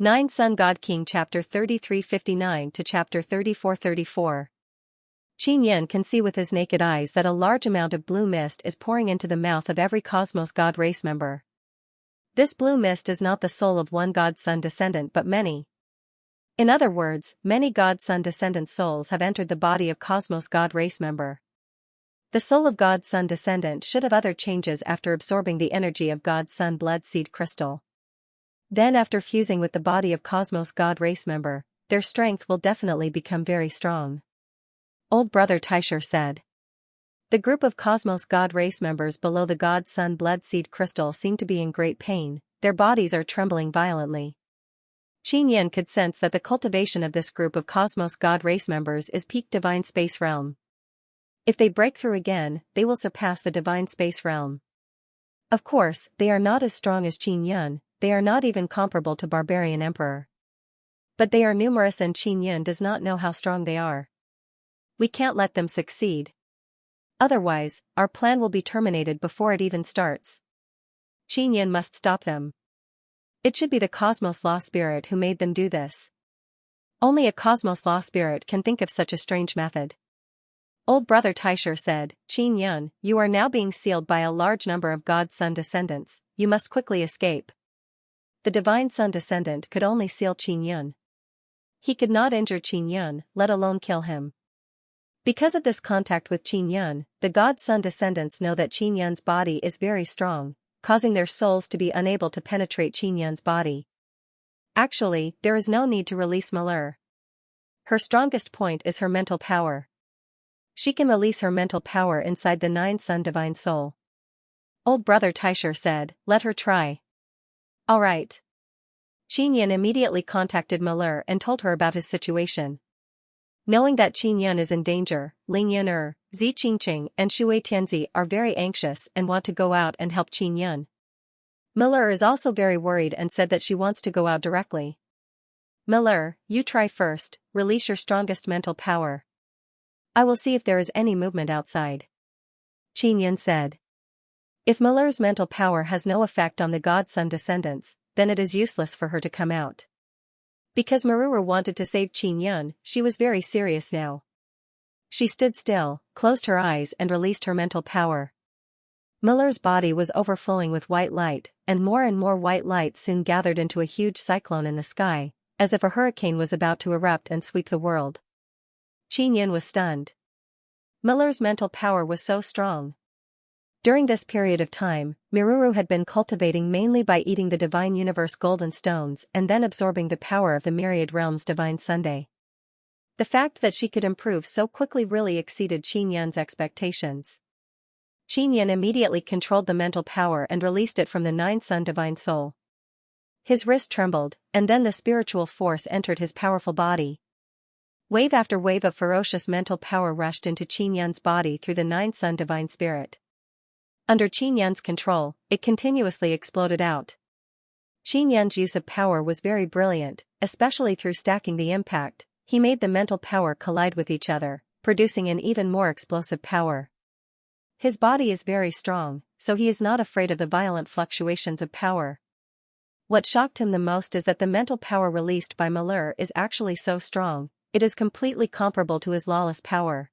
9 Sun God King Chapter 33:59 to Chapter 34:34. Qin Yin can see with his naked eyes that a large amount of blue mist is pouring into the mouth of every Cosmos God race member. This blue mist is not the soul of one God Sun descendant but many. In other words, many God Sun descendant souls have entered the body of Cosmos God race member. The soul of God Sun descendant should have other changes after absorbing the energy of God Sun blood seed crystal. Then after fusing with the body of Cosmos God race member, their strength will definitely become very strong. Old Brother Taisher said. The group of Cosmos God race members below the God Sun blood seed crystal seem to be in great pain, their bodies are trembling violently. Qin Yin could sense that the cultivation of this group of Cosmos God race members is peak divine space realm. If they break through again, they will surpass the divine space realm. Of course, they are not as strong as Qin Yin, they are not even comparable to Barbarian Emperor. But they are numerous and Qin Yin does not know how strong they are. We can't let them succeed. Otherwise, our plan will be terminated before it even starts. Qin Yin must stop them. It should be the Cosmos Law Spirit who made them do this. Only a Cosmos Law Spirit can think of such a strange method. Old Brother Taisher said, Qin Yin, you are now being sealed by a large number of God Sun descendants, you must quickly escape. The Divine Sun descendant could only seal Qin Yin. He could not injure Qin Yin, let alone kill him. Because of this contact with Qin Yin, the God Sun descendants know that Qin Yin's body is very strong, causing their souls to be unable to penetrate Qin Yin's body. Actually, there is no need to release Malheur. Her strongest point is her mental power. She can release her mental power inside the 9 Sun Divine Soul. Old Brother Taisher said, let her try. Alright. Qin Yin immediately contacted Malheur and told her about his situation. Knowing that Qin Yin is in danger, Ling Yun'er, Zi Qingqing and Shui Tianzi are very anxious and want to go out and help Qin Yin. Malheur is also very worried and said that she wants to go out directly. Malheur, you try first, release your strongest mental power. I will see if there is any movement outside. Qin Yin said. If Malheur's mental power has no effect on the God Sun descendants, then it is useless for her to come out. Because Maruru wanted to save Qin Yin, she was very serious now. She stood still, closed her eyes and released her mental power. Malheur's body was overflowing with white light, and more white light soon gathered into a huge cyclone in the sky, as if a hurricane was about to erupt and sweep the world. Qin Yin was stunned. Malheur's mental power was so strong. During this period of time, Maruru had been cultivating mainly by eating the Divine Universe golden stones and then absorbing the power of the myriad realms Divine Sunday. The fact that she could improve so quickly really exceeded Qin Yin's expectations. Qin Yin immediately controlled the mental power and released it from the 9 Sun Divine Soul. His wrist trembled, and then the spiritual force entered his powerful body. Wave after wave of ferocious mental power rushed into Qin Yin's body through the 9 Sun Divine Spirit. Under Qin Yin's control, it continuously exploded out. Qin Yin's use of power was very brilliant, especially through stacking the impact. He made the mental power collide with each other, producing an even more explosive power. His body is very strong, so he is not afraid of the violent fluctuations of power. What shocked him the most is that the mental power released by Malheur is actually so strong, it is completely comparable to his lawless power.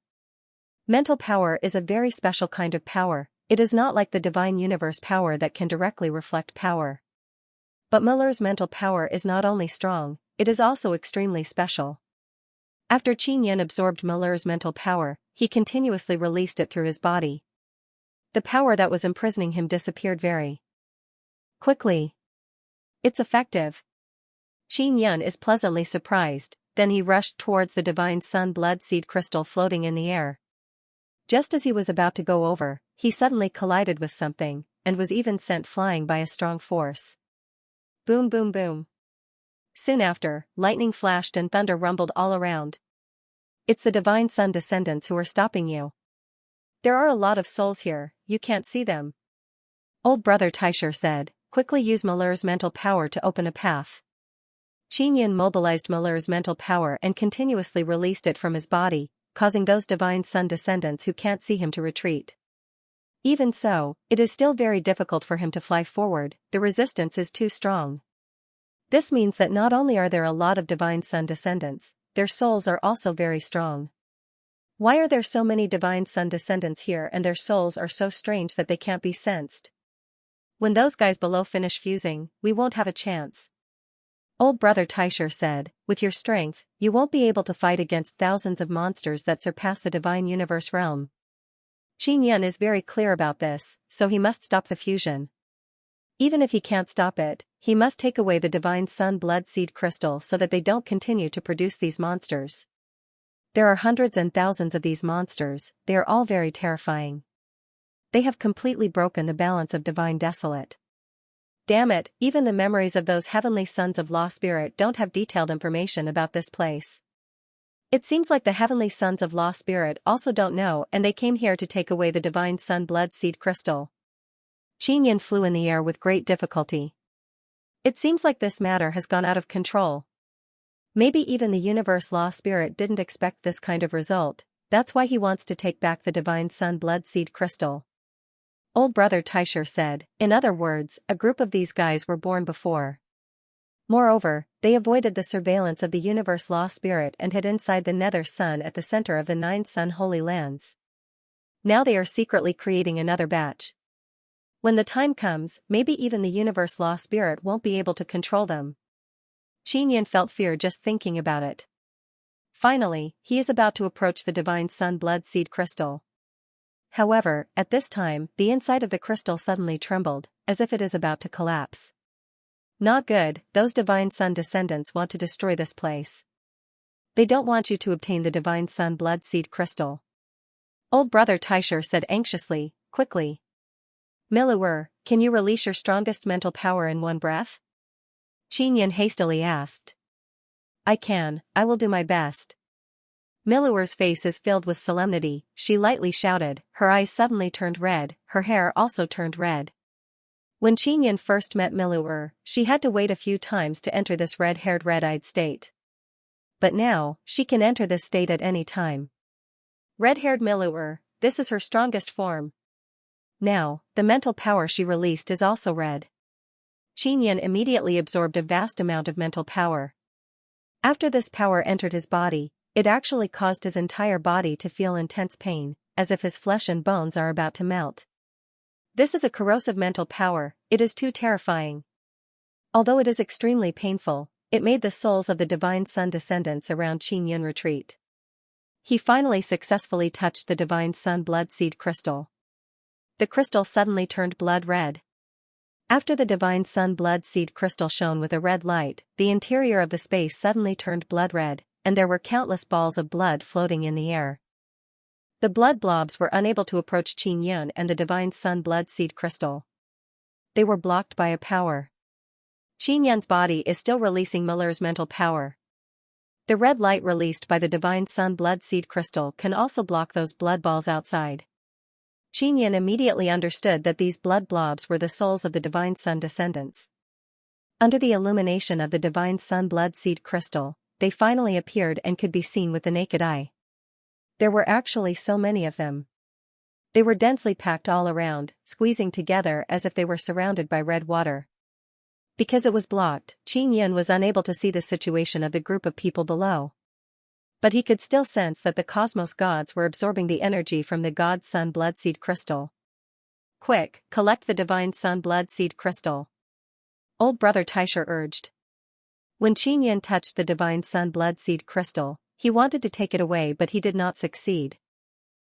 Mental power is a very special kind of power, it is not like the Divine Universe power that can directly reflect power. But Malheur's mental power is not only strong, it is also extremely special. After Qin Yin absorbed Malheur's mental power, he continuously released it through his body. The power that was imprisoning him disappeared very quickly. It's effective. Qin Yin is pleasantly surprised, then he rushed towards the Divine Sun blood seed crystal floating in the air. Just as he was about to go over, he suddenly collided with something, and was even sent flying by a strong force. Boom boom boom. Soon after, lightning flashed and thunder rumbled all around. It's the Divine Sun descendants who are stopping you. There are a lot of souls here, you can't see them. Old Brother Taisher said, quickly use Malheur's mental power to open a path. Qin Yin mobilized Malheur's mental power and continuously released it from his body, causing those Divine Sun descendants who can't see him to retreat. Even so, it is still very difficult for him to fly forward, the resistance is too strong. This means that not only are there a lot of divine sun descendants, their souls are also very strong. Why are there so many divine sun descendants here and their souls are so strange that they can't be sensed? When those guys below finish fusing, we won't have a chance. Old brother Taisher said, with your strength, you won't be able to fight against thousands of monsters that surpass the divine universe realm. Qin is very clear about this, so he must stop the fusion. Even if he can't stop it, he must take away the divine sun blood seed crystal so that they don't continue to produce these monsters. There are hundreds and thousands of these monsters, they are all very terrifying. They have completely broken the balance of divine desolate. Damn it, even the memories of those heavenly sons of law spirit don't have detailed information about this place. It seems like the heavenly sons of law spirit also don't know and they came here to take away the divine sun blood seed crystal. Qin flew in the air with great difficulty. It seems like this matter has gone out of control. Maybe even the universe law spirit didn't expect this kind of result, that's why he wants to take back the divine sun blood seed crystal. Old brother Taisher said, in other words, a group of these guys were born before. Moreover, they avoided the surveillance of the universe law spirit and hid inside the nether sun at the center of the 9 sun holy lands. Now they are secretly creating another batch. When the time comes, maybe even the universe law spirit won't be able to control them. Qin felt fear just thinking about it. Finally, he is about to approach the divine sun blood seed crystal. However, at this time, the inside of the crystal suddenly trembled, as if it is about to collapse. Not good, those divine sun descendants want to destroy this place. They don't want you to obtain the divine sun blood seed crystal. Old brother Taisher said anxiously, quickly. Miluwer, can you release your strongest mental power in one breath? Qin hastily asked. I can, I will do my best. Miluwer's face is filled with solemnity, she lightly shouted, her eyes suddenly turned red, her hair also turned red. When Qin first met Miluwer, she had to wait a few times to enter this red-haired red-eyed state. But now, she can enter this state at any time. Red-haired Miluwer, this is her strongest form. Now, the mental power she released is also red. Qin immediately absorbed a vast amount of mental power. After this power entered his body, it actually caused his entire body to feel intense pain, as if his flesh and bones are about to melt. This is a corrosive mental power, it is too terrifying. Although it is extremely painful, it made the souls of the divine sun descendants around Qin retreat. He finally successfully touched the divine sun blood seed crystal. The crystal suddenly turned blood red. After the divine sun blood seed crystal shone with a red light, the interior of the space suddenly turned blood red, and there were countless balls of blood floating in the air. The blood blobs were unable to approach Qin and the divine sun blood seed crystal. They were blocked by a power. Qin's body is still releasing Miller's mental power. The red light released by the divine sun blood seed crystal can also block those blood balls outside. Qin immediately understood that these blood blobs were the souls of the divine sun descendants. Under the illumination of the divine sun blood seed crystal, they finally appeared and could be seen with the naked eye. There were actually so many of them. They were densely packed all around, squeezing together as if they were surrounded by red water. Because it was blocked, Qin was unable to see the situation of the group of people below. But he could still sense that the cosmos gods were absorbing the energy from the god sun blood seed crystal. Quick, collect the divine sun blood seed crystal. Old brother Taisher urged. When Qin touched the divine sun blood seed crystal, he wanted to take it away but he did not succeed.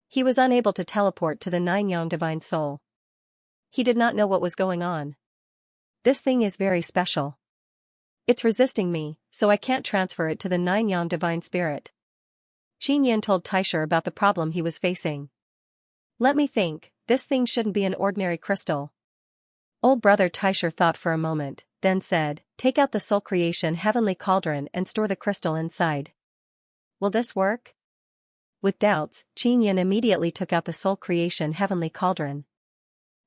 He was unable to teleport to the 9-yang divine soul. He did not know what was going on. This thing is very special. It's resisting me, so I can't transfer it to the 9-yang divine spirit. Qin told Taisher about the problem he was facing. Let me think, this thing shouldn't be an ordinary crystal. Old brother Taisher thought for a moment, then said, take out the soul creation heavenly cauldron and store the crystal inside. Will this work? With doubts, Qin immediately took out the soul creation heavenly cauldron.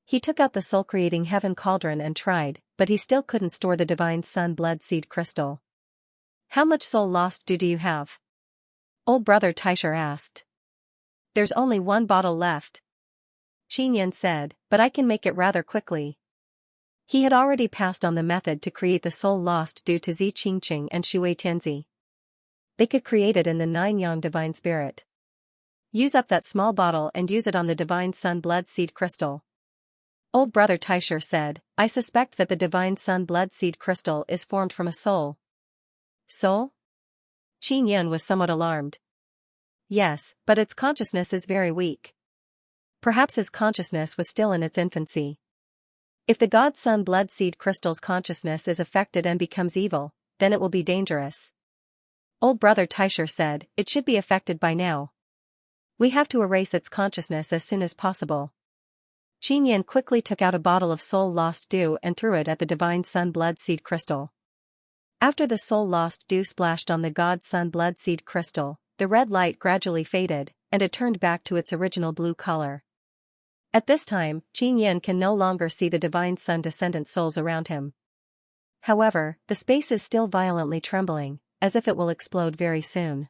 He took out the soul creating heaven cauldron and tried, but he still couldn't store the divine sun blood seed crystal. How much soul lost do you have? Old brother Taisher asked. There's only 1 bottle left. Qin said, but I can make it rather quickly. He had already passed on the method to create the soul lost due to Xianxia and Shui Tianzi. They could create it in the 9-yang divine spirit. Use up that small bottle and use it on the divine sun blood seed crystal. Old brother Taisher said, I suspect that the divine sun blood seed crystal is formed from a soul. Soul? Qin Yan was somewhat alarmed. Yes, but its consciousness is very weak. Perhaps his consciousness was still in its infancy. If the god sun blood seed crystal's consciousness is affected and becomes evil, then it will be dangerous. Old brother Taisher said, it should be affected by now. We have to erase its consciousness as soon as possible. Qin Yan quickly took out a bottle of soul lost dew and threw it at the divine sun blood seed crystal. After the soul lost dew splashed on the god sun blood seed crystal, the red light gradually faded, and it turned back to its original blue color. At this time, Qin Yan can no longer see the divine sun descendant souls around him. However, the space is still violently trembling, as if it will explode very soon.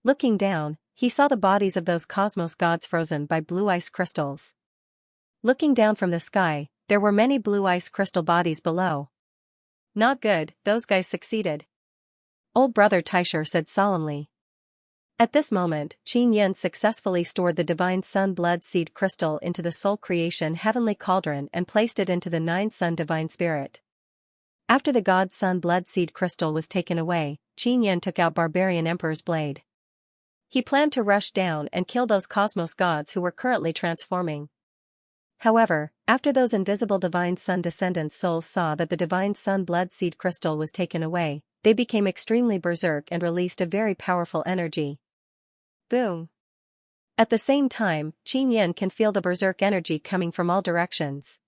Looking down, he saw the bodies of those cosmos gods frozen by blue ice crystals. Looking down from the sky, there were many blue ice crystal bodies below. Not good, those guys succeeded. Old brother Taisher said solemnly. At this moment, Qin Yan successfully stored the divine sun blood seed crystal into the soul creation heavenly cauldron and placed it into the 9-sun divine spirit. After the god sun blood seed crystal was taken away, Qin Yan took out Barbarian Emperor's blade. He planned to rush down and kill those cosmos gods who were currently transforming. However, after those invisible divine sun descendants' souls saw that the divine sun blood seed crystal was taken away, they became extremely berserk and released a very powerful energy. Boom! At the same time, Qin Yan can feel the berserk energy coming from all directions.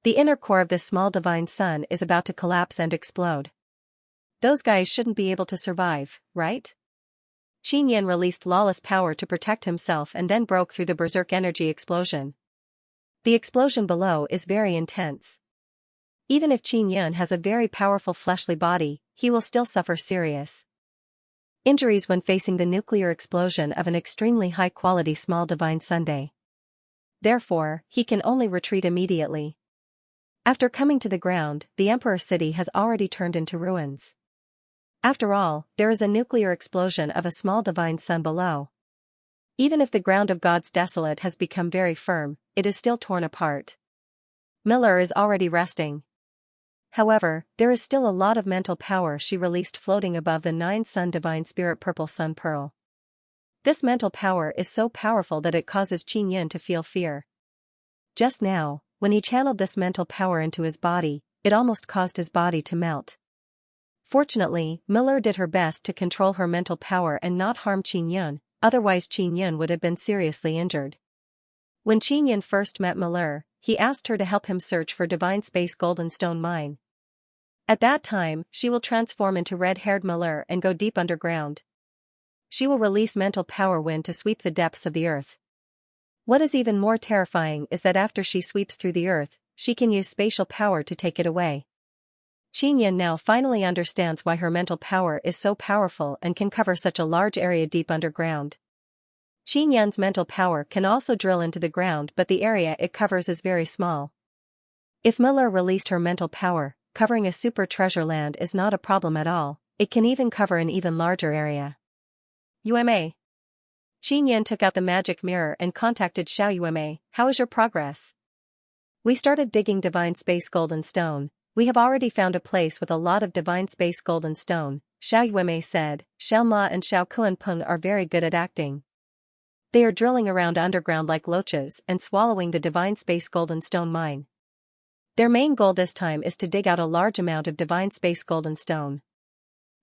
The inner core of this small divine sun is about to collapse and explode. Those guys shouldn't be able to survive, right? Qin Yan released lawless power to protect himself and then broke through the berserk energy explosion. The explosion below is very intense. Even if Qin Yan has a very powerful fleshly body, he will still suffer serious injuries when facing the nuclear explosion of an extremely high-quality small divine sunday. Therefore, he can only retreat immediately. After coming to the ground, the Emperor City has already turned into ruins. After all, there is a nuclear explosion of a small divine sun below. Even if the ground of God's desolate has become very firm, it is still torn apart. Miller is already resting. However, there is still a lot of mental power she released floating above the 9-sun divine spirit purple sun pearl. This mental power is so powerful that it causes Qin Yan to feel fear. Just now, when he channeled this mental power into his body, it almost caused his body to melt. Fortunately, Miller did her best to control her mental power and not harm Qin Yan, otherwise Qin Yan would have been seriously injured. When Qin Yan first met Miller, he asked her to help him search for Divine Space Golden Stone Mine. At that time, she will transform into red-haired Miller and go deep underground. She will release mental power wind to sweep the depths of the earth. What is even more terrifying is that after she sweeps through the earth, she can use spatial power to take it away. Qin Yan now finally understands why her mental power is so powerful and can cover such a large area deep underground. Qin Yan's mental power can also drill into the ground, but the area it covers is very small. If Miller released her mental power, covering a super treasure land is not a problem at all, it can even cover an even larger area. Yume. Qin Yan took out the magic mirror and contacted Xiao Yume. How is your progress? We started digging Divine Space Golden Stone. We have already found a place with a lot of Divine Space Golden Stone, Xiao Yume said. Xiao Ma and Xiao Kuanpeng are very good at acting. They are drilling around underground like loaches and swallowing the Divine Space Golden Stone mine. Their main goal this time is to dig out a large amount of Divine Space Golden Stone.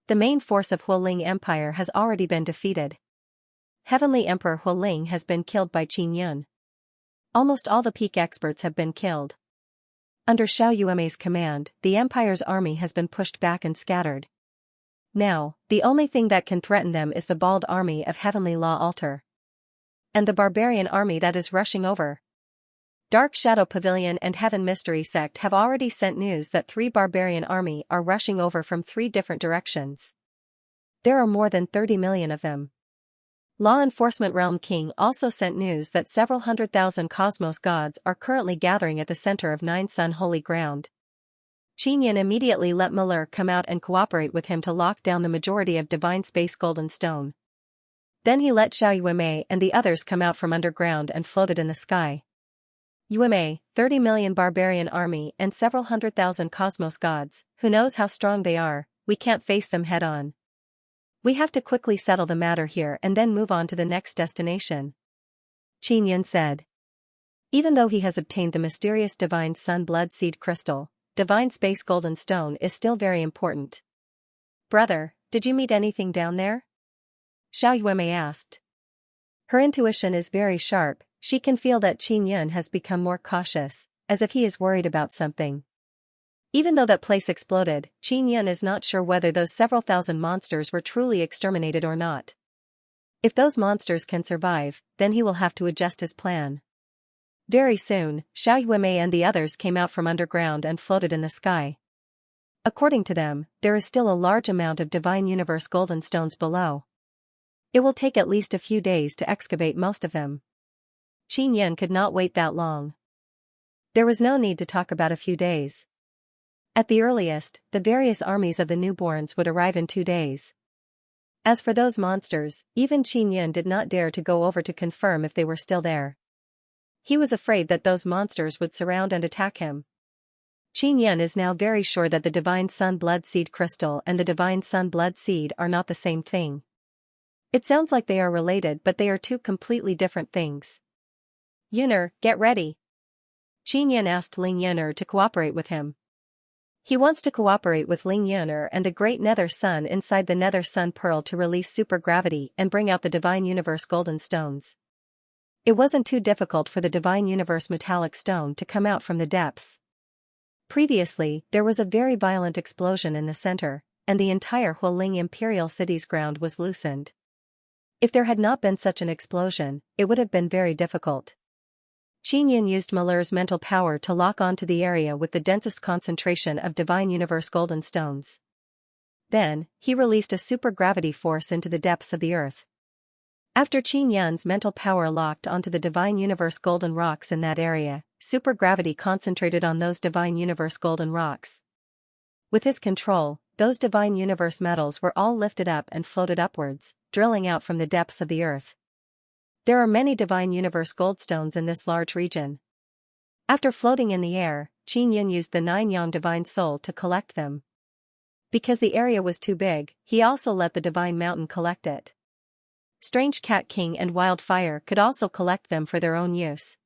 The main force of Hualing Empire has already been defeated. Heavenly Emperor Hualing has been killed by Qin Yan. Almost all the peak experts have been killed. Under Xiao Yume's command, the Empire's army has been pushed back and scattered. Now, the only thing that can threaten them is the bald army of Heavenly Law Altar. And the barbarian army that is rushing over. Dark Shadow Pavilion and Heaven Mystery Sect have already sent news that 3 barbarian army are rushing over from 3 different directions. There are more than 30 million of them. Law Enforcement Realm King also sent news that several 100,000 cosmos gods are currently gathering at the center of Nine Sun Holy Ground. Qinyan immediately let Malur come out and cooperate with him to lock down the majority of Divine Space Golden Stone. Then he let Xiao Yuemei and the others come out from underground and floated in the sky. Yuemei, 30 million barbarian army and several 100,000 cosmos gods, who knows how strong they are, we can't face them head-on. We have to quickly settle the matter here and then move on to the next destination. Qinyan said. Even though he has obtained the mysterious Divine Sun Blood Seed Crystal, Divine Space Golden Stone is still very important. Brother, did you meet anything down there? Xiao Yuemei asked. Her intuition is very sharp, she can feel that Qinyan has become more cautious, as if he is worried about something. Even though that place exploded, Qinyan is not sure whether those several thousand monsters were truly exterminated or not. If those monsters can survive, then he will have to adjust his plan. Very soon, Xiao Yuemei and the others came out from underground and floated in the sky. According to them, there is still a large amount of Divine Universe Golden Stones below. It will take at least a few days to excavate most of them. Qinyan could not wait that long. There was no need to talk about a few days. At the earliest, the various armies of the newborns would arrive in 2 days. As for those monsters, even Qinyan did not dare to go over to confirm if they were still there. He was afraid that those monsters would surround and attack him. Qinyan is now very sure that the Divine Sun Blood Seed Crystal and the Divine Sun Blood Seed are not the same thing. It sounds like they are related, but they are two completely different things. Yuner, get ready. Qinyan asked Ling Yuner to cooperate with him. He wants to cooperate with Ling Yuner and the Great Nether Sun inside the Nether Sun Pearl to release supergravity and bring out the Divine Universe Golden Stones. It wasn't too difficult for the Divine Universe Metallic Stone to come out from the depths. Previously, there was a very violent explosion in the center, and the entire Hualing Imperial City's ground was loosened. If there had not been such an explosion, it would have been very difficult. Qinyan used Malur's mental power to lock onto the area with the densest concentration of Divine Universe Golden Stones. Then, he released a supergravity force into the depths of the earth. After Qinyan's mental power locked onto the Divine Universe Golden Rocks in that area, supergravity concentrated on those Divine Universe Golden Rocks. With his control, those Divine Universe metals were all lifted up and floated upwards, drilling out from the depths of the earth. There are many Divine Universe Goldstones in this large region. After floating in the air, Qinyan used the 9-yang Divine Soul to collect them. Because the area was too big, he also let the Divine Mountain collect it. Strange Cat King and Wildfire could also collect them for their own use.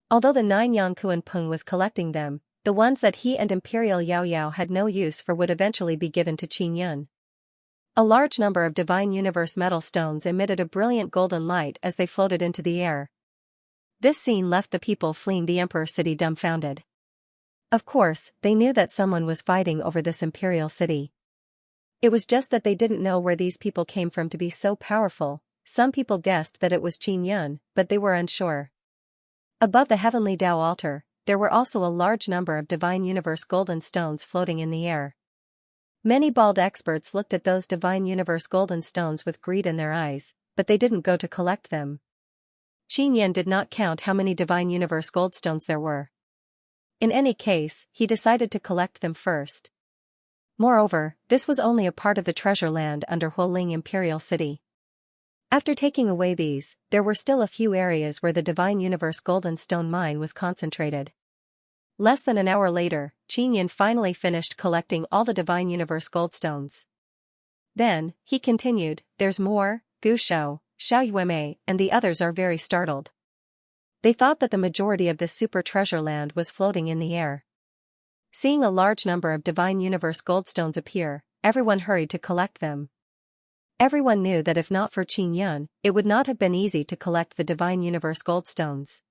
Although the 9-yang Kuan-pung was collecting them, the ones that he and Imperial Yao Yao had no use for would eventually be given to Qinyan. A large number of Divine Universe metal stones emitted a brilliant golden light as they floated into the air. This scene left the people fleeing the Emperor City dumbfounded. Of course, they knew that someone was fighting over this imperial city. It was just that they didn't know where these people came from to be so powerful. Some people guessed that it was Qinyan, but they were unsure. Above the Heavenly Tao altar, there were also a large number of Divine Universe Golden Stones floating in the air. Many bald experts looked at those Divine Universe Golden Stones with greed in their eyes, but they didn't go to collect them. Qinyan did not count how many Divine Universe Goldstones there were. In any case, he decided to collect them first. Moreover, this was only a part of the treasure land under Hualing Imperial City. After taking away these, there were still a few areas where the Divine Universe Golden Stone mine was concentrated. Less than an hour later, Qinyan finally finished collecting all the Divine Universe Goldstones. Then, he continued, there's more. Gu Shou, Xiao Yuemei, and the others are very startled. They thought that the majority of this super treasure land was floating in the air. Seeing a large number of Divine Universe Goldstones appear, everyone hurried to collect them. Everyone knew that if not for Qinyan, it would not have been easy to collect the Divine Universe Goldstones.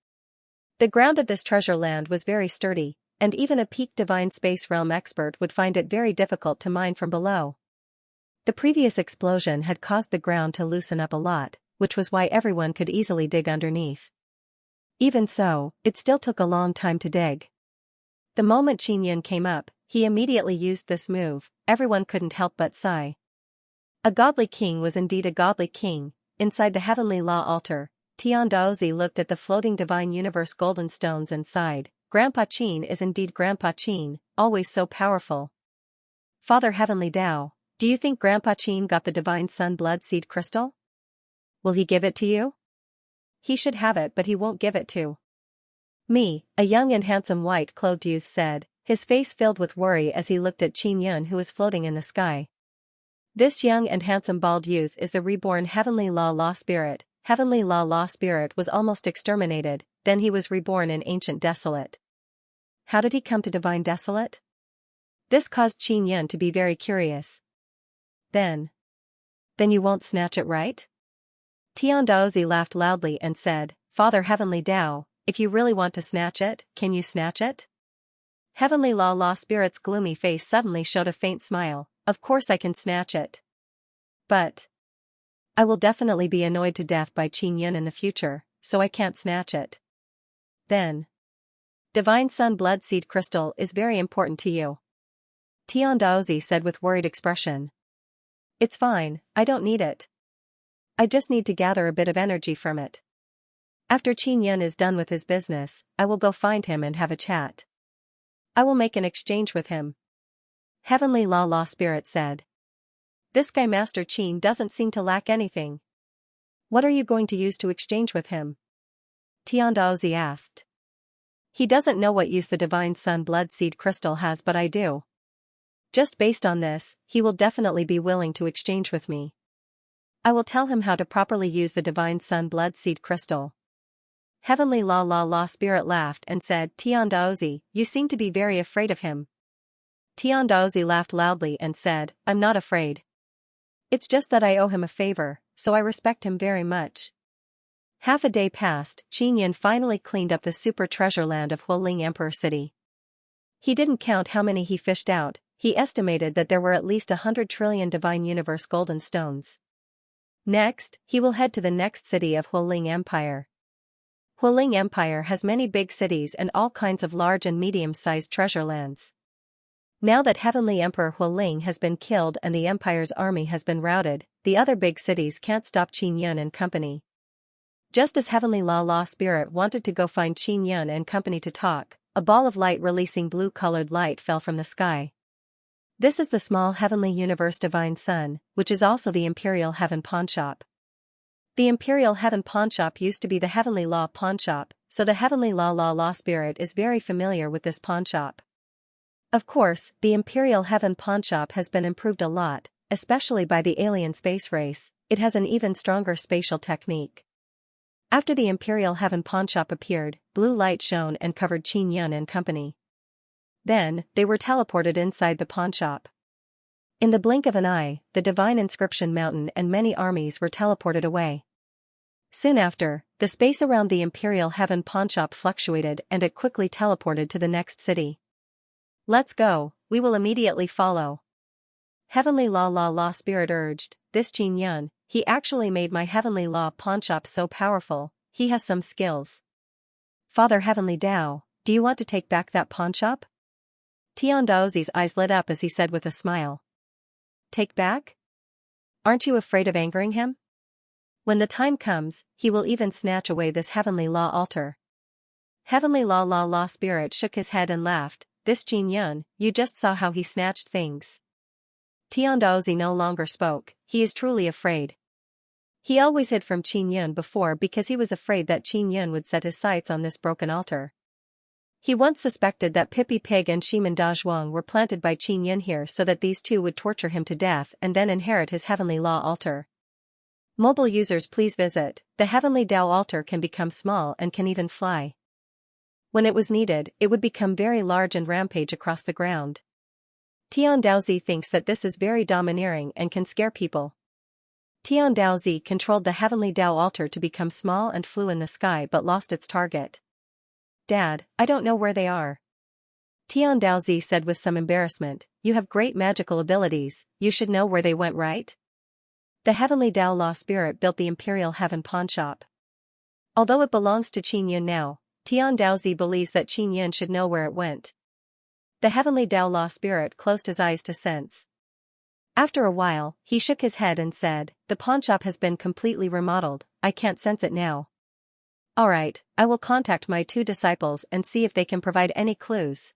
The ground of this treasure land was very sturdy, and even a peak Divine Space Realm expert would find it very difficult to mine from below. The previous explosion had caused the ground to loosen up a lot, which was why everyone could easily dig underneath. Even so, it still took a long time to dig. The moment Qinyan came up, he immediately used this move. Everyone couldn't help but sigh. A godly king was indeed a godly king, inside the Heavenly Law altar, Tian Daozi looked at the floating divine universe golden stones and sighed. Grandpa Qin is indeed Grandpa Qin, always so powerful. Father Heavenly Tao, do you think Grandpa Qin got the divine sun blood seed crystal? Will he give it to you? He should have it, but he won't give it to me, a young and handsome white-clothed youth said, his face filled with worry as he looked at Qin Yun who was floating in the sky. This young and handsome bald youth is the reborn Heavenly Law Spirit. Heavenly Law Spirit was almost exterminated, then he was reborn in Ancient Desolate. How did he come to Divine Desolate? This caused Qin Yun to be very curious. Then you won't snatch it, right? Tian Daozi laughed loudly and said, Father Heavenly Tao, if you really want to snatch it, can you snatch it? Heavenly Law Spirit's gloomy face suddenly showed a faint smile. Of course I can snatch it. But I will definitely be annoyed to death by Qin Yun in the future, so I can't snatch it. Then Divine Sun Blood Seed Crystal is very important to you, Tian Daozi said with worried expression. It's fine, I don't need it. I just need to gather a bit of energy from it. After Qin Yun is done with his business, I will go find him and have a chat. I will make an exchange with him. Heavenly Law Spirit said. This guy Master Qin doesn't seem to lack anything. What are you going to use to exchange with him? Tian Daozi asked. He doesn't know what use the Divine Sun Blood Seed Crystal has, but I do. Just based on this, he will definitely be willing to exchange with me. I will tell him how to properly use the Divine Sun Blood Seed Crystal. Heavenly Law Spirit laughed and said, Tian Daozi, you seem to be very afraid of him. Tian Daozi laughed loudly and said, I'm not afraid. It's just that I owe him a favor, so I respect him very much. Half a day passed, Qin Yun finally cleaned up the super treasure land of Hualing Emperor City. He didn't count how many he fished out, he estimated that there were at least 100 trillion divine universe golden stones. Next, he will head to the next city of Hualing Empire. Hualing Empire has many big cities and all kinds of large and medium-sized treasure lands. Now that Heavenly Emperor Hualing has been killed and the Empire's army has been routed, the other big cities can't stop Qin Yun and company. Just as Heavenly Law Spirit wanted to go find Qin Yun and company to talk, a ball of light releasing blue-colored light fell from the sky. This is the small Heavenly Universe Divine Sun, which is also the Imperial Heaven Pawnshop. The Imperial Heaven Pawnshop used to be the Heavenly Law Pawnshop, so the Heavenly Law Spirit is very familiar with this pawnshop. Of course, the Imperial Heaven Pawnshop has been improved a lot, especially by the alien space race. It has an even stronger spatial technique. After the Imperial Heaven Pawnshop appeared, blue light shone and covered Qin Yun and company. Then, they were teleported inside the pawnshop. In the blink of an eye, the Divine Inscription Mountain and many armies were teleported away. Soon after, the space around the Imperial Heaven Pawnshop fluctuated and it quickly teleported to the next city. Let's go, we will immediately follow. Heavenly Law Spirit urged, this Qin Yun, he actually made my Heavenly Law Pawnshop so powerful, he has some skills. Father Heavenly Tao, do you want to take back that pawnshop? Tian Daozi's eyes lit up as he said with a smile. Take back? Aren't you afraid of angering him? When the time comes, he will even snatch away this Heavenly Law altar. Heavenly Law Spirit shook his head and laughed, this Qin Yun, you just saw how he snatched things. Tian Daozi no longer spoke, he is truly afraid. He always hid from Qin Yun before because he was afraid that Qin Yun would set his sights on this broken altar. He once suspected that Pippi Pig and Shiman Dazhuang were planted by Qin Yun here so that these two would torture him to death and then inherit his Heavenly Law altar. Mobile users please visit, the Heavenly Tao altar can become small and can even fly. When it was needed, it would become very large and rampage across the ground. Tian Daozi thinks that this is very domineering and can scare people. Tian Daozi controlled the Heavenly Tao altar to become small and flew in the sky but lost its target. Dad, I don't know where they are. Tian Daozi said with some embarrassment, you have great magical abilities, you should know where they went, right? The Heavenly Tao Law Spirit built the Imperial Heaven Pawnshop. Although it belongs to Qin Yun now, Tian Daozi believes that Qin Yun should know where it went. The Heavenly Tao Law Spirit closed his eyes to sense. After a while, he shook his head and said, "The pawnshop has been completely remodeled, I can't sense it now." "Alright, I will contact my 2 disciples and see if they can provide any clues."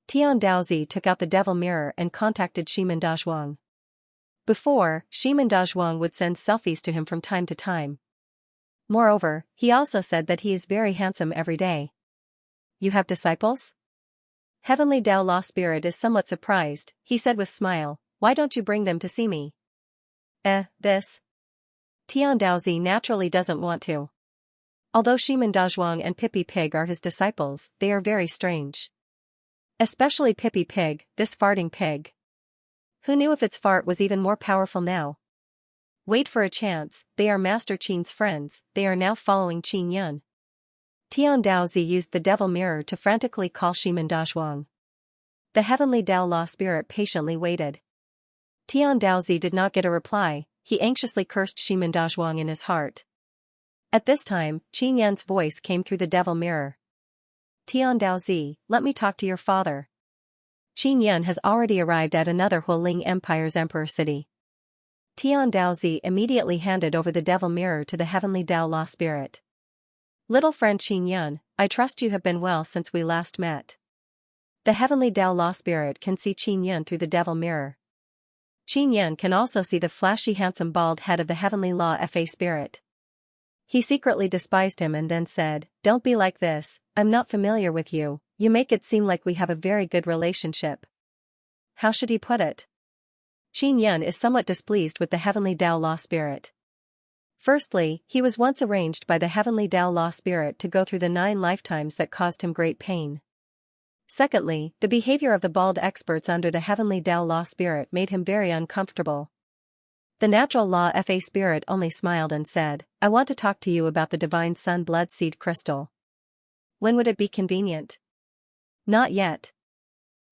Tian Daozi took out the devil mirror and contacted Shimen Dazhuang. Before, Shimen Dazhuang would send selfies to him from time to time. Moreover, he also said that he is very handsome every day. "You have disciples?" Heavenly Tao Law Spirit is somewhat surprised, he said with smile, "Why don't you bring them to see me?" This. Tian Daozi naturally doesn't want to. Although Shimen Dazhuang and Pippi Pig are his disciples, they are very strange. Especially Pippi Pig, this farting pig. Who knew if its fart was even more powerful now? Wait for a chance, they are Master Qin's friends, they are now following Qin Yun. Tian Daozi used the devil mirror to frantically call Shimen Dazhuang. The heavenly Tao Law Spirit patiently waited. Tian Daozi did not get a reply, he anxiously cursed Shimen Dazhuang in his heart. At this time, Qin Yun's voice came through the devil mirror. "Tian Daozi, let me talk to your father." Qin Yun has already arrived at another Hualing Empire's emperor city. Tian Daozi immediately handed over the devil mirror to the heavenly Tao Law Spirit. "Little friend Qin Yun, I trust you have been well since we last met." The heavenly Tao Law Spirit can see Qin Yun through the devil mirror. Qin Yun can also see the flashy handsome bald head of the heavenly Law Fa Spirit. He secretly despised him and then said, "Don't be like this, I'm not familiar with you, you make it seem like we have a very good relationship." How should he put it? Qin Yun is somewhat displeased with the heavenly Tao Law Spirit. Firstly, he was once arranged by the heavenly Tao Law Spirit to go through the 9 lifetimes that caused him great pain. Secondly, the behavior of the bald experts under the heavenly Tao Law Spirit made him very uncomfortable. The natural Law Fa Spirit only smiled and said, "I want to talk to you about the Divine Sun Blood Seed Crystal. When would it be convenient?" "Not yet."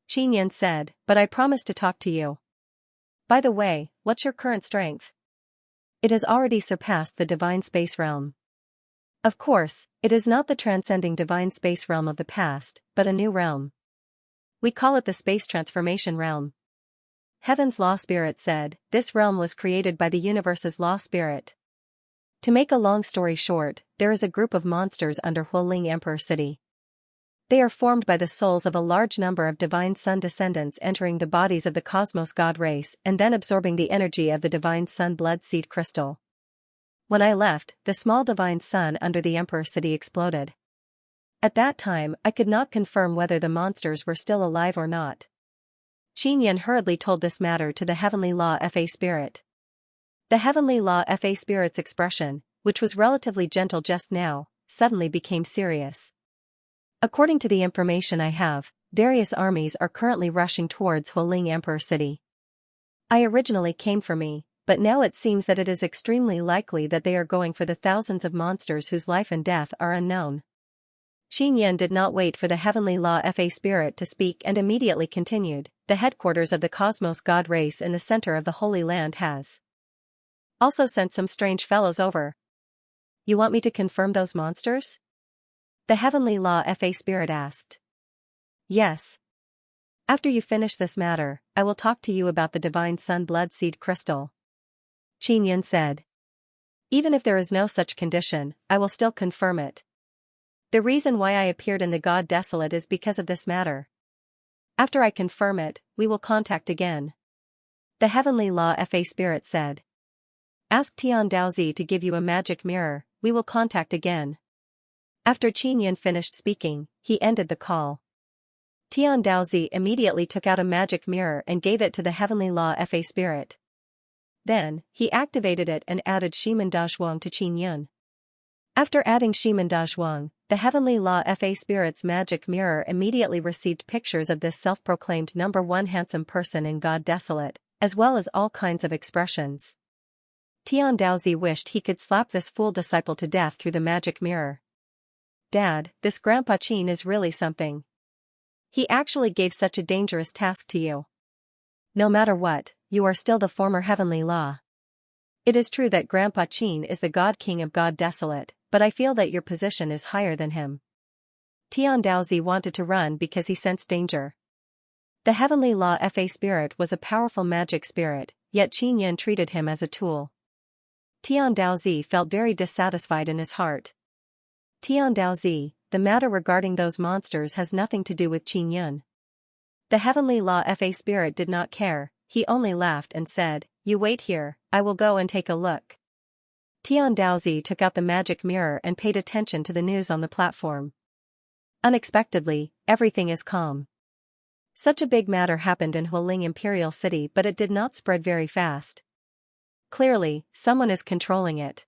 Qin Yun said, "But I promise to talk to you. By the way, what's your current strength?" "It has already surpassed the divine space realm." Of course, it is not the transcending divine space realm of the past, but a new realm. We call it the space transformation realm. Heaven's Law Spirit said, "This realm was created by the universe's Law Spirit." To make a long story short, there is a group of monsters under Hualing Emperor City. They are formed by the souls of a large number of divine sun descendants entering the bodies of the cosmos god race and then absorbing the energy of the divine sun blood seed crystal. When I left, the small divine sun under the Emperor City exploded. At that time, I could not confirm whether the monsters were still alive or not. Qin Yun hurriedly told this matter to the heavenly Law Fa Spirit. The heavenly Law Fa Spirit's expression, which was relatively gentle just now, suddenly became serious. "According to the information I have, various armies are currently rushing towards Hualing Emperor City. I originally came for me, but now it seems that it is extremely likely that they are going for the thousands of monsters whose life and death are unknown." Qin Yun did not wait for the heavenly Law Fa Spirit to speak and immediately continued, "The headquarters of the cosmos god race in the center of the Holy Land has also sent some strange fellows over." "You want me to confirm those monsters?" the heavenly Law Fa Spirit asked. "Yes. After you finish this matter, I will talk to you about the divine sun blood seed crystal." Qin Yun said. "Even if there is no such condition, I will still confirm it. The reason why I appeared in the God Desolate is because of this matter. After I confirm it, we will contact again." The heavenly Law Fa Spirit said. "Ask Tian Daozi to give you a magic mirror, we will contact again." After Qin Yun finished speaking, he ended the call. Tian Daozi immediately took out a magic mirror and gave it to the heavenly Law Fa Spirit. Then, he activated it and added Shimen Dazhuang to Qin Yun. After adding Shimen Dazhuang, the heavenly Law Fa Spirit's magic mirror immediately received pictures of this self-proclaimed #1 handsome person in God Desolate, as well as all kinds of expressions. Tian Daozi wished he could slap this fool disciple to death through the magic mirror. "Dad, this Grandpa Qin is really something. He actually gave such a dangerous task to you. No matter what, you are still the former heavenly law. It is true that Grandpa Qin is the God King of God Desolate, but I feel that your position is higher than him." Tian Daozi wanted to run because he sensed danger. The Heavenly Law Fa spirit was a powerful magic spirit, yet Qin Yan treated him as a tool. Tian Daozi felt very dissatisfied in his heart. Tian Daozi, the matter regarding those monsters has nothing to do with Qin Yan. The Heavenly Law Fa spirit did not care, he only laughed and said, "You wait here, I will go and take a look." Tian Daozi took out the magic mirror and paid attention to the news on the platform. Unexpectedly, everything is calm. Such a big matter happened in Hualing Imperial City, but it did not spread very fast. Clearly, someone is controlling it.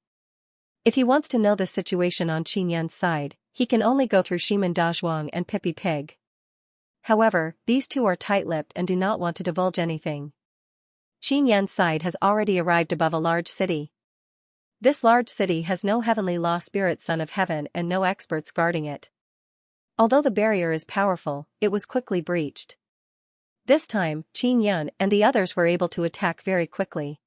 If he wants to know the situation on Qin Yan's side, he can only go through Shiman Dazhuang and Pippi Pig. However, these two are tight-lipped and do not want to divulge anything. Qin Yan's side has already arrived above a large city. This large city has no heavenly law spirit son of heaven and no experts guarding it. Although the barrier is powerful, it was quickly breached. This time, Qin Yan and the others were able to attack very quickly.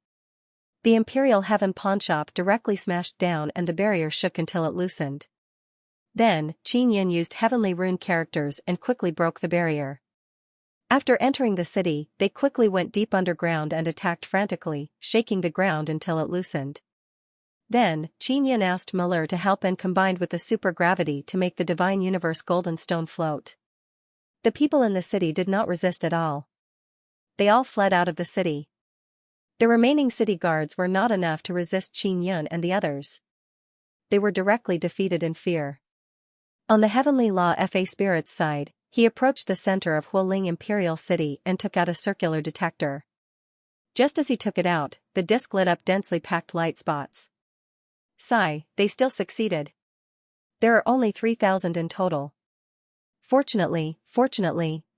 The Imperial Heaven pawnshop directly smashed down and the barrier shook until it loosened. Then, Qin Yan used heavenly rune characters and quickly broke the barrier. After entering the city, they quickly went deep underground and attacked frantically, shaking the ground until it loosened. Then, Qin Yan asked Malheur to help and combined with the supergravity to make the Divine Universe Golden Stone float. The people in the city did not resist at all. They all fled out of the city. The remaining city guards were not enough to resist Qin Yan and the others. They were directly defeated in fear. On the Heavenly Law Fa Spirit's side, he approached the center of Hualing Imperial City and took out a circular detector. Just as he took it out, the disc lit up densely packed light spots. Sigh, they still succeeded. There are only 3,000 in total. Fortunately,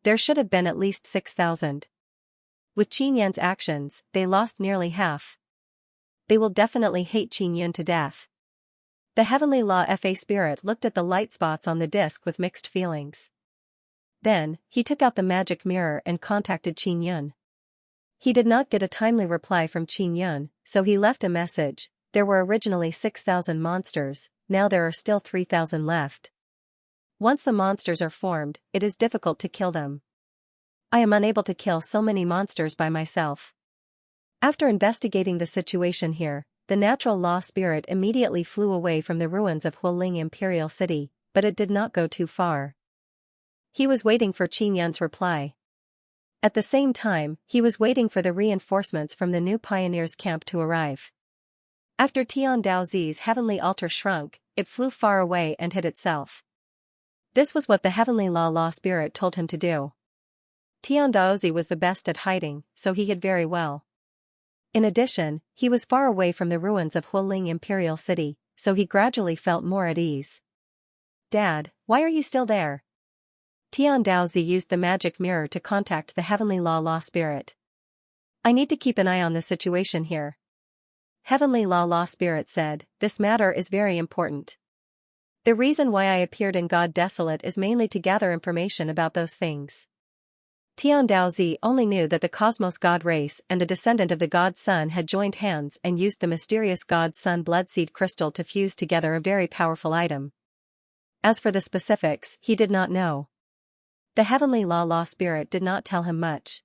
there should have been at least 6,000. With Qin Yan's actions, they lost nearly half. They will definitely hate Qin Yan to death. The Heavenly Law Fa Spirit looked at the light spots on the disc with mixed feelings. Then, he took out the magic mirror and contacted Qin Yan. He did not get a timely reply from Qin Yan, so he left a message. There were originally 6,000 monsters, now there are still 3,000 left. Once the monsters are formed, it is difficult to kill them. I am unable to kill so many monsters by myself. After investigating the situation here, the natural law spirit immediately flew away from the ruins of Hualing Imperial City, but it did not go too far. He was waiting for Qin Yan's reply. At the same time, he was waiting for the reinforcements from the new pioneers' camp to arrive. After Tian Daozi's heavenly altar shrunk, it flew far away and hid itself. This was what the Heavenly Law Spirit told him to do. Tian Daozi was the best at hiding, so he hid very well. In addition, he was far away from the ruins of Hualing Imperial City, so he gradually felt more at ease. "Dad, why are you still there?" Tian Daozi used the magic mirror to contact the Heavenly Law Spirit. "I need to keep an eye on the situation here." Heavenly Law Spirit said, "This matter is very important. The reason why I appeared in God Desolate is mainly to gather information about those things." Tian Daozi only knew that the Cosmos God race and the descendant of the God Sun had joined hands and used the mysterious God Sun Bloodseed crystal to fuse together a very powerful item. As for the specifics, he did not know. The Heavenly Law Spirit did not tell him much.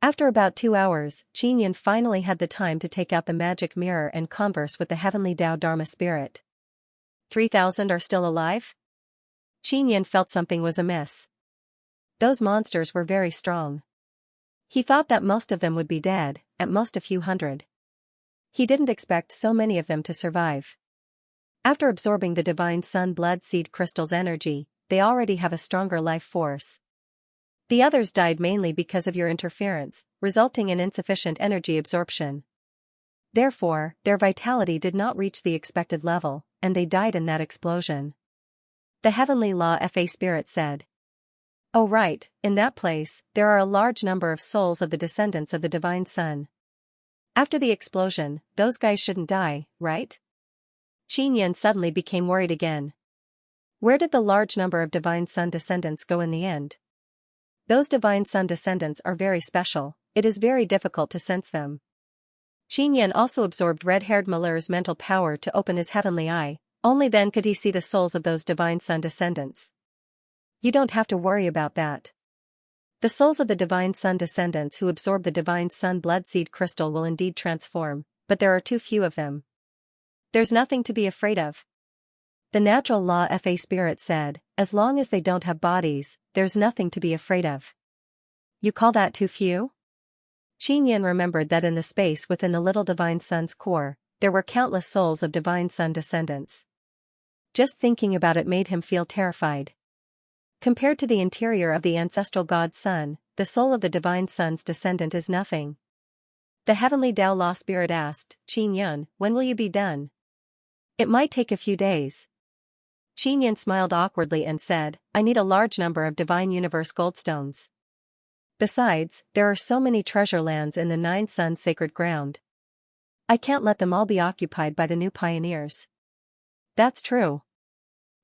After about 2 hours, Qin Yan finally had the time to take out the magic mirror and converse with the Heavenly Tao Dharma Spirit. 3,000 are still alive? Qin Yan felt something was amiss. Those monsters were very strong. He thought that most of them would be dead, at most a few hundred. He didn't expect so many of them to survive. After absorbing the Divine Sun Blood Seed Crystal's energy, they already have a stronger life force. The others died mainly because of your interference, resulting in insufficient energy absorption. Therefore, their vitality did not reach the expected level, and they died in that explosion. The Heavenly Law Fa Spirit said. "Oh right, in that place, there are a large number of souls of the descendants of the Divine Sun. After the explosion, those guys shouldn't die, right?" Qin Yan suddenly became worried again. Where did the large number of Divine Sun descendants go in the end? Those Divine Sun descendants are very special, it is very difficult to sense them. Qin Yan also absorbed red-haired Malheur's mental power to open his heavenly eye, only then could he see the souls of those Divine Sun descendants. "You don't have to worry about that. The souls of the Divine Sun descendants who absorb the Divine Sun blood seed crystal will indeed transform, but there are too few of them. There's nothing to be afraid of. The natural law Fa Spirit said, as long as they don't have bodies, there's nothing to be afraid of. You call that too few? Xianxia remembered that in the space within the little Divine Sun's core, there were countless souls of Divine Sun descendants. Just thinking about it made him feel terrified. Compared to the interior of the ancestral God Sun, the soul of the Divine Sun's descendant is nothing. The heavenly Tao Law Spirit asked, Xianxia, when will you be done? It might take a few days. Xianxia smiled awkwardly and said, I need a large number of Divine Universe Goldstones. Besides, there are so many treasure lands in the 9 Sun sacred ground. I can't let them all be occupied by the new pioneers. That's true.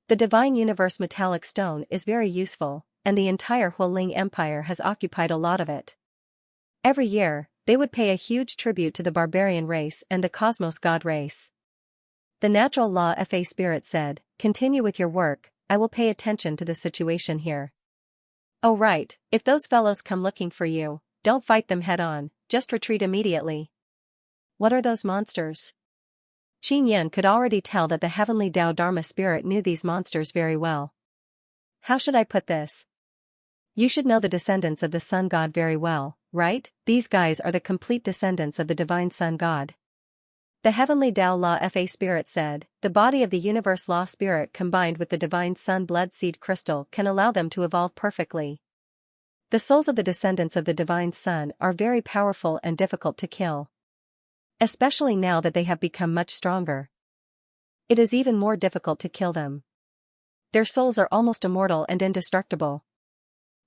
The Divine Universe metallic stone is very useful, and the entire Hualing Empire has occupied a lot of it. Every year, they would pay a huge tribute to the barbarian race and the cosmos god race. The natural law Fa Spirit said, continue with your work, I will pay attention to the situation here. Oh right, if those fellows come looking for you, don't fight them head on, just retreat immediately. What are those monsters? Xianxia could already tell that the heavenly Tao Dharma spirit knew these monsters very well. How should I put this? You should know the descendants of the Sun God very well, right? These guys are the complete descendants of the Divine Sun God. The heavenly Tao Law Fa Spirit said, the body of the Universe Law Spirit combined with the Divine Sun blood seed crystal can allow them to evolve perfectly. The souls of the descendants of the Divine Sun are very powerful and difficult to kill. Especially now that they have become much stronger. It is even more difficult to kill them. Their souls are almost immortal and indestructible.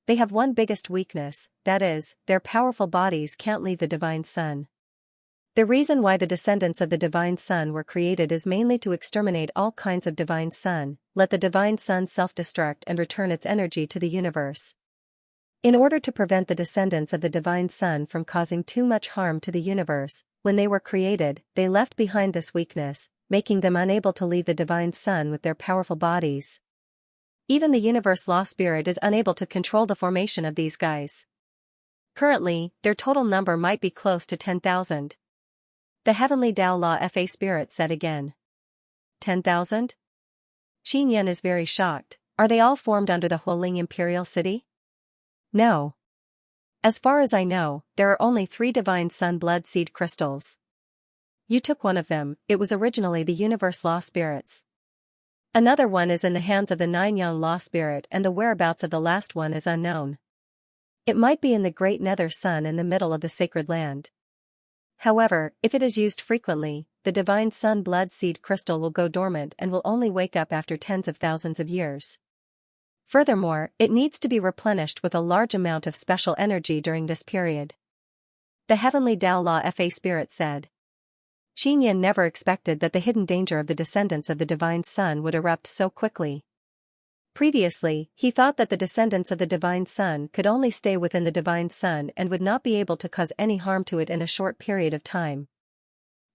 They have one biggest weakness, that is, their powerful bodies can't leave the Divine Sun. The reason why the descendants of the Divine Sun were created is mainly to exterminate all kinds of Divine Sun, let the Divine Sun self-destruct and return its energy to the universe. In order to prevent the descendants of the Divine Sun from causing too much harm to the universe, when they were created, they left behind this weakness, making them unable to leave the Divine Sun with their powerful bodies. Even the Universe Law Spirit is unable to control the formation of these guys. Currently, their total number might be close to 10,000. The heavenly Tao Law Fa Spirit said again. 10,000? Xianxia is very shocked. Are they all formed under the Hualing Imperial City? No. As far as I know, there are only 3 Divine Sun blood seed crystals. You took one of them, it was originally the Universe Law Spirits. Another one is in the hands of the 9 Yang Law Spirit and the whereabouts of the last one is unknown. It might be in the Great Nether Sun in the middle of the sacred land. However, if it is used frequently, the Divine Sun blood seed crystal will go dormant and will only wake up after tens of thousands of years. Furthermore, it needs to be replenished with a large amount of special energy during this period. The heavenly Tao Law Fa Spirit said. Xianxia never expected that the hidden danger of the descendants of the Divine Sun would erupt so quickly. Previously, he thought that the descendants of the Divine Sun could only stay within the Divine Sun and would not be able to cause any harm to it in a short period of time.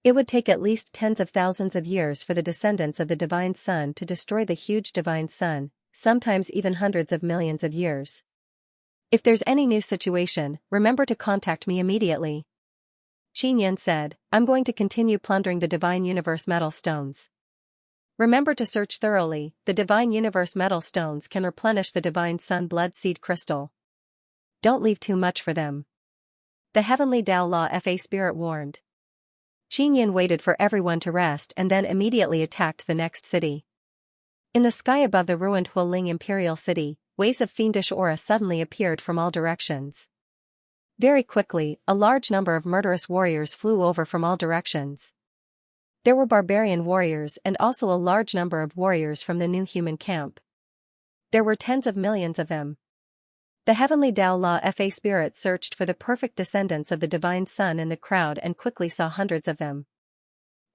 It would take at least tens of thousands of years for the descendants of the Divine Sun to destroy the huge Divine Sun, sometimes even hundreds of millions of years. If there's any new situation, remember to contact me immediately. Xianxia said, I'm going to continue plundering the Divine Universe metal stones. Remember to search thoroughly, the Divine Universe metal stones can replenish the Divine Sun blood seed crystal. Don't leave too much for them. The heavenly Tao Law Fa Spirit warned. Xianxia waited for everyone to rest and then immediately attacked the next city. In the sky above the ruined Hualing Imperial City, waves of fiendish aura suddenly appeared from all directions. Very quickly, a large number of murderous warriors flew over from all directions. There were barbarian warriors and also a large number of warriors from the new human camp. There were tens of millions of them. The heavenly Tao Law Fa Spirit searched for the perfect descendants of the Divine Sun in the crowd and quickly saw hundreds of them.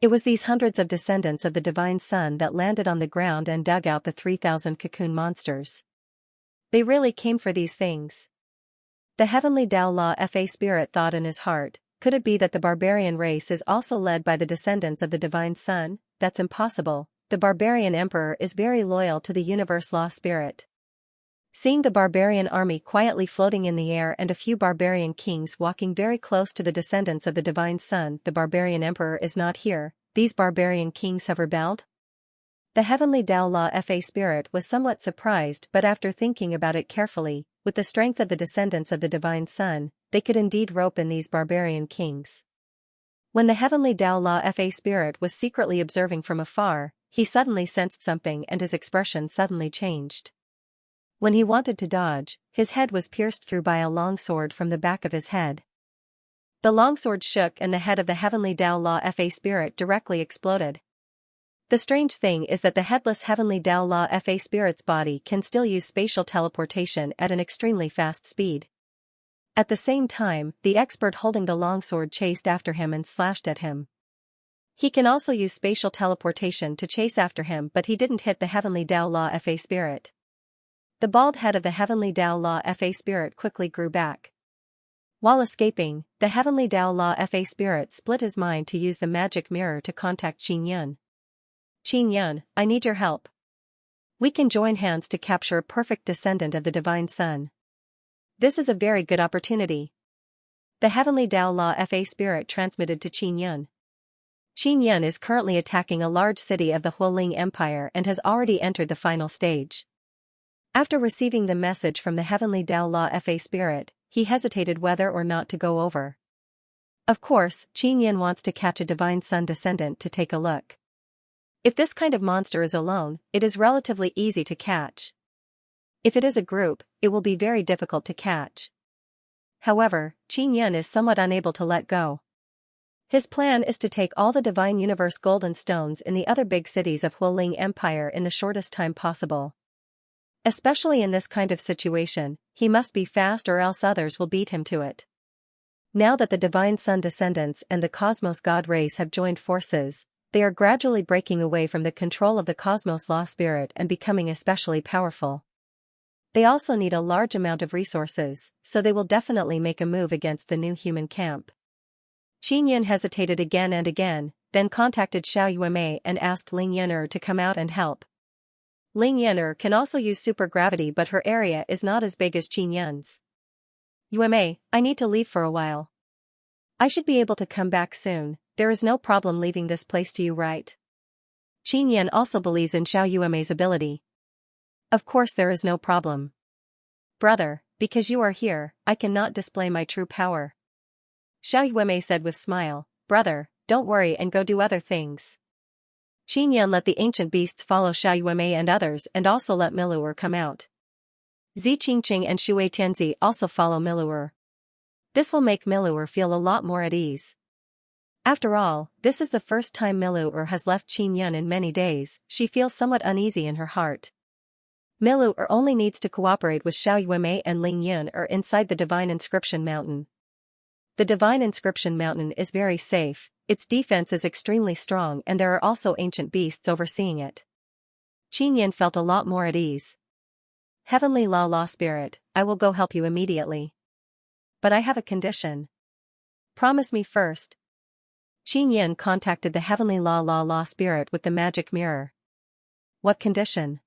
It was these hundreds of descendants of the Divine Sun that landed on the ground and dug out the 3,000 cocoon monsters. They really came for these things. The heavenly Tao Law Fa Spirit thought in his heart, could it be that the barbarian race is also led by the descendants of the Divine Sun? That's impossible. The barbarian emperor is very loyal to the Universe Law Spirit. Seeing the barbarian army quietly floating in the air and a few barbarian kings walking very close to the descendants of the divine sun, the barbarian emperor is not here, these barbarian kings have rebelled? The heavenly Tao La Fa spirit was somewhat surprised, but after thinking about it carefully, with the strength of the descendants of the divine sun, they could indeed rope in these barbarian kings. When the heavenly Tao La Fa spirit was secretly observing from afar, he suddenly sensed something and his expression suddenly changed. When he wanted to dodge, his head was pierced through by a long sword from the back of his head. The long sword shook and the head of the heavenly Tao La Fa spirit directly exploded. The strange thing is that the headless heavenly Tao La Fa spirit's body can still use spatial teleportation at an extremely fast speed. At the same time, the expert holding the longsword chased after him and slashed at him. He can also use spatial teleportation to chase after him, but he didn't hit the heavenly Tao La Fa spirit. The bald head of the heavenly Tao La Fa spirit quickly grew back. While escaping, the heavenly Tao La Fa spirit split his mind to use the magic mirror to contact Qin Yun, I need your help. We can join hands to capture a perfect descendant of the divine sun. This is a very good opportunity. The heavenly Tao La Fa spirit transmitted to Qin Yun. Qin Yun is currently attacking a large city of the Huoling Empire and has already entered the final stage. After receiving the message from the heavenly Tao La Fa spirit, he hesitated whether or not to go over. Of course, Qin Yun wants to catch a divine sun descendant to take a look. If this kind of monster is alone, it is relatively easy to catch. If it is a group, it will be very difficult to catch. However, Qin Yun is somewhat unable to let go. His plan is to take all the Divine Universe golden stones in the other big cities of Huoling Empire in the shortest time possible. Especially in this kind of situation, he must be fast or else others will beat him to it. Now that the divine sun descendants and the cosmos god race have joined forces, they are gradually breaking away from the control of the cosmos law spirit and becoming especially powerful. They also need a large amount of resources, so they will definitely make a move against the new human camp. Qin Yun hesitated again and again, then contacted Xiao Yuemei and asked Ling Yan'er to come out and help. Ling Yan'er can also use supergravity, but her area is not as big as Qin Yun's. Yuemei, I need to leave for a while. I should be able to come back soon, there is no problem leaving this place to you, right? Qin Yun also believes in Xiao Yuemei's ability. Of course there is no problem. Brother, because you are here, I cannot display my true power. Xiao Yuemei said with smile, brother, don't worry and go do other things. Qin Yun let the ancient beasts follow Xiao Yuemei and others and also let Milu'er come out. Zi Qingqing and Shui Tianzi also follow Milu'er. This will make Milu'er feel a lot more at ease. After all, this is the first time Milu'er has left Qin Yun in many days, she feels somewhat uneasy in her heart. Milu'er only needs to cooperate with Xiao Yuemei and Ling Yan'er inside the Divine Inscription Mountain. The Divine Inscription Mountain is very safe, its defense is extremely strong and there are also ancient beasts overseeing it. Qin Yun felt a lot more at ease. Heavenly Law Spirit, I will go help you immediately. But I have a condition. Promise me first. Qin Yun contacted the Heavenly Law Spirit with the magic mirror. What condition?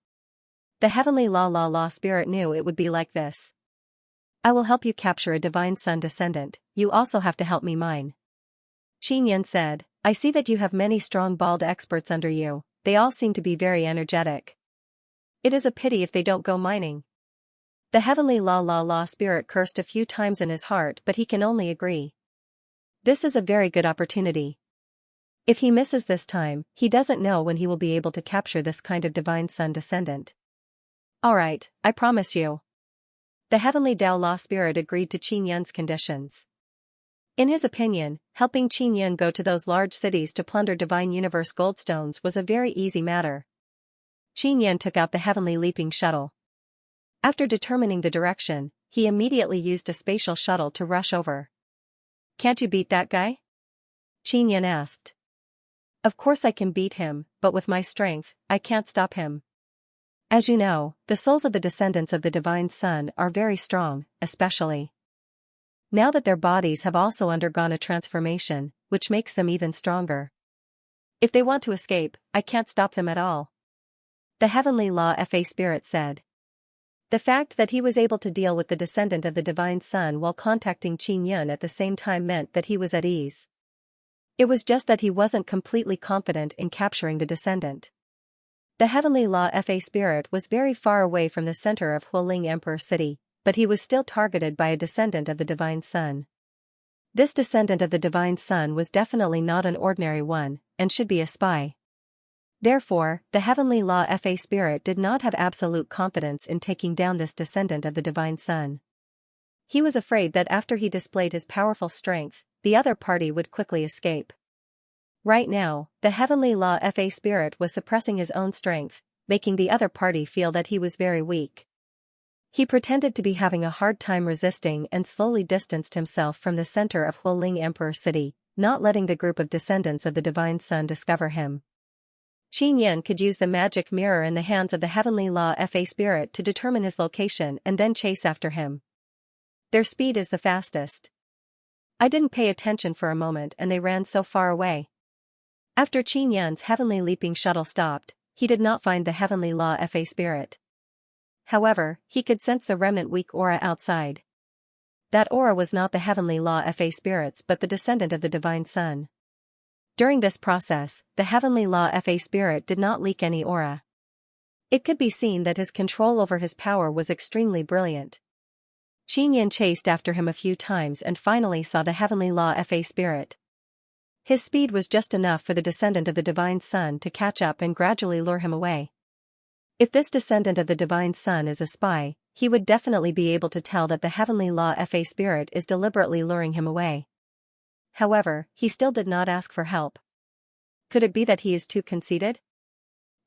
The Heavenly Law Spirit knew it would be like this. I will help you capture a divine sun descendant, you also have to help me mine. Qin Yun said, I see that you have many strong bald experts under you, they all seem to be very energetic. It is a pity if they don't go mining. The Heavenly Law Spirit cursed a few times in his heart, but he can only agree. This is a very good opportunity. If he misses this time, he doesn't know when he will be able to capture this kind of divine sun descendant. Alright, I promise you. The Heavenly Tao La Spirit agreed to Qin Yun's conditions. In his opinion, helping Qin Yun go to those large cities to plunder Divine Universe goldstones was a very easy matter. Qin Yun took out the Heavenly Leaping Shuttle. After determining the direction, he immediately used a spatial shuttle to rush over. Can't you beat that guy? Qin Yun asked. Of course I can beat him, but with my strength, I can't stop him. As you know, the souls of the descendants of the Divine Sun are very strong, especially now that their bodies have also undergone a transformation, which makes them even stronger. If they want to escape, I can't stop them at all. The Heavenly Law Fa Spirit said. The fact that he was able to deal with the descendant of the Divine Sun while contacting Qin Yun at the same time meant that he was at ease. It was just that he wasn't completely confident in capturing the descendant. The Heavenly Law Fa spirit was very far away from the center of Hualing Emperor City, but he was still targeted by a descendant of the Divine Sun. This descendant of the Divine Sun was definitely not an ordinary one, and should be a spy. Therefore, the Heavenly Law Fa spirit did not have absolute confidence in taking down this descendant of the Divine Sun. He was afraid that after he displayed his powerful strength, the other party would quickly escape. Right now, the Heavenly Law Fa spirit was suppressing his own strength, making the other party feel that he was very weak. He pretended to be having a hard time resisting and slowly distanced himself from the center of Hualing Emperor City, not letting the group of descendants of the Divine Sun discover him. Qin Yun could use the magic mirror in the hands of the Heavenly Law Fa spirit to determine his location and then chase after him. Their speed is the fastest. I didn't pay attention for a moment and they ran so far away. After Qin Yun's heavenly leaping shuttle stopped, he did not find the Heavenly Law Fa spirit. However, he could sense the remnant weak aura outside. That aura was not the Heavenly Law Fa spirits but the descendant of the Divine Sun. During this process, the Heavenly Law Fa spirit did not leak any aura. It could be seen that his control over his power was extremely brilliant. Qin Yun chased after him a few times and finally saw the Heavenly Law Fa spirit. His speed was just enough for the descendant of the Divine Sun to catch up and gradually lure him away. If this descendant of the Divine Sun is a spy, he would definitely be able to tell that the Heavenly Law Fa spirit is deliberately luring him away. However, he still did not ask for help. Could it be that he is too conceited?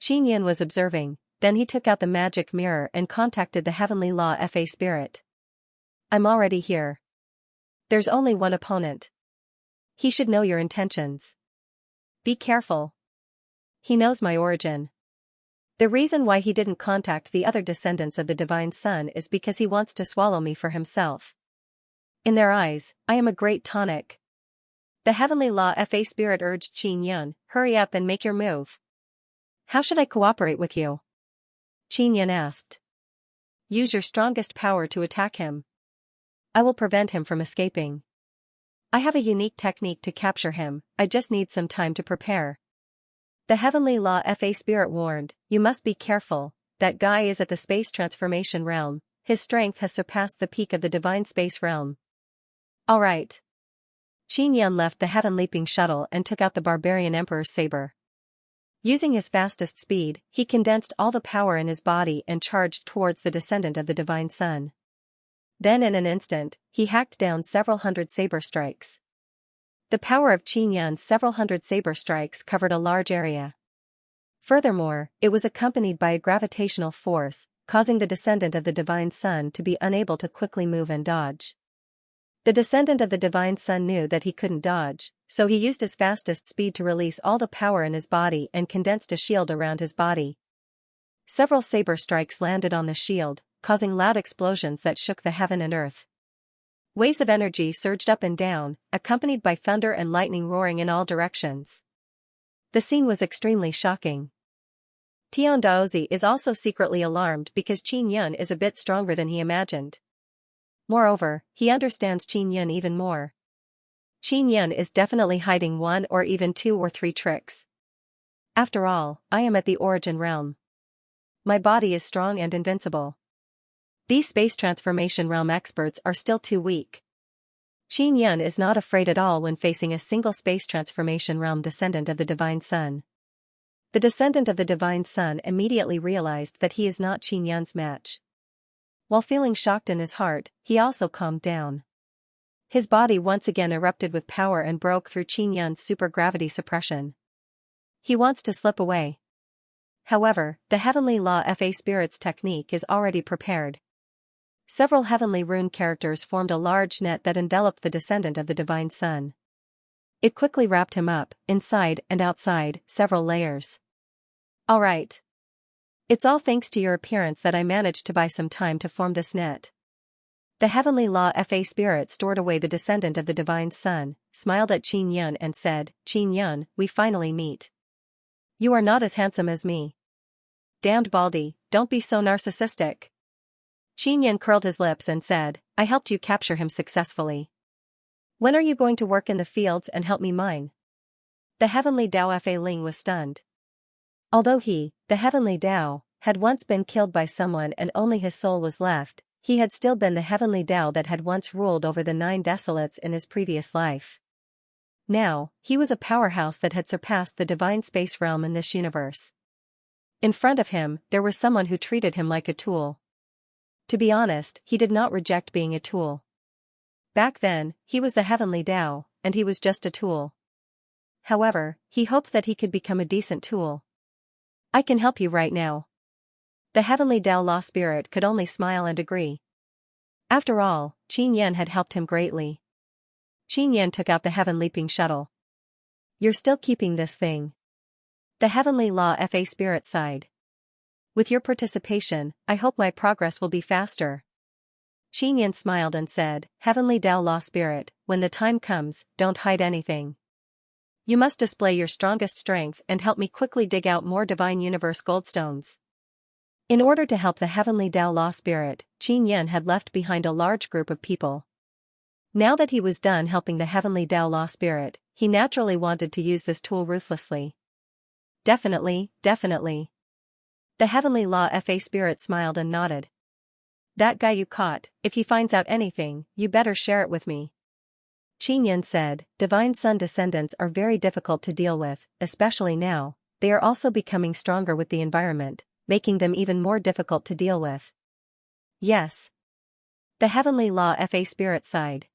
Qin Yun was observing, then he took out the magic mirror and contacted the Heavenly Law Fa spirit. I'm already here. There's only one opponent. He should know your intentions. Be careful. He knows my origin. The reason why he didn't contact the other descendants of the Divine Sun is because he wants to swallow me for himself. In their eyes, I am a great tonic. The Heavenly Law Fa spirit urged Qin Yun, hurry up and make your move. How should I cooperate with you? Qin Yun asked. Use your strongest power to attack him. I will prevent him from escaping. I have a unique technique to capture him, I just need some time to prepare. The Heavenly Law Fa spirit warned, you must be careful, that guy is at the space transformation realm, his strength has surpassed the peak of the divine space realm. Alright. Qin Yun left the heaven leaping shuttle and took out the barbarian emperor's saber. Using his fastest speed, he condensed all the power in his body and charged towards the descendant of the Divine Sun. Then in an instant, he hacked down several hundred saber strikes. The power of Qin Yun's several hundred saber strikes covered a large area. Furthermore, it was accompanied by a gravitational force, causing the descendant of the Divine Sun to be unable to quickly move and dodge. The descendant of the Divine Sun knew that he couldn't dodge, so he used his fastest speed to release all the power in his body and condensed a shield around his body. Several saber strikes landed on the shield, causing loud explosions that shook the heaven and earth. Waves of energy surged up and down, accompanied by thunder and lightning roaring in all directions. The scene was extremely shocking. Tian Daozi is also secretly alarmed because Qin Yun is a bit stronger than he imagined. Moreover, he understands Qin Yun even more. Qin Yun is definitely hiding one or even two or three tricks. After all, I am at the origin realm. My body is strong and invincible. These space transformation realm experts are still too weak. Qin Yun is not afraid at all when facing a single space transformation realm descendant of the Divine Sun. The descendant of the Divine Sun immediately realized that he is not Qin Yun's match. While feeling shocked in his heart, he also calmed down. His body once again erupted with power and broke through Qin Yun's supergravity suppression. He wants to slip away. However, the Heavenly Law Fa Spirit's technique is already prepared. Several heavenly rune characters formed a large net that enveloped the descendant of the Divine Sun. It quickly wrapped him up, inside and outside, several layers. Alright. It's all thanks to your appearance that I managed to buy some time to form this net. The Heavenly Law Fa Spirit stored away the descendant of the Divine Sun, smiled at Qin Yun and said, Qin Yun, we finally meet. You are not as handsome as me. Damned Baldy, don't be so narcissistic. Qin Yan curled his lips and said, I helped you capture him successfully. When are you going to work in the fields and help me mine? The heavenly Dao Fa Ling was stunned. Although he, the heavenly Dao, had once been killed by someone and only his soul was left, he had still been the heavenly Dao that had once ruled over the 9 desolates in his previous life. Now, he was a powerhouse that had surpassed the divine space realm in this universe. In front of him, there was someone who treated him like a tool. To be honest, he did not reject being a tool. Back then, he was the heavenly Dao, and he was just a tool. However, he hoped that he could become a decent tool. I can help you right now. The heavenly Dao Law Spirit could only smile and agree. After all, Qin Yan had helped him greatly. Qin Yan took out the heaven leaping shuttle. You're still keeping this thing. The heavenly Law Fa Spirit sighed. With your participation, I hope my progress will be faster. Qin Yan smiled and said, Heavenly Dao Law Spirit, when the time comes, don't hide anything. You must display your strongest strength and help me quickly dig out more Divine Universe Goldstones. In order to help the Heavenly Dao Law Spirit, Qin Yan had left behind a large group of people. Now that he was done helping the Heavenly Dao Law Spirit, he naturally wanted to use this tool ruthlessly. Definitely, definitely. The Heavenly Law Fa Spirit smiled and nodded. That guy you caught, if he finds out anything, you better share it with me. Qin Yan said, Divine Sun descendants are very difficult to deal with, especially now. They are also becoming stronger with the environment, making them even more difficult to deal with. Yes. The Heavenly Law Fa Spirit sighed.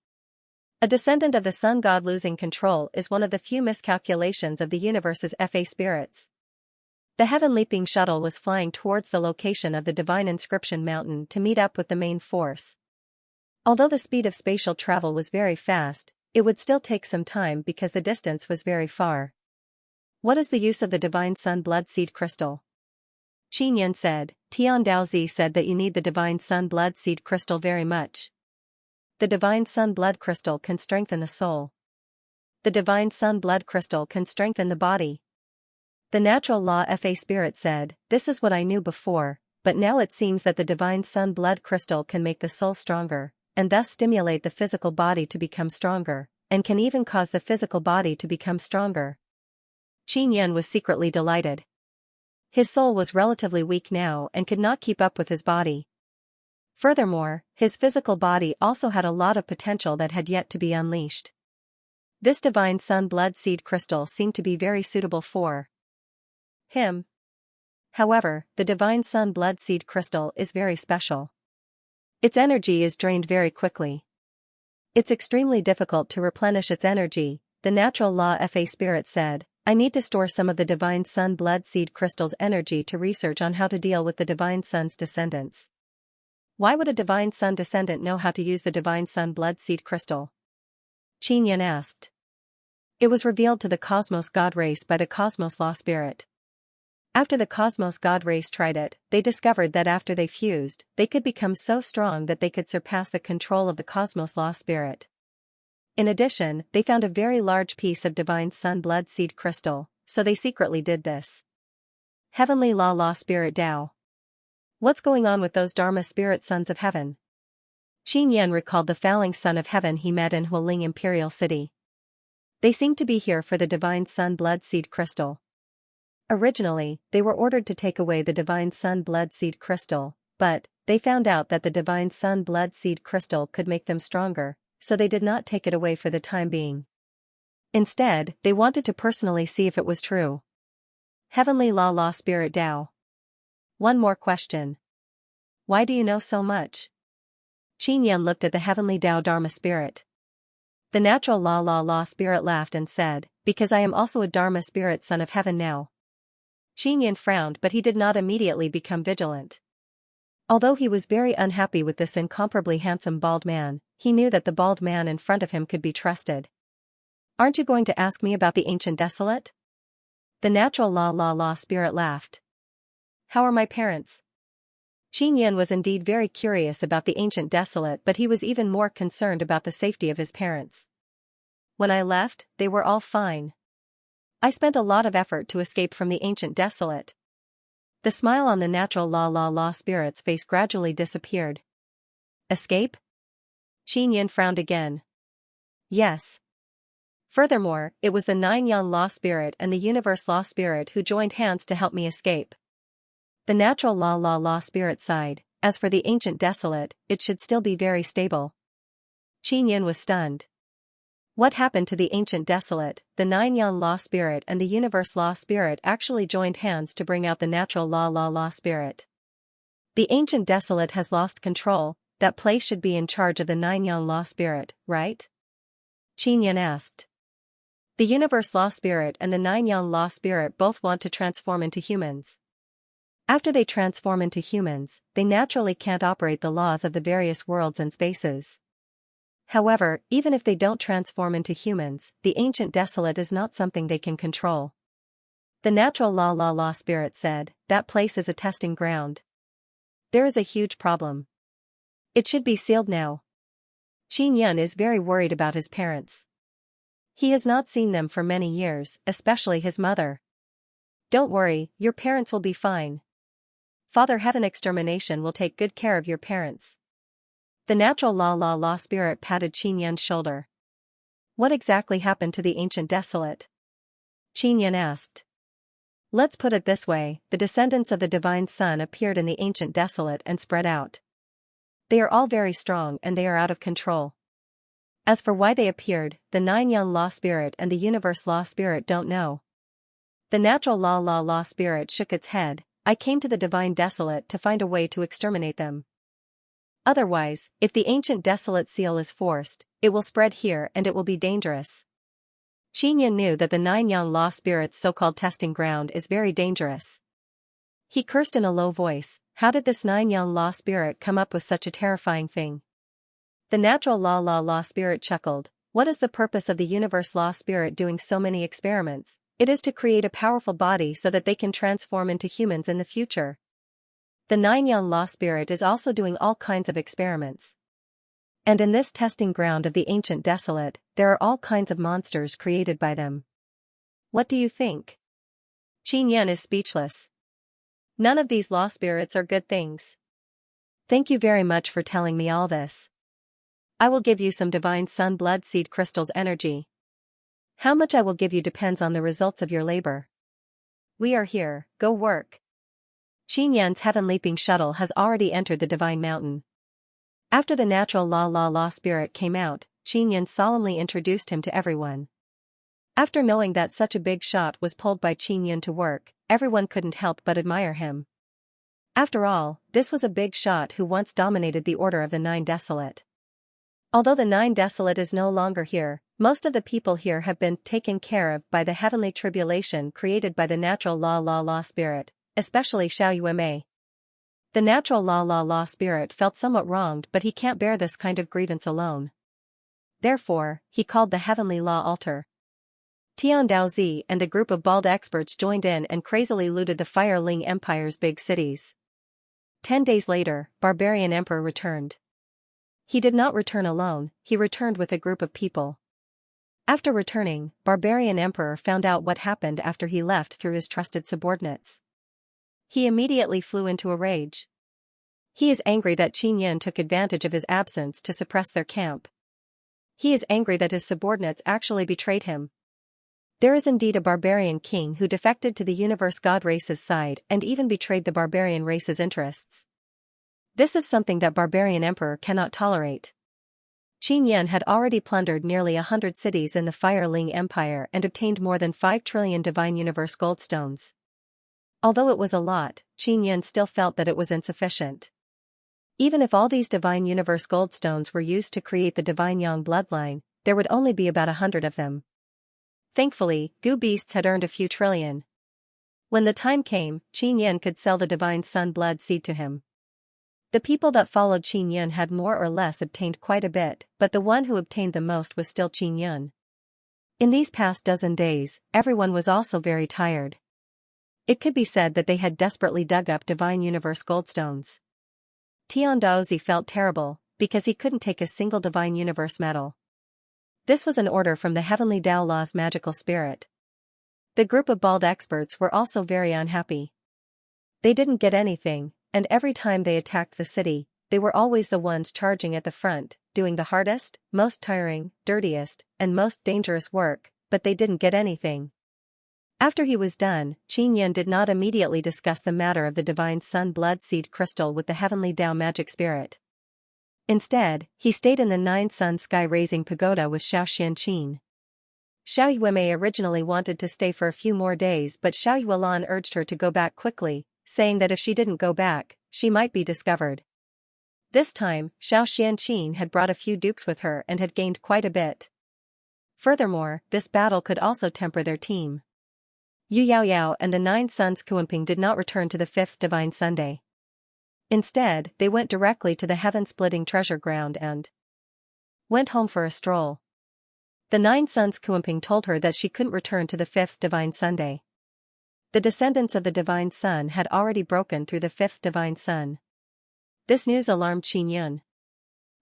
A descendant of the Sun God losing control is one of the few miscalculations of the universe's Fa spirits. The heaven leaping shuttle was flying towards the location of the Divine Inscription Mountain to meet up with the main force. Although the speed of spatial travel was very fast, it would still take some time because the distance was very far. What is the use of the Divine Sun Blood Seed Crystal? Qin Yan said, Tian Daozi said that you need the Divine Sun Blood Seed Crystal very much. The Divine Sun Blood Crystal can strengthen the soul. The Divine Sun Blood Crystal can strengthen the body. The Natural Law Fa Spirit said, This is what I knew before, but now it seems that the Divine Sun Blood Crystal can make the soul stronger, and thus stimulate the physical body to become stronger, and can even cause the physical body to become stronger. Qin Yan was secretly delighted. His soul was relatively weak now and could not keep up with his body. Furthermore, his physical body also had a lot of potential that had yet to be unleashed. This Divine Sun Blood Seed Crystal seemed to be very suitable for him. However, the Divine Sun Blood Seed Crystal is very special. Its energy is drained very quickly. It's extremely difficult to replenish its energy, the Natural Law Fa Spirit said. I need to store some of the Divine Sun Blood Seed Crystal's energy to research on how to deal with the Divine Sun's descendants. Why would a Divine Sun descendant know how to use the Divine Sun Blood Seed Crystal? Qin Yan asked. It was revealed to the Cosmos God race by the Cosmos Law Spirit. After the Cosmos God race tried it, they discovered that after they fused, they could become so strong that they could surpass the control of the Cosmos Law Spirit. In addition, they found a very large piece of Divine Sun Blood Seed Crystal, so they secretly did this. Heavenly Law Spirit Dao. What's going on with those Dharma Spirit Sons of Heaven? Qin Yan recalled the Phalanx Son of Heaven he met in Hualing Imperial City. They seemed to be here for the Divine Sun Blood Seed Crystal. Originally, they were ordered to take away the Divine Sun Blood Seed Crystal, but they found out that the Divine Sun Blood Seed Crystal could make them stronger, so they did not take it away for the time being. Instead, they wanted to personally see if it was true. Heavenly Law Spirit Dao. One more question. Why do you know so much? Qin Yan looked at the Heavenly Dao Dharma Spirit. The Natural Law Spirit laughed and said, Because I am also a Dharma Spirit Son of Heaven now. Qin Yan frowned, but he did not immediately become vigilant. Although he was very unhappy with this incomparably handsome bald man, he knew that the bald man in front of him could be trusted. Aren't you going to ask me about the Ancient Desolate? The Natural Law Spirit laughed. How are my parents? Qin Yan was indeed very curious about the Ancient Desolate, but he was even more concerned about the safety of his parents. When I left, they were all fine. I spent a lot of effort to escape from the Ancient Desolate. The smile on the Natural Law Spirit's face gradually disappeared. Escape? Qin Yin frowned again. Yes. Furthermore, it was the 9 Yang Law Spirit and the Universe Law Spirit who joined hands to help me escape. The Natural Law Spirit sighed. As for the Ancient Desolate, it should still be very stable. Qin Yin was stunned. What happened to the Ancient Desolate? The 9 Yang Law Spirit and the Universe Law Spirit actually joined hands to bring out the Natural Law Spirit. The Ancient Desolate has lost control. That place should be in charge of the 9 Yang Law Spirit, right? Qin Yin asked. The Universe Law Spirit and the 9 Yang Law Spirit both want to transform into humans. After they transform into humans, they naturally can't operate the laws of the various worlds and spaces. However, even if they don't transform into humans, the Ancient Desolate is not something they can control. The Natural Law Spirit said, that place is a testing ground. There is a huge problem. It should be sealed now. Qin Yin is very worried about his parents. He has not seen them for many years, especially his mother. Don't worry, your parents will be fine. Father Heaven Extermination will take good care of your parents. The Natural Law Spirit patted Qin Yin's shoulder. What exactly happened to the Ancient Desolate? Qin Yin asked. Let's put it this way, the descendants of the Divine Sun appeared in the Ancient Desolate and spread out. They are all very strong and they are out of control. As for why they appeared, the 9 Yang Law Spirit and the Universe Law Spirit don't know. The Natural Law Spirit shook its head. I came to the Divine Desolate to find a way to exterminate them. Otherwise, if the Ancient Desolate seal is forced, it will spread here and it will be dangerous. Qin Yin knew that the 9 Yang Law Spirit's so-called testing ground is very dangerous. He cursed in a low voice. How did this 9 Yang Law Spirit come up with such a terrifying thing? The Natural Law Spirit chuckled. What is the purpose of the Universe Law Spirit doing so many experiments? It is to create a powerful body so that they can transform into humans in the future. The 9 Yang Law Spirit is also doing all kinds of experiments. And in this testing ground of the Ancient Desolate, there are all kinds of monsters created by them. What do you think? Qin Yin is speechless. None of these law spirits are good things. Thank you very much for telling me all this. I will give you some Divine Sun Blood Seed Crystals energy. How much I will give you depends on the results of your labor. We are here, go work. Qin Yin's heaven-leaping shuttle has already entered the Divine Mountain. After the Natural Law Spirit came out, Qin Yin solemnly introduced him to everyone. After knowing that such a big shot was pulled by Qin Yin to work, everyone couldn't help but admire him. After all, this was a big shot who once dominated the order of the 9 Desolate. Although the 9 Desolate is no longer here, most of the people here have been taken care of by the heavenly tribulation created by the Natural Law Spirit, especially Xiao Yuemei. The Natural Law Spirit felt somewhat wronged, but he can't bear this kind of grievance alone. Therefore, he called the Heavenly Law Altar. Tian Daozi and a group of bald experts joined in and crazily looted the Fire Ling Empire's big cities. 10 days later, Barbarian Emperor returned. He did not return alone, he returned with a group of people. After returning, Barbarian Emperor found out what happened after he left through his trusted subordinates. He immediately flew into a rage. He is angry that Qin Yin took advantage of his absence to suppress their camp. He is angry that his subordinates actually betrayed him. There is indeed a barbarian king who defected to the universe god race's side and even betrayed the barbarian race's interests. This is something that Barbarian Emperor cannot tolerate. Qin Yin had already plundered nearly 100 cities in the Fire Ling Empire and obtained more than 5 trillion Divine Universe Goldstones. Although it was a lot, Qin Yin still felt that it was insufficient. Even if all these Divine Universe Goldstones were used to create the Divine Yang bloodline, there would only be about 100 of them. Thankfully, Goo Beasts had earned a few trillion. When the time came, Qin Yin could sell the Divine Sun Blood Seed to him. The people that followed Qin Yin had more or less obtained quite a bit, but the one who obtained the most was still Qin Yin. In these past dozen days, everyone was also very tired. It could be said that they had desperately dug up Divine Universe Goldstones. Tian Daozi felt terrible, because he couldn't take a single Divine Universe medal. This was an order from the Heavenly Tao Law's magical spirit. The group of bald experts were also very unhappy. They didn't get anything, and every time they attacked the city, they were always the ones charging at the front, doing the hardest, most tiring, dirtiest, and most dangerous work, but they didn't get anything. After he was done, Xianxia did not immediately discuss the matter of the divine sun blood seed crystal with the heavenly Tao magic spirit. Instead, he stayed in the 9-sun sky-raising pagoda with Xianxia. Xiao Yuemei originally wanted to stay for a few more days, but Xiao Yuelan urged her to go back quickly, saying that if she didn't go back, she might be discovered. This time, Xianxia had brought a few dukes with her and had gained quite a bit. Furthermore, this battle could also temper their team. Yu Yaoyao and the 9 Sons Kuanping did not return to the 5th Divine Sunday. Instead, they went directly to the heaven-splitting treasure ground and went home for a stroll. The 9 Sons Kuanping told her that she couldn't return to the 5th Divine Sunday. The descendants of the Divine Sun had already broken through the 5th Divine Sun. This news alarmed Xianxia.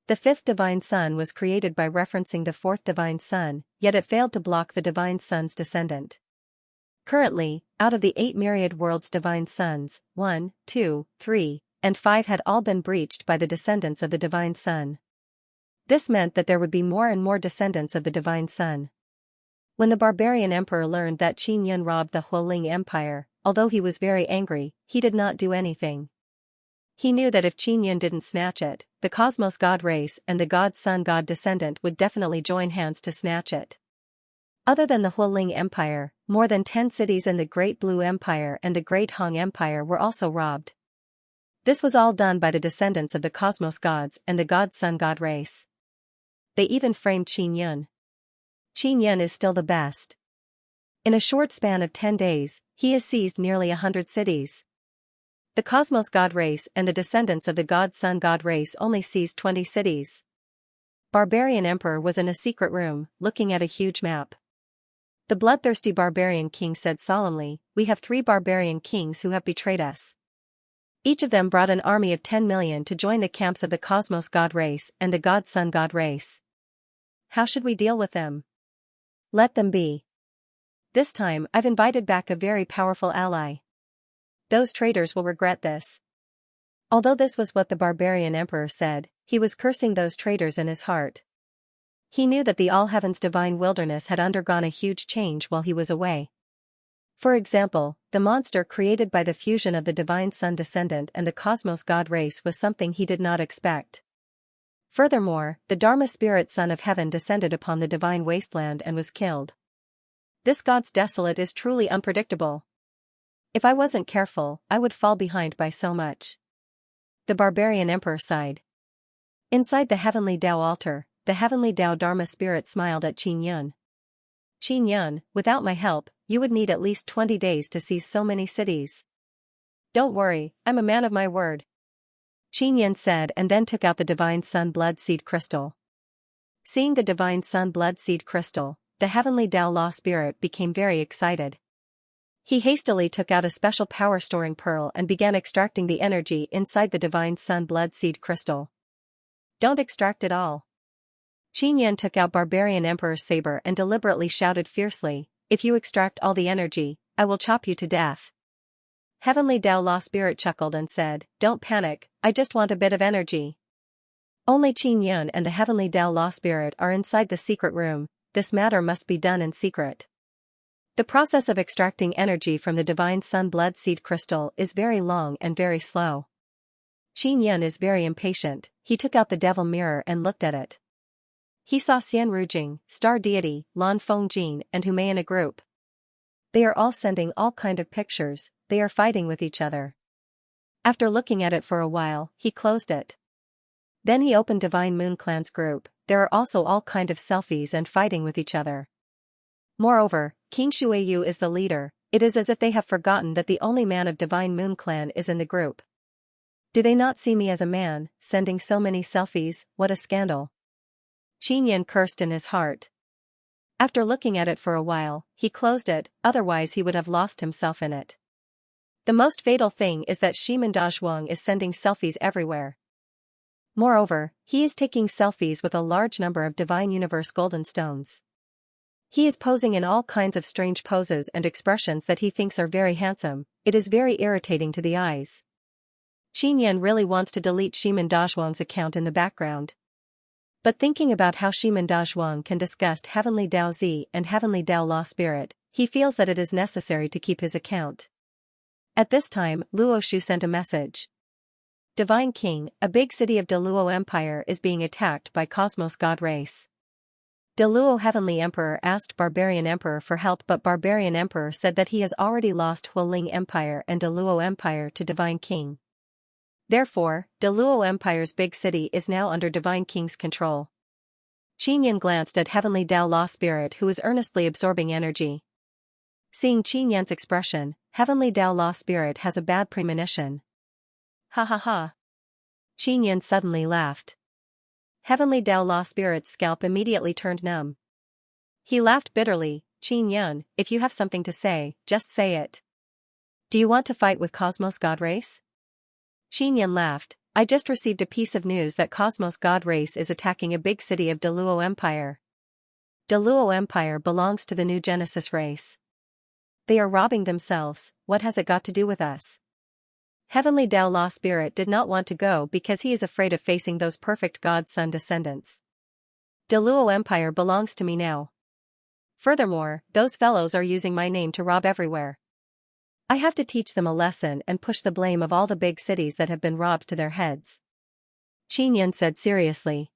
The 5th Divine Sun was created by referencing the 4th Divine Sun, yet it failed to block the Divine Sun's descendant. Currently, out of the 8 myriad worlds Divine Suns, 1, 2, 3, and 5 had all been breached by the descendants of the Divine Sun. This meant that there would be more and more descendants of the Divine Sun. When the barbarian emperor learned that Xianxia robbed the Huoling Empire, although he was very angry, he did not do anything. He knew that if Xianxia didn't snatch it, the Cosmos God race and the God Sun God descendant would definitely join hands to snatch it. Other than the Huoling Empire, more than 10 cities in the Great Blue Empire and the Great Han Empire were also robbed. This was all done by the descendants of the Cosmos Gods and the God Sun God race. They even framed Xianxia. Xianxia is still the best. In a short span of 10 days, he has seized nearly 100 cities. The Cosmos God race and the descendants of the God Sun God race only seized 20 cities. Barbarian Emperor was in a secret room, looking at a huge map. The bloodthirsty barbarian king said solemnly, "We have 3 barbarian kings who have betrayed us. Each of them brought an army of 10 million to join the camps of the Cosmos God race and the God Sun God race. How should we deal with them? Let them be. This time I've invited back a very powerful ally. Those traitors will regret this." Although this was what the barbarian emperor said, he was cursing those traitors in his heart. He knew that the All Heavens divine wilderness had undergone a huge change while he was away. For example, the monster created by the fusion of the Divine Sun descendant and the Cosmos God race was something he did not expect. Furthermore, the Dharma spirit Son of Heaven descended upon the divine wasteland and was killed. This God's desolate is truly unpredictable. If I wasn't careful, I would fall behind by so much. The barbarian emperor sighed. Inside the heavenly Tao altar, the heavenly Tao Dharma spirit smiled at Xianxia. "Xianxia, without my help, you would need at least 20 days to seize so many cities. Don't worry, I'm a man of my word," Xianxia said, and then took out the Divine Sun Blood Seed Crystal. Seeing the Divine Sun Blood Seed Crystal, the heavenly Tao Law Spirit became very excited. He hastily took out a special power-storing pearl and began extracting the energy inside the Divine Sun Blood Seed Crystal. "Don't extract it all." Xianxia took out Barbarian Emperor's saber and deliberately shouted fiercely, "If you extract all the energy, I will chop you to death." Heavenly Tao Law Spirit chuckled and said, "Don't panic, I just want a bit of energy." Only Xianxia and the Heavenly Tao Law Spirit are inside the secret room. This matter must be done in secret. The process of extracting energy from the Divine Sun Blood Seed Crystal is very long and very slow. Xianxia is very impatient. He took out the Devil Mirror and looked at it. He saw Xian Rujing, Star Deity, Lan Fengjin, and Hu Mei in a group. They are all sending all kind of pictures. They are fighting with each other. After looking at it for a while, he closed it. Then he opened Divine Moon Clan's group. There are also all kind of selfies and fighting with each other. Moreover, King Shuiyu is the leader. It is as if they have forgotten that the only man of Divine Moon Clan is in the group. Do they not see me as a man, sending so many selfies? What a scandal. Xianxia cursed in his heart. After looking at it for a while, he closed it, otherwise he would have lost himself in it. The most fatal thing is that Shimen Dazhuang is sending selfies everywhere. Moreover, he is taking selfies with a large number of Divine Universe golden stones. He is posing in all kinds of strange poses and expressions that he thinks are very handsome. It is very irritating to the eyes. Qin Yan really wants to delete Shiman Dazhuang's account in the background. But thinking about how Shiman Dazhuang can discuss Heavenly Dao Zi and Heavenly Dao Law Spirit, he feels that it is necessary to keep his account. At this time, Luo Shu sent a message. Divine King, a big city of Deluo Empire is being attacked by Cosmos God race. Deluo Heavenly Emperor asked Barbarian Emperor for help, but Barbarian Emperor said that he has already lost Hualing Empire and Deluo Empire to Divine King. Therefore, Deluo Empire's big city is now under Divine King's control. Qin Yan glanced at Heavenly Dao Law Spirit, who was earnestly absorbing energy. Seeing Qin Yan's expression, Heavenly Dao Law Spirit has a bad premonition. Ha ha ha. Qin Yan suddenly laughed. Heavenly Dao Law Spirit's scalp immediately turned numb. He laughed bitterly. Qin Yan, if you have something to say, just say it. Do you want to fight with Cosmos God Race? Qin Yan laughed. I just received a piece of news that Cosmos God Race is attacking a big city of Deluo Empire. Deluo Empire belongs to the New Genesis race. They are robbing themselves. What has it got to do with us? Heavenly Dao Law Spirit did not want to go because he is afraid of facing those perfect God Son descendants. Deluo Empire belongs to me now. Furthermore, those fellows are using my name to rob everywhere. I have to teach them a lesson and push the blame of all the big cities that have been robbed to their heads. Qin Yan said seriously.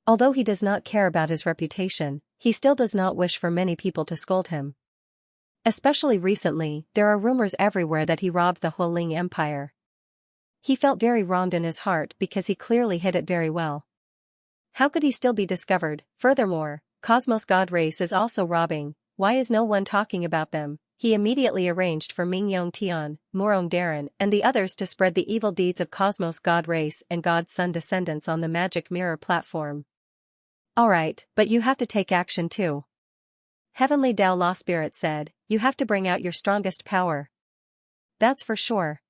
Although he does not care about his reputation, he still does not wish for many people to scold him. Especially recently, there are rumors everywhere that he robbed the Hualing Empire. He felt very wronged in his heart because he clearly hid it very well. How could he still be discovered? Furthermore, Cosmos God Race is also robbing. Why is no one talking about them? He immediately arranged for Mingyong Tian, Morong Darren, and the others to spread the evil deeds of Cosmos God Race and God Son descendants on the Magic Mirror platform. Alright, but you have to take action too. Heavenly Dao Law Spirit said, you have to bring out your strongest power. That's for sure.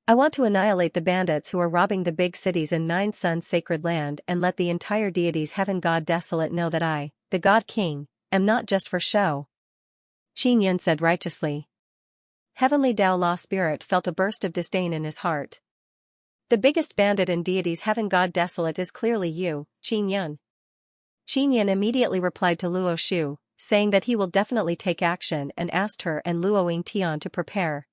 I want to annihilate the bandits who are robbing the big cities in Nine Suns Sacred Land and let the entire deities Heaven God Desolate know that I, the God King, am not just for show. Qin Yan said righteously. Heavenly Dao Law Spirit felt a burst of disdain in his heart. The biggest bandit in deities Heaven God Desolate is clearly you, Qin Yan. Qin Yan immediately replied to Luo Shu, saying that he will definitely take action and asked her and Luo Yingtian to prepare.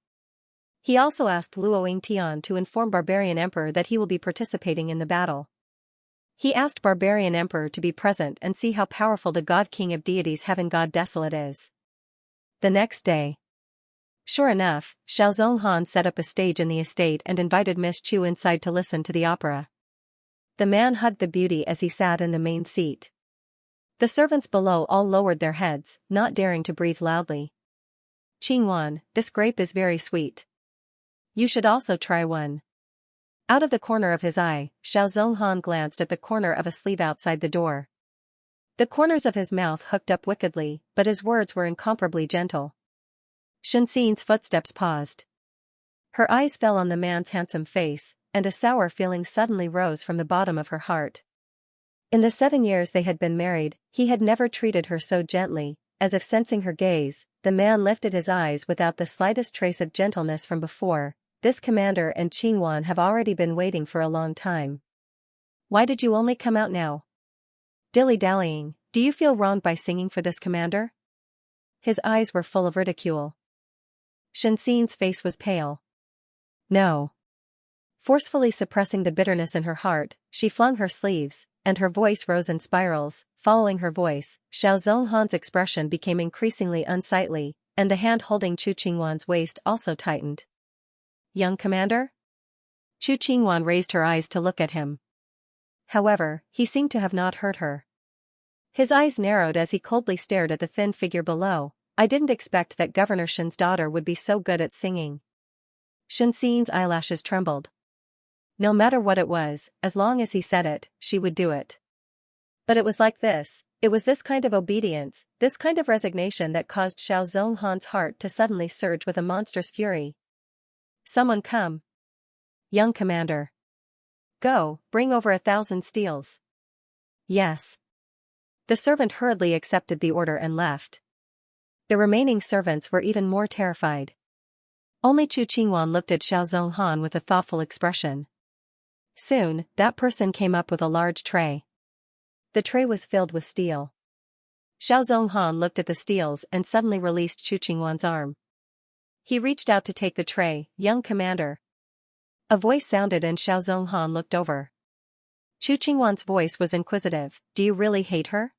He also asked Luo Yingtian to inform Barbarian Emperor that he will be participating in the battle. He asked Barbarian Emperor to be present and see how powerful the God King of deities Heaven God Desolate is. The next day. Sure enough, Xiao Zhonghan set up a stage in the estate and invited Miss Chu inside to listen to the opera. The man hugged the beauty as he sat in the main seat. The servants below all lowered their heads, not daring to breathe loudly. Qingwan, this grape is very sweet. You should also try one. Out of the corner of his eye, Xiao Zhonghan glanced at the corner of a sleeve outside the door. The corners of his mouth hooked up wickedly, but his words were incomparably gentle. Shenxin's footsteps paused. Her eyes fell on the man's handsome face, and a sour feeling suddenly rose from the bottom of her heart. In the 7 years they had been married, he had never treated her so gently. As if sensing her gaze, the man lifted his eyes without the slightest trace of gentleness from before. This commander and Qingwan have already been waiting for a long time. Why did you only come out now? Dilly-dallying, do you feel wronged by singing for this commander? His eyes were full of ridicule. Shenxin's face was pale. No. Forcefully suppressing the bitterness in her heart, she flung her sleeves, and her voice rose in spirals. Following her voice, Xiao Zhonghan's expression became increasingly unsightly, and the hand holding Chu Qingwan's waist also tightened. Young commander? Chu Qingwan raised her eyes to look at him. However, he seemed to have not heard her. His eyes narrowed as he coldly stared at the thin figure below. I didn't expect that Governor Shen's daughter would be so good at singing. Shenxin's eyelashes trembled. No matter what it was, as long as he said it, she would do it. But it was like this. It was this kind of obedience, this kind of resignation that caused Xiao Zhonghan's heart to suddenly surge with a monstrous fury. Someone come. Young commander. Go, bring over 1,000 steels. Yes. The servant hurriedly accepted the order and left. The remaining servants were even more terrified. Only Chu Qingwan looked at Xiao Zhonghan with a thoughtful expression. Soon, that person came up with a large tray. The tray was filled with steel. Xiao Zhonghan looked at the steels and suddenly released Chu Qingwan's arm. He reached out to take the tray. "Young commander." A voice sounded and Xiao Zhonghan looked over. Chu Qingwan's voice was inquisitive. "Do you really hate her?"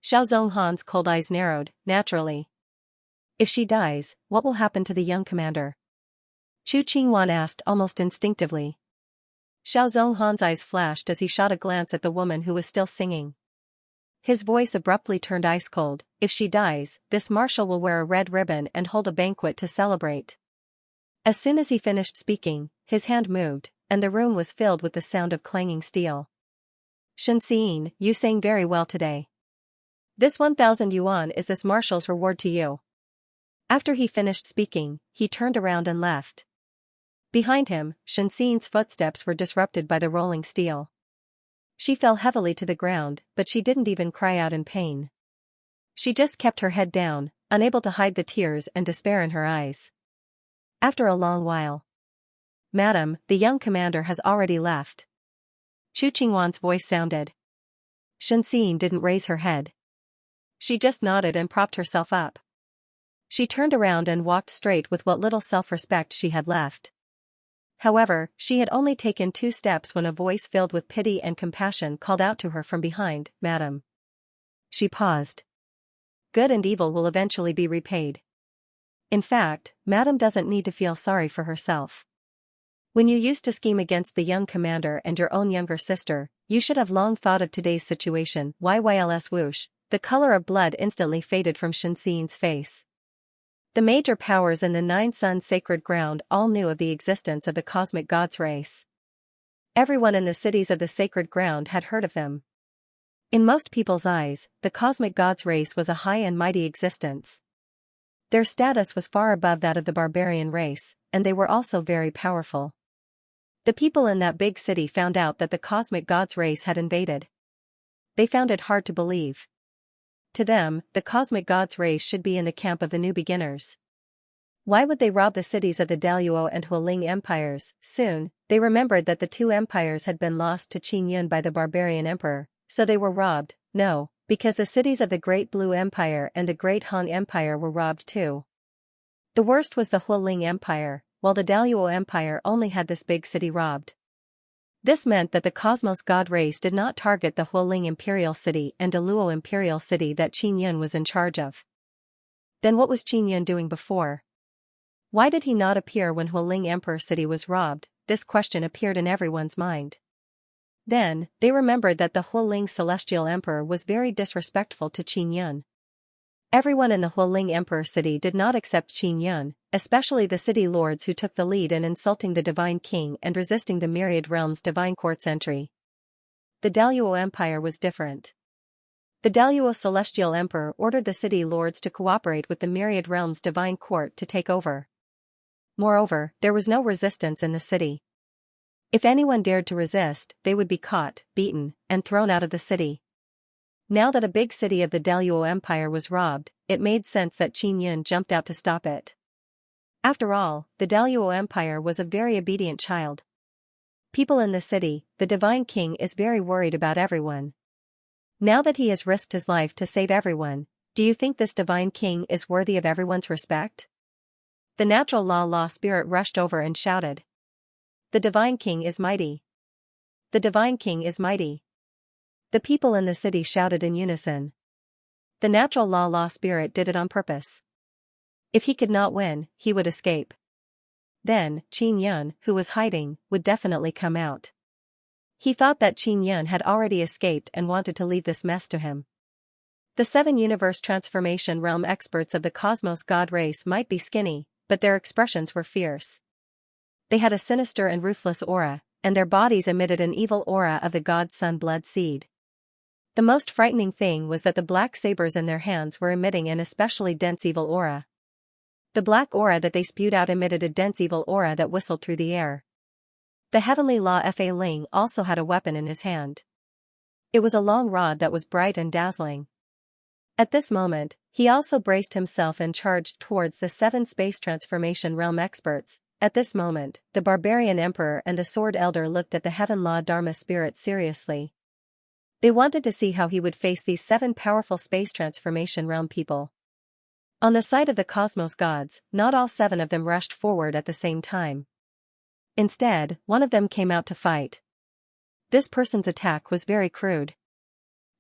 Xiao Zhonghan's cold eyes narrowed. "Naturally. If she dies, what will happen to the young commander?" Chu Qingwan asked almost instinctively. Xiao Zhonghan's eyes flashed as he shot a glance at the woman who was still singing. His voice abruptly turned ice cold. "If she dies, this marshal will wear a red ribbon and hold a banquet to celebrate." As soon as he finished speaking, his hand moved, and the room was filled with the sound of clanging steel. "Xianxia, you sang very well today. This 1,000 yuan is this marshal's reward to you." After he finished speaking, he turned around and left. Behind him, Xianxia's footsteps were disrupted by the rolling steel. She fell heavily to the ground, but she didn't even cry out in pain. She just kept her head down, unable to hide the tears and despair in her eyes. After a long while, "Madam, the young commander has already left." Chu Qingwan's voice sounded. Xianxia didn't raise her head. She just nodded and propped herself up. She turned around and walked straight with what little self-respect she had left. However, she had only taken 2 steps when a voice filled with pity and compassion called out to her from behind, "Madam." She paused. Good and evil will eventually be repaid. In fact, Madam doesn't need to feel sorry for herself. When you used to scheme against the young commander and your own younger sister, you should have long thought of today's situation. Yyls whoosh, the color of blood instantly faded from Xianxia's face. The major powers in the 9-Sun sacred ground all knew of the existence of the cosmic gods race. Everyone in the cities of the sacred ground had heard of them. In most people's eyes, the cosmic gods race was a high and mighty existence. Their status was far above that of the barbarian race, and they were also very powerful. The people in that big city found out that the cosmic gods race had invaded. They found it hard to believe. To them, the cosmic gods race should be in the camp of the new beginners. Why would they rob the cities of the Daluo and Hualing empires? Soon, they remembered that the 2 empires had been lost to Qin Yun by the barbarian emperor, so they were robbed. No, because the cities of the Great Blue Empire and the Great Han Empire were robbed too. The worst was the Hualing Empire, while the Daluo Empire only had this big city robbed. This meant that the Cosmos God race did not target the Hualing Imperial City and Daluo Imperial City that Qin Yun was in charge of. Then what was Qin Yun doing before? Why did he not appear when Hualing Emperor City was robbed? This question appeared in everyone's mind. Then, they remembered that the Hualing Celestial Emperor was very disrespectful to Qin Yun. Everyone in the Hualing Emperor City did not accept Qin Yun, especially the city lords who took the lead in insulting the Divine King and resisting the Myriad Realms' Divine Court's entry. The Daluo Empire was different. The Daluo Celestial Emperor ordered the city lords to cooperate with the Myriad Realms' Divine Court to take over. Moreover, there was no resistance in the city. If anyone dared to resist, they would be caught, beaten, and thrown out of the city. Now that a big city of the Daluo Empire was robbed, it made sense that Qin Yun jumped out to stop it. After all, the Daluo Empire was a very obedient child. People in the city, the Divine King is very worried about everyone. Now that he has risked his life to save everyone, do you think this Divine King is worthy of everyone's respect? The natural law spirit rushed over and shouted. The Divine King is mighty. The Divine King is mighty. The people in the city shouted in unison. The natural law spirit did it on purpose. If he could not win, he would escape. Then, Qin Yun, who was hiding, would definitely come out. He thought that Qin Yun had already escaped and wanted to leave this mess to him. The 7 universe transformation realm experts of the Cosmos God race might be skinny, but their expressions were fierce. They had a sinister and ruthless aura, and their bodies emitted an evil aura of the god sun blood seed. The most frightening thing was that the black sabers in their hands were emitting an especially dense evil aura. The black aura that they spewed out emitted a dense evil aura that whistled through the air. The heavenly Law Fa Ling also had a weapon in his hand. It was a long rod that was bright and dazzling. At this moment, He also braced himself and charged towards the 7 space transformation realm experts. At this moment, the barbarian emperor and the sword elder looked at the heaven law Dharma spirit seriously. They wanted to see how he would face these 7 powerful space transformation realm people. On the side of the cosmos gods, not all 7 of them rushed forward at the same time. Instead, one of them came out to fight. This person's attack was very crude.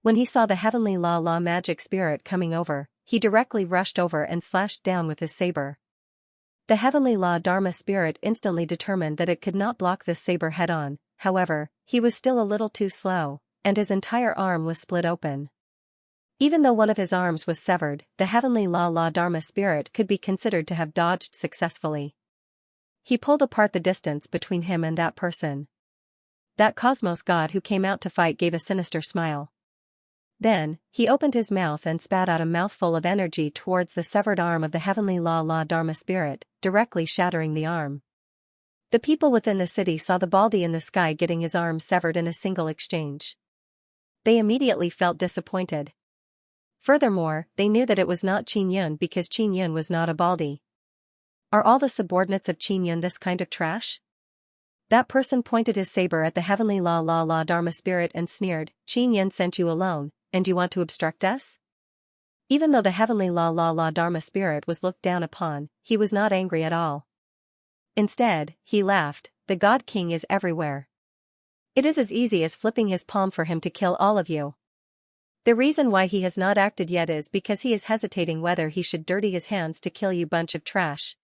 When he saw the heavenly law magic spirit coming over, he directly rushed over and slashed down with his saber. The heavenly law Dharma spirit instantly determined that it could not block this saber head-on. However, he was still a little too slow, and his entire arm was split open. Even though one of his arms was severed, the heavenly law Dharma spirit could be considered to have dodged successfully. He pulled apart the distance between him and that person. That cosmos god who came out to fight gave a sinister smile. Then, he opened his mouth and spat out a mouthful of energy towards the severed arm of the heavenly law Dharma spirit, directly shattering the arm. The people within the city saw the baldy in the sky getting his arm severed in a single exchange. They immediately felt disappointed. Furthermore, they knew that it was not Qin Yun because Qin Yun was not a baldy. Are all the subordinates of Qin Yun this kind of trash? That person pointed his saber at the heavenly law Dharma spirit and sneered, Qin Yun sent you alone, and you want to obstruct us? Even though the heavenly law Dharma spirit was looked down upon, he was not angry at all. Instead, he laughed, the God King is everywhere. It is as easy as flipping his palm for him to kill all of you. The reason why he has not acted yet is because he is hesitating whether he should dirty his hands to kill you bunch of trash.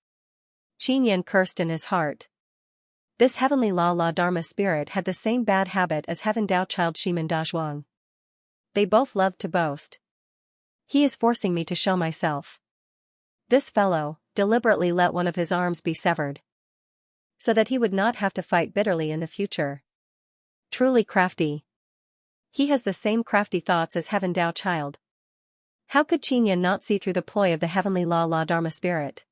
Qin Yun cursed in his heart. This heavenly law Dharma spirit had the same bad habit as Heaven Dao child Shimen Dazhuang. They both loved to boast. He is forcing me to show myself. This fellow deliberately let one of his arms be severed, so that he would not have to fight bitterly in the future. Truly crafty. He has the same crafty thoughts as Heaven Dao child. How could Qin Yun not see through the ploy of the heavenly law Dharma spirit?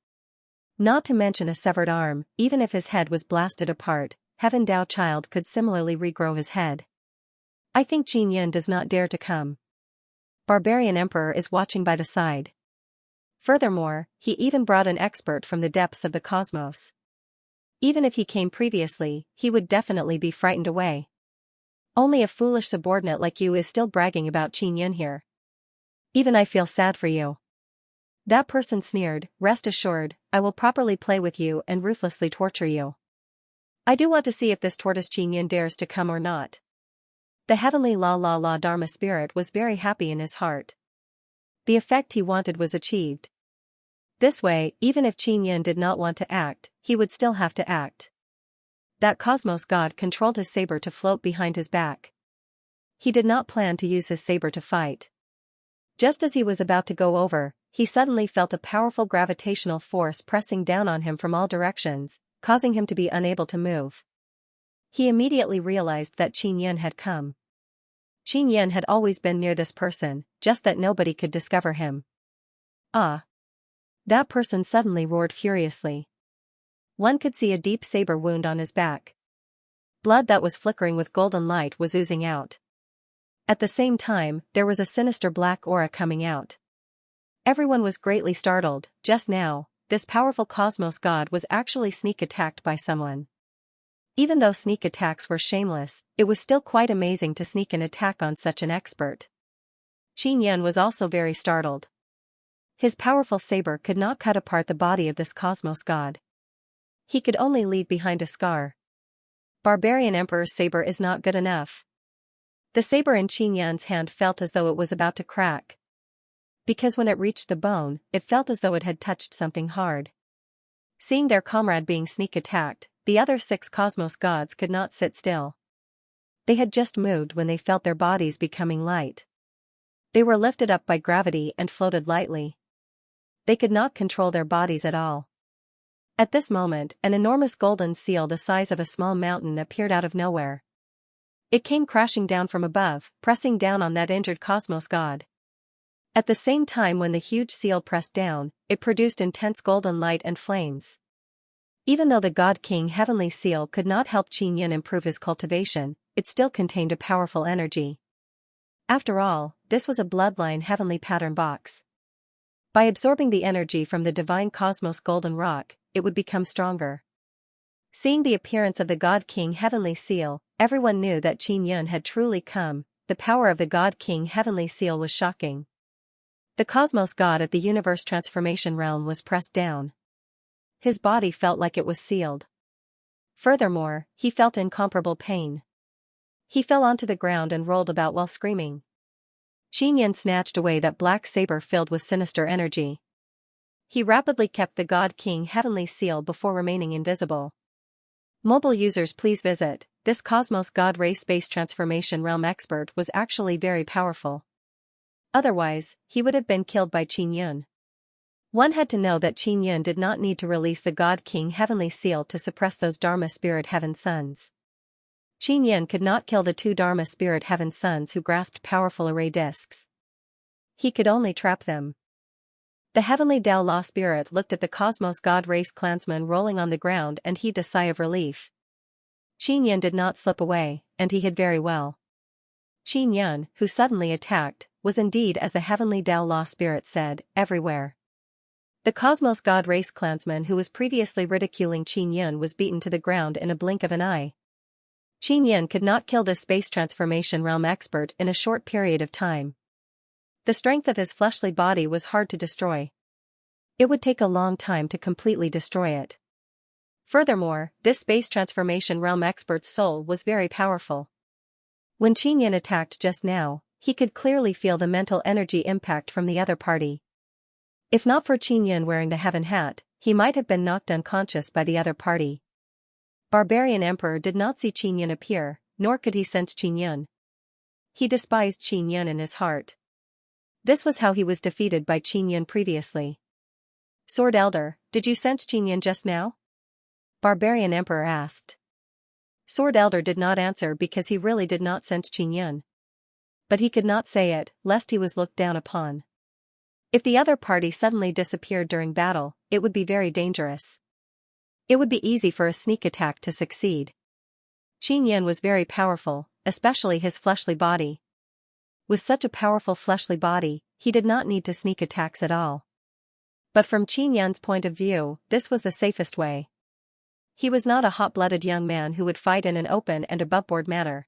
Not to mention a severed arm, even if his head was blasted apart, Heaven Dao child could similarly regrow his head. I think Qin Yun does not dare to come. Barbarian Emperor is watching by the side. Furthermore, he even brought an expert from the depths of the cosmos. Even if he came previously, he would definitely be frightened away. Only a foolish subordinate like you is still bragging about Qin Yun here. Even I feel sad for you. That person sneered, rest assured, I will properly play with you and ruthlessly torture you. I do want to see if this tortoise Qin Yun dares to come or not. The heavenly law Dharma spirit was very happy in his heart. The effect he wanted was achieved. This way, even if Qin Yun did not want to act, he would still have to act. That cosmos god controlled his saber to float behind his back. He did not plan to use his saber to fight. Just as he was about to go over, he suddenly felt a powerful gravitational force pressing down on him from all directions, causing him to be unable to move. He immediately realized that Qin Yun had come. Qin Yun had always been near this person, just that nobody could discover him. Ah! That person suddenly roared furiously. One could see a deep saber wound on his back. Blood that was flickering with golden light was oozing out. At the same time, there was a sinister black aura coming out. Everyone was greatly startled. Just now, this powerful cosmos god was actually sneak attacked by someone. Even though sneak attacks were shameless, it was still quite amazing to sneak an attack on such an expert. Qin Yun was also very startled. His powerful saber could not cut apart the body of this cosmos god. He could only leave behind a scar. Barbarian Emperor's saber is not good enough. The saber in Qin Yun's hand felt as though it was about to crack. Because when it reached the bone, it felt as though it had touched something hard. Seeing their comrade being sneak attacked, the other 6 cosmos gods could not sit still. They had just moved when they felt their bodies becoming light. They were lifted up by gravity and floated lightly. They could not control their bodies at all. At this moment, an enormous golden seal the size of a small mountain appeared out of nowhere. It came crashing down from above, pressing down on that injured cosmos god. At the same time when the huge seal pressed down, it produced intense golden light and flames. Even though the God King Heavenly Seal could not help Qin Yun improve his cultivation, it still contained a powerful energy. After all, this was a bloodline heavenly pattern box. By absorbing the energy from the divine cosmos golden rock, it would become stronger. Seeing the appearance of the God King Heavenly Seal, everyone knew that Qin Yun had truly come. The power of the God King Heavenly Seal was shocking. The cosmos god at the universe transformation realm was pressed down. His body felt like it was sealed. Furthermore, he felt incomparable pain. He fell onto the ground and rolled about while screaming. Qin Yun snatched away that black saber filled with sinister energy. He rapidly kept the God King Heavenly Seal before remaining invisible. Mobile users, please visit. This Cosmos God Ray Space Transformation Realm expert was actually very powerful. Otherwise, he would have been killed by Qin Yun. One had to know that Qin Yun did not need to release the God King Heavenly Seal to suppress those Dharma Spirit Heaven Sons. Qin Yun could not kill the two Dharma Spirit Heaven Sons who grasped powerful array discs. He could only trap them. The Heavenly Tao Law Spirit looked at the Cosmos God Race clansman rolling on the ground and heaved a sigh of relief. Qin Yun did not slip away, and he hid very well. Qin Yun, who suddenly attacked, was indeed, as the Heavenly Tao Law Spirit said, everywhere. The Cosmos God Race clansman who was previously ridiculing Qin Yun was beaten to the ground in a blink of an eye. Qin Yun could not kill this space transformation realm expert in a short period of time. The strength of his fleshly body was hard to destroy. It would take a long time to completely destroy it. Furthermore, this space transformation realm expert's soul was very powerful. When Qin Yun attacked just now, he could clearly feel the mental energy impact from the other party. If not for Qin Yun wearing the heaven hat, he might have been knocked unconscious by the other party. Barbarian Emperor did not see Qin Yun appear, nor could he sense Qin Yun. He despised Qin Yun in his heart. This was how he was defeated by Qin Yun previously. Sword Elder, did you sense Qin Yun just now? Barbarian Emperor asked. Sword Elder did not answer because he really did not sense Qin Yun. But he could not say it, lest he was looked down upon. If the other party suddenly disappeared during battle, it would be very dangerous. It would be easy for a sneak attack to succeed. Qin Yun was very powerful, especially his fleshly body. With such a powerful fleshly body, he did not need to sneak attacks at all. But from Qin Yun's point of view, this was the safest way. He was not a hot-blooded young man who would fight in an open and aboveboard manner.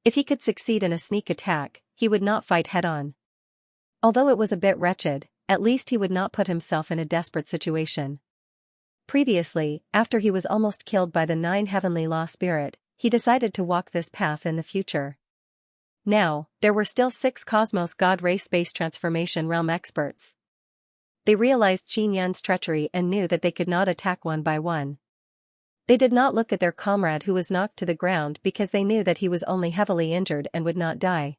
If he could succeed in a sneak attack, he would not fight head-on. Although it was a bit wretched, at least he would not put himself in a desperate situation. Previously, after he was almost killed by the 9 Heavenly Law Spirit, he decided to walk this path in the future. Now, there were still 6 Cosmos God Ray Space Transformation Realm experts. They realized Qin Yun's treachery and knew that they could not attack one by one. They did not look at their comrade who was knocked to the ground because they knew that he was only heavily injured and would not die.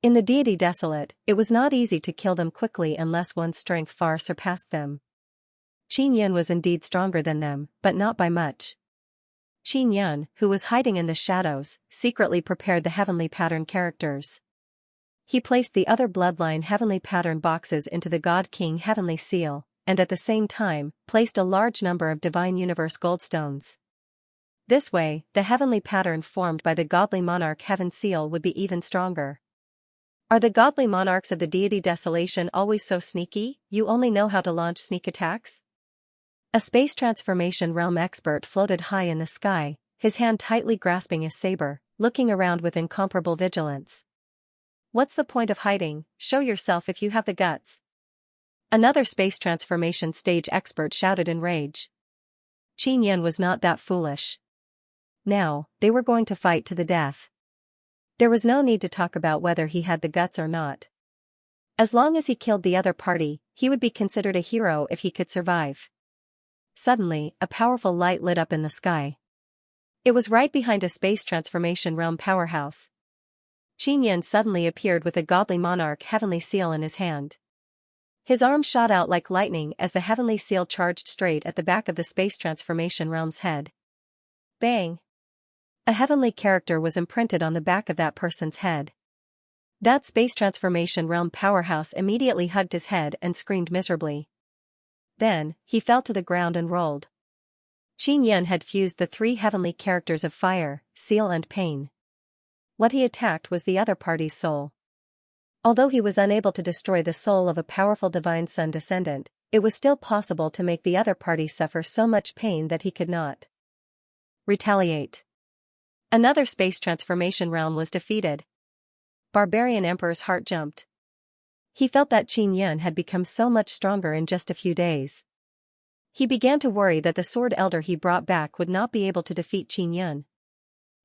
In the Deity Desolate, it was not easy to kill them quickly unless one's strength far surpassed them. Qin Yun was indeed stronger than them, but not by much. Qin Yun, who was hiding in the shadows, secretly prepared the heavenly pattern characters. He placed the other bloodline heavenly pattern boxes into the God King Heavenly Seal, and at the same time, placed a large number of Divine Universe Goldstones. This way, the heavenly pattern formed by the Godly Monarch Heaven Seal would be even stronger. Are the Godly Monarchs of the Deity Desolation always so sneaky? You only know how to launch sneak attacks? A space transformation realm expert floated high in the sky, his hand tightly grasping his saber, looking around with incomparable vigilance. What's the point of hiding? Show yourself if you have the guts. Another space transformation stage expert shouted in rage. Qin Yun was not that foolish. Now, they were going to fight to the death. There was no need to talk about whether he had the guts or not. As long as he killed the other party, he would be considered a hero if he could survive. Suddenly, a powerful light lit up in the sky. It was right behind a space transformation realm powerhouse. Qin Yun suddenly appeared with a Godly Monarch Heavenly Seal in his hand. His arm shot out like lightning as the Heavenly Seal charged straight at the back of the space transformation realm's head. Bang! A heavenly character was imprinted on the back of that person's head. That space transformation realm powerhouse immediately hugged his head and screamed miserably. Then, he fell to the ground and rolled. Qin Yun had fused the 3 heavenly characters of fire, seal and pain. What he attacked was the other party's soul. Although he was unable to destroy the soul of a powerful divine sun descendant, it was still possible to make the other party suffer so much pain that he could not retaliate. Another space transformation realm was defeated. Barbarian Emperor's heart jumped. He felt that Xianxia had become so much stronger in just a few days. He began to worry that the Sword Elder he brought back would not be able to defeat Xianxia.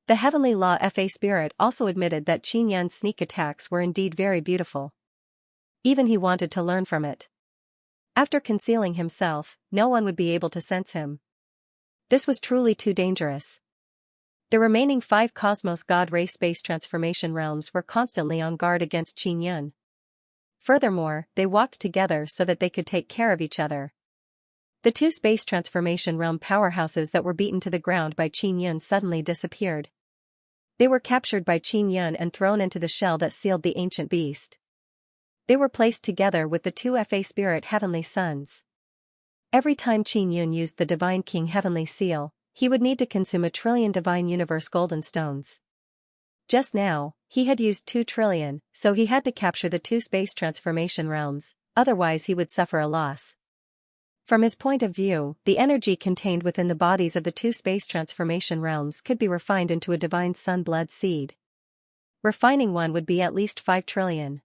The Heavenly Law Fa Spirit also admitted that Xianxia's sneak attacks were indeed very beautiful. Even he wanted to learn from it. After concealing himself, no one would be able to sense him. This was truly too dangerous. The remaining 5 Cosmos God Ray space transformation realms were constantly on guard against Xianxia. Furthermore, they walked together so that they could take care of each other. The 2 space transformation realm powerhouses that were beaten to the ground by Xianxia suddenly disappeared. They were captured by Xianxia and thrown into the shell that sealed the ancient beast. They were placed together with the 2 Fa Spirit Heavenly Suns. Every time Xianxia used the Divine King Heavenly Seal, he would need to consume 1 trillion Divine Universe Golden Stones. Just now, he had used 2 trillion, so he had to capture the 2 space transformation realms, otherwise he would suffer a loss. From his point of view, the energy contained within the bodies of the 2 space transformation realms could be refined into a divine sun blood seed. Refining one would be at least 5 trillion.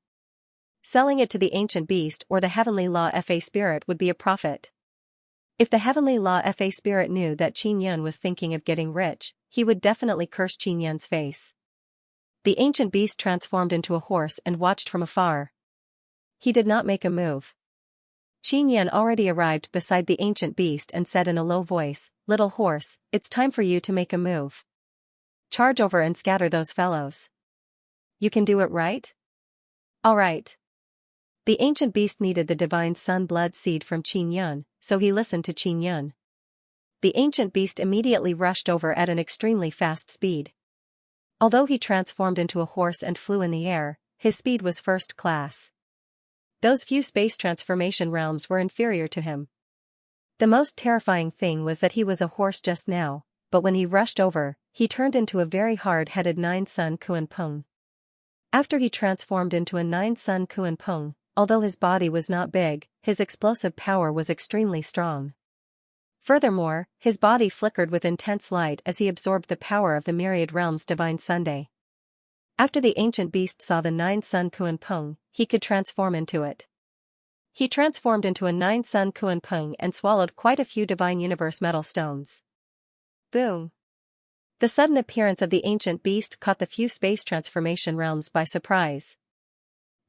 Selling it to the ancient beast or the Heavenly Law Fa Spirit would be a profit. If the Heavenly Law Fa Spirit knew that Xianxia was thinking of getting rich, he would definitely curse Xianxia's face. The ancient beast transformed into a horse and watched from afar. He did not make a move. Xianxia already arrived beside the ancient beast and said in a low voice, "Little horse, it's time for you to make a move. Charge over and scatter those fellows. You can do it, right?" "All right." The ancient beast needed the divine sun blood seed from Xianxia, so he listened to Xianxia. The ancient beast immediately rushed over at an extremely fast speed. Although he transformed into a horse and flew in the air, his speed was first class. Those few space transformation realms were inferior to him. The most terrifying thing was that he was a horse just now, but when he rushed over, he turned into a very hard-headed 9-sun Kuan-Pung. After he transformed into a 9-sun Kuan-Pung, although his body was not big, his explosive power was extremely strong. Furthermore, his body flickered with intense light as he absorbed the power of the myriad realms' divine Sunday. After the ancient beast saw the 9-sun Kuan-Pung, he could transform into it. He transformed into a 9-sun Kuan-Pung and swallowed quite a few divine universe metal stones. Boom! The sudden appearance of the ancient beast caught the few space transformation realms by surprise.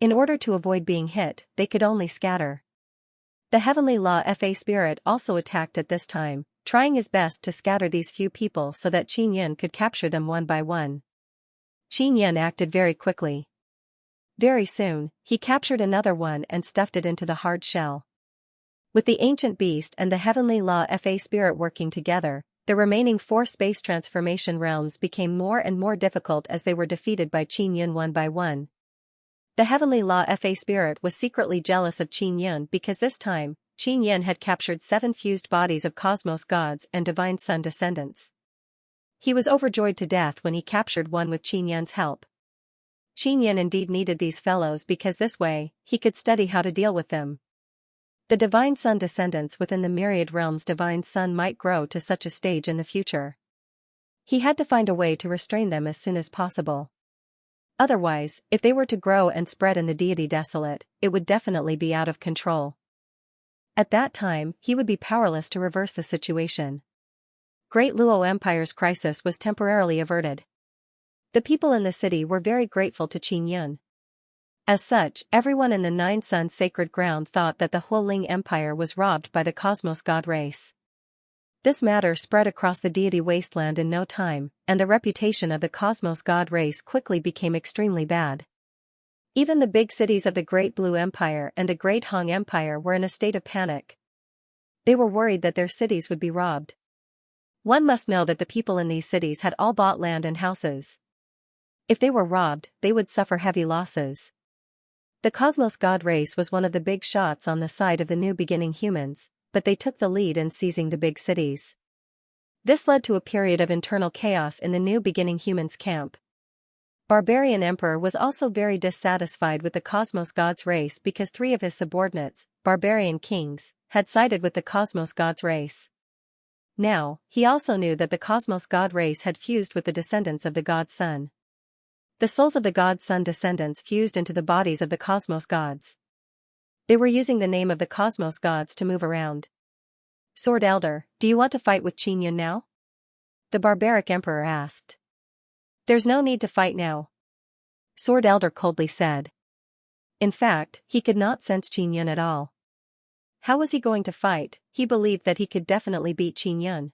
In order to avoid being hit, they could only scatter. The Heavenly Law Fa Spirit also attacked at this time, trying his best to scatter these few people so that Xianxia could capture them one by one. Xianxia acted very quickly. Very soon, he captured another one and stuffed it into the hard shell. With the ancient beast and the Heavenly Law Fa Spirit working together, the remaining 4 space transformation realms became more and more difficult as they were defeated by Xianxia one by one. The Heavenly Law Fa Spirit was secretly jealous of Xianxia because this time, Xianxia had captured 7 fused bodies of cosmos gods and divine sun descendants. He was overjoyed to death when he captured one with Xianxia's help. Xianxia indeed needed these fellows because this way, he could study how to deal with them. The divine sun descendants within the myriad realms' divine sun might grow to such a stage in the future. He had to find a way to restrain them as soon as possible. Otherwise, if they were to grow and spread in the deity desolate, it would definitely be out of control. At that time, he would be powerless to reverse the situation. Great Luo Empire's crisis was temporarily averted. The people in the city were very grateful to Xianxia. As such, everyone in the 9-sun sacred ground thought that the Huoling Empire was robbed by the cosmos god race. This matter spread across the deity wasteland in no time, and the reputation of the cosmos god race quickly became extremely bad. Even the big cities of the Great Blue Empire and the Great Han Empire were in a state of panic. They were worried that their cities would be robbed. One must know that the people in these cities had all bought land and houses. If they were robbed, they would suffer heavy losses. The cosmos god race was one of the big shots on the side of the new beginning humans, but they took the lead in seizing the big cities. This led to a period of internal chaos in the new beginning humans camp. Barbarian Emperor was also very dissatisfied with the Cosmos God's race because 3 of his subordinates, barbarian kings, had sided with the Cosmos God's race. Now, he also knew that the Cosmos God race had fused with the descendants of the God Sun. The souls of the God Sun descendants fused into the bodies of the Cosmos Gods. They were using the name of the Cosmos Gods to move around. Sword Elder, do you want to fight with Qin now? The barbaric emperor asked. There's no need to fight now. Sword Elder coldly said. In fact, he could not sense Qin at all. How was he going to fight? He believed that he could definitely beat Qin.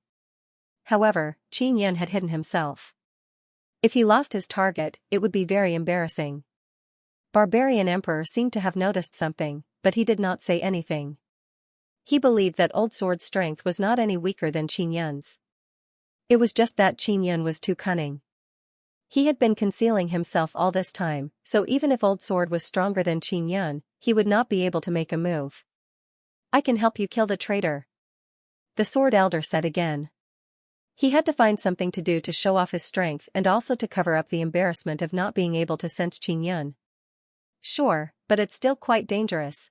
However, Qin had hidden himself. If he lost his target, it would be very embarrassing. Barbarian Emperor seemed to have noticed something, but he did not say anything. He believed that Old Sword's strength was not any weaker than Qin's. It was just that Qin was too cunning. He had been concealing himself all this time, so even if Old Sword was stronger than Qin, he would not be able to make a move. I can help you kill the traitor. The Sword Elder said again. He had to find something to do to show off his strength and also to cover up the embarrassment of not being able to sense Qin. Sure, but it's still quite dangerous.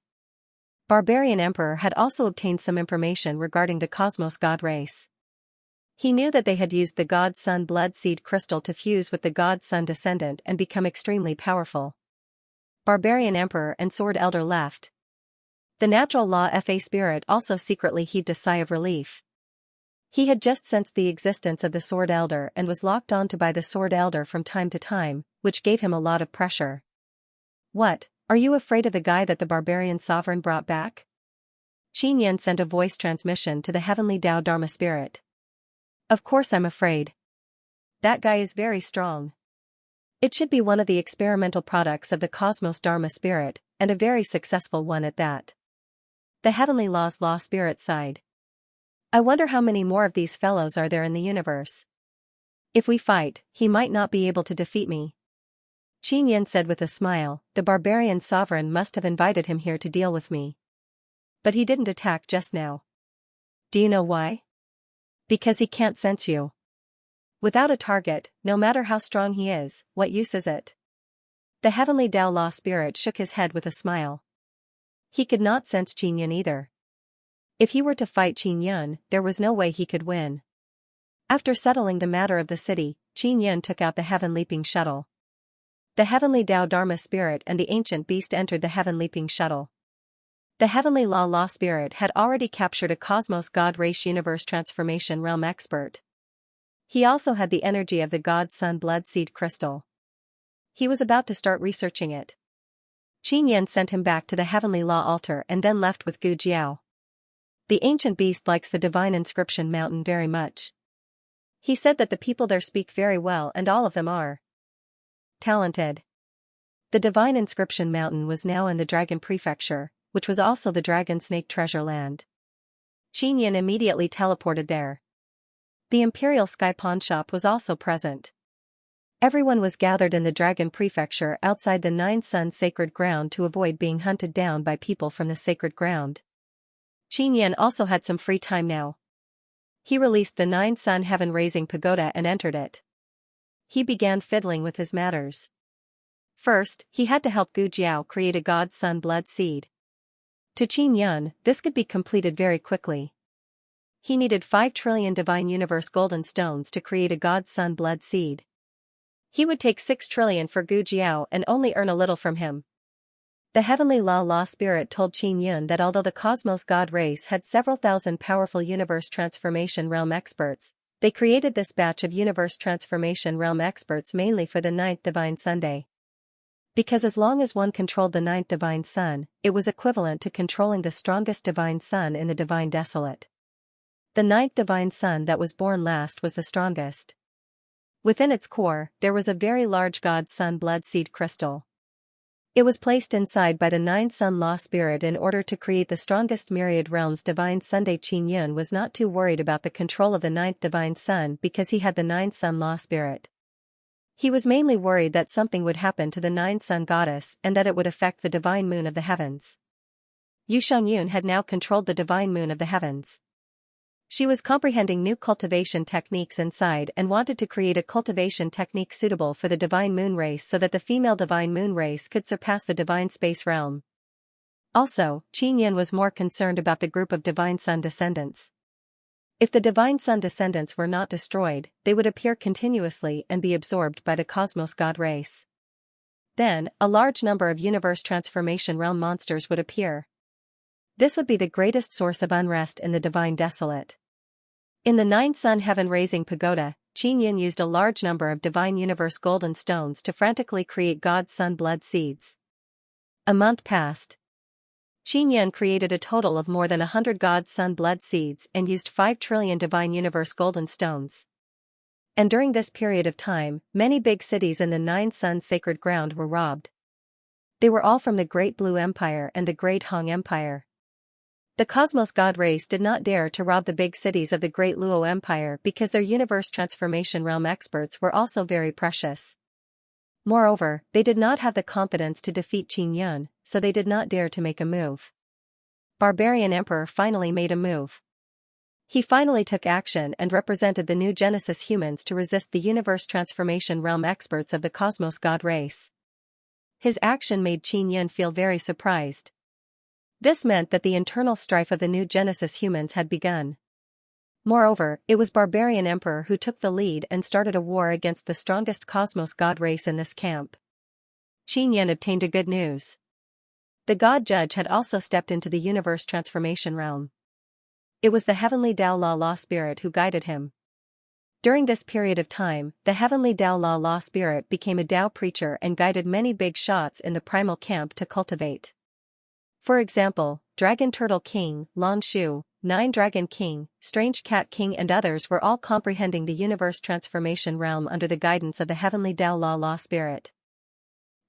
Barbarian Emperor had also obtained some information regarding the Cosmos God race. He knew that they had used the God Sun blood seed crystal to fuse with the God Sun descendant and become extremely powerful. Barbarian Emperor and Sword Elder left. The Natural Law FA spirit also secretly heaved a sigh of relief. He had just sensed the existence of the Sword Elder and was locked onto by the Sword Elder from time to time, which gave him a lot of pressure. What, are you afraid of the guy that the barbarian sovereign brought back? Qin sent a voice transmission to the heavenly Tao Dharma spirit. Of course I'm afraid. That guy is very strong. It should be one of the experimental products of the Cosmos Dharma spirit, and a very successful one at that. The Heavenly Law's Law spirit sighed. I wonder how many more of these fellows are there in the universe. If we fight, he might not be able to defeat me. Qin said with a smile, the barbarian sovereign must have invited him here to deal with me. But he didn't attack just now. Do you know why? Because he can't sense you. Without a target, no matter how strong he is, what use is it? The Heavenly Tao Law spirit shook his head with a smile. He could not sense Qin either. If he were to fight Qin, there was no way he could win. After settling the matter of the city, Qin took out the Heaven Leaping Shuttle. The Heavenly Tao Dharma spirit and the ancient beast entered the Heaven Leaping Shuttle. The Heavenly Law spirit had already captured a Cosmos God race universe transformation realm expert. He also had the energy of the God Sun blood seed crystal. He was about to start researching it. Qin sent him back to the Heavenly Law altar and then left with Gu Jiao. The ancient beast likes the divine inscription mountain very much. He said that the people there speak very well and all of them are talented. The divine inscription mountain was now in the Dragon Prefecture, which was also the Dragon Snake Treasure Land. Qin immediately teleported there. The Imperial Sky Pawn Shop was also present. Everyone was gathered in the Dragon Prefecture outside the Nine Sun Sacred Ground to avoid being hunted down by people from the Sacred Ground. Qin also had some free time now. He released the Nine Sun Heaven-Raising Pagoda and entered it. He began fiddling with his matters. First, he had to help Gu Jiao create a God Sun blood seed. To Qin, this could be completed very quickly. He needed 5 trillion Divine Universe Golden Stones to create a God Sun blood seed. He would take 6 trillion for Gu Jiao and only earn a little from him. The Heavenly Law spirit told Qin that although the Cosmos God race had several thousand powerful universe transformation realm experts, they created this batch of universe transformation realm experts mainly for the 9th Divine Sunday. Because as long as one controlled the 9th Divine Sun, it was equivalent to controlling the strongest Divine Sun in the Divine Desolate. The 9th Divine Sun that was born last was the strongest. Within its core, there was a very large God Sun blood seed crystal. It was placed inside by the 9 Sun Law spirit in order to create the strongest myriad realms Divine Sunday. Qin was not too worried about the control of the 9th Divine Sun because he had the 9 Sun Law spirit. He was mainly worried that something would happen to the 9 Sun Goddess and that it would affect the Divine Moon of the Heavens. Yu Xiangyun had now controlled the Divine Moon of the Heavens. She was comprehending new cultivation techniques inside and wanted to create a cultivation technique suitable for the divine moon race so that the female divine moon race could surpass the divine space realm. Also, Qinyan was more concerned about the group of divine sun descendants. If the divine sun descendants were not destroyed, they would appear continuously and be absorbed by the cosmos god race. Then, a large number of universe transformation realm monsters would appear. This would be the greatest source of unrest in the divine desolate. In the 9 sun heaven-raising pagoda, Qinyan used a large number of divine universe golden stones to frantically create God's sun blood seeds. A month passed. Qinyan created a total of more than 100 God's sun blood seeds and used 5 trillion divine universe golden stones. And during this period of time, many big cities in the 9 sun sacred ground were robbed. They were all from the Great Blue Empire and the Great Han Empire. The Cosmos God race did not dare to rob the big cities of the Great Luo Empire because their universe transformation realm experts were also very precious. Moreover, they did not have the confidence to defeat Qinyan, so they did not dare to make a move. Barbarian Emperor finally made a move. He finally took action and represented the new Genesis humans to resist the universe transformation realm experts of the Cosmos God race. His action made Qinyan feel very surprised. This meant that the internal strife of the new Genesis humans had begun. Moreover, it was Barbarian Emperor who took the lead and started a war against the strongest Cosmos God race in this camp. Qinyan obtained a good news. The God Judge had also stepped into the universe transformation realm. It was the heavenly Tao Law Spirit who guided him. During this period of time, the heavenly Tao Law Spirit became a Tao preacher and guided many big shots in the primal camp to cultivate. For example, Dragon Turtle King, Lan Shu, 9 Dragon King, Strange Cat King and others were all comprehending the universe transformation realm under the guidance of the heavenly Tao Law Spirit.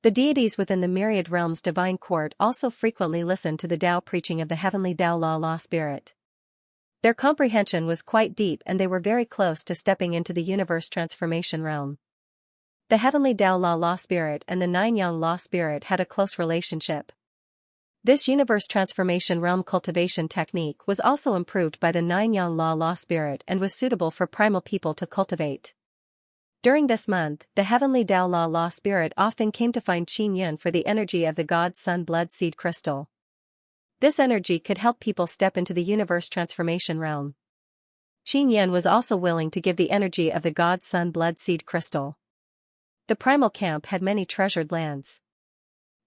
The deities within the myriad realms divine court also frequently listened to the Tao preaching of the heavenly Tao Law Spirit. Their comprehension was quite deep and they were very close to stepping into the universe transformation realm. The heavenly Tao Law Spirit and the 9 Yang Law Spirit had a close relationship. This universe transformation realm cultivation technique was also improved by the 9 Yang Law Spirit and was suitable for primal people to cultivate. During this month, the heavenly Tao Law Spirit often came to find Qinyan for the energy of the God's Sun Blood Seed Crystal. This energy could help people step into the universe transformation realm. Qinyan was also willing to give the energy of the God's Sun Blood Seed Crystal. The primal camp had many treasured lands.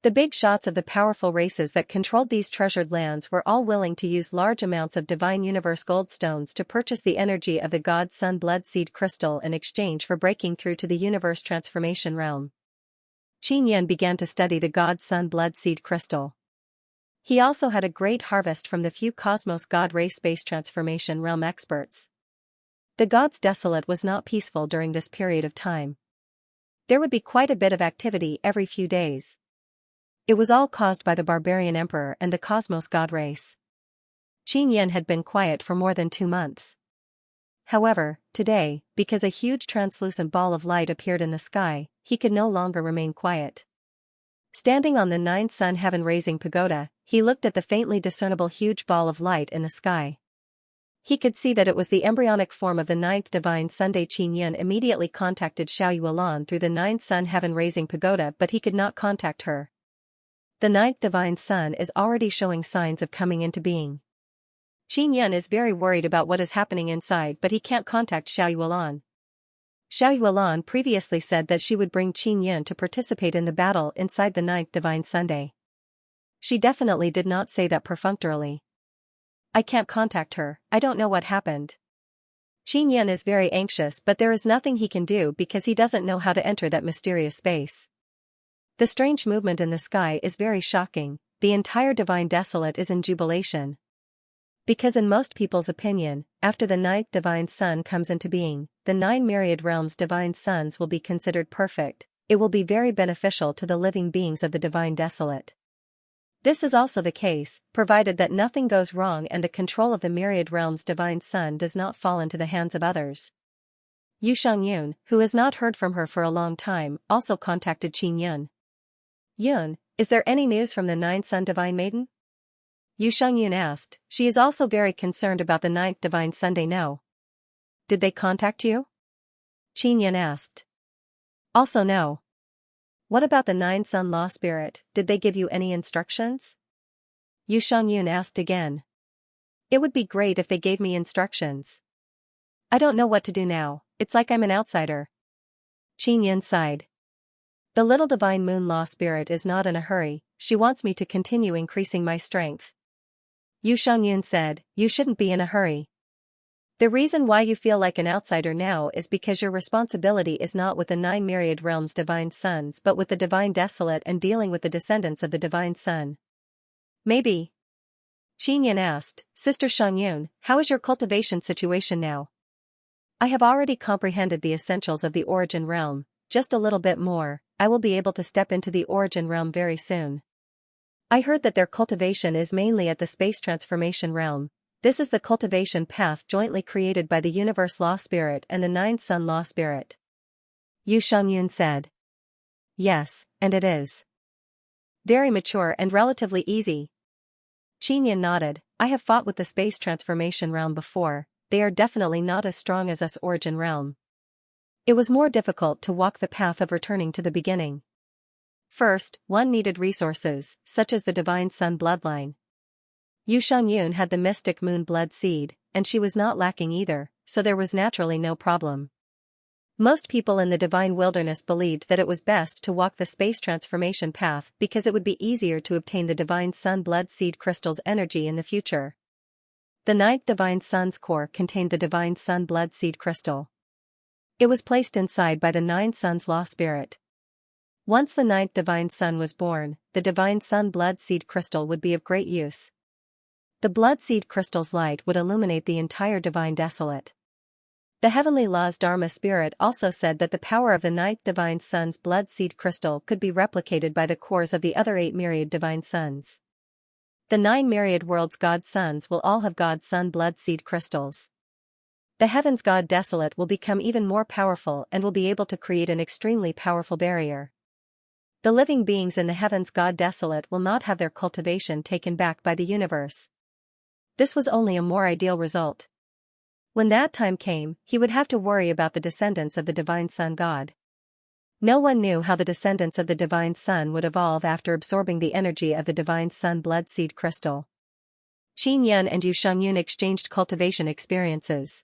The big shots of the powerful races that controlled these treasured lands were all willing to use large amounts of divine universe gold stones to purchase the energy of the God's Sun Blood Seed Crystal in exchange for breaking through to the universe transformation realm. Qinyan began to study the God's Sun Blood Seed Crystal. He also had a great harvest from the few Cosmos God race space transformation realm experts. The God's Desolate was not peaceful during this period of time. There would be quite a bit of activity every few days. It was all caused by the Barbarian Emperor and the Cosmos God race. Qinyan had been quiet for more than 2 months. However, today, because a huge translucent ball of light appeared in the sky, he could no longer remain quiet. Standing on the 9 sun heaven-raising pagoda, he looked at the faintly discernible huge ball of light in the sky. He could see that it was the embryonic form of the 9th divine Sunday. Qinyan immediately contacted Xiaoyuan through the 9 sun heaven-raising pagoda, but he could not contact her. The 9th divine sun is already showing signs of coming into being. Qinyan is very worried about what is happening inside, but he can't contact Xiaoyuan. Xiaoyuan previously said that she would bring Qinyan to participate in the battle inside the 9th divine Sunday. She definitely did not say that perfunctorily. I can't contact her, I don't know what happened. Qinyan is very anxious, but there is nothing he can do because he doesn't know how to enter that mysterious space. The strange movement in the sky is very shocking. The entire divine desolate is in jubilation. Because in most people's opinion, after the 9th divine sun comes into being, the 9 myriad realms divine suns will be considered perfect. It will be very beneficial to the living beings of the divine desolate. This is also the case, provided that nothing goes wrong and the control of the myriad realms divine sun does not fall into the hands of others. Yu Shangyun, who has not heard from her for a long time, also contacted Qinyan. Yun, is there any news from the 9 sun divine maiden? Yu Shengyun asked. She is also very concerned about the ninth divine Sunday. No. Did they contact you? Qin Yan asked. Also no. What about the nine sun law spirit, did they give you any instructions? Yu Shengyun asked again. It would be great if they gave me instructions. I don't know what to do now, it's like I'm an outsider. Qin Yan sighed. The little divine moon law spirit is not in a hurry, she wants me to continue increasing my strength. Yu Shengyun said, you shouldn't be in a hurry. The reason why you feel like an outsider now is because your responsibility is not with the nine myriad realms divine sons but with the divine desolate and dealing with the descendants of the divine sun. Maybe. Qin Yan asked, Sister Shengyun, how is your cultivation situation now? I have already comprehended the essentials of the origin realm, just a little bit more, I will be able to step into the origin realm very soon. I heard that their cultivation is mainly at the space transformation realm. This is the cultivation path jointly created by the universe law spirit and the nine sun law spirit. Yu Shengyun said. Yes, and it is. Very mature and relatively easy. Qin Yan nodded, I have fought with the space transformation realm before, they are definitely not as strong as us origin realm. It was more difficult to walk the path of returning to the beginning. First, one needed resources, such as the divine sun bloodline. Yu Shengyun had the mystic moon blood seed, and she was not lacking either, so there was naturally no problem. Most people in the divine wilderness believed that it was best to walk the space transformation path because it would be easier to obtain the divine sun blood seed crystal's energy in the future. The ninth divine sun's core contained the divine sun blood seed crystal. It was placed inside by the nine suns law spirit. Once the ninth divine sun was born, the divine sun blood seed crystal would be of great use. The blood seed crystal's light would illuminate the entire divine desolate. The heavenly law's Dharma spirit also said that the power of the ninth divine sun's blood seed crystal could be replicated by the cores of the other 8 myriad divine suns. The 9 myriad worlds' god sons will all have god sun blood seed crystals. The heavens god desolate will become even more powerful and will be able to create an extremely powerful barrier. The living beings in the heavens god desolate will not have their cultivation taken back by the universe. This was only a more ideal result. When that time came, he would have to worry about the descendants of the divine sun god. No one knew how the descendants of the divine sun would evolve after absorbing the energy of the divine sun blood seed crystal. Qin Yan and Yu Shengyun exchanged cultivation experiences.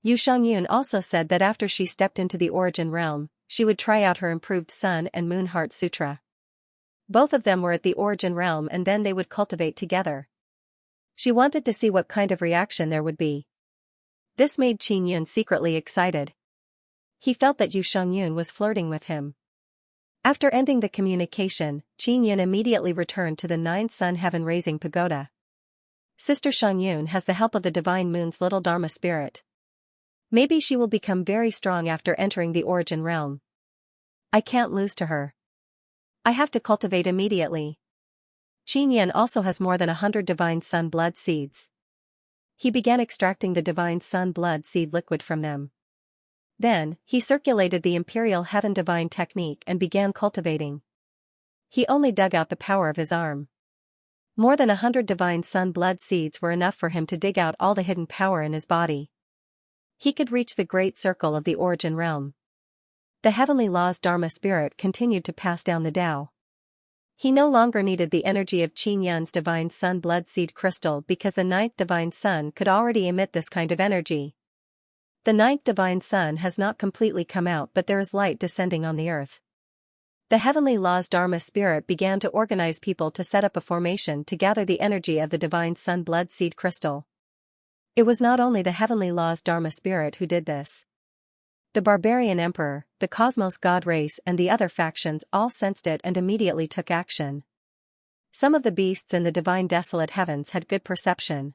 Yu Shengyun also said that after she stepped into the origin realm, she would try out her improved sun and moon heart sutra. Both of them were at the origin realm and then they would cultivate together. She wanted to see what kind of reaction there would be. This made Qin Yan secretly excited. He felt that Yu Shengyun was flirting with him. After ending the communication, Qin Yan immediately returned to the 9 sun heaven raising pagoda. Sister Shengyun has the help of the divine moon's little Dharma spirit. Maybe she will become very strong after entering the origin realm. I can't lose to her. I have to cultivate immediately. Qin Yan also has more than 100 divine sun blood seeds. He began extracting the divine sun blood seed liquid from them. Then, he circulated the imperial heaven divine technique and began cultivating. He only dug out the power of his arm. More than 100 divine sun blood seeds were enough for him to dig out all the hidden power in his body. He could reach the great circle of the origin realm. The heavenly law's Dharma spirit continued to pass down the Tao. He no longer needed the energy of Qin Yan's divine sun blood seed crystal because the 9th divine sun could already emit this kind of energy. The 9th divine sun has not completely come out but there is light descending on the earth. The heavenly law's Dharma spirit began to organize people to set up a formation to gather the energy of the divine sun blood seed crystal. It was not only the heavenly law's Dharma spirit who did this. The barbarian emperor, the cosmos god race and the other factions all sensed it and immediately took action. Some of the beasts in the divine desolate heavens had good perception.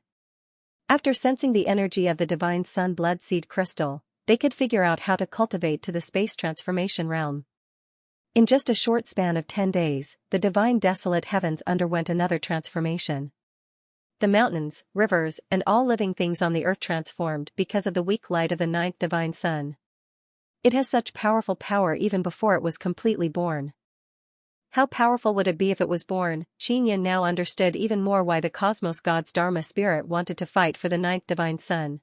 After sensing the energy of the divine sun blood seed crystal, they could figure out how to cultivate to the space transformation realm. In just a short span of 10 days, the divine desolate heavens underwent another transformation. The mountains, rivers, and all living things on the earth transformed because of the weak light of the 9th divine sun. It has such powerful power even before it was completely born. How powerful would it be if it was born? Xianxia now understood even more why the cosmos god's Dharma spirit wanted to fight for the ninth divine sun.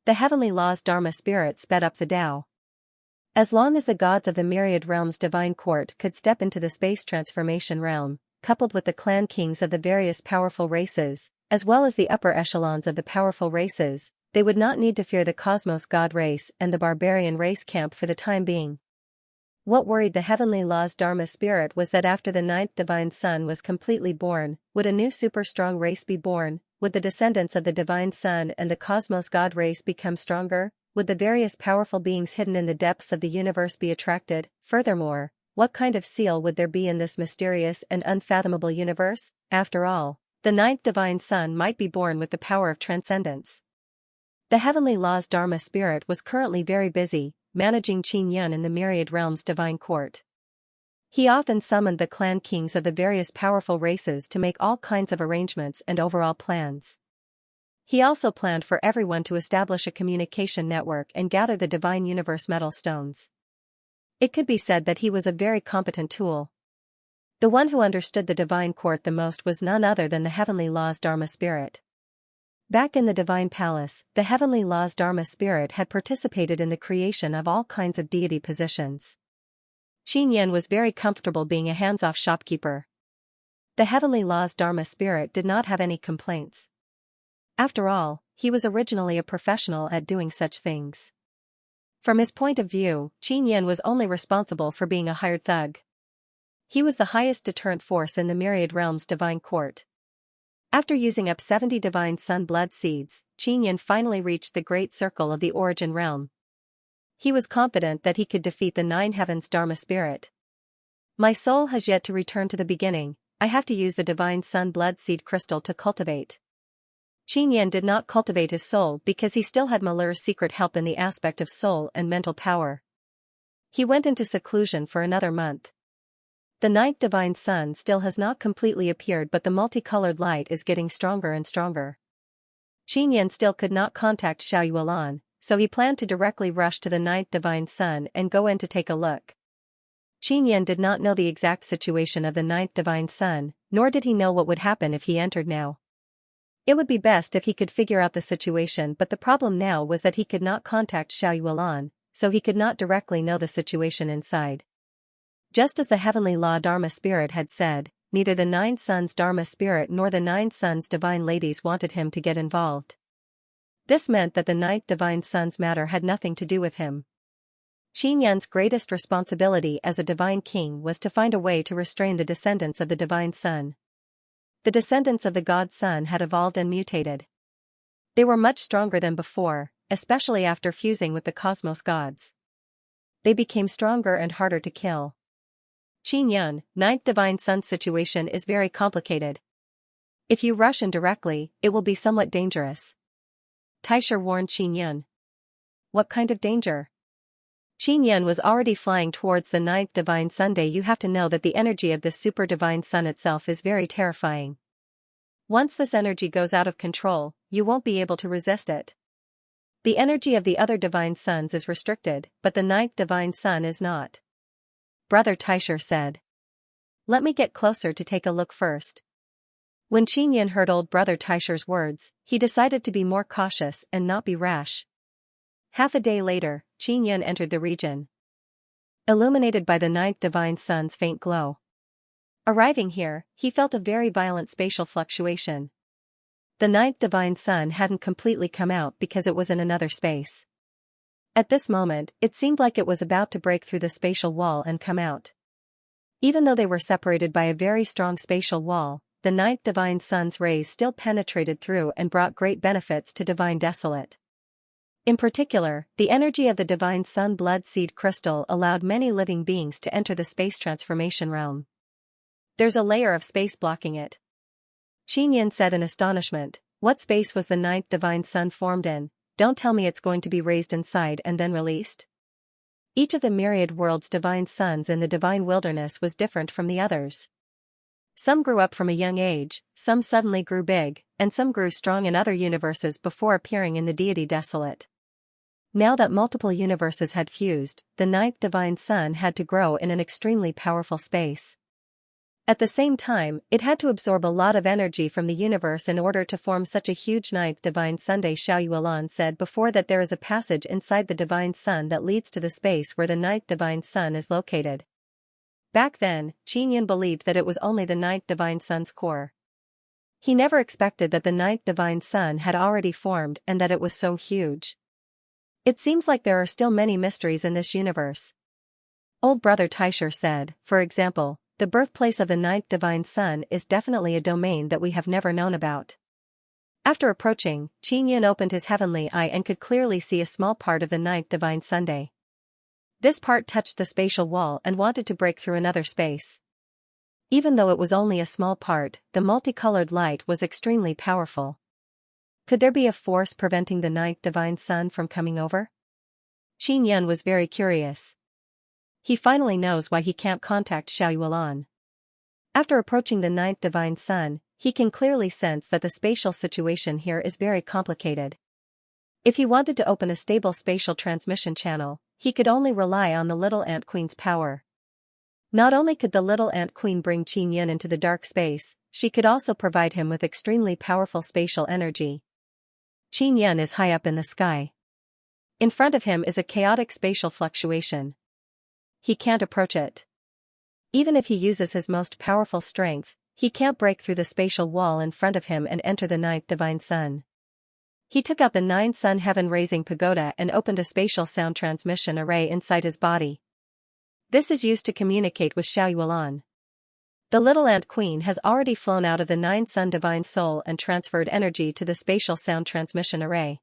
The heavenly law's Dharma spirit sped up the Tao. As long as the gods of the myriad realms' divine court could step into the space transformation realm, coupled with the clan kings of the various powerful races, as well as the upper echelons of the powerful races, they would not need to fear the cosmos god race and the barbarian race camp for the time being. What worried the heavenly law's Dharma spirit was that after the ninth divine sun was completely born, would a new super strong race be born? Would the descendants of the divine sun and the cosmos god race become stronger? Would the various powerful beings hidden in the depths of the universe be attracted? Furthermore, what kind of seal would there be in this mysterious and unfathomable universe? After all, the ninth divine sun might be born with the power of transcendence. The heavenly law's Dharma spirit was currently very busy, managing Xianxia in the myriad realms' divine court. He often summoned the clan kings of the various powerful races to make all kinds of arrangements and overall plans. He also planned for everyone to establish a communication network and gather the divine universe metal stones. It could be said that he was a very competent tool. The one who understood the divine court the most was none other than the heavenly law's Dharma spirit. Back in the divine palace, the heavenly law's Dharma spirit had participated in the creation of all kinds of deity positions. Xianxia was very comfortable being a hands-off shopkeeper. The heavenly law's Dharma spirit did not have any complaints. After all, he was originally a professional at doing such things. From his point of view, Xianxia was only responsible for being a hired thug. He was the highest deterrent force in the myriad realms' divine court. After using up 70 divine sun blood seeds, Xianxia finally reached the great circle of the origin realm. He was confident that he could defeat the nine heavens' Dharma spirit. My soul has yet to return to the beginning. I have to use the divine sun blood seed crystal to cultivate. Xianxia did not cultivate his soul because he still had Malur's secret help in the aspect of soul and mental power. He went into seclusion for another month. The ninth divine sun still has not completely appeared, but the multicolored light is getting stronger and stronger. Xianxia still could not contact Xiaoyuan, so he planned to directly rush to the ninth divine sun and go in to take a look. Xianxia did not know the exact situation of the ninth divine sun, nor did he know what would happen if he entered now. It would be best if he could figure out the situation, but the problem now was that he could not contact Xiaoyuan, so he could not directly know the situation inside. Just as the heavenly law Dharma spirit had said, neither the nine suns Dharma spirit nor the nine suns divine ladies wanted him to get involved. This meant that the ninth divine sun's matter had nothing to do with him. Xianxia's greatest responsibility as a divine king was to find a way to restrain the descendants of the divine sun. The descendants of the god sun had evolved and mutated. They were much stronger than before, especially after fusing with the cosmos gods. They became stronger and harder to kill. Xianxia, ninth divine sun situation is very complicated. If you rush in directly, it will be somewhat dangerous. Taisher warned Xianxia. What kind of danger? Xianxia was already flying towards the ninth divine Sunday. You have to know that the energy of the super divine sun itself is very terrifying. Once this energy goes out of control, you won't be able to resist it. The energy of the other divine suns is restricted, but the ninth divine sun is not. Brother Taisher said. Let me get closer to take a look first. When Xianxia heard old brother Taisher's words, he decided to be more cautious and not be rash. Half a day later, Xianxia entered the region, illuminated by the ninth divine sun's faint glow. Arriving here, he felt a very violent spatial fluctuation. The ninth divine sun hadn't completely come out because it was in another space. At this moment, it seemed like it was about to break through the spatial wall and come out. Even though they were separated by a very strong spatial wall, the ninth divine sun's rays still penetrated through and brought great benefits to divine desolate. In particular, the energy of the divine sun blood seed crystal allowed many living beings to enter the space transformation realm. There's a layer of space blocking it. Xianxia said in astonishment. What space was the ninth divine sun formed in? Don't tell me it's going to be raised inside and then released. Each of the myriad worlds' divine suns in the divine wilderness was different from the others. Some grew up from a young age, some suddenly grew big, and some grew strong in other universes before appearing in the deity desolate. Now that multiple universes had fused, the ninth divine sun had to grow in an extremely powerful space. At the same time, it had to absorb a lot of energy from the universe in order to form such a huge ninth divine Sunday. Xiao Yuelan said before that there is a passage inside the divine sun that leads to the space where the ninth divine sun is located. Back then, Qinyan believed that it was only the ninth divine sun's core. He never expected that the ninth divine sun had already formed and that it was so huge. It seems like there are still many mysteries in this universe. Old brother Taisher said, for example, the birthplace of the ninth divine sun is definitely a domain that we have never known about. After approaching, Qinyan opened his heavenly eye and could clearly see a small part of the ninth divine Sunday. This part touched the spatial wall and wanted to break through another space. Even though it was only a small part, the multicolored light was extremely powerful. Could there be a force preventing the ninth divine sun from coming over? Qinyan was very curious. He finally knows why he can't contact Xiao Yuelan. After approaching the ninth divine sun, he can clearly sense that the spatial situation here is very complicated. If he wanted to open a stable spatial transmission channel, he could only rely on the little ant queen's power. Not only could the little ant queen bring Qinyan into the dark space, she could also provide him with extremely powerful spatial energy. Qinyan is high up in the sky. In front of him is a chaotic spatial fluctuation. He can't approach it. Even if he uses his most powerful strength, he can't break through the spatial wall in front of him and enter the ninth divine sun. He took out the 9 sun heaven-raising pagoda and opened a spatial sound transmission array inside his body. This is used to communicate with Xiao Yuelan. The little ant queen has already flown out of the 9 sun divine soul and transferred energy to the spatial sound transmission array.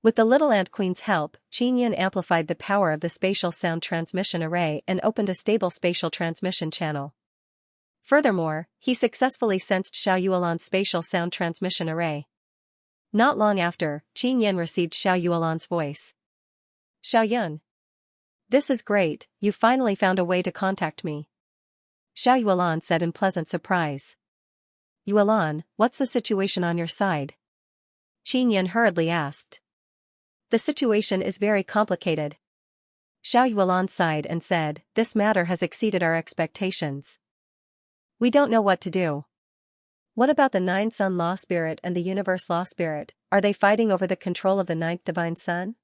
With the little ant queen's help, Qinyan amplified the power of the spatial sound transmission array and opened a stable spatial transmission channel. Furthermore, he successfully sensed Xiao Yuelan's spatial sound transmission array. Not long after, Qinyan received Xiao Yuelan's voice. Xiao Yun. This is great, you finally found a way to contact me. Xiao Yuelan said in pleasant surprise. Yuelan, what's the situation on your side? Qinyan hurriedly asked. The situation is very complicated. Xiao Yuelan sighed and said, this matter has exceeded our expectations. We don't know what to do. What about the 9 sun law spirit and the universe law spirit, are they fighting over the control of the 9th divine sun?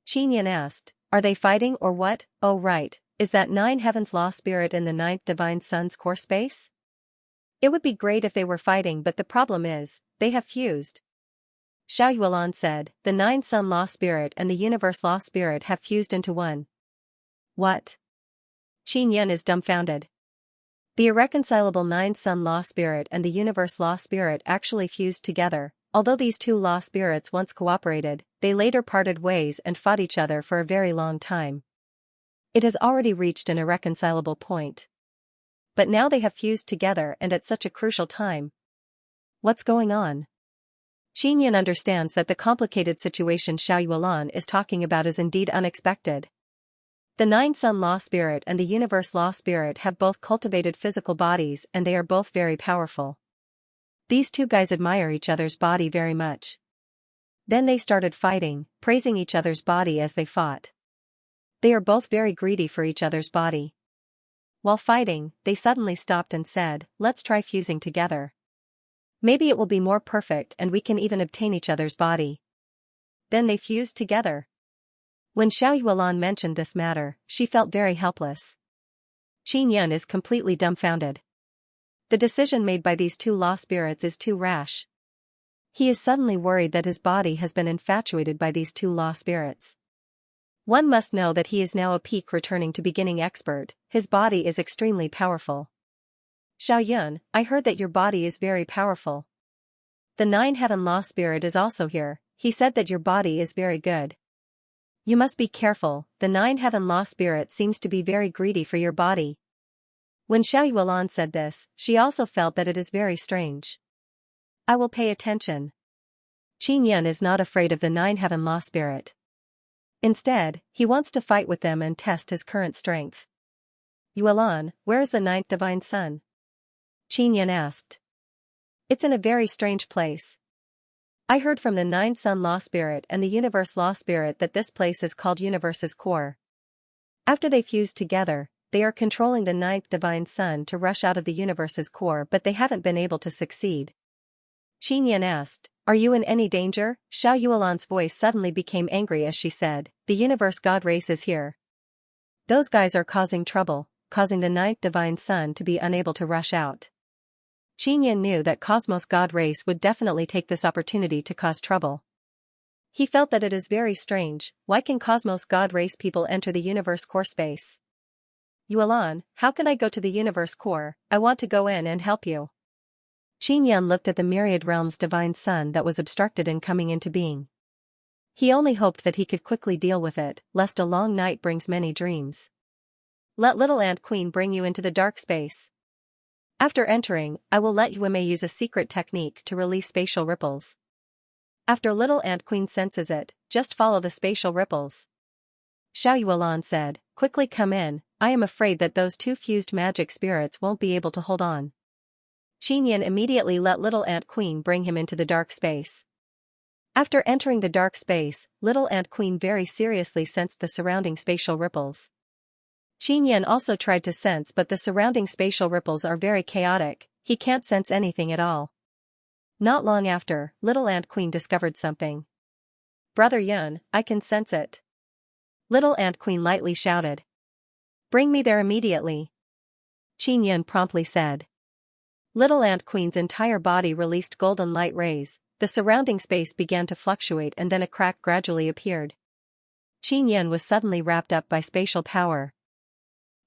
Qinyan asked, are they fighting or what? Oh right, is that 9 heavens law spirit in the 9th divine sun's core space? It would be great if they were fighting, but the problem is, they have fused. Xiao Yuelan said, the 9 sun law spirit and the universe law spirit have fused into one. What? Qinyan is dumbfounded. The irreconcilable 9 sun law spirit and the universe law spirit actually fused together. Although these two law spirits once cooperated, they later parted ways and fought each other for a very long time. It has already reached an irreconcilable point. But now they have fused together and at such a crucial time. What's going on? Qinyan understands that the complicated situation Xiao Yuelan is talking about is indeed unexpected. The 9 sun law spirit and the universe law spirit have both cultivated physical bodies and they are both very powerful. These two guys admire each other's body very much. Then they started fighting, praising each other's body as they fought. They are both very greedy for each other's body. While fighting, they suddenly stopped and said, let's try fusing together. Maybe it will be more perfect and we can even obtain each other's body. Then they fused together. When Xiao Yuelan mentioned this matter, she felt very helpless. Qinyan is completely dumbfounded. The decision made by these two law spirits is too rash. He is suddenly worried that his body has been infatuated by these two law spirits. One must know that he is now a peak returning to beginning expert, his body is extremely powerful. Xiao Yun, I heard that your body is very powerful. The 9 heaven law spirit is also here, he said that your body is very good. You must be careful, the 9 heaven law spirit seems to be very greedy for your body. When Xiao Yuelan said this, she also felt that it is very strange. I will pay attention. Qinyan is not afraid of the 9 heaven law spirit. Instead, he wants to fight with them and test his current strength. Yuelan, where is the 9th divine sun? Qinyan asked. It's in a very strange place. I heard from the 9 sun law spirit and the universe law spirit that this place is called universe's core. After they fused together, they are controlling the ninth divine sun to rush out of the universe's core, but they haven't been able to succeed. Qinyan asked, "Are you in any danger?" Xiao Yuelan's voice suddenly became angry as she said, "The universe god race is here. Those guys are causing trouble, causing the ninth divine sun to be unable to rush out." Qinyan knew that Cosmos God race would definitely take this opportunity to cause trouble. He felt that it is very strange, why can Cosmos God race people enter the universe core space? "Yuelan, how can I go to the universe core? I want to go in and help you." Qinyan looked at the myriad realms divine sun that was obstructed in coming into being. He only hoped that he could quickly deal with it, lest a long night brings many dreams. "Let Little Ant Queen bring you into the dark space. After entering, I will let Yueme use a secret technique to release spatial ripples. After Little Ant Queen senses it, just follow the spatial ripples." Xiao Yuelan said, "Quickly come in, I am afraid that those two fused magic spirits won't be able to hold on." Qinyan immediately let Little Ant Queen bring him into the dark space. After entering the dark space, Little Ant Queen very seriously sensed the surrounding spatial ripples. Qinyan also tried to sense, but the surrounding spatial ripples are very chaotic, he can't sense anything at all. Not long after, Little Ant Queen discovered something. "Brother Yun, I can sense it." Little Ant Queen lightly shouted. "Bring me there immediately." Qinyan promptly said. Little Ant Queen's entire body released golden light rays, the surrounding space began to fluctuate and then a crack gradually appeared. Qinyan was suddenly wrapped up by spatial power.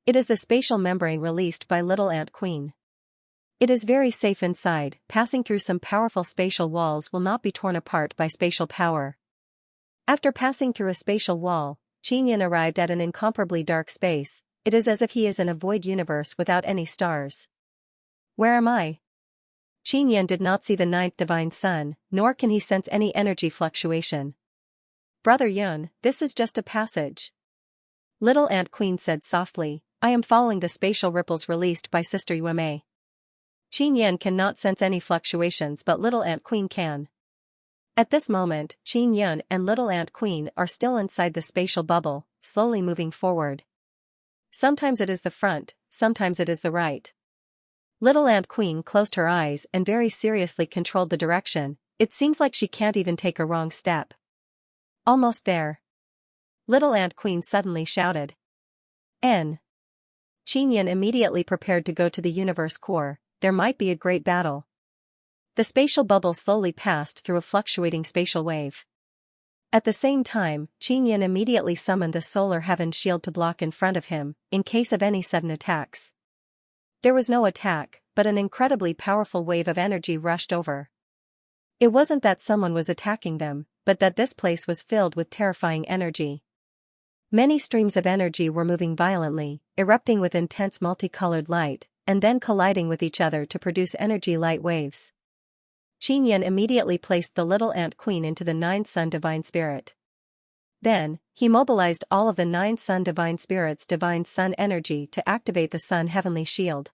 It is the spatial membrane released by Little Ant Queen. It is very safe inside, passing through some powerful spatial walls will not be torn apart by spatial power. After passing through a spatial wall, Qinyan arrived at an incomparably dark space, it is as if he is in a void universe without any stars. "Where am I?" Qinyan did not see the ninth divine sun, nor can he sense any energy fluctuation. "Brother Yun, this is just a passage." Little Ant Queen said softly, "I am following the spatial ripples released by Sister Yueme." Qinyan cannot sense any fluctuations but Little Ant Queen can. At this moment, Qinyan and Little Ant Queen are still inside the spatial bubble, slowly moving forward. Sometimes it is the front, sometimes it is the right. Little Ant Queen closed her eyes and very seriously controlled the direction, it seems like she can't even take a wrong step. "Almost there." Little Ant Queen suddenly shouted. "N." Qinyan immediately prepared to go to the universe core, there might be a great battle. The spatial bubble slowly passed through a fluctuating spatial wave. At the same time, Qinyan immediately summoned the solar heaven shield to block in front of him, in case of any sudden attacks. There was no attack, but an incredibly powerful wave of energy rushed over. It wasn't that someone was attacking them, but that this place was filled with terrifying energy. Many streams of energy were moving violently, erupting with intense multicolored light, and then colliding with each other to produce energy light waves. Qinyan immediately placed the Little Ant Queen into the Nine Sun Divine Spirit. Then, he mobilized all of the Nine Sun Divine Spirit's Divine Sun energy to activate the Sun Heavenly Shield.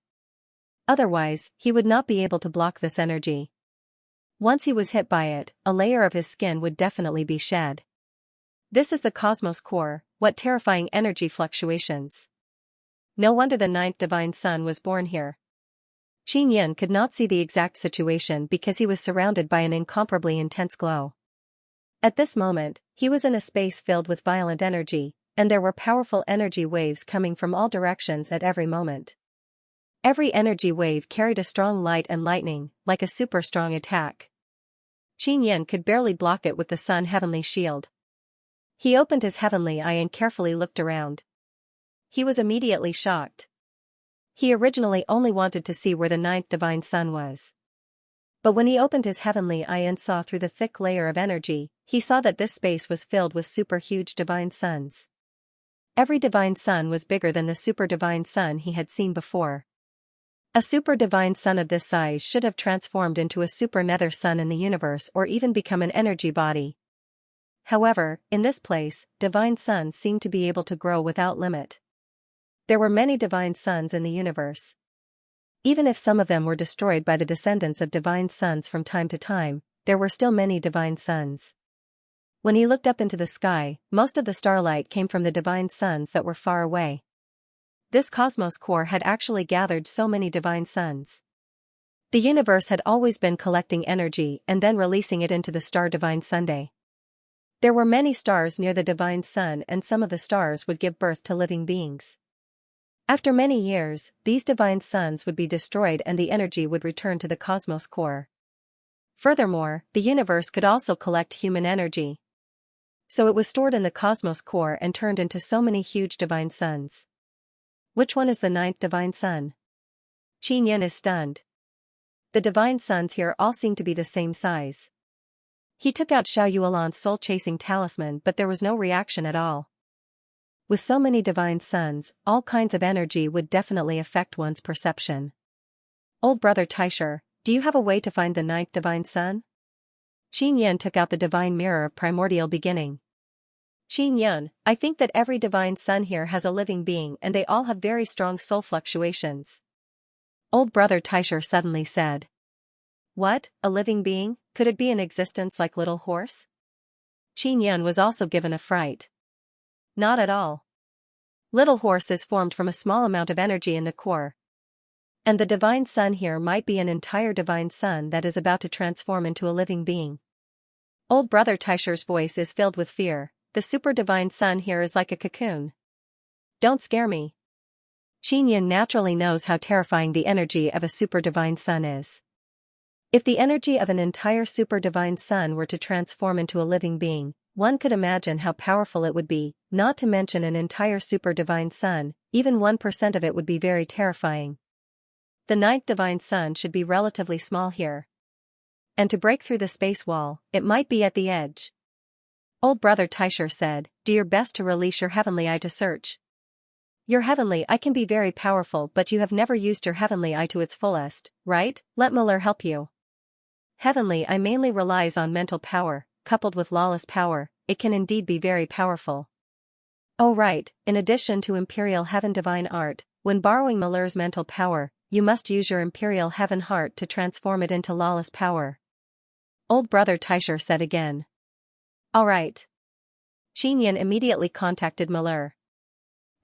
Otherwise, he would not be able to block this energy. Once he was hit by it, a layer of his skin would definitely be shed. This is the cosmos core, what terrifying energy fluctuations. No wonder the ninth divine sun was born here. Qinyan could not see the exact situation because he was surrounded by an incomparably intense glow. At this moment, he was in a space filled with violent energy, and there were powerful energy waves coming from all directions at every moment. Every energy wave carried a strong light and lightning, like a super strong attack. Qinyan could barely block it with the sun heavenly shield. He opened his heavenly eye and carefully looked around. He was immediately shocked. He originally only wanted to see where the ninth divine sun was. But when he opened his heavenly eye and saw through the thick layer of energy, he saw that this space was filled with super huge divine suns. Every divine sun was bigger than the super divine sun he had seen before. A super divine sun of this size should have transformed into a super nether sun in the universe or even become an energy body. However, in this place, divine suns seemed to be able to grow without limit. There were many divine suns in the universe. Even if some of them were destroyed by the descendants of divine suns from time to time, there were still many divine suns. When he looked up into the sky, most of the starlight came from the divine suns that were far away. this cosmos core had actually gathered so many divine suns. The universe had always been collecting energy and then releasing it into the star Divine Sunday. There were many stars near the divine sun, and some of the stars would give birth to living beings. After many years, these divine suns would be destroyed and the energy would return to the cosmos core. Furthermore, the universe could also collect human energy. So it was stored in the cosmos core and turned into so many huge divine suns. Which one is the ninth divine sun? Qianyan is stunned. The divine suns here all seem to be the same size. He took out Xiao Yuelan's soul-chasing talisman, but there was no reaction at all. With so many divine suns, all kinds of energy would definitely affect one's perception. Old brother Taisher, do you have a way to find the ninth divine sun? Qianyan took out the divine mirror of primordial beginning. Qianyan, I think that every divine sun here has a living being and they all have very strong soul fluctuations. Old brother Taisher suddenly said. What, a living being? Could it be in existence like Little Horse? Qianyan was also given a fright. Not at all. Little Horse is formed from a small amount of energy in the core. And the divine sun here might be an entire divine sun that is about to transform into a living being. Old brother Taisher's voice is filled with fear. The super divine sun here is like a cocoon. Don't scare me. Qianyan naturally knows how terrifying the energy of a super divine sun is. If the energy of an entire super divine sun were to transform into a living being, one could imagine how powerful it would be, not to mention an entire super divine sun, even 1% of it would be very terrifying. The ninth divine sun should be relatively small here. And to break through the space wall, it might be at the edge. Old brother Taisher said, do your best to release your heavenly eye to search. Your heavenly eye can be very powerful, but you have never used your heavenly eye to its fullest, right? Let Miller help you. Heavenly eye mainly relies on mental power, coupled with lawless power, it can indeed be very powerful. Oh right, in addition to Imperial Heaven Divine Art, when borrowing Miller's mental power, you must use your Imperial Heaven Heart to transform it into lawless power. Old brother Taisher said again. Alright. Qianyan immediately contacted Miller.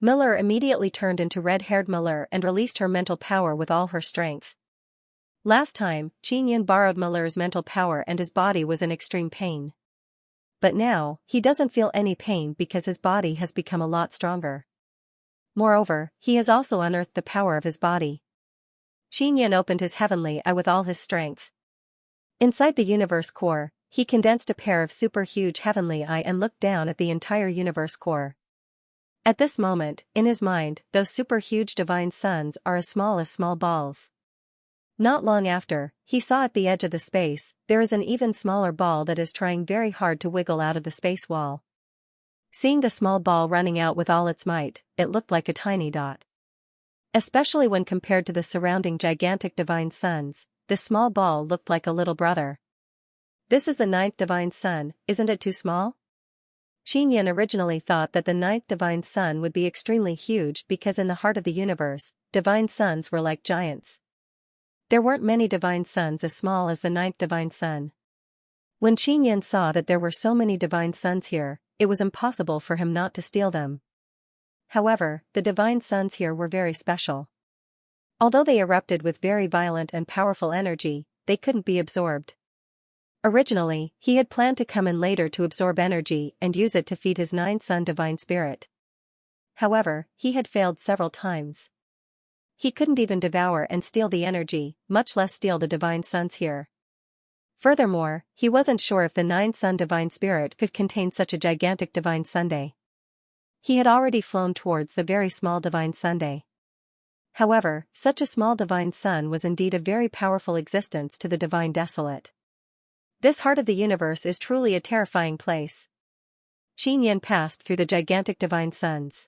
Miller immediately turned into red-haired Miller and released her mental power with all her strength. Last time, Qianyan borrowed Miller's mental power and his body was in extreme pain. But now, he doesn't feel any pain because his body has become a lot stronger. Moreover, he has also unearthed the power of his body. Qianyan opened his heavenly eye with all his strength. Inside the universe core, he condensed a pair of super huge heavenly eye and looked down at the entire universe core. At this moment, in his mind, those super huge divine suns are as small balls. Not long after, he saw at the edge of the space, there is an even smaller ball that is trying very hard to wiggle out of the space wall. Seeing the small ball running out with all its might, it looked like a tiny dot. Especially when compared to the surrounding gigantic divine suns, this small ball looked like a little brother. This is the ninth divine sun, isn't it too small? Qianyan originally thought that the ninth divine sun would be extremely huge because in the heart of the universe, divine suns were like giants. There weren't many divine suns as small as the ninth divine sun. When Qianyan saw that there were so many divine suns here, it was impossible for him not to steal them. However, the divine suns here were very special. Although they erupted with very violent and powerful energy, they couldn't be absorbed. Originally, he had planned to come in later to absorb energy and use it to feed his nine-sun divine spirit. However, he had failed several times. He couldn't even devour and steal the energy, much less steal the divine suns here. Furthermore, he wasn't sure if the nine-sun divine spirit could contain such a gigantic divine Sunday. He had already flown towards the very small divine Sunday. However, such a small divine sun was indeed a very powerful existence to the divine desolate. This heart of the universe is truly a terrifying place. Qianyan passed through the gigantic divine suns.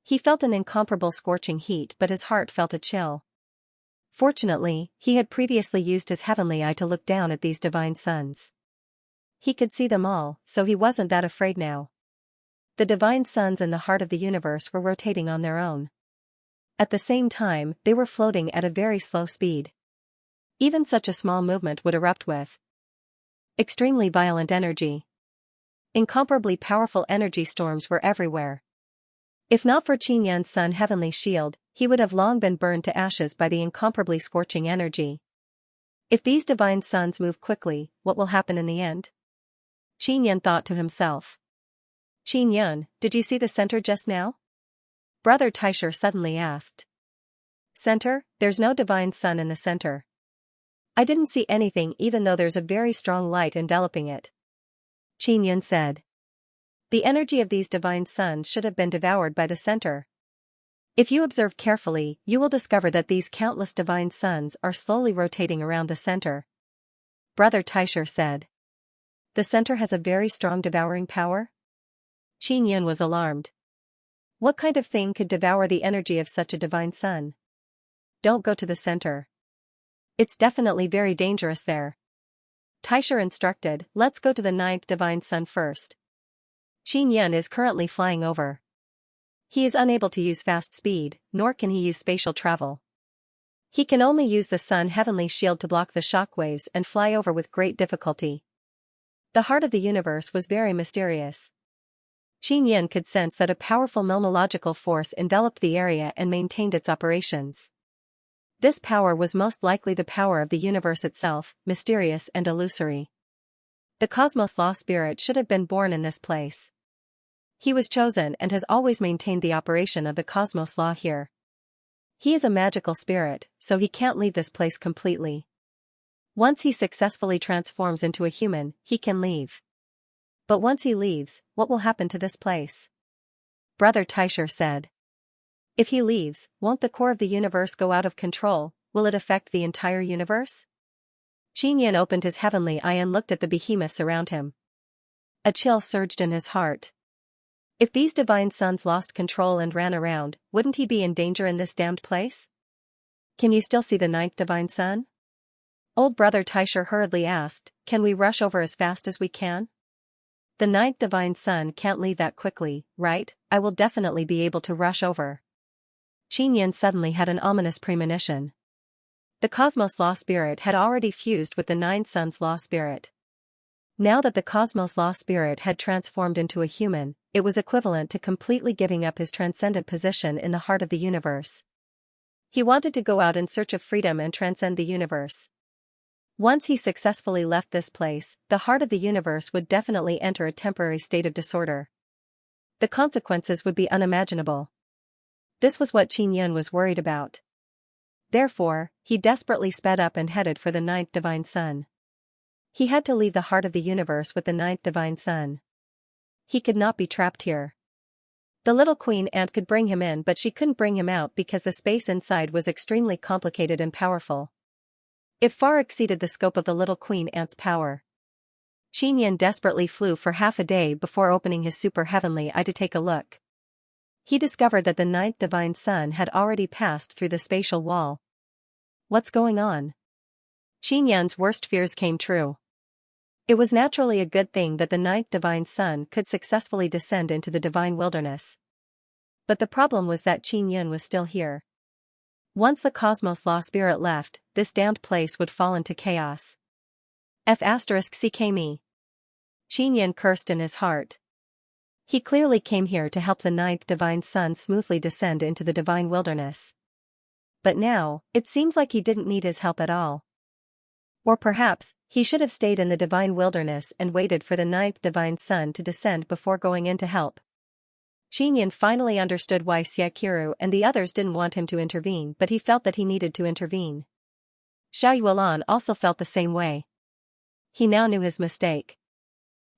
He felt an incomparable scorching heat, but his heart felt a chill. Fortunately, he had previously used his heavenly eye to look down at these divine suns. He could see them all, so he wasn't that afraid now. The divine suns in the heart of the universe were rotating on their own. At the same time, they were floating at a very slow speed. Even such a small movement would erupt with extremely violent energy. Incomparably powerful energy storms were everywhere. If not for Qin Yan's sun heavenly shield, he would have long been burned to ashes by the incomparably scorching energy. If these divine suns move quickly, what will happen in the end? Qin Yan thought to himself. Qin Yan, did you see the center just now? Brother Taisher suddenly asked. Center? There's no divine sun in the center. I didn't see anything even though there's a very strong light enveloping it. Qin Yan said. The energy of these divine suns should have been devoured by the center. If you observe carefully, you will discover that these countless divine suns are slowly rotating around the center. Brother Taisher said. The center has a very strong devouring power? Qin Yan was alarmed. What kind of thing could devour the energy of such a divine sun? Don't go to the center. It's definitely very dangerous there. Taisher instructed, let's go to the 9th divine sun first. Qin Yan is currently flying over. He is unable to use fast speed, nor can he use spatial travel. He can only use the sun heavenly shield to block the shockwaves and fly over with great difficulty. The heart of the universe was very mysterious. Qin Yan could sense that a powerful nomological force enveloped the area and maintained its operations. This power was most likely the power of the universe itself, mysterious and illusory. The cosmos law spirit should have been born in this place. He was chosen and has always maintained the operation of the cosmos law here. He is a magical spirit, so he can't leave this place completely. Once he successfully transforms into a human, he can leave. But once he leaves, what will happen to this place? Brother Taisher said. If he leaves, won't the core of the universe go out of control? Will it affect the entire universe? Qin Yan opened his heavenly eye and looked at the behemoths around him. A chill surged in his heart. If these divine suns lost control and ran around, wouldn't he be in danger in this damned place? Can you still see the 9th divine sun? Old Brother Taisher hurriedly asked, can we rush over as fast as we can? The 9th divine sun can't leave that quickly, right? I will definitely be able to rush over. Qin Yan suddenly had an ominous premonition. The cosmos law spirit had already fused with the 9 suns law spirit. Now that the cosmos law spirit had transformed into a human, it was equivalent to completely giving up his transcendent position in the heart of the universe. He wanted to go out in search of freedom and transcend the universe. Once he successfully left this place, the heart of the universe would definitely enter a temporary state of disorder. The consequences would be unimaginable. This was what Qin Yan was worried about. Therefore, he desperately sped up and headed for the 9th divine sun. He had to leave the heart of the universe with the 9th divine sun. He could not be trapped here. The little queen ant could bring him in, but she couldn't bring him out because the space inside was extremely complicated and powerful. It far exceeded the scope of the little queen ant's power. Qin Yan desperately flew for half a day before opening his super heavenly eye to take a look. He discovered that the 9th divine sun had already passed through the spatial wall. What's going on? Qin Yan's worst fears came true. It was naturally a good thing that the 9th divine sun could successfully descend into the divine wilderness. But the problem was that Qin Yan was still here. Once the cosmos law spirit left, this damned place would fall into chaos. F***ck me. Qin Yan cursed in his heart. He clearly came here to help the 9th divine sun smoothly descend into the divine wilderness. But now, it seems like he didn't need his help at all. Or perhaps, he should have stayed in the divine wilderness and waited for the 9th divine sun to descend before going in to help. Qin Yan finally understood why Xiaqiru and the others didn't want him to intervene, but he felt that he needed to intervene. Xiao Yuan also felt the same way. He now knew his mistake.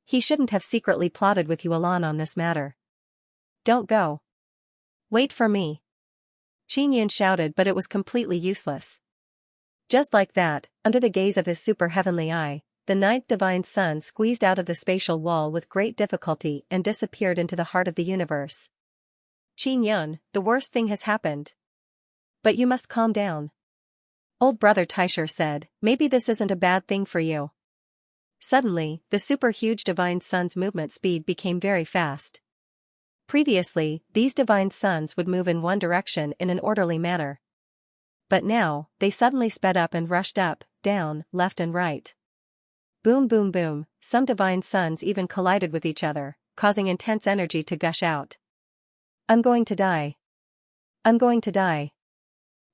He shouldn't have secretly plotted with Yuan on this matter. Don't go. Wait for me. Qin Yan shouted, but it was completely useless. Just like that, under the gaze of his super heavenly eye, the 9th divine sun squeezed out of the spatial wall with great difficulty and disappeared into the heart of the universe. Qin Yan, the worst thing has happened. But you must calm down. Old Brother Taisher said, maybe this isn't a bad thing for you. Suddenly, the super-huge divine sun's movement speed became very fast. Previously, these divine suns would move in one direction in an orderly manner. But now, they suddenly sped up and rushed up, down, left and right. Boom boom boom, some divine suns even collided with each other, causing intense energy to gush out. I'm going to die. I'm going to die.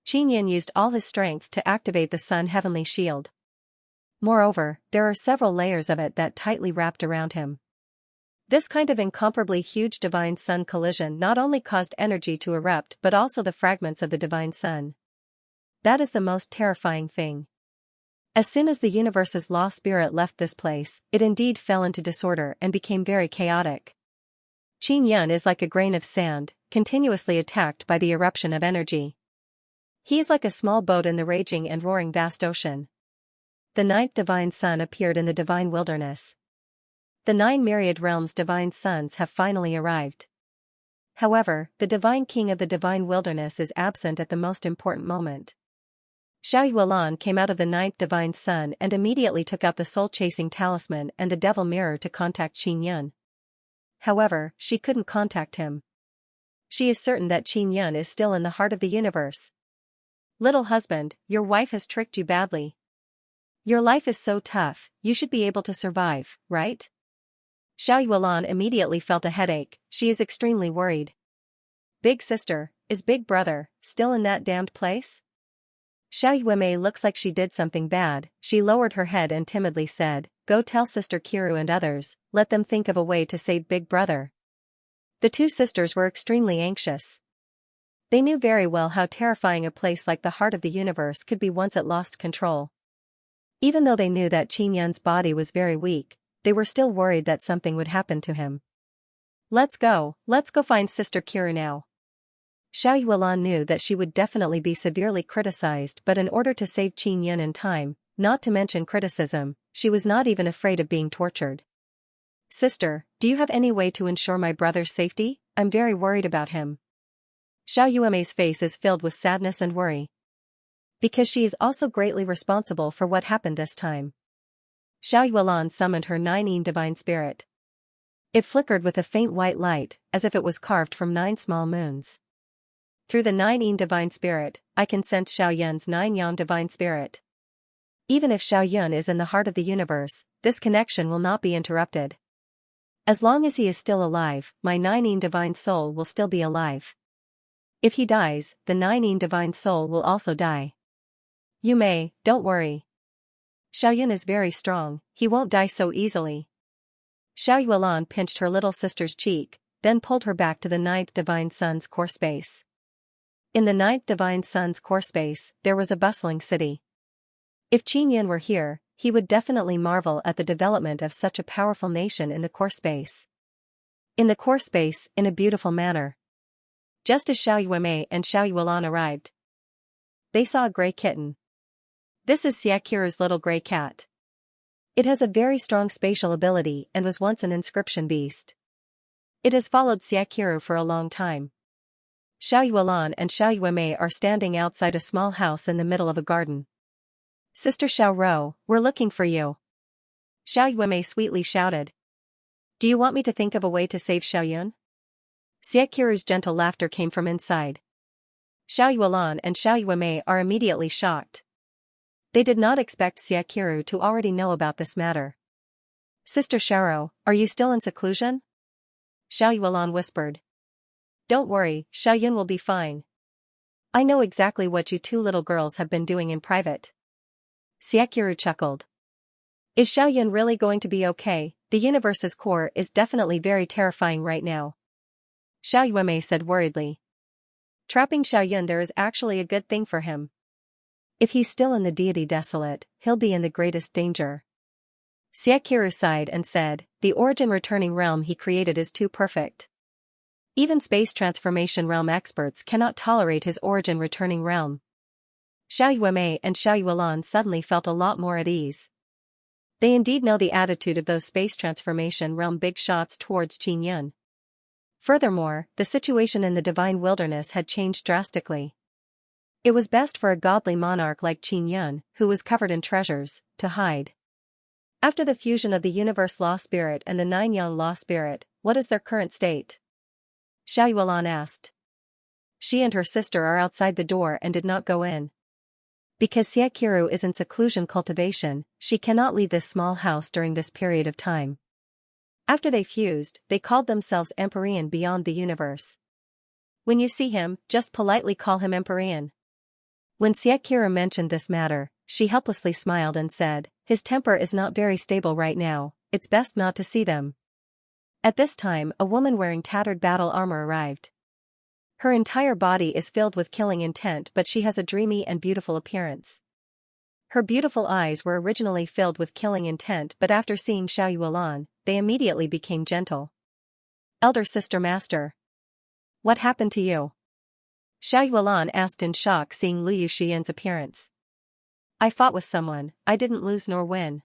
Qin Yin used all his strength to activate the Sun Heavenly Shield. Moreover, there are several layers of it that tightly wrapped around him. This kind of incomparably huge Divine Sun collision not only caused energy to erupt but also the fragments of the Divine Sun. That is the most terrifying thing. As soon as the universe's law spirit left this place, it indeed fell into disorder and became very chaotic. Qin Yin is like a grain of sand, continuously attacked by the eruption of energy. He is like a small boat in the raging and roaring vast ocean. The ninth Divine Sun appeared in the Divine Wilderness. The 9 myriad realms' Divine Suns have finally arrived. However, the Divine King of the Divine Wilderness is absent at the most important moment. Xiao Yuelan came out of the 9th Divine Sun and immediately took out the soul-chasing talisman and the devil mirror to contact Qin Yin. However, she couldn't contact him. She is certain that Qin Yin is still in the heart of the universe. Little husband, your wife has tricked you badly. Your life is so tough, you should be able to survive, right? Xiao Yuelan immediately felt a headache. She is extremely worried. Big sister, is big brother still in that damned place? Xiao Yuemei looks like she did something bad. She lowered her head and timidly said, "Go tell Sister Kiru and others, let them think of a way to save big brother." The two sisters were extremely anxious. They knew very well how terrifying a place like the heart of the universe could be once it lost control. Even though they knew that Qin Yun's body was very weak, they were still worried that something would happen to him. Let's go find Sister Kiru now. Xiao Yuelan knew that she would definitely be severely criticized, but in order to save Qin Yun in time, not to mention criticism, she was not even afraid of being tortured. Sister, do you have any way to ensure my brother's safety? I'm very worried about him. Xiao Yuemei's face is filled with sadness and worry. Because she is also greatly responsible for what happened this time. Xiao Yuelan summoned her 9 Yin Divine Spirit. It flickered with a faint white light, as if it was carved from 9 small moons. Through the 9 Yin Divine Spirit, I can sense Xiao Yun's 9 Yang Divine Spirit. Even if Xiao Yun is in the heart of the universe, this connection will not be interrupted. As long as he is still alive, my 9 Yin Divine Soul will still be alive. If he dies, the 9 Yin Divine Soul will also die. You may, don't worry. Xiao Yun is very strong, he won't die so easily. Xiao Yuelan pinched her little sister's cheek, then pulled her back to the 9th Divine Sun's core space. In the 9th Divine Sun's core space, there was a bustling city. If Qin Yun were here, he would definitely marvel at the development of such a powerful nation in the core space. In the core space, in a beautiful manner. Just as Xiao Yuemei and Xiao Yuelan arrived, they saw a gray kitten. This is Xiakiru's little gray cat. It has a very strong spatial ability and was once an inscription beast. It has followed Xiakiru for a long time. Xiao Yuelan and Xiao Yuemei are standing outside a small house in the middle of a garden. Sister Xiao Rou, we're looking for you. Xiao Yuemei sweetly shouted. Do you want me to think of a way to save Xiao Yun? Xiakiru's gentle laughter came from inside. Xiao Yuelan and Xiao Yuemei are immediately shocked. They did not expect Xiakiru to already know about this matter. Sister Xiao, are you still in seclusion? Xiao Yuelan whispered. Don't worry, Xiao Yun will be fine. I know exactly what you two little girls have been doing in private. Xiakiru chuckled. Is Xiao Yun really going to be okay? The universe's core is definitely very terrifying right now. Xiao Yuemei said worriedly. Trapping Xiao Yun there is actually a good thing for him. If he's still in the deity desolate, he'll be in the greatest danger. Xiakiru sighed and said, the origin returning realm he created is too perfect. Even space transformation realm experts cannot tolerate his origin returning realm. Xiao Yuemei and Xiao Yuelan suddenly felt a lot more at ease. They indeed know the attitude of those space transformation realm big shots towards Qin Yun. Furthermore, the situation in the divine wilderness had changed drastically. It was best for a godly monarch like Qin Yun, who was covered in treasures, to hide. After the fusion of the universe law spirit and the 9 Yang law spirit, what is their current state? Xiao Yuelan asked. She and her sister are outside the door and did not go in. Because Xiakiru is in seclusion cultivation, she cannot leave this small house during this period of time. After they fused, they called themselves Empyrean beyond the universe. When you see him, just politely call him Emperor. When Xianxia mentioned this matter, she helplessly smiled and said, his temper is not very stable right now, it's best not to see them. At this time, a woman wearing tattered battle armor arrived. Her entire body is filled with killing intent, but she has a dreamy and beautiful appearance. Her beautiful eyes were originally filled with killing intent, but after seeing Xiao Yuan, they immediately became gentle. Elder sister master. What happened to you? Xiao Yuan asked in shock, seeing Lu Yuxian's appearance. I fought with someone, I didn't lose nor win.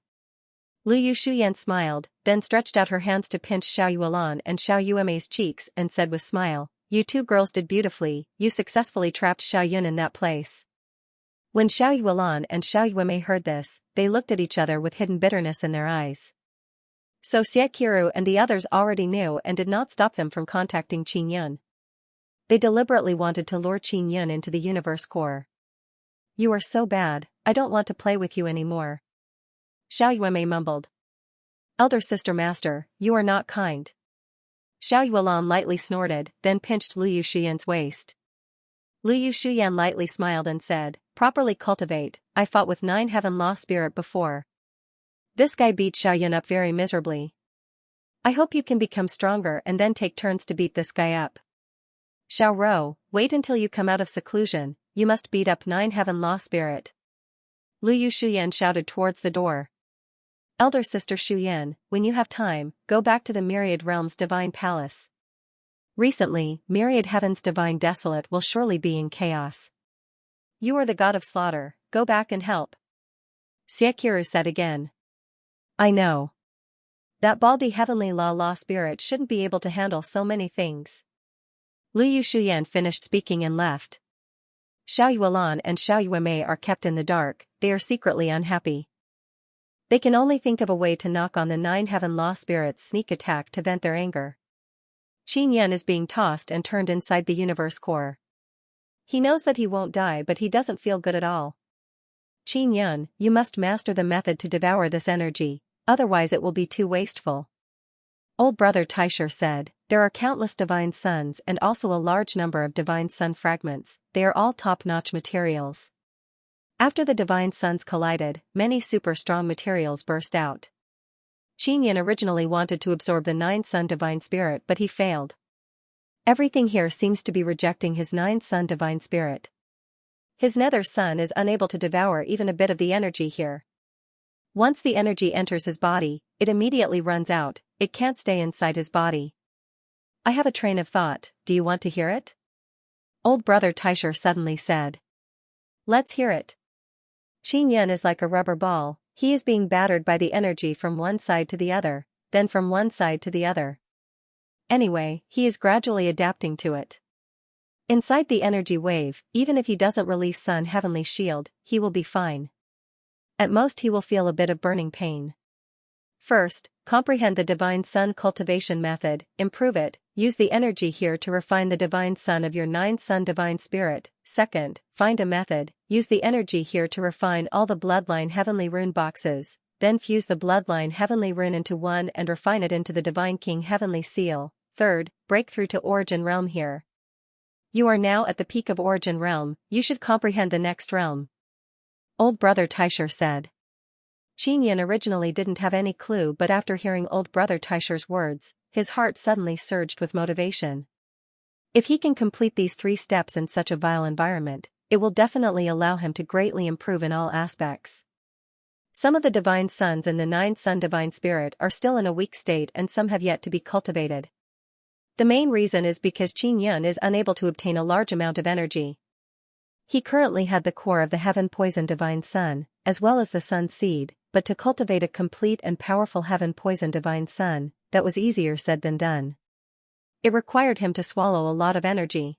Lu Yuxian smiled, then stretched out her hands to pinch Xiao Yuan and Xiao Yuan's cheeks and said with smile, you two girls did beautifully, you successfully trapped Xiao Yun in that place. When Xiao Yuan and Xiao Yuan heard this, they looked at each other with hidden bitterness in their eyes. So Xianxia and the others already knew and did not stop them from contacting Qin Yun. They deliberately wanted to lure Qin Yun into the universe core. You are so bad, I don't want to play with you anymore. Xiao Yuan mumbled. Elder sister master, you are not kind. Xiao Yuan lightly snorted, then pinched Lu Yuxian's waist. Lu Yuxian lightly smiled and said, properly cultivate, I fought with 9 heaven law spirit before. This guy beat Xiao Yun up very miserably. I hope you can become stronger and then take turns to beat this guy up. Xiao Rou, wait until you come out of seclusion, you must beat up 9 heaven law spirit. Lu Yuxian shouted towards the door. Elder sister Shuyan, when you have time, go back to the Myriad Realms Divine Palace. Recently, Myriad Heaven's Divine Desolate will surely be in chaos. You are the god of slaughter, go back and help. Xianxia said again. I know. That baldy heavenly law spirit shouldn't be able to handle so many things. Lu Yuxian finished speaking and left. Xiao Yuan and Xiao Yuan are kept in the dark, they are secretly unhappy. They can only think of a way to knock on the 9 heaven law spirits' sneak attack to vent their anger. Qin Yun is being tossed and turned inside the universe core. He knows that he won't die, but he doesn't feel good at all. Qin Yun, you must master the method to devour this energy, otherwise it will be too wasteful. Old brother Taisher said, there are countless divine suns and also a large number of divine sun fragments, they are all top-notch materials. After the divine suns collided, many super-strong materials burst out. Qin Yun originally wanted to absorb the 9 sun divine spirit, but he failed. Everything here seems to be rejecting his 9 sun divine spirit. His nether sun is unable to devour even a bit of the energy here. Once the energy enters his body, it immediately runs out, it can't stay inside his body. I have a train of thought, do you want to hear it? Old brother Taisher suddenly said. Let's hear it. Qin Yun is like a rubber ball, he is being battered by the energy from one side to the other, then from one side to the other. Anyway, he is gradually adapting to it. Inside the energy wave, even if he doesn't release Sun Heavenly Shield, he will be fine. At most he will feel a bit of burning pain. First, comprehend the Divine Sun cultivation method, improve it, use the energy here to refine the Divine Sun of your 9 Sun Divine Spirit. Second, find a method, use the energy here to refine all the Bloodline Heavenly Rune boxes, then fuse the Bloodline Heavenly Rune into one and refine it into the Divine King Heavenly Seal. Third, break through to Origin Realm here. You are now at the peak of Origin Realm, you should comprehend the next realm. Old brother Taisher said. Qin Yun originally didn't have any clue, but after hearing old brother Taisher's words, his heart suddenly surged with motivation. If he can complete these 3 steps in such a vile environment, it will definitely allow him to greatly improve in all aspects. Some of the divine suns in the 9 Sun Divine Spirit are still in a weak state and some have yet to be cultivated. The main reason is because Qin Yun is unable to obtain a large amount of energy. He currently had the core of the Heaven Poison Divine Sun, as well as the Sun Seed, but to cultivate a complete and powerful Heaven Poison Divine Sun, that was easier said than done. It required him to swallow a lot of energy.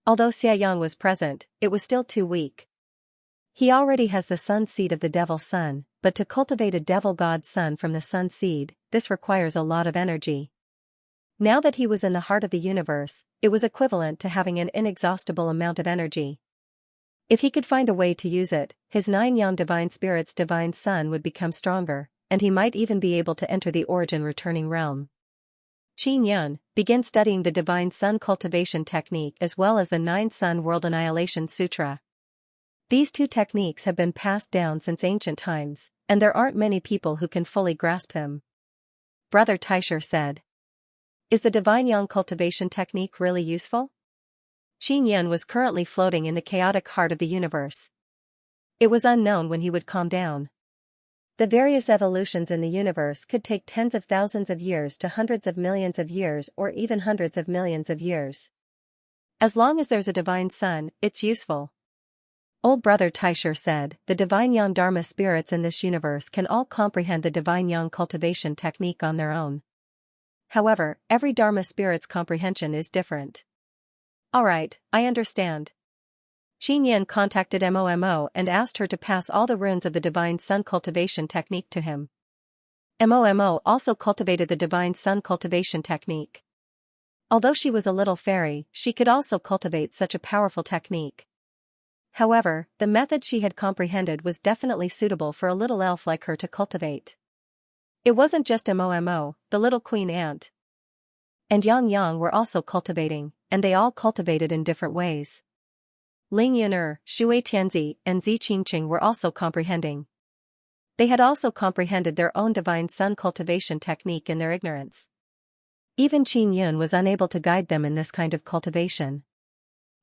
Although Xiaoyang was present, it was still too weak. He already has the Sun Seed of the Devil Sun, but to cultivate a Devil God Sun from the Sun Seed, this requires a lot of energy. Now that he was in the heart of the universe, it was equivalent to having an inexhaustible amount of energy. If he could find a way to use it, his 9 Yang Divine Spirit's Divine Sun would become stronger, and he might even be able to enter the Origin Returning Realm. Qin Yun, begin studying the Divine Sun Cultivation Technique as well as the 9 Sun World Annihilation Sutra. These two techniques have been passed down since ancient times, and there aren't many people who can fully grasp them. Brother Taisher said. Is the Divine Yang Cultivation Technique really useful? Qin Yun was currently floating in the chaotic heart of the universe. It was unknown when he would calm down. The various evolutions in the universe could take tens of thousands of years to hundreds of millions of years or even hundreds of millions of years. As long as there's a divine sun, it's useful. Old Brother Taisher said, the divine Yang Dharma spirits in this universe can all comprehend the divine Yang cultivation technique on their own. However, every Dharma spirit's comprehension is different. Alright, I understand. Qin Yun contacted Momo and asked her to pass all the runes of the Divine Sun Cultivation Technique to him. Momo also cultivated the Divine Sun Cultivation Technique. Although she was a little fairy, she could also cultivate such a powerful technique. However, the method she had comprehended was definitely suitable for a little elf like her to cultivate. It wasn't just Momo, the little queen ant, and Yang were also cultivating, and they all cultivated in different ways. Ling Yuner, Shui Tianzi, and Zi Qingqing were also comprehending. They had also comprehended their own divine sun cultivation technique in their ignorance. Even Qin Yun was unable to guide them in this kind of cultivation.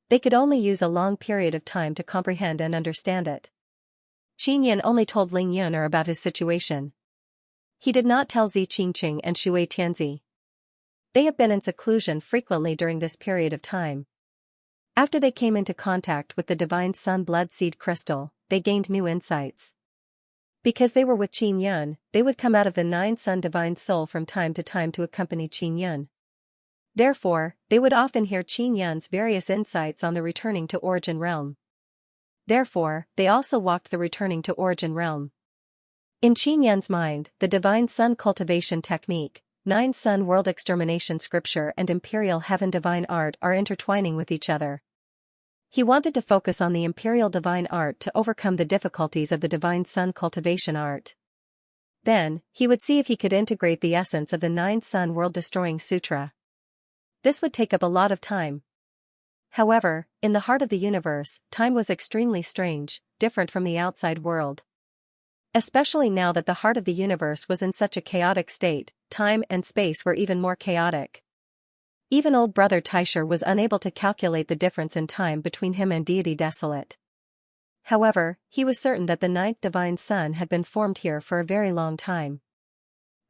They could only use a long period of time to comprehend and understand it. Qin Yun only told Ling Yuner about his situation. He did not tell Zi Qingqing and Shui Tianzi. They have been in seclusion frequently during this period of time. After they came into contact with the Divine Sun Blood Seed Crystal, they gained new insights. Because they were with Qin Yun, they would come out of the 9 Sun Divine Soul from time to accompany Qin Yun. Therefore, they would often hear Qin Yun's various insights on the returning to Origin Realm. Therefore, they also walked the returning to Origin Realm. In Qin Yun's mind, the Divine Sun Cultivation Technique, 9 Sun World Extermination Scripture and Imperial Heaven Divine Art are intertwining with each other. He wanted to focus on the Imperial Divine Art to overcome the difficulties of the Divine Sun Cultivation Art. Then, he would see if he could integrate the essence of the 9 Sun World Destroying Sutra. This would take up a lot of time. However, in the heart of the universe, time was extremely strange, different from the outside world. Especially now that the heart of the universe was in such a chaotic state, time and space were even more chaotic. Even old Brother Taisher was unable to calculate the difference in time between him and Deity Desolate. However, he was certain that the 9th Divine Sun had been formed here for a very long time.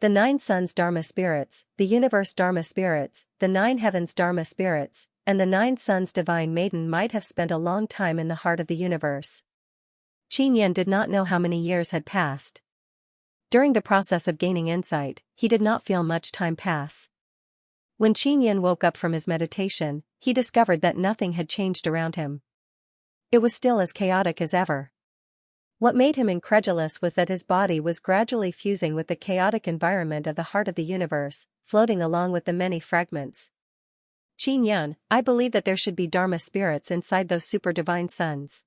The 9 Suns Dharma Spirits, the Universe Dharma Spirits, the 9 Heavens Dharma Spirits, and the 9 Suns Divine Maiden might have spent a long time in the heart of the universe. Qin Yun did not know how many years had passed. During the process of gaining insight, he did not feel much time pass. When Qin Yun woke up from his meditation, he discovered that nothing had changed around him. It was still as chaotic as ever. What made him incredulous was that his body was gradually fusing with the chaotic environment of the heart of the universe, floating along with the many fragments. Qin Yun, I believe that there should be Dharma spirits inside those super divine suns.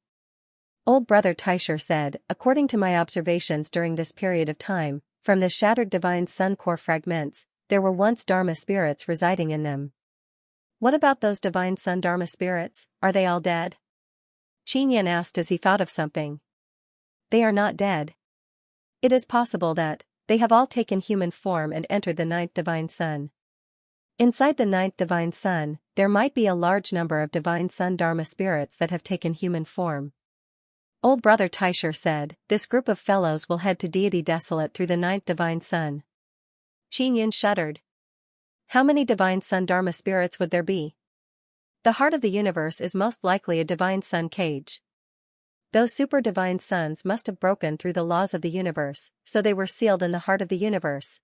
Old Brother Taisher said, according to my observations during this period of time, from the shattered divine sun core fragments, there were once Dharma spirits residing in them. What about those divine sun Dharma spirits, are they all dead? Qin Yun asked as he thought of something. They are not dead. It is possible that they have all taken human form and entered the 9th Divine Sun. Inside the 9th Divine Sun, there might be a large number of Divine Sun Dharma spirits that have taken human form. Old Brother Taisher said, this group of fellows will head to Deity Desolate through the 9th Divine Sun. Qin Yun shuddered. How many Divine Sun Dharma spirits would there be? The heart of the universe is most likely a Divine Sun cage. Those super divine suns must have broken through the laws of the universe, so they were sealed in the heart of the universe.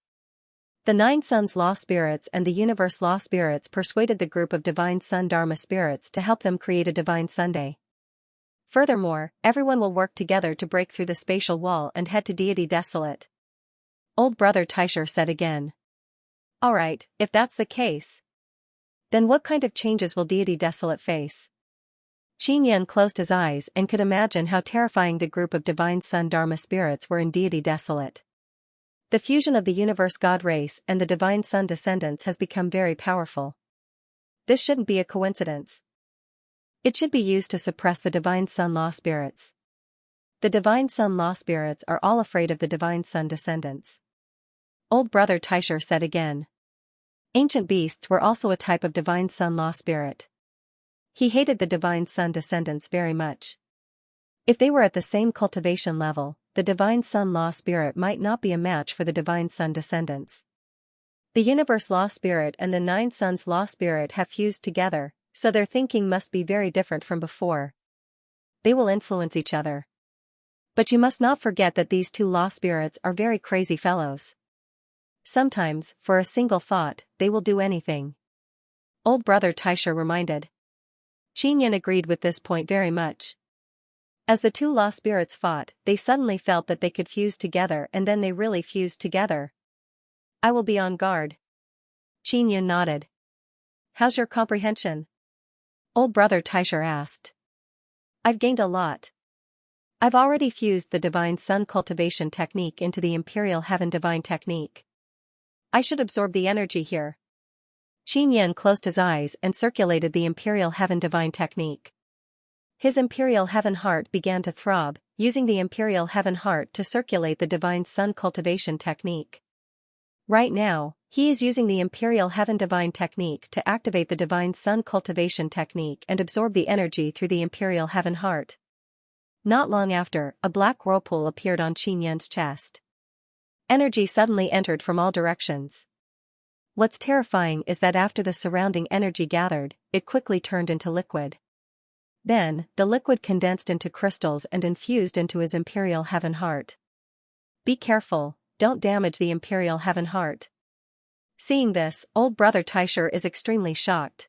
The 9 Suns Law Spirits and the Universe Law Spirits persuaded the group of Divine Sun Dharma spirits to help them create a Divine Sunday. Furthermore, everyone will work together to break through the spatial wall and head to Deity Desolate. Old Brother Taisher said again. Alright, if that's the case. Then what kind of changes will Deity Desolate face? Qin Yun closed his eyes and could imagine how terrifying the group of Divine Sun Dharma spirits were in Deity Desolate. The fusion of the universe God race and the divine sun descendants has become very powerful. This shouldn't be a coincidence. It should be used to suppress the divine sun law spirits. The divine sun law spirits are all afraid of the divine sun descendants. Old brother Taisher said again. Ancient beasts were also a type of divine sun law spirit. He hated the divine sun descendants very much. If they were at the same cultivation level, the divine sun law spirit might not be a match for the divine sun descendants. The universe law spirit and the nine suns law spirit have fused together, so their thinking must be very different from before. They will influence each other. But you must not forget that these two law spirits are very crazy fellows. Sometimes, for a single thought, they will do anything. Old brother Taisher reminded. Xianxia agreed with this point very much. As the two law spirits fought, they suddenly felt that they could fuse together, and then they really fused together. I will be on guard. Xianxia nodded. How's your comprehension? Old brother Taisher asked. I've gained a lot. I've already fused the divine sun cultivation technique into the imperial heaven divine technique. I should absorb the energy here. Xianxia closed his eyes and circulated the imperial heaven divine technique. His imperial heaven heart began to throb, using the imperial heaven heart to circulate the divine sun cultivation technique. Right now, he is using the imperial heaven divine technique to activate the divine sun cultivation technique and absorb the energy through the imperial heaven heart. Not long after, a black whirlpool appeared on Xianxia's chest. Energy suddenly entered from all directions. What's terrifying is that after the surrounding energy gathered, it quickly turned into liquid. Then, the liquid condensed into crystals and infused into his imperial heaven heart. Be careful, don't damage the imperial heaven heart. Seeing this, old brother Taisher is extremely shocked.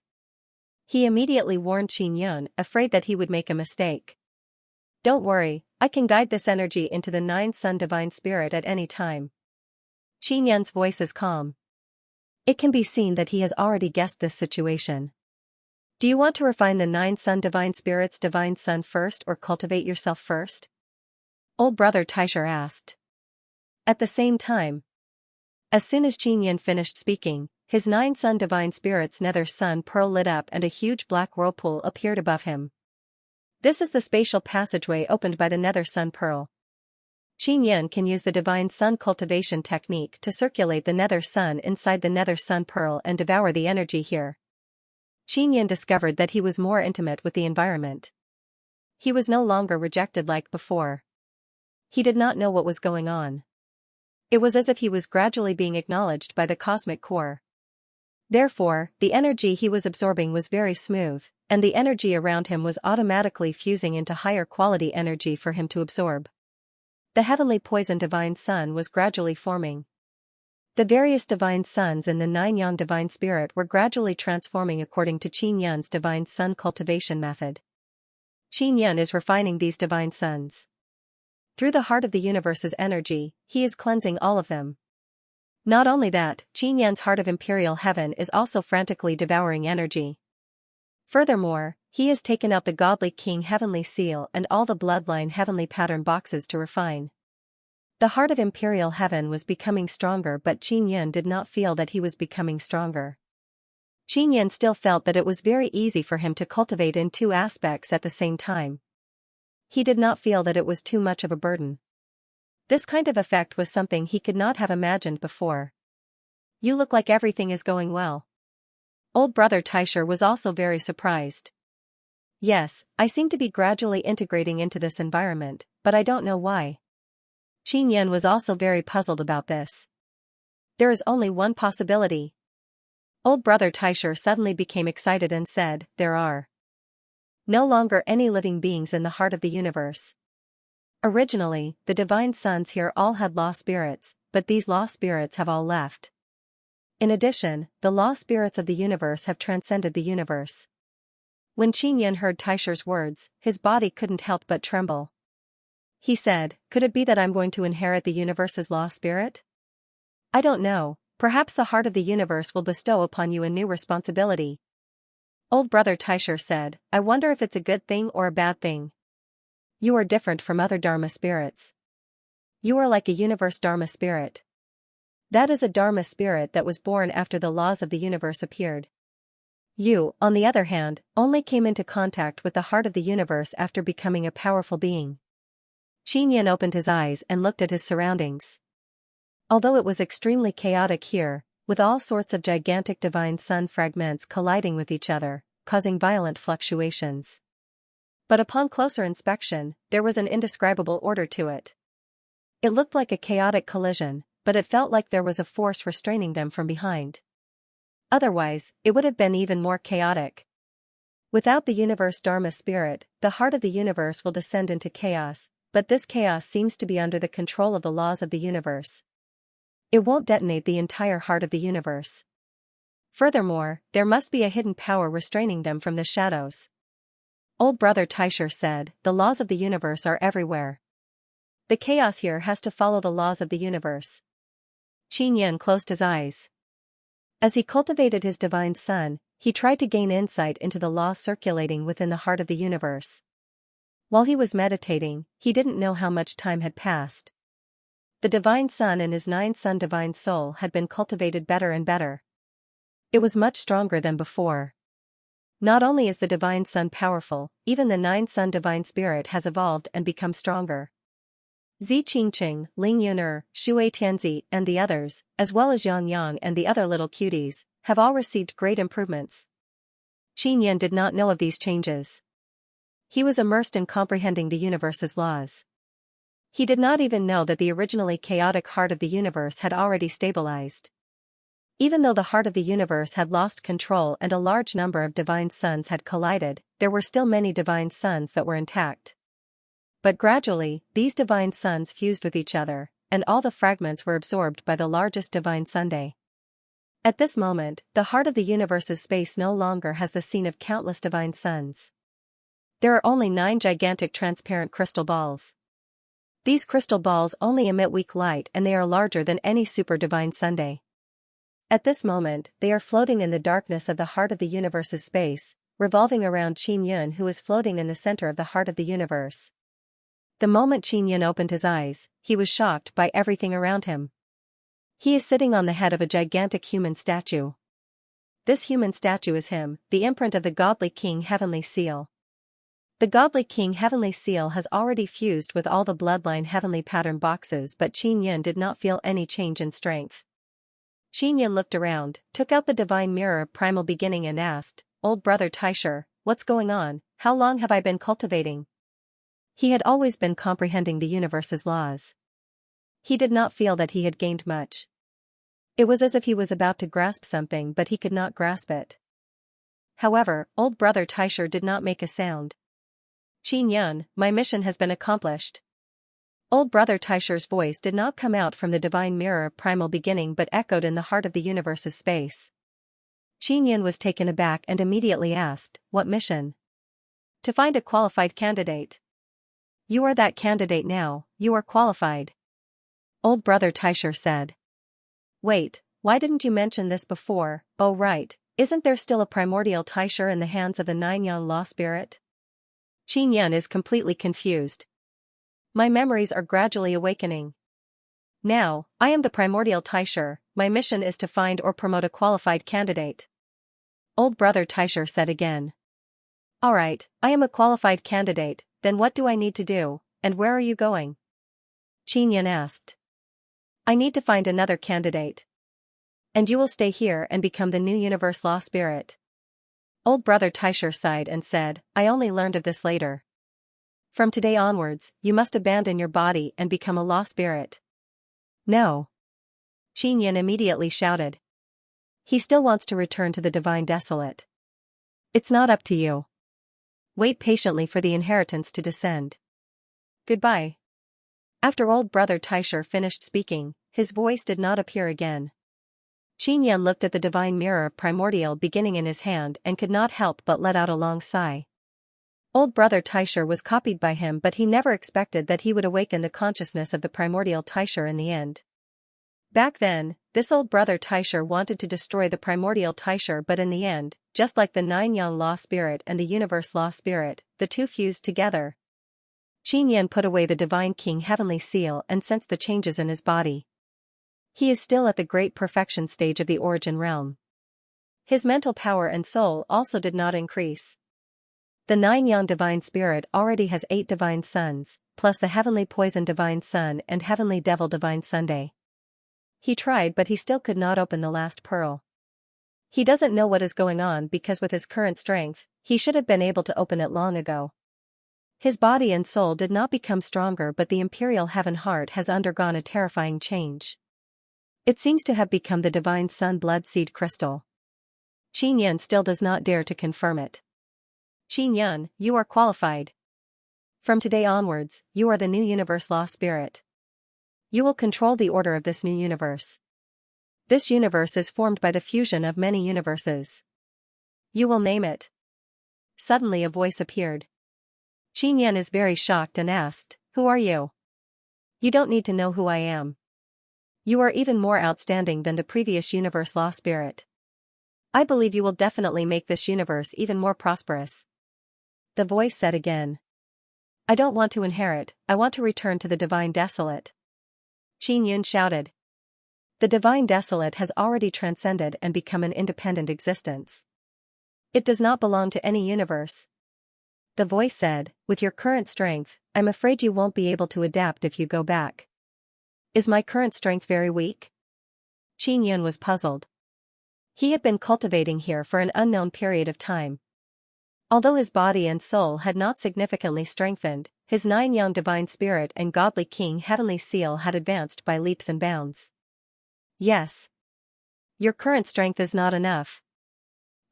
He immediately warned Xianxia, afraid that he would make a mistake. Don't worry, I can guide this energy into the nine sun divine spirit at any time. Xianxia's voice is calm. It can be seen that he has already guessed this situation. Do you want to refine the nine sun divine spirits divine sun first or cultivate yourself first? Old brother Taisher asked. At the same time. As soon as Xianxia finished speaking, his nine sun divine spirits nether sun pearl lit up and a huge black whirlpool appeared above him. This is the spatial passageway opened by the nether sun pearl. Xianxia can use the divine sun cultivation technique to circulate the nether sun inside the nether sun pearl and devour the energy here. Xianxia discovered that he was more intimate with the environment. He was no longer rejected like before. He did not know what was going on. It was as if he was gradually being acknowledged by the cosmic core. Therefore, the energy he was absorbing was very smooth, and the energy around him was automatically fusing into higher quality energy for him to absorb. The heavenly poison divine sun was gradually forming. The various divine suns in the nine yang divine spirit were gradually transforming according to Xianxia's divine sun cultivation method. Xianxia is refining these divine suns. Through the heart of the universe's energy, he is cleansing all of them. Not only that, Xianxia's heart of imperial heaven is also frantically devouring energy. Furthermore, he has taken out the godly king heavenly seal and all the bloodline heavenly pattern boxes to refine. The heart of imperial heaven was becoming stronger, but Xianxia did not feel that he was becoming stronger. Xianxia still felt that it was very easy for him to cultivate in two aspects at the same time. He did not feel that it was too much of a burden. This kind of effect was something he could not have imagined before. You look like everything is going well. Old brother Taisher was also very surprised. Yes, I seem to be gradually integrating into this environment, but I don't know why. Xianxia was also very puzzled about this. There is only one possibility. Old brother Taisher suddenly became excited and said, there are no longer any living beings in the heart of the universe. Originally, the divine suns here all had law spirits, but these law spirits have all left. In addition, the law spirits of the universe have transcended the universe. When Xianxia heard Taisher's words, his body couldn't help but tremble. He said, could it be that I'm going to inherit the universe's law spirit? I don't know, perhaps the heart of the universe will bestow upon you a new responsibility. Old brother Taisher said, I wonder if it's a good thing or a bad thing. You are different from other Dharma spirits. You are like a universe Dharma spirit. That is a Dharma spirit that was born after the laws of the universe appeared. You, on the other hand, only came into contact with the heart of the universe after becoming a powerful being. Qin opened his eyes and looked at his surroundings. Although it was extremely chaotic here, with all sorts of gigantic divine sun fragments colliding with each other, causing violent fluctuations. But upon closer inspection, there was an indescribable order to it. It looked like a chaotic collision, but it felt like there was a force restraining them from behind. Otherwise, it would have been even more chaotic. Without the universe Dharma spirit, the heart of the universe will descend into chaos, but this chaos seems to be under the control of the laws of the universe. It won't detonate the entire heart of the universe. Furthermore, there must be a hidden power restraining them from the shadows. Old Brother Taisher said, the laws of the universe are everywhere. The chaos here has to follow the laws of the universe. Qin closed his eyes. As he cultivated his divine sun, he tried to gain insight into the laws circulating within the heart of the universe. While he was meditating, he didn't know how much time had passed. The divine sun and his 9-sun divine soul had been cultivated better and better. It was much stronger than before. Not only is the divine sun powerful, even the 9-sun divine spirit has evolved and become stronger. Zi Qingqing, Ling Yuner, Shui Tianzi, and the others, as well as Yang Yang and the other little cuties, have all received great improvements. Qin did not know of these changes. He was immersed in comprehending the universe's laws. He did not even know that the originally chaotic heart of the universe had already stabilized. Even though the heart of the universe had lost control and a large number of divine suns had collided, there were still many divine suns that were intact. But gradually, these divine suns fused with each other, and all the fragments were absorbed by the largest divine Sunday. At this moment, the heart of the universe's space no longer has the scene of countless divine suns. There are only 9 gigantic transparent crystal balls. These crystal balls only emit weak light and they are larger than any super divine Sunday. At this moment, they are floating in the darkness of the heart of the universe's space, revolving around Qin who is floating in the center of the heart of the universe. The moment Qin opened his eyes, he was shocked by everything around him. He is sitting on the head of a gigantic human statue. This human statue is him, the imprint of the godly king heavenly seal. The godly king heavenly seal has already fused with all the bloodline heavenly pattern boxes, but Qin did not feel any change in strength. Qin looked around, took out the divine mirror of primal beginning and asked, Old Brother Taisher, what's going on? How long have I been cultivating? He had always been comprehending the universe's laws. He did not feel that he had gained much. It was as if he was about to grasp something but he could not grasp it. However, Old Brother Taisher did not make a sound. Qin, my mission has been accomplished. Old Brother Taisher's voice did not come out from the divine mirror of primal beginning but echoed in the heart of the universe's space. Qin was taken aback and immediately asked, what mission? To find a qualified candidate. You are that candidate now, you are qualified. Old Brother Taisher said. Wait, why didn't you mention this before? Oh right, isn't there still a primordial Taisher in the hands of the 9-yang law spirit? Qin is completely confused. My memories are gradually awakening. Now, I am the primordial Taisher, my mission is to find or promote a qualified candidate. Old Brother Taisher said again. Alright, I am a qualified candidate, then what do I need to do, and where are you going? Qin asked. I need to find another candidate. And you will stay here and become the new universe law spirit. Old Brother Taisher sighed and said, I only learned of this later. From today onwards, you must abandon your body and become a law spirit. No. Qin immediately shouted. He still wants to return to the divine desolate. It's not up to you. Wait patiently for the inheritance to descend. Goodbye. After Old Brother Taisher finished speaking, his voice did not appear again. Qin looked at the divine mirror of primordial beginning in his hand and could not help but let out a long sigh. Old Brother Taisher was copied by him, but he never expected that he would awaken the consciousness of the primordial Taisher in the end. Back then, this Old Brother Taisher wanted to destroy the primordial Taisher, but in the end, just like the 9-yang law spirit and the universe law spirit, the two fused together. Qin put away the divine king heavenly seal and sensed the changes in his body. He is still at the great perfection stage of the origin realm. His mental power and soul also did not increase. The 9-yang divine spirit already has 8 divine sons, plus the heavenly poison divine sun and heavenly devil divine Sunday. He tried but he still could not open the last pearl. He doesn't know what is going on because with his current strength, he should have been able to open it long ago. His body and soul did not become stronger, but the imperial heaven heart has undergone a terrifying change. It seems to have become the divine sun blood seed crystal. Xianxia still does not dare to confirm it. Xianxia, you are qualified. From today onwards, you are the new universe law spirit. You will control the order of this new universe. This universe is formed by the fusion of many universes. You will name it. Suddenly a voice appeared. Xianxia is very shocked and asked, "Who are you?" "You don't need to know who I am. You are even more outstanding than the previous universe law spirit. I believe you will definitely make this universe even more prosperous." The voice said again. "I don't want to inherit, I want to return to the divine desolate." Xianxia shouted. The divine desolate has already transcended and become an independent existence. It does not belong to any universe. The voice said, "With your current strength, I'm afraid you won't be able to adapt if you go back." "Is my current strength very weak?" Xianxia was puzzled. He had been cultivating here for an unknown period of time. Although his body and soul had not significantly strengthened, his 9-yang divine spirit and godly king heavenly seal had advanced by leaps and bounds. "Yes. Your current strength is not enough.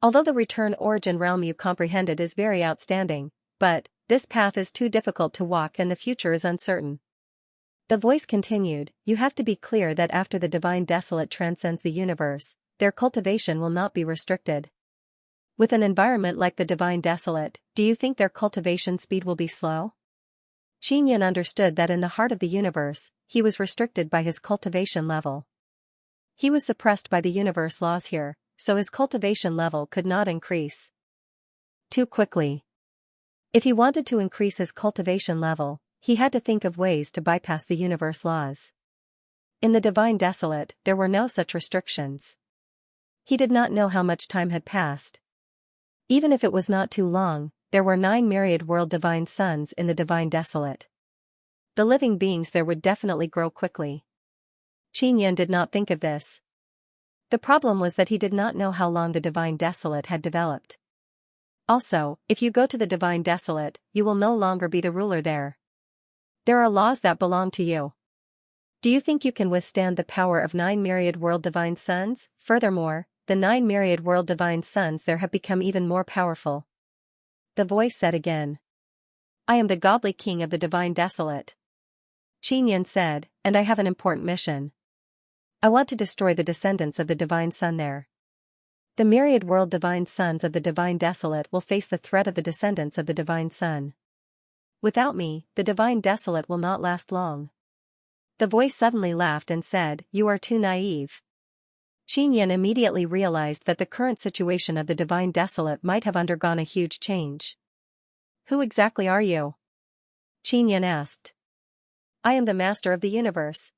Although the return origin realm you comprehended is very outstanding, but this path is too difficult to walk and the future is uncertain." The voice continued, "You have to be clear that after the divine desolate transcends the universe, their cultivation will not be restricted. With an environment like the divine desolate, do you think their cultivation speed will be slow?" Xianxia understood that in the heart of the universe, he was restricted by his cultivation level. He was suppressed by the universe laws here, so his cultivation level could not increase too quickly. If he wanted to increase his cultivation level, he had to think of ways to bypass the universe laws. In the divine desolate, there were no such restrictions. He did not know how much time had passed. Even if it was not too long, there were 9 myriad world divine suns in the divine desolate. The living beings there would definitely grow quickly. Xianxia did not think of this. The problem was that he did not know how long the divine desolate had developed. Also, if you go to the divine desolate, you will no longer be the ruler there. There are laws that belong to you. Do you think you can withstand the power of 9 myriad world divine suns? Furthermore, the 9 myriad world divine suns there have become even more powerful. The voice said again. "I am the godly king of the divine desolate." Xianxia said, "And I have an important mission. I want to destroy the descendants of the divine sun there. The myriad world divine sons of the divine desolate will face the threat of the descendants of the divine sun. Without me, the divine desolate will not last long." The voice suddenly laughed and said, "You are too naive." Xianxia immediately realized that the current situation of the divine desolate might have undergone a huge change. "Who exactly are you?" Xianxia asked. "I am the master of the universe.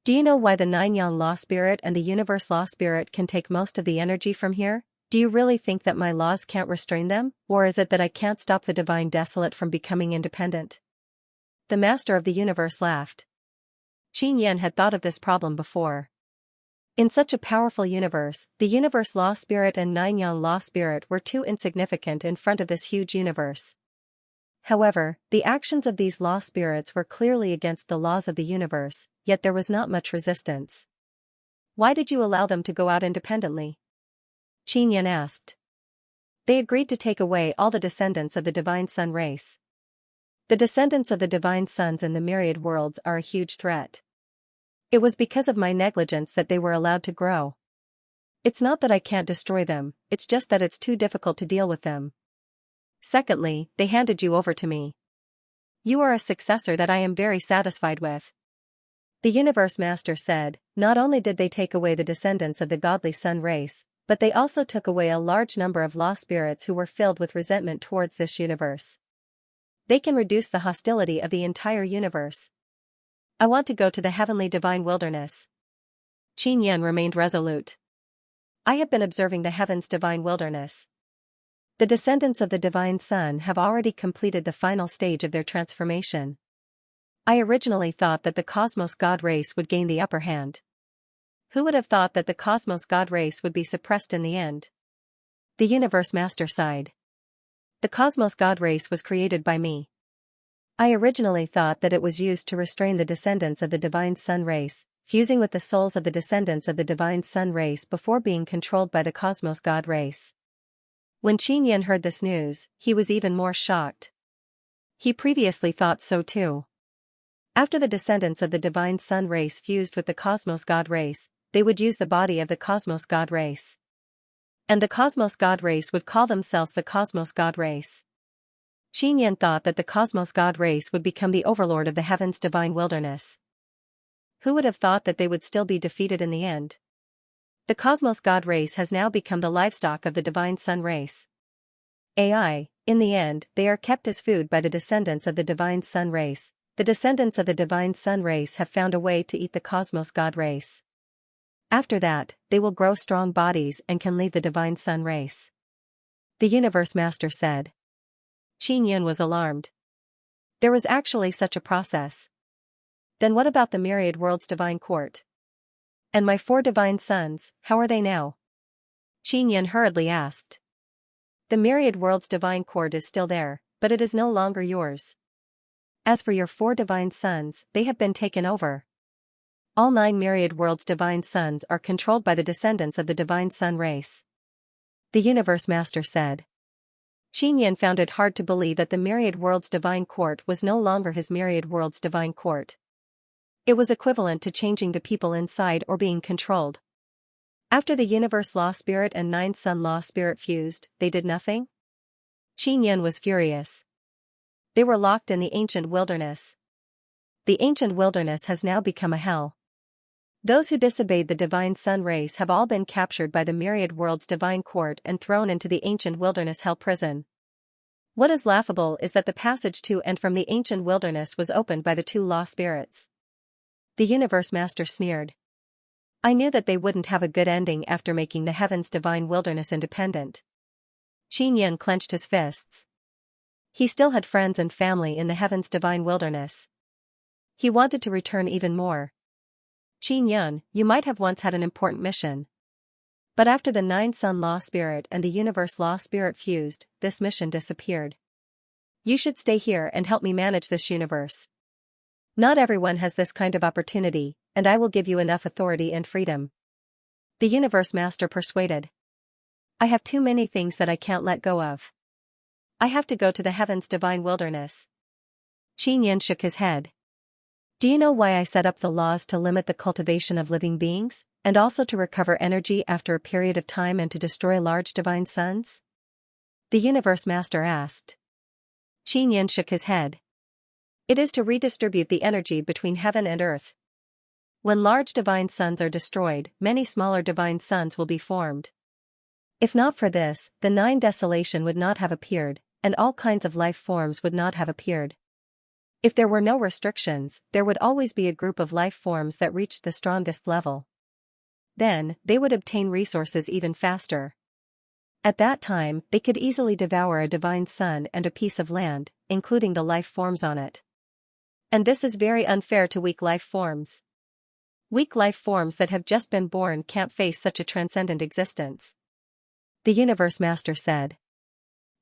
Do you know why the 9-yang law spirit and the universe law spirit can take most of the energy from here? Do you really think that my laws can't restrain them, or is it that I can't stop the divine desolate from becoming independent?" The master of the universe laughed. Xianxia had thought of this problem before. In such a powerful universe, the universe law spirit and 9-yang law spirit were too insignificant in front of this huge universe. However, the actions of these law spirits were clearly against the laws of the universe, yet there was not much resistance. "Why did you allow them to go out independently?" Xianxia asked. "They agreed to take away all the descendants of the divine sun race. The descendants of the divine suns in the myriad worlds are a huge threat. It was because of my negligence that they were allowed to grow. It's not that I can't destroy them, it's just that it's too difficult to deal with them. Secondly, they handed you over to me. You are a successor that I am very satisfied with." The universe master said, "Not only did they take away the descendants of the godly sun race, but they also took away a large number of law spirits who were filled with resentment towards this universe. They can reduce the hostility of the entire universe. I want to go to the heavenly divine wilderness." Qin Yan remained resolute. I have been observing the heaven's divine wilderness. The descendants of the divine sun have already completed the final stage of their transformation. I originally thought that the cosmos god race would gain the upper hand. Who would have thought that the cosmos god race would be suppressed in the end? The universe master sighed. The cosmos god race was created by me. I originally thought that it was used to restrain the descendants of the divine sun race, fusing with the souls of the descendants of the divine sun race before being controlled by the cosmos god race. When Qin Yan heard this news, he was even more shocked. He previously thought so too. After the descendants of the divine sun race fused with the cosmos god race, they would use the body of the cosmos god race. And the cosmos god race would call themselves the cosmos god race. Qin Yan thought that the cosmos god race would become the overlord of the heaven's divine wilderness. Who would have thought that they would still be defeated in the end? The cosmos god race has now become the livestock of the divine sun race. In the end, they are kept as food by the descendants of the divine sun race. The descendants of the divine sun race have found a way to eat the cosmos god race. After that, they will grow strong bodies and can leave the divine sun race. The universe master said. Qin Yan was alarmed. There was actually such a process. Then what about the myriad world's divine court? And my 4 divine sons, how are they now? Qin Yan hurriedly asked. The myriad world's divine court is still there, but it is no longer yours. As for your 4 divine sons, they have been taken over. All 9 myriad world's divine sons are controlled by the descendants of the divine sun race. The universe master said. Qin Yan found it hard to believe that the myriad world's divine court was no longer his myriad world's divine court. It was equivalent to changing the people inside or being controlled. After the universe law spirit and 9 sun law spirit fused, they did nothing? Qin Yan was furious. They were locked in the ancient wilderness. The ancient wilderness has now become a hell. Those who disobeyed the divine sun race have all been captured by the myriad world's divine court and thrown into the ancient wilderness hell prison. What is laughable is that the passage to and from the ancient wilderness was opened by the 2 law spirits. The universe master sneered. I knew that they wouldn't have a good ending after making the heaven's divine wilderness independent. Qin Yan clenched his fists. He still had friends and family in the heaven's divine wilderness. He wanted to return even more. Qin Yan, you might have once had an important mission. But after the 9 sun law spirit and the universe law spirit fused, this mission disappeared. You should stay here and help me manage this universe. Not everyone has this kind of opportunity, and I will give you enough authority and freedom. The universe master persuaded. I have too many things that I can't let go of. I have to go to the heaven's divine wilderness. Qin Yan shook his head. Do you know why I set up the laws to limit the cultivation of living beings, and also to recover energy after a period of time and to destroy large divine suns? The universe master asked. Qin Yan shook his head. It is to redistribute the energy between heaven and earth. When large divine suns are destroyed, many smaller divine suns will be formed. If not for this, the 9 desolation would not have appeared, and all kinds of life forms would not have appeared. If there were no restrictions, there would always be a group of life forms that reached the strongest level. Then, they would obtain resources even faster. At that time, they could easily devour a divine sun and a piece of land, including the life forms on it. And this is very unfair to weak life forms. Weak life forms that have just been born can't face such a transcendent existence. The universe master said.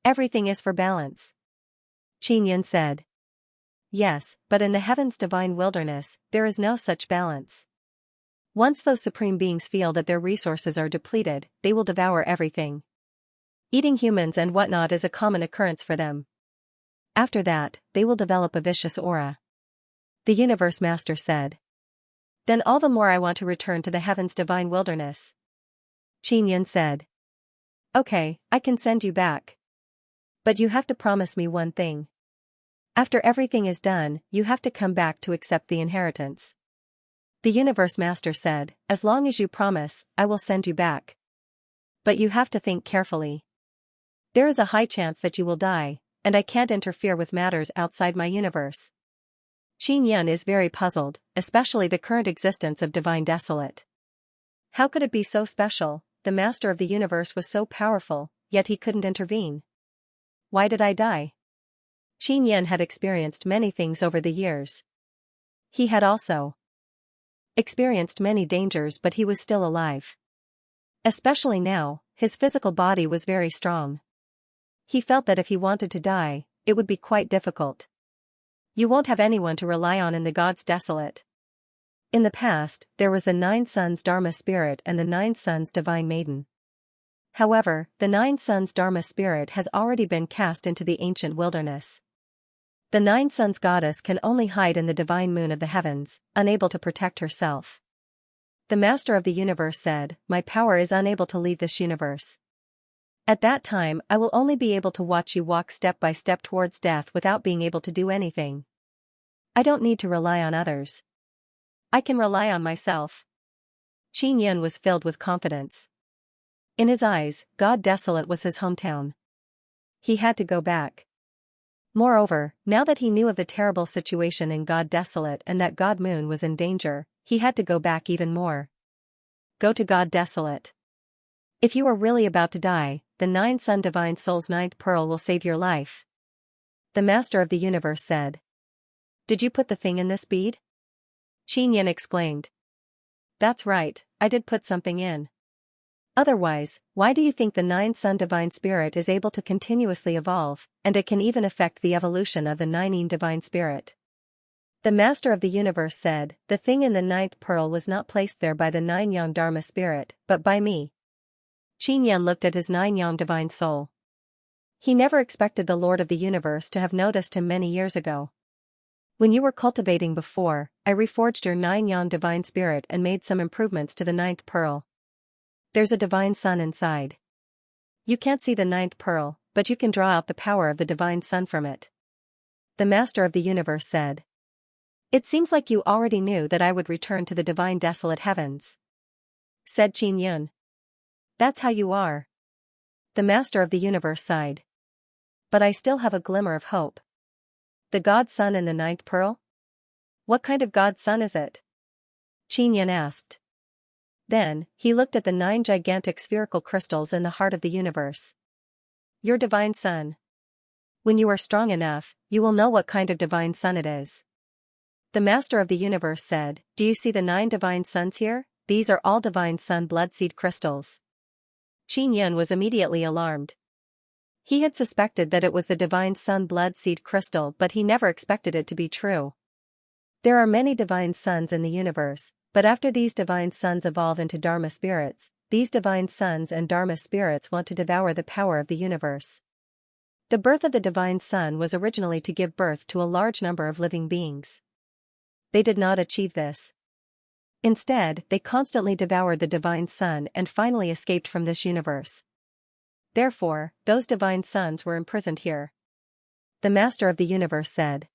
Everything is for balance. Qin Yan said. Yes, but in the heaven's divine wilderness, there is no such balance. Once those supreme beings feel that their resources are depleted, they will devour everything. Eating humans and whatnot is a common occurrence for them. After that, they will develop a vicious aura. The universe master said. Then all the more I want to return to the heaven's divine wilderness. Qin Yan said. Okay, I can send you back. But you have to promise me one thing. After everything is done, you have to come back to accept the inheritance. The universe master said, as long as you promise, I will send you back. But you have to think carefully. There is a high chance that you will die, and I can't interfere with matters outside my universe. Qin Yan is very puzzled, especially the current existence of Divine Desolate. How could it be so special? The master of the universe was so powerful, yet he couldn't intervene. Why did I die? Xianxia had experienced many things over the years. He had also experienced many dangers, but he was still alive. Especially now, his physical body was very strong. He felt that if he wanted to die, it would be quite difficult. You won't have anyone to rely on in the gods desolate. In the past, there was the 9 sons Dharma spirit and the 9 sons divine maiden. However, the 9 sons Dharma spirit has already been cast into the ancient wilderness. The 9 sons goddess can only hide in the divine moon of the heavens, unable to protect herself. The master of the universe said, "My power is unable to lead this universe. At that time I will only be able to watch you walk step by step towards death without being able to do anything. I don't need to rely on others. I can rely on myself." Xianxia was filled with confidence. In his eyes, God Desolate was his hometown. He had to go back. Moreover, now that he knew of the terrible situation in God Desolate and that God Moon was in danger, he had to go back even more. Go to God Desolate. If you are really about to die, the 9 Sun Divine Soul's 9th pearl will save your life. The Master of the Universe said. Did you put the thing in this bead? Xianxia exclaimed. That's right, I did put something in. Otherwise, why do you think the 9 Sun Divine Spirit is able to continuously evolve, and it can even affect the evolution of the 9 Yin Divine Spirit? The Master of the Universe said, the thing in the 9th pearl was not placed there by the 9 Yang Dharma Spirit, but by me. Xianxia looked at his 9 Yang Divine Soul. He never expected the Lord of the Universe to have noticed him many years ago. When you were cultivating before, I reforged your 9 Yang Divine Spirit and made some improvements to the 9th pearl. There's a divine sun inside. You can't see the 9th pearl, but you can draw out the power of the divine sun from it. The Master of the Universe said. It seems like you already knew that I would return to the divine desolate heavens. Said Xianxia. That's how you are. The Master of the Universe sighed. But I still have a glimmer of hope. The God Sun in the 9th pearl? What kind of God Sun is it? Xianxia asked. Then, he looked at the 9 gigantic spherical crystals in the heart of the universe. Your divine sun. When you are strong enough, you will know what kind of divine sun it is. The Master of the Universe said, do you see the 9 divine suns here? These are all divine sun blood seed crystals. Xianxia was immediately alarmed. He had suspected that it was the divine sun blood seed crystal, but he never expected it to be true. There are many divine suns in the universe, but after these divine suns evolve into Dharma spirits, these divine suns and Dharma spirits want to devour the power of the universe. The birth of the divine sun was originally to give birth to a large number of living beings. They did not achieve this. Instead, they constantly devoured the divine sun and finally escaped from this universe. Therefore, those divine suns were imprisoned here. The Master of the Universe said.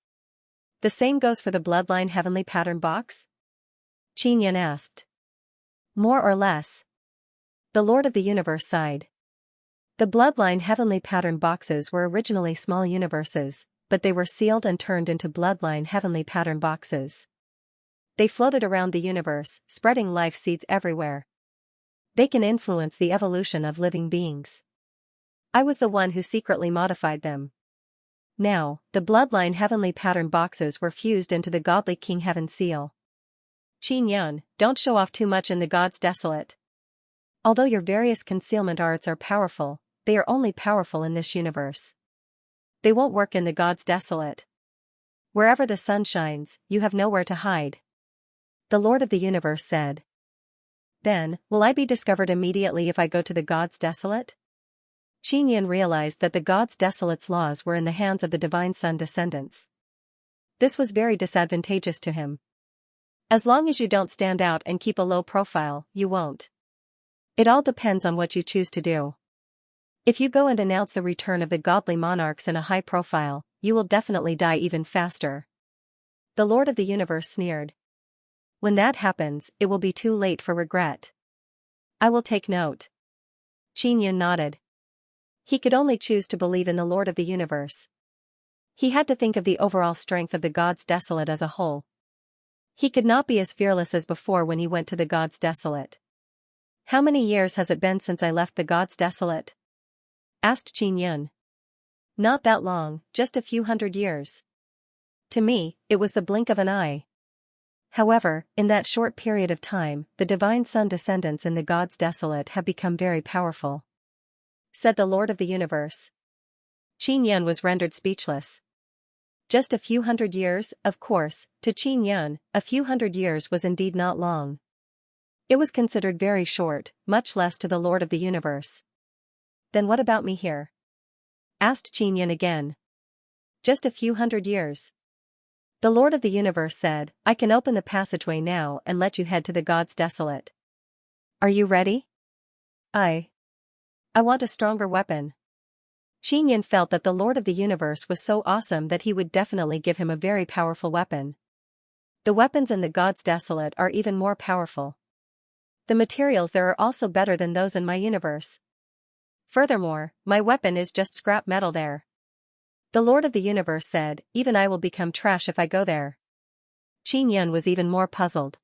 The same goes for the bloodline heavenly pattern box? Xianxia asked. More or less. The Lord of the Universe sighed. The bloodline heavenly pattern boxes were originally small universes, but they were sealed and turned into bloodline heavenly pattern boxes. They floated around the universe, spreading life seeds everywhere. They can influence the evolution of living beings. I was the one who secretly modified them. Now, the bloodline heavenly pattern boxes were fused into the godly King Heaven seal. Xianxia, don't show off too much in the gods desolate. Although your various concealment arts are powerful, they are only powerful in this universe. They won't work in the gods desolate. Wherever the sun shines, you have nowhere to hide. The Lord of the Universe said. Then, will I be discovered immediately if I go to the gods desolate? Xianxia realized that the gods desolate's laws were in the hands of the divine sun descendants. This was very disadvantageous to him. As long as you don't stand out and keep a low profile, you won't. It all depends on what you choose to do. If you go and announce the return of the godly monarchs in a high profile, you will definitely die even faster. The Lord of the Universe sneered. When that happens, it will be too late for regret. I will take note. Xianxia nodded. He could only choose to believe in the Lord of the Universe. He had to think of the overall strength of the gods desolate as a whole. He could not be as fearless as before when he went to the gods desolate. How many years has it been since I left the gods desolate? Asked Xianxia. Not that long, just a few hundred years. To me, it was the blink of an eye. However, in that short period of time, the divine sun descendants in the gods desolate have become very powerful, said the Lord of the universe. Xianxia was rendered speechless. Just a few hundred years, of course, to Xianxia, a few hundred years was indeed not long. It was considered very short, much less to the Lord of the universe. Then what about me here? Asked Xianxia again. Just a few hundred years. The Lord of the universe said, I can open the passageway now and let you head to the gods desolate. Are you ready? I want a stronger weapon. Xianxia felt that the Lord of the universe was so awesome that he would definitely give him a very powerful weapon. The weapons in the gods desolate are even more powerful. The materials there are also better than those in my universe. Furthermore, my weapon is just scrap metal there. The Lord of the universe said, even I will become trash if I go there. Xianxia was even more puzzled.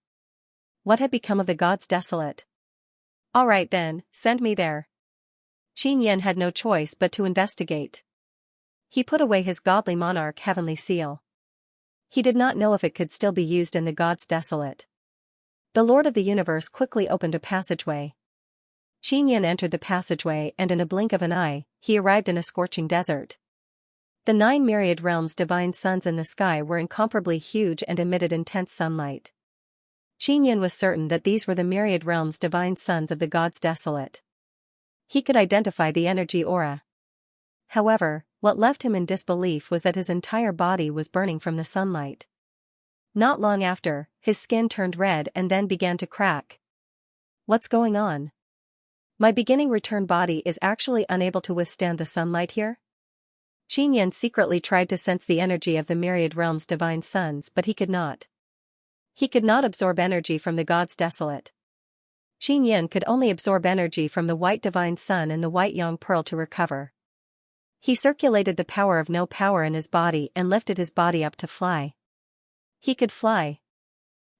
What had become of the gods desolate? All right then, send me there. Xianxia had no choice but to investigate. He put away his godly monarch heavenly seal. He did not know if it could still be used in the gods desolate. The Lord of the universe quickly opened a passageway. Xianxia entered the passageway and in a blink of an eye, he arrived in a scorching desert. The 9 myriad realms divine suns in the sky were incomparably huge and emitted intense sunlight. Xianxia was certain that these were the myriad realms divine suns of the gods desolate. He could identify the energy aura. However, what left him in disbelief was that his entire body was burning from the sunlight. Not long after, his skin turned red and then began to crack. What's going on? My beginning return body is actually unable to withstand the sunlight here? Xianxia secretly tried to sense the energy of the myriad realms divine suns but he could not. He could not absorb energy from the gods desolate. Xianxia could only absorb energy from the white divine sun and the white yang pearl to recover. He circulated the power of no power in his body and lifted his body up to fly. He could fly.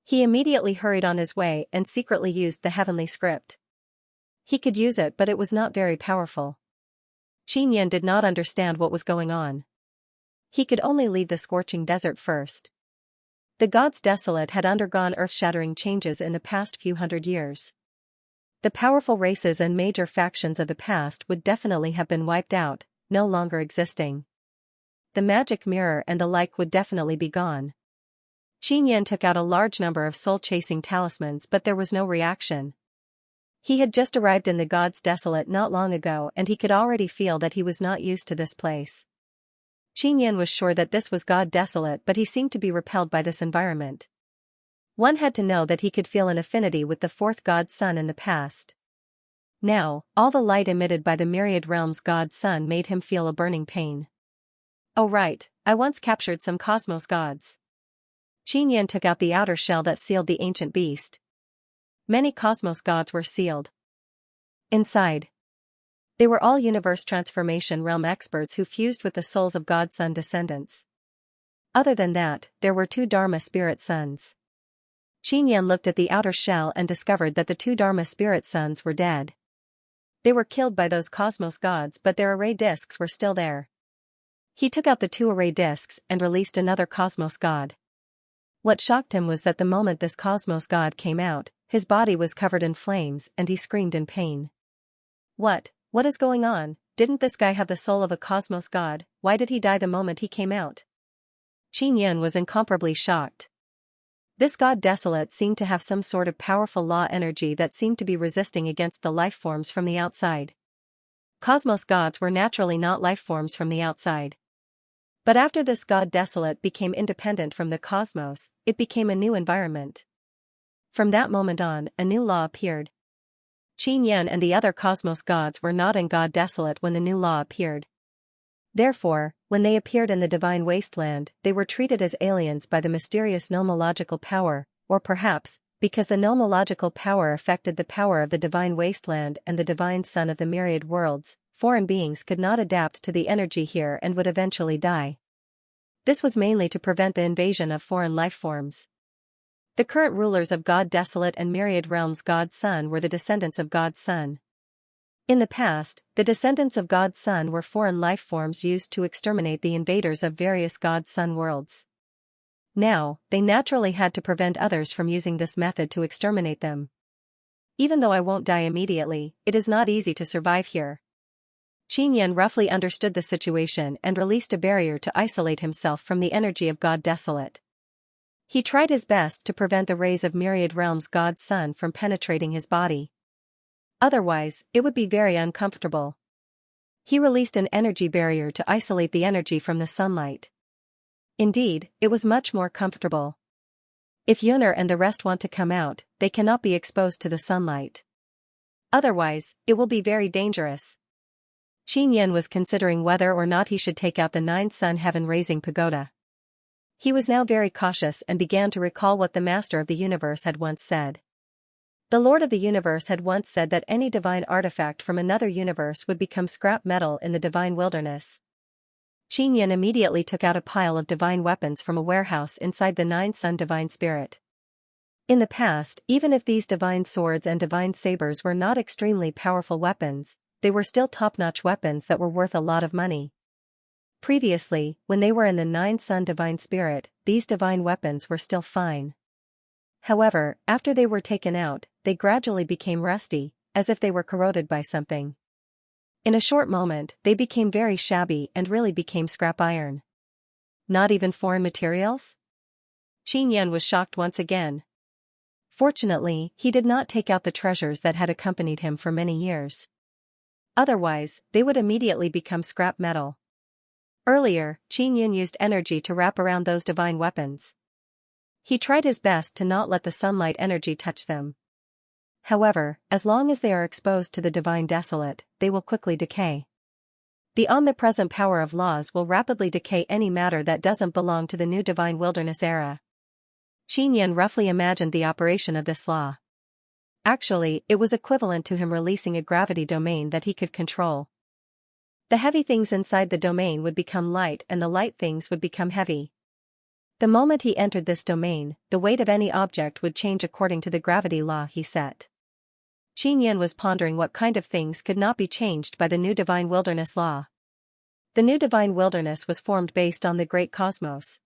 He immediately hurried on his way and secretly used the heavenly script. He could use it but it was not very powerful. Xianxia did not understand what was going on. He could only leave the scorching desert first. The gods desolate had undergone earth-shattering changes in the past few hundred years. The powerful races and major factions of the past would definitely have been wiped out, no longer existing. The magic mirror and the like would definitely be gone. Xianxia took out a large number of soul-chasing talismans but there was no reaction. He had just arrived in the gods desolate not long ago and he could already feel that he was not used to this place. Xianxia was sure that this was god desolate but he seemed to be repelled by this environment. One had to know that he could feel an affinity with the fourth god sun in the past. Now, all the light emitted by the myriad realms god sun made him feel a burning pain. Oh right, I once captured some cosmos gods. Xianxia took out the outer shell that sealed the ancient beast. Many cosmos gods were sealed. Inside, they were all universe transformation realm experts who fused with the souls of god sun descendants. Other than that, there were 2 Dharma spirit suns. Xianxia looked at the outer shell and discovered that the 2 Dharma spirit suns were dead. They were killed by those cosmos gods but their array discs were still there. He took out the 2 array discs and released another cosmos god. What shocked him was that the moment this cosmos god came out, his body was covered in flames and he screamed in pain. What is going on? Didn't this guy have the soul of a cosmos god? Why did he die the moment he came out? Xianxia was incomparably shocked. This god desolate seemed to have some sort of powerful law energy that seemed to be resisting against the life forms from the outside. Cosmos gods were naturally not life forms from the outside. But after this god desolate became independent from the cosmos, it became a new environment. From that moment on, a new law appeared. Xianxia and the other cosmos gods were not in god desolate when the new law appeared. Therefore, when they appeared in the divine wasteland, they were treated as aliens by the mysterious nomological power, or perhaps, because the nomological power affected the power of the divine wasteland and the divine sun of the myriad worlds, foreign beings could not adapt to the energy here and would eventually die. This was mainly to prevent the invasion of foreign life forms. The current rulers of God Desolate and Myriad Realms God Sun were the descendants of God Sun. In the past, the descendants of God Sun were foreign life forms used to exterminate the invaders of various God Sun worlds. Now, they naturally had to prevent others from using this method to exterminate them. Even though I won't die immediately, it is not easy to survive here. Xianxia roughly understood the situation and released a barrier to isolate himself from the energy of God Desolate. He tried his best to prevent the rays of Myriad Realms God Sun from penetrating his body. Otherwise, it would be very uncomfortable. He released an energy barrier to isolate the energy from the sunlight. Indeed, it was much more comfortable. If Yuner and the rest want to come out, they cannot be exposed to the sunlight. Otherwise, it will be very dangerous. Xianxia was considering whether or not he should take out the 9-sun heaven-raising pagoda. He was now very cautious and began to recall what the Master of the Universe had once said. The Lord of the Universe had once said that any divine artifact from another universe would become scrap metal in the divine wilderness. Xianxia immediately took out a pile of divine weapons from a warehouse inside the 9-sun divine spirit. In the past, even if these divine swords and divine sabers were not extremely powerful weapons, they were still top-notch weapons that were worth a lot of money. Previously, when they were in the 9-sun divine spirit, these divine weapons were still fine. However, after they were taken out, they gradually became rusty, as if they were corroded by something. In a short moment, they became very shabby and really became scrap iron. Not even foreign materials? Xianxia was shocked once again. Fortunately, he did not take out the treasures that had accompanied him for many years. Otherwise, they would immediately become scrap metal. Earlier, Xianxia used energy to wrap around those divine weapons. He tried his best to not let the sunlight energy touch them. However, as long as they are exposed to the divine desolate, they will quickly decay. The omnipresent power of laws will rapidly decay any matter that doesn't belong to the new divine wilderness era. Xianxia roughly imagined the operation of this law. Actually, it was equivalent to him releasing a gravity domain that he could control. The heavy things inside the domain would become light and the light things would become heavy. The moment he entered this domain, the weight of any object would change according to the gravity law he set. Xianxia was pondering what kind of things could not be changed by the new divine wilderness law. The new divine wilderness was formed based on the great cosmos.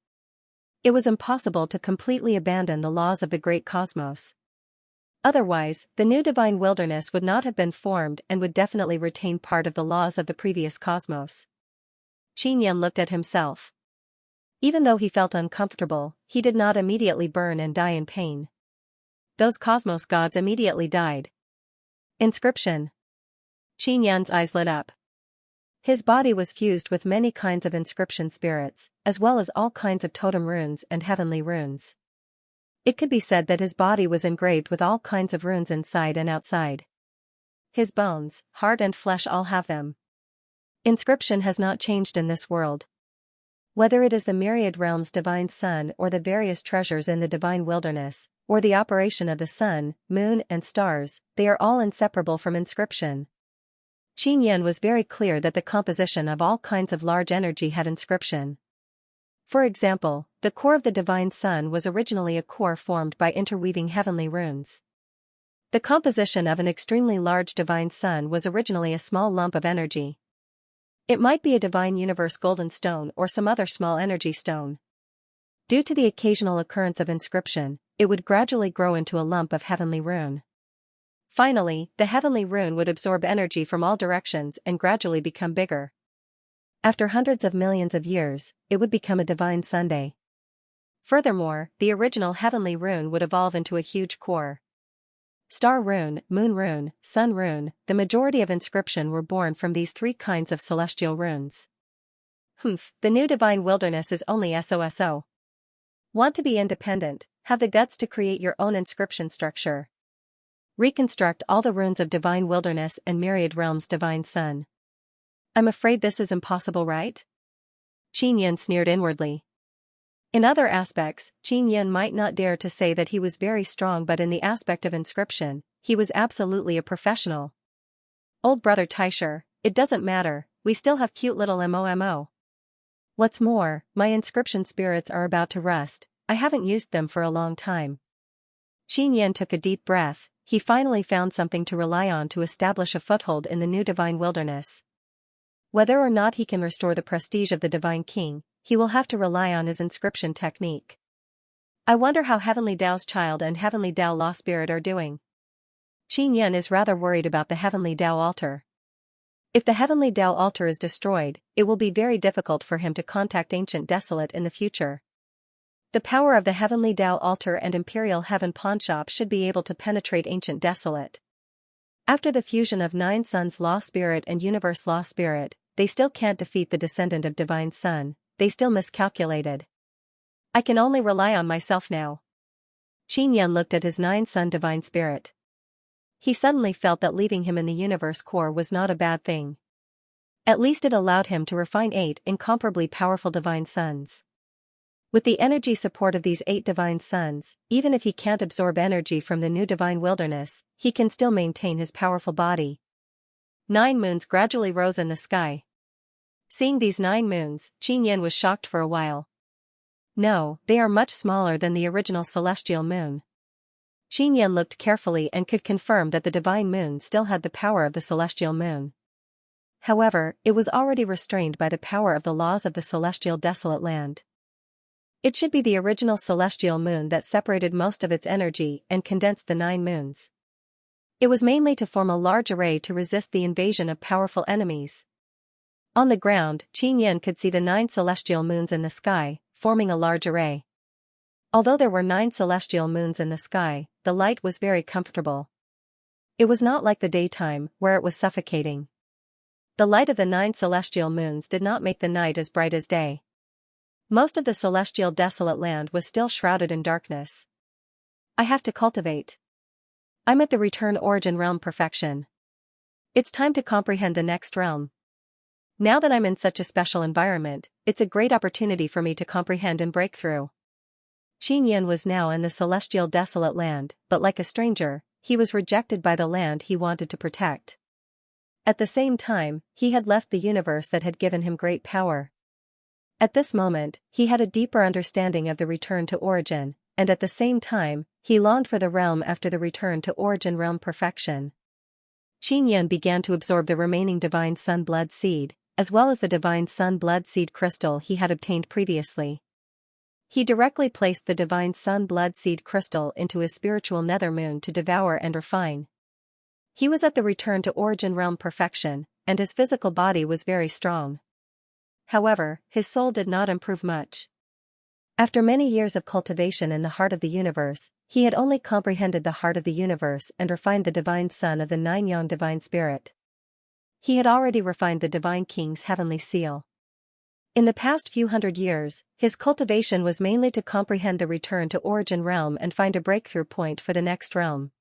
It was impossible to completely abandon the laws of the great cosmos. Otherwise, the new divine wilderness would not have been formed and would definitely retain part of the laws of the previous cosmos. Xianxia looked at himself. Even though he felt uncomfortable, he did not immediately burn and die in pain. Those cosmos gods immediately died. Inscription. Xianxia's eyes lit up. His body was fused with many kinds of inscription spirits, as well as all kinds of totem runes and heavenly runes. It could be said that his body was engraved with all kinds of runes inside and outside. His bones, heart and flesh all have them. Inscription has not changed in this world. Whether it is the myriad realms divine sun or the various treasures in the divine wilderness, or the operation of the sun, moon and stars, they are all inseparable from inscription. Xianxia was very clear that the composition of all kinds of large energy had inscription. For example, the core of the divine sun was originally a core formed by interweaving heavenly runes. The composition of an extremely large divine sun was originally a small lump of energy. It might be a divine universe golden stone or some other small energy stone. Due to the occasional occurrence of inscription, it would gradually grow into a lump of heavenly rune. Finally, the heavenly rune would absorb energy from all directions and gradually become bigger. After hundreds of millions of years, it would become a divine Sunday. Furthermore, the original heavenly rune would evolve into a huge core. Star rune, moon rune, sun rune, the majority of inscription were born from these three kinds of celestial runes. The new divine wilderness is only SOSO. Want to be independent, have the guts to create your own inscription structure. Reconstruct all the runes of divine wilderness and myriad realms divine sun. I'm afraid this is impossible, right? Xianxia sneered inwardly. In other aspects, Xianxia might not dare to say that he was very strong, but in the aspect of inscription, he was absolutely a professional. Old brother Taisher, it doesn't matter, we still have cute little MOMO. What's more, my inscription spirits are about to rust, I haven't used them for a long time. Qin Yan took a deep breath. He finally found something to rely on to establish a foothold in the new divine wilderness. Whether or not he can restore the prestige of the divine king, he will have to rely on his inscription technique. I wonder how Heavenly Tao's child and Heavenly Tao Law Spirit are doing. Qin Yan is rather worried about the Heavenly Tao altar. If the Heavenly Tao altar is destroyed, it will be very difficult for him to contact Ancient Desolate in the future. The power of the Heavenly Tao altar and Imperial Heaven pawnshop should be able to penetrate Ancient Desolate. After the fusion of Nine Suns Law Spirit and Universe Law Spirit, they still can't defeat the descendant of Divine Sun. They still miscalculated. I can only rely on myself now. Qin Yan looked at his Nine Sun Divine Spirit. He suddenly felt that leaving him in the universe core was not a bad thing. At least it allowed him to refine 8 incomparably powerful Divine Suns. With the energy support of these 8 Divine Suns, even if he can't absorb energy from the new Divine Wilderness, he can still maintain his powerful body. 9 moons gradually rose in the sky. Seeing these 9 moons, Qin Yan was shocked for a while. No, they are much smaller than the original celestial moon. Qin Yan looked carefully and could confirm that the divine moon still had the power of the celestial moon. However, it was already restrained by the power of the laws of the celestial desolate land. It should be the original celestial moon that separated most of its energy and condensed the 9 moons. It was mainly to form a large array to resist the invasion of powerful enemies. On the ground, Qin Yan could see the 9 celestial moons in the sky, forming a large array. Although there were 9 celestial moons in the sky, the light was very comfortable. It was not like the daytime, where it was suffocating. The light of the 9 celestial moons did not make the night as bright as day. Most of the celestial desolate land was still shrouded in darkness. I have to cultivate. I'm at the return origin realm perfection. It's time to comprehend the next realm. Now that I'm in such a special environment, it's a great opportunity for me to comprehend and break through. Qin Yan was now in the celestial desolate land, but like a stranger, he was rejected by the land he wanted to protect. At the same time, he had left the universe that had given him great power. At this moment, he had a deeper understanding of the return to origin, and at the same time, he longed for the realm after the return to origin realm perfection. Qin Yan began to absorb the remaining divine sun blood seed, as well as the divine sun blood seed crystal he had obtained previously. He directly placed the divine sun blood seed crystal into his spiritual nether moon to devour and refine. He was at the return to origin realm perfection, and his physical body was very strong. However, his soul did not improve much. After many years of cultivation in the heart of the universe, he had only comprehended the heart of the universe and refined the divine sun of the 9 yang divine spirit. He had already refined the divine king's heavenly seal. In the past few hundred years, his cultivation was mainly to comprehend the return to origin realm and find a breakthrough point for the next realm.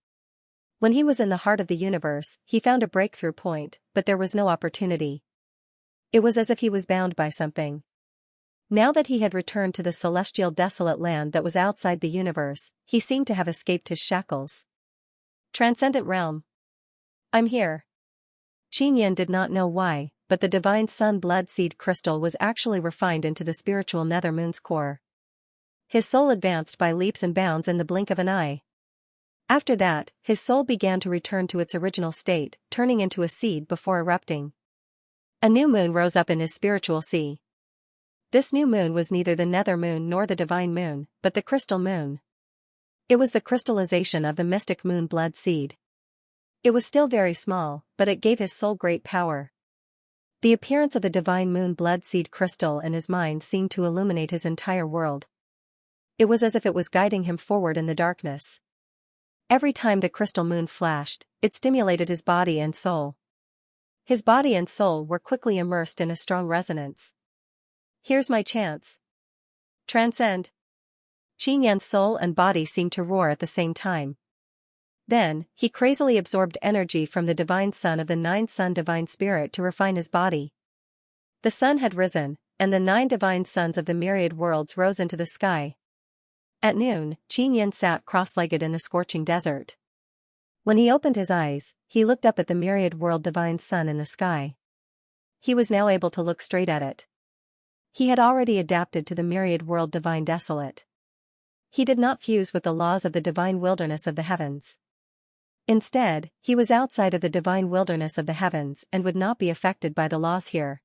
When he was in the heart of the universe, he found a breakthrough point, but there was no opportunity. It was as if he was bound by something. Now that he had returned to the celestial desolate land that was outside the universe, he seemed to have escaped his shackles. Transcendent realm. I'm here. Qin Yan did not know why, but the divine sun blood seed crystal was actually refined into the spiritual nether moon's core. His soul advanced by leaps and bounds in the blink of an eye. After that, his soul began to return to its original state, turning into a seed before erupting. A new moon rose up in his spiritual sea. This new moon was neither the nether moon nor the divine moon, but the crystal moon. It was the crystallization of the mystic moon blood seed. It was still very small, but it gave his soul great power. The appearance of the divine moon blood seed crystal in his mind seemed to illuminate his entire world. It was as if it was guiding him forward in the darkness. Every time the crystal moon flashed, it stimulated his body and soul. His body and soul were quickly immersed in a strong resonance. Here's my chance. Transcend. Qin Yan's soul and body seemed to roar at the same time. Then, he crazily absorbed energy from the divine sun of the 9 sun divine spirit to refine his body. The sun had risen, and the 9 divine suns of the myriad worlds rose into the sky. At noon, Qin Yan sat cross-legged in the scorching desert. When he opened his eyes, he looked up at the myriad world divine sun in the sky. He was now able to look straight at it. He had already adapted to the myriad world divine desolate. he did not fuse with the laws of the divine wilderness of the heavens. Instead, he was outside of the divine wilderness of the heavens and would not be affected by the laws here.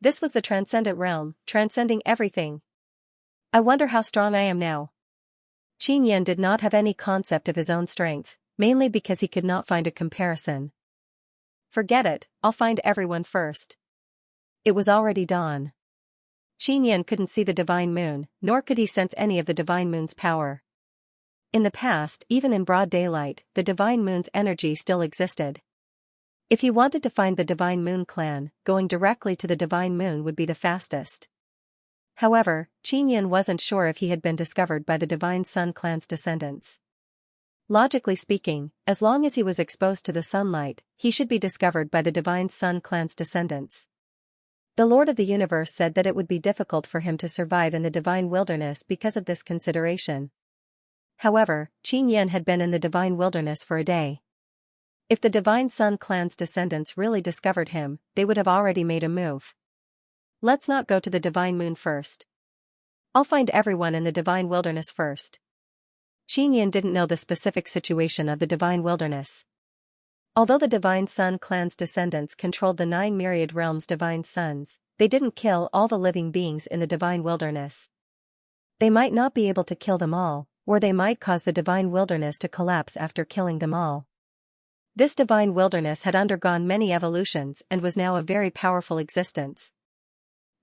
This was the transcendent realm, transcending everything. I wonder how strong I am now. Xianxia did not have any concept of his own strength, mainly because he could not find a comparison. Forget it, I'll find everyone first. It was already dawn. Xianxia couldn't see the divine moon, nor could he sense any of the divine moon's power. In the past, even in broad daylight, the divine moon's energy still existed. If he wanted to find the divine moon clan, going directly to the divine moon would be the fastest. However, Xianxia wasn't sure if he had been discovered by the divine sun clan's descendants. Logically speaking, as long as he was exposed to the sunlight, he should be discovered by the divine sun clan's descendants. The Lord of the Universe said that it would be difficult for him to survive in the divine wilderness because of this consideration. However, Xianxia had been in the divine wilderness for a day. If the divine sun clan's descendants really discovered him, they would have already made a move. Let's not go to the divine moon first. I'll find everyone in the divine wilderness first. Xianxia didn't know the specific situation of the divine wilderness. Although the divine sun clan's descendants controlled the 9 myriad realms' divine sons, they didn't kill all the living beings in the divine wilderness. They might not be able to kill them all, or they might cause the divine wilderness to collapse after killing them all. This divine wilderness had undergone many evolutions and was now a very powerful existence.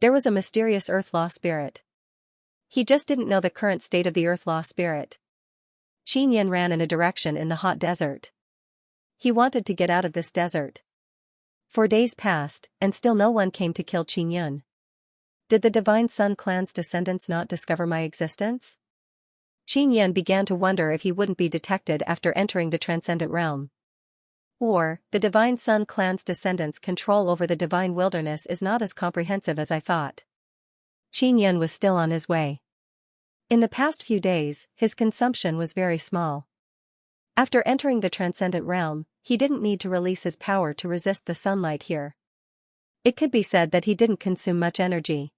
There was a mysterious earth law spirit. He just didn't know the current state of the earth law spirit. Xianxia ran in a direction in the hot desert. He wanted to get out of this desert. 4 days passed, and still no one came to kill Xianxia. Did the divine sun clan's descendants not discover my existence? Xianxia began to wonder if he wouldn't be detected after entering the transcendent realm. Or, the divine sun clan's descendants' control over the divine wilderness is not as comprehensive as I thought. Xianxia was still on his way. In the past few days, his consumption was very small. After entering the transcendent realm, he didn't need to release his power to resist the sunlight here. It could be said that he didn't consume much energy.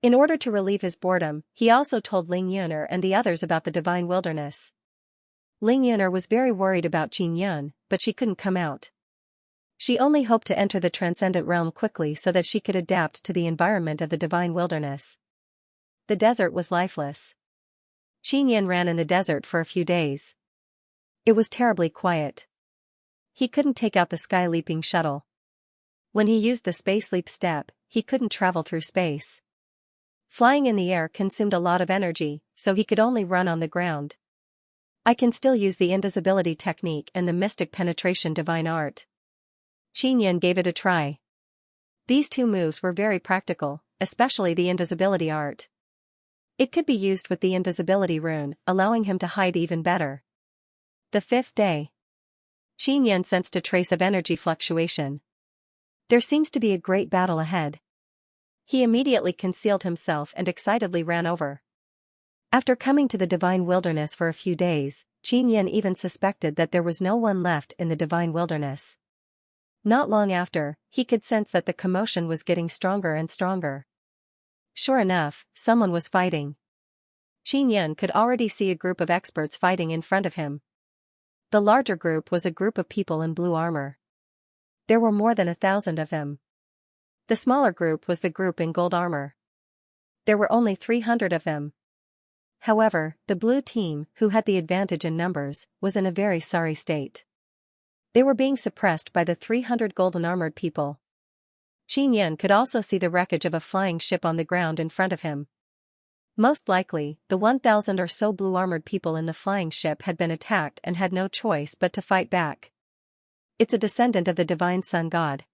In order to relieve his boredom, he also told Ling Yuner and the others about the divine wilderness. Ling Yuner was very worried about Xianxia, but she couldn't come out. She only hoped to enter the transcendent realm quickly so that she could adapt to the environment of the divine wilderness. The desert was lifeless. Xianxia ran in the desert for a few days. It was terribly quiet. He couldn't take out the sky-leaping shuttle. When he used the space leap step, he couldn't travel through space. Flying in the air consumed a lot of energy, so he could only run on the ground. I can still use the invisibility technique and the mystic penetration divine art. Xianxia gave it a try. These 2 moves were very practical, especially the invisibility art. It could be used with the invisibility rune, allowing him to hide even better. The 5th day. Xianxia sensed a trace of energy fluctuation. There seems to be a great battle ahead. He immediately concealed himself and excitedly ran over. After coming to the divine wilderness for a few days, Xianxia even suspected that there was no one left in the divine wilderness. Not long after, he could sense that the commotion was getting stronger and stronger. Sure enough, someone was fighting. Xianxia could already see a group of experts fighting in front of him. The larger group was a group of people in blue armor. There were more than 1,000 of them. The smaller group was the group in gold armor. There were only 300 of them. However, the blue team, who had the advantage in numbers, was in a very sorry state. They were being suppressed by the 300 golden armored people. Xianxia could also see the wreckage of a flying ship on the ground in front of him. Most likely, the 1,000 or so blue-armored people in the flying ship had been attacked and had no choice but to fight back. It's a descendant of the divine sun god.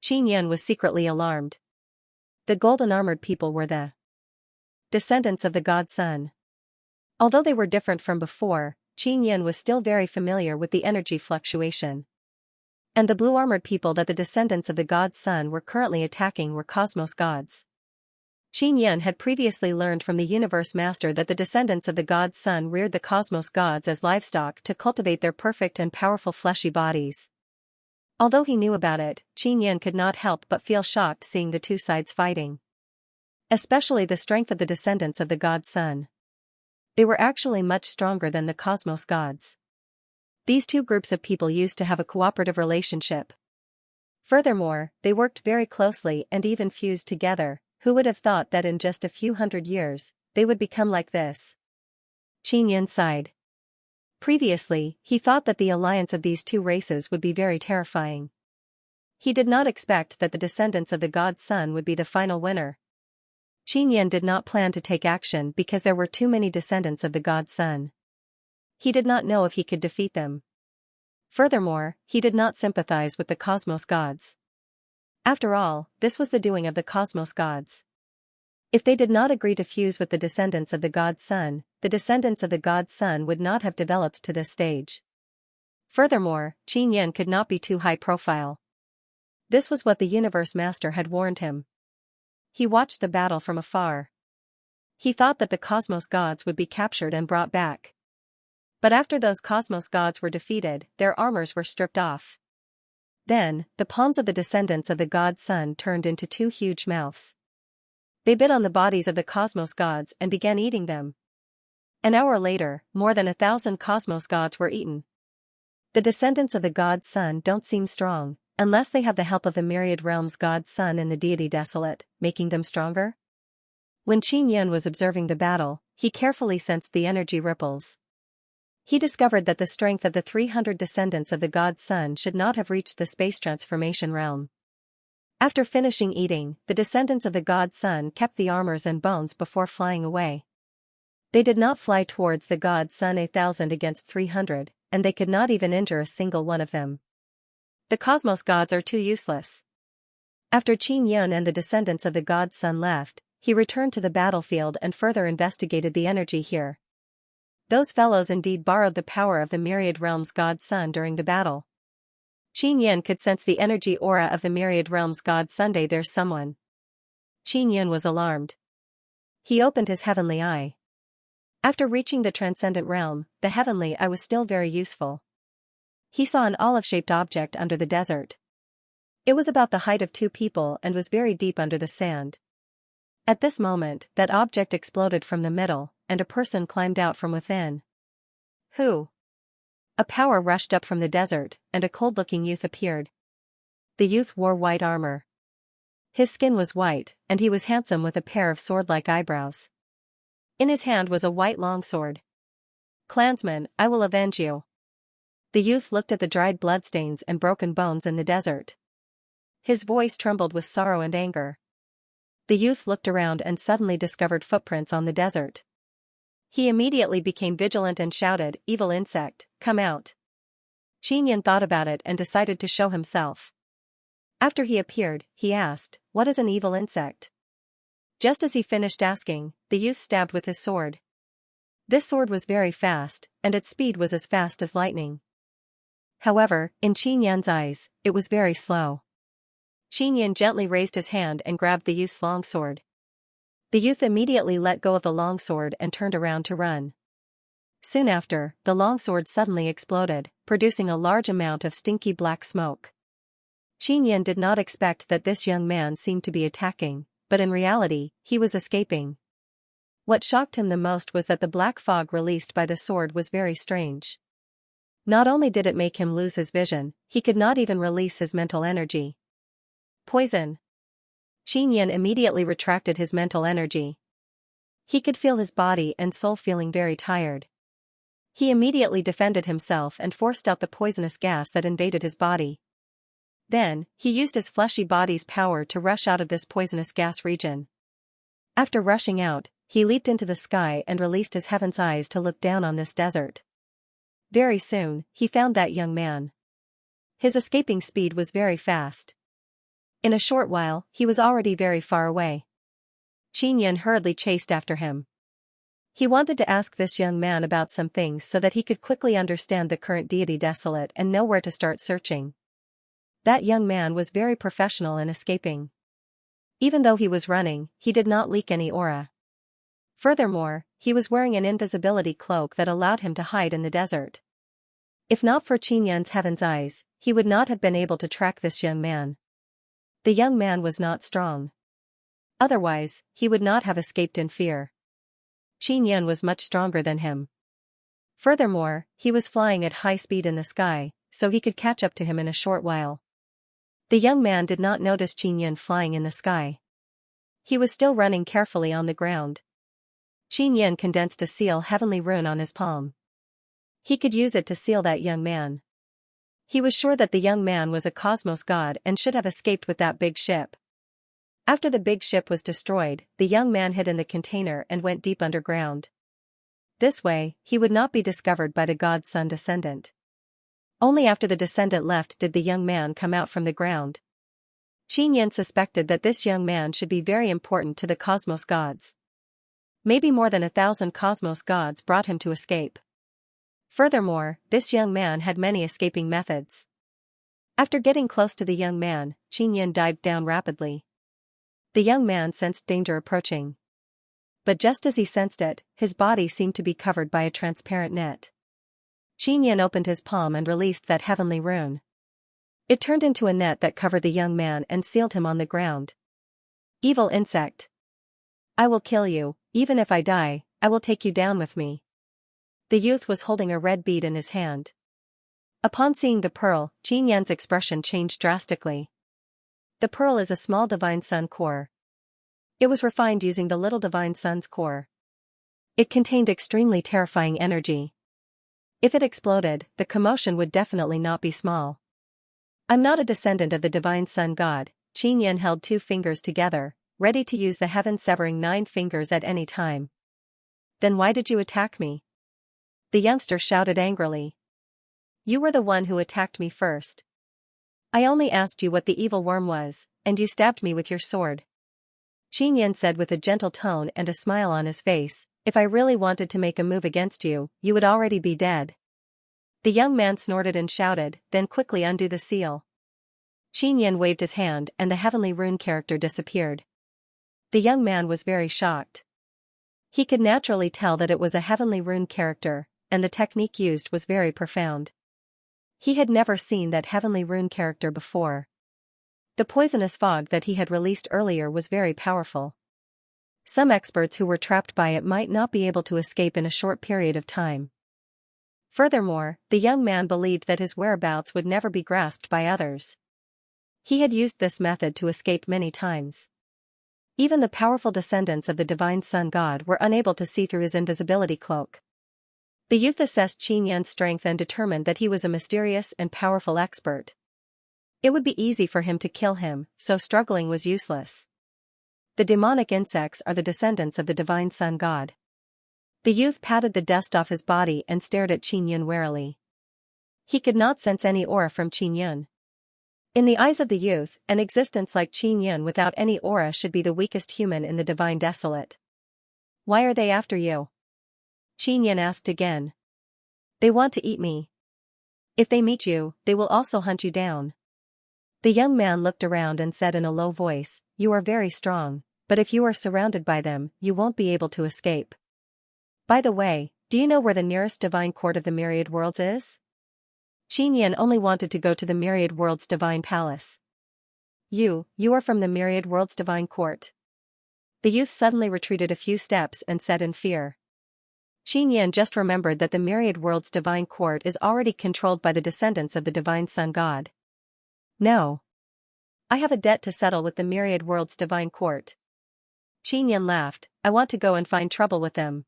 Xianxia was secretly alarmed. The golden-armored people were the descendants of the god sun. Although they were different from before, Xianxia was still very familiar with the energy fluctuation. And the blue-armored people that the descendants of the god sun were currently attacking were cosmos gods. Xianxia had previously learned from the universe master that the descendants of the god sun reared the cosmos gods as livestock to cultivate their perfect and powerful fleshy bodies. Although he knew about it, Xianxia could not help but feel shocked seeing the 2 sides fighting. Especially the strength of the descendants of the god sun. They were actually much stronger than the cosmos gods. These two groups of people used to have a cooperative relationship. Furthermore, they worked very closely and even fused together. Who would have thought that in just a few hundred years, they would become like this? Qin Yan sighed. Previously, he thought that the alliance of these two races would be very terrifying. He did not expect that the descendants of the god's son would be the final winner. Qin Yan did not plan to take action because there were too many descendants of the god's son. He did not know if he could defeat them. Furthermore, he did not sympathize with the cosmos gods. After all, this was the doing of the cosmos gods. If they did not agree to fuse with the descendants of the god's son, the descendants of the god's son would not have developed to this stage. Furthermore, Qin Yan could not be too high profile. This was what the universe master had warned him. He watched the battle from afar. He thought that the cosmos gods would be captured and brought back. But after those cosmos gods were defeated, their armors were stripped off. Then, the palms of the descendants of the god's son turned into two huge mouths. They bit on the bodies of the cosmos gods and began eating them. An hour later, more than 1,000 cosmos gods were eaten. The descendants of the god's son don't seem strong, unless they have the help of the myriad realms god's son and the deity desolate, making them stronger? When Qin Yan was observing the battle, he carefully sensed the energy ripples. He discovered that the strength of the 300 descendants of the god's son should not have reached the space transformation realm. After finishing eating, the descendants of the god's son kept the armors and bones before flying away. They did not fly towards the god's son 1,000 against 300, and they could not even injure a single one of them. The cosmos gods are too useless. After Qin Yan and the descendants of the god's son left, he returned to the battlefield and further investigated the energy here. Those fellows indeed borrowed the power of the myriad realms god's son during the battle. Qin Yan could sense the energy aura of the myriad realms god's Sunday. There's someone. Qin Yan was alarmed. He opened his heavenly eye. After reaching the transcendent realm, the heavenly eye was still very useful. He saw an olive-shaped object under the desert. It was about the height of two people and was very deep under the sand. At this moment, that object exploded from the middle, and a person climbed out from within. Who? A power rushed up from the desert, and a cold-looking youth appeared. The youth wore white armor. His skin was white, and he was handsome with a pair of sword-like eyebrows. In his hand was a white longsword. Clansman, I will avenge you. The youth looked at the dried bloodstains and broken bones in the desert. His voice trembled with sorrow and anger. The youth looked around and suddenly discovered footprints on the desert. He immediately became vigilant and shouted, "Evil insect, come out." Qin Yan thought about it and decided to show himself. After he appeared, he asked, "What is an evil insect?" Just as he finished asking, the youth stabbed with his sword. This sword was very fast, and its speed was as fast as lightning. However, in Qin Yan's eyes, it was very slow. Qin Yan gently raised his hand and grabbed the youth's longsword. The youth immediately let go of the longsword and turned around to run. Soon after, the longsword suddenly exploded, producing a large amount of stinky black smoke. Qin Yan did not expect that this young man seemed to be attacking, but in reality, he was escaping. What shocked him the most was that the black fog released by the sword was very strange. Not only did it make him lose his vision, he could not even release his mental energy. Poison. Qin Yan immediately retracted his mental energy. He could feel his body and soul feeling very tired. He immediately defended himself and forced out the poisonous gas that invaded his body. Then, he used his fleshy body's power to rush out of this poisonous gas region. After rushing out, he leaped into the sky and released his heaven's eyes to look down on this desert. Very soon, he found that young man. His escaping speed was very fast. In a short while, he was already very far away. Qin Yan hurriedly chased after him. He wanted to ask this young man about some things so that he could quickly understand the current deity desolate and know where to start searching. That young man was very professional in escaping. Even though he was running, he did not leak any aura. Furthermore, he was wearing an invisibility cloak that allowed him to hide in the desert. If not for Qin Yan's heaven's eyes, he would not have been able to track this young man. The young man was not strong. Otherwise, he would not have escaped in fear. Qin Yan was much stronger than him. Furthermore, he was flying at high speed in the sky, so he could catch up to him in a short while. The young man did not notice Qin Yan flying in the sky. He was still running carefully on the ground. Qin Yan condensed a seal heavenly rune on his palm. He could use it to seal that young man. He was sure that the young man was a cosmos god and should have escaped with that big ship. After the big ship was destroyed, the young man hid in the container and went deep underground. This way, he would not be discovered by the god's son descendant. Only after the descendant left did the young man come out from the ground. Qin Yan suspected that this young man should be very important to the cosmos gods. Maybe more than 1,000 cosmos gods brought him to escape. Furthermore, this young man had many escaping methods. After getting close to the young man, Qin Yan dived down rapidly. The young man sensed danger approaching. But just as he sensed it, his body seemed to be covered by a transparent net. Qin Yan opened his palm and released that heavenly rune. It turned into a net that covered the young man and sealed him on the ground. Evil insect. I will kill you, even if I die, I will take you down with me. The youth was holding a red bead in his hand. Upon seeing the pearl, Qin Yan's expression changed drastically. The pearl is a small divine sun core. It was refined using the little divine sun's core. It contained extremely terrifying energy. If it exploded, the commotion would definitely not be small. I'm not a descendant of the divine sun god. Qin Yan held 2 fingers together, ready to use the heaven-severing 9 fingers at any time. Then why did you attack me? The youngster shouted angrily. You were the one who attacked me first. I only asked you what the evil worm was, and you stabbed me with your sword. Qin Yan said with a gentle tone and a smile on his face, if I really wanted to make a move against you, you would already be dead. The young man snorted and shouted, then quickly undo the seal. Qin Yan waved his hand and the heavenly rune character disappeared. The young man was very shocked. He could naturally tell that it was a heavenly rune character, and the technique used was very profound. He had never seen that heavenly rune character before. The poisonous fog that he had released earlier was very powerful. Some experts who were trapped by it might not be able to escape in a short period of time. Furthermore, the young man believed that his whereabouts would never be grasped by others. He had used this method to escape many times. Even the powerful descendants of the divine sun god were unable to see through his invisibility cloak. The youth assessed Qin Yan's strength and determined that he was a mysterious and powerful expert. It would be easy for him to kill him, so struggling was useless. The demonic insects are the descendants of the divine sun god. The youth patted the dust off his body and stared at Qin Yan warily. He could not sense any aura from Qin Yan. In the eyes of the youth, an existence like Qin Yan without any aura should be the weakest human in the divine desolate. Why are they after you? Qin Yan asked again. They want to eat me. If they meet you, they will also hunt you down. The young man looked around and said in a low voice, you are very strong, but if you are surrounded by them, you won't be able to escape. By the way, do you know where the nearest divine court of the myriad worlds is? Qin Yan only wanted to go to the myriad worlds divine palace. You are from the myriad worlds divine court. The youth suddenly retreated a few steps and said in fear. Qin Yan just remembered that the myriad worlds divine court is already controlled by the descendants of the divine sun god. No. I have a debt to settle with the myriad worlds divine court. Qin Yan laughed, I want to go and find trouble with them.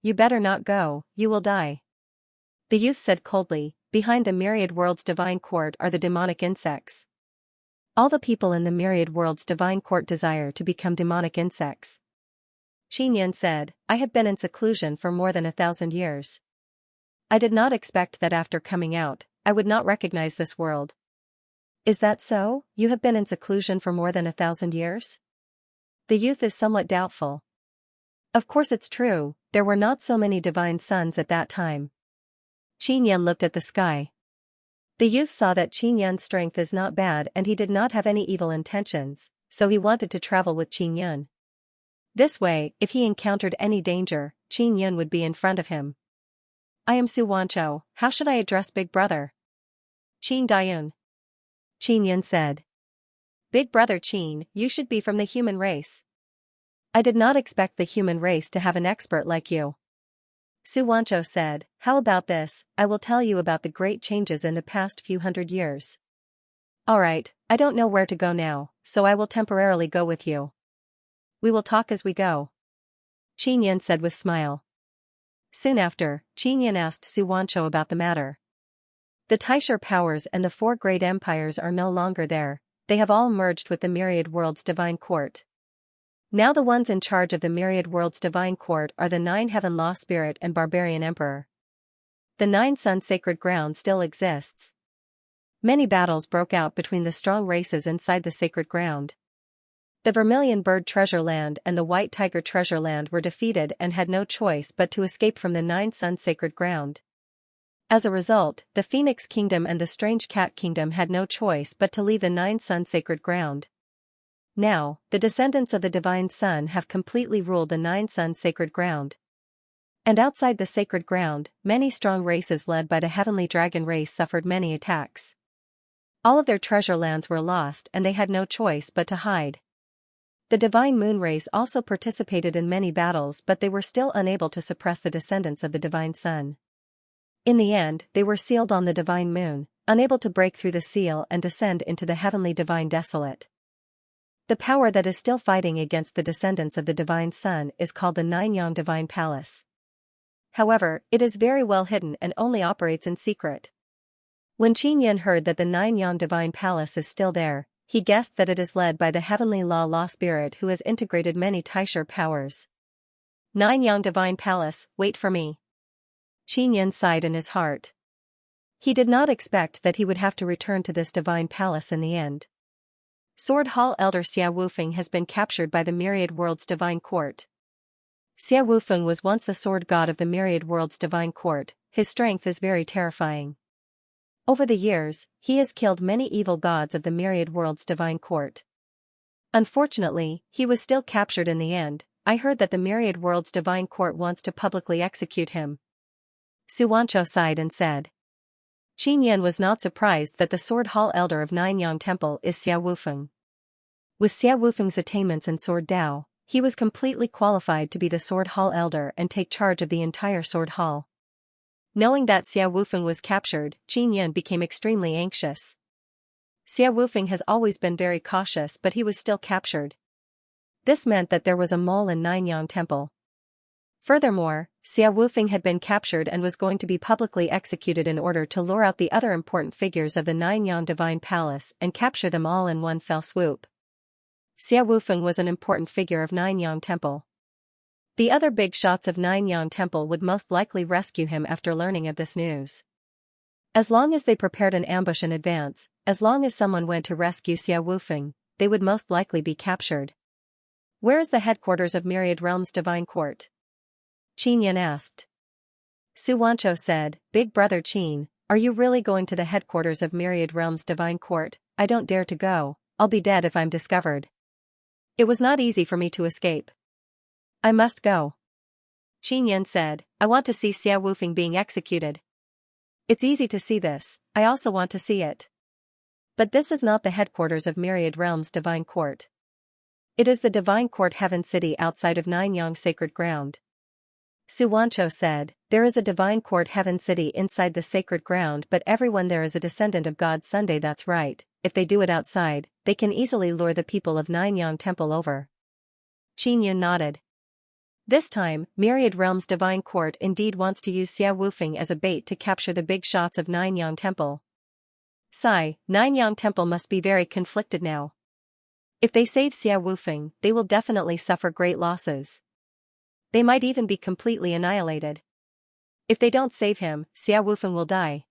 You better not go, you will die. The youth said coldly, behind the myriad worlds divine court are the demonic insects. All the people in the myriad worlds divine court desire to become demonic insects. Qin Yan said, I have been in seclusion for more than 1,000 years. I did not expect that after coming out, I would not recognize this world. Is that so? You have been in seclusion for more than 1,000 years? The youth is somewhat doubtful. Of course it's true, there were not so many divine suns at that time. Qin Yan looked at the sky. The youth saw that Qin Yan's strength is not bad and he did not have any evil intentions, so he wanted to travel with Qin Yan. This way, if he encountered any danger, Qin Yan would be in front of him. I am Su Wanchou, how should I address Big Brother? Qin Dayun. Qin Yan said. Big Brother Qin, you should be from the human race. I did not expect the human race to have an expert like you. Xianxia said, how about this, I will tell you about the great changes in the past few hundred years. Alright, I don't know where to go now, so I will temporarily go with you. We will talk as we go. Qinyan said with smile. Soon after, Qinyan asked Xianxia about the matter. The Taisher powers and the four great empires are no longer there, they have all merged with the myriad world's divine court. Now the ones in charge of the myriad world's divine court are the 9 heaven law spirit and barbarian emperor. The 9 sun sacred ground still exists. Many battles broke out between the strong races inside the sacred ground. The Vermilion Bird Treasure Land and the White Tiger Treasure Land were defeated and had no choice but to escape from the 9 sun sacred ground. As a result, the Phoenix Kingdom and the Strange Cat Kingdom had no choice but to leave the 9 sun sacred ground. Now, the descendants of the Divine Sun have completely ruled the 9 sun sacred ground. And outside the sacred ground, many strong races led by the Heavenly Dragon race suffered many attacks. All of their treasure lands were lost and they had no choice but to hide. The Divine Moon race also participated in many battles, but they were still unable to suppress the descendants of the Divine Sun. In the end, they were sealed on the Divine Moon, unable to break through the seal and descend into the Heavenly Divine Desolate. The power that is still fighting against the descendants of the Divine Sun is called the Nine-Yang Divine Palace. However, it is very well hidden and only operates in secret. When Qinyan heard that the Nine-Yang Divine Palace is still there, he guessed that it is led by the Heavenly Law Spirit who has integrated many Taisher powers. Nine-Yang Divine Palace, wait for me. Qinyan sighed in his heart. He did not expect that he would have to return to this divine palace in the end. Sword Hall Elder Xia Wufeng has been captured by the Myriad World's divine court. Xia Wufeng was once the sword god of the Myriad World's divine court, his strength is very terrifying. Over the years, he has killed many evil gods of the Myriad World's divine court. Unfortunately, he was still captured in the end. I heard that the Myriad World's divine court wants to publicly execute him. Xianxia sighed and said. Qinyan was not surprised that the Sword Hall Elder of Nine-Yang Temple is Xia Wufeng. With Xia Wufeng's attainments in Sword Dao, he was completely qualified to be the Sword Hall Elder and take charge of the entire Sword Hall. Knowing that Xia Wufeng was captured, Qinyan became extremely anxious. Xia Wufeng has always been very cautious, but he was still captured. This meant that there was a mole in Nine-Yang Temple. Furthermore, Xia Wufeng had been captured and was going to be publicly executed in order to lure out the other important figures of the Nine-Yang Divine Palace and capture them all in one fell swoop. Xia Wufeng was an important figure of Nine-Yang Temple. The other big shots of Nine-Yang Temple would most likely rescue him after learning of this news. As long as they prepared an ambush in advance, as long as someone went to rescue Xia Wufeng, they would most likely be captured. Where is the headquarters of Myriad Realm's divine court? Qinyan asked. Xianxia said, Big brother Qin, are you really going to the headquarters of Myriad Realm's divine court? I don't dare to go, I'll be dead if I'm discovered. It was not easy for me to escape. I must go. Qinyan said, I want to see Xia Wufeng being executed. It's easy to see this, I also want to see it. But this is not the headquarters of Myriad Realm's divine court. It is the divine court Heaven City outside of Nine-Yang Sacred Ground. Xianxia said, there is a divine court Heaven City inside the sacred ground, but everyone there is a descendant of God Sunday. That's right, if they do it outside, they can easily lure the people of Nine-Yang Temple over. Qinyan nodded. This time, Myriad Realm's divine court indeed wants to use Xia Wufeng as a bait to capture the big shots of Nine-Yang Temple. Sigh, Nine-Yang Temple must be very conflicted now. If they save Xia Wufeng, they will definitely suffer great losses. They might even be completely annihilated. If they don't save him, Xia Wufeng will die.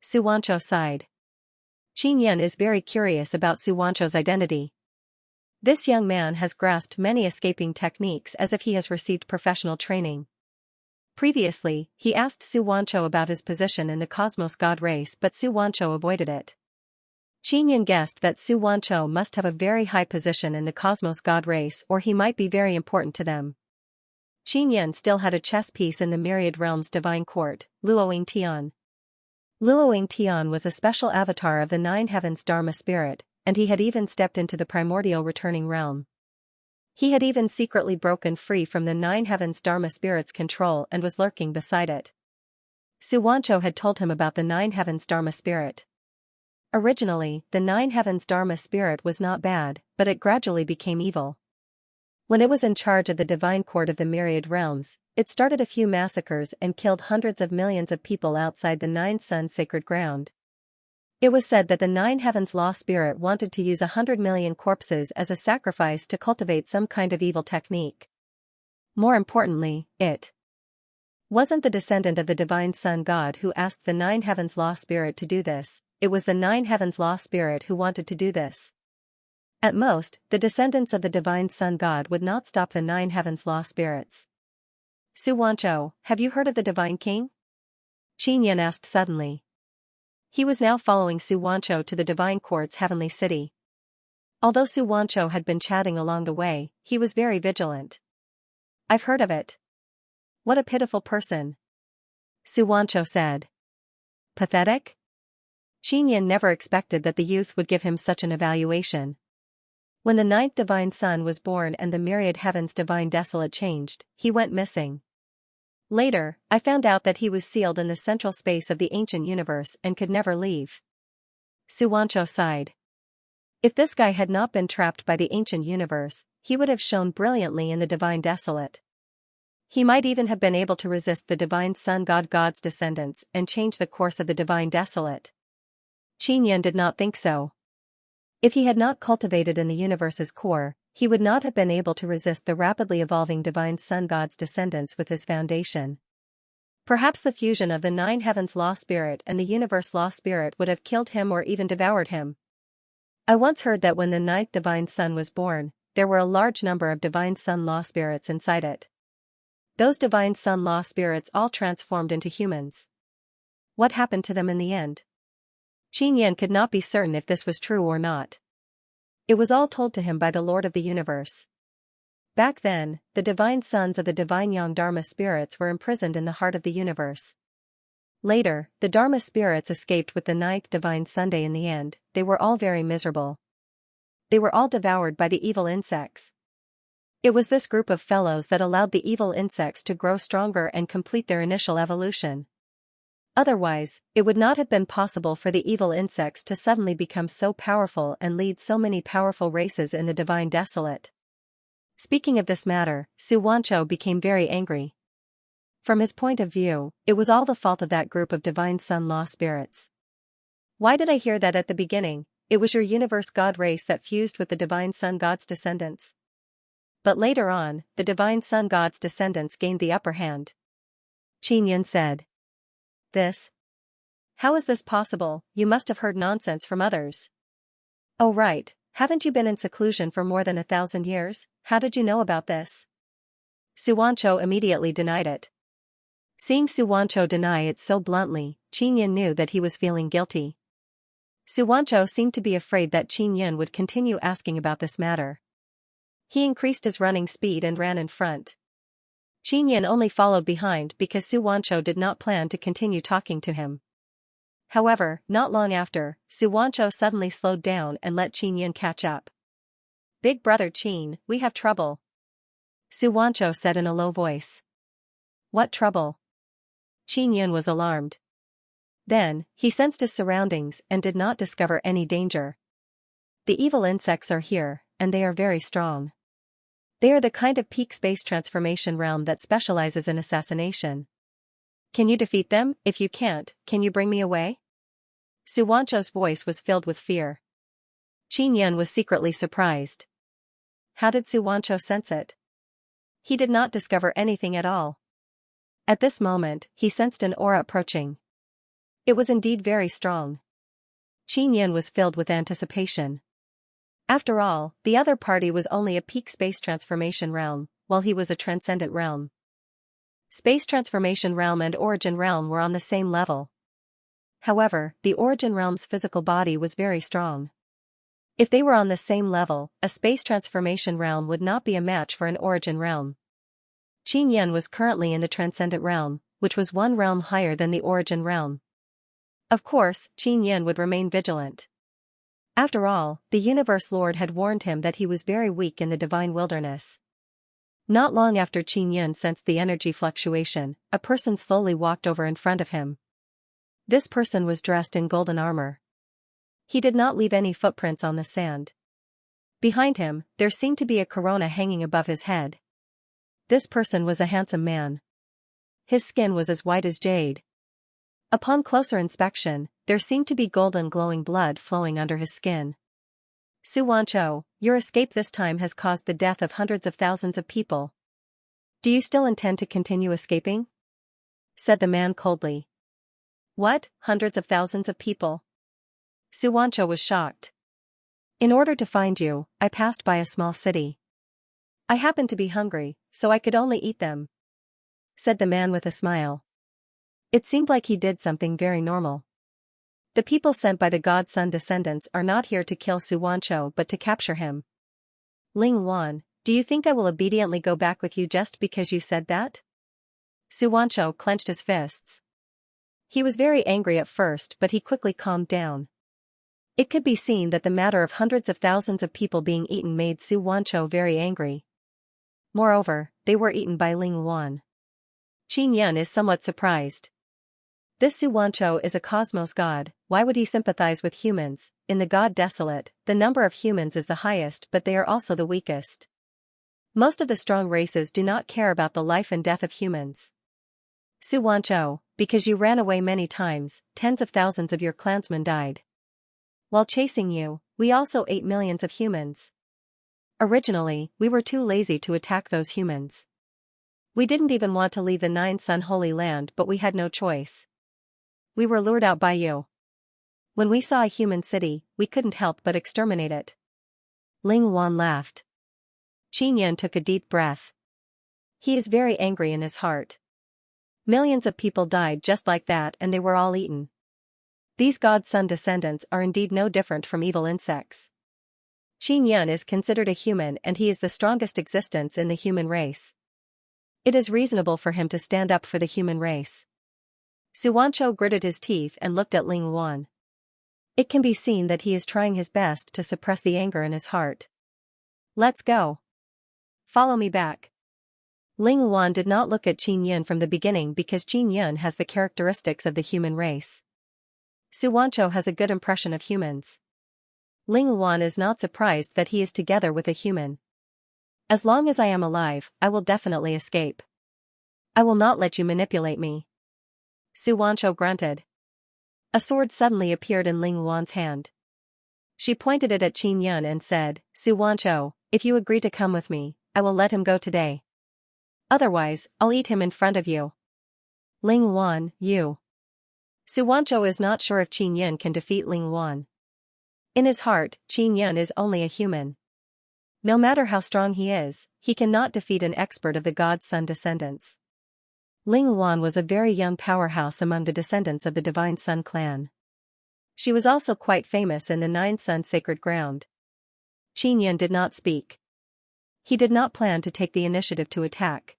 Xianxia sighed. Qinyan is very curious about Xianxia's identity. This young man has grasped many escaping techniques as if he has received professional training. Previously, he asked Xianxia about his position in the Cosmos God race, but Xianxia avoided it. Qinyan guessed that Xianxia must have a very high position in the Cosmos God race, or he might be very important to them. Qinyan still had a chess piece in the Myriad Realm's divine court, Luoying Tian. Luoying Tian was a special avatar of the Nine Heavens Dharma spirit, and he had even stepped into the primordial returning realm. He had even secretly broken free from the Nine Heavens Dharma spirit's control and was lurking beside it. Xianxia had told him about the Nine Heavens Dharma spirit. Originally, the Nine Heavens Dharma spirit was not bad, but it gradually became evil. When it was in charge of the divine court of the myriad realms, it started a few massacres and killed hundreds of millions of people outside the Nine Suns sacred ground. It was said that the Nine Heavens Law Spirit wanted to use 100 million corpses as a sacrifice to cultivate some kind of evil technique. More importantly, it wasn't the descendant of the Divine Sun God who asked the Nine Heavens Law Spirit to do this, it was the Nine Heavens Law Spirit who wanted to do this. At most, the descendants of the Divine Sun God would not stop the Nine Heavens Law Spirits. Xianxia, have you heard of the Divine King? Xianxia asked suddenly. He was now following Xianxia to the Divine Court's heavenly city. Although Xianxia had been chatting along the way, he was very vigilant. I've heard of it. What a pitiful person. Xianxia said. Pathetic? Xianxia never expected that the youth would give him such an evaluation. When the ninth divine sun was born and the myriad heavens divine desolate changed, he went missing. Later, I found out that he was sealed in the central space of the ancient universe and could never leave. Xianxia sighed. If this guy had not been trapped by the ancient universe, he would have shone brilliantly in the divine desolate. He might even have been able to resist the divine sun God's descendants and change the course of the divine desolate. Xianxia did not think so. If he had not cultivated in the universe's core, he would not have been able to resist the rapidly evolving divine sun God's descendants with his foundation. Perhaps the fusion of the Nine Heavens Law Spirit and the Universe Law Spirit would have killed him or even devoured him. I once heard that when the ninth divine sun was born, there were a large number of divine sun law spirits inside it. Those divine sun law spirits all transformed into humans. What happened to them in the end? Xianxia could not be certain if this was true or not. It was all told to him by the Lord of the Universe. Back then, the divine sons of the divine Yang Dharma spirits were imprisoned in the heart of the universe. Later, the Dharma spirits escaped with the ninth divine Sunday. In the end, they were all very miserable. They were all devoured by the evil insects. It was this group of fellows that allowed the evil insects to grow stronger and complete their initial evolution. Otherwise, it would not have been possible for the evil insects to suddenly become so powerful and lead so many powerful races in the divine desolate. Speaking of this matter, Xianxia became very angry. From his point of view, it was all the fault of that group of divine sun law spirits. Why did I hear that at the beginning? It was your universe god race that fused with the divine sun god's descendants. But later on, the divine sun god's descendants gained the upper hand. Xianxia said. This? How is this possible? You must have heard nonsense from others. Oh right, haven't you been in seclusion for more than 1,000 years? How did you know about this? Xianxia immediately denied it. Seeing Xianxia deny it so bluntly, Xianxia knew that he was feeling guilty. Xianxia seemed to be afraid that Xianxia would continue asking about this matter. He increased his running speed and ran in front. Xianxia only followed behind because Xianxia did not plan to continue talking to him. However, not long after, Xianxia suddenly slowed down and let Xianxia catch up. Big brother Qin, we have trouble. Xianxia said in a low voice. What trouble? Xianxia was alarmed. Then, he sensed his surroundings and did not discover any danger. The evil insects are here, and they are very strong. They are the kind of peak space transformation realm that specializes in assassination. Can you defeat them? If you can't, can you bring me away? Xianxia's voice was filled with fear. Xianxia was secretly surprised. How did Xianxia sense it? He did not discover anything at all. At this moment, he sensed an aura approaching. It was indeed very strong. Xianxia was filled with anticipation. After all, the other party was only a peak space transformation realm, while he was a transcendent realm. Space transformation realm and origin realm were on the same level. However, the origin realm's physical body was very strong. If they were on the same level, a space transformation realm would not be a match for an origin realm. Xianxia was currently in the transcendent realm, which was one realm higher than the origin realm. Of course, Xianxia would remain vigilant. After all, the Universe Lord had warned him that he was very weak in the divine wilderness. Not long after Qin Yun sensed the energy fluctuation, a person slowly walked over in front of him. This person was dressed in golden armor. He did not leave any footprints on the sand. Behind him, there seemed to be a corona hanging above his head. This person was a handsome man. His skin was as white as jade. Upon closer inspection, there seemed to be golden glowing blood flowing under his skin. Xianxia, your escape this time has caused the death of hundreds of thousands of people. Do you still intend to continue escaping? Said the man coldly. What, hundreds of thousands of people? Xianxia was shocked. In order to find you, I passed by a small city. I happened to be hungry, so I could only eat them. Said the man with a smile. It seemed like he did something very normal. The people sent by the God Sun descendants are not here to kill Xianxia but to capture him. Ling Wan, do you think I will obediently go back with you just because you said that? Xianxia clenched his fists. He was very angry at first but he quickly calmed down. It could be seen that the matter of hundreds of thousands of people being eaten made Xianxia very angry. Moreover, they were eaten by Ling Wan. Qin Yun is somewhat surprised. This Xianxia is a cosmos god, why would he sympathize with humans? In the God Desolate, the number of humans is the highest but they are also the weakest. Most of the strong races do not care about the life and death of humans. Xianxia, because you ran away many times, tens of thousands of your clansmen died. While chasing you, we also ate millions of humans. Originally, we were too lazy to attack those humans. We didn't even want to leave the Nine Sun Holy Land but we had no choice. We were lured out by you. When we saw a human city, we couldn't help but exterminate it. Ling Wan laughed. Qin Yun took a deep breath. He is very angry in his heart. Millions of people died just like that and they were all eaten. These God Sun descendants are indeed no different from evil insects. Qin Yun is considered a human and he is the strongest existence in the human race. It is reasonable for him to stand up for the human race. Xianxia gritted his teeth and looked at Ling Wan. It can be seen that he is trying his best to suppress the anger in his heart. Let's go. Follow me back. Ling Wan did not look at Qin Yun from the beginning because Qin Yun has the characteristics of the human race. Xianxia has a good impression of humans. Ling Wan is not surprised that he is together with a human. As long as I am alive, I will definitely escape. I will not let you manipulate me. Xianxia grunted. A sword suddenly appeared in Ling Wan's hand. She pointed it at Qin Yun and said, Xianxia, if you agree to come with me, I will let him go today. Otherwise, I'll eat him in front of you. Ling Wan, you. Xianxia is not sure if Qin Yun can defeat Ling Wan. In his heart, Qin Yun is only a human. No matter how strong he is, he cannot defeat an expert of the God Sun descendants. Ling Wan was a very young powerhouse among the descendants of the Divine Sun clan. She was also quite famous in the Nine Sun sacred ground. Qin Yun did not speak. He did not plan to take the initiative to attack.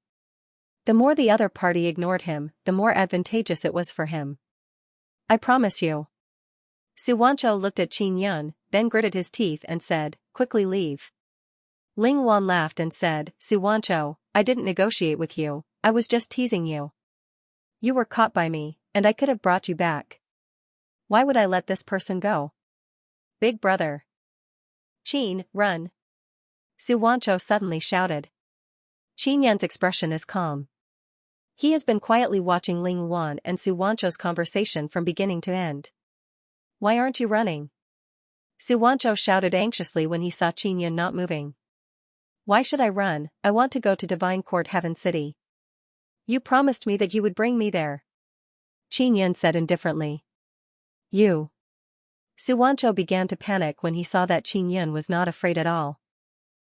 The more the other party ignored him, the more advantageous it was for him. I promise you. Xianxia looked at Qin Yun, then gritted his teeth and said, quickly leave. Ling Wan laughed and said, Xianxia, I didn't negotiate with you, I was just teasing you. You were caught by me, and I could have brought you back. Why would I let this person go? Big brother. Qin, run. Xianxia suddenly shouted. Qin Yun's expression is calm. He has been quietly watching Ling Wan and Xianxia's conversation from beginning to end. Why aren't you running? Xianxia shouted anxiously when he saw Qin Yun not moving. Why should I run? I want to go to Divine Court Heaven City. You promised me that you would bring me there. Qin Yun said indifferently. You. Xianxia began to panic when he saw that Qin Yun was not afraid at all.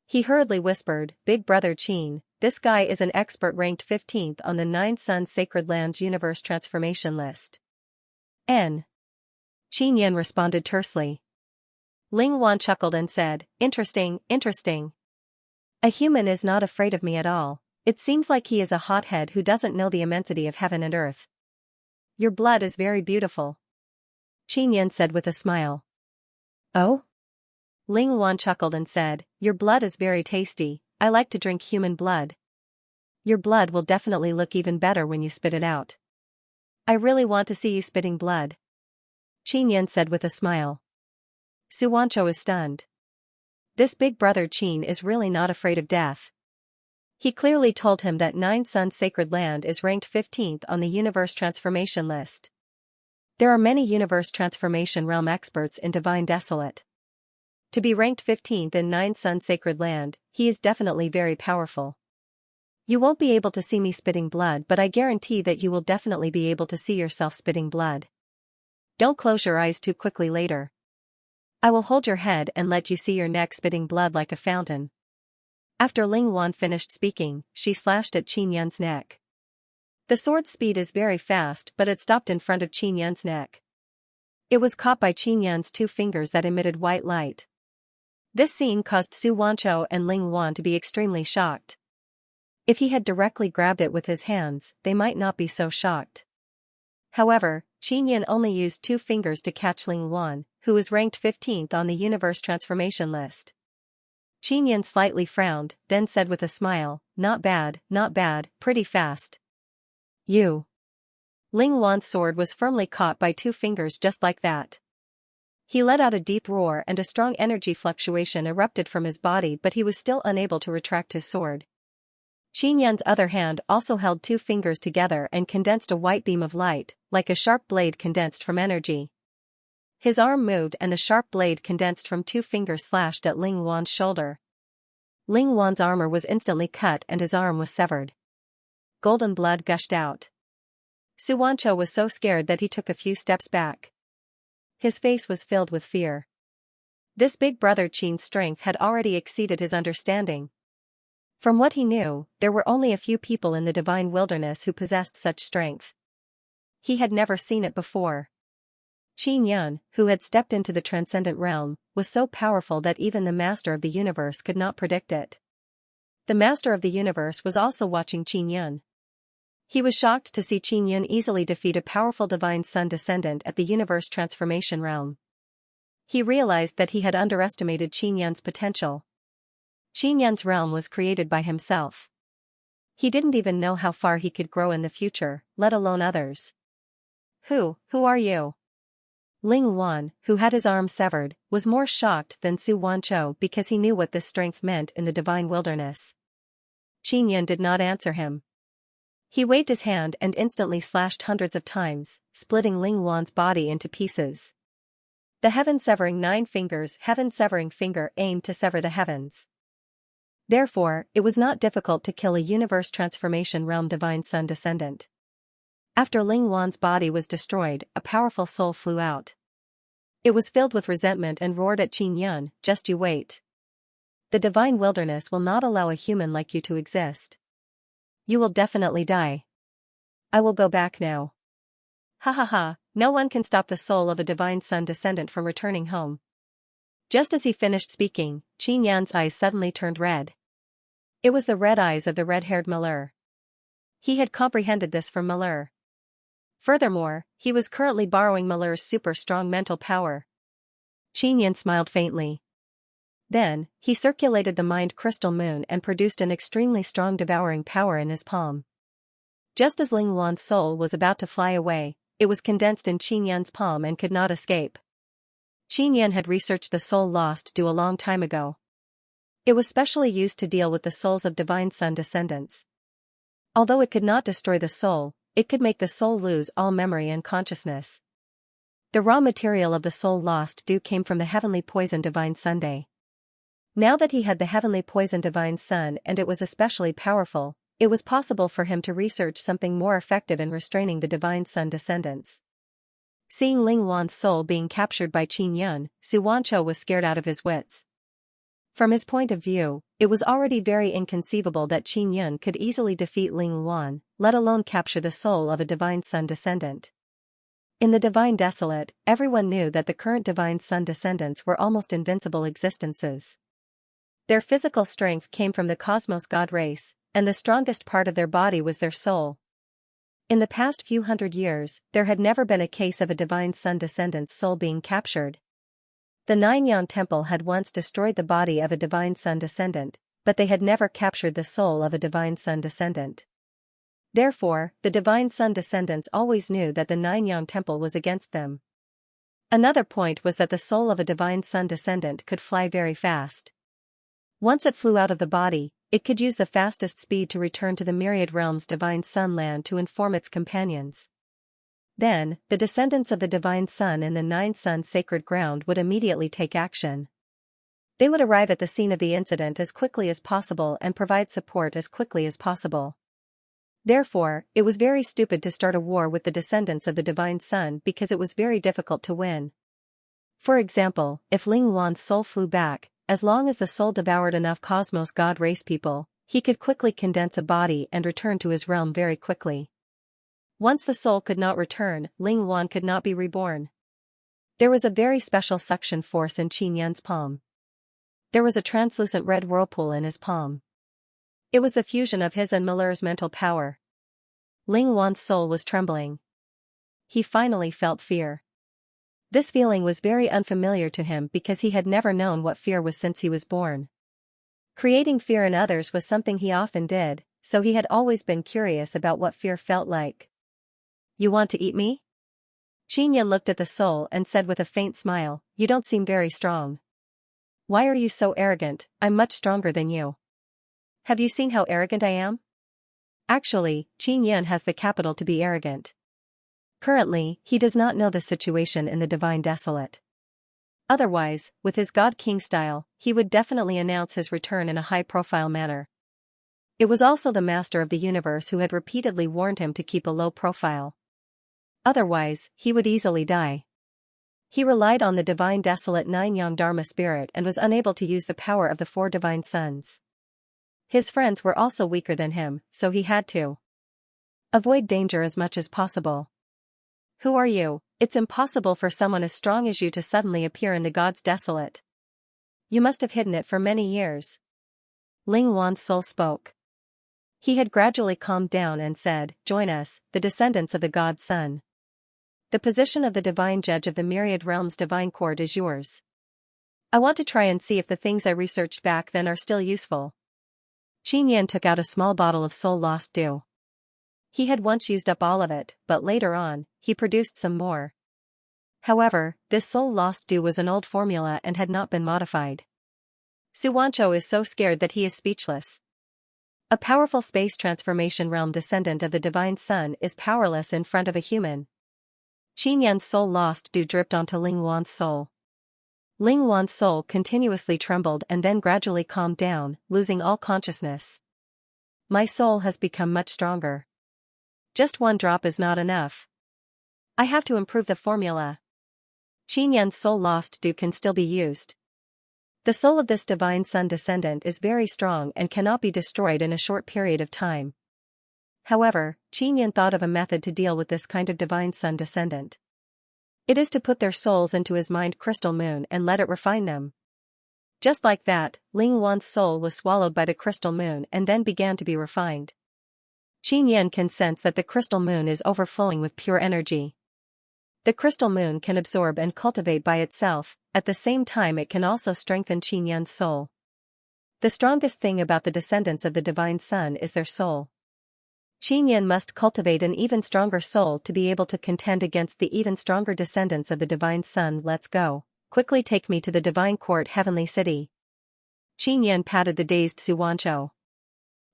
He hurriedly whispered, Big brother Qin, this guy is an expert ranked 15th on the Nine Sun Sacred Lands Universe Transformation List. N. Qin Yun responded tersely. Ling Wan chuckled and said, Interesting, interesting. A human is not afraid of me at all. It seems like he is a hothead who doesn't know the immensity of heaven and earth. Your blood is very beautiful. Qin Yun said with a smile. Oh? Ling Wan chuckled and said, "Your blood is very tasty, I like to drink human blood. Your blood will definitely look even better when you spit it out. I really want to see you spitting blood," Qin Yan said with a smile. Xianxia is stunned. This big brother Qin is really not afraid of death. He clearly told him that Nine Sun Sacred Land is ranked 15th on the Universe Transformation list. There are many Universe Transformation Realm experts in Divine Desolate. To be ranked 15th in Nine Sun Sacred Land, he is definitely very powerful. You won't be able to see me spitting blood, but I guarantee that you will definitely be able to see yourself spitting blood. Don't close your eyes too quickly later. I will hold your head and let you see your neck spitting blood like a fountain. After Ling Wan finished speaking, she slashed at Qin Yan's neck. The sword's speed is very fast, but it stopped in front of Qin Yan's neck. It was caught by Qin Yan's two fingers that emitted white light. This scene caused Xianxia and Ling Wan to be extremely shocked. If he had directly grabbed it with his hands, they might not be so shocked. However, Qin Yan only used two fingers to catch Ling Wan, who was ranked 15th on the Universe Transformation list. Qin Yan slightly frowned, then said with a smile, not bad, pretty fast. You. Ling Wan's sword was firmly caught by two fingers just like that. He let out a deep roar and a strong energy fluctuation erupted from his body, but he was still unable to retract his sword. Qin Yan's other hand also held two fingers together and condensed a white beam of light, like a sharp blade condensed from energy. His arm moved and the sharp blade condensed from two fingers slashed at Ling Wan's shoulder. Ling Wan's armor was instantly cut and his arm was severed. Golden blood gushed out. Xianxia was so scared that he took a few steps back. His face was filled with fear. This big brother Qin's strength had already exceeded his understanding. From what he knew, there were only a few people in the divine wilderness who possessed such strength. He had never seen it before. Qin Yan, who had stepped into the transcendent realm, was so powerful that even the Master of the Universe could not predict it. The Master of the Universe was also watching Qin Yan. He was shocked to see Qin Yan easily defeat a powerful divine sun descendant at the Universe Transformation realm. He realized that he had underestimated Qin Yan's potential. Qin Yan's realm was created by himself. He didn't even know how far he could grow in the future, let alone others. Who are you? Ling Wan, who had his arm severed, was more shocked than Xianxia because he knew what this strength meant in the divine wilderness. Qin Yan did not answer him. He waved his hand and instantly slashed hundreds of times, splitting Ling Wan's body into pieces. The heaven-severing heaven-severing finger aimed to sever the heavens. Therefore, it was not difficult to kill a Universe Transformation Realm divine sun descendant. After Ling Wan's body was destroyed, a powerful soul flew out. It was filled with resentment and roared at Qin Yan, "Just you wait. The divine wilderness will not allow a human like you to exist. You will definitely die. I will go back now." Ha ha ha, no one can stop the soul of a divine sun descendant from returning home. Just as he finished speaking, Qin Yan's eyes suddenly turned red. It was the red eyes of the red-haired Malheur. He had comprehended this from Malheur. Furthermore, he was currently borrowing Malheur's super strong mental power. Qin Yan smiled faintly. Then, he circulated the mind crystal moon and produced an extremely strong devouring power in his palm. Just as Ling Wan's soul was about to fly away, it was condensed in Qin Yan's palm and could not escape. Qin Yan had researched the soul lost due a long time ago. It was specially used to deal with the souls of divine sun descendants. Although it could not destroy the soul, it could make the soul lose all memory and consciousness. The raw material of the soul lost due came from the heavenly poison divine Sunday. Now that he had the heavenly poison divine sun and it was especially powerful, it was possible for him to research something more effective in restraining the divine sun descendants. Seeing Ling Wan's soul being captured by Qin Yan, Xianxia was scared out of his wits. From his point of view, it was already very inconceivable that Qin Yan could easily defeat Ling Wan, let alone capture the soul of a divine sun descendant. In the Divine Desolate, everyone knew that the current divine sun descendants were almost invincible existences. Their physical strength came from the cosmos god race, and the strongest part of their body was their soul. In the past few hundred years, there had never been a case of a divine sun descendant's soul being captured. The Nine-Yan Temple had once destroyed the body of a divine sun descendant, but they had never captured the soul of a divine sun descendant. Therefore, the divine sun descendants always knew that the Nine-Yan Temple was against them. Another point was that the soul of a divine sun descendant could fly very fast. Once it flew out of the body, it could use the fastest speed to return to the myriad realms divine sun land to inform its companions. Then, the descendants of the divine sun in the nine sun sacred ground would immediately take action. They would arrive at the scene of the incident as quickly as possible and provide support as quickly as possible. Therefore, it was very stupid to start a war with the descendants of the divine sun because it was very difficult to win. For example, if Ling Wan's soul flew back, as long as the soul devoured enough cosmos god race people, he could quickly condense a body and return to his realm very quickly. Once the soul could not return, Ling Wan could not be reborn. There was a very special suction force in Qin Yan's palm. There was a translucent red whirlpool in his palm. It was the fusion of his and Miller's mental power. Ling Wan's soul was trembling. He finally felt fear. This feeling was very unfamiliar to him because he had never known what fear was since he was born. Creating fear in others was something he often did, so he had always been curious about what fear felt like. "You want to eat me?" Qin Yan looked at the soul and said with a faint smile, "You don't seem very strong. Why are you so arrogant? I'm much stronger than you. Have you seen how arrogant I am?" Actually, Qin Yan has the capital to be arrogant. Currently, he does not know the situation in the Divine Desolate. Otherwise, with his God King style, he would definitely announce his return in a high-profile manner. It was also the Master of the Universe who had repeatedly warned him to keep a low profile. Otherwise, he would easily die. He relied on the Divine Desolate Nine-Yang Dharma spirit and was unable to use the power of the four divine suns. His friends were also weaker than him, so he had to avoid danger as much as possible. "Who are you? It's impossible for someone as strong as you to suddenly appear in the God's Desolate. You must have hidden it for many years." Ling Wan's soul spoke. He had gradually calmed down and said, "Join us, the descendants of the God Sun. The position of the divine judge of the myriad realms divine court is yours. I want to try and see if the things I researched back then are still useful." Qin Yan took out a small bottle of soul lost dew. He had once used up all of it, but later on, he produced some more. However, this soul lost dew was an old formula and had not been modified. Xianxia is so scared that he is speechless. A powerful space transformation realm descendant of the divine sun is powerless in front of a human. Qin Yan's soul lost dew dripped onto Ling Wan's soul. Ling Wan's soul continuously trembled and then gradually calmed down, losing all consciousness. "My soul has become much stronger. Just one drop is not enough. I have to improve the formula." Qin Yan's soul lost dew can still be used. The soul of this divine sun descendant is very strong and cannot be destroyed in a short period of time. However, Qin Yan thought of a method to deal with this kind of divine sun descendant. It is to put their souls into his mind crystal moon and let it refine them. Just like that, Ling Wan's soul was swallowed by the crystal moon and then began to be refined. Qin Yan can sense that the crystal moon is overflowing with pure energy. The crystal moon can absorb and cultivate by itself, at the same time it can also strengthen Qin Yan's soul. The strongest thing about the descendants of the divine sun is their soul. Qin Yan must cultivate an even stronger soul to be able to contend against the even stronger descendants of the divine sun. "Let's go. Quickly take me to the divine court heavenly city." Qin Yan patted the dazed Xianxia.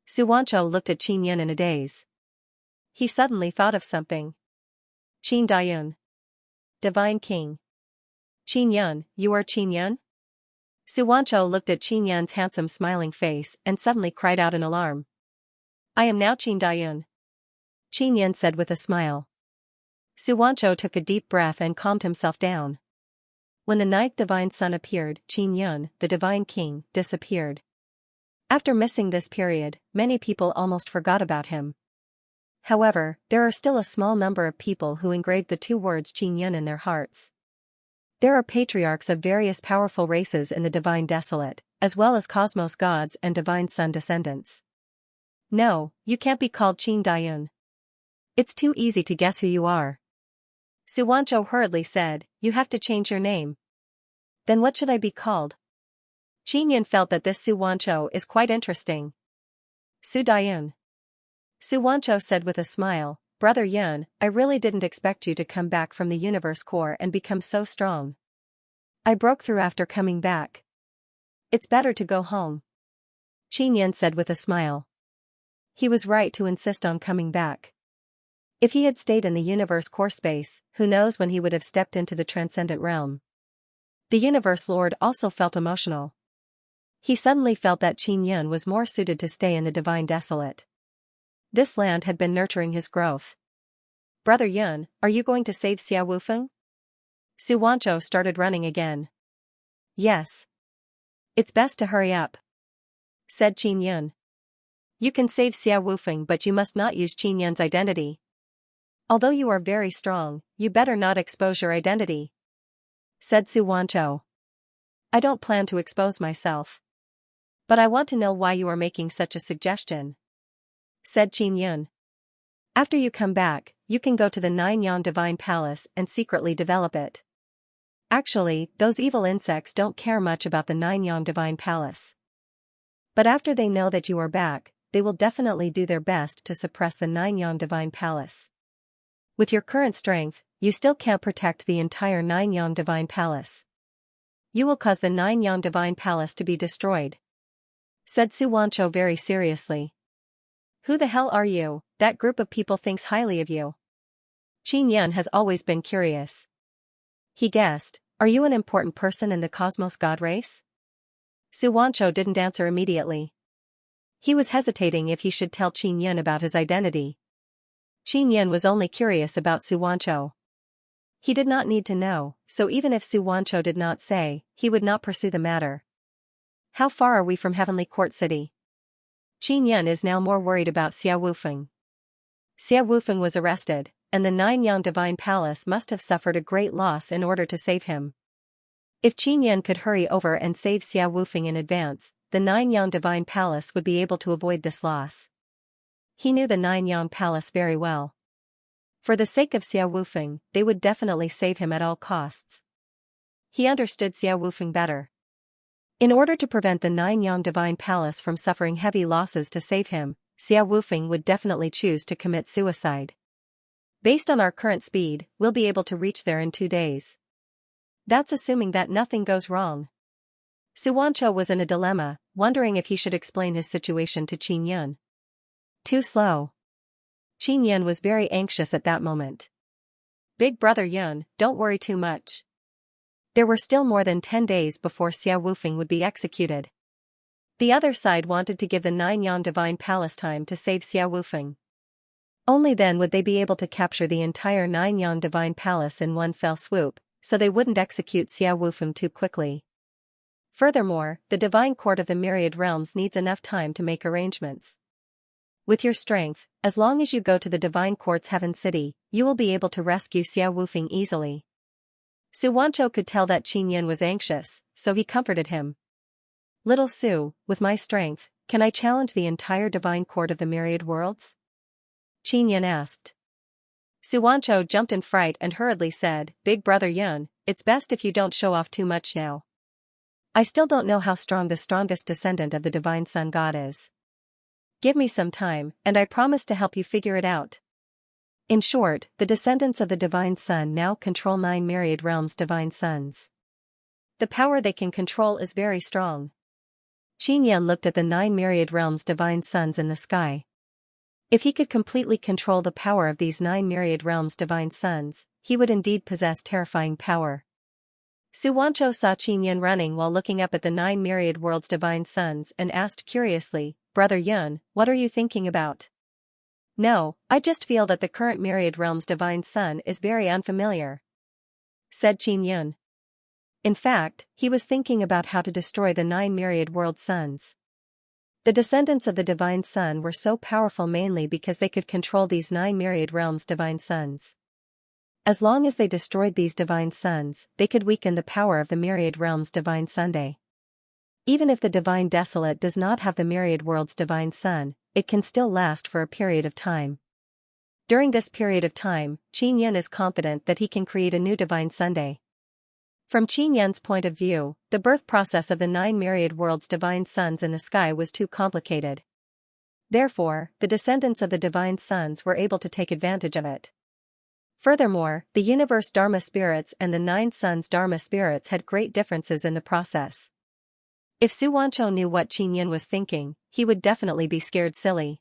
Xianxia looked at Qin Yan in a daze. He suddenly thought of something. "Qin Dayun. Divine King. Qin Yan, you are Qin Yan?" Xianxia looked at Qin Yan's handsome smiling face and suddenly cried out in alarm. "I am now Qin Dayun," Qin Yan said with a smile. Xianxia took a deep breath and calmed himself down. When the ninth divine sun appeared, Qin Yan, the divine king, disappeared. After missing this period, many people almost forgot about him. However, there are still a small number of people who engraved the two words Qin Yan in their hearts. There are patriarchs of various powerful races in the Divine Desolate, as well as cosmos gods and divine sun descendants. "No, you can't be called Qin Dayun. It's too easy to guess who you are." Xianxia hurriedly said, "You have to change your name." Then what should I be called? Qin felt that this Su Wancho is quite interesting. Su Dayun. Su Wancho said with a smile, Brother Yun, I really didn't expect you to come back from the universe core and become so strong. I broke through after coming back. It's better to go home. Qin said with a smile. He was right to insist on coming back. If he had stayed in the universe core space, who knows when he would have stepped into the transcendent realm. The universe lord also felt emotional. He suddenly felt that Qin was more suited to stay in the divine desolate. This land had been nurturing his growth. Brother Yun, are you going to save Xia Wufeng? Su Wancho started running again. Yes. It's best to hurry up, said Qin. You can save Xia Wufeng, but you must not use Qin identity. Although you are very strong, you better not expose your identity, said Su Wancho. I don't plan to expose myself. But I want to know why you are making such a suggestion, said Qin. After you come back, you can go to the Nine-Yan Divine Palace and secretly develop it. Actually, those evil insects don't care much about the Nine-Yan Divine Palace. But after they know that you are back, they will definitely do their best to suppress the Nine-Yan Divine Palace. With your current strength, you still can't protect the entire Nine-Yan Divine Palace. You will cause the Nine-Yan Divine Palace to be destroyed, said Su Wancho very seriously. Who the hell are you? That group of people thinks highly of you. Qin has always been curious. He guessed, are you an important person in the cosmos god race? Su Wancho didn't answer immediately. He was hesitating if he should tell Qin about his identity. Qin was only curious about Su Wancho. He did not need to know, so even if Su Wancho did not say, he would not pursue the matter. How far are we from Heavenly Court City? Qin is now more worried about Xia Wufeng. Xia Wufeng was arrested, and the Nine-Yan Divine Palace must have suffered a great loss in order to save him. If Qin could hurry over and save Xia Wufeng in advance, the Nine-Yan Divine Palace would be able to avoid this loss. He knew the Nine-Yan Palace very well. For the sake of Xia Wufeng, they would definitely save him at all costs. He understood Xia Wufeng better. In order to prevent the Nine-Yan Divine Palace from suffering heavy losses to save him, Xia Wufeng would definitely choose to commit suicide. Based on our current speed, we'll be able to reach there in 2 days. That's assuming that nothing goes wrong. Su Wancho was in a dilemma, wondering if he should explain his situation to Qin. Too slow. Qin was very anxious at that moment. Big brother Yun, don't worry too much. There were still more than 10 days before Xia Wufeng would be executed. The other side wanted to give the Nine-Yan Divine Palace time to save Xia Wufeng. Only then would they be able to capture the entire Nine-Yan Divine Palace in one fell swoop, so they wouldn't execute Xia Wufeng too quickly. Furthermore, the Divine Court of the Myriad Realms needs enough time to make arrangements. With your strength, as long as you go to the Divine Court's Heaven City, you will be able to rescue Xia Wufeng easily. Su Wancho could tell that Qin was anxious, so he comforted him. Little Su, with my strength, can I challenge the entire Divine Court of the Myriad Worlds? Qin asked. Su Wancho jumped in fright and hurriedly said, Big brother Yun, it's best if you don't show off too much now. I still don't know how strong the strongest descendant of the Divine Sun God is. Give me some time, and I promise to help you figure it out. In short, the descendants of the Divine Sun now control 9 myriad realms' divine suns. The power they can control is very strong. Qin looked at the 9 myriad realms' divine suns in the sky. If he could completely control the power of these 9 myriad realms' divine suns, he would indeed possess terrifying power. Su Wancho saw Qin running while looking up at the 9 myriad worlds' divine suns and asked curiously, Brother Yun, what are you thinking about? No, I just feel that the current myriad realms' divine sun is very unfamiliar, said Qin. In fact, he was thinking about how to destroy the 9 myriad world suns. The descendants of the divine sun were so powerful mainly because they could control these 9 myriad realms' divine suns. As long as they destroyed these divine suns, they could weaken the power of the myriad realms' divine Sunday. Even if the divine desolate does not have the myriad world's divine sun, it can still last for a period of time. During this period of time, Qin is confident that he can create a new divine Sunday. From Qin Yan's point of view, the birth process of the 9 myriad worlds' divine sons in the sky was too complicated. Therefore, the descendants of the divine sons were able to take advantage of it. Furthermore, the universe Dharma spirits and the 9 sons Dharma spirits had great differences in the process. If Su Wanchou knew what Qin Yan was thinking, he would definitely be scared silly.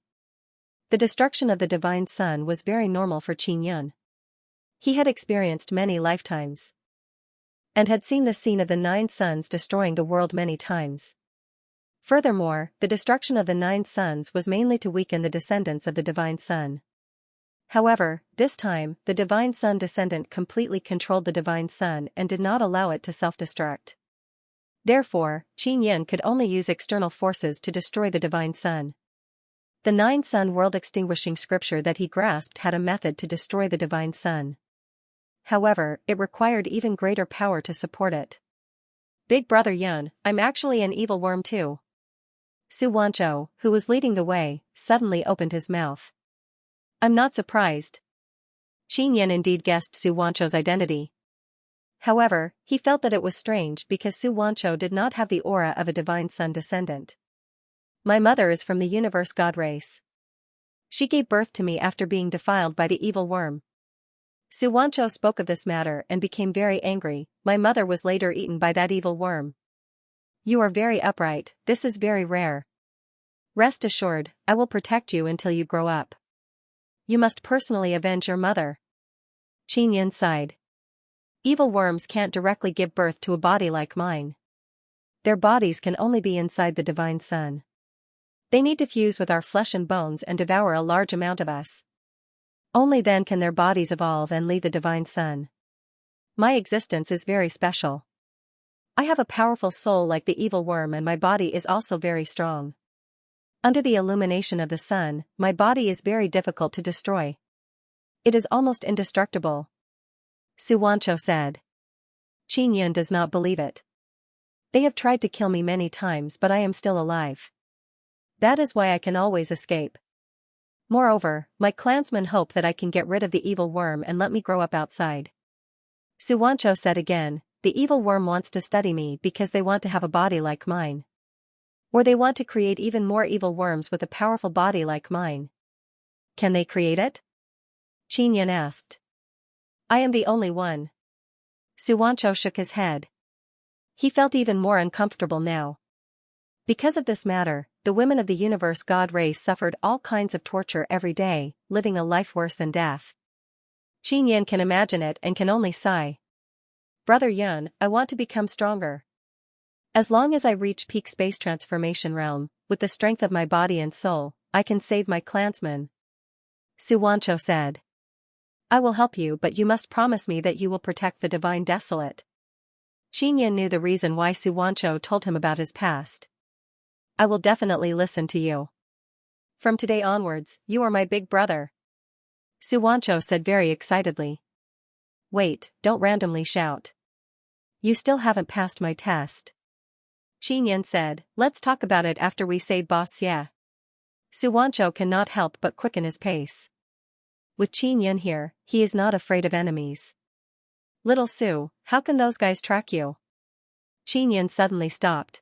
The destruction of the divine son was very normal for Qin Yan. He had experienced many lifetimes and had seen the scene of the 9 sons destroying the world many times. Furthermore, the destruction of the 9 sons was mainly to weaken the descendants of the divine son. However, this time, the divine son descendant completely controlled the divine son and did not allow it to self-destruct. Therefore, Qin Yan could only use external forces to destroy the divine son. The 9 sun world extinguishing scripture that he grasped had a method to destroy the divine son. However, it required even greater power to support it. Big Brother Yun, I'm actually an evil worm too. Su Wanchou, who was leading the way, suddenly opened his mouth. I'm not surprised. Qin Yan indeed guessed Su Wanchou's identity. However, he felt that it was strange because Su Wanchou did not have the aura of a divine son descendant. My mother is from the universe god race. She gave birth to me after being defiled by the evil worm. Su Wanchou spoke of this matter and became very angry. My mother was later eaten by that evil worm. You are very upright, this is very rare. Rest assured, I will protect you until you grow up. You must personally avenge your mother. Qin Yan sighed. Evil worms can't directly give birth to a body like mine. Their bodies can only be inside the divine sun. They need to fuse with our flesh and bones and devour a large amount of us. Only then can their bodies evolve and leave the divine sun. My existence is very special. I have a powerful soul like the evil worm and my body is also very strong. Under the illumination of the sun, my body is very difficult to destroy. It is almost indestructible. Su Wanchou said. Qin Yan does not believe it. They have tried to kill me many times but I am still alive. That is why I can always escape. Moreover, my clansmen hope that I can get rid of the evil worm and let me grow up outside. Su Wanchou said again, the evil worm wants to study me because they want to have a body like mine. Or they want to create even more evil worms with a powerful body like mine. Can they create it? Qin Yan asked. I am the only one. Su Wanchou shook his head. He felt even more uncomfortable now. Because of this matter, the women of the universe god race suffered all kinds of torture every day, living a life worse than death. Qin Yan can imagine it and can only sigh. Brother Yun, I want to become stronger. As long as I reach peak space transformation realm, with the strength of my body and soul, I can save my clansmen. Su Wanchou said. I will help you but you must promise me that you will protect the divine desolate. Qin Yan knew the reason why Su Wanchou told him about his past. I will definitely listen to you. From today onwards, you are my big brother. Su Wanchou said very excitedly. Wait, don't randomly shout. You still haven't passed my test. Qin Yan said, let's talk about it after we say Boss Xia. Su Wanchou cannot help but quicken his pace. With Qin Yan here, he is not afraid of enemies. Little Su, how can those guys track you? Qin Yan suddenly stopped.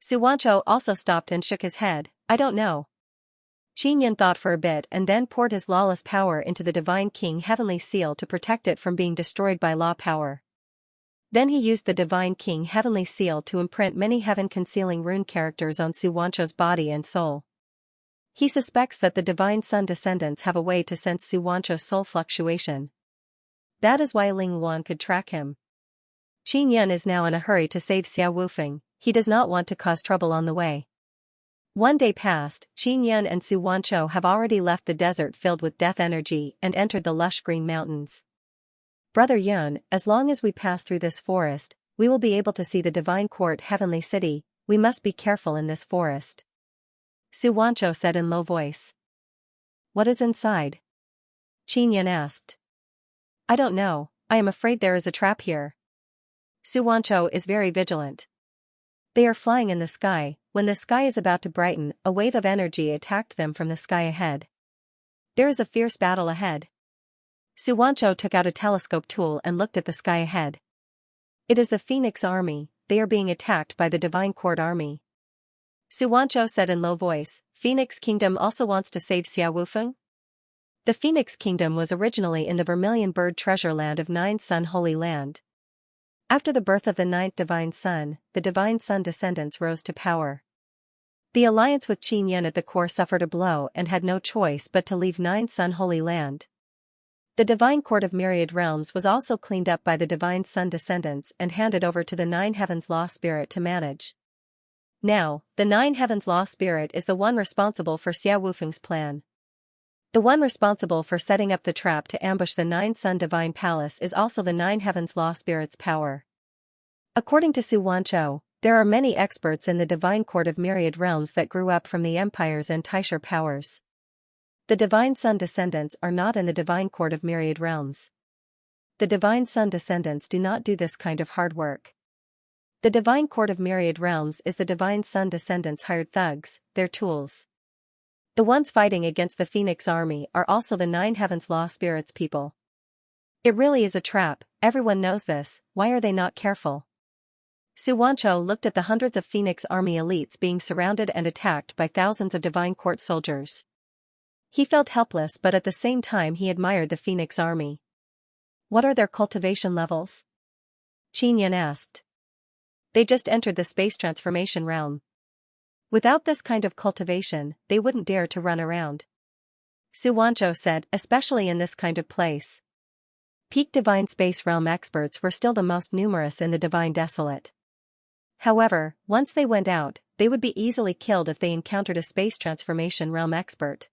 Su Wanchou also stopped and shook his head, I don't know. Qin Yan thought for a bit and then poured his lawless power into the Divine King Heavenly Seal to protect it from being destroyed by law power. Then he used the Divine King Heavenly Seal to imprint many heaven-concealing rune characters on Su Wanchou's body and soul. He suspects that the Divine Sun descendants have a way to sense Su Wanchou's soul fluctuation. That is why Ling Wan could track him. Qin Yan is now in a hurry to save Xia Wufeng, he does not want to cause trouble on the way. One day passed, Qin Yan and Su Wanchou have already left the desert filled with death energy and entered the lush green mountains. Brother Yun, as long as we pass through this forest, we will be able to see the Divine Court Heavenly City, we must be careful in this forest. Su Wanchou said in low voice. What is inside? Qin Yan asked. I don't know, I am afraid there is a trap here. Su Wanchou is very vigilant. They are flying in the sky, when the sky is about to brighten, a wave of energy attacked them from the sky ahead. There is a fierce battle ahead. Su Wanchou took out a telescope tool and looked at the sky ahead. It is the Phoenix Army, they are being attacked by the Divine Court Army. Xianxia said in low voice, Phoenix Kingdom also wants to save Xia Wufeng? The Phoenix Kingdom was originally in the Vermilion Bird Treasure Land of Nine Sun Holy Land. After the birth of the ninth Divine Sun, the Divine Sun descendants rose to power. The alliance with Qin Yan at the core suffered a blow and had no choice but to leave Nine Sun Holy Land. The Divine Court of Myriad Realms was also cleaned up by the Divine Sun descendants and handed over to the Nine Heavens Law Spirit to manage. Now, the Nine Heavens Law Spirit is the one responsible for Xia Wufeng's plan. The one responsible for setting up the trap to ambush the Nine Sun Divine Palace is also the Nine Heavens Law Spirit's power. According to Xianxia, there are many experts in the Divine Court of Myriad Realms that grew up from the Empire's and Taisher powers. The Divine Sun descendants are not in the Divine Court of Myriad Realms. The Divine Sun descendants do not do this kind of hard work. The Divine Court of Myriad Realms is the Divine Sun descendants' hired thugs, their tools. The ones fighting against the Phoenix Army are also the Nine Heavens Law Spirits people. It really is a trap, everyone knows this, why are they not careful? Xianxia looked at the hundreds of Phoenix Army elites being surrounded and attacked by thousands of Divine Court soldiers. He felt helpless, but at the same time he admired the Phoenix Army. What are their cultivation levels? Qin Yan asked. They just entered the space transformation realm. Without this kind of cultivation, they wouldn't dare to run around. Xianxia said, especially in this kind of place. Peak Divine Space Realm experts were still the most numerous in the Divine Desolate. However, once they went out, they would be easily killed if they encountered a space transformation realm expert.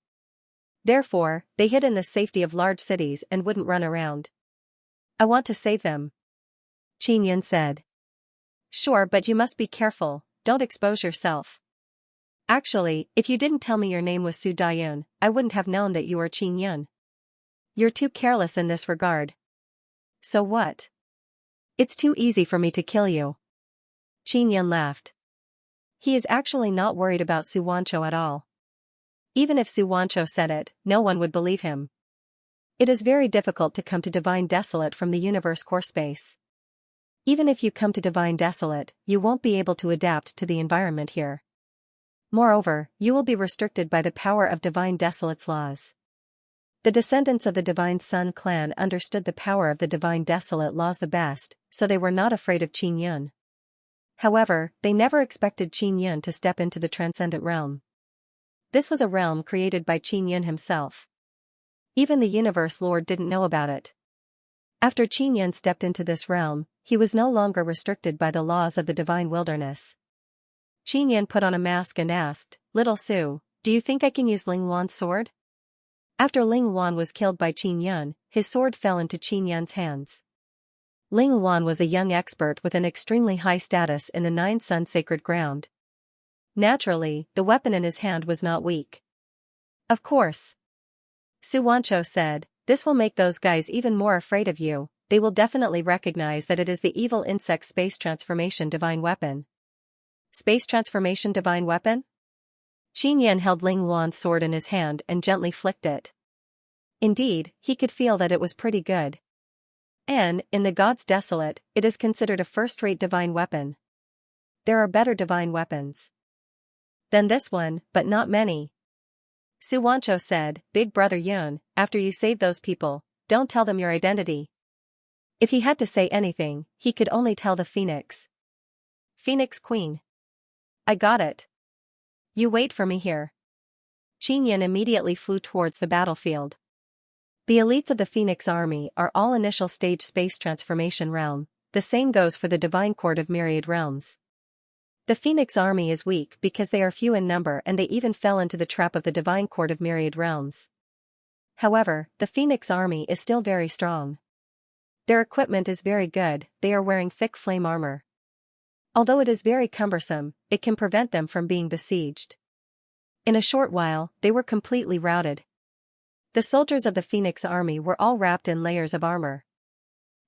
Therefore, they hid in the safety of large cities and wouldn't run around. I want to save them, Qin Yan said. Sure, but you must be careful, don't expose yourself. Actually, if you didn't tell me your name was Su Dayun, I wouldn't have known that you are Qin Yan. You're too careless in this regard. So what? It's too easy for me to kill you. Qin Yan laughed. He is actually not worried about Xianxia at all. Even if Xianxia said it, no one would believe him. It is very difficult to come to Divine Desolate from the universe core space. Even if you come to Divine Desolate, you won't be able to adapt to the environment here. Moreover, you will be restricted by the power of Divine Desolate's laws. The descendants of the Divine Sun clan understood the power of the Divine Desolate laws the best, so they were not afraid of Qin Yan. However, they never expected Qin Yan to step into the Transcendent Realm. This was a realm created by Qin Yan himself. Even the Universe Lord didn't know about it. After Qin Yan stepped into this realm, he was no longer restricted by the laws of the Divine Wilderness. Qin Yan put on a mask and asked, Little Su, do you think I can use Ling Wan's sword? After Ling Wan was killed by Qin Yan, his sword fell into Qin Yan's hands. Ling Wan was a young expert with an extremely high status in the Nine Sun Sacred Ground. Naturally, the weapon in his hand was not weak. Of course. Xianxia said, this will make those guys even more afraid of you, they will definitely recognize that it is the evil insect space transformation divine weapon. Space transformation divine weapon? Qin Yan held Ling Wan's sword in his hand and gently flicked it. Indeed, he could feel that it was pretty good. And, in the Gods Desolate, it is considered a first-rate divine weapon. There are better divine weapons than this one, but not many. Xianxia said, Big Brother Yun, after you save those people, don't tell them your identity. If he had to say anything, he could only tell the Phoenix Queen. I got it. You wait for me here. Qin Yan immediately flew towards the battlefield. The elites of the Phoenix Army are all initial stage space transformation realm, the same goes for the Divine Court of Myriad Realms. The Phoenix Army is weak because they are few in number and they even fell into the trap of the Divine Court of Myriad Realms. However, the Phoenix Army is still very strong. Their equipment is very good, they are wearing thick flame armor. Although it is very cumbersome, it can prevent them from being besieged. In a short while, they were completely routed. The soldiers of the Phoenix Army were all wrapped in layers of armor.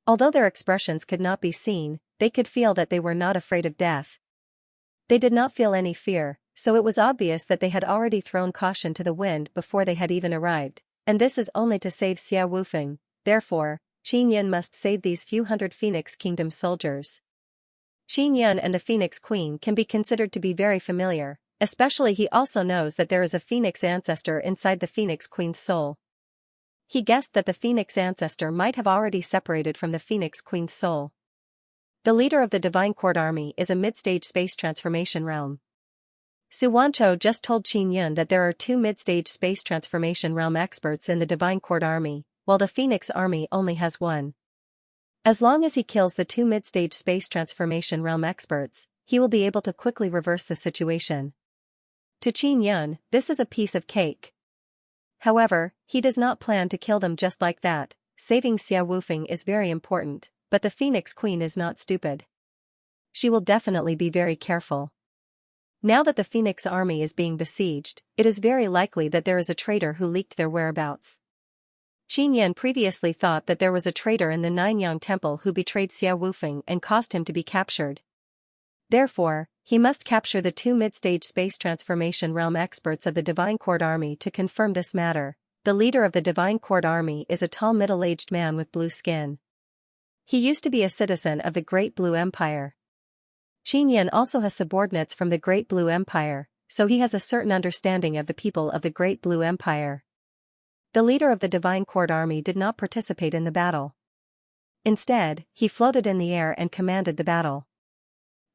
Although their expressions could not be seen, they could feel that they were not afraid of death. They did not feel any fear, so it was obvious that they had already thrown caution to the wind before they had even arrived, and this is only to save Xia Wufeng. Therefore, Qin Yan must save these few hundred Phoenix Kingdom soldiers. Qin Yan and the Phoenix Queen can be considered to be very familiar, especially he also knows that there is a Phoenix ancestor inside the Phoenix Queen's soul. He guessed that the Phoenix ancestor might have already separated from the Phoenix Queen's soul. The leader of the Divine Court Army is a mid-stage space transformation realm. Su Wanchou just told Qin Yan that there are 2 mid-stage space transformation realm experts in the Divine Court Army, while the Phoenix Army only has 1. As long as he kills the 2 mid-stage space transformation realm experts, he will be able to quickly reverse the situation. To Qin Yan, this is a piece of cake. However, he does not plan to kill them just like that. Saving Xia Wufeng is very important, but the Phoenix Queen is not stupid. She will definitely be very careful. Now that the Phoenix Army is being besieged, it is very likely that there is a traitor who leaked their whereabouts. Qin Yan previously thought that there was a traitor in the Ninyang Temple who betrayed Xia Wufeng and caused him to be captured. Therefore, he must capture the 2 mid-stage space transformation realm experts of the Divine Court Army to confirm this matter. The leader of the Divine Court Army is a tall middle-aged man with blue skin. He used to be a citizen of the Great Blue Empire. Qin Yan also has subordinates from the Great Blue Empire, so he has a certain understanding of the people of the Great Blue Empire. The leader of the Divine Court Army did not participate in the battle. Instead, he floated in the air and commanded the battle.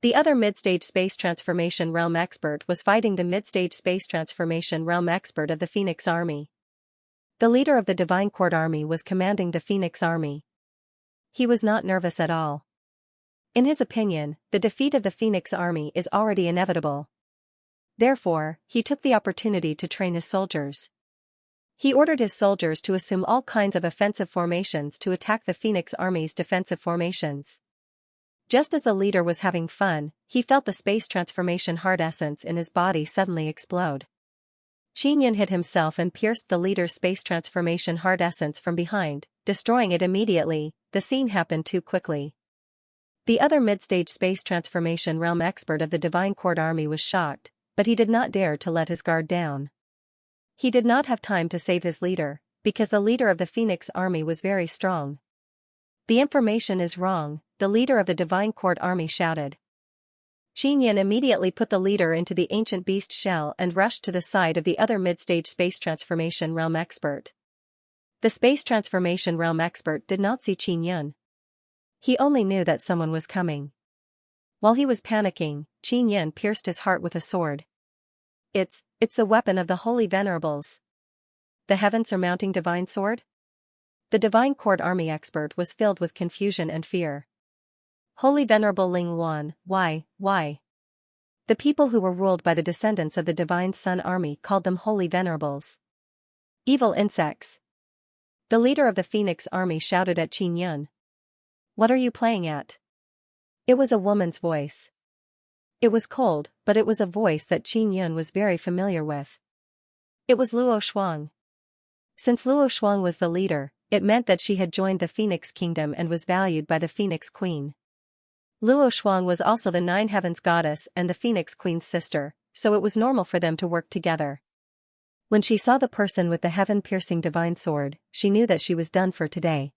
The other mid-stage space transformation realm expert was fighting the mid-stage space transformation realm expert of the Phoenix Army. The leader of the Divine Court Army was commanding the Phoenix Army. He was not nervous at all. In his opinion, the defeat of the Phoenix Army is already inevitable. Therefore, he took the opportunity to train his soldiers. He ordered his soldiers to assume all kinds of offensive formations to attack the Phoenix Army's defensive formations. Just as the leader was having fun, he felt the space transformation heart essence in his body suddenly explode. Qin Yan hit himself and pierced the leader's space transformation heart essence from behind, destroying it immediately. The scene happened too quickly. The other mid-stage space transformation realm expert of the Divine Court Army was shocked, but he did not dare to let his guard down. He did not have time to save his leader, because the leader of the Phoenix Army was very strong. The information is wrong, the leader of the Divine Court Army shouted. Qin Yan immediately put the leader into the ancient beast shell and rushed to the side of the other mid-stage space transformation realm expert. The space transformation realm expert did not see Qin Yan. He only knew that someone was coming. While he was panicking, Qin Yan pierced his heart with a sword. It's the weapon of the Holy Venerables. The heaven-surmounting divine sword? The Divine Court Army expert was filled with confusion and fear. Holy Venerable Ling Wan, why? The people who were ruled by the descendants of the Divine Sun Army called them Holy Venerables. Evil insects. The leader of the Phoenix Army shouted at Qin Yan. What are you playing at? It was a woman's voice. It was cold, but it was a voice that Qin Yan was very familiar with. It was Luo Shuang. Since Luo Shuang was the leader, it meant that she had joined the Phoenix Kingdom and was valued by the Phoenix Queen. Luo Shuang was also the Nine Heavens goddess and the Phoenix Queen's sister, so it was normal for them to work together. When she saw the person with the heaven-piercing divine sword, she knew that she was done for today.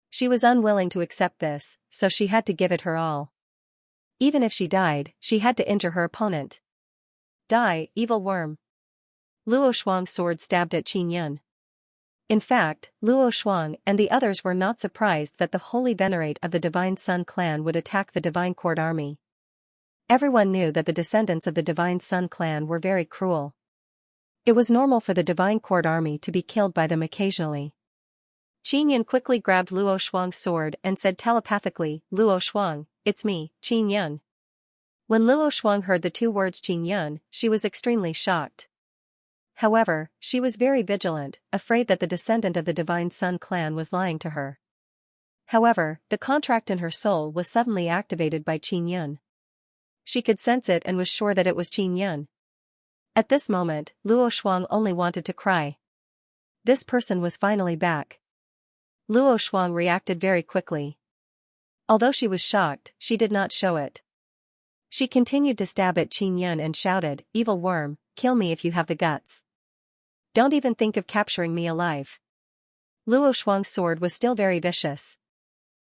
She was unwilling to accept this, so she had to give it her all. Even if she died, she had to injure her opponent. Die, evil worm. Luo Shuang's sword stabbed at Qin Yan. In fact, Luo Shuang and the others were not surprised that the Holy Venerate of the Divine Sun clan would attack the Divine Court Army. Everyone knew that the descendants of the Divine Sun clan were very cruel. It was normal for the Divine Court Army to be killed by them occasionally. Qin Yan quickly grabbed Luo Shuang's sword and said telepathically, Luo Shuang, it's me, Qin Yan. When Luo Shuang heard the 2 words Qin Yan, she was extremely shocked. However, she was very vigilant, afraid that the descendant of the Divine Sun clan was lying to her. However, the contract in her soul was suddenly activated by Qin Yan. She could sense it and was sure that it was Qin Yan. At this moment, Luo Shuang only wanted to cry. This person was finally back. Luo Shuang reacted very quickly. Although she was shocked, she did not show it. She continued to stab at Qin Yan and shouted, Evil worm, kill me if you have the guts. Don't even think of capturing me alive. Luo Shuang's sword was still very vicious.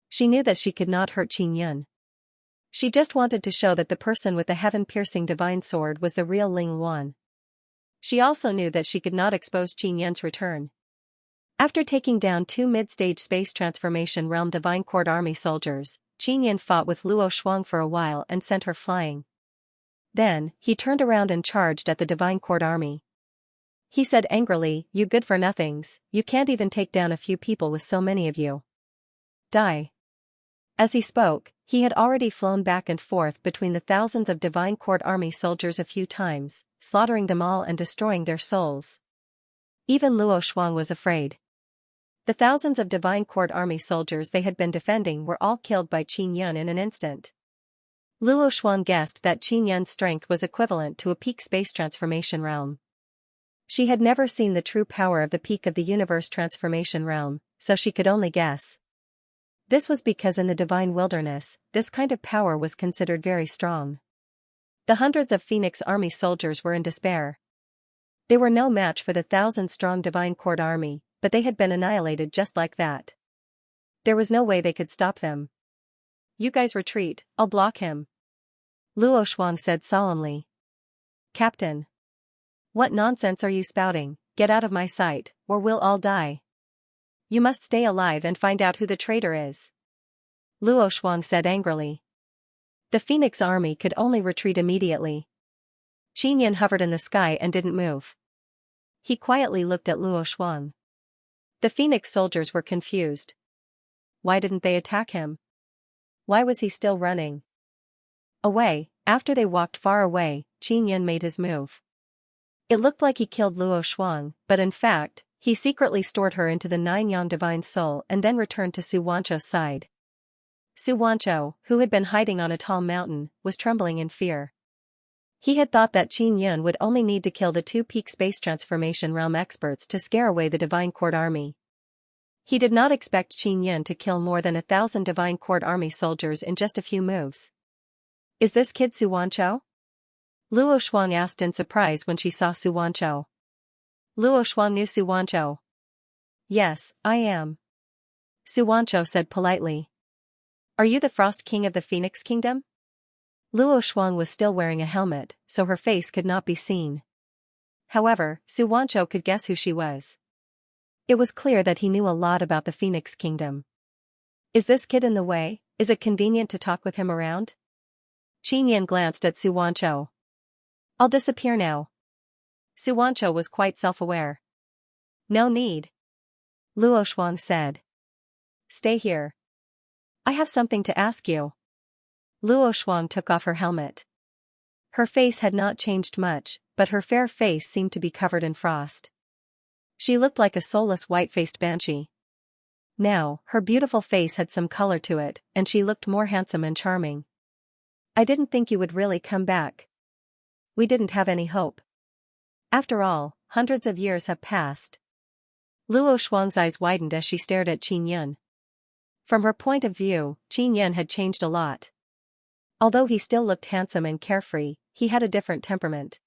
She knew that she could not hurt Qin Yun. She just wanted to show that the person with the heaven-piercing divine sword was the real Ling Yuan. She also knew that she could not expose Qin Yun's return. After taking down 2 mid-stage space transformation realm divine court army soldiers, Qin Yun fought with Luo Shuang for a while and sent her flying. Then, he turned around and charged at the divine court army. He said angrily, "You good-for-nothings, you can't even take down a few people with so many of you. Die." As he spoke, he had already flown back and forth between the thousands of divine court army soldiers a few times, slaughtering them all and destroying their souls. Even Luo Shuang was afraid. The thousands of divine court army soldiers they had been defending were all killed by Qin Yun in an instant. Luo Shuang guessed that Qin Yun's strength was equivalent to a peak space transformation realm. She had never seen the true power of the peak of the universe transformation realm, so she could only guess. This was because in the divine wilderness, this kind of power was considered very strong. The hundreds of Phoenix army soldiers were in despair. They were no match for the 1,000-strong divine court army, but they had been annihilated just like that. There was no way they could stop them. "You guys retreat, I'll block him," Luo Shuang said solemnly. "Captain. What nonsense are you spouting? Get out of my sight, or we'll all die. You must stay alive and find out who the traitor is," Luo Shuang said angrily. The Phoenix army could only retreat immediately. Qin Yun hovered in the sky and didn't move. He quietly looked at Luo Shuang. The Phoenix soldiers were confused. Why didn't they attack him? Why was he still running away? After they walked far away, Qin Yun made his move. It looked like he killed Luo Shuang, but in fact, he secretly stored her into the 9-yang divine soul and then returned to Su Wancho's side. Su Wancho, who had been hiding on a tall mountain, was trembling in fear. He had thought that Qin Yun would only need to kill the 2 peak space transformation realm experts to scare away the divine court army. He did not expect Qin Yun to kill more than 1,000 divine court army soldiers in just a few moves. "Is this kid Su Wancho?" Luo Shuang asked in surprise when she saw Su Wancho. Luo Shuang knew Su Wancho. "Yes, I am," Su Wancho said politely. "Are you the Frost King of the Phoenix Kingdom?" Luo Shuang was still wearing a helmet, so her face could not be seen. However, Su Wancho could guess who she was. It was clear that he knew a lot about the Phoenix Kingdom. "Is this kid in the way? Is it convenient to talk with him around?" Qin Yun glanced at Su Wancho. "I'll disappear now." Su Wancho was quite self-aware. "No need," Luo Shuang said. "Stay here. I have something to ask you." Luo Shuang took off her helmet. Her face had not changed much, but her fair face seemed to be covered in frost. She looked like a soulless white-faced banshee. Now, her beautiful face had some color to it, and she looked more handsome and charming. "I didn't think you would really come back. We didn't have any hope. After all, hundreds of years have passed." Luo Shuang's eyes widened as she stared at Qin Yun. From her point of view, Qin Yun had changed a lot. Although he still looked handsome and carefree, he had a different temperament.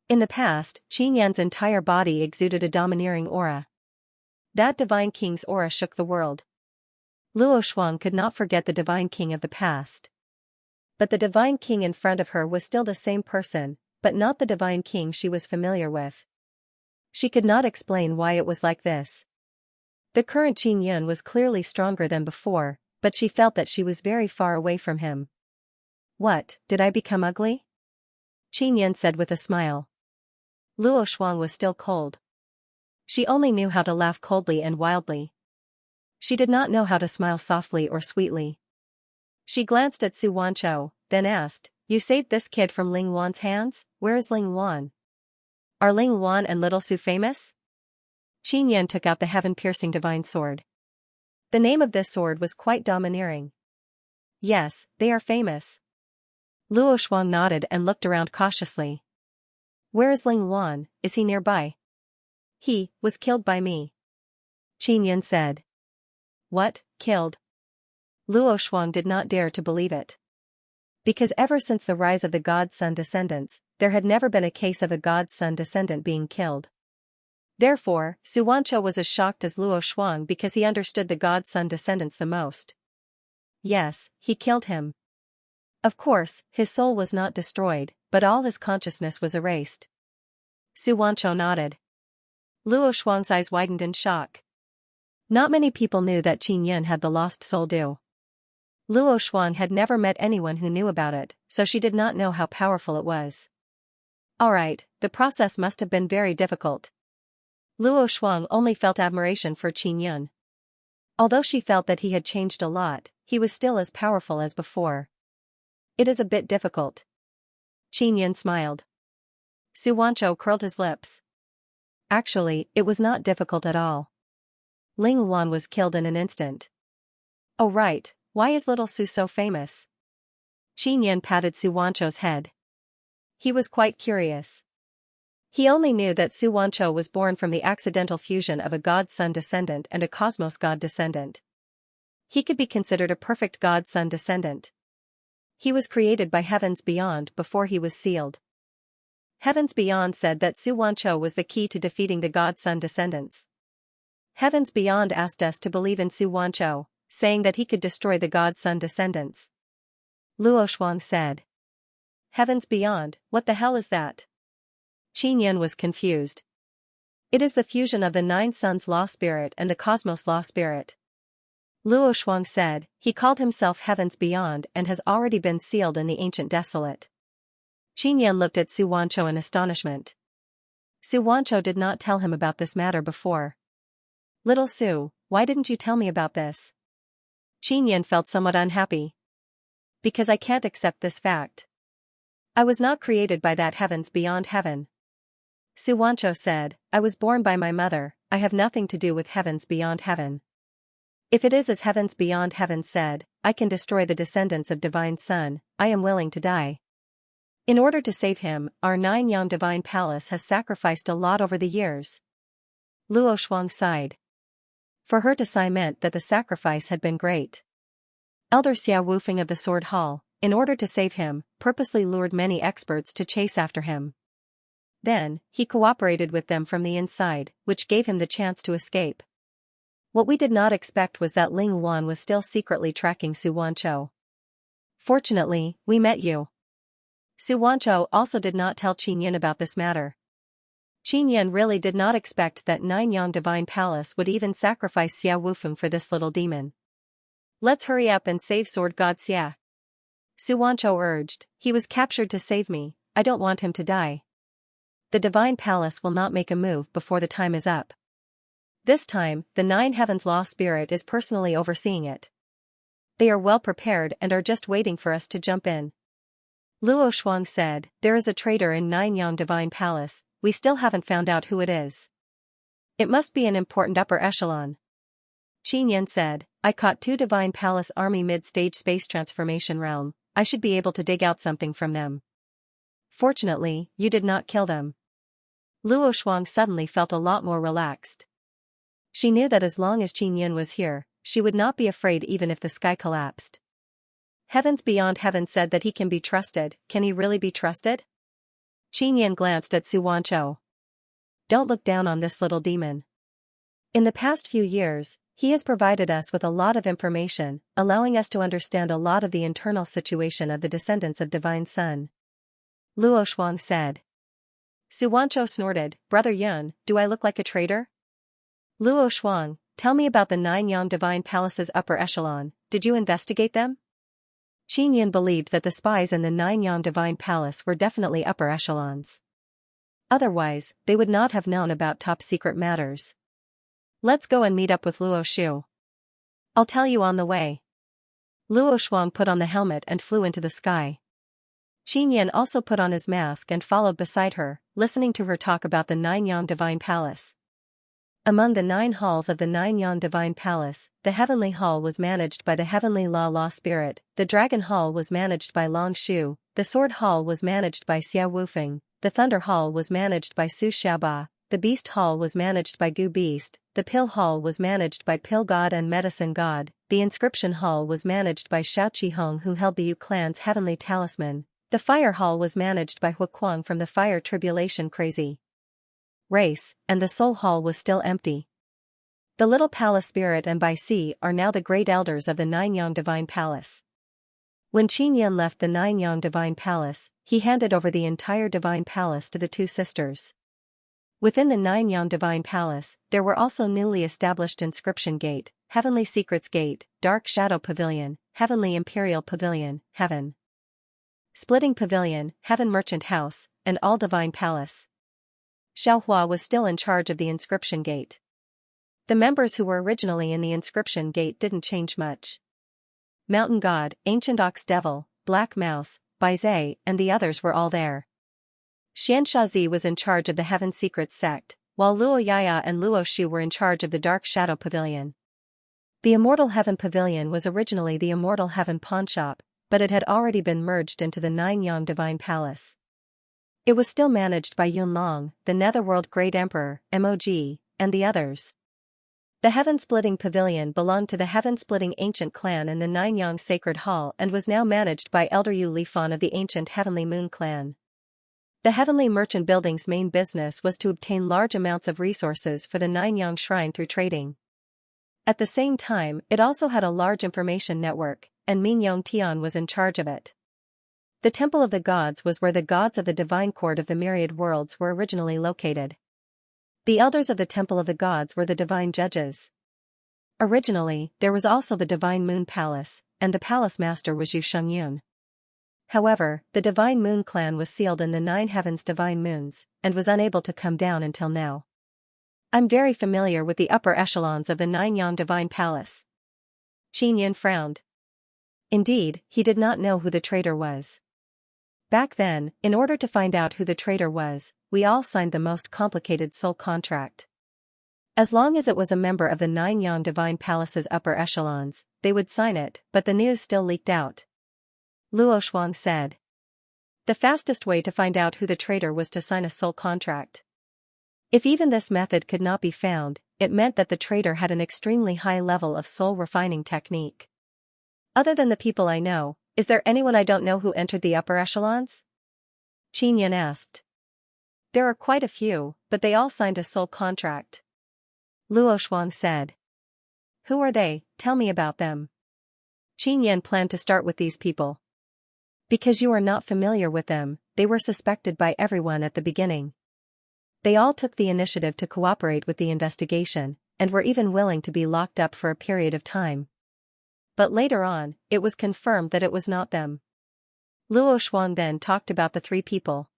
In the past, Qin Yun's entire body exuded a domineering aura. That Divine King's aura shook the world. Luo Shuang could not forget the Divine King of the past. But the Divine King in front of her was still the same person, but not the Divine King she was familiar with. She could not explain why it was like this. The current Qin Yun was clearly stronger than before, but she felt that she was very far away from him. "What, did I become ugly?" Qin Yun said with a smile. Luo Shuang was still cold. She only knew how to laugh coldly and wildly. She did not know how to smile softly or sweetly. She glanced at Su Wancho, then asked, "You saved this kid from Ling Yuan's hands? Where is Ling Yuan? Are Ling Yuan and Little Su famous?" Qin Yun took out the heaven-piercing divine sword. The name of this sword was quite domineering. "Yes, they are famous." Luo Shuang nodded and looked around cautiously. "Where is Ling Yuan? Is he nearby?" "He was killed by me," Qin Yun said. "What, killed?" Luo Shuang did not dare to believe it. Because ever since the rise of the god's son descendants, there had never been a case of a god's son descendant being killed. Therefore, Xianxia was as shocked as Luo Shuang because he understood the god sun descendants the most. Yes, he killed him. Of course, his soul was not destroyed, but all his consciousness was erased. Xianxia nodded. Luo Shuang's eyes widened in shock. Not many people knew that Qin Yan had the lost soul due. Luo Shuang had never met anyone who knew about it, so she did not know how powerful it was. Alright, the process must have been very difficult. Luo Shuang only felt admiration for Qin Yan. Although she felt that he had changed a lot, he was still as powerful as before. It is a bit difficult. Qin Yan smiled. Xianxia curled his lips. Actually, it was not difficult at all. Ling Wan was killed in an instant. Oh right, why is little Su so famous? Qin Yan patted Xianxia's head. He was quite curious. He only knew that Xianxia was born from the accidental fusion of a god-sun descendant and a cosmos god descendant. He could be considered a perfect god-sun descendant. He was created by Heavens Beyond before he was sealed. Heavens Beyond said that Xianxia was the key to defeating the god-sun descendants. Heavens Beyond asked us to believe in Xianxia, saying that he could destroy the god-sun descendants. Luo Shuang said. Heavens Beyond, what the hell is that? Qin Yan was confused. It is the fusion of the Nine Suns Law Spirit and the Cosmos Law Spirit. Luo Shuang said, he called himself Heavens Beyond and has already been sealed in the Ancient Desolate. Qin Yan looked at Xianxia in astonishment. Xianxia did not tell him about this matter before. Little Su, why didn't you tell me about this? Qin Yan felt somewhat unhappy. Because I can't accept this fact. I was not created by that Heavens Beyond Heaven. Xianxia said, I was born by my mother, I have nothing to do with Heavens Beyond Heaven. If it is as Heavens Beyond Heaven said, I can destroy the descendants of Divine Sun, I am willing to die. In order to save him, our 9-yang Divine Palace has sacrificed a lot over the years. Luo Shuang sighed. For her to sigh meant that the sacrifice had been great. Elder Xia Wufeng of the Sword Hall, in order to save him, purposely lured many experts to chase after him. Then, he cooperated with them from the inside, which gave him the chance to escape. What we did not expect was that Ling Wan was still secretly tracking Xianxia. Fortunately, we met you. Xianxia also did not tell Qin Yan about this matter. Qin Yan really did not expect that 9-yang Divine Palace would even sacrifice Xia Wufeng for this little demon. Let's hurry up and save Sword God Xia. Xianxia urged, he was captured to save me, I don't want him to die. The Divine Palace will not make a move before the time is up. This time, the 9 Heavens Law Spirit is personally overseeing it. They are well prepared and are just waiting for us to jump in. Luo Shuang said, there is a traitor in 9-yang Divine Palace, we still haven't found out who it is. It must be an important upper echelon. Qin Yan said, I caught 2 Divine Palace Army mid-stage space transformation realm, I should be able to dig out something from them. Fortunately, you did not kill them. Luo Shuang suddenly felt a lot more relaxed. She knew that as long as Qin Yan was here, she would not be afraid even if the sky collapsed. Heavens Beyond Heaven said that he can be trusted, can he really be trusted? Qin Yan glanced at Xianxia. Don't look down on this little demon. In the past few years, he has provided us with a lot of information, allowing us to understand a lot of the internal situation of the descendants of Divine Sun. Luo Shuang said. Xianxia snorted, Brother Yun, do I look like a traitor? Luo Shuang, tell me about the 9-yang Divine Palace's upper echelon, did you investigate them? Qin Yan believed that the spies in the 9-yang Divine Palace were definitely upper echelons. Otherwise, they would not have known about top-secret matters. Let's go and meet up with Luo Shu. I'll tell you on the way. Luo Shuang put on the helmet and flew into the sky. Qin Yan also put on his mask and followed beside her, listening to her talk about the 9-yang Divine Palace. Among the 9 halls of the 9-yang Divine Palace, the Heavenly Hall was managed by the Heavenly Law Spirit, the Dragon Hall was managed by Long Shu, the Sword Hall was managed by Xia Wufeng, the Thunder Hall was managed by Su Xiaoba, the Beast Hall was managed by Gu Beast, the Pill Hall was managed by Pill God and Medicine God, the Inscription Hall was managed by Xiao Qihong who held the Yu clan's heavenly talisman, the Fire Hall was managed by Huaquang from the Fire Tribulation Crazy. race, and the soul hall was still empty. The little palace spirit and Bai Si are now the great elders of the Nine-Yang Divine Palace. When Qin Yan left the Nine-Yang Divine Palace, he handed over the entire Divine Palace to the two sisters. Within the Nine-Yang Divine Palace, there were also newly established Inscription Gate, Heavenly Secrets Gate, Dark Shadow Pavilion, Heavenly Imperial Pavilion, Heaven Splitting Pavilion, Heaven Merchant House, and all Divine Palace. Xiaohua was still in charge of the Inscription Gate. The members who were originally in the Inscription Gate didn't change much. Mountain God, Ancient Ox Devil, Black Mouse, Baizhe, and the others were all there. Xianxia was in charge of the Heaven Secrets sect, while Luo Yaya and Luo Shu were in charge of the Dark Shadow Pavilion. The Immortal Heaven Pavilion was originally the Immortal Heaven Pawnshop, but it had already been merged into the Nine-Yang Divine Palace. It was still managed by Yunlong, the Netherworld Great Emperor, Mog, and the others. The Heaven-Splitting Pavilion belonged to the Heaven-Splitting Ancient Clan in the Nine-Yang Sacred Hall and was now managed by Elder Yu Lifan of the Ancient Heavenly Moon Clan. The Heavenly Merchant Building's main business was to obtain large amounts of resources for the Nine-Yang Shrine through trading. At the same time, it also had a large information network, and Mingyong Tian was in charge of it. The Temple of the Gods was where the gods of the Divine Court of the Myriad Worlds were originally located. The elders of the Temple of the Gods were the divine judges. Originally, there was also the Divine Moon Palace, and the palace master was Yu Shengyun. However, the Divine Moon Clan was sealed in the Nine Heavens Divine Moons, and was unable to come down until now. I'm very familiar with the upper echelons of the Nine-Yang Divine Palace. Qin Yan frowned. Indeed, he did not know who the traitor was. Back then, in order to find out who the traitor was, we all signed the most complicated soul contract. As long as it was a member of the Nine-Yang Divine Palace's upper echelons, they would sign it, but the news still leaked out. Luo Shuang said. The fastest way to find out who the traitor was to sign a soul contract. If even this method could not be found, it meant that the traitor had an extremely high level of soul refining technique. Other than the people I know, is there anyone I don't know who entered the upper echelons? Qin Yan asked. There are quite a few, but they all signed a soul contract. Luo Shuang said. Who are they? Tell me about them. Qin Yan planned to start with these people. Because you are not familiar with them, they were suspected by everyone at the beginning. They all took the initiative to cooperate with the investigation, and were even willing to be locked up for a period of time. But later on, it was confirmed that it was not them. Luo Shuang then talked about the three people.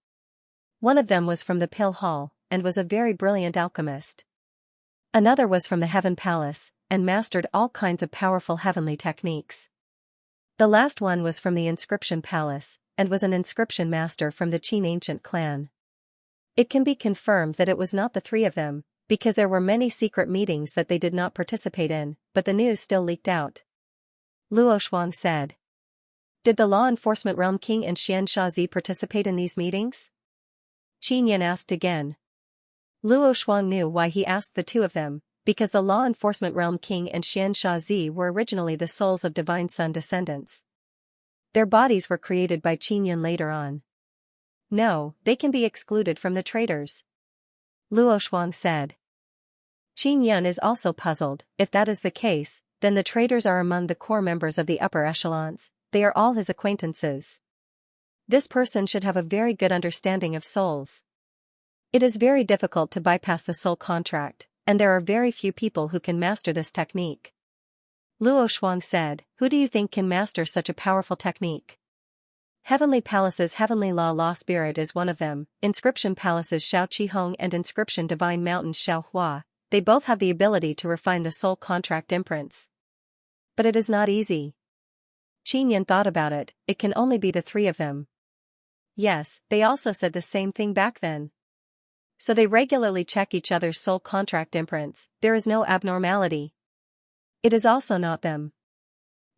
One of them was from the Pill Hall, and was a very brilliant alchemist. Another was from the Heaven Palace, and mastered all kinds of powerful heavenly techniques. The last one was from the Inscription Palace, and was an inscription master from the Qin Ancient Clan. It can be confirmed that it was not the three of them, because there were many secret meetings that they did not participate in, but the news still leaked out. Luo Shuang said. Did the Law Enforcement Realm King and Xianxia participate in these meetings? Qin Yan asked again. Luo Shuang knew why he asked the two of them, because the Law Enforcement Realm King and Xianxia were originally the souls of Divine Sun descendants. Their bodies were created by Qin Yan later on. No, they can be excluded from the traitors. Luo Shuang said. Qin Yan is also puzzled. If that is the case, then the traitors are among the core members of the upper echelons. They are all his acquaintances. This person should have a very good understanding of souls. It is very difficult to bypass the soul contract, and there are very few people who can master this technique. Luo Shuang said, who do you think can master such a powerful technique? Heavenly Palace's Heavenly Law Spirit is one of them, Inscription Palace's Xiao Qihong and Inscription Divine Mountain's Xiao Hua. They both have the ability to refine the soul contract imprints. But it is not easy. Qin Yan thought about it, it can only be the three of them. Yes, they also said the same thing back then. So they regularly check each other's soul contract imprints, there is no abnormality. It is also not them.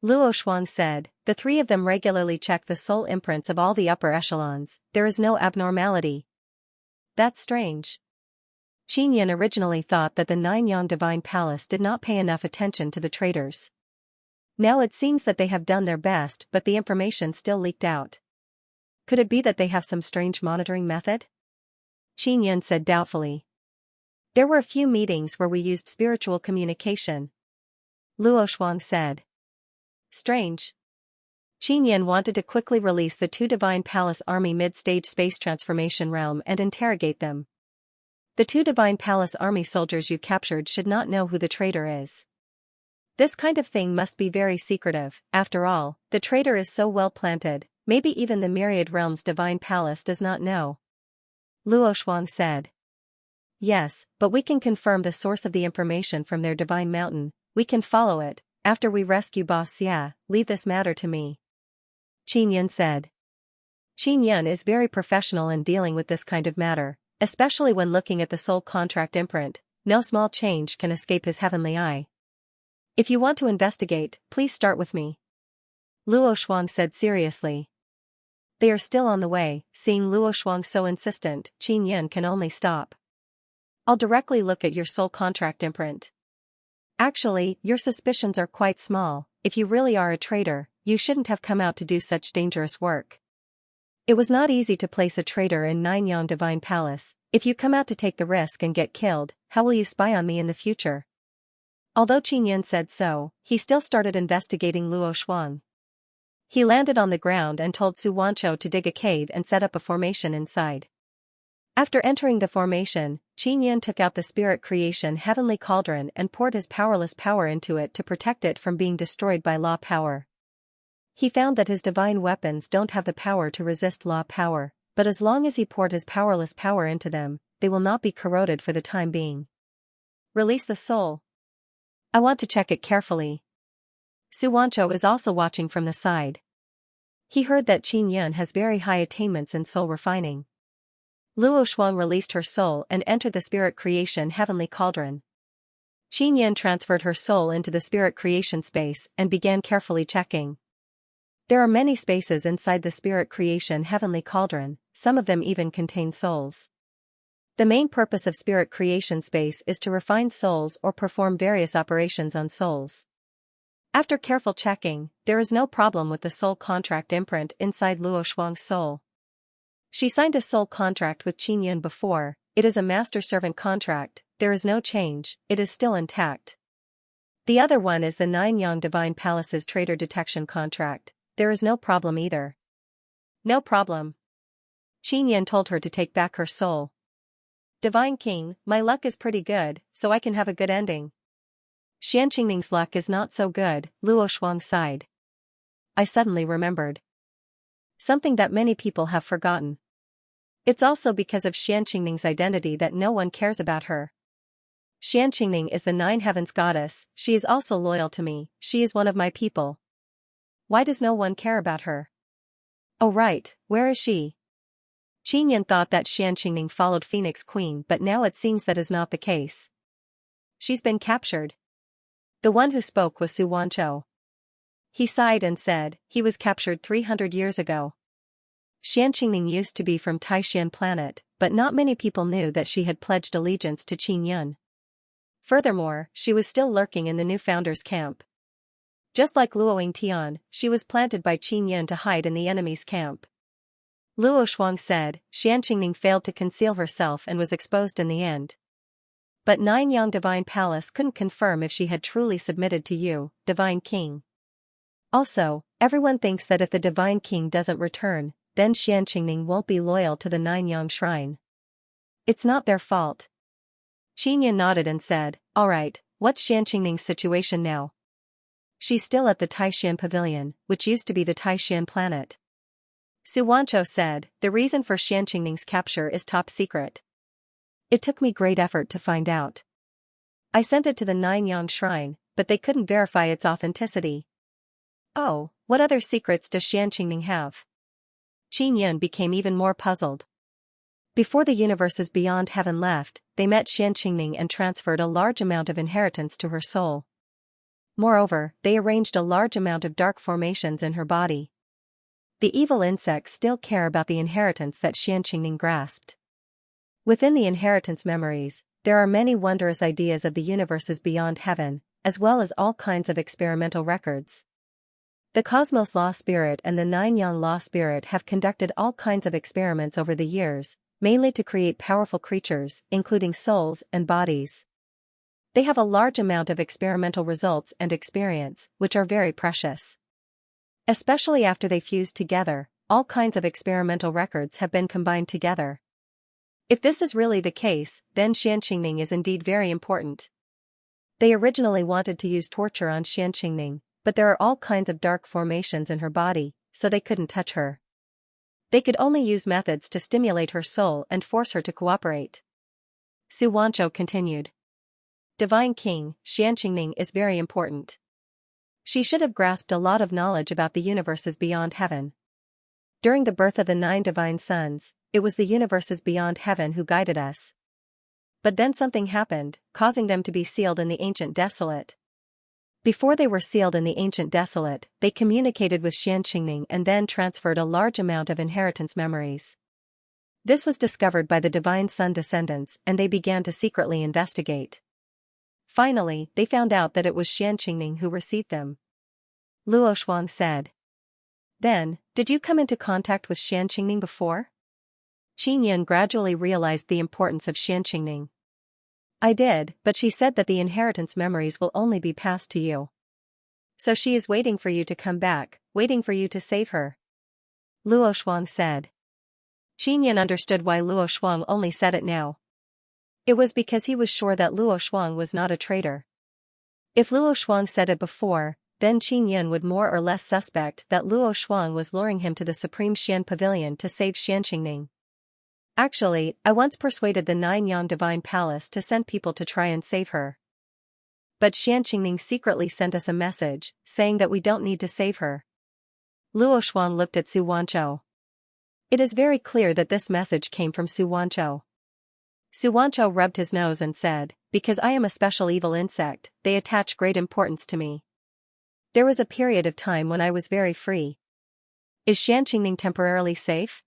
Luo Shuang said, the three of them regularly check the soul imprints of all the upper echelons, there is no abnormality. That's strange. Qin Yan originally thought that the Nine-Yang Divine Palace did not pay enough attention to the traitors. Now it seems that they have done their best, but the information still leaked out. Could it be that they have some strange monitoring method? Qin Yan said doubtfully. There were a few meetings where we used spiritual communication, Luo Shuang said. Strange. Qin Yan wanted to quickly release the two Divine Palace Army mid-stage space transformation realm and interrogate them. The two Divine Palace Army soldiers you captured should not know who the traitor is. This kind of thing must be very secretive. After all, the traitor is so well planted, maybe even the Myriad Realm's Divine Palace does not know. Luo Shuang said. Yes, but we can confirm the source of the information from their Divine Mountain. We can follow it. After we rescue Boss Xia, leave this matter to me, Qin Yan said. Qin Yan is very professional in dealing with this kind of matter, especially when looking at the soul contract imprint. No small change can escape his heavenly eye. If you want to investigate, please start with me, Luo Shuang said seriously. They are still on the way. Seeing Luo Shuang so insistent, Qin Yan can only stop. I'll directly look at your soul contract imprint. Actually, your suspicions are quite small. If you really are a traitor, you shouldn't have come out to do such dangerous work. It was not easy to place a traitor in Ninyang Divine Palace. If you come out to take the risk and get killed, how will you spy on me in the future? Although Qin Yan said so, he still started investigating Luo Shuang. He landed on the ground and told Su Wancho to dig a cave and set up a formation inside. After entering the formation, Qin Yan took out the Spirit Creation Heavenly Cauldron and poured his powerless power into it to protect it from being destroyed by law power. He found that his divine weapons don't have the power to resist law power, but as long as he poured his powerless power into them, they will not be corroded for the time being. Release the soul. I want to check it carefully. Su Wancho is also watching from the side. He heard that Qin Yan has very high attainments in soul refining. Luo Shuang released her soul and entered the Spirit Creation Heavenly Cauldron. Qin Yan transferred her soul into the Spirit Creation space and began carefully checking. There are many spaces inside the Spirit Creation Heavenly Cauldron, some of them even contain souls. The main purpose of Spirit Creation space is to refine souls or perform various operations on souls. After careful checking, there is no problem with the soul contract imprint inside Luo Shuang's soul. She signed a soul contract with Qin Yan before. It is a master-servant contract. There is no change, it is still intact. The other one is the Ninyang Divine Palace's traitor detection contract. There is no problem either. No problem. Qin Yan told her to take back her soul. Divine King, my luck is pretty good, so I can have a good ending. Xianxing's luck is not so good, Luo Shuang sighed. I suddenly remembered something that many people have forgotten. It's also because of Xianxing's identity that no one cares about her. Xianxing is the Nine Heavens goddess. She is also loyal to me. She is one of my people. Why does no one care about her? Oh right, where is she? Qin Yan thought that Xianxing followed Phoenix Queen, but now it seems that is not the case. She's been captured. The one who spoke was Su Wancho. He sighed and said, he was captured 300 years ago. Xianxing used to be from Taishan planet, but not many people knew that she had pledged allegiance to Qin Yan. Furthermore, she was still lurking in the new founder's camp. Just like Luo Tian, she was planted by Qin Yan to hide in the enemy's camp. Luo Shuang said, Xianxing failed to conceal herself and was exposed in the end. But Ninyang Divine Palace couldn't confirm if she had truly submitted to you, Divine King. Also, everyone thinks that if the Divine King doesn't return, then Xianxing won't be loyal to the Ninyang Shrine. It's not their fault. Qin Yan nodded and said, alright, what's Xianxing's situation now? She's still at the Taishan Pavilion, which used to be the Taishan planet. Su Wancho said, the reason for Xianxing's capture is top secret. It took me great effort to find out. I sent it to the Ninyang Shrine, but they couldn't verify its authenticity. Oh, what other secrets does Xianxing have? Qin Yan became even more puzzled. Before the universes beyond heaven left, they met Xianxing and transferred a large amount of inheritance to her soul. Moreover, they arranged a large amount of dark formations in her body. The evil insects still care about the inheritance that Xianxing grasped. Within the inheritance memories, there are many wondrous ideas of the universes beyond heaven, as well as all kinds of experimental records. The Cosmos Law Spirit and the Ninyang Law Spirit have conducted all kinds of experiments over the years, mainly to create powerful creatures, including souls and bodies. They have a large amount of experimental results and experience, which are very precious. Especially after they fuse together, all kinds of experimental records have been combined together. If this is really the case, then Xianxia is indeed very important. They originally wanted to use torture on Xianxia, but there are all kinds of dark formations in her body, so they couldn't touch her. They could only use methods to stimulate her soul and force her to cooperate. Xianxia continued. Divine King, Xianxia is very important. She should have grasped a lot of knowledge about the universes beyond heaven. During the birth of the 9 divine sons, it was the universes beyond heaven who guided us. But then something happened, causing them to be sealed in the ancient desolate. Before they were sealed in the ancient desolate, they communicated with Xianxia and then transferred a large amount of inheritance memories. This was discovered by the divine son descendants and they began to secretly investigate. Finally, they found out that it was Xianxia who received them. Luo Shuang said. Then, did you come into contact with Xianxia before? Qin Yan gradually realized the importance of Xianxia. I did, but she said that the inheritance memories will only be passed to you. So she is waiting for you to come back, waiting for you to save her. Luo Shuang said. Qin Yan understood why Luo Shuang only said it now. It was because he was sure that Luo Shuang was not a traitor. If Luo Shuang said it before, then Qin Yan would more or less suspect that Luo Shuang was luring him to the Supreme Xian Pavilion to save Xianxia. Actually, I once persuaded the 9 Yang Divine Palace to send people to try and save her. But Xianxia secretly sent us a message, saying that we don't need to save her. Luo Shuang looked at Xianxia. It is very clear that this message came from Xianxia. Xianxia rubbed his nose and said, because I am a special evil insect, they attach great importance to me. There was a period of time when I was very free. Is Xianxia temporarily safe?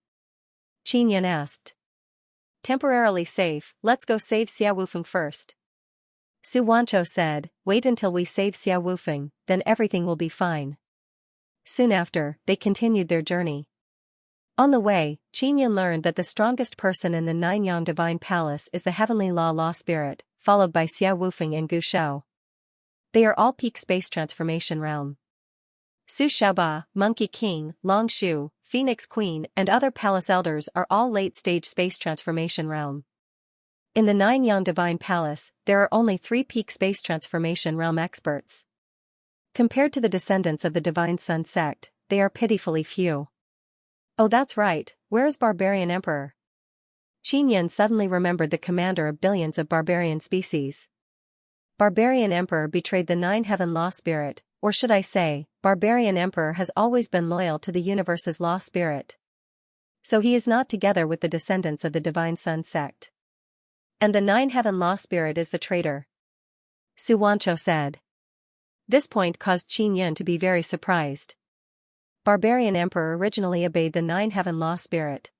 Qin Yan asked. Temporarily safe, let's go save Xia Wufeng first. Xianxia said, wait until we save Xia Wufeng, then everything will be fine. Soon after, they continued their journey. On the way, Qin Yan learned that the strongest person in the 9 Yang Divine Palace is the Heavenly Law Spirit, followed by Xia Wufeng and Gu Shao. They are all peak space transformation realm. Su Xiaoba, Monkey King, Long Shu, Phoenix Queen and other palace elders are all late-stage space transformation realm. In the 9 Yang Divine Palace, there are only 3 peak space transformation realm experts. Compared to the descendants of the Divine Sun sect, they are pitifully few. Oh, that's right, where is Barbarian Emperor? Qin Yan suddenly remembered the commander of billions of barbarian species. Barbarian Emperor betrayed the 9 Heaven Law Spirit, or should I say, Barbarian Emperor has always been loyal to the universe's law spirit. So he is not together with the descendants of the Divine Sun sect. And the 9 Heaven Law Spirit is the traitor. Xianxia said. This point caused Qin Yan to be very surprised. Barbarian Emperor originally obeyed the 9 Heaven Law Spirit.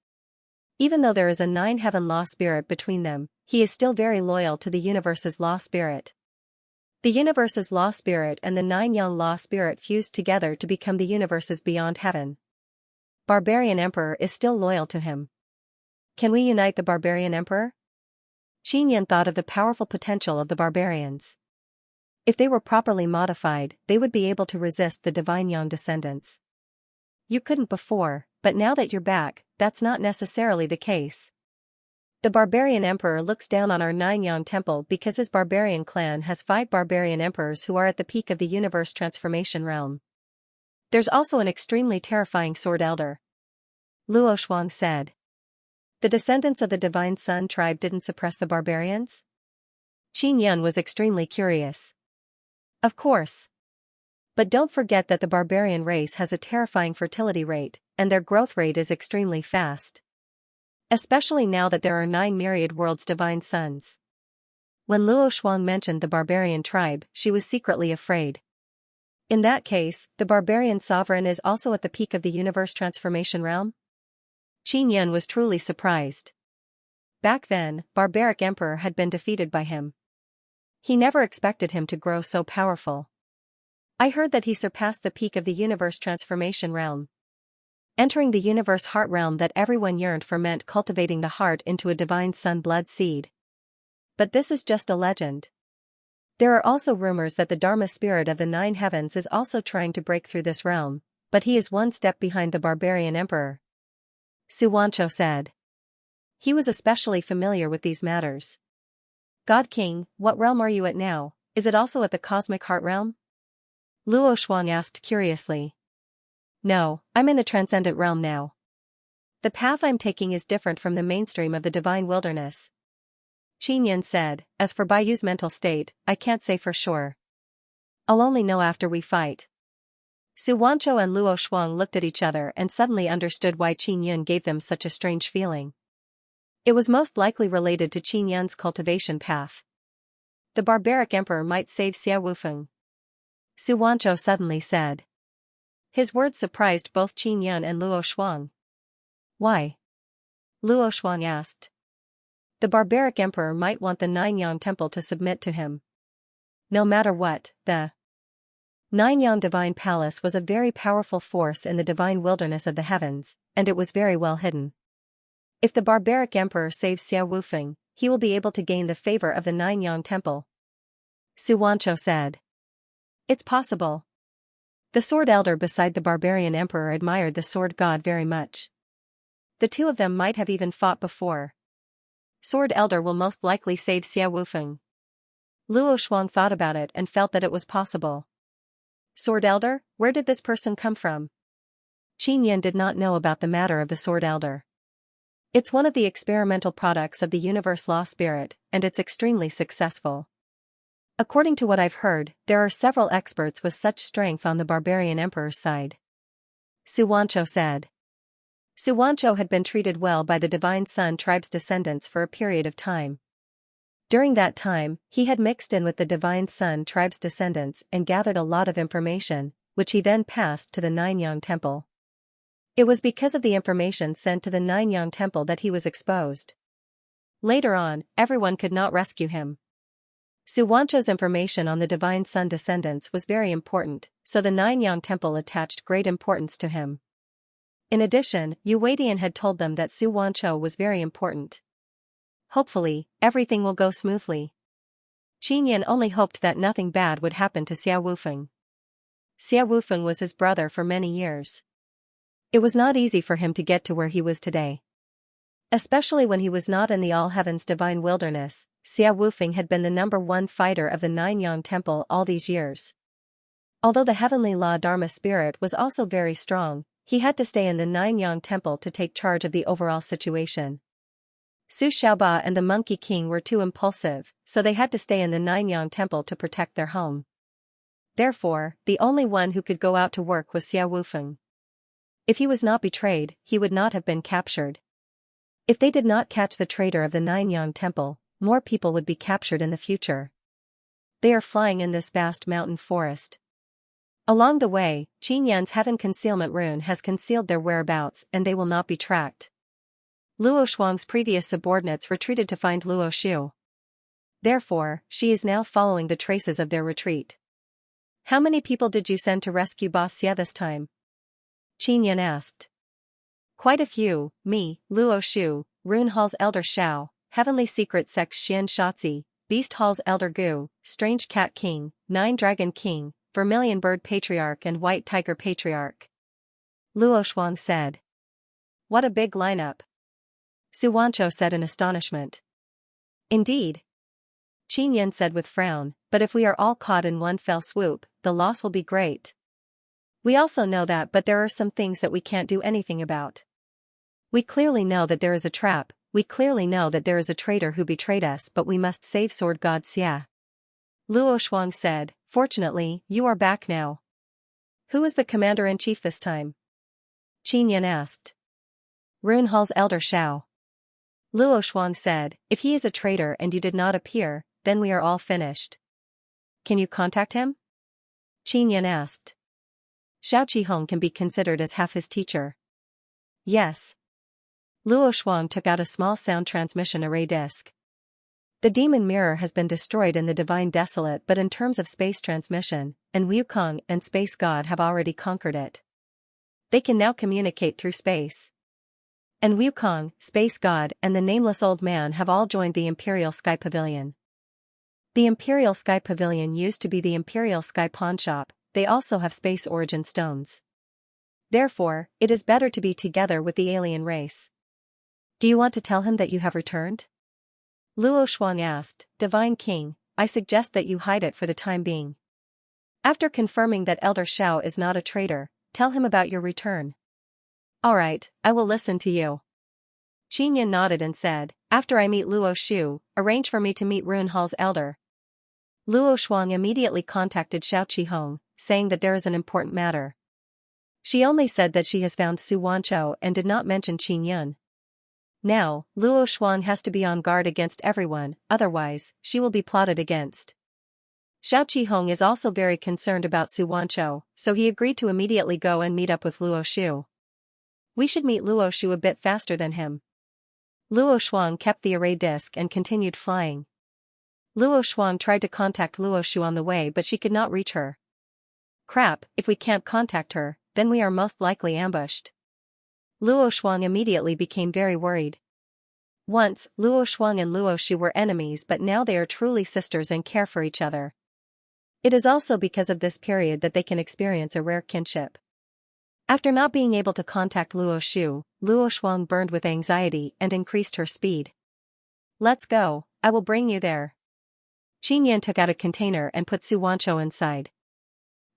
Even though there is a 9 Heaven Law Spirit between them, he is still very loyal to the universe's law spirit. The universe's law spirit and the 9 Yang Law Spirit fused together to become the universes beyond heaven. Barbarian Emperor is still loyal to him. Can we unite the Barbarian Emperor? Qin Yan thought of the powerful potential of the barbarians. If they were properly modified, they would be able to resist the Divine Yang descendants. You couldn't before, but now that you're back, that's not necessarily the case. The Barbarian Emperor looks down on our 9 Yang temple because his barbarian clan has 5 barbarian emperors who are at the peak of the universe transformation realm. There's also an extremely terrifying sword elder. Luo Shuang said. The descendants of the Divine Sun tribe didn't suppress the barbarians? Qin Yan was extremely curious. Of course. But don't forget that the barbarian race has a terrifying fertility rate, and their growth rate is extremely fast. Especially now that there are 9 myriad worlds divine sons. When Luo Shuang mentioned the barbarian tribe, she was secretly afraid. In that case, the barbarian sovereign is also at the peak of the universe transformation realm? Qin Yan was truly surprised. Back then, barbaric emperor had been defeated by him. He never expected him to grow so powerful. I heard that he surpassed the peak of the universe transformation realm. Entering the universe heart realm that everyone yearned for meant cultivating the heart into a divine sun blood seed. But this is just a legend. There are also rumors that the Dharma spirit of the 9 heavens is also trying to break through this realm, but he is one step behind the barbarian emperor. Xianxia said. He was especially familiar with these matters. God King, what realm are you at now? Is it also at the cosmic heart realm? Luo Shuang asked curiously. No, I'm in the transcendent realm now. The path I'm taking is different from the mainstream of the divine wilderness. Qinyan said, as for Baiyu's mental state, I can't say for sure. I'll only know after we fight. Xianxia and Luo Shuang looked at each other and suddenly understood why Qinyan gave them such a strange feeling. It was most likely related to Qinyan's cultivation path. The barbaric emperor might save Xia Wufeng. Xianxia suddenly said. His words surprised both Qinyan and Luo Shuang. Why? Luo Shuang asked. The barbaric emperor might want the Nine-Yang temple to submit to him. No matter what, the Nine-Yang divine palace was a very powerful force in the divine wilderness of the heavens, and it was very well hidden. If the barbaric emperor saves Xia Wufeng, he will be able to gain the favor of the Nine-Yang temple. Xianxia said. It's possible. The sword elder beside the barbarian emperor admired the sword god very much. The two of them might have even fought before. Sword elder will most likely save Xia Wufeng. Luo Shuang thought about it and felt that it was possible. Sword elder, where did this person come from? Qinyan did not know about the matter of the sword elder. It's one of the experimental products of the universe law spirit, and it's extremely successful. According to what I've heard, there are several experts with such strength on the barbarian emperor's side. Xianxia said. Xianxia had been treated well by the Divine Sun tribe's descendants for a period of time. During that time, he had mixed in with the Divine Sun tribe's descendants and gathered a lot of information, which he then passed to the Nine-Yang temple. It was because of the information sent to the Nine-Yang temple that he was exposed. Later on, everyone could not rescue him. Xianxia's information on the Divine Sun descendants was very important, so the Nine-Yang temple attached great importance to him. In addition, Yu Weidian had told them that Xianxia was very important. Hopefully, everything will go smoothly. Qinyan only hoped that nothing bad would happen to Xia Wufeng. Xia Wufeng was his brother for many years. It was not easy for him to get to where he was today. Especially when he was not in the All Heavens divine wilderness, Xia Wufeng had been the #1 fighter of the Nine-Yang temple all these years. Although the heavenly law Dharma spirit was also very strong, he had to stay in the Nine-Yang temple to take charge of the overall situation. Su Xiaoba and the Monkey King were too impulsive, so they had to stay in the Nine-Yang temple to protect their home. Therefore, the only one who could go out to work was Xia Wufeng. If he was not betrayed, he would not have been captured. If they did not catch the traitor of the Nine-Yang temple, more people would be captured in the future. They are flying in this vast mountain forest. Along the way, Qinyan's heaven concealment rune has concealed their whereabouts and they will not be tracked. Luo Shuang's previous subordinates retreated to find Luo Xiu. Therefore, she is now following the traces of their retreat. How many people did you send to rescue Boss Xia this time? Qinyan asked. Quite a few, me, Luo Xiu, Rune Hall's elder Xiao, Heavenly Secret Sex Xian Shotzi, Beast Hall's elder Gu, Strange Cat King, Nine Dragon King, Vermilion Bird Patriarch and White Tiger Patriarch. Luo Shuang said. What a big lineup. Xianxia said in astonishment. Indeed. Qinyan said with frown, but if we are all caught in one fell swoop, the loss will be great. We also know that, but there are some things that we can't do anything about. We clearly know that there is a trap, we clearly know that there is a traitor who betrayed us, but we must save Sword God Xia. Luo Shuang said, fortunately, you are back now. Who is the commander-in-chief this time? Qinyan asked. Rune Hall's elder Xiao. Luo Shuang said, if he is a traitor and you did not appear, then we are all finished. Can you contact him? Qinyan asked. Xiao Qihong can be considered as half his teacher. Yes. Luo Shuang took out a small sound transmission array disc. The demon mirror has been destroyed in the Divine Desolate, but in terms of space transmission, and Wukong and Space God have already conquered it. They can now communicate through space. And Wukong, space god, and the nameless old man have all joined the Imperial Sky Pavilion. The Imperial Sky Pavilion used to be the Imperial Sky Pawn Shop. They also have space origin stones. Therefore, it is better to be together with the alien race. Do you want to tell him that you have returned? Luo Shuang asked. Divine King, I suggest that you hide it for the time being. After confirming that Elder Shao is not a traitor, tell him about your return. Alright, I will listen to you. Qinyan nodded and said, after I meet Luo Shu, arrange for me to meet Runhal's elder. Luo Shuang immediately contacted Xiao Qihong, saying that there is an important matter. She only said that she has found Su Wanchou and did not mention Qinyan. Now, Luo Shuang has to be on guard against everyone, otherwise, she will be plotted against. Xiao Qihong is also very concerned about Su Wanchou, so he agreed to immediately go and meet up with Luo Shu. We should meet Luo Shu a bit faster than him. Luo Shuang kept the array disc and continued flying. Luo Shuang tried to contact Luo Shu on the way but she could not reach her. Crap, if we can't contact her, then we are most likely ambushed. Luo Shuang immediately became very worried. Once, Luo Shuang and Luo Shu were enemies but now they are truly sisters and care for each other. It is also because of this period that they can experience a rare kinship. After not being able to contact Luo Shu, Luo Shuang burned with anxiety and increased her speed. Let's go, I will bring you there. Qinyan took out a container and put Su Wanchou inside.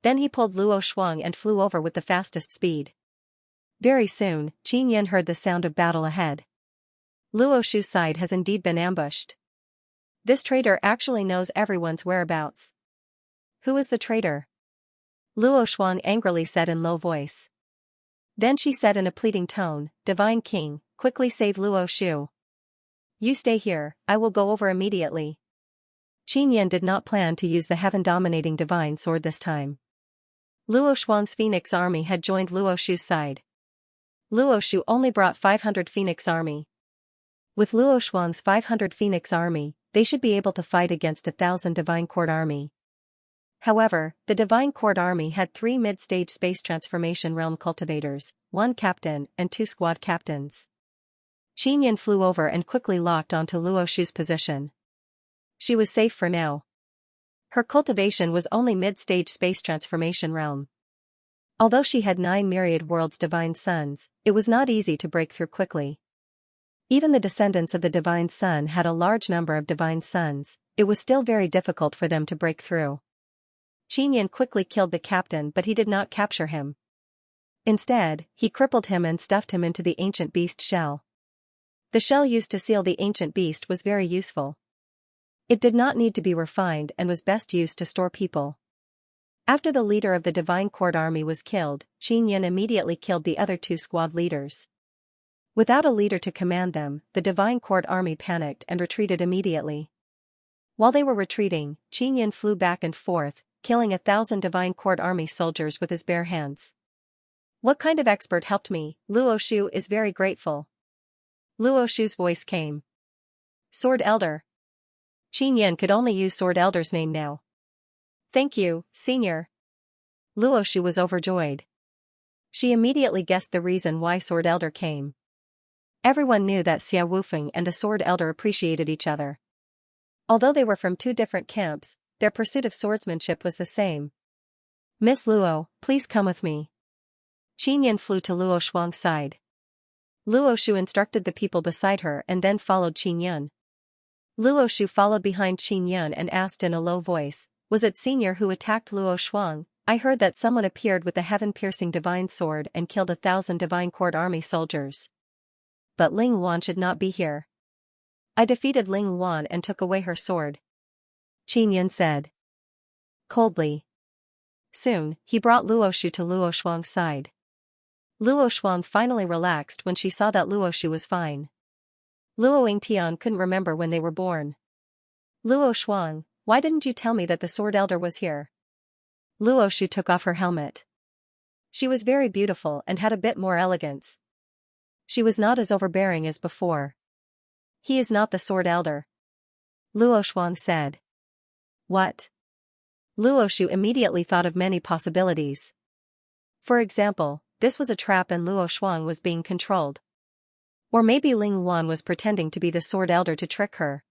Then he pulled Luo Shuang and flew over with the fastest speed. Very soon, Qinyan heard the sound of battle ahead. Luo Shu's side has indeed been ambushed. This traitor actually knows everyone's whereabouts. Who is the traitor? Luo Shuang angrily said in low voice. Then she said in a pleading tone, Divine King, quickly save Luo Shu. You stay here, I will go over immediately. Qinyan did not plan to use the heaven-dominating divine sword this time. Luo Shuang's Phoenix army had joined Luo Shu's side. Luo Shu only brought 500 Phoenix army. With Luo Shuang's 500 Phoenix army, they should be able to fight against 1,000 Divine Court army. However, the Divine Court army had 3 mid-stage space transformation realm cultivators, 1 captain and 2 squad captains. Qinyan flew over and quickly locked onto Luo Shu's position. She was safe for now. Her cultivation was only mid-stage space transformation realm. Although she had 9 myriad worlds divine suns, it was not easy to break through quickly. Even the descendants of the divine sun had a large number of divine suns, it was still very difficult for them to break through. Qinyan quickly killed the captain but he did not capture him. Instead, he crippled him and stuffed him into the ancient beast shell. The shell used to seal the ancient beast was very useful. It did not need to be refined and was best used to store people. After the leader of the Divine Court army was killed, Qinyan immediately killed the other 2 squad leaders. Without a leader to command them, the Divine Court army panicked and retreated immediately. While they were retreating, Qinyan flew back and forth, killing 1,000 Divine Court army soldiers with his bare hands. What kind of expert helped me? Luo Shu is very grateful. Luo Shu's voice came. Sword Elder. Qinyan could only use Sword Elder's name now. Thank you, Senior. Luo Shu was overjoyed. She immediately guessed the reason why Sword Elder came. Everyone knew that Xia Wufeng and the Sword Elder appreciated each other. Although they were from 2 different camps, their pursuit of swordsmanship was the same. Miss Luo, please come with me. Qinyan flew to Luo Shuang's side. Luo Shu instructed the people beside her and then followed Qinyan. Luo Shu followed behind Qinyan and asked in a low voice, was it Senior who attacked Luo Shuang? I heard that someone appeared with the heaven-piercing divine sword and killed 1,000 Divine Court army soldiers. But Ling Wan should not be here. I defeated Ling Wan and took away her sword. Qinyan said coldly. Soon, he brought Luo Shu to Luo Shuang's side. Luo Shuang finally relaxed when she saw that Luo Shu was fine. Luo Yingtian couldn't remember when they were born. Luo Shuang, why didn't you tell me that the Sword Elder was here? Luo Shu took off her helmet. She was very beautiful and had a bit more elegance. She was not as overbearing as before. He is not the Sword Elder. Luo Shuang said. What? Luo Shu immediately thought of many possibilities. For example, this was a trap and Luo Shuang was being controlled. Or maybe Ling Wan was pretending to be the Sword Elder to trick her.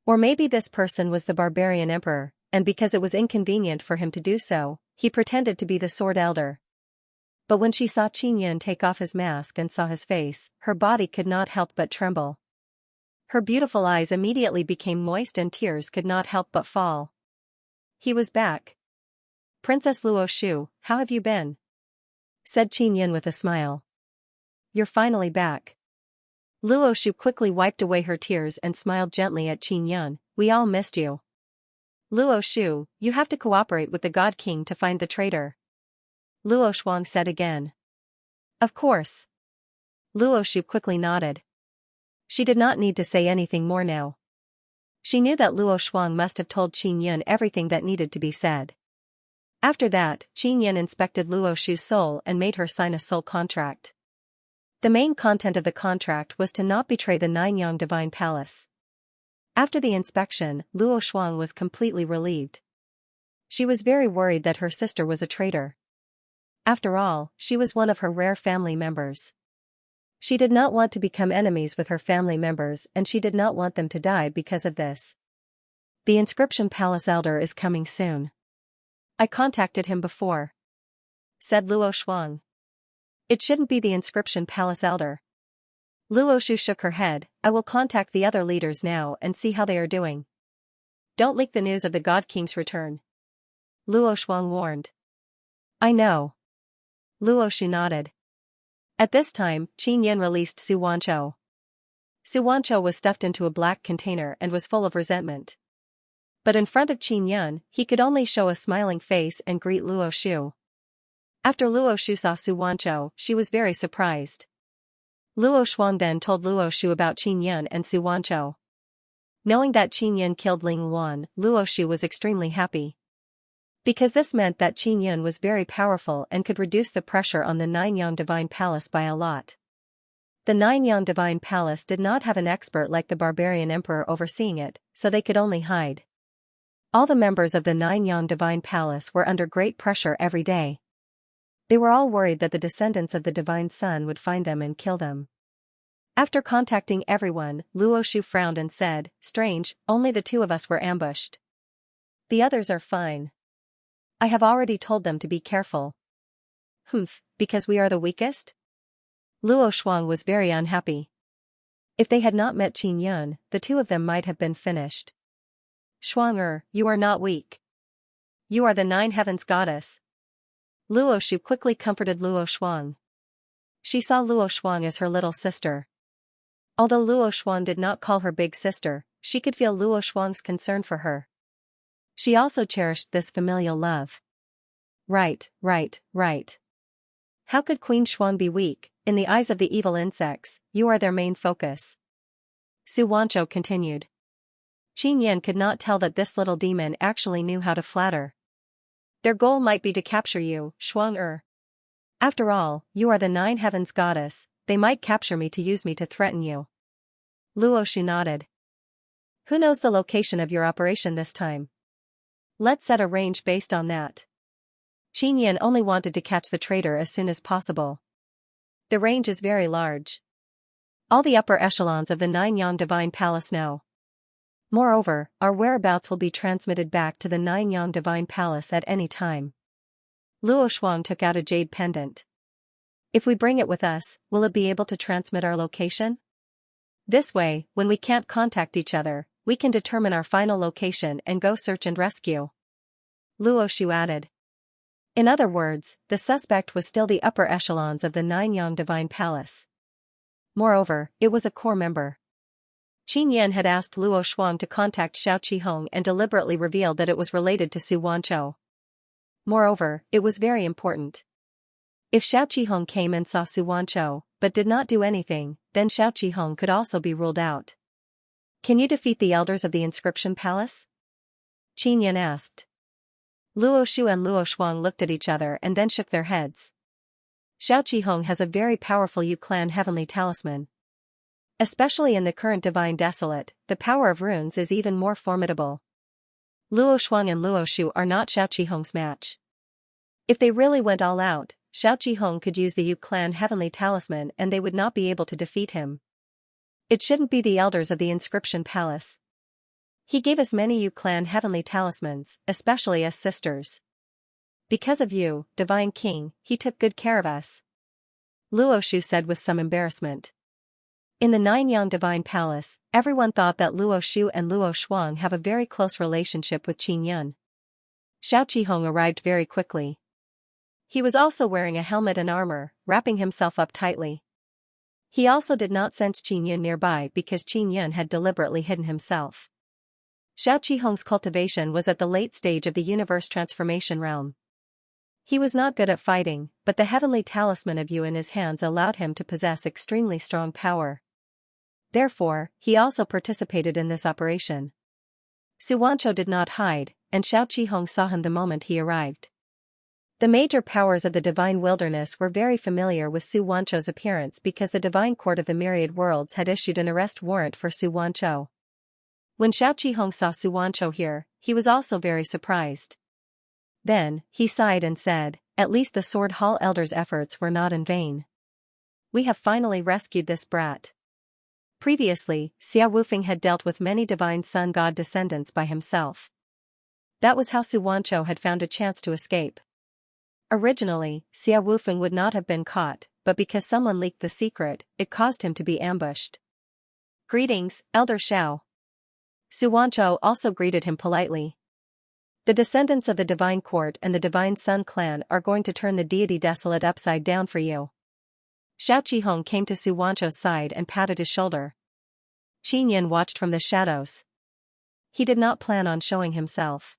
Or maybe this person was the barbarian emperor, and because it was inconvenient for him to do so, he pretended to be the Sword Elder. But when she saw Qin Yan take off his mask and saw his face, her body could not help but tremble. Her beautiful eyes immediately became moist and tears could not help but fall. He was back. "Princess Luo Shu, how have you been?" said Qin Yan with a smile. "You're finally back." Luo Shu quickly wiped away her tears and smiled gently at Qin Yan. "We all missed you. Luo Shu, you have to cooperate with the God King to find the traitor," Luo Shuang said again. "Of course." Luo Shu quickly nodded. She did not need to say anything more now. She knew that Luo Shuang must have told Qin Yan everything that needed to be said. After that, Qin Yan inspected Luo Shu's soul and made her sign a soul contract. The main content of the contract was to not betray the Ninyang Divine Palace. After the inspection, Luo Shuang was completely relieved. She was very worried that her sister was a traitor. After all, she was one of her rare family members. She did not want to become enemies with her family members and she did not want them to die because of this. "The Inscription Palace Elder is coming soon. I contacted him before," said Luo Shuang. "It shouldn't be the Inscription Palace Elder." Luo Shu shook her head. "I will contact the other leaders now and see how they are doing. Don't leak the news of the God King's return," Luo Shuang warned. "I know." Luo Shu nodded. At this time, Qin Yan released Su Wanchou. Su Wanchou was stuffed into a black container and was full of resentment. But in front of Qin Yan, he could only show a smiling face and greet Luo Shu. After Luo Shu saw Su Wanchou, she was very surprised. Luo Shuang then told Luo Shu about Qin Yan and Su Wanchou. Knowing that Qin Yan killed Ling Wan, Luo Shu was extremely happy. Because this meant that Qin Yan was very powerful and could reduce the pressure on the Ninyang Divine Palace by a lot. The Ninyang Divine Palace did not have an expert like the barbarian emperor overseeing it, so they could only hide. All the members of the Ninyang Divine Palace were under great pressure every day. They were all worried that the descendants of the Divine Sun would find them and kill them. After contacting everyone, Luo Shu frowned and said, "Strange, only the two of us were ambushed. The others are fine. I have already told them to be careful." "Humph, because we are the weakest?" Luo Shuang was very unhappy. If they had not met Qin Yan, the two of them might have been finished. "Shuang you are not weak. You are the Nine Heavens goddess." Luo Shu quickly comforted Luo Shuang. She saw Luo Shuang as her little sister. Although Luo Shuang did not call her big sister, she could feel Luo Shuang's concern for her. She also cherished this familial love. Right. How could Queen Shuang be weak? In the eyes of the evil insects, you are their main focus. Su Wanchou continued. Qin Yan could not tell that this little demon actually knew how to flatter. Their goal might be to capture you, Shuang After all, you are the Nine Heavens goddess, they might capture me to use me to threaten you. Luo Shu nodded. Who knows the location of your operation this time? Let's set a range based on that. Qin Yan only wanted to catch the traitor as soon as possible. The range is very large. All the upper echelons of the Ninyang Divine Palace know. Moreover, our whereabouts will be transmitted back to the Ninyang Divine Palace at any time. Luo Shuang took out a jade pendant. If we bring it with us, will it be able to transmit our location? This way, when we can't contact each other, we can determine our final location and go search and rescue. Luo Shu added. In other words, the suspect was still the upper echelons of the Ninyang Divine Palace. Moreover, it was a core member. Qin Yan had asked Luo Shuang to contact Xiao Qihong and deliberately revealed that it was related to Su Wanchou. Moreover, it was very important. If Xiao Qihong came and saw Su Wanchou, but did not do anything, then Xiao Qihong could also be ruled out. Can you defeat the elders of the Inscription Palace? Qin Yan asked. Luo Shu and Luo Shuang looked at each other and then shook their heads. Xiao Qihong has a very powerful Yu clan heavenly talisman. Especially in the current Divine Desolate, the power of runes is even more formidable. Luo Shuang and Luo Shu are not Xiao Qihong's match. If they really went all out, Xiao Qihong could use the Yu clan heavenly talisman and they would not be able to defeat him. It shouldn't be the elders of the inscription palace. He gave us many Yu clan heavenly talismans, especially us sisters. Because of you, Divine King, he took good care of us. Luo Shu said with some embarrassment. In the Nianyang Divine Palace, everyone thought that Luo Shu and Luo Shuang have a very close relationship with Qin Yun. Xiao Qihong arrived very quickly. He was also wearing a helmet and armor, wrapping himself up tightly. He also did not sense Qin Yun nearby because Qin Yun had deliberately hidden himself. Xiao Qihong's cultivation was at the late stage of the universe transformation realm. He was not good at fighting, but the heavenly talisman of Yu in his hands allowed him to possess extremely strong power. Therefore, he also participated in this operation. Su Wanchou did not hide, and Xiao Qihong saw him the moment he arrived. The major powers of the divine wilderness were very familiar with Su Wanchou's appearance because the divine court of the myriad worlds had issued an arrest warrant for Su Wanchou. When Xiao Qihong saw Su Wanchou here, he was also very surprised. Then, he sighed and said, "At least the Sword Hall Elder's efforts were not in vain. We have finally rescued this brat." Previously, Xia Wufeng had dealt with many divine sun god descendants by himself. That was how Su Wanchou had found a chance to escape. Originally, Xia Wufeng would not have been caught, but because someone leaked the secret, it caused him to be ambushed. "Greetings, Elder Xiao." Su Wanchou also greeted him politely. "The descendants of the Divine Court and the Divine Sun clan are going to turn the deity desolate upside down for you." Xiao Qihong came to Su Wanchou's side and patted his shoulder. Qin Yun watched from the shadows. He did not plan on showing himself.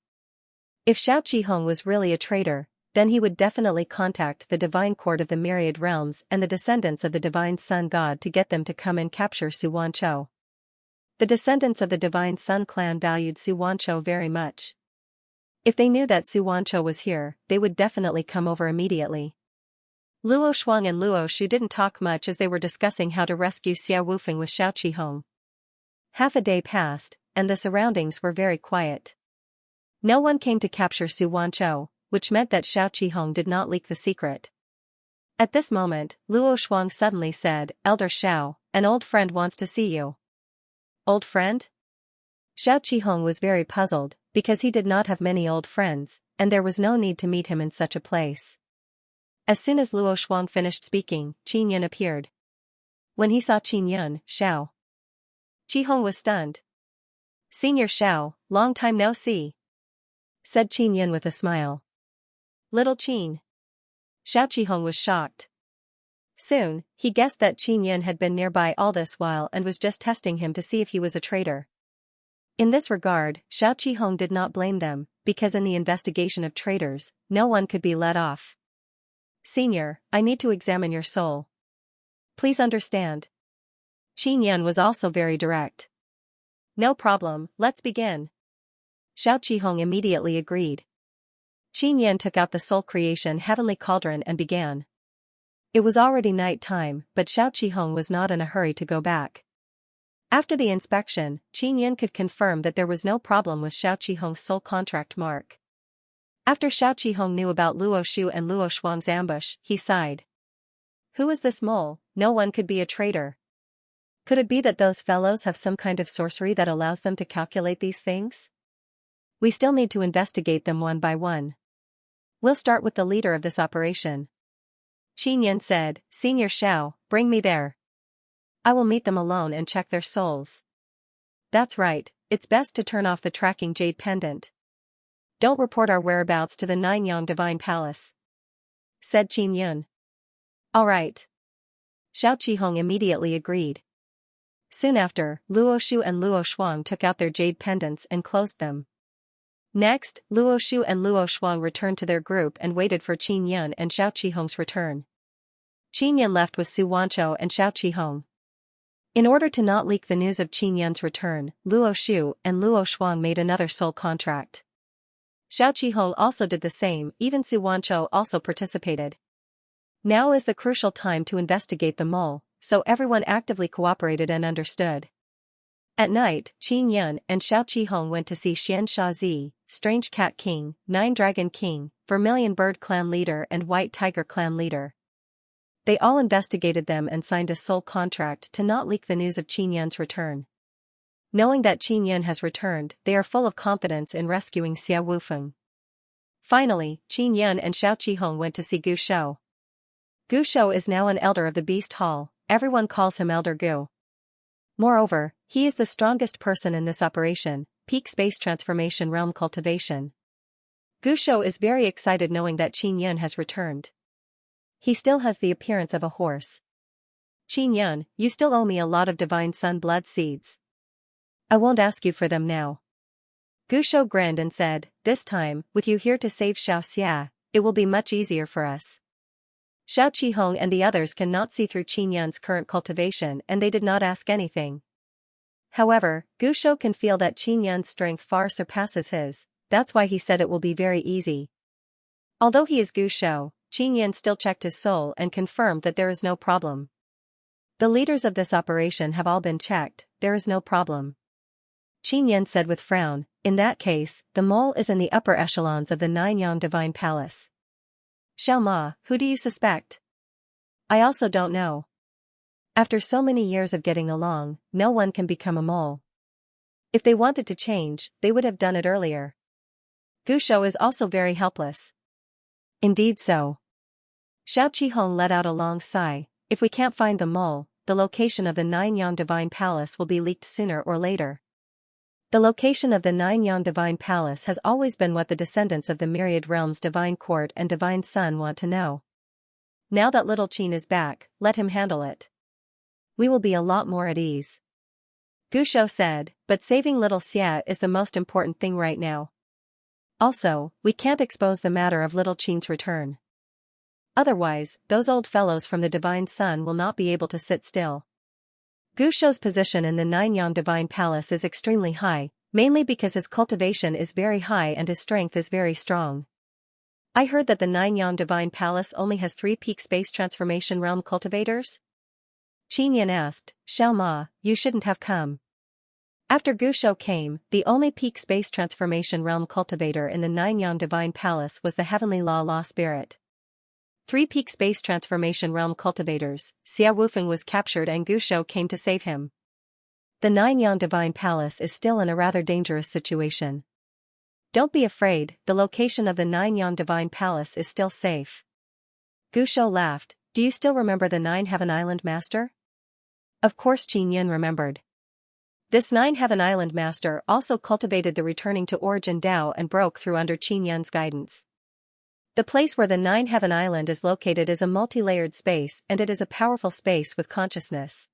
If Xiao Qihong was really a traitor, then he would definitely contact the Divine Court of the Myriad Realms and the descendants of the Divine Sun God to get them to come and capture Su Wanchou. The descendants of the Divine Sun clan valued Su Wanchou very much. If they knew that Su Wanchou was here, they would definitely come over immediately. Luo Shuang and Luo Shu didn't talk much as they were discussing how to rescue Xia Wufeng with Xiao Qihong. Half a day passed, and the surroundings were very quiet. No one came to capture Su Wanchou, which meant that Xiao Qihong did not leak the secret. At this moment, Luo Shuang suddenly said, "Elder Xiao, an old friend wants to see you." "Old friend?" Xiao Qihong was very puzzled, because he did not have many old friends, and there was no need to meet him in such a place. As soon as Luo Shuang finished speaking, Qin Yun appeared. When he saw Qin Yun, Xiao Qihong was stunned. "Senior Xiao, long time no see," said Qin Yun with a smile. "Little Qin." Xiao Qihong was shocked. Soon, he guessed that Qin Yun had been nearby all this while and was just testing him to see if he was a traitor. In this regard, Xiao Qihong did not blame them, because in the investigation of traitors, no one could be let off. "Senior, I need to examine your soul. Please understand." Qin Yun was also very direct. "No problem, let's begin." Xiao Qihong immediately agreed. Qin Yun took out the soul creation heavenly cauldron and began. It was already night time, but Xiao Qihong was not in a hurry to go back. After the inspection, Qin Yun could confirm that there was no problem with Xiao Qihong's soul contract mark. After Xiao Qihong knew about Luo Shu and Luo Shuang's ambush, he sighed. "Who is this mole? No one could be a traitor. Could it be that those fellows have some kind of sorcery that allows them to calculate these things? We still need to investigate them one by one. We'll start with the leader of this operation." Qin Yun said, "Senior Xiao, bring me there. I will meet them alone and check their souls." "That's right, it's best to turn off the tracking jade pendant. Don't report our whereabouts to the Nianyang Divine Palace," said Qin Yun. "All right." Xiao Qihong immediately agreed. Soon after, Luo Shu and Luo Shuang took out their jade pendants and closed them. Next, Luo Shu and Luo Shuang returned to their group and waited for Qin Yun and Xiao Qihong's return. Qin Yun left with Su Wanchou and Xiao Qihong. In order to not leak the news of Qin Yun's return, Luo Shu and Luo Shuang made another soul contract. Xiao Qihong also did the same, even Su Wanchou also participated. Now is the crucial time to investigate the mole, so everyone actively cooperated and understood. At night, Qin Yun and Xiao Qihong went to see Xianxia, Strange Cat King, Nine Dragon King, Vermilion Bird Clan Leader and White Tiger Clan Leader. They all investigated them and signed a soul contract to not leak the news of Qin Yun's return. Knowing that Qin Yun has returned, they are full of confidence in rescuing Xia Wufeng. Finally, Qin Yun and Xiao Qihong went to see Gu Shou. Gu Shou is now an elder of the Beast Hall, everyone calls him Elder Gu. Moreover, he is the strongest person in this operation, Peak Space Transformation Realm Cultivation. Gu Shou is very excited knowing that Qin Yun has returned. He still has the appearance of a horse. Qin Yun, you still owe me a lot of Divine Sun blood seeds. I won't ask you for them now. Gu Shou grinned and said, this time, with you here to save Xianxia, it will be much easier for us. Xiao Qihong and the others cannot see through Qin Yun's current cultivation and they did not ask anything. However, Gu Shou can feel that Qin Yun's strength far surpasses his, that's why he said it will be very easy. Although he is Gu Shou, Qin Yun still checked his soul and confirmed that there is no problem. The leaders of this operation have all been checked, there is no problem. Qin Yun said with frown, in that case, the mole is in the upper echelons of the Nine-Yang Divine Palace. Xiao Ma, who do you suspect? I also don't know. After so many years of getting along, no one can become a mole. If they wanted to change, they would have done it earlier. Gu Shou is also very helpless. Indeed so. Xiao Qihong let out a long sigh, if we can't find the mole, the location of the Nine-Yang Divine Palace will be leaked sooner or later. The location of the Nine-Yang Divine Palace has always been what the descendants of the Myriad Realms Divine Court and Divine Sun want to know. Now that little Qin is back, let him handle it. We will be a lot more at ease. Gu Shou said, but saving little Xia is the most important thing right now. Also, we can't expose the matter of little Qin's return. Otherwise, those old fellows from the Divine Sun will not be able to sit still. Gu Shou's position in the Nine-Yang Divine Palace is extremely high, mainly because his cultivation is very high and his strength is very strong. I heard that the Nine-Yang Divine Palace only has 3 peak space transformation realm cultivators? Qin Yun asked, Xiao Ma, you shouldn't have come. After Gu Shou came, the only peak space transformation realm cultivator in the Nine-Yang Divine Palace was the Heavenly Law Spirit. 3 peak space transformation realm cultivators, Xia Wufeng was captured and Gu Shou came to save him. The Nine-Yang Divine Palace is still in a rather dangerous situation. Don't be afraid, the location of the Nine-Yang Divine Palace is still safe. Gu Shou laughed, do you still remember the Nine Heaven Island Master? Of course Qin Yun remembered. This Nine Heaven Island Master also cultivated the returning to origin Tao and broke through under Qin Yun's guidance. The place where the Nine Heaven Island is located is a multi-layered space and it is a powerful space with consciousness.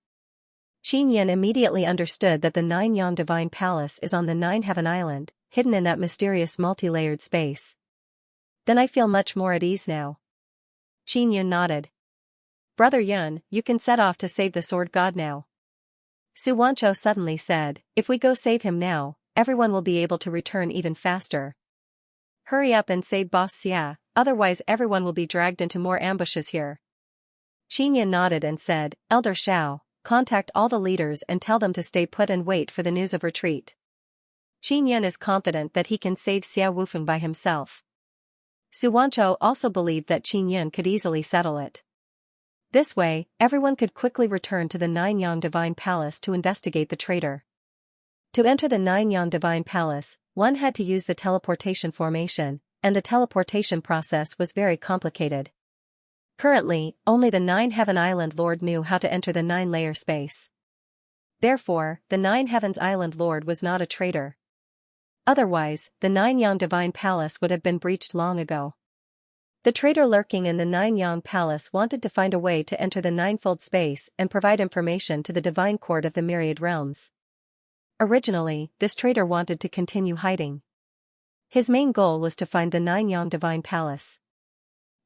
Qin Yun immediately understood that the Nine-Yang Divine Palace is on the Nine Heaven Island, hidden in that mysterious multi-layered space. Then I feel much more at ease now. Qin Yun nodded. Brother Yun, you can set off to save the Sword God now. Xianxia suddenly said, if we go save him now, everyone will be able to return even faster. Hurry up and save Boss Xia, otherwise everyone will be dragged into more ambushes here. Qin Yun nodded and said, Elder Xiao, contact all the leaders and tell them to stay put and wait for the news of retreat. Qin Yun is confident that he can save Xia Wufeng by himself. Xianxia also believed that Qin Yun could easily settle it. This way, everyone could quickly return to the Nine-Yang Divine Palace to investigate the traitor. To enter the Nine-Yang Divine Palace, one had to use the teleportation formation, and the teleportation process was very complicated. Currently, only the Nine Heaven Island Lord knew how to enter the 9-layer space. Therefore, the Nine Heavens Island Lord was not a traitor. Otherwise, the Nine-Yang Divine Palace would have been breached long ago. The traitor lurking in the Nine-Yang Palace wanted to find a way to enter the Ninefold space and provide information to the Divine Court of the Myriad Realms. Originally, this traitor wanted to continue hiding. His main goal was to find the Nine-Yang Divine Palace.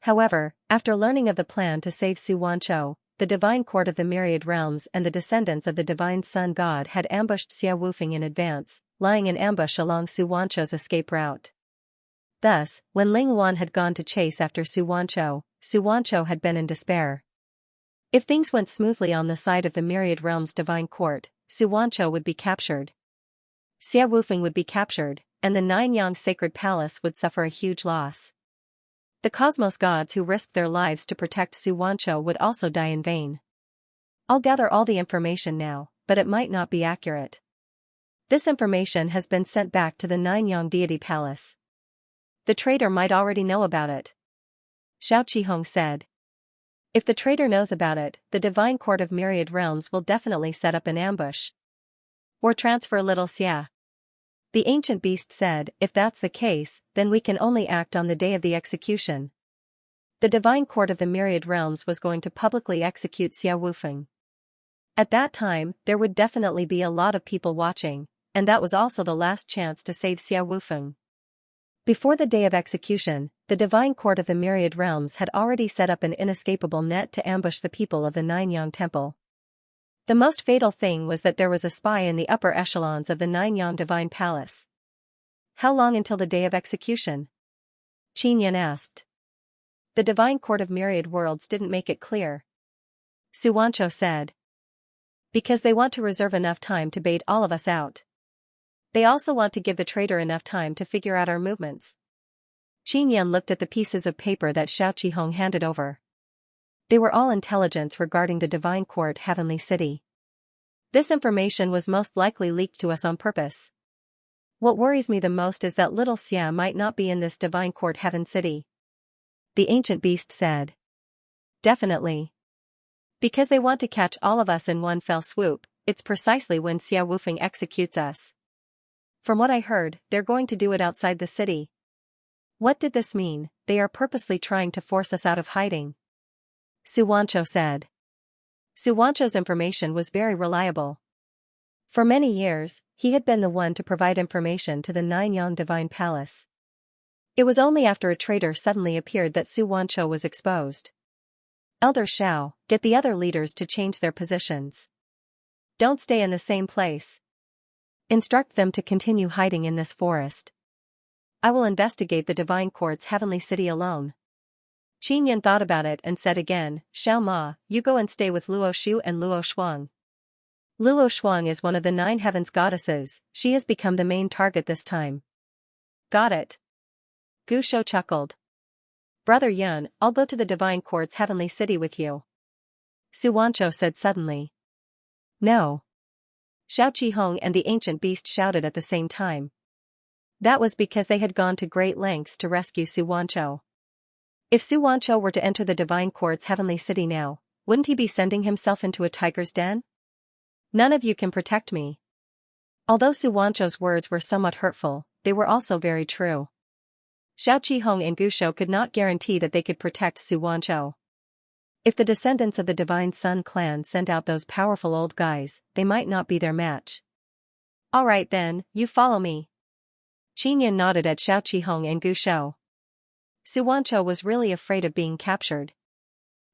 However, after learning of the plan to save Xianxia, the Divine Court of the Myriad Realms and the descendants of the Divine Sun God had ambushed Xia Wufeng in advance, lying in ambush along Xianxia's escape route. Thus, when Ling Wan had gone to chase after Xianxia had been in despair. If things went smoothly on the side of the Myriad Realms Divine Court, Su Wanchou would be captured. Xia Wufeng would be captured, and the Nine-Yang Sacred Palace would suffer a huge loss. The cosmos gods who risked their lives to protect Su Wanchou would also die in vain. I'll gather all the information now, but it might not be accurate. This information has been sent back to the Nine-Yang Deity Palace. The traitor might already know about it. Xiao Qihong said. If the traitor knows about it, the Divine Court of Myriad Realms will definitely set up an ambush. Or transfer little Xia. The ancient beast said, if that's the case, then we can only act on the day of the execution. The Divine Court of the Myriad Realms was going to publicly execute Xia Wufeng. At that time, there would definitely be a lot of people watching, and that was also the last chance to save Xia Wufeng. Before the day of execution, the Divine Court of the Myriad Realms had already set up an inescapable net to ambush the people of the Nine-Yang Temple. The most fatal thing was that there was a spy in the upper echelons of the Nine-Yang Divine Palace. How long until the day of execution? Qin Yan asked. The Divine Court of Myriad Worlds didn't make it clear. Su Wanchou said. Because they want to reserve enough time to bait all of us out. They also want to give the traitor enough time to figure out our movements. Qin Yan looked at the pieces of paper that Xiao Qihong handed over. They were all intelligence regarding the Divine Court Heavenly City. This information was most likely leaked to us on purpose. What worries me the most is that little Xia might not be in this Divine Court Heaven City. The ancient beast said. Definitely. Because they want to catch all of us in one fell swoop, it's precisely when Xia Wufeng executes us. From what I heard, they're going to do it outside the city. What did this mean? They are purposely trying to force us out of hiding. Su Wanchou said. Su Wanchou's information was very reliable. For many years, he had been the one to provide information to the Nine-Yang Divine Palace. It was only after a traitor suddenly appeared that Su Wanchou was exposed. Elder Xiao, get the other leaders to change their positions. Don't stay in the same place. Instruct them to continue hiding in this forest. I will investigate the Divine Court's Heavenly City alone. Qin Yan thought about it and said again, Xiao Ma, you go and stay with Luo Shu and Luo Shuang. Luo Shuang is one of the 9 heavens goddesses, she has become the main target this time. Got it. Gu Shou chuckled. Brother Yun, I'll go to the Divine Court's Heavenly City with you. Su Wanchou said suddenly. No. Xiao Qihong and the ancient beast shouted at the same time. That was because they had gone to great lengths to rescue Su Wanchou. If Su Wanchou were to enter the Divine Court's Heavenly City now, wouldn't he be sending himself into a tiger's den? None of you can protect me. Although Su Wanchou's words were somewhat hurtful, they were also very true. Xiao Qihong and Gu Shou could not guarantee that they could protect Su Wanchou. If the descendants of the Divine Sun clan sent out those powerful old guys, they might not be their match. All right then, you follow me. Qin Yan nodded at Xiao Qihong and Gu Shou. Su Wanchou was really afraid of being captured.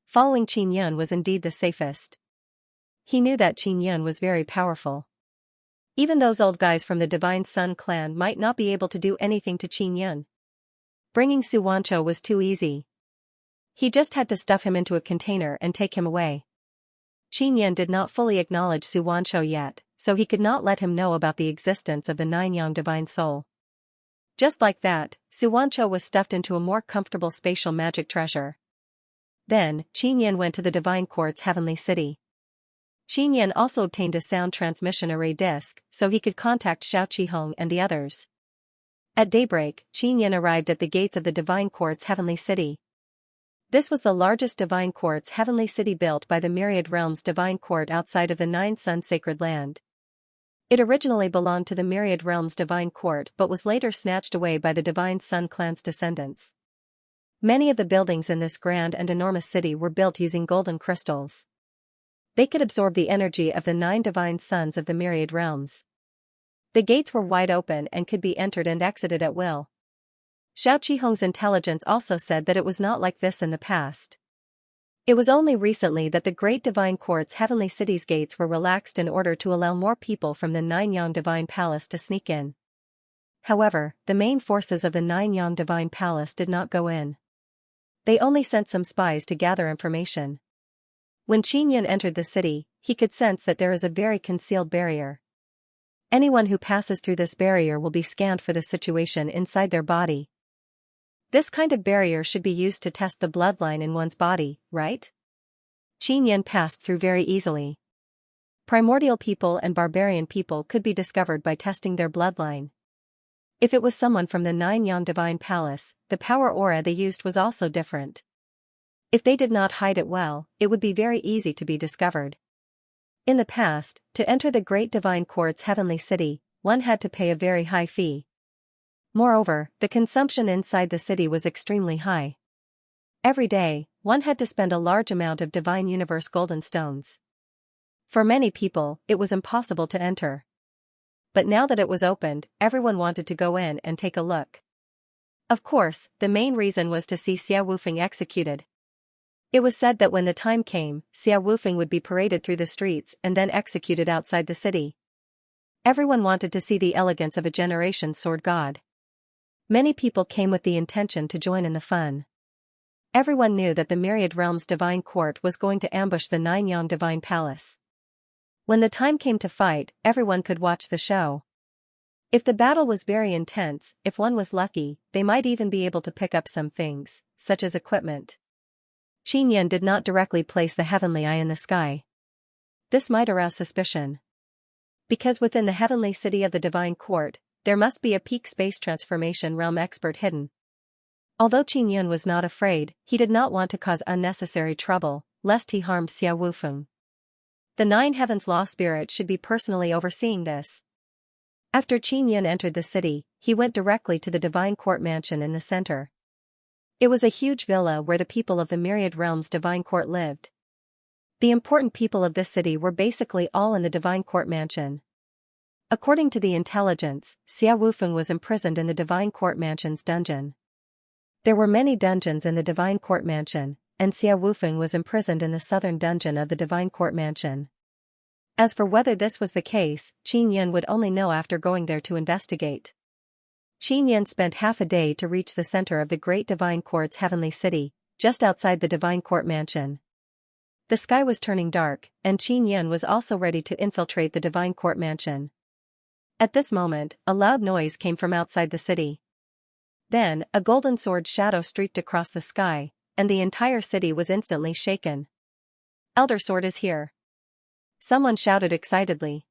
Following Qin Yan was indeed the safest. He knew that Qin Yan was very powerful. Even those old guys from the Divine Sun clan might not be able to do anything to Qin Yan. Bringing Su Wanchou was too easy. He just had to stuff him into a container and take him away. Qin Yan did not fully acknowledge Su Wanchou yet, so he could not let him know about the existence of the Nine-Yang Divine Soul. Just like that, Su Wanchou was stuffed into a more comfortable spatial magic treasure. Then, Qin Yan went to the Divine Court's Heavenly City. Qin Yan also obtained a sound transmission array disc, so he could contact Xiao Qihong and the others. At daybreak, Qin Yan arrived at the gates of the Divine Court's Heavenly City. This was the largest Divine Court's Heavenly City built by the Myriad Realms Divine Court outside of the Nine Sun Sacred Land. It originally belonged to the Myriad Realms Divine Court but was later snatched away by the Divine Sun clan's descendants. Many of the buildings in this grand and enormous city were built using golden crystals. They could absorb the energy of the 9 divine sons of the Myriad Realms. The gates were wide open and could be entered and exited at will. Xiao Qihong's intelligence also said that it was not like this in the past. It was only recently that the Great Divine Court's Heavenly City's gates were relaxed in order to allow more people from the Nine-Yang Divine Palace to sneak in. However, the main forces of the Nine-Yang Divine Palace did not go in. They only sent some spies to gather information. When Qin Yun entered the city, he could sense that there is a very concealed barrier. Anyone who passes through this barrier will be scanned for the situation inside their body. This kind of barrier should be used to test the bloodline in one's body, right? Qin Yun passed through very easily. Primordial people and barbarian people could be discovered by testing their bloodline. If it was someone from the Nine Yang Divine Palace, the power aura they used was also different. If they did not hide it well, it would be very easy to be discovered. In the past, to enter the Great Divine Court's heavenly city, one had to pay a very high fee. Moreover, the consumption inside the city was extremely high. Every day, one had to spend a large amount of divine universe golden stones. For many people, it was impossible to enter. But now that it was opened, everyone wanted to go in and take a look. Of course, the main reason was to see Xia Wufeng executed. It was said that when the time came, Xia Wufeng would be paraded through the streets and then executed outside the city. Everyone wanted to see the elegance of a generation's sword god. Many people came with the intention to join in the fun. Everyone knew that the Myriad Realms Divine Court was going to ambush the Nine Yang Divine Palace. When the time came to fight, everyone could watch the show. If the battle was very intense, if one was lucky, they might even be able to pick up some things, such as equipment. Qin Yun did not directly place the heavenly eye in the sky. This might arouse suspicion. Because within the heavenly city of the Divine Court, there must be a peak space transformation realm expert hidden. Although Qin Yun was not afraid, he did not want to cause unnecessary trouble, lest he harmed Xia Wufeng. The Nine Heavens Law Spirit should be personally overseeing this. After Qin Yun entered the city, he went directly to the Divine Court mansion in the center. It was a huge villa where the people of the Myriad Realms Divine Court lived. The important people of this city were basically all in the Divine Court mansion. According to the intelligence, Xia Wufeng was imprisoned in the Divine Court mansion's dungeon. There were many dungeons in the Divine Court mansion, and Xia Wufeng was imprisoned in the southern dungeon of the Divine Court mansion. As for whether this was the case, Qin Yun would only know after going there to investigate. Qin Yun spent half a day to reach the center of the Great Divine Court's heavenly city, just outside the Divine Court mansion. The sky was turning dark, and Qin Yun was also ready to infiltrate the Divine Court mansion. At this moment, a loud noise came from outside the city. Then, a golden sword shadow streaked across the sky, and the entire city was instantly shaken. "Elder Sword is here!" Someone shouted excitedly.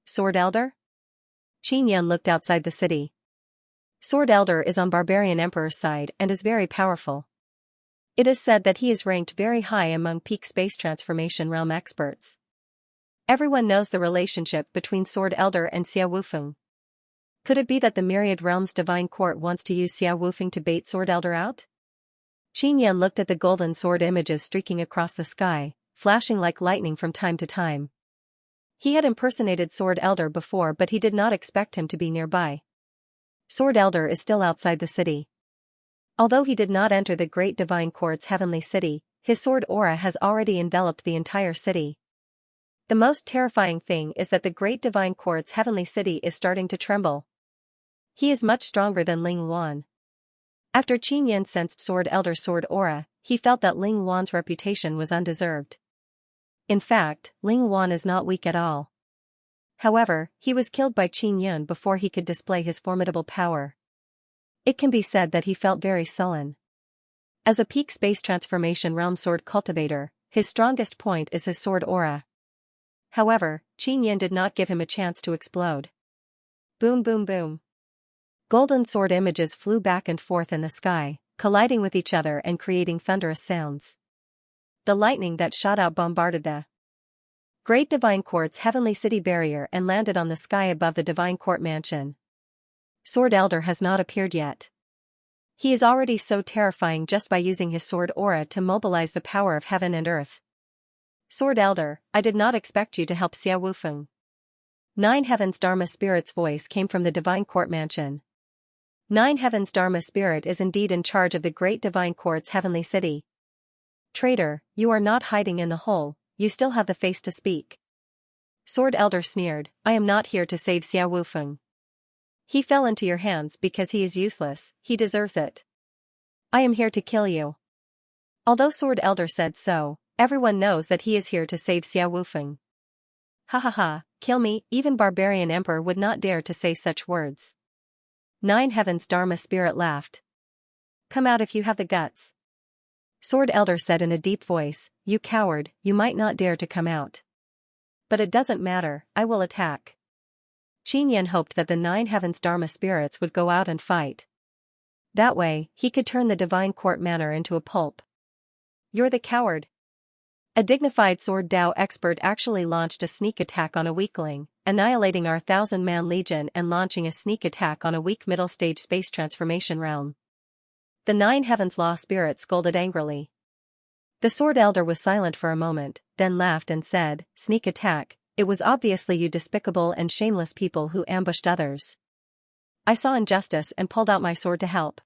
"Sword Elder?" Qin Yun looked outside the city. Sword Elder is on Barbarian Emperor's side and is very powerful. It is said that he is ranked very high among peak space transformation realm experts. Everyone knows the relationship between Sword Elder and Xia Wufeng. Could it be that the Myriad Realms Divine Court wants to use Xia Wufeng to bait Sword Elder out? Qin Yun looked at the golden sword images streaking across the sky, flashing like lightning from time to time. He had impersonated Sword Elder before, but he did not expect him to be nearby. Sword Elder is still outside the city. Although he did not enter the Great Divine Court's heavenly city, his sword aura has already enveloped the entire city. The most terrifying thing is that the Great Divine Court's heavenly city is starting to tremble. He is much stronger than Ling Wan. After Qin Yun sensed Sword Elder's sword aura, he felt that Ling Wan's reputation was undeserved. In fact, Ling Wan is not weak at all. However, he was killed by Qin Yun before he could display his formidable power. It can be said that he felt very sullen. As a peak space transformation realm sword cultivator, his strongest point is his sword aura. However, Qin Yun did not give him a chance to explode. Boom boom boom. Golden sword images flew back and forth in the sky, colliding with each other and creating thunderous sounds. The lightning that shot out bombarded the Great Divine Court's heavenly city barrier and landed on the sky above the Divine Court mansion. Sword Elder has not appeared yet. He is already so terrifying just by using his sword aura to mobilize the power of heaven and earth. Sword Elder, I did not expect you to help Xia Wufeng. Nine Heavens Dharma Spirit's voice came from the Divine Court mansion. Nine Heavens Dharma Spirit is indeed in charge of the Great Divine Court's heavenly city. Traitor, you are not hiding in the hole, you still have the face to speak. Sword Elder sneered, I am not here to save Xia Wufeng. He fell into your hands because he is useless, he deserves it. I am here to kill you. Although Sword Elder said so, Everyone knows that he is here to save Xiao Wufeng. Ha ha ha, kill me, even barbarian emperor would not dare to say such words. Nine Heavens Dharma spirit laughed. Come out if you have the guts. Sword Elder said in a deep voice, you coward, you might not dare to come out. But it doesn't matter, I will attack. Qin Yan hoped that the Nine Heavens Dharma spirits would go out and fight. That way, he could turn the divine court manor into a pulp. You're the coward. A dignified sword Dao expert actually launched a sneak attack on a weakling, annihilating our 1,000-man legion and launching a sneak attack on a weak middle-stage space transformation realm. The Nine Heavens Law spirit scolded angrily. The Sword Elder was silent for a moment, then laughed and said, sneak attack, it was obviously you despicable and shameless people who ambushed others. I saw injustice and pulled out my sword to help.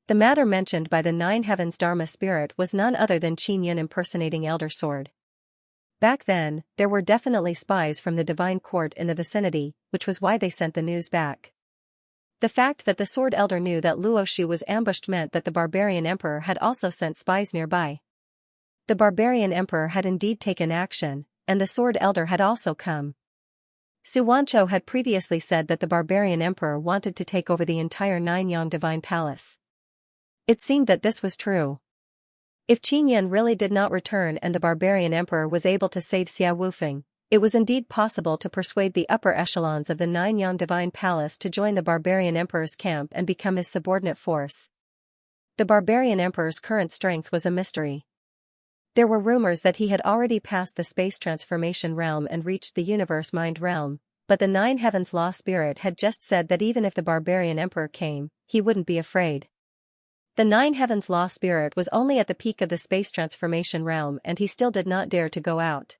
The matter mentioned by the Nine Heavens Dharma spirit was none other than Qin Yan impersonating Elder Sword. Back then, there were definitely spies from the divine court in the vicinity, which was why they sent the news back. The fact that the Sword Elder knew that Luoxu was ambushed meant that the Barbarian Emperor had also sent spies nearby. The Barbarian Emperor had indeed taken action, and the Sword Elder had also come. Su Wanchou had previously said that the Barbarian Emperor wanted to take over the entire Ninyang Divine Palace. It seemed that this was true. If Qin Yan really did not return and the Barbarian Emperor was able to save Xiao Wufeng, it was indeed possible to persuade the upper echelons of the Ninyang Divine Palace to join the Barbarian Emperor's camp and become his subordinate force. The Barbarian Emperor's current strength was a mystery. There were rumors that he had already passed the space transformation realm and reached the universe mind realm, but the Nine Heavens Law spirit had just said that even if the Barbarian Emperor came, he wouldn't be afraid. The Nine Heavens Law spirit was only at the peak of the space transformation realm and he still did not dare to go out.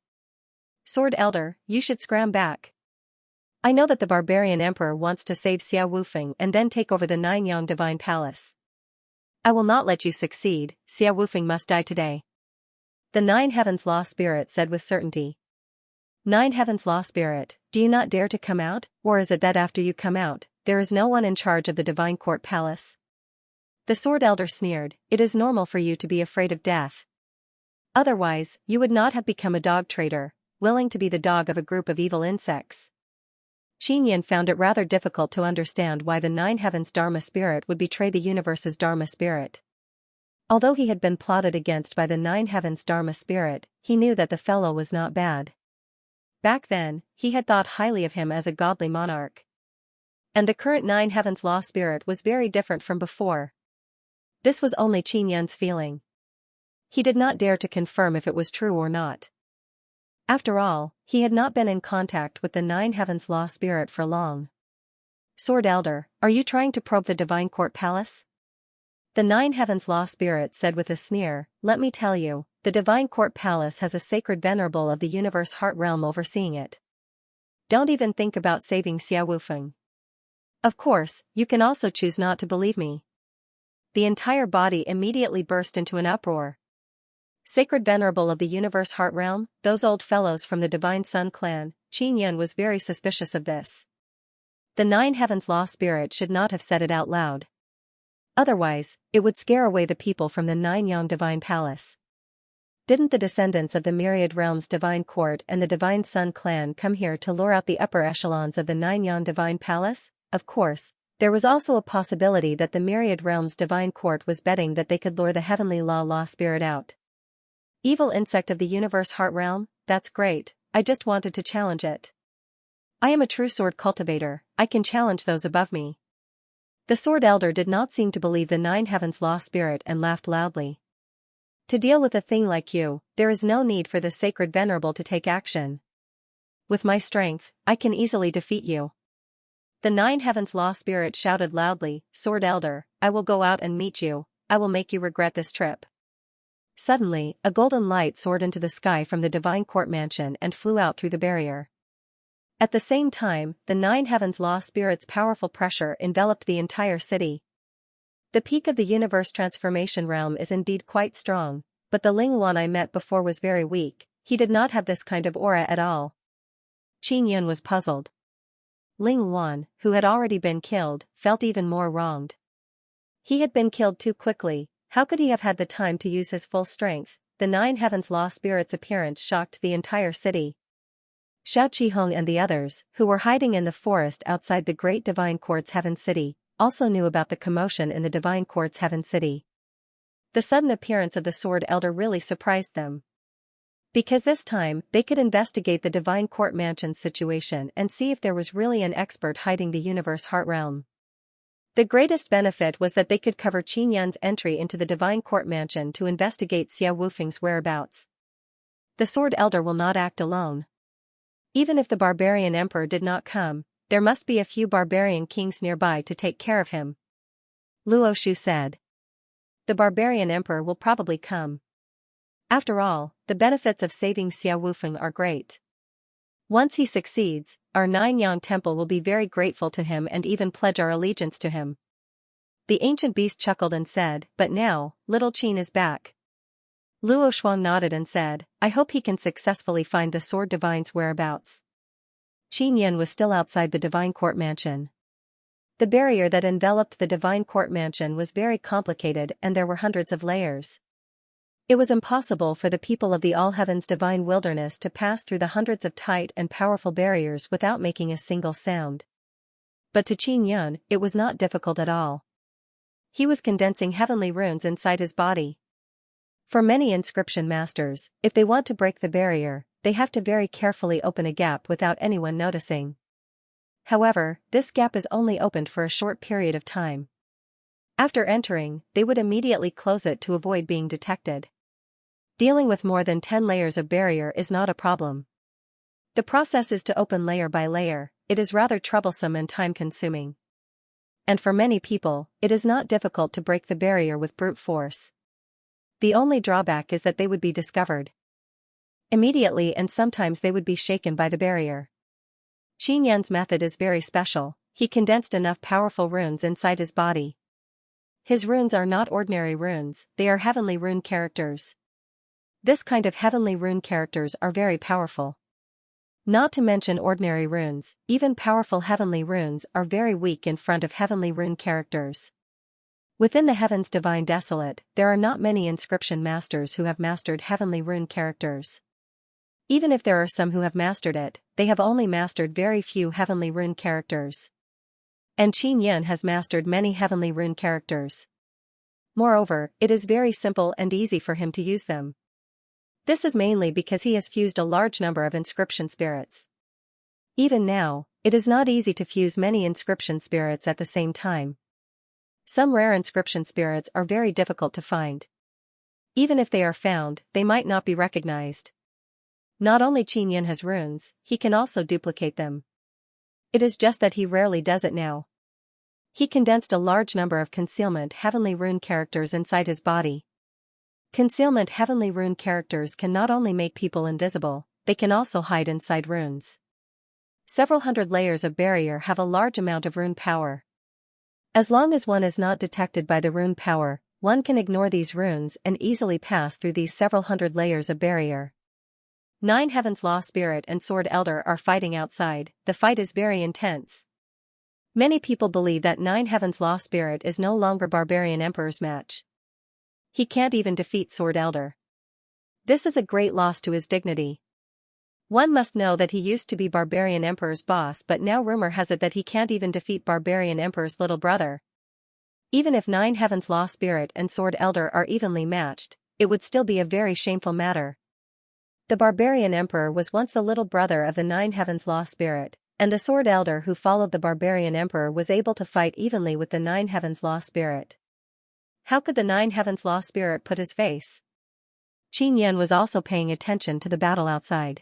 Sword Elder, you should scram back. I know that the Barbarian Emperor wants to save Xiao Wufeng and then take over the Ninyang Divine Palace. I will not let you succeed, Xiao Wufeng must die today. The Nine Heavens Law spirit said with certainty. Nine Heavens Law spirit, do you not dare to come out, or is it that after you come out, there is no one in charge of the Divine Court Palace? The Sword Elder sneered, it is normal for you to be afraid of death. Otherwise, you would not have become a dog trader, willing to be the dog of a group of evil insects. Qin Yan found it rather difficult to understand why the Nine Heavens Dharma spirit would betray the universe's Dharma spirit. Although he had been plotted against by the Nine Heavens Dharma spirit, he knew that the fellow was not bad. Back then, he had thought highly of him as a godly monarch. And the current Nine Heavens Law spirit was very different from before. This was only Qin Yan's feeling. He did not dare to confirm if it was true or not. After all, he had not been in contact with the Nine Heavens Law spirit for long. Sword Elder, are you trying to probe the Divine Court Palace? The Nine Heavens Law spirit said with a sneer, let me tell you, the Divine Court Palace has a sacred venerable of the universe heart realm overseeing it. Don't even think about saving Xiao Wufeng. Of course, you can also choose not to believe me. The entire body immediately burst into an uproar. Sacred Venerable of the Universe Heart Realm, those old fellows from the Divine Sun clan, Qin Yan was very suspicious of this. The Nine Heavens Law spirit should not have said it out loud. Otherwise, it would scare away the people from the Ninyang Divine Palace. Didn't the descendants of the Myriad Realms Divine Court and the Divine Sun clan come here to lure out the upper echelons of the Ninyang Divine Palace? Of course, there was also a possibility that the Myriad Realms Divine Court was betting that they could lure the Heavenly Law spirit out. Evil insect of the Universe Heart Realm, that's great, I just wanted to challenge it. I am a true sword cultivator, I can challenge those above me. The Sword Elder did not seem to believe the Nine Heavens Law spirit and laughed loudly. To deal with a thing like you, there is no need for the Sacred Venerable to take action. With my strength, I can easily defeat you. The Nine Heavens Law spirit shouted loudly, Sword Elder, I will go out and meet you, I will make you regret this trip. Suddenly, a golden light soared into the sky from the Divine Court Mansion and flew out through the barrier. At the same time, the Nine Heavens Law spirit's powerful pressure enveloped the entire city. The peak of the universe transformation realm is indeed quite strong, but the Ling Wan I met before was very weak, he did not have this kind of aura at all. Qin Yan was puzzled. Ling Wan, who had already been killed, felt even more wronged. He had been killed too quickly. How could he have had the time to use his full strength, the 9 heavens law spirit's appearance shocked the entire city. Xiao Qihong and the others, who were hiding in the forest outside the great divine quartz heaven city, also knew about the commotion in the divine quartz heaven city. The sudden appearance of the sword elder really surprised them. Because this time, they could investigate the divine court mansion's situation and see if there was really an expert hiding the universe heart realm. The greatest benefit was that they could cover Qin Yan's entry into the divine court mansion to investigate Xia Wufeng's whereabouts. The sword elder will not act alone. Even if the barbarian emperor did not come, there must be a few barbarian kings nearby to take care of him. Luo Shu said. The barbarian emperor will probably come. After all, the benefits of saving Xia Wufeng are great. Once he succeeds, our 9 Yang temple will be very grateful to him and even pledge our allegiance to him. The ancient beast chuckled and said, but now, little Qin is back. Luo Shuang nodded and said, I hope he can successfully find the sword divine's whereabouts. Qin Yan was still outside the divine court mansion. The barrier that enveloped the divine court mansion was very complicated and there were hundreds of layers. It was impossible for the people of the All Heavens divine wilderness to pass through the hundreds of tight and powerful barriers without making a single sound. But to Qin Yan, it was not difficult at all. He was condensing heavenly runes inside his body. For many inscription masters, if they want to break the barrier, they have to very carefully open a gap without anyone noticing. However, this gap is only opened for a short period of time. After entering, they would immediately close it to avoid being detected. Dealing with more than 10 layers of barrier is not a problem. The process is to open layer by layer. It is rather troublesome and time-consuming. And for many people, it is not difficult to break the barrier with brute force. The only drawback is that they would be discovered immediately and sometimes they would be shaken by the barrier. Qin Yan's method is very special. He condensed enough powerful runes inside his body. His runes are not ordinary runes, they are heavenly rune characters. This kind of heavenly rune characters are very powerful. Not to mention ordinary runes, even powerful heavenly runes are very weak in front of heavenly rune characters. Within the heavens divine desolate, there are not many inscription masters who have mastered heavenly rune characters. Even if there are some who have mastered it, they have only mastered very few heavenly rune characters. And Qin Yan has mastered many heavenly rune characters. Moreover, it is very simple and easy for him to use them. This is mainly because he has fused a large number of inscription spirits. Even now, it is not easy to fuse many inscription spirits at the same time. Some rare inscription spirits are very difficult to find. Even if they are found, they might not be recognized. Not only Qin Yan has runes, he can also duplicate them. It is just that he rarely does it now. He condensed a large number of concealment heavenly rune characters inside his body. Concealment heavenly rune characters can not only make people invisible, they can also hide inside runes. Several hundred layers of barrier have a large amount of rune power. As long as one is not detected by the rune power, one can ignore these runes and easily pass through these several hundred layers of barrier. 9 Heavens Law Spirit and Sword Elder are fighting outside. The fight is very intense. Many people believe that 9 Heavens Law Spirit is no longer Barbarian Emperor's match. He can't even defeat Sword Elder. This is a great loss to his dignity. One must know that he used to be Barbarian Emperor's boss, but now rumor has it that he can't even defeat Barbarian Emperor's little brother. Even if 9 Heavens Law Spirit and Sword Elder are evenly matched, it would still be a very shameful matter. The Barbarian Emperor was once the little brother of the 9 Heavens Law Spirit, and the Sword Elder who followed the Barbarian Emperor was able to fight evenly with the 9 Heavens Law Spirit. How could the 9 Heavens Law Spirit put his face? Qin Yan was also paying attention to the battle outside.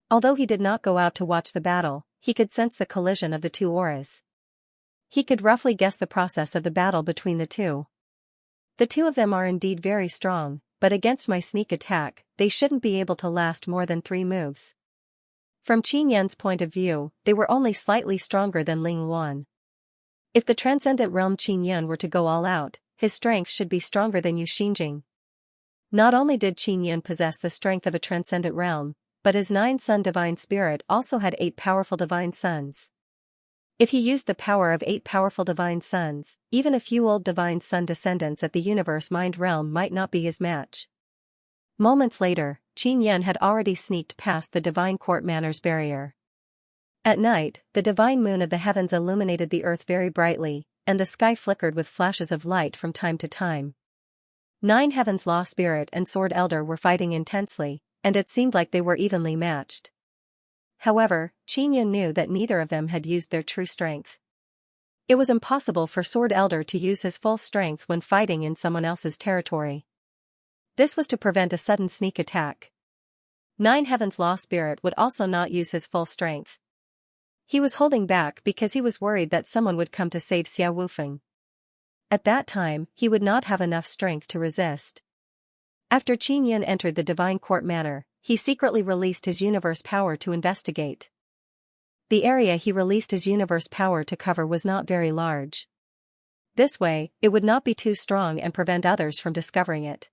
Although he did not go out to watch the battle, he could sense the collision of the two auras. He could roughly guess the process of the battle between the two. The two of them are indeed very strong, but against my sneak attack, they shouldn't be able to last more than 3 moves. From Qin Yan's point of view, they were only slightly stronger than Ling Wan. If the transcendent realm Qin Yan were to go all out, his strength should be stronger than Yu Xinjing. Not only did Qin Yan possess the strength of a transcendent realm, but his 9-son divine spirit also had 8 powerful divine sons. If he used the power of 8 powerful divine sons, even a few old divine son descendants at the universe mind realm might not be his match. Moments later, Qin Yan had already sneaked past the divine court manor's barrier. At night, the divine moon of the heavens illuminated the earth very brightly, and the sky flickered with flashes of light from time to time. 9 Heaven's Law Spirit and Sword Elder were fighting intensely, and it seemed like they were evenly matched. However, Qin Yan knew that neither of them had used their true strength. It was impossible for Sword Elder to use his full strength when fighting in someone else's territory. This was to prevent a sudden sneak attack. 9 Heaven's Law Spirit would also not use his full strength. He was holding back because he was worried that someone would come to save Xia Wufeng. At that time, he would not have enough strength to resist. After Qin Yan entered the Divine Court Manor, he secretly released his universe power to investigate. The area he released his universe power to cover was not very large. This way, it would not be too strong and prevent others from discovering it.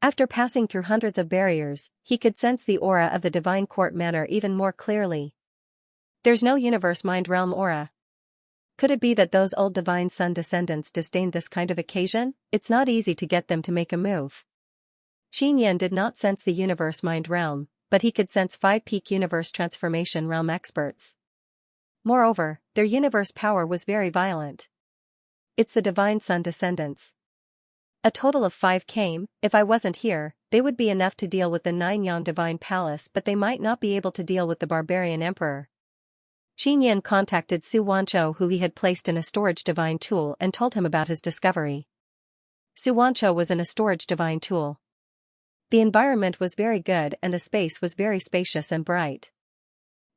After passing through hundreds of barriers, he could sense the aura of the Divine Court Manor even more clearly. There's no universe mind realm aura. Could it be that those old divine sun descendants disdained this kind of occasion? It's not easy to get them to make a move. Qin Yan did not sense the universe mind realm, but he could sense 5 peak universe transformation realm experts. Moreover, their universe power was very violent. It's the divine sun descendants. A total of 5 came. If I wasn't here, they would be enough to deal with the 9 Yang Divine Palace, but they might not be able to deal with the barbarian emperor. Qin Yan contacted Su Wanchou, who he had placed in a storage divine tool, and told him about his discovery. Su Wanchou was in a storage divine tool. The environment was very good and the space was very spacious and bright.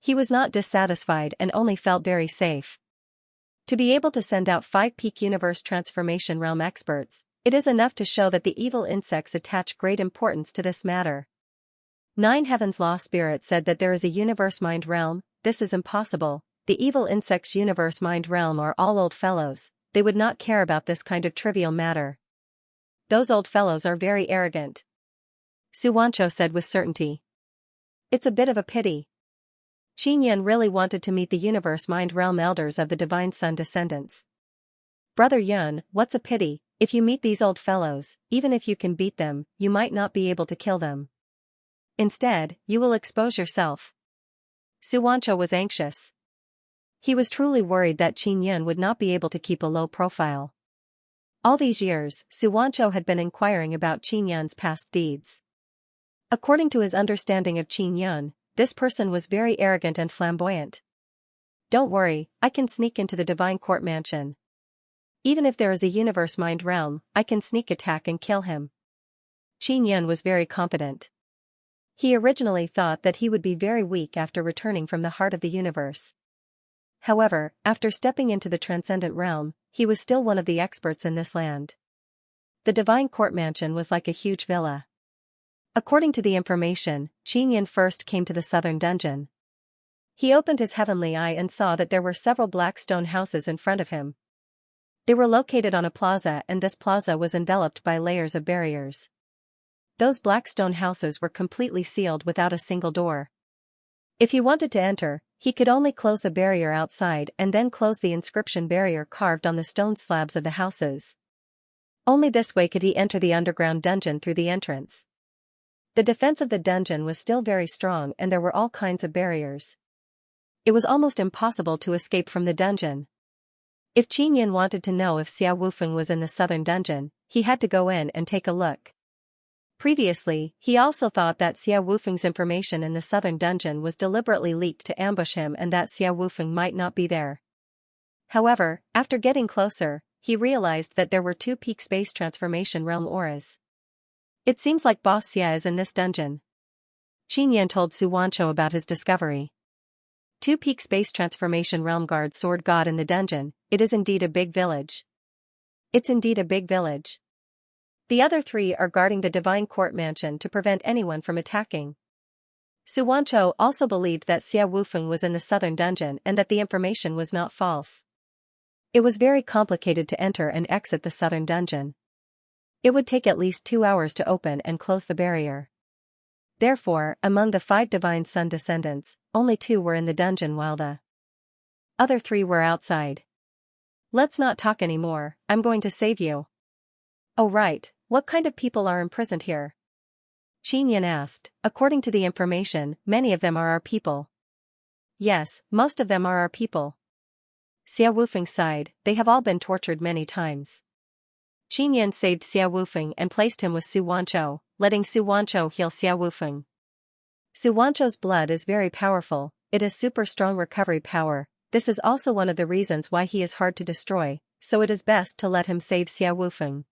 He was not dissatisfied and only felt very safe. To be able to send out 5 peak universe transformation realm experts, it is enough to show that the evil insects attach great importance to this matter. 9 Heaven's Law Spirit said that there is a universe mind realm. This is impossible. The evil insects' universe mind realm are all old fellows. They would not care about this kind of trivial matter. Those old fellows are very arrogant. Su Wanchou said with certainty. It's a bit of a pity. Qin Yan really wanted to meet the universe mind realm elders of the divine sun descendants. Brother Yun, what's a pity? If you meet these old fellows, even if you can beat them, you might not be able to kill them. Instead, you will expose yourself. Su Wanchou was anxious. He was truly worried that Qin Yan would not be able to keep a low profile. All these years, Su Wanchou had been inquiring about Qin Yan's past deeds. According to his understanding of Qin Yan, this person was very arrogant and flamboyant. Don't worry, I can sneak into the Divine Court Mansion. Even if there is a universe mind realm, I can sneak attack and kill him. Qin Yan was very confident. He originally thought that he would be very weak after returning from the heart of the universe. However, after stepping into the transcendent realm, he was still one of the experts in this land. The Divine Court Mansion was like a huge villa. According to the information, Qin Yan first came to the southern dungeon. He opened his heavenly eye and saw that there were several black stone houses in front of him. They were located on a plaza, and this plaza was enveloped by layers of barriers. Those black stone houses were completely sealed without a single door. If he wanted to enter, he could only close the barrier outside and then close the inscription barrier carved on the stone slabs of the houses. Only this way could he enter the underground dungeon through the entrance. The defense of the dungeon was still very strong and there were all kinds of barriers. It was almost impossible to escape from the dungeon. If Qin Yan wanted to know if Xia Wufeng was in the southern dungeon, he had to go in and take a look. Previously, he also thought that Xia Wufeng's information in the southern dungeon was deliberately leaked to ambush him and that Xia Wufeng might not be there. However, after getting closer, he realized that there were 2 peak space transformation realm auras. It seems like Boss Xia is in this dungeon. Qin Yan told Su Wanchou about his discovery. 2 peak space transformation realm guard sword god in the dungeon. It is indeed a big village. It's indeed a big village. The other 3 are guarding the Divine Court Mansion to prevent anyone from attacking. Su Wanchou also believed that Xia Wufeng was in the southern dungeon and that the information was not false. It was very complicated to enter and exit the southern dungeon. It would take at least 2 hours to open and close the barrier. Therefore, among the 5 divine sun descendants, only 2 were in the dungeon while the other 3 were outside. Let's not talk anymore, I'm going to save you. Oh right, what kind of people are imprisoned here? Qin Yan asked. According to the information, many of them are our people. Yes, most of them are our people. Xia Wufeng sighed. They have all been tortured many times. Qin Yan saved Xia Wufeng and placed him with Su Wanzhou, letting Su Wanzhou heal Xia Wufeng. Su Wanzhou's blood is very powerful, it has super strong recovery power. This is also one of the reasons why he is hard to destroy, so it is best to let him save Xia Wufeng.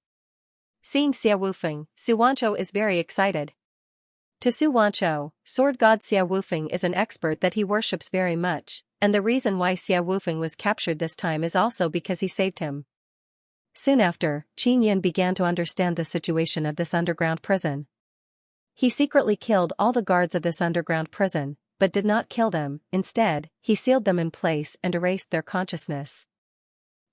Seeing Xia Wufeng, Su Wanzhou is very excited. To Su Wanzhou, sword god Xia Wufeng is an expert that he worships very much, and the reason why Xia Wufeng was captured this time is also because he saved him. Soon after, Qin Yan began to understand the situation of this underground prison. He secretly killed all the guards of this underground prison, but did not kill them. Instead, he sealed them in place and erased their consciousness.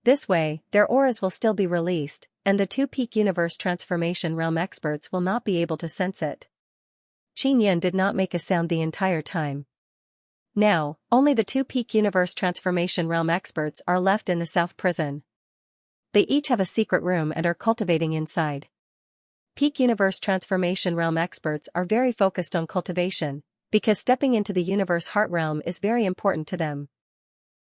This way, their auras will still be released, and the two peak universe transformation realm experts will not be able to sense it. Qin Yan did not make a sound the entire time. Now, only the two peak universe transformation realm experts are left in the south prison. They each have a secret room and are cultivating inside. Peak universe transformation realm experts are very focused on cultivation, because stepping into the universe heart realm is very important to them.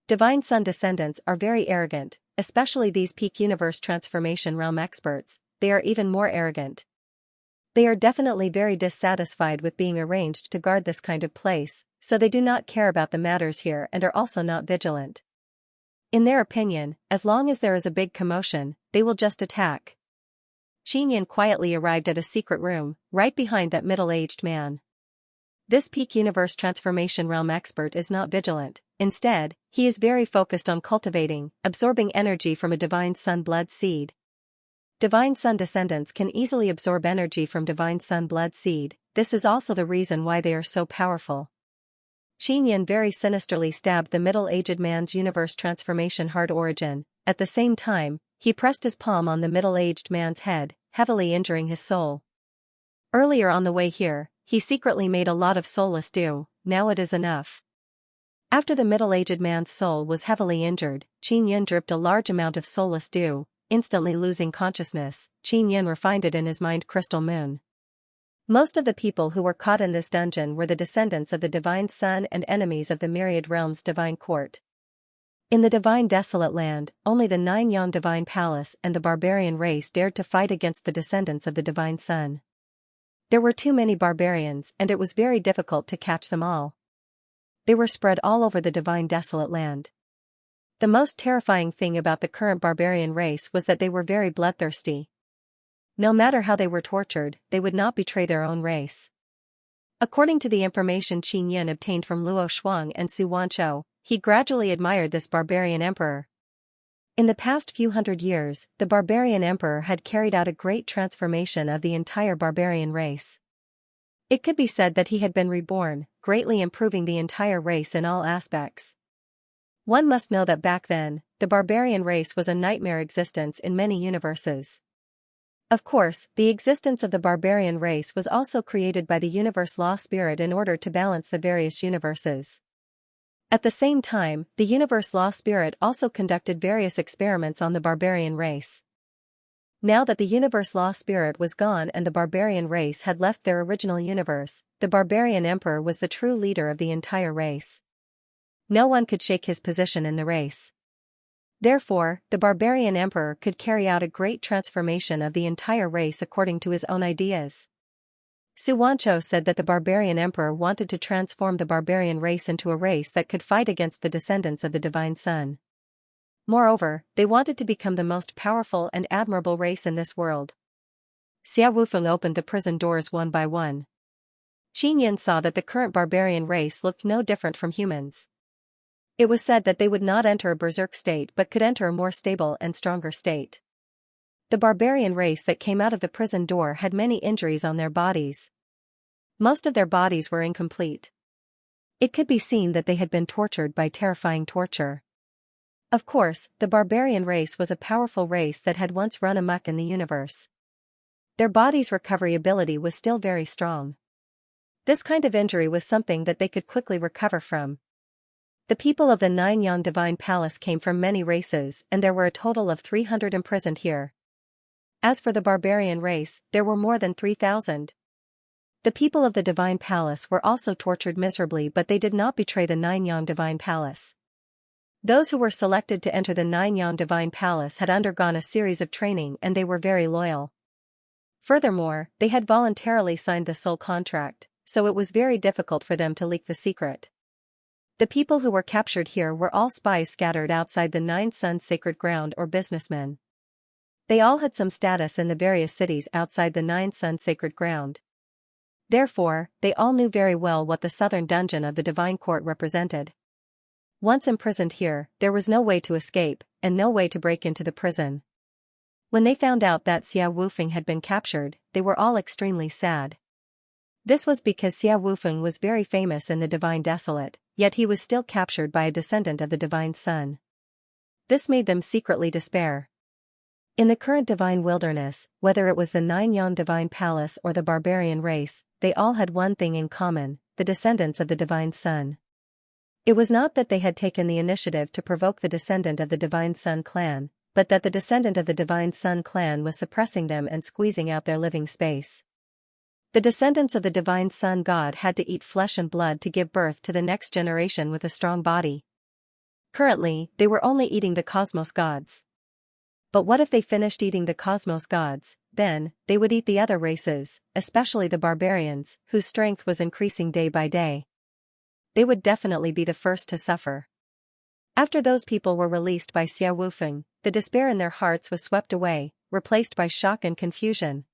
Divine Sun descendants are very arrogant, especially these peak universe transformation realm experts. They are even more arrogant. They are definitely very dissatisfied with being arranged to guard this kind of place, so they do not care about the matters here and are also not vigilant. In their opinion, as long as there is a big commotion, they will just attack. Qin Yan quietly arrived at a secret room, right behind that middle-aged man. This peak universe transformation realm expert is not vigilant. Instead, he is very focused on cultivating, absorbing energy from a divine sun blood seed. Divine Sun descendants can easily absorb energy from Divine Sun blood seed. This is also the reason why they are so powerful. Qin Yan very sinisterly stabbed the middle-aged man's universe transformation heart origin. At the same time, he pressed his palm on the middle-aged man's head, heavily injuring his soul. Earlier on the way here, he secretly made a lot of soulless dew. Now it is enough. After the middle-aged man's soul was heavily injured, Qin Yan dripped a large amount of soulless dew. Instantly losing consciousness, Qin Yan refined it in his mind crystal moon. Most of the people who were caught in this dungeon were the descendants of the Divine Sun and enemies of the myriad realms divine court. In the divine desolate land, only the 9-Yang divine palace and the barbarian race dared to fight against the descendants of the Divine Sun. There were too many barbarians and it was very difficult to catch them all. They were spread all over the divine desolate land. The most terrifying thing about the current barbarian race was that they were very bloodthirsty. No matter how they were tortured, they would not betray their own race. According to the information Qin Yan obtained from Luo Shuang and Su Wanzhou, he gradually admired this barbarian emperor. In the past few hundred years, the barbarian emperor had carried out a great transformation of the entire barbarian race. It could be said that he had been reborn, greatly improving the entire race in all aspects. One must know that back then, the barbarian race was a nightmare existence in many universes. Of course, the existence of the barbarian race was also created by the universe law spirit in order to balance the various universes. At the same time, the universe law spirit also conducted various experiments on the barbarian race. Now that the universe law spirit was gone and the barbarian race had left their original universe, the barbarian emperor was the true leader of the entire race. No one could shake his position in the race. Therefore, the barbarian emperor could carry out a great transformation of the entire race according to his own ideas. Su Wanzhou said that the barbarian emperor wanted to transform the barbarian race into a race that could fight against the descendants of the Divine Sun. Moreover, they wanted to become the most powerful and admirable race in this world. Xia Wufeng opened the prison doors one by one. Qin Yan saw that the current barbarian race looked no different from humans. It was said that they would not enter a berserk state but could enter a more stable and stronger state. The barbarian race that came out of the prison door had many injuries on their bodies. Most of their bodies were incomplete. It could be seen that they had been tortured by terrifying torture. Of course, the barbarian race was a powerful race that had once run amok in the universe. Their body's recovery ability was still very strong. This kind of injury was something that they could quickly recover from. The people of the 9-Yang Divine Palace came from many races and there were a total of 300 imprisoned here. As for the barbarian race, there were more than 3,000. The people of the divine palace were also tortured miserably, but they did not betray the Nine-Yang divine palace. Those who were selected to enter the Nine-Yang divine palace had undergone a series of training and they were very loyal. Furthermore, they had voluntarily signed the soul contract, so it was very difficult for them to leak the secret. The people who were captured here were all spies scattered outside the Nine Suns sacred ground or businessmen. They all had some status in the various cities outside the Nine Suns sacred ground. Therefore, they all knew very well what the southern dungeon of the divine court represented. Once imprisoned here, there was no way to escape, and no way to break into the prison. When they found out that Xia Wufeng had been captured, they were all extremely sad. This was because Xia Wufeng was very famous in the Divine Desolate, yet he was still captured by a descendant of the Divine Sun. This made them secretly despair. In the current divine wilderness, whether it was the Nine-Yang divine palace or the barbarian race, they all had one thing in common: the descendants of the Divine Sun. It was not that they had taken the initiative to provoke the descendant of the Divine Sun clan, but that the descendant of the Divine Sun clan was suppressing them and squeezing out their living space. The descendants of the Divine Sun God had to eat flesh and blood to give birth to the next generation with a strong body. Currently, they were only eating the cosmos gods. But what if they finished eating the cosmos gods? Then, they would eat the other races, especially the barbarians, whose strength was increasing day by day. They would definitely be the first to suffer. After those people were released by Xia Wufeng, the despair in their hearts was swept away, replaced by shock and confusion.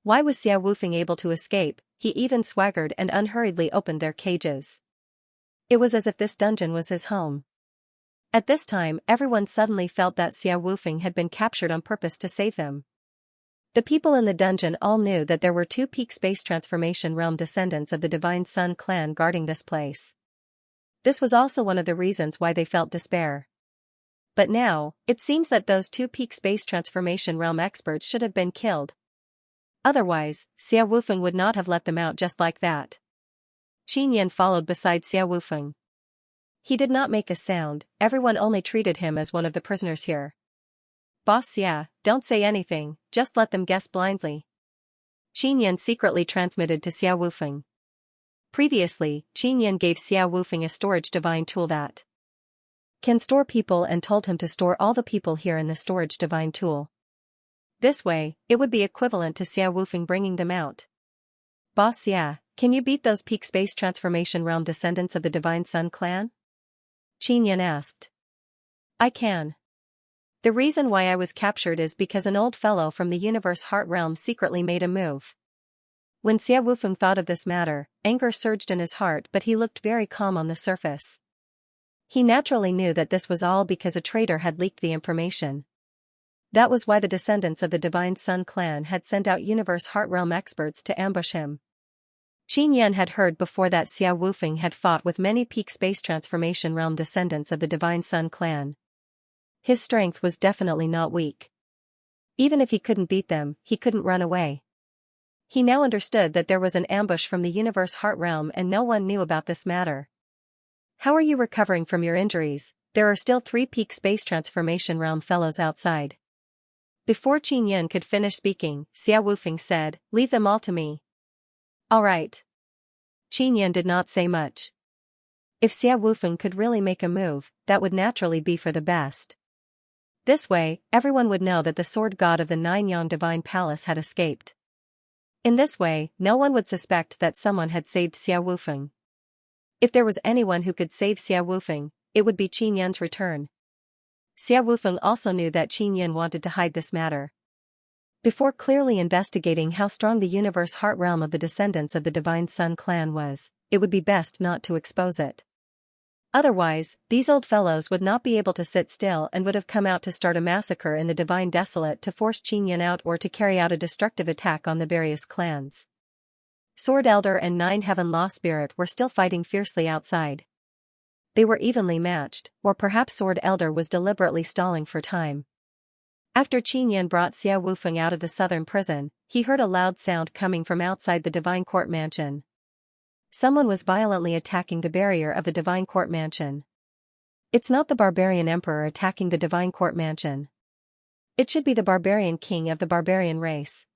Why was Xia Wufeng able to escape? He even swaggered and unhurriedly opened their cages. It was as if this dungeon was his home. At this time, everyone suddenly felt that Xia Wufeng had been captured on purpose to save them. The people in the dungeon all knew that there were two peak space transformation realm descendants of the Divine Sun clan guarding this place. This was also one of the reasons why they felt despair. But now, it seems that those two peak space transformation realm experts should have been killed. Otherwise, Xia Wufeng would not have let them out just like that. Qin Yan followed beside Xia Wufeng. He did not make a sound, everyone only treated him as one of the prisoners here. Boss Xia, don't say anything, just let them guess blindly. Qin Yan secretly transmitted to Xia Wufeng. Previously, Qin Yan gave Xia Wufeng a storage divine tool that can store people and told him to store all the people here in the storage divine tool. This way, it would be equivalent to Xia Wufeng bringing them out. Boss Xia, can you beat those peak space transformation realm descendants of the Divine Sun clan? Qin Yan asked. I can. The reason why I was captured is because an old fellow from the Universe Heart Realm secretly made a move. When Xia Wufeng thought of this matter, anger surged in his heart, but he looked very calm on the surface. He naturally knew that this was all because a traitor had leaked the information. That was why the descendants of the Divine Sun clan had sent out Universe Heart Realm experts to ambush him. Qin Yan had heard before that Xia Wufeng had fought with many peak space transformation realm descendants of the Divine Sun clan. His strength was definitely not weak. Even if he couldn't beat them, he couldn't run away. He now understood that there was an ambush from the Universe Heart Realm and no one knew about this matter. How are you recovering from your injuries? There are still 3 peak space transformation realm fellows outside. Before Qin Yan could finish speaking, Xia Wufeng said, leave them all to me. All right. Qin Yan did not say much. If Xia Wufeng could really make a move, that would naturally be for the best. This way, everyone would know that the sword god of the Nine-Yang divine palace had escaped. In this way, no one would suspect that someone had saved Xia Wufeng. If there was anyone who could save Xia Wufeng, it would be Qin Yan's return. Xia Wufeng also knew that Qin Yan wanted to hide this matter. Before clearly investigating how strong the Universe Heart Realm of the descendants of the Divine Sun clan was, it would be best not to expose it. Otherwise, these old fellows would not be able to sit still and would have come out to start a massacre in the Divine Desolate to force Qin Yan out or to carry out a destructive attack on the various clans. Sword Elder and 9 Heaven Law Spirit were still fighting fiercely outside. They were evenly matched, or perhaps Sword Elder was deliberately stalling for time. After Qin Yan brought Xia Wufeng out of the southern prison, he heard a loud sound coming from outside the Divine Court Mansion. Someone was violently attacking the barrier of the Divine Court Mansion. It's not the Barbarian Emperor attacking the Divine Court Mansion. It should be the Barbarian King of the Barbarian race.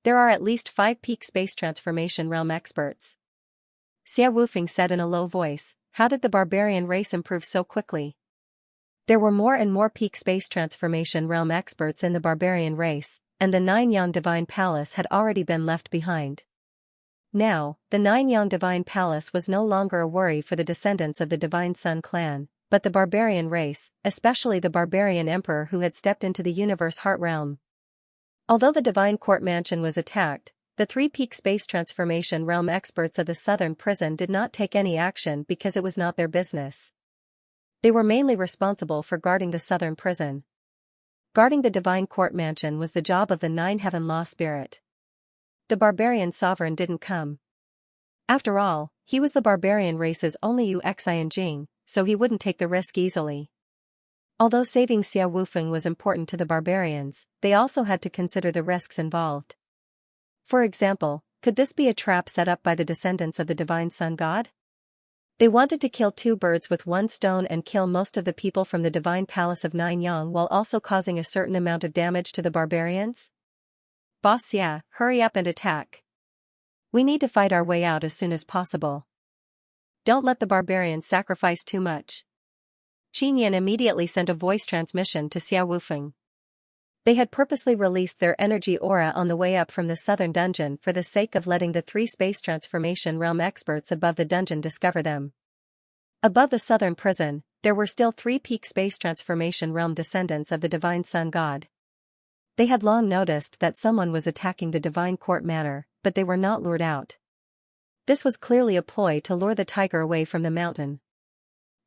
There are at least 5 peak space transformation realm experts. Xia Wufeng said in a low voice, how did the barbarian race improve so quickly? There were more and more peak space transformation realm experts in the barbarian race, and the Nine-Yang Divine Palace had already been left behind. Now, the Nine-Yang Divine Palace was no longer a worry for the descendants of the Divine Sun clan, but the barbarian race, especially the barbarian emperor who had stepped into the universe heart realm. Although the Divine Court Mansion was attacked, the 3 peak space transformation realm experts of the southern prison did not take any action because it was not their business. They were mainly responsible for guarding the southern prison. Guarding the Divine Court Mansion was the job of the Nine Heaven Law Spirit. The barbarian sovereign didn't come. After all, he was the barbarian race's only Xianxia, so he wouldn't take the risk easily. Although saving Xia Wufeng was important to the barbarians, they also had to consider the risks involved. For example, could this be a trap set up by the descendants of the Divine Sun God? They wanted to kill 2 birds with 1 stone and kill most of the people from the Divine Palace of Nine-Yang while also causing a certain amount of damage to the barbarians? Boss Xia, hurry up and attack. We need to fight our way out as soon as possible. Don't let the barbarians sacrifice too much. Qin Yan immediately sent a voice transmission to Xia Wufeng. They had purposely released their energy aura on the way up from the southern dungeon for the sake of letting the 3 space transformation realm experts above the dungeon discover them. Above the southern prison, there were still 3 peak space transformation realm descendants of the Divine Sun God. They had long noticed that someone was attacking the Divine Court Manor, but they were not lured out. This was clearly a ploy to lure the tiger away from the mountain.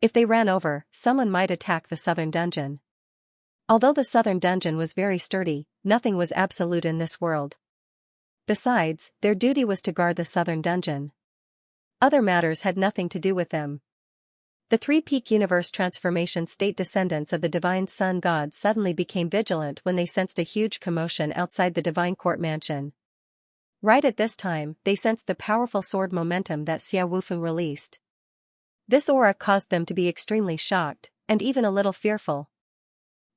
If they ran over, someone might attack the southern dungeon. Although the southern dungeon was very sturdy, nothing was absolute in this world. Besides, their duty was to guard the southern dungeon. Other matters had nothing to do with them. The 3 peak universe transformation state descendants of the Divine Sun God suddenly became vigilant when they sensed a huge commotion outside the Divine Court Mansion. Right at this time, they sensed the powerful sword momentum that Xia Wufeng released. This aura caused them to be extremely shocked, and even a little fearful.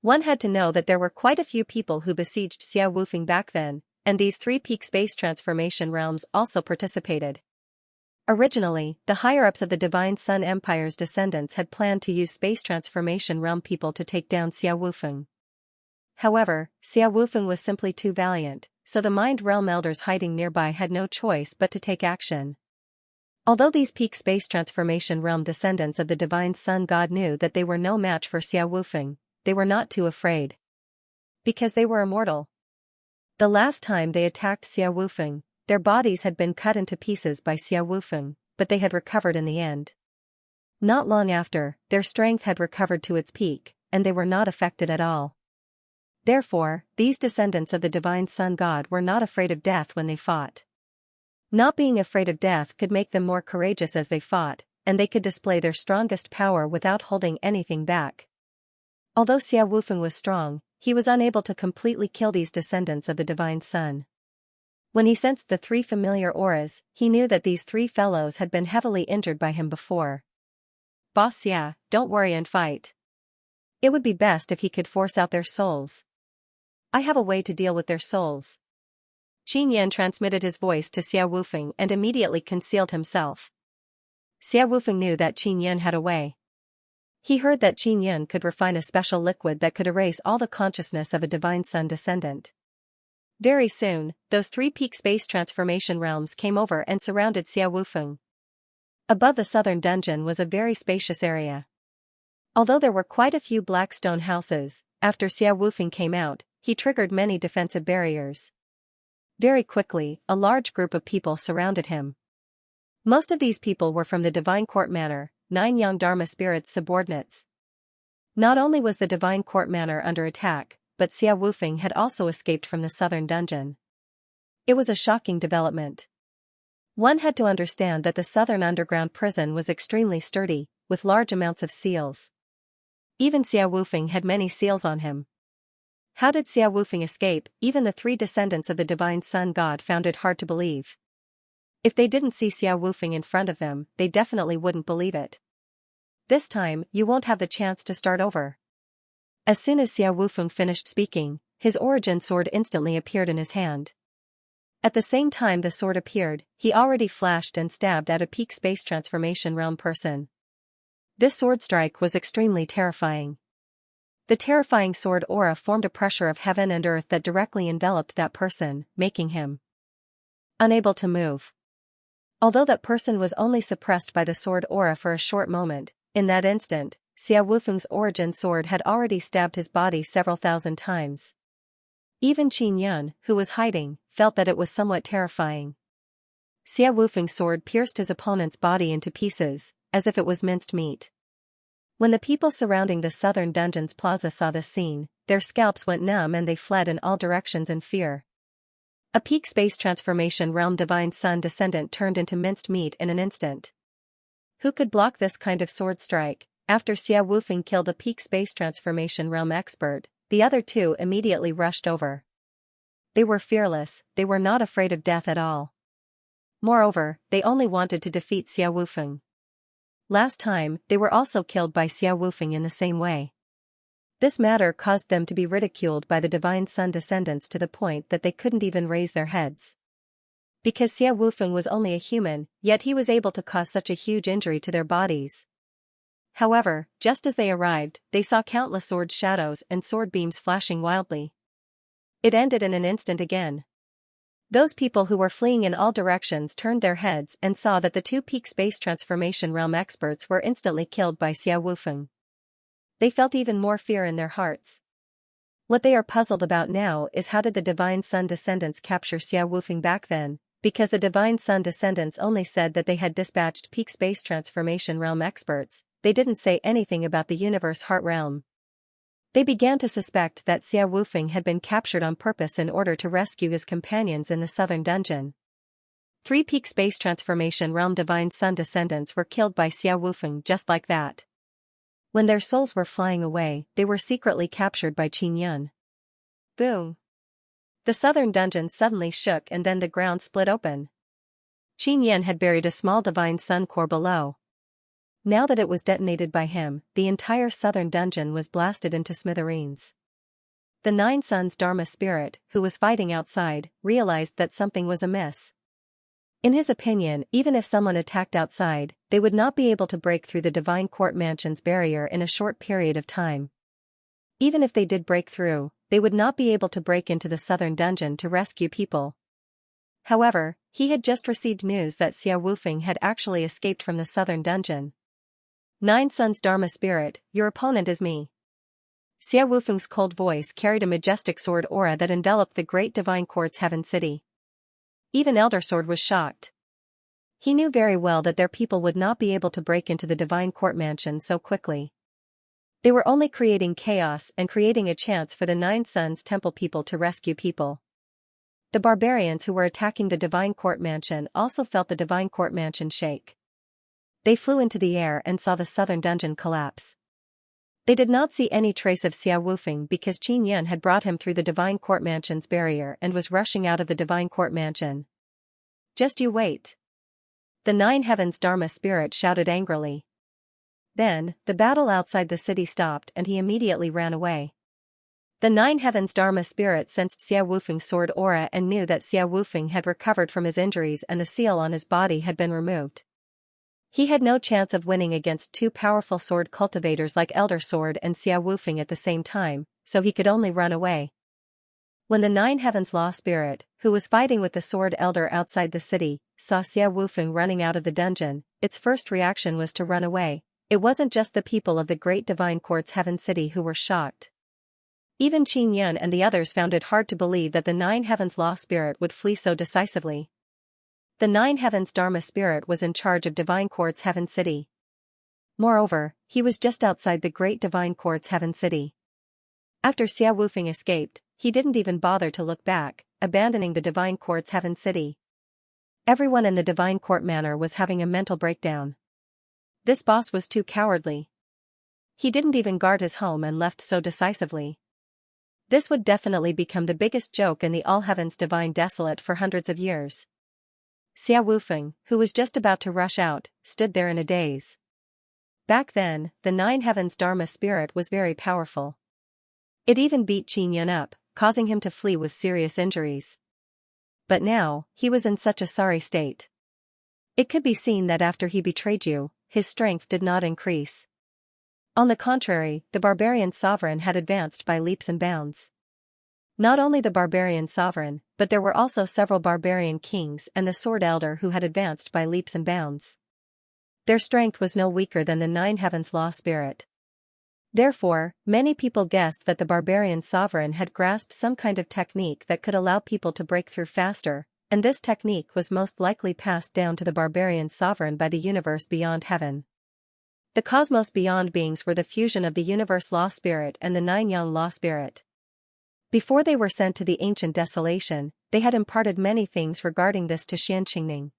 One had to know that there were quite a few people who besieged Xia Wufeng back then, and these 3 peak space transformation realms also participated. Originally, the higher-ups of the Divine Sun Empire's descendants had planned to use space transformation realm people to take down Xia Wufeng. However, Xia Wufeng was simply too valiant, so the Mind Realm elders hiding nearby had no choice but to take action. Although these peak space transformation realm descendants of the Divine Sun God knew that they were no match for Xia Wufeng, they were not too afraid. Because they were immortal. The last time they attacked Xia Wufeng, their bodies had been cut into pieces by Xia Wufeng, but they had recovered in the end. Not long after, their strength had recovered to its peak, and they were not affected at all. Therefore, these descendants of the Divine Sun God were not afraid of death when they fought. Not being afraid of death could make them more courageous as they fought, and they could display their strongest power without holding anything back. Although Xia Wufeng was strong, he was unable to completely kill these descendants of the Divine Sun. When he sensed the 3 familiar auras, he knew that these 3 fellows had been heavily injured by him before. Boss Xia, don't worry and fight. It would be best if he could force out their souls. I have a way to deal with their souls. Qin Yan transmitted his voice to Xia Wufeng and immediately concealed himself. Xia Wufeng knew that Qin Yan had a way. He heard that Qin Yan could refine a special liquid that could erase all the consciousness of a Divine Sun descendant. Very soon, those 3 peak space transformation realms came over and surrounded Xia Wufeng. Above the southern dungeon was a very spacious area. Although there were quite a few black stone houses, after Xia Wufeng came out, he triggered many defensive barriers. Very quickly, a large group of people surrounded him. Most of these people were from the Divine Court Manor, 9 Yang Dharma spirits' subordinates. Not only was the Divine Court Manor under attack, but Xia Wufeng had also escaped from the southern dungeon. It was a shocking development. One had to understand that the southern underground prison was extremely sturdy, with large amounts of seals. Even Xia Wufeng had many seals on him. How did Xia Wufeng escape? Even the 3 descendants of the Divine Sun God found it hard to believe. If they didn't see Xia Wufeng in front of them, they definitely wouldn't believe it. This time, you won't have the chance to start over. As soon as Xia Wufeng finished speaking, his origin sword instantly appeared in his hand. At the same time the sword appeared, he already flashed and stabbed at a peak space transformation realm person. This sword strike was extremely terrifying. The terrifying sword aura formed a pressure of heaven and earth that directly enveloped that person, making him unable to move. Although that person was only suppressed by the sword aura for a short moment, in that instant, Xia Wufeng's origin sword had already stabbed his body several thousand times. Even Qin Yun, who was hiding, felt that it was somewhat terrifying. Xia Wufeng's sword pierced his opponent's body into pieces, as if it was minced meat. When the people surrounding the southern dungeon's plaza saw this scene, their scalps went numb and they fled in all directions in fear. A peak space transformation realm divine sun descendant turned into minced meat in an instant. Who could block this kind of sword strike? After Xia Wufeng killed a peak space transformation realm expert, the other two immediately rushed over. They were fearless, they were not afraid of death at all. Moreover, they only wanted to defeat Xia Wufeng. Last time, they were also killed by Xia Wufeng in the same way. This matter caused them to be ridiculed by the divine sun descendants to the point that they couldn't even raise their heads. Because Xia Wufeng was only a human, yet he was able to cause such a huge injury to their bodies. However, just as they arrived, they saw countless sword shadows and sword beams flashing wildly. It ended in an instant again. Those people who were fleeing in all directions turned their heads and saw that the two peak space transformation realm experts were instantly killed by Xia Wufeng. They felt even more fear in their hearts. What they are puzzled about now is how did the divine sun descendants capture Xia Wufeng back then, because the divine sun descendants only said that they had dispatched peak space transformation realm experts, they didn't say anything about the universe heart realm. They began to suspect that Xia Wufeng had been captured on purpose in order to rescue his companions in the southern dungeon. 3 peak space transformation realm divine sun descendants were killed by Xia Wufeng just like that. When their souls were flying away, they were secretly captured by Qin Yun. Boom! The southern dungeon suddenly shook and then the ground split open. Qin Yun had buried a small divine sun core below. Now that it was detonated by him, the entire southern dungeon was blasted into smithereens. The 9 Suns Dharma spirit, who was fighting outside, realized that something was amiss. In his opinion, even if someone attacked outside, they would not be able to break through the Divine Court Mansion's barrier in a short period of time. Even if they did break through, they would not be able to break into the southern dungeon to rescue people. However, he had just received news that Xia Wufeng had actually escaped from the southern dungeon. 9 Suns Dharma spirit, your opponent is me. Xia Wufeng's cold voice carried a majestic sword aura that enveloped the great divine court's heaven city. Even Elder Sword was shocked. He knew very well that their people would not be able to break into the divine court mansion so quickly. They were only creating chaos and creating a chance for the 9 Suns Temple people to rescue people. The barbarians who were attacking the divine court mansion also felt the divine court mansion shake. They flew into the air and saw the southern dungeon collapse. They did not see any trace of Xia Wufeng because Qin Yun had brought him through the Divine Court Mansion's barrier and was rushing out of the Divine Court Mansion. Just you wait. The 9 Heavens Dharma spirit shouted angrily. Then, the battle outside the city stopped and he immediately ran away. The 9 Heavens Dharma spirit sensed Xia Wufeng's sword aura and knew that Xia Wufeng had recovered from his injuries and the seal on his body had been removed. He had no chance of winning against 2 powerful sword cultivators like Elder Sword and Xia Wufeng at the same time, so he could only run away. When the 9 Heavens Law Spirit, who was fighting with the Sword Elder outside the city, saw Xia Wufeng running out of the dungeon, its first reaction was to run away. It wasn't just the people of the Great Divine Court's Heaven City who were shocked. Even Qin Yun and the others found it hard to believe that the 9 Heavens Law Spirit would flee so decisively. The 9 Heavens Dharma spirit was in charge of Divine Court's Heaven City. Moreover, he was just outside the Great Divine Court's Heaven City. After Xia Wufeng escaped, he didn't even bother to look back, abandoning the Divine Court's Heaven City. Everyone in the Divine Court Manor was having a mental breakdown. This boss was too cowardly. He didn't even guard his home and left so decisively. This would definitely become the biggest joke in the All Heavens Divine Desolate for hundreds of years. Xia Wufeng, who was just about to rush out, stood there in a daze. Back then, the 9 Heavens Dharma spirit was very powerful. It even beat Qin Yun up, causing him to flee with serious injuries. but now, he was in such a sorry state. It could be seen that after he betrayed you, his strength did not increase. On the contrary, the barbarian sovereign had advanced by leaps and bounds. Not only the barbarian sovereign, but there were also several barbarian kings and the sword elder who had advanced by leaps and bounds. Their strength was no weaker than the nine heavens law spirit. Therefore, many people guessed that the barbarian sovereign had grasped some kind of technique that could allow people to break through faster, and this technique was most likely passed down to the barbarian sovereign by the universe beyond heaven. The cosmos beyond beings were the fusion of the universe law spirit and the nine yang law spirit. Before they were sent to the ancient desolation, they had imparted many things regarding this to Xianxia.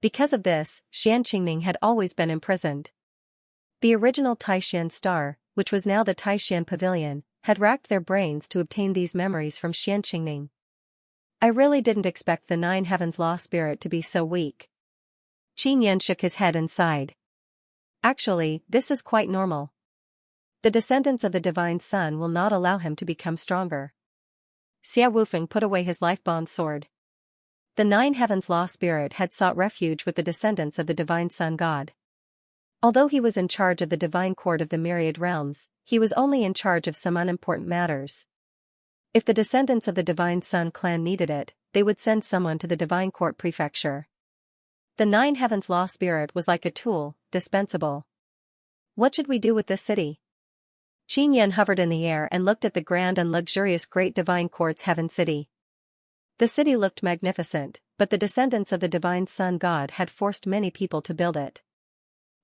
Because of this, Xianxia had always been imprisoned. The original Taishan star, which was now the Taishan pavilion, had racked their brains to obtain these memories from Xianxia. I really didn't expect the nine heavens law spirit to be so weak. Qin shook his head and sighed. Actually, this is quite normal. The descendants of the divine sun will not allow him to become stronger. Xia Wufeng put away his life-bond sword. The nine heavens law spirit had sought refuge with the descendants of the divine sun god. Although he was in charge of the divine court of the myriad realms, he was only in charge of some unimportant matters. If the descendants of the divine sun clan needed it, they would send someone to the divine court prefecture. The nine heavens law spirit was like a tool, dispensable. What should we do with this city? Qin hovered in the air and looked at the grand and luxurious great divine court's heaven city. The city looked magnificent, but the descendants of the divine sun god had forced many people to build it.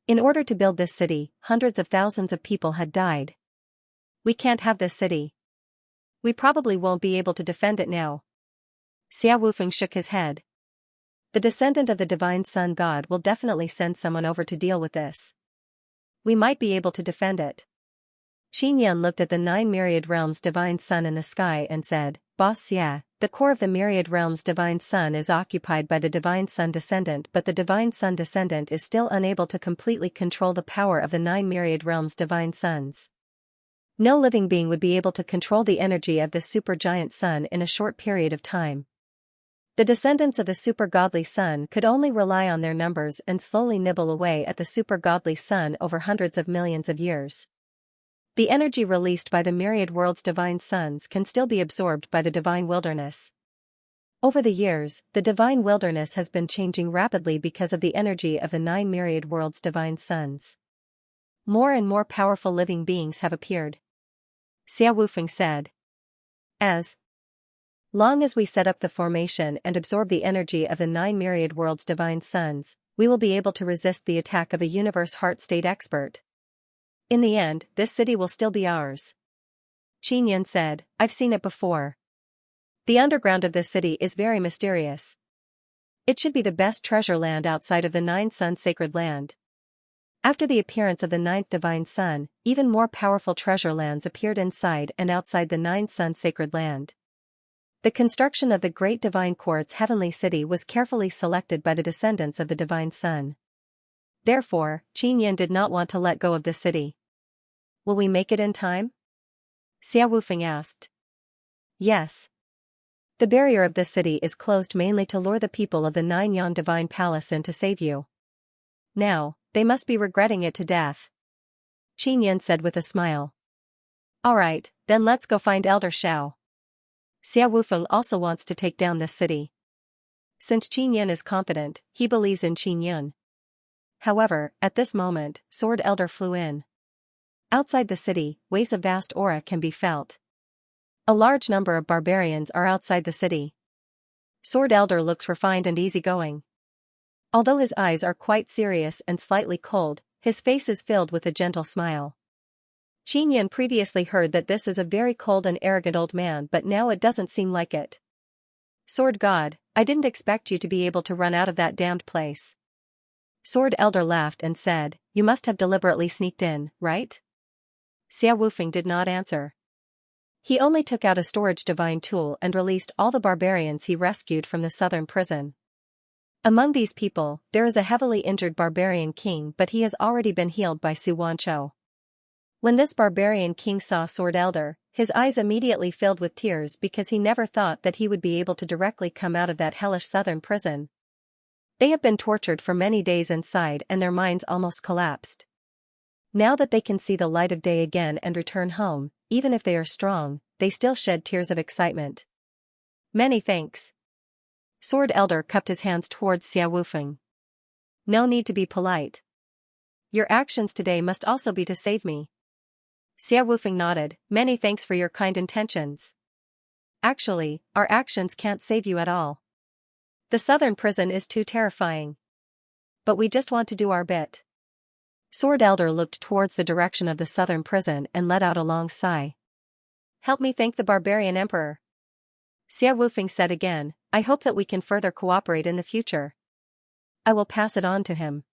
In order to build this city, hundreds of thousands of people had died. We can't have this city. We probably won't be able to defend it now. Xia Wufeng shook his head. The descendant of the divine sun god will definitely send someone over to deal with this. We might be able to defend it. Qin looked at the nine myriad realms divine sun in the sky and said, Boss Xia, the core of the myriad realms divine sun is occupied by the divine sun descendant, but the divine sun descendant is still unable to completely control the power of the nine myriad realms divine suns. No living being would be able to control the energy of the supergiant sun in a short period of time. The descendants of the super godly sun could only rely on their numbers and slowly nibble away at the super godly sun over hundreds of millions of years. The energy released by the myriad worlds' divine suns can still be absorbed by the divine wilderness. Over the years, the divine wilderness has been changing rapidly because of the energy of the nine myriad worlds' divine suns. More and more powerful living beings have appeared. Xia Wufeng said. As long as we set up the formation and absorb the energy of the nine myriad worlds' divine suns, we will be able to resist the attack of a universe heart state expert. In the end, this city will still be ours. Qin said, I've seen it before. The underground of this city is very mysterious. It should be the best treasure land outside of the nine sun sacred land. After the appearance of the ninth divine sun, even more powerful treasure lands appeared inside and outside the nine sun sacred land. The construction of the great divine court's heavenly city was carefully selected by the descendants of the divine sun. Therefore, Qin did not want to let go of this city. Will we make it in time? Xia Wufeng asked. Yes. The barrier of this city is closed mainly to lure the people of the Nine Yan Divine Palace in to save you. Now, they must be regretting it to death. Qin said with a smile. Alright, then let's go find Elder Shao. Xia Wufeng also wants to take down this city. Since Qin is confident, he believes in Qin. However, at this moment, Sword Elder flew in. Outside the city, waves of vast aura can be felt. A large number of barbarians are outside the city. Sword Elder looks refined and easygoing. Although his eyes are quite serious and slightly cold, his face is filled with a gentle smile. Qin previously heard that this is a very cold and arrogant old man, but now it doesn't seem like it. Sword God, I didn't expect you to be able to run out of that damned place. Sword Elder laughed and said, You must have deliberately sneaked in, right? Xia Wufeng did not answer. He only took out a storage divine tool and released all the barbarians he rescued from the southern prison. Among these people, there is a heavily injured barbarian king, but he has already been healed by Su Wanchou. When this barbarian king saw Sword Elder, his eyes immediately filled with tears because he never thought that he would be able to directly come out of that hellish southern prison. They have been tortured for many days inside and their minds almost collapsed. Now that they can see the light of day again and return home, even if they are strong, they still shed tears of excitement. Many thanks. Sword Elder cupped his hands towards Xia Wufeng. No need to be polite. Your actions today must also be to save me. Xia Wufeng nodded. Many thanks for your kind intentions. Actually, our actions can't save you at all. The southern prison is too terrifying. But we just want to do our bit. Sword Elder looked towards the direction of the southern prison and let out a long sigh. Help me thank the barbarian emperor. Xia Wufeng said again, I hope that we can further cooperate in the future. I will pass it on to him.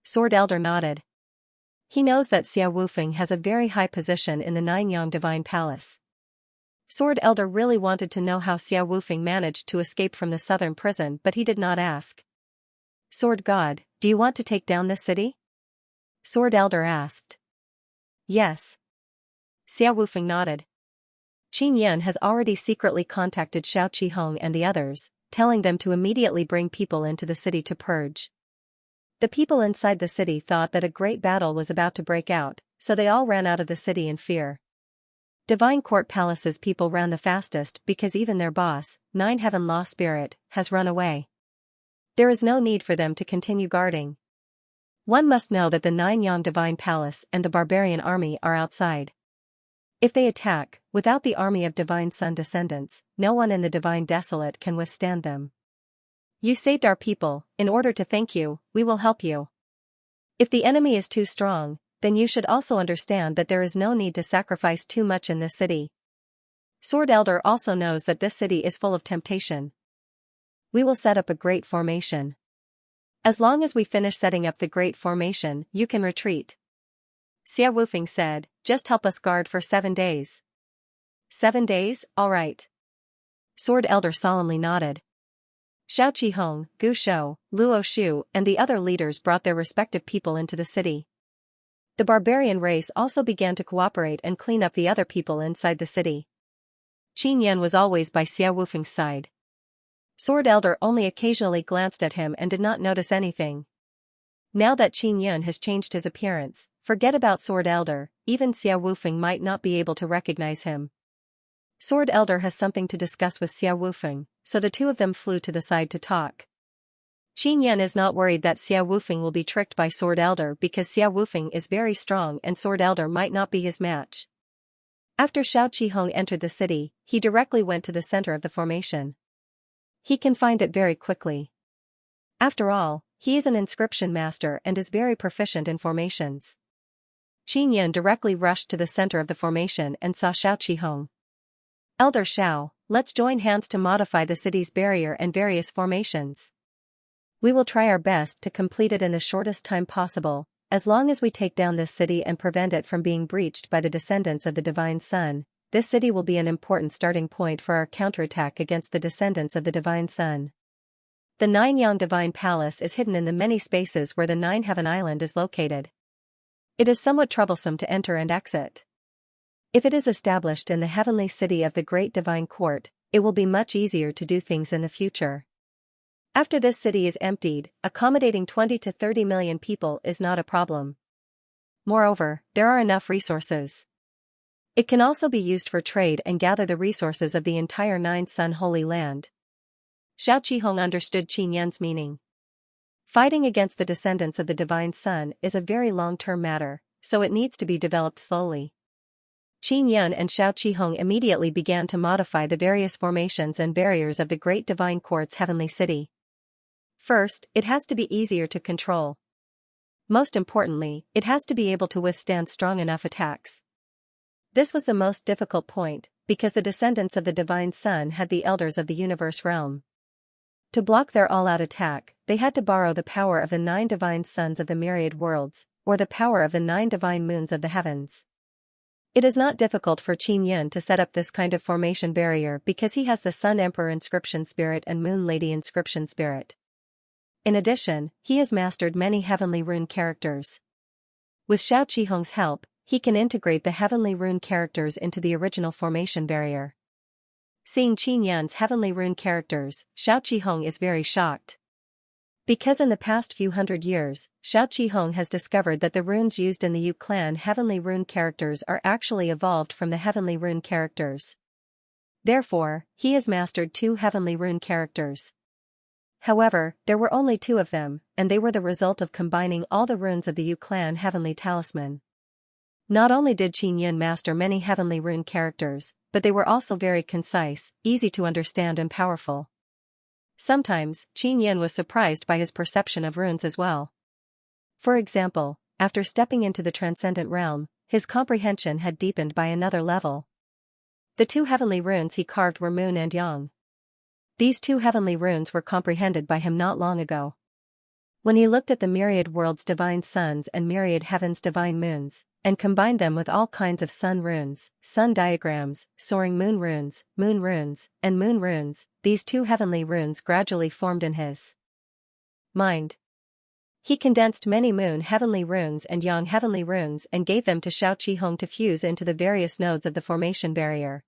Sword Elder nodded. He knows that Xia Wufeng has a very high position in the Nine-Yang Divine Palace. Sword Elder really wanted to know how Xia Wufeng managed to escape from the southern prison, but he did not ask. Sword God, do you want to take down this city? Sword Elder asked. Yes. Xia Wufeng nodded. Qin Yan has already secretly contacted Xiao Qihong and the others, telling them to immediately bring people into the city to purge. The people inside the city thought that a great battle was about to break out, so they all ran out of the city in fear. Divine Court Palace's people ran the fastest because even their boss, Nine Heaven Law Spirit, has run away. There is no need for them to continue guarding. One must know that the Nine-Yang Divine Palace and the barbarian army are outside. If they attack, without the army of Divine Sun descendants, no one in the Divine Desolate can withstand them. You saved our people. In order to thank you, we will help you. If the enemy is too strong, then you should also understand that there is no need to sacrifice too much in this city. Sword Elder also knows that this city is full of temptation. We will set up a great formation. As long as we finish setting up the great formation, you can retreat. Xia Wufeng said, just help us guard for 7 days. 7 days, all right. Sword Elder solemnly nodded. Xiao Qihong, Gu Shou, Luo Shu, and the other leaders brought their respective people into the city. The barbarian race also began to cooperate and clean up the other people inside the city. Qin Yan was always by Xia Wufeng's side. Sword Elder only occasionally glanced at him and did not notice anything. Now that Qin Yan has changed his appearance, forget about Sword Elder, even Xia Wufeng might not be able to recognize him. Sword Elder has something to discuss with Xia Wufeng, so the two of them flew to the side to talk. Qin Yan is not worried that Xia Wufeng will be tricked by Sword Elder because Xia Wufeng is very strong and Sword Elder might not be his match. After Xiao Qihong entered the city, he directly went to the center of the formation. He can find it very quickly. After all, he is an inscription master and is very proficient in formations. Qin Yan directly rushed to the center of the formation and saw Xiao Qihong. Elder Xiao, let's join hands to modify the city's barrier and various formations. We will try our best to complete it in the shortest time possible, as long as we take down this city and prevent it from being breached by the descendants of the Divine Sun. This city will be an important starting point for our counterattack against the descendants of the Divine Sun. The Nine-Yang Divine Palace is hidden in the many spaces where the Nine Heaven Island is located. It is somewhat troublesome to enter and exit. If it is established in the heavenly city of the Great Divine Court, it will be much easier to do things in the future. After this city is emptied, accommodating 20 to 30 million people is not a problem. Moreover, there are enough resources. It can also be used for trade and gather the resources of the entire Nine Sun Holy Land. Xiao Qihong understood Qin Yan's meaning. Fighting against the descendants of the Divine Sun is a very long-term matter, so it needs to be developed slowly. Qin Yan and Xiao Qihong immediately began to modify the various formations and barriers of the Great Divine Court's heavenly city. First, it has to be easier to control. Most importantly, it has to be able to withstand strong enough attacks. This was the most difficult point, because the descendants of the Divine Sun had the elders of the universe realm. To block their all-out attack, they had to borrow the power of the 9 divine suns of the myriad worlds, or the power of the 9 divine moons of the heavens. It is not difficult for Qin Yan to set up this kind of formation barrier because he has the Sun Emperor Inscription Spirit and Moon Lady Inscription Spirit. In addition, he has mastered many heavenly rune characters. With Xiao Qihong's help, he can integrate the heavenly rune characters into the original formation barrier. Seeing Qin Yan's heavenly rune characters, Xiao Qihong is very shocked. Because in the past few hundred years, Xiao Qihong has discovered that the runes used in the Yu clan heavenly rune characters are actually evolved from the heavenly rune characters. Therefore, he has mastered 2 heavenly rune characters. However, there were only 2 of them, and they were the result of combining all the runes of the Yu clan heavenly talisman. Not only did Qin Yan master many heavenly rune characters, but they were also very concise, easy to understand and powerful. Sometimes, Qin Yan was surprised by his perception of runes as well. For example, after stepping into the transcendent realm, his comprehension had deepened by another level. The 2 heavenly runes he carved were Moon and Yang. These 2 heavenly runes were comprehended by him not long ago. When he looked at the myriad worlds' divine suns and myriad heavens' divine moons, and combined them with all kinds of sun runes, sun diagrams, soaring moon runes, and moon runes, these 2 heavenly runes gradually formed in his mind. He condensed many moon heavenly runes and yang heavenly runes and gave them to Xiao Qihong to fuse into the various nodes of the formation barrier.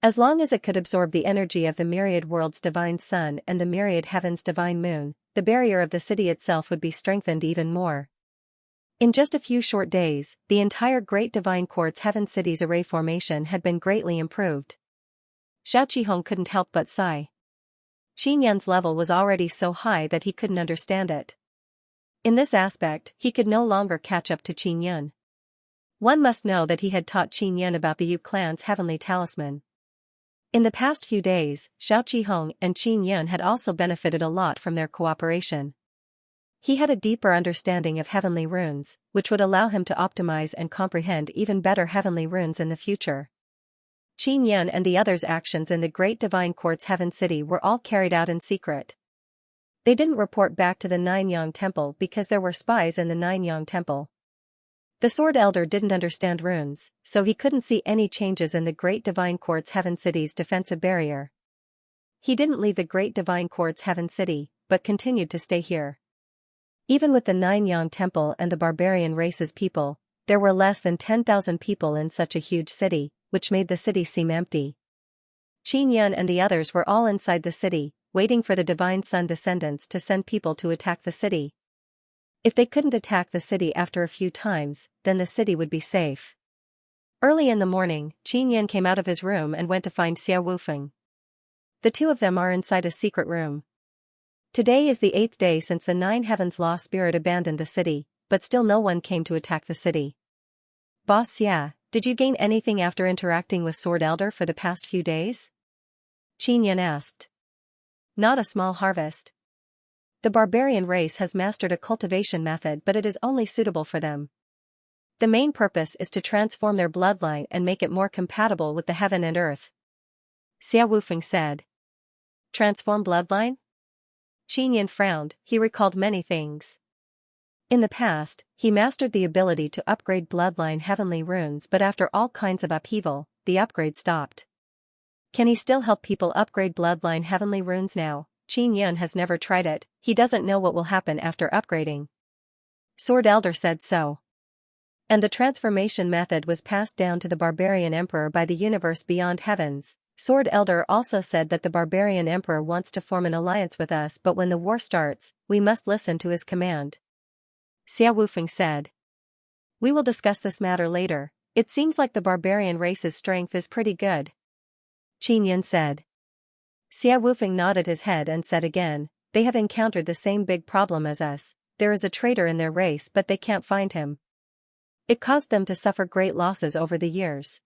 As long as it could absorb the energy of the myriad worlds' divine sun and the myriad heavens' divine moon, the barrier of the city itself would be strengthened even more. In just a few short days, the entire Great Divine Quartz Heaven City's array formation had been greatly improved. Xiao Qihong couldn't help but sigh. Qin Yan's level was already so high that he couldn't understand it. In this aspect, he could no longer catch up to Qin Yan. One must know that he had taught Qin Yan about the Yu clan's heavenly talisman. In the past few days, Xiao Qihong and Qin Yan had also benefited a lot from their cooperation. He had a deeper understanding of heavenly runes, which would allow him to optimize and comprehend even better heavenly runes in the future. Qin Yan and the others' actions in the Great Divine Quartz Heaven City were all carried out in secret. They didn't report back to the Nine-Yang Temple because there were spies in the Nine-Yang Temple. The Sword Elder didn't understand runes, so he couldn't see any changes in the Great Divine Quartz Heaven City's defensive barrier. He didn't leave the Great Divine Quartz Heaven City, but continued to stay here. Even with the Nine-Yang Temple and the barbarian race's people, there were less than 10,000 people in such a huge city, which made the city seem empty. Qin Yan and the others were all inside the city, waiting for the Divine Sun descendants to send people to attack the city. If they couldn't attack the city after a few times, then the city would be safe. Early in the morning, Qin Yan came out of his room and went to find Xia Wufeng. The 2 of them are inside a secret room. Today is the 8th day since the 9 Heavens Law Spirit abandoned the city, but still no one came to attack the city. Boss Xia, did you gain anything after interacting with Sword Elder for the past few days? Qin Yan asked. Not a small harvest. The barbarian race has mastered a cultivation method, but it is only suitable for them. The main purpose is to transform their bloodline and make it more compatible with the heaven and earth. Xia Wufeng said. Transform bloodline? Qin Yan frowned. He recalled many things. In the past, he mastered the ability to upgrade bloodline heavenly runes, but after all kinds of upheaval, the upgrade stopped. Can he still help people upgrade bloodline heavenly runes now? Qin Yan has never tried it, he doesn't know what will happen after upgrading. Sword Elder said so. And the transformation method was passed down to the barbarian emperor by the universe beyond heavens. Sword Elder also said that the barbarian emperor wants to form an alliance with us, but when the war starts, we must listen to his command. Xia Wufeng said. We will discuss this matter later. It seems like the barbarian race's strength is pretty good. Qin Yan said. Xia Wufeng nodded his head and said again, they have encountered the same big problem as us. There is a traitor in their race, but they can't find him. It caused them to suffer great losses over the years.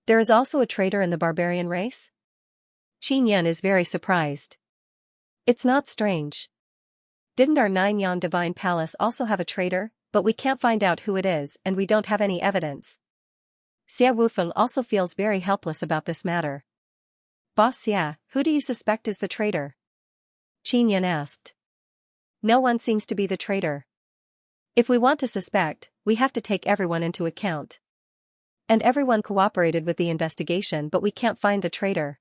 There is also a traitor in the barbarian race? Qin Yan is very surprised. It's not strange. Didn't our Nine-Yang Divine Palace also have a traitor, but we can't find out who it is and we don't have any evidence. Xia Wufeng also feels very helpless about this matter. Boss Xia, who do you suspect is the traitor? Qin Yan asked. No one seems to be the traitor. If we want to suspect, we have to take everyone into account. And everyone cooperated with the investigation, but we can't find the traitor.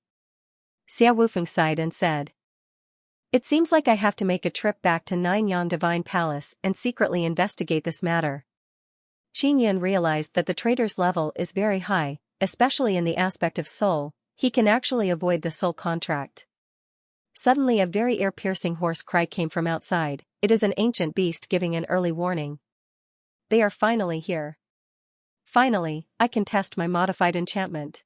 Xia Wufeng sighed and said. It seems like I have to make a trip back to Nine-Yang Divine Palace and secretly investigate this matter. Qin Yan realized that the trader's level is very high, especially in the aspect of soul. He can actually avoid the soul contract. Suddenly a very ear-piercing hoarse cry came from outside. It is an ancient beast giving an early warning. They are finally here. Finally, I can test my modified enchantment.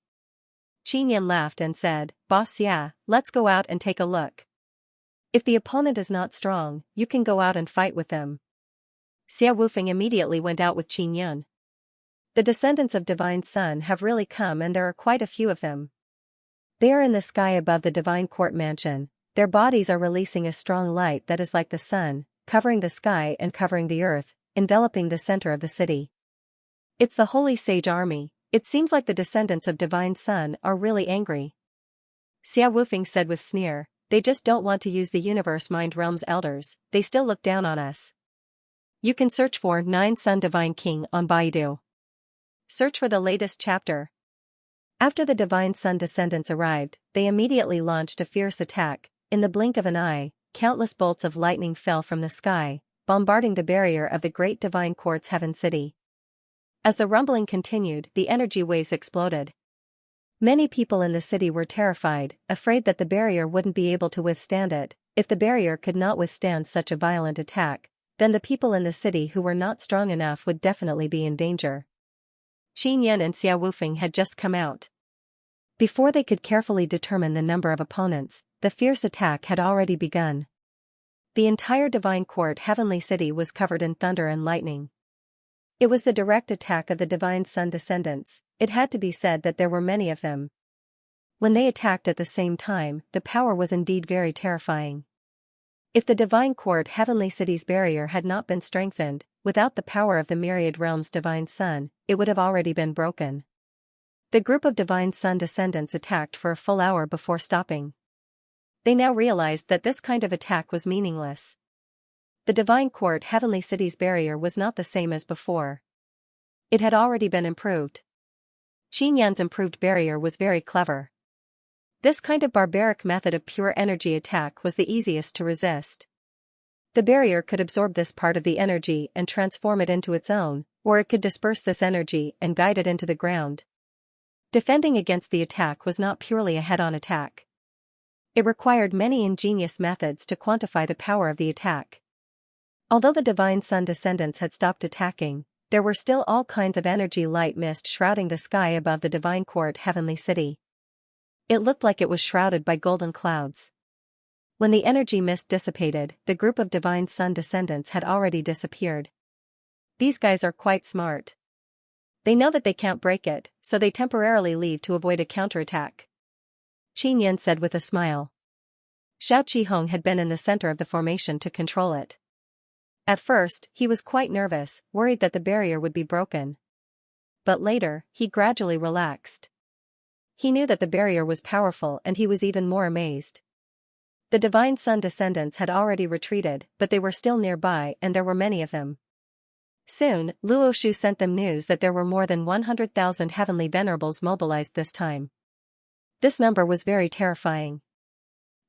Qin Yan laughed and said, Boss Xia, let's go out and take a look. If the opponent is not strong, you can go out and fight with them. Xia Wufeng immediately went out with Qin Yan. The descendants of Divine Sun have really come, and there are quite a few of them. They are in the sky above the Divine Court mansion. Their bodies are releasing a strong light that is like the sun, covering the sky and covering the earth, enveloping the center of the city. It's the Holy Sage Army. It seems like the descendants of Divine Sun are really angry. Xia Wufeng said with sneer, they just don't want to use the Universe Mind Realm's elders, they still look down on us. You can search for 9 Sun Divine King on Baidu. Search for the latest chapter. After the Divine Sun descendants arrived, they immediately launched a fierce attack. In the blink of an eye, countless bolts of lightning fell from the sky, bombarding the barrier of the Great Divine Court's Heaven City. As the rumbling continued, the energy waves exploded. Many people in the city were terrified, afraid that the barrier wouldn't be able to withstand it. If the barrier could not withstand such a violent attack, then the people in the city who were not strong enough would definitely be in danger. Qin Yan and Xia Wufeng had just come out. Before they could carefully determine the number of opponents, the fierce attack had already begun. The entire Divine Court Heavenly City was covered in thunder and lightning. It was the direct attack of the Divine Sun descendants. It had to be said that there were many of them. When they attacked at the same time, the power was indeed very terrifying. If the Divine Court Heavenly City's barrier had not been strengthened, without the power of the myriad realms Divine Sun, it would have already been broken. The group of Divine Sun descendants attacked for a full hour before stopping. They now realized that this kind of attack was meaningless. The Divine Court Heavenly City's barrier was not the same as before. It had already been improved. Qin Yan's improved barrier was very clever. This kind of barbaric method of pure energy attack was the easiest to resist. The barrier could absorb this part of the energy and transform it into its own, or it could disperse this energy and guide it into the ground. Defending against the attack was not purely a head-on attack. It required many ingenious methods to quantify the power of the attack. Although the Divine Sun descendants had stopped attacking, there were still all kinds of energy light mist shrouding the sky above the Divine Court Heavenly City. It looked like it was shrouded by golden clouds. When the energy mist dissipated, the group of Divine Sun descendants had already disappeared. These guys are quite smart. They know that they can't break it, so they temporarily leave to avoid a counterattack. Qin Yan said with a smile. Xiao Qihong had been in the center of the formation to control it. At first, he was quite nervous, worried that the barrier would be broken. But later, he gradually relaxed. He knew that the barrier was powerful, and he was even more amazed. The Divine Sun descendants had already retreated, but they were still nearby, and there were many of them. Soon, Luo Shu sent them news that there were more than 100,000 heavenly venerables mobilized this time. This number was very terrifying.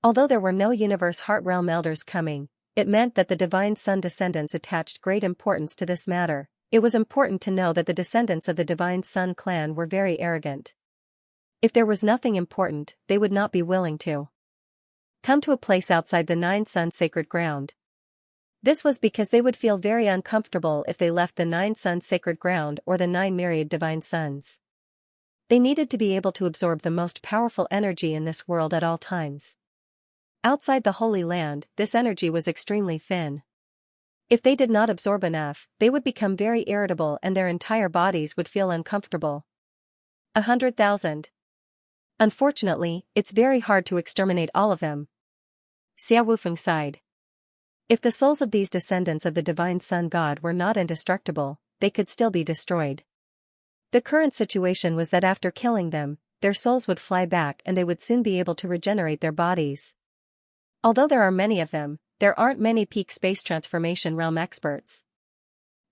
Although there were no Universe Heart Realm elders coming, it meant that the Divine Sun descendants attached great importance to this matter. It was important to know that the descendants of the Divine Sun clan were very arrogant. If there was nothing important, they would not be willing to come to a place outside the 9 Sun sacred ground. This was because they would feel very uncomfortable if they left the 9 Sun sacred ground or the 9 myriad divine suns. They needed to be able to absorb the most powerful energy in this world at all times. Outside the Holy Land, this energy was extremely thin. If they did not absorb enough, they would become very irritable and their entire bodies would feel uncomfortable. 100,000. Unfortunately, it's very hard to exterminate all of them. Xia Wufeng sighed. If the souls of these descendants of the Divine Sun God were not indestructible, they could still be destroyed. The current situation was that after killing them, their souls would fly back and they would soon be able to regenerate their bodies. Although there are many of them, there aren't many peak space transformation realm experts.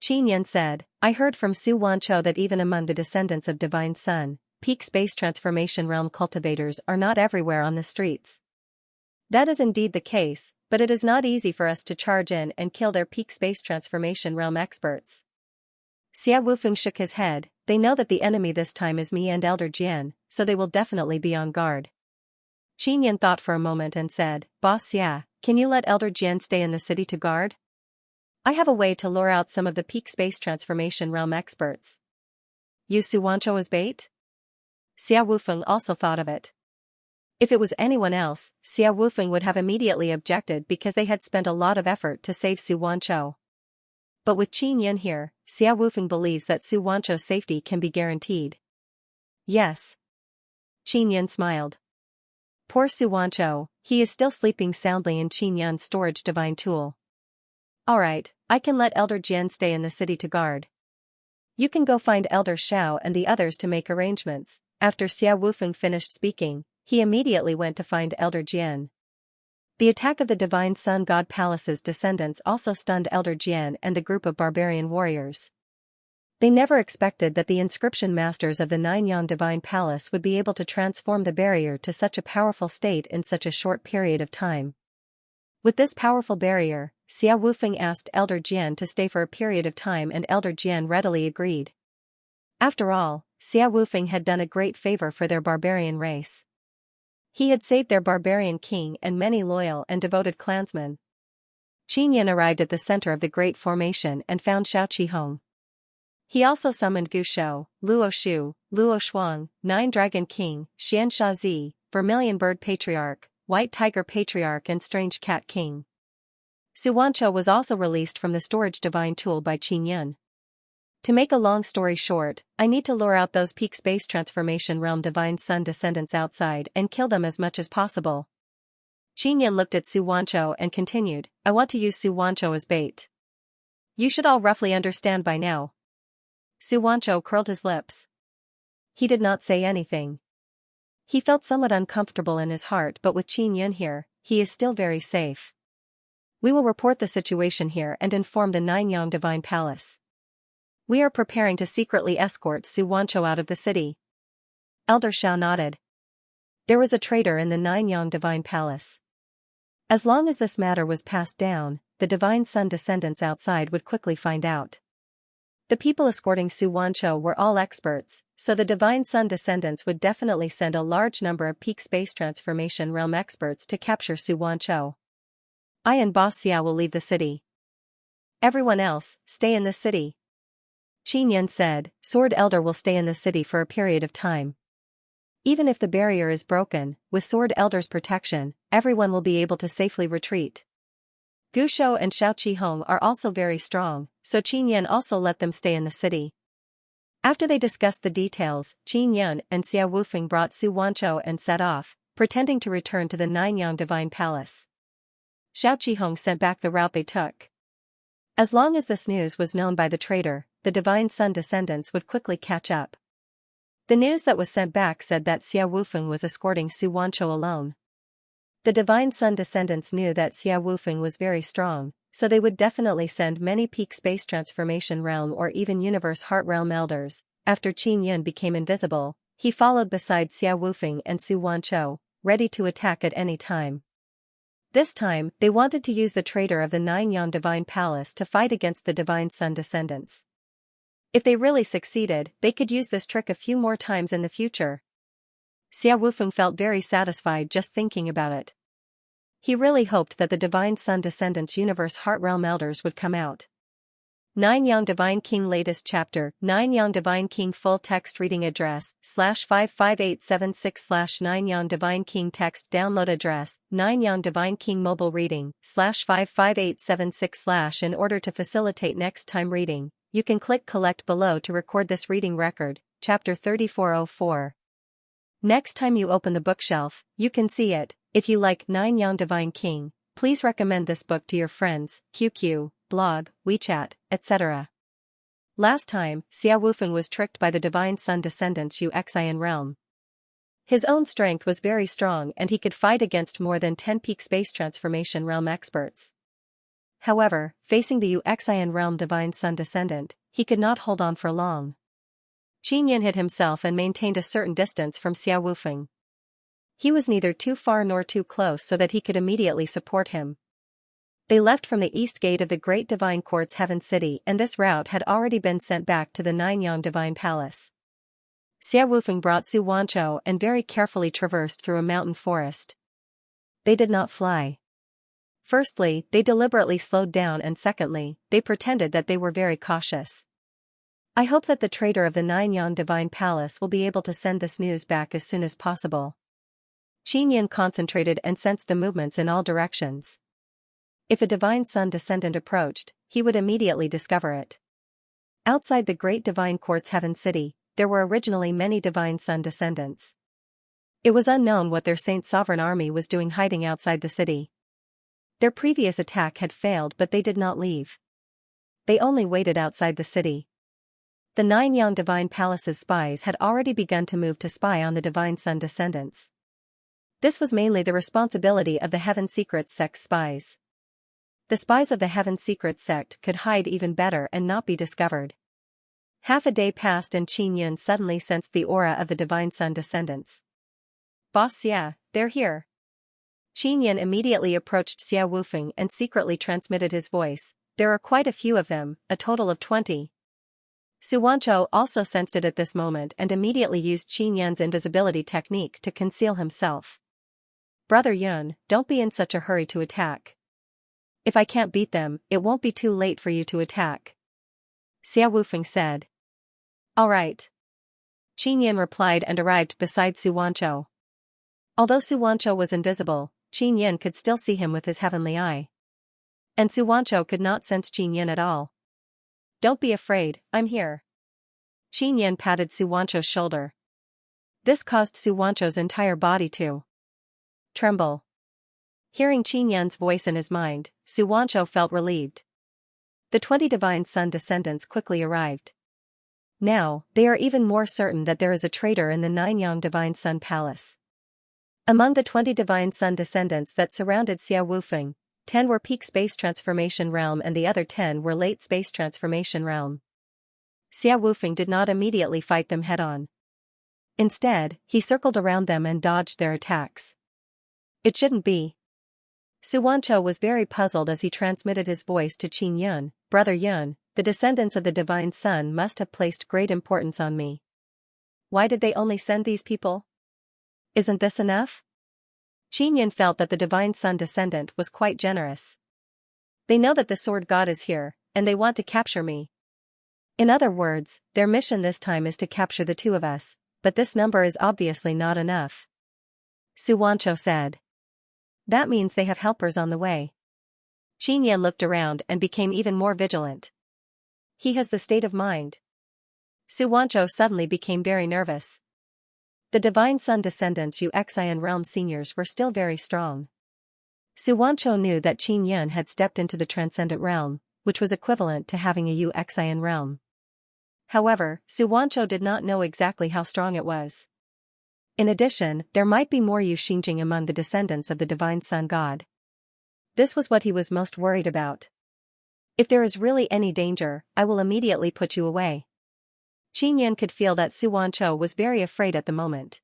Qin Yan said, I heard from Su Wanchou that even among the descendants of Divine Sun, peak space transformation realm cultivators are not everywhere on the streets. That is indeed the case, but it is not easy for us to charge in and kill their peak space transformation realm experts. Xia Wufeng shook his head. They know that the enemy this time is me and Elder Jian, so they will definitely be on guard. Qin Yan thought for a moment and said, Boss Xia, can you let Elder Jian stay in the city to guard? I have a way to lure out some of the peak space transformation realm experts. Use Xianxia as bait? Xia Wufeng also thought of it. If it was anyone else, Xia Wufeng would have immediately objected because they had spent a lot of effort to save Xianxia. But with Qin Yan here, Xia Wufeng believes that Xianxia's safety can be guaranteed. Yes. Qin Yan smiled. Poor Xianxia, he is still sleeping soundly in Qin Yan's storage divine tool. Alright, I can let Elder Jian stay in the city to guard. You can go find Elder Xiao and the others to make arrangements. After Xia Wufeng finished speaking, he immediately went to find Elder Jian. The attack of the Divine Sun God Palace's descendants also stunned Elder Jian and the group of barbarian warriors. They never expected that the inscription masters of the Nine-Yang Divine Palace would be able to transform the barrier to such a powerful state in such a short period of time. With this powerful barrier, Xia Wufeng asked Elder Jian to stay for a period of time and Elder Jian readily agreed. After all, Xia Wufeng had done a great favor for their barbarian race. He had saved their barbarian king and many loyal and devoted clansmen. Qin Yan arrived at the center of the great formation and found Shao Qihong. He also summoned Gu Shou, Luo Shu, Luo Shuang, Nine Dragon King, Xianxia, Vermilion Bird Patriarch, White Tiger Patriarch and Strange Cat King. Xianxia was also released from the storage divine tool by Qin Yan. To make a long story short, I need to lure out those peak space transformation realm divine sun descendants outside and kill them as much as possible. Qin Yan looked at Xianxia and continued, I want to use Xianxia as bait. You should all roughly understand by now. Xianxia curled his lips. He did not say anything. He felt somewhat uncomfortable in his heart, but with Qin Yan here, he is still very safe. We will report the situation here and inform the Nine-Yang Divine Palace. We are preparing to secretly escort Xianxia out of the city. Elder Xiao nodded. There was a traitor in the Nine-Yang Divine Palace. As long as this matter was passed down, the Divine Sun descendants outside would quickly find out. The people escorting Xianxia were all experts, so the Divine Sun descendants would definitely send a large number of peak space transformation realm experts to capture Xianxia. I and Boss Xia will leave the city. Everyone else, stay in the city. Qin Yan said, Sword Elder will stay in the city for a period of time. Even if the barrier is broken, with Sword Elder's protection, everyone will be able to safely retreat. Gu Shou and Shao Qihong are also very strong, so Qin Yan also let them stay in the city. After they discussed the details, Qin Yan and Xia Wufeng brought Xianxia and set off, pretending to return to the Nine-Yang Divine Palace. Shao Qihong sent back the route they took. As long as this news was known by the traitor, the Divine Sun descendants would quickly catch up. The news that was sent back said that Xia Wufeng was escorting Xianxia alone. The Divine Sun descendants knew that Xia Wufeng was very strong, so they would definitely send many peak space transformation realm or even universe heart realm elders. After Qin Yan became invisible, he followed beside Xia Wufeng and Xianxia, ready to attack at any time. This time, they wanted to use the traitor of the Nine-Yang Divine Palace to fight against the Divine Sun descendants. If they really succeeded, they could use this trick a few more times in the future. Xia Wufeng felt very satisfied just thinking about it. He really hoped that the Divine Sun descendants universe heart realm elders would come out. Nine-Yang Divine King latest chapter, Nine-Yang Divine King full text reading address, /55876 Nine-Yang Divine King text download address, Nine-Yang Divine King mobile reading, /55876 In order to facilitate next time reading, you can click collect below to record this reading record, chapter 3404. Next time you open the bookshelf, you can see it. If you like Nine-Yang Divine King, please recommend this book to your friends, QQ, blog, WeChat, etc. Last time, Xia Wufeng was tricked by the Divine Sun descendants Xian realm. His own strength was very strong and he could fight against more than 10 peak space transformation realm experts. However, facing the Xian realm Divine Sun descendant, he could not hold on for long. Qin Yan hid himself and maintained a certain distance from Xia Wufeng. He was neither too far nor too close so that he could immediately support him. They left from the east gate of the Great Divine Court's Heaven City, and this route had already been sent back to the Nanyang Divine Palace. Xia Wufeng brought Su Wanchou and very carefully traversed through a mountain forest. They did not fly. Firstly, they deliberately slowed down, and secondly, they pretended that they were very cautious. I hope that the trader of the Nanyang Divine Palace will be able to send this news back as soon as possible. Qin Yin concentrated and sensed the movements in all directions. If a divine sun descendant approached, he would immediately discover it. Outside the Great Divine Court's Heaven City, there were originally many divine sun descendants. It was unknown what their Saint Sovereign Army was doing hiding outside the city. Their previous attack had failed, but they did not leave. They only waited outside the city. The Nanyang Divine Palace's spies had already begun to move to spy on the divine sun descendants. This was mainly the responsibility of the Heaven Secrets Sect's spies. The spies of the Heaven Secrets Sect could hide even better and not be discovered. Half a day passed and Qin Yin suddenly sensed the aura of the divine sun descendants. "Boss Xia, they're here." Qin Yin immediately approached Xia Wufeng and secretly transmitted his voice. "There are quite a few of them, a total of 20. Su Wanchou also sensed it at this moment and immediately used Qin Yin's invisibility technique to conceal himself. "Brother Yun, don't be in such a hurry to attack. If I can't beat them, it won't be too late for you to attack," Xia Wufeng said. "All right." Qin Yin replied and arrived beside Su Wanchou. Although Su Wanchou was invisible, Qin Yin could still see him with his heavenly eye. And Su Wanchou could not sense Qin Yin at all. "Don't be afraid, I'm here." Qin Yin patted Su Wanchou's shoulder. This caused Su Wanchou's entire body to tremble. Hearing Qin Yin's voice in his mind, Su Wanchou felt relieved. The 20 divine sun descendants quickly arrived. Now, they are even more certain that there is a traitor in the Nanyang Divine Sun Palace. Among the 20 divine sun descendants that surrounded Xia Wufeng, 10 were peak space transformation realm and the other 10 were late space transformation realm. Xia Wufeng did not immediately fight them head-on. Instead, he circled around them and dodged their attacks. "It shouldn't be." Su Wanchou was very puzzled as he transmitted his voice to Qin Yin. "Brother Yun, the descendants of the divine sun must have placed great importance on me. Why did they only send these people? Isn't this enough?" Qin Yin felt that the divine sun descendant was quite generous. "They know that the sword god is here, and they want to capture me. In other words, their mission this time is to capture the two of us, but this number is obviously not enough," Su Wanchou said. "That means they have helpers on the way." Qin Yin looked around and became even more vigilant. He has the state of mind. Su Wanchou suddenly became very nervous. The divine sun descendants Xianxia realm seniors were still very strong. Su Wanchou knew that Qin Yin had stepped into the transcendent realm, which was equivalent to having a Xianxia realm. However, Su Wanchou did not know exactly how strong it was. In addition, there might be more Xinjing among the descendants of the divine sun god. This was what he was most worried about. "If there is really any danger, I will immediately put you away." Qin Yin could feel that Su Wanchou was very afraid at the moment.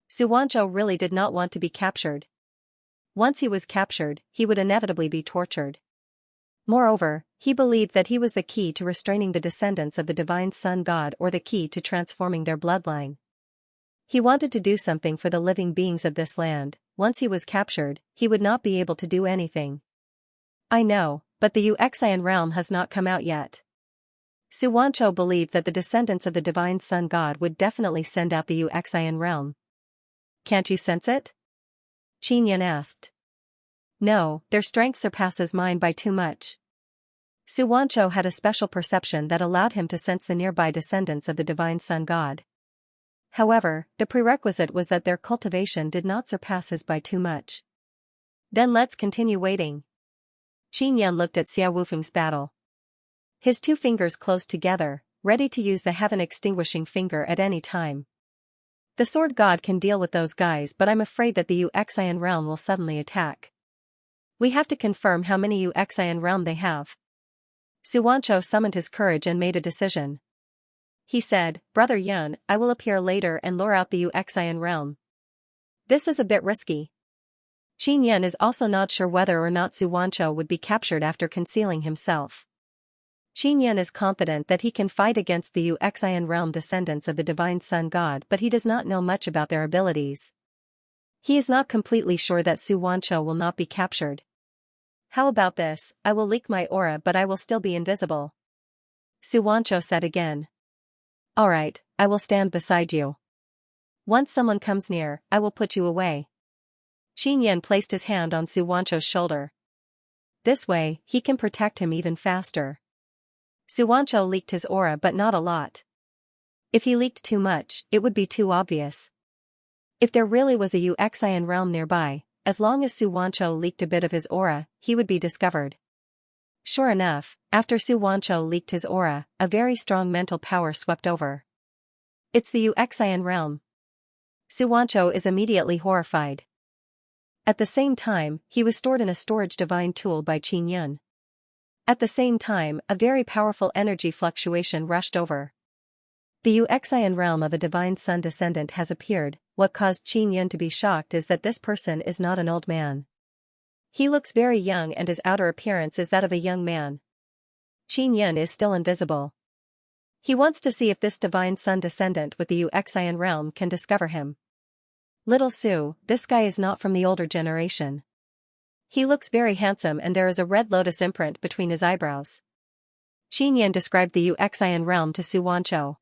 Su Wanchou really did not want to be captured. Once he was captured, he would inevitably be tortured. Moreover, he believed that he was the key to restraining the descendants of the divine sun god or the key to transforming their bloodline. He wanted to do something for the living beings of this land. Once he was captured, he would not be able to do anything. "I know, but the Xian realm has not come out yet." Su Wanchou believed that the descendants of the divine sun god would definitely send out the Xian realm. "Can't you sense it?" Qin Yin asked. "No, their strength surpasses mine by too much." Su Wanchou had a special perception that allowed him to sense the nearby descendants of the divine sun god. However, the prerequisite was that their cultivation did not surpass his by too much. "Then let's continue waiting." Qin Yin looked at Xia Wufeng's battle. His two fingers closed together, ready to use the heaven-extinguishing finger at any time. "The sword god can deal with those guys, but I'm afraid that the Xian realm will suddenly attack. We have to confirm how many Xian realm they have." Su Wanchou summoned his courage and made a decision. He said, "Brother Yun, I will appear later and lure out the Xian realm." "This is a bit risky." Qin Yan is also not sure whether or not Su Wanchou would be captured after concealing himself. Qin Yan is confident that he can fight against the Xianxia realm descendants of the Divine Sun God, but he does not know much about their abilities. He is not completely sure that Su Wanchou will not be captured. How about this? I will leak my aura, but I will still be invisible. Su Wanchou said again. Alright, I will stand beside you. Once someone comes near, I will put you away. Qin Yan placed his hand on Su Wanchou's shoulder. This way, he can protect him even faster. Su Wanchou leaked his aura, but not a lot. If he leaked too much, it would be too obvious. If there really was a Xian realm nearby, as long as Su Wanchou leaked a bit of his aura, he would be discovered. Sure enough, after Su Wanchou leaked his aura, a very strong mental power swept over. It's the Xian realm. Su Wanchou is immediately horrified. At the same time, he was stored in a storage divine tool by Qin Yan. At the same time, a very powerful energy fluctuation rushed over. The Xian realm of a divine sun descendant has appeared. What caused Qin Yan to be shocked is that this person is not an old man. He looks very young and his outer appearance is that of a young man. Qin Yan is still invisible. He wants to see if this divine sun descendant with the Xian realm can discover him. Little Su, this guy is not from the older generation. He looks very handsome and there is a red lotus imprint between his eyebrows. Qin Yan described the Xian realm to Su Wanchou.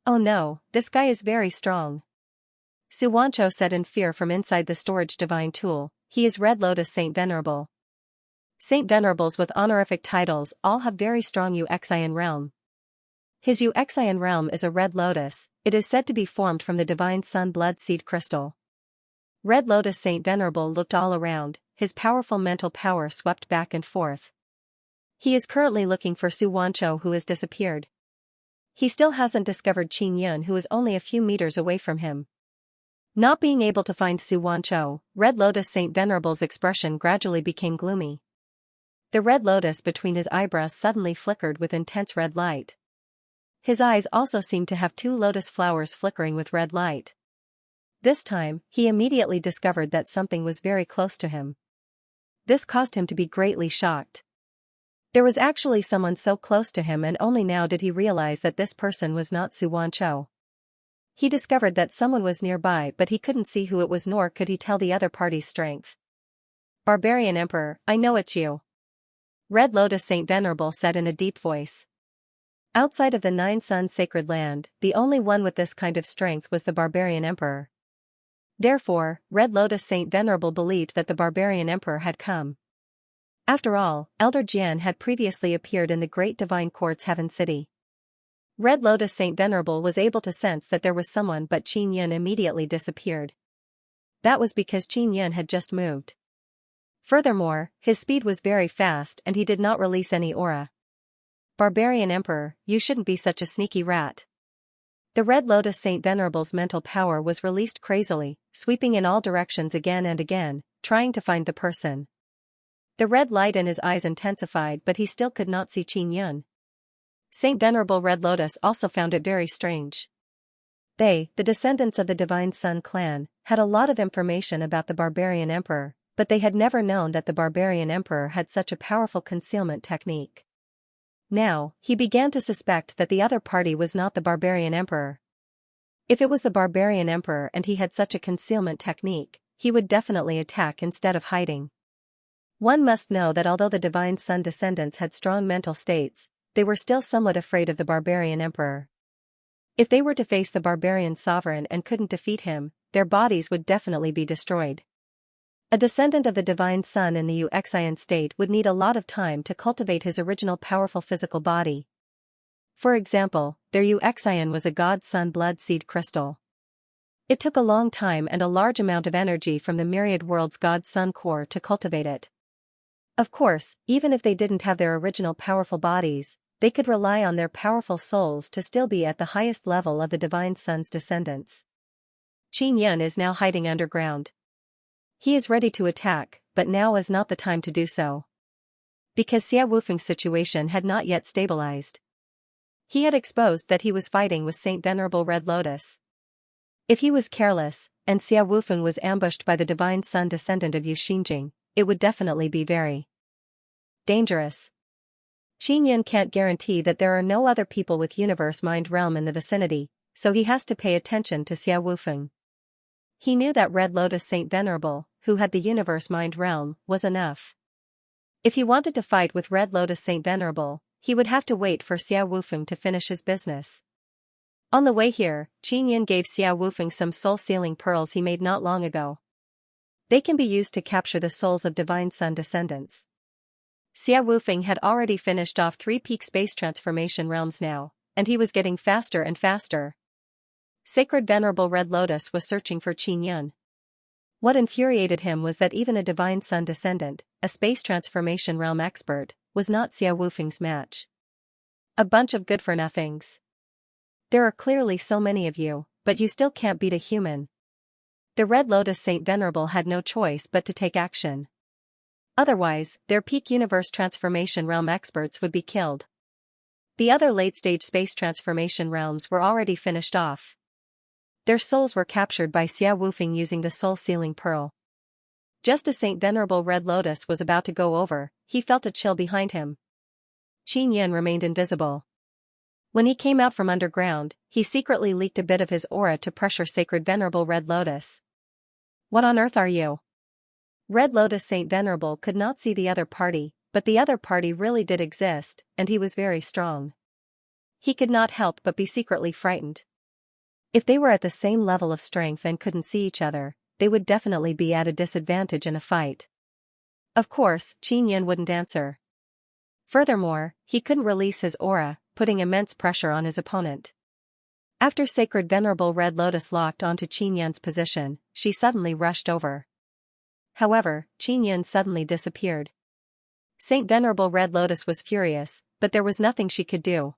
Oh no, this guy is very strong. Su Wanchou said in fear from inside the storage divine tool, he is Red Lotus Saint Venerable. Saint Venerables with honorific titles all have very strong Xian realm. His Xian realm is a red lotus, it is said to be formed from the divine sun blood seed crystal. Red Lotus Saint Venerable looked all around, his powerful mental power swept back and forth. He is currently looking for Su Wanchou, who has disappeared. He still hasn't discovered Qin Yan, who is only a few meters away from him. Not being able to find Su Wanchou, Red Lotus Saint Venerable's expression gradually became gloomy. The red lotus between his eyebrows suddenly flickered with intense red light. His eyes also seemed to have two lotus flowers flickering with red light. This time, he immediately discovered that something was very close to him. This caused him to be greatly shocked. There was actually someone so close to him, and only now did he realize that this person was not Su Wanchou. He discovered that someone was nearby, but he couldn't see who it was, nor could he tell the other party's strength. Barbarian Emperor, I know it's you. Red Lotus Saint Venerable said in a deep voice. Outside of the Nine Sun Sacred Land, the only one with this kind of strength was the Barbarian Emperor. Therefore, Red Lotus Saint Venerable believed that the Barbarian Emperor had come. After all, Elder Jian had previously appeared in the Great Divine Court's Heaven City. Red Lotus Saint Venerable was able to sense that there was someone, but Qin Yan immediately disappeared. That was because Qin Yan had just moved. Furthermore, his speed was very fast and he did not release any aura. Barbarian Emperor, you shouldn't be such a sneaky rat. The Red Lotus Saint Venerable's mental power was released crazily, sweeping in all directions again and again, trying to find the person. The red light in his eyes intensified, but he still could not see Qin Yan. Saint Venerable Red Lotus also found it very strange. They, the descendants of the Divine Sun clan, had a lot of information about the Barbarian Emperor, but they had never known that the Barbarian Emperor had such a powerful concealment technique. Now, he began to suspect that the other party was not the Barbarian Emperor. If it was the Barbarian Emperor and he had such a concealment technique, he would definitely attack instead of hiding. One must know that although the Divine Sun descendants had strong mental states, they were still somewhat afraid of the Barbarian Emperor. If they were to face the Barbarian Sovereign and couldn't defeat him, their bodies would definitely be destroyed. A descendant of the Divine Sun in the Xian state would need a lot of time to cultivate his original powerful physical body. For example, their Xian was a God Sun blood seed crystal. It took a long time and a large amount of energy from the myriad world's God Sun core to cultivate it. Of course, even if they didn't have their original powerful bodies, they could rely on their powerful souls to still be at the highest level of the Divine Sun's descendants. Qin Yan is now hiding underground. He is ready to attack, but now is not the time to do so. Because Xia Wufeng's situation had not yet stabilized. He had exposed that he was fighting with Saint Venerable Red Lotus. If he was careless, and Xiao Wufeng was ambushed by the divine sun descendant of Yu Xinjing, it would definitely be very dangerous. Qin Yan can't guarantee that there are no other people with universe mind realm in the vicinity, so he has to pay attention to Xiao Wufeng. He knew that Red Lotus Saint Venerable, who had the universe mind realm, was enough. If he wanted to fight with Red Lotus Saint Venerable, he would have to wait for Xiao Wufeng to finish his business. On the way here, Qin Yan gave Xiao Wufeng some soul-sealing pearls he made not long ago. They can be used to capture the souls of divine sun descendants. Xiao Wufeng had already finished off 3 peak space transformation realms now, and he was getting faster and faster. Sacred Venerable Red Lotus was searching for Qin Yan. What infuriated him was that even a divine sun descendant, a space transformation realm expert, was not Xiao Wufeng's match. A bunch of good-for-nothings. There are clearly so many of you, but you still can't beat a human. The Red Lotus Saint Venerable had no choice but to take action. Otherwise, their peak universe transformation realm experts would be killed. The other late-stage space transformation realms were already finished off. Their souls were captured by Xiao Wufeng using the soul-sealing pearl. Just as Saint Venerable Red Lotus was about to go over, he felt a chill behind him. Qin Yan remained invisible. When he came out from underground, he secretly leaked a bit of his aura to pressure Sacred Venerable Red Lotus. What on earth are you? Red Lotus Saint Venerable could not see the other party, but the other party really did exist, and he was very strong. He could not help but be secretly frightened. If they were at the same level of strength and couldn't see each other, they would definitely be at a disadvantage in a fight. Of course, Qin Yan wouldn't answer. Furthermore, he couldn't release his aura, putting immense pressure on his opponent. After Sacred Venerable Red Lotus locked onto Qin Yan's position, she suddenly rushed over. However, Qin Yan suddenly disappeared. Saint Venerable Red Lotus was furious, but there was nothing she could do.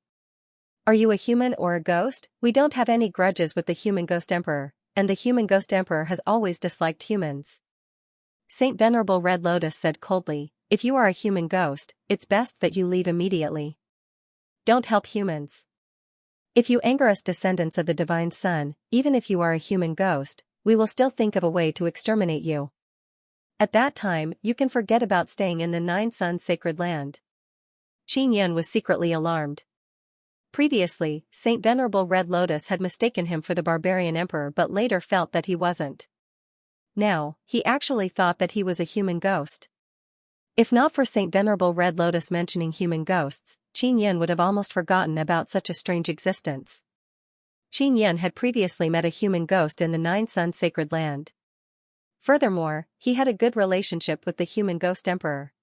Are you a human or a ghost? We don't have any grudges with the human ghost emperor, and the human ghost emperor has always disliked humans. Saint Venerable Red Lotus said coldly, if you are a human ghost, it's best that you leave immediately. Don't help humans. If you anger us descendants of the divine sun, even if you are a human ghost, we will still think of a way to exterminate you. At that time, you can forget about staying in the Nine Sun Sacred Land. Qin Yan was secretly alarmed. Previously, Saint Venerable Red Lotus had mistaken him for the barbarian emperor but later felt that he wasn't. Now, he actually thought that he was a human ghost. If not for Saint Venerable Red Lotus mentioning human ghosts, Qin Yan would have almost forgotten about such a strange existence. Qin Yan had previously met a human ghost in the Nine Sun Sacred Land. Furthermore, he had a good relationship with the human ghost emperor.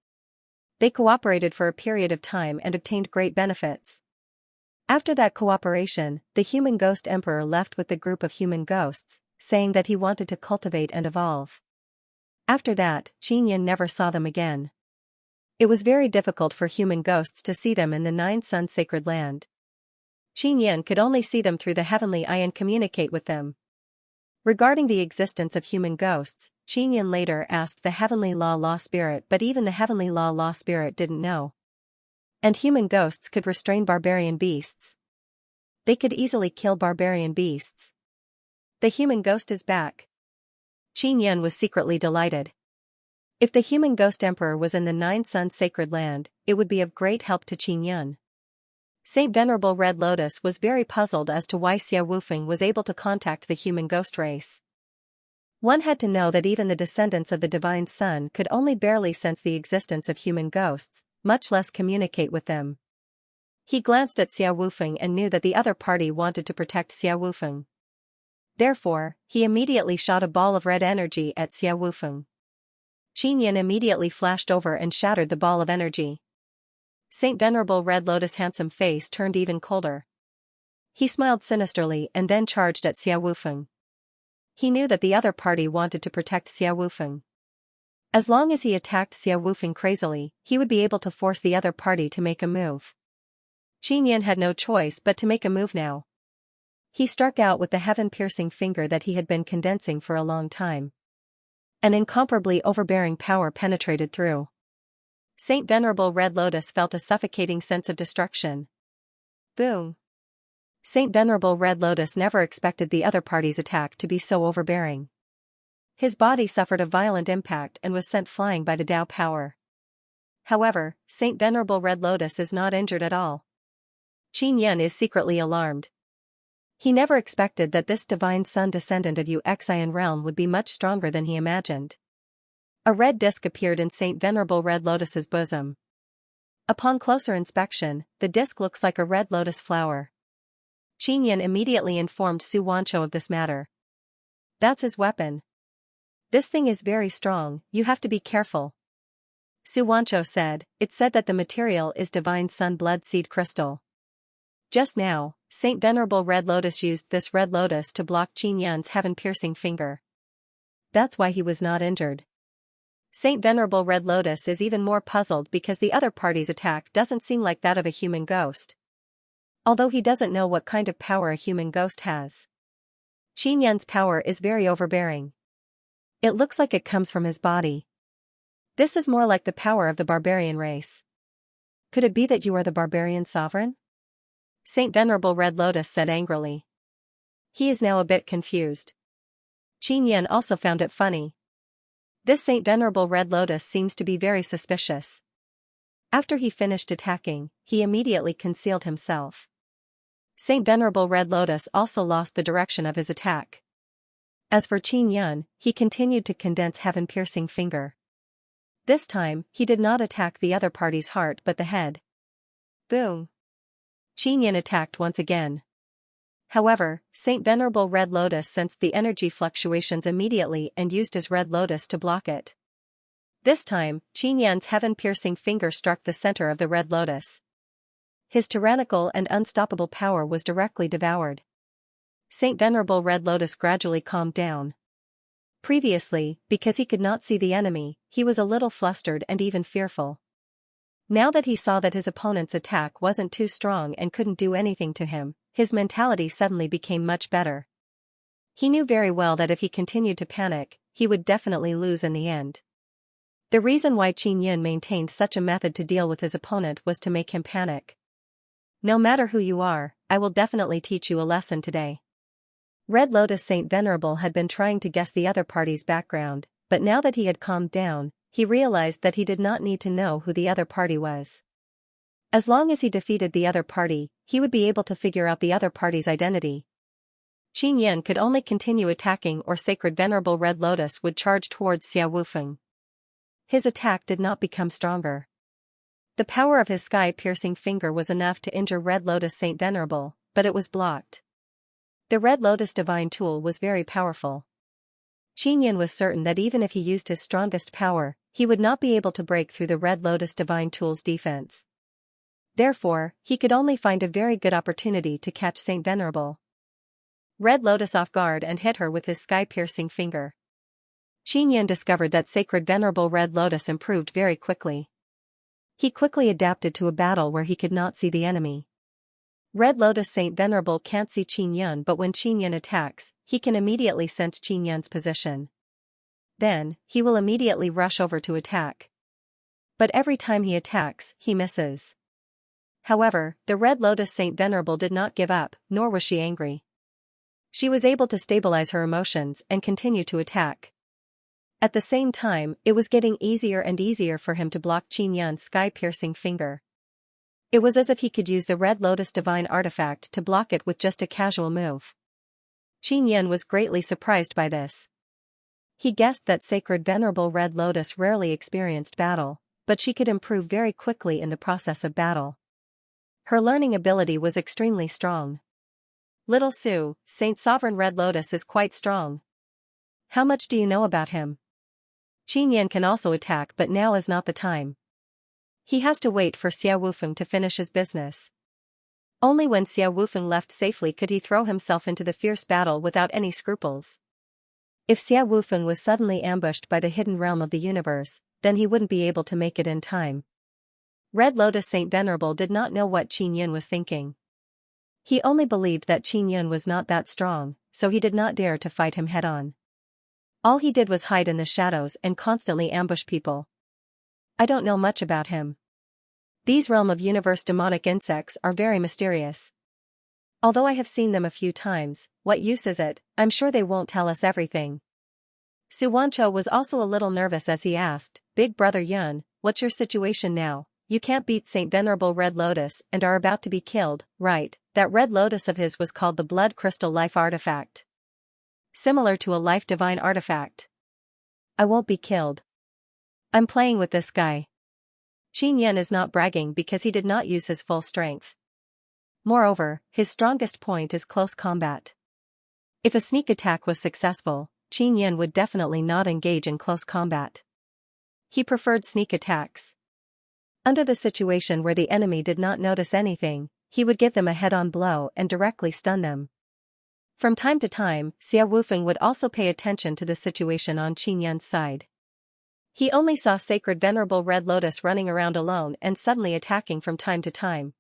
They cooperated for a period of time and obtained great benefits. After that cooperation, the human ghost emperor left with the group of human ghosts, saying that he wanted to cultivate and evolve. After that, Qin Yan never saw them again. It was very difficult for human ghosts to see them in the Nine Sun Sacred Land. Qin Yan could only see them through the heavenly eye and communicate with them. Regarding the existence of human ghosts, Qin Yan later asked the Heavenly Law Spirit, but even the Heavenly Law Spirit didn't know. And human ghosts could restrain barbarian beasts. They could easily kill barbarian beasts. The human ghost is back. Qin Yan was secretly delighted. If the human ghost emperor was in the Nine Sun Sacred Land, it would be of great help to Qin Yan. Saint Venerable Red Lotus was very puzzled as to why Xiao Wufeng was able to contact the human ghost race. One had to know that even the descendants of the divine sun could only barely sense the existence of human ghosts, much less communicate with them. He glanced at Xiao Wufeng and knew that the other party wanted to protect Xiao Wufeng. Therefore, he immediately shot a ball of red energy at Xiao Wufeng. Qin Yan immediately flashed over and shattered the ball of energy. Saint Venerable Red Lotus' handsome face turned even colder. He smiled sinisterly and then charged at Xiao Wufeng. He knew that the other party wanted to protect Xiao Wufeng. As long as he attacked Xiao Wufeng crazily, he would be able to force the other party to make a move. Qin Yan had no choice but to make a move now. He struck out with the heaven-piercing finger that he had been condensing for a long time. An incomparably overbearing power penetrated through. Saint Venerable Red Lotus felt a suffocating sense of destruction. Boom! Saint Venerable Red Lotus never expected the other party's attack to be so overbearing. His body suffered a violent impact and was sent flying by the Tao power. However, Saint Venerable Red Lotus is not injured at all. Qin Yan is secretly alarmed. He never expected that this divine son descendant of Xian realm would be much stronger than he imagined. A red disc appeared in Saint Venerable Red Lotus's bosom. Upon closer inspection, the disc looks like a red lotus flower. Qin Yan immediately informed Xianxia of this matter. That's his weapon. This thing is very strong, you have to be careful. Xianxia said, it's said that the material is divine sun blood seed crystal. Just now, Saint Venerable Red Lotus used this red lotus to block Qin Yan's heaven-piercing finger. That's why he was not injured. Saint Venerable Red Lotus is even more puzzled because the other party's attack doesn't seem like that of a human ghost. Although he doesn't know what kind of power a human ghost has. Qin Yan's power is very overbearing. It looks like it comes from his body. This is more like the power of the barbarian race. Could it be that you are the barbarian sovereign? Saint Venerable Red Lotus said angrily. He is now a bit confused. Qin Yan also found it funny. This Saint Venerable Red Lotus seems to be very suspicious. After he finished attacking, he immediately concealed himself. Saint Venerable Red Lotus also lost the direction of his attack. As for Qin Yan, he continued to condense heaven-piercing finger. This time, he did not attack the other party's heart but the head. Boom! Qin Yan attacked once again. However, Saint Venerable Red Lotus sensed the energy fluctuations immediately and used his red lotus to block it. This time, Qin Yan's heaven-piercing finger struck the center of the red lotus. His tyrannical and unstoppable power was directly devoured. Saint Venerable Red Lotus gradually calmed down. Previously, because he could not see the enemy, he was a little flustered and even fearful. Now that he saw that his opponent's attack wasn't too strong and couldn't do anything to him, his mentality suddenly became much better. He knew very well that if he continued to panic, he would definitely lose in the end. The reason why Qin Yan maintained such a method to deal with his opponent was to make him panic. No matter who you are, I will definitely teach you a lesson today. Red Lotus Saint Venerable had been trying to guess the other party's background, but now that he had calmed down, he realized that he did not need to know who the other party was. As long as he defeated the other party, he would be able to figure out the other party's identity. Qin Yan could only continue attacking or Sacred Venerable Red Lotus would charge towards Xia Wufeng. His attack did not become stronger. The power of his sky-piercing finger was enough to injure Red Lotus Saint Venerable, but it was blocked. The Red Lotus Divine Tool was very powerful. Qin Yan was certain that even if he used his strongest power, he would not be able to break through the Red Lotus Divine Tool's defense. Therefore, he could only find a very good opportunity to catch Saint Venerable Red Lotus off guard and hit her with his sky-piercing finger. Qin Yan discovered that Sacred Venerable Red Lotus improved very quickly. He quickly adapted to a battle where he could not see the enemy. Red Lotus Saint Venerable can't see Qin Yan, but when Qin Yan attacks, he can immediately sense Qin Yan's position. Then, he will immediately rush over to attack. But every time he attacks, he misses. However, the Red Lotus Saint Venerable did not give up, nor was she angry. She was able to stabilize her emotions and continue to attack. At the same time, it was getting easier and easier for him to block Qin Yan's sky-piercing finger. It was as if he could use the Red Lotus Divine Artifact to block it with just a casual move. Qin Yan was greatly surprised by this. He guessed that Sacred Venerable Red Lotus rarely experienced battle, but she could improve very quickly in the process of battle. Her learning ability was extremely strong. Little Su, Saint Sovereign Red Lotus is quite strong. How much do you know about him? Qin Yan can also attack, but now is not the time. He has to wait for Xia Wufeng to finish his business. Only when Xia Wufeng left safely could he throw himself into the fierce battle without any scruples. If Xia Wufeng was suddenly ambushed by the hidden realm of the universe, then he wouldn't be able to make it in time. Red Lotus Saint Venerable did not know what Qin Yan was thinking. He only believed that Qin Yan was not that strong, so he did not dare to fight him head-on. All he did was hide in the shadows and constantly ambush people. I don't know much about him. These realm of universe demonic insects are very mysterious. Although I have seen them a few times, what use is it? I'm sure they won't tell us everything. Xianxia was also a little nervous as he asked, "Big Brother Yun, what's your situation now? You can't beat Saint Venerable Red Lotus and are about to be killed, right?" That red lotus of his was called the Blood Crystal Life Artifact. Similar to a Life Divine Artifact. "I won't be killed. I'm playing with this guy." Qin Yan is not bragging because he did not use his full strength. Moreover, his strongest point is close combat. If a sneak attack was successful, Qin Yan would definitely not engage in close combat. He preferred sneak attacks. Under the situation where the enemy did not notice anything, he would give them a head-on blow and directly stun them. From time to time, Xia Wufeng would also pay attention to the situation on Qin Yan's side. He only saw Sacred Venerable Red Lotus running around alone and suddenly attacking from time to time.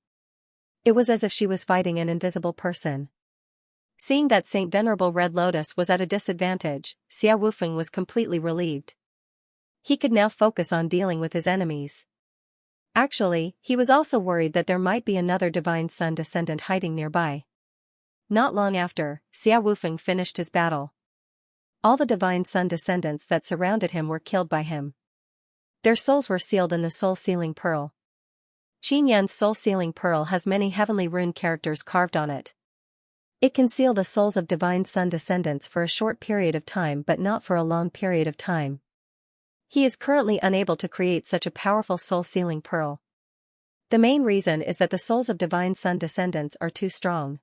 It was as if she was fighting an invisible person. Seeing that Saint Venerable Red Lotus was at a disadvantage, Xia Wufeng was completely relieved. He could now focus on dealing with his enemies. Actually, he was also worried that there might be another Divine Sun descendant hiding nearby. Not long after, Xia Wufeng finished his battle. All the Divine Sun descendants that surrounded him were killed by him. Their souls were sealed in the soul-sealing pearl. Qin Yan's soul-sealing pearl has many heavenly rune characters carved on it. It can seal the souls of Divine Sun descendants for a short period of time but not for a long period of time. He is currently unable to create such a powerful soul-sealing pearl. The main reason is that the souls of Divine Sun descendants are too strong.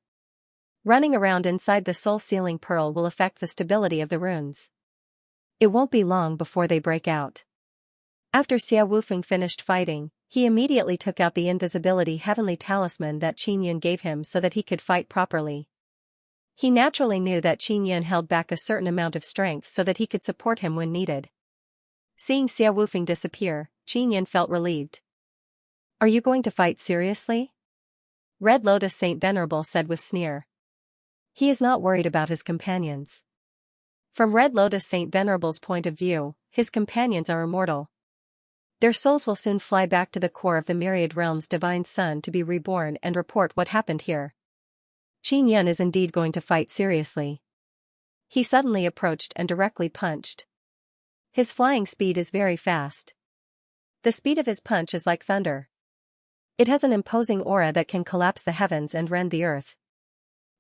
Running around inside the soul-sealing pearl will affect the stability of the runes. It won't be long before they break out. After Xia Wufeng finished fighting, he immediately took out the invisibility heavenly talisman that Qin Yan gave him so that he could fight properly. He naturally knew that Qin Yan held back a certain amount of strength so that he could support him when needed. Seeing Xia Wufeng disappear, Qin Yan felt relieved. "Are you going to fight seriously?" Red Lotus Saint Venerable said with sneer. He is not worried about his companions. From Red Lotus Saint Venerable's point of view, his companions are immortal. Their souls will soon fly back to the core of the myriad realms Divine Sun to be reborn and report what happened here. Qin Yan is indeed going to fight seriously. He suddenly approached and directly punched. His flying speed is very fast. The speed of his punch is like thunder. It has an imposing aura that can collapse the heavens and rend the earth.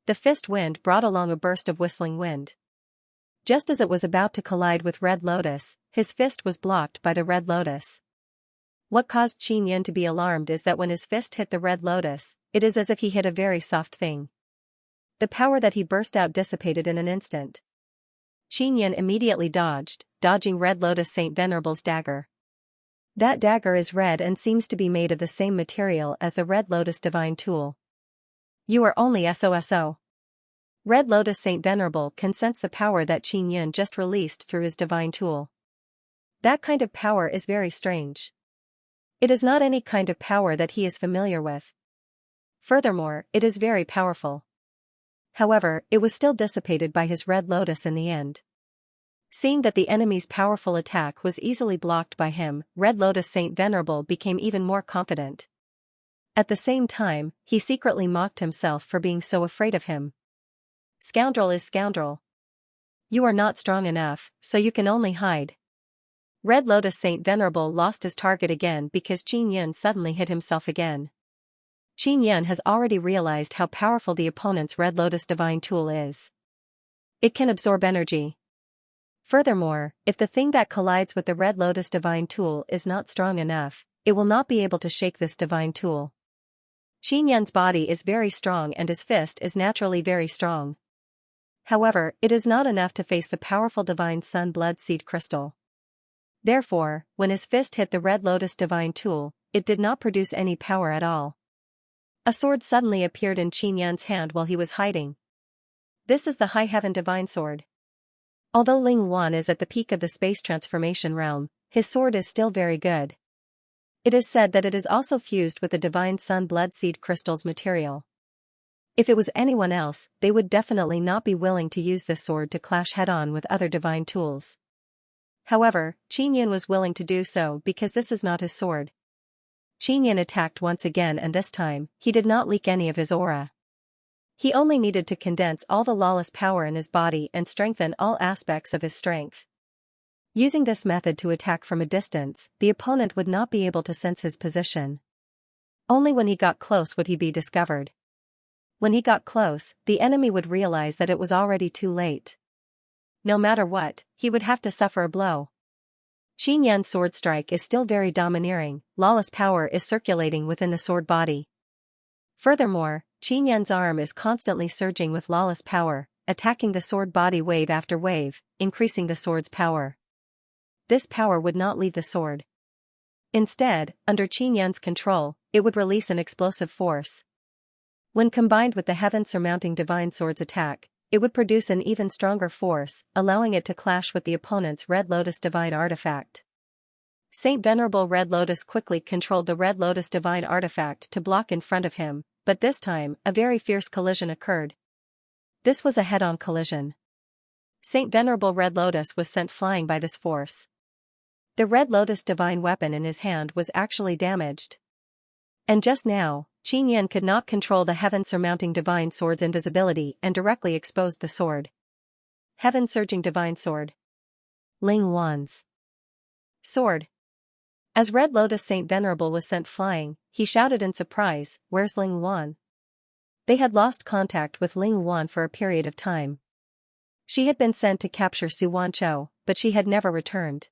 The fist wind brought along a burst of whistling wind. Just as it was about to collide with Red Lotus, his fist was blocked by the Red Lotus. What caused Qin Yan to be alarmed is that when his fist hit the Red Lotus, it is as if he hit a very soft thing. The power that he burst out dissipated in an instant. Qin Yan immediately dodging Red Lotus Saint Venerable's dagger. That dagger is red and seems to be made of the same material as the Red Lotus Divine Tool. "You are only SOSO. Red Lotus Saint Venerable can sense the power that Qin Yan just released through his Divine Tool. That kind of power is very strange. It is not any kind of power that he is familiar with. Furthermore, it is very powerful. However, it was still dissipated by his Red Lotus in the end. Seeing that the enemy's powerful attack was easily blocked by him, Red Lotus Saint Venerable became even more confident. At the same time, he secretly mocked himself for being so afraid of him. Scoundrel is scoundrel. You are not strong enough, so you can only hide. Red Lotus Saint Venerable lost his target again because Qin Yan suddenly hit himself again. Qin Yan has already realized how powerful the opponent's Red Lotus Divine Tool is. It can absorb energy. Furthermore, if the thing that collides with the Red Lotus Divine Tool is not strong enough, it will not be able to shake this Divine Tool. Qin Yan's body is very strong and his fist is naturally very strong. However, it is not enough to face the powerful Divine Sun Blood Seed Crystal. Therefore, when his fist hit the Red Lotus Divine Tool, it did not produce any power at all. A sword suddenly appeared in Qin Yan's hand while he was hiding. This is the High Heaven Divine Sword. Although Ling Wan is at the peak of the space transformation realm, his sword is still very good. It is said that it is also fused with the Divine Sun Blood Seed Crystal's material. If it was anyone else, they would definitely not be willing to use this sword to clash head-on with other divine tools. However, Qin Yan was willing to do so because this is not his sword. Qin Yan attacked once again and this time, he did not leak any of his aura. He only needed to condense all the lawless power in his body and strengthen all aspects of his strength. Using this method to attack from a distance, the opponent would not be able to sense his position. Only when he got close would he be discovered. When he got close, the enemy would realize that it was already too late. No matter what, he would have to suffer a blow. Qin Yan's sword strike is still very domineering, lawless power is circulating within the sword body. Furthermore, Qin Yan's arm is constantly surging with lawless power, attacking the sword body wave after wave, increasing the sword's power. This power would not leave the sword. Instead, under Qin Yan's control, it would release an explosive force. When combined with the heaven-surmounting divine sword's attack, it would produce an even stronger force, allowing it to clash with the opponent's Red Lotus divine artifact. Saint Venerable Red Lotus quickly controlled the Red Lotus divine artifact to block in front of him, but this time, a very fierce collision occurred. This was a head-on collision. Saint Venerable Red Lotus was sent flying by this force. The Red Lotus divine weapon in his hand was actually damaged. And just now, Qin Yan could not control the heaven-surmounting divine sword's invisibility and directly exposed the sword. Heaven-surging divine sword. Ling Wan's sword. As Red Lotus Saint Venerable was sent flying, he shouted in surprise, "Where's Ling Wan?" They had lost contact with Ling Wan for a period of time. She had been sent to capture Su Wanchou, but she had never returned.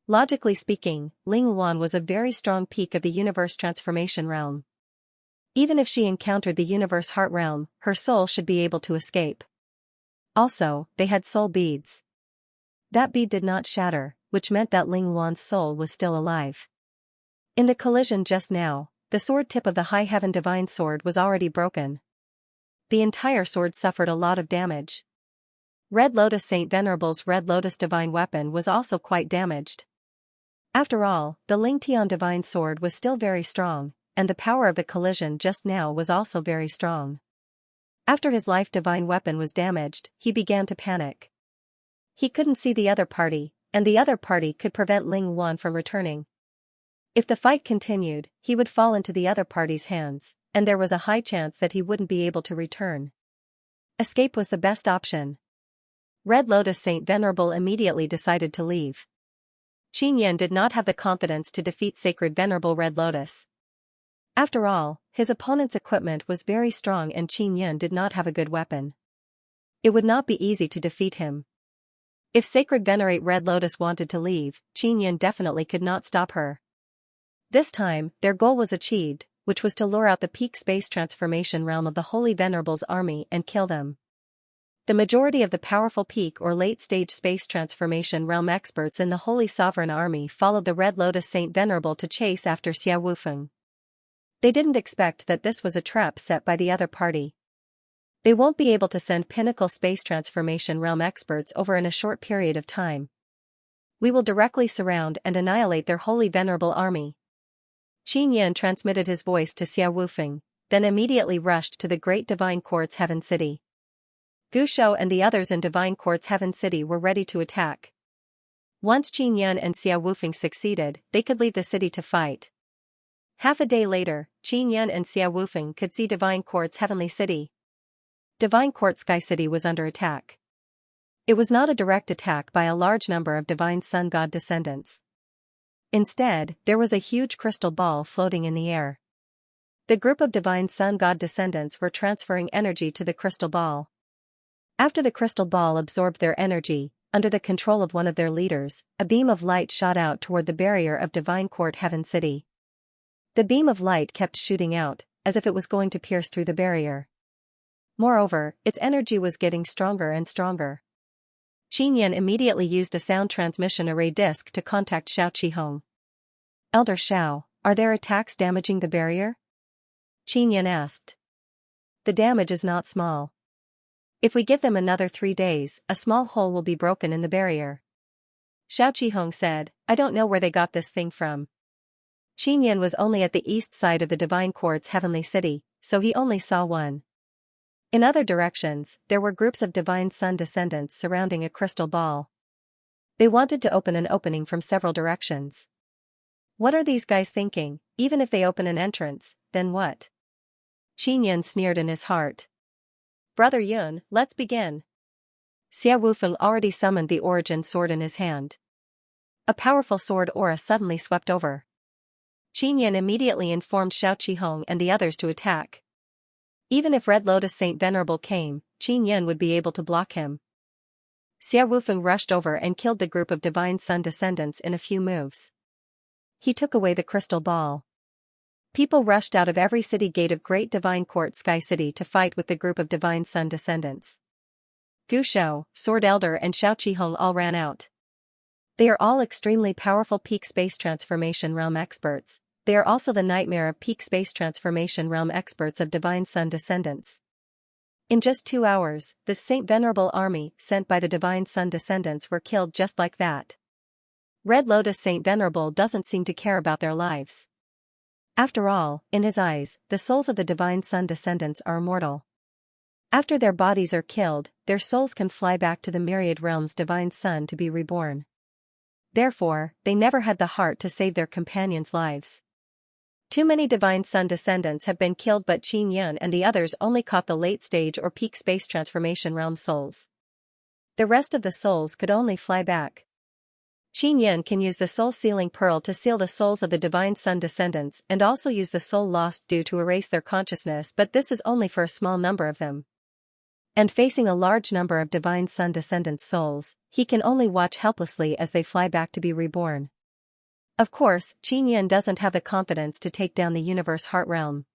Logically speaking, Ling Wan was a very strong peak of the universe transformation realm. Even if she encountered the universe heart realm, her soul should be able to escape. Also, they had soul beads. That bead did not shatter, which meant that Ling Wan's soul was still alive. In the collision just now, the sword tip of the High Heaven Divine Sword was already broken. The entire sword suffered a lot of damage. Red Lotus Saint Venerable's Red Lotus Divine Weapon was also quite damaged. After all, the Ling Tian Divine Sword was still very strong, and the power of the collision just now was also very strong. After his life divine weapon was damaged, he began to panic. He couldn't see the other party, and the other party could prevent Ling Wan from returning. If the fight continued, he would fall into the other party's hands, and there was a high chance that he wouldn't be able to return. Escape was the best option. Red Lotus Saint Venerable immediately decided to leave. Qin Yan did not have the confidence to defeat Sacred Venerable Red Lotus. After all, his opponent's equipment was very strong and Qin Yan did not have a good weapon. It would not be easy to defeat him. If Sacred Venerate Red Lotus wanted to leave, Qin Yan definitely could not stop her. This time, their goal was achieved, which was to lure out the peak space transformation realm of the Holy Venerable's army and kill them. The majority of the powerful peak or late-stage space transformation realm experts in the Holy Sovereign Army followed the Red Lotus Saint Venerable to chase after Xia Wufeng. They didn't expect that this was a trap set by the other party. They won't be able to send pinnacle space transformation realm experts over in a short period of time. We will directly surround and annihilate their Holy Venerable Army. Qin Yan transmitted his voice to Xia Wufeng, then immediately rushed to the Great Divine Quartz Heaven City. Gu Shou and the others in Divine Quartz Heaven City were ready to attack. Once Qin Yan and Xia Wufeng succeeded, they could leave the city to fight. Half a day later, Qin Yan and Xia Wufeng could see Divine Quartz Heavenly City. Divine Quartz Sky City was under attack. It was not a direct attack by a large number of Divine Sun God descendants. Instead, there was a huge crystal ball floating in the air. The group of Divine Sun God descendants were transferring energy to the crystal ball. After the crystal ball absorbed their energy, under the control of one of their leaders, a beam of light shot out toward the barrier of Divine Quartz Heaven City. The beam of light kept shooting out, as if it was going to pierce through the barrier. Moreover, its energy was getting stronger and stronger. Qin Yan immediately used a sound transmission array disc to contact Xiao Qihong. "Elder Xiao, are their attacks damaging the barrier?" Qin Yan asked. "The damage is not small. If we give them another 3 days, a small hole will be broken in the barrier." Xiao Qihong said, "I don't know where they got this thing from." Qin Yan was only at the east side of the Divine Quartz Heavenly City, so he only saw one. In other directions, there were groups of Divine Sun descendants surrounding a crystal ball. They wanted to open an opening from several directions. What are these guys thinking? Even if they open an entrance, then what? Qin Yan sneered in his heart. "Brother Yun, let's begin." Xia Wufeng already summoned the origin sword in his hand. A powerful sword aura suddenly swept over. Qin Yan immediately informed Xiao Qihong and the others to attack. Even if Red Lotus Saint Venerable came, Qin Yan would be able to block him. Xia Wufeng rushed over and killed the group of Divine Sun descendants in a few moves. He took away the crystal ball. People rushed out of every city gate of Great Divine Court Sky City to fight with the group of Divine Sun descendants. Gu Shou, Sword Elder and Xiao Qihong all ran out. They are all extremely powerful peak space transformation realm experts. They are also the nightmare of peak space transformation realm experts of Divine Sun descendants. In just 2 hours, the Saint Venerable army sent by the Divine Sun descendants were killed just like that. Red Lotus Saint Venerable doesn't seem to care about their lives. After all, in his eyes, the souls of the Divine Sun descendants are immortal. After their bodies are killed, their souls can fly back to the myriad realms Divine Sun to be reborn. Therefore, they never had the heart to save their companions' lives. Too many Divine Sun descendants have been killed, but Qin Yan and the others only caught the late stage or peak space transformation realm souls. The rest of the souls could only fly back. Qin Yan can use the soul sealing pearl to seal the souls of the Divine Sun descendants and also use the soul lost due to erase their consciousness, but this is only for a small number of them. And facing a large number of Divine Sun descendants' souls, he can only watch helplessly as they fly back to be reborn. Of course, Qin Yan doesn't have the confidence to take down the universe heart realm.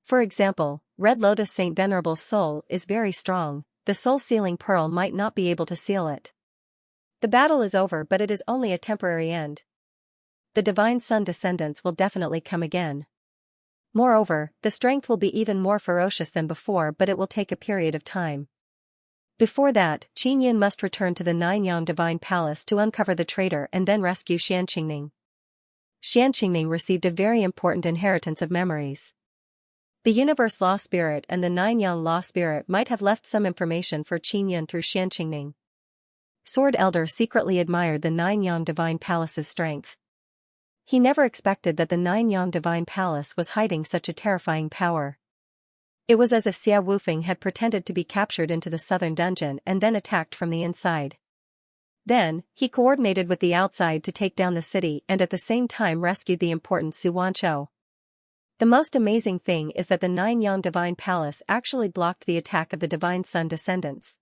For example, Red Lotus Saint Venerable's soul is very strong. The soul sealing pearl might not be able to seal it. The battle is over, but it is only a temporary end. The Divine Sun descendants will definitely come again. Moreover, the strength will be even more ferocious than before, but it will take a period of time. Before that, Qin Yan must return to the Ninyang Divine Palace to uncover the traitor and then rescue Xianxia. Xianxia received a very important inheritance of memories. The Universe Law Spirit and the Ninyang Law Spirit might have left some information for Qin Yan through Xianxia. Sword Elder secretly admired the Ninyang Divine Palace's strength. He never expected that the Ninyang Divine Palace was hiding such a terrifying power. It was as if Xia Wufeng had pretended to be captured into the southern dungeon and then attacked from the inside. Then, he coordinated with the outside to take down the city and at the same time rescued the important Su Wanchou. The most amazing thing is that the Ninyang Divine Palace actually blocked the attack of the Divine Sun descendants.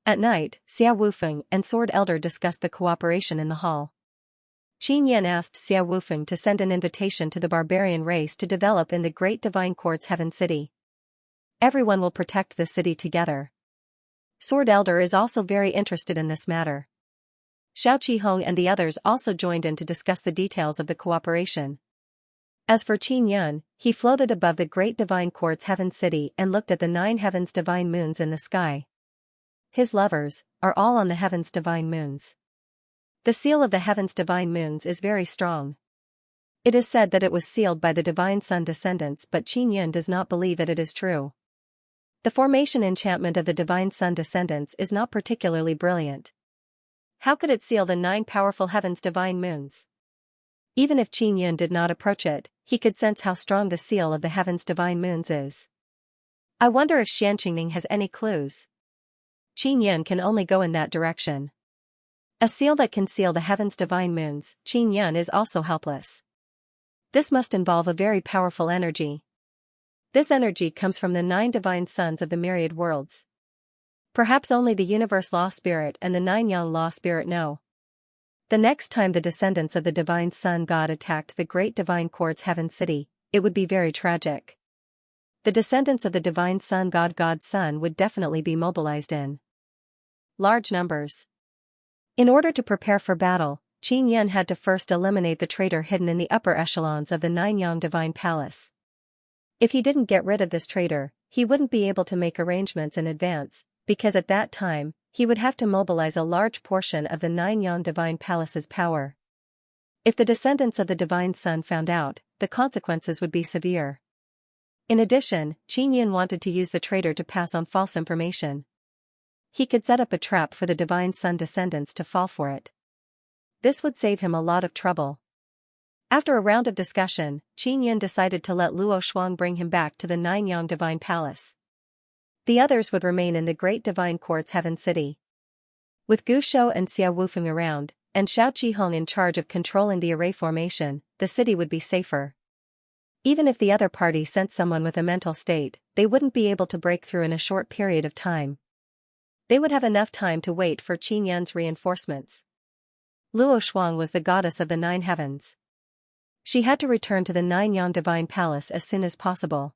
At night, Xia Wufeng and Sword Elder discussed the cooperation in the hall. Qin Yan asked Xia Wufeng to send an invitation to the barbarian race to develop in the Great Divine Court's Heaven City. Everyone will protect the city together. Sword Elder is also very interested in this matter. Xiao Qihong and the others also joined in to discuss the details of the cooperation. As for Qin Yan, he floated above the Great Divine Court's Heaven City and looked at the 9 heavens' divine moons in the sky. His lovers are all on the heavens' divine moons. The seal of the heavens' divine moons is very strong. It is said that it was sealed by the Divine Sun descendants, but Qin Yan does not believe that it is true. The formation enchantment of the Divine Sun descendants is not particularly brilliant. How could it seal the 9 powerful heavens' divine moons? Even if Qin Yan did not approach it, he could sense how strong the seal of the heavens' divine moons is. I wonder if Xianxia has any clues. Qin Yan can only go in that direction. A seal that can seal the heavens' divine moons, Qin Yan is also helpless. This must involve a very powerful energy. This energy comes from the 9 divine sons of the myriad worlds. Perhaps only the Universe Law Spirit and the Ninyang Law Spirit know. The next time the descendants of the Divine Sun God attacked the Great Divine Court's Heaven City, it would be very tragic. The descendants of the Divine Sun God's Son would definitely be mobilized in large numbers. In order to prepare for battle, Qin Yan had to first eliminate the traitor hidden in the upper echelons of the Ninyang Divine Palace. If he didn't get rid of this traitor, he wouldn't be able to make arrangements in advance, because at that time, he would have to mobilize a large portion of the Ninyang Divine Palace's power. If the descendants of the Divine Sun found out, the consequences would be severe. In addition, Qin Yan wanted to use the traitor to pass on false information. He could set up a trap for the Divine Sun descendants to fall for it. This would save him a lot of trouble. After a round of discussion, Qin Yan decided to let Luo Shuang bring him back to the Ninyang Divine Palace. The others would remain in the Great Divine Court's Heaven City. With Gu Shou and Xia Wufeng around, and Xiao Qihong in charge of controlling the array formation, the city would be safer. Even if the other party sent someone with a mental state, they wouldn't be able to break through in a short period of time. They would have enough time to wait for Qin Yan's reinforcements. Luo Shuang was the goddess of the 9 heavens. She had to return to the 9-yang divine palace as soon as possible.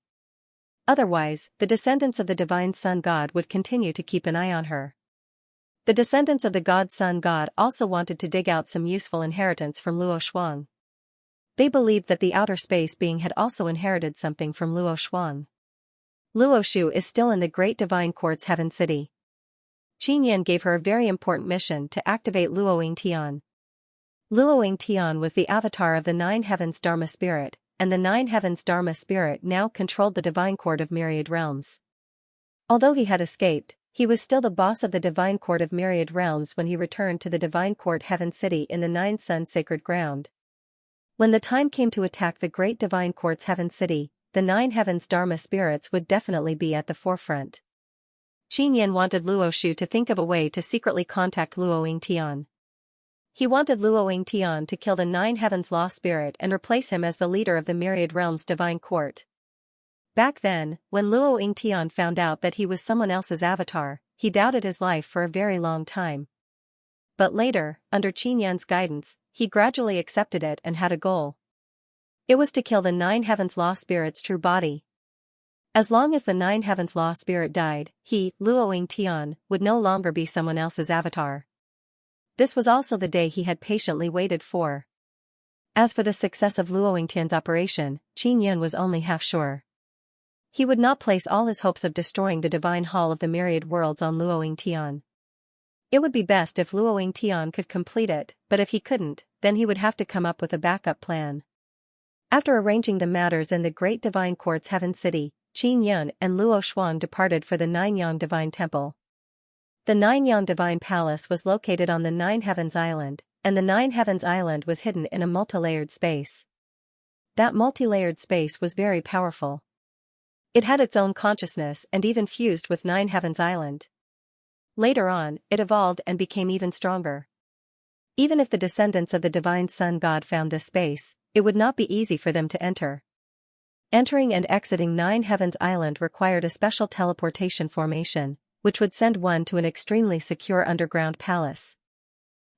Otherwise, the descendants of the divine sun god would continue to keep an eye on her. The descendants of the god sun god also wanted to dig out some useful inheritance from Luo Shuang. They believed that the outer space being had also inherited something from Luo Shuang. Luo Shu is still in the great divine court's heaven city. Qin Yan gave her a very important mission to activate Luo Yingtian. Luo Yingtian was the avatar of the 9 heavens Dharma spirit, and the 9 heavens Dharma spirit now controlled the divine court of myriad realms. Although he had escaped, he was still the boss of the divine court of myriad realms when he returned to the divine court heaven city in the 9 sun sacred ground. When the time came to attack the great divine court's heaven city, the 9 heavens Dharma spirits would definitely be at the forefront. Qin Yan wanted Luo Shu to think of a way to secretly contact Luo Yingtian. He wanted Luo Yingtian to kill the 9 heavens law spirit and replace him as the leader of the myriad realms divine court. Back then, when Luo Yingtian found out that he was someone else's avatar, he doubted his life for a very long time. But later, under Qin Yan's guidance, he gradually accepted it and had a goal. It was to kill the 9 heavens law spirit's true body. As long as the 9 heavens law spirit died, he, Luo Yingtian, would no longer be someone else's avatar. This was also the day he had patiently waited for. As for the success of Luo Yingtian's operation, Qin Yan was only half sure. He would not place all his hopes of destroying the divine hall of the myriad worlds on Luo Yingtian. It would be best if Luo Yingtian could complete it, but if he couldn't, then he would have to come up with a backup plan. After arranging the matters in the great divine court's heaven city, Qin Yan and Luo Shuang departed for the 9-yang divine temple. The 9-yang divine palace was located on the 9 heavens island, and the 9 heavens island was hidden in a multi-layered space. That multi-layered space was very powerful. It had its own consciousness and even fused with 9 heavens island. Later on, it evolved and became even stronger. Even if the descendants of the divine sun god found this space, it would not be easy for them to enter. Entering and exiting 9 heavens island required a special teleportation formation, which would send one to an extremely secure underground palace.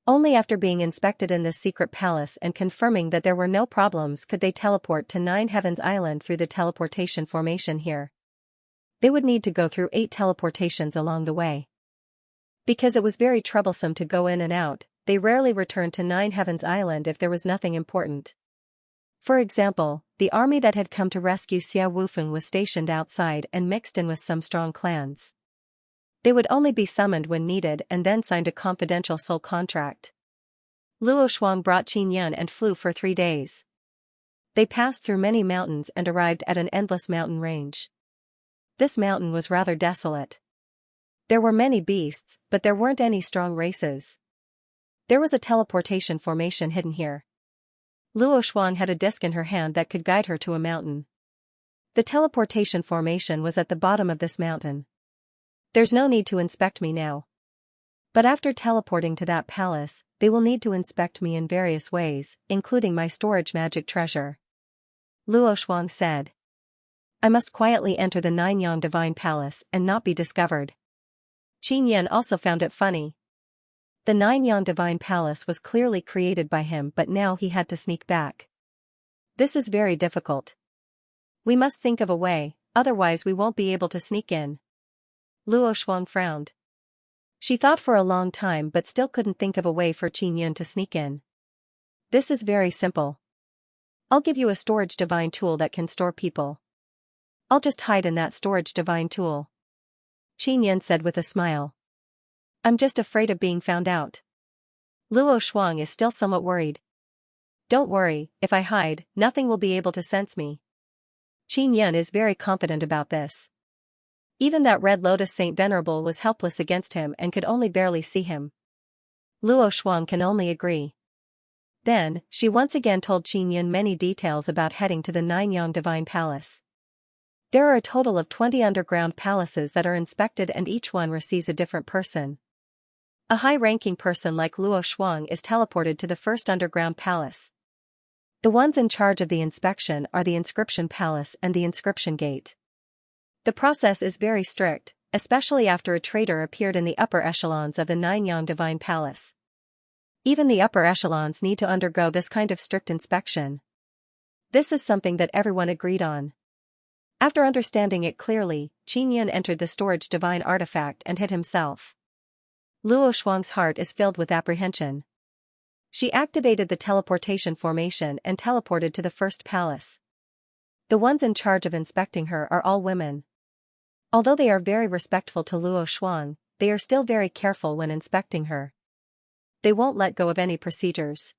Only after being inspected in this secret palace and confirming that there were no problems could they teleport to 9 heavens island through the teleportation formation here. They would need to go through 8 teleportations along the way. Because it was very troublesome to go in and out, they rarely returned to 9 heavens island if there was nothing important. For example, the army that had come to rescue Xia Wufeng was stationed outside and mixed in with some strong clans. They would only be summoned when needed and then signed a confidential soul contract. Luo Shuang brought Qin Yan and flew for 3 days. They passed through many mountains and arrived at an endless mountain range. This mountain was rather desolate. There were many beasts, but there weren't any strong races. There was a teleportation formation hidden here. Luo Shuang had a disc in her hand that could guide her to a mountain. The teleportation formation was at the bottom of this mountain. There's no need to inspect me now. But after teleporting to that palace, they will need to inspect me in various ways, including my storage magic treasure. Luo Shuang said. I must quietly enter the 9-yang divine palace and not be discovered. Qin Yan also found it funny. The 9-yang divine palace was clearly created by him, but now he had to sneak back. This is very difficult. We must think of a way, otherwise we won't be able to sneak in. Luo Shuang frowned. She thought for a long time but still couldn't think of a way for Qin Yan to sneak in. This is very simple. I'll give you a storage divine tool that can store people. I'll just hide in that storage divine tool. Qin Yan said with a smile. I'm just afraid of being found out. Luo Shuang is still somewhat worried. Don't worry, if I hide, nothing will be able to sense me. Qin Yan is very confident about this. Even that red lotus Saint Venerable was helpless against him and could only barely see him. Luo Shuang can only agree. Then, she once again told Qin Yan many details about heading to the 9-yang divine palace. There are a total of 20 underground palaces that are inspected and each one receives a different person. A high-ranking person like Luo Shuang is teleported to the first underground palace. The ones in charge of the inspection are the Inscription Palace and the Inscription Gate. The process is very strict, especially after a traitor appeared in the upper echelons of the Nine-Yang Divine Palace. Even the upper echelons need to undergo this kind of strict inspection. This is something that everyone agreed on. After understanding it clearly, Qin Yan entered the storage divine artifact and hid himself. Luo Shuang's heart is filled with apprehension. She activated the teleportation formation and teleported to the first palace. The ones in charge of inspecting her are all women. Although they are very respectful to Luo Shuang, they are still very careful when inspecting her. They won't let go of any procedures.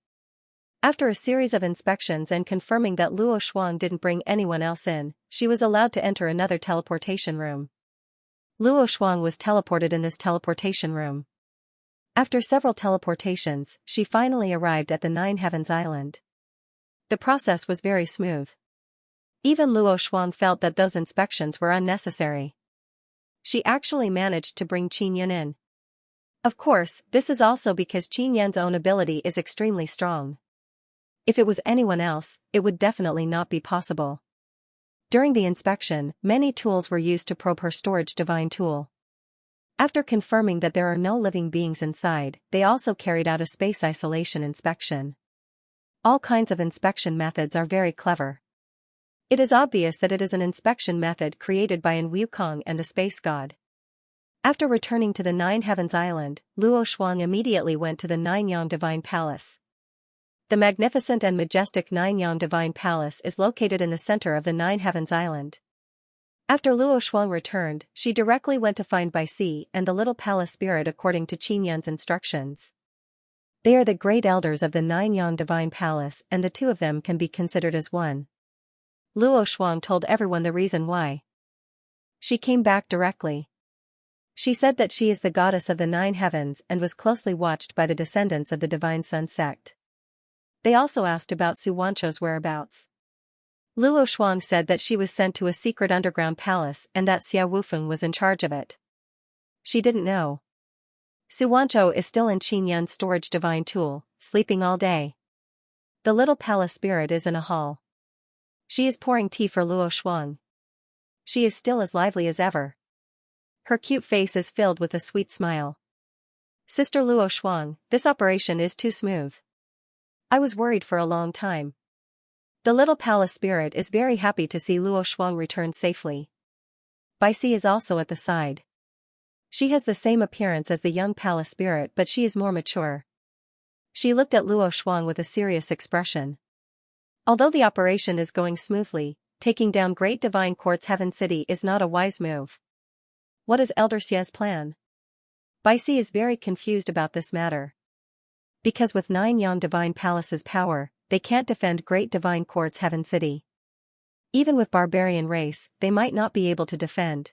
After a series of inspections and confirming that Luo Shuang didn't bring anyone else in, she was allowed to enter another teleportation room. Luo Shuang was teleported in this teleportation room. After several teleportations, she finally arrived at the Nine Heavens Island. The process was very smooth. Even Luo Shuang felt that those inspections were unnecessary. She actually managed to bring Qin Yan in. Of course, this is also because Qin Yan's own ability is extremely strong. If it was anyone else, it would definitely not be possible. During the inspection, many tools were used to probe her storage divine tool. After confirming that there are no living beings inside, they also carried out a space isolation inspection. All kinds of inspection methods are very clever. It is obvious that it is an inspection method created by An Wukong and the space god. After returning to the Nine Heavens Island, Luo Shuang immediately went to the Nine-Yang Divine Palace. The magnificent and majestic Nine-Yang Divine Palace is located in the center of the Nine Heavens Island. After Luo Shuang returned, she directly went to find Bai Si and the little palace spirit according to Qin Yan's instructions. They are the great elders of the Nine-Yang Divine Palace and the two of them can be considered as one. Luo Shuang told everyone the reason why. She came back directly. She said that she is the goddess of the Nine Heavens and was closely watched by the descendants of the Divine Sun sect. They also asked about Su Wancho's whereabouts. Luo Shuang said that she was sent to a secret underground palace and that Xia Wufeng was in charge of it. She didn't know. Su Wancho is still in Qin Yan's storage divine tool, sleeping all day. The little palace spirit is in a hall. She is pouring tea for Luo Shuang. She is still as lively as ever. Her cute face is filled with a sweet smile. Sister Luo Shuang, this operation is too smooth. I was worried for a long time. The little palace spirit is very happy to see Luo Shuang return safely. Bai Si is also at the side. She has the same appearance as the young palace spirit but she is more mature. She looked at Luo Shuang with a serious expression. Although the operation is going smoothly, taking down Great Divine Quartz Heaven City is not a wise move. What is Elder Xia's plan? Bai Si is very confused about this matter. Because with Nine-Yang Divine Palace's power, they can't defend Great Divine Quartz Heaven City. Even with barbarian race, they might not be able to defend.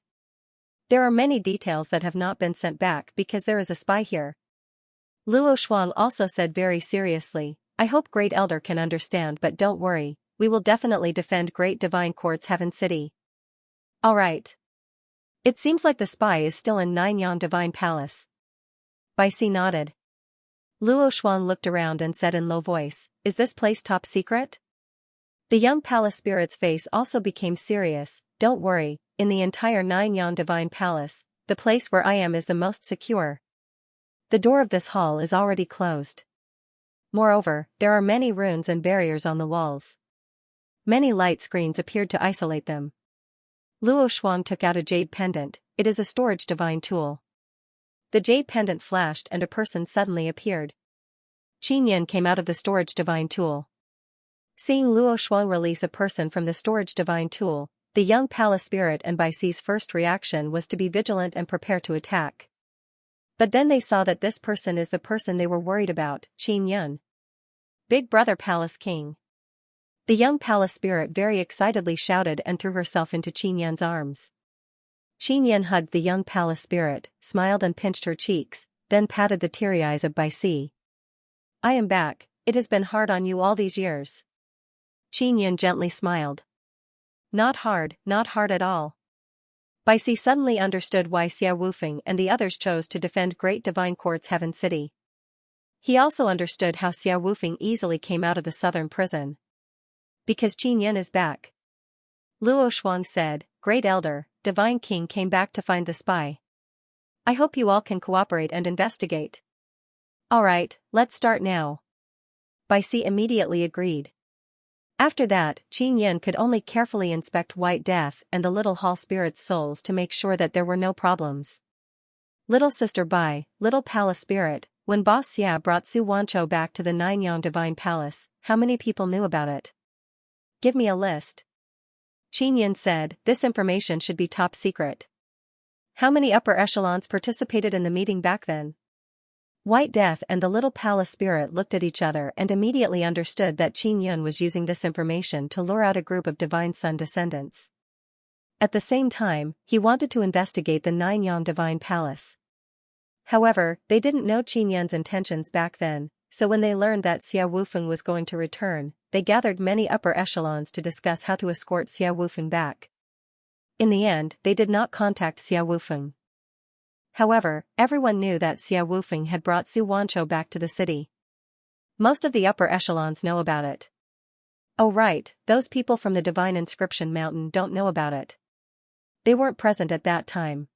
There are many details that have not been sent back because there is a spy here. Luo Shuang also said very seriously, I hope Great Elder can understand but don't worry, we will definitely defend Great Divine Quartz Heaven City. Alright. It seems like the spy is still in Nine-Yang Divine Palace. Bai Si nodded. Luo Shuang looked around and said in low voice, is this place top secret? The young palace spirit's face also became serious, don't worry, in the entire Nine-Yang Divine Palace, the place where I am is the most secure. The door of this hall is already closed. Moreover, there are many runes and barriers on the walls. Many light screens appeared to isolate them. Luo Shuang took out a jade pendant, it is a storage divine tool. The jade pendant flashed and a person suddenly appeared. Qin Yan came out of the storage divine tool. Seeing Luo Shuang release a person from the storage divine tool, the young palace spirit and Bai Si's first reaction was to be vigilant and prepare to attack. But then they saw that this person is the person they were worried about, Qin Yan. Big Brother Palace King. The young palace spirit very excitedly shouted and threw herself into Qin Yan's arms. Qin Yan hugged the young palace spirit, smiled and pinched her cheeks, then patted the teary eyes of Bai Si. I am back, it has been hard on you all these years. Qin Yan gently smiled. Not hard at all. Bai Si suddenly understood why Xia Wufeng and the others chose to defend Great Divine Court's Heaven City. He also understood how Xia Wufeng easily came out of the southern prison. Because Qin Yan is back. Luo Shuang said, Great Elder, Divine King came back to find the spy. I hope you all can cooperate and investigate. Alright, let's start now. Bai Si immediately agreed. After that, Qin Yan could only carefully inspect White Death and the little hall spirit's souls to make sure that there were no problems. Little Sister Bai, Little Palace Spirit, when Boss Xia brought Su Wanchou back to the Ninyang Divine Palace, how many people knew about it? Give me a list. Qin Yan said, this information should be top secret. How many upper echelons participated in the meeting back then? White Death and the Little Palace Spirit looked at each other and immediately understood that Qin Yan was using this information to lure out a group of Divine Sun descendants. At the same time, he wanted to investigate the Ninyang Divine Palace. However, they didn't know Qin Yan's intentions back then, so when they learned that Xia Wufeng was going to return, they gathered many upper echelons to discuss how to escort Xia Wufeng back. In the end, they did not contact Xia Wufeng. However, everyone knew that Xia Wufeng had brought Su Wanchou back to the city. Most of the upper echelons know about it. Oh right, those people from the Divine Inscription Mountain don't know about it. They weren't present at that time.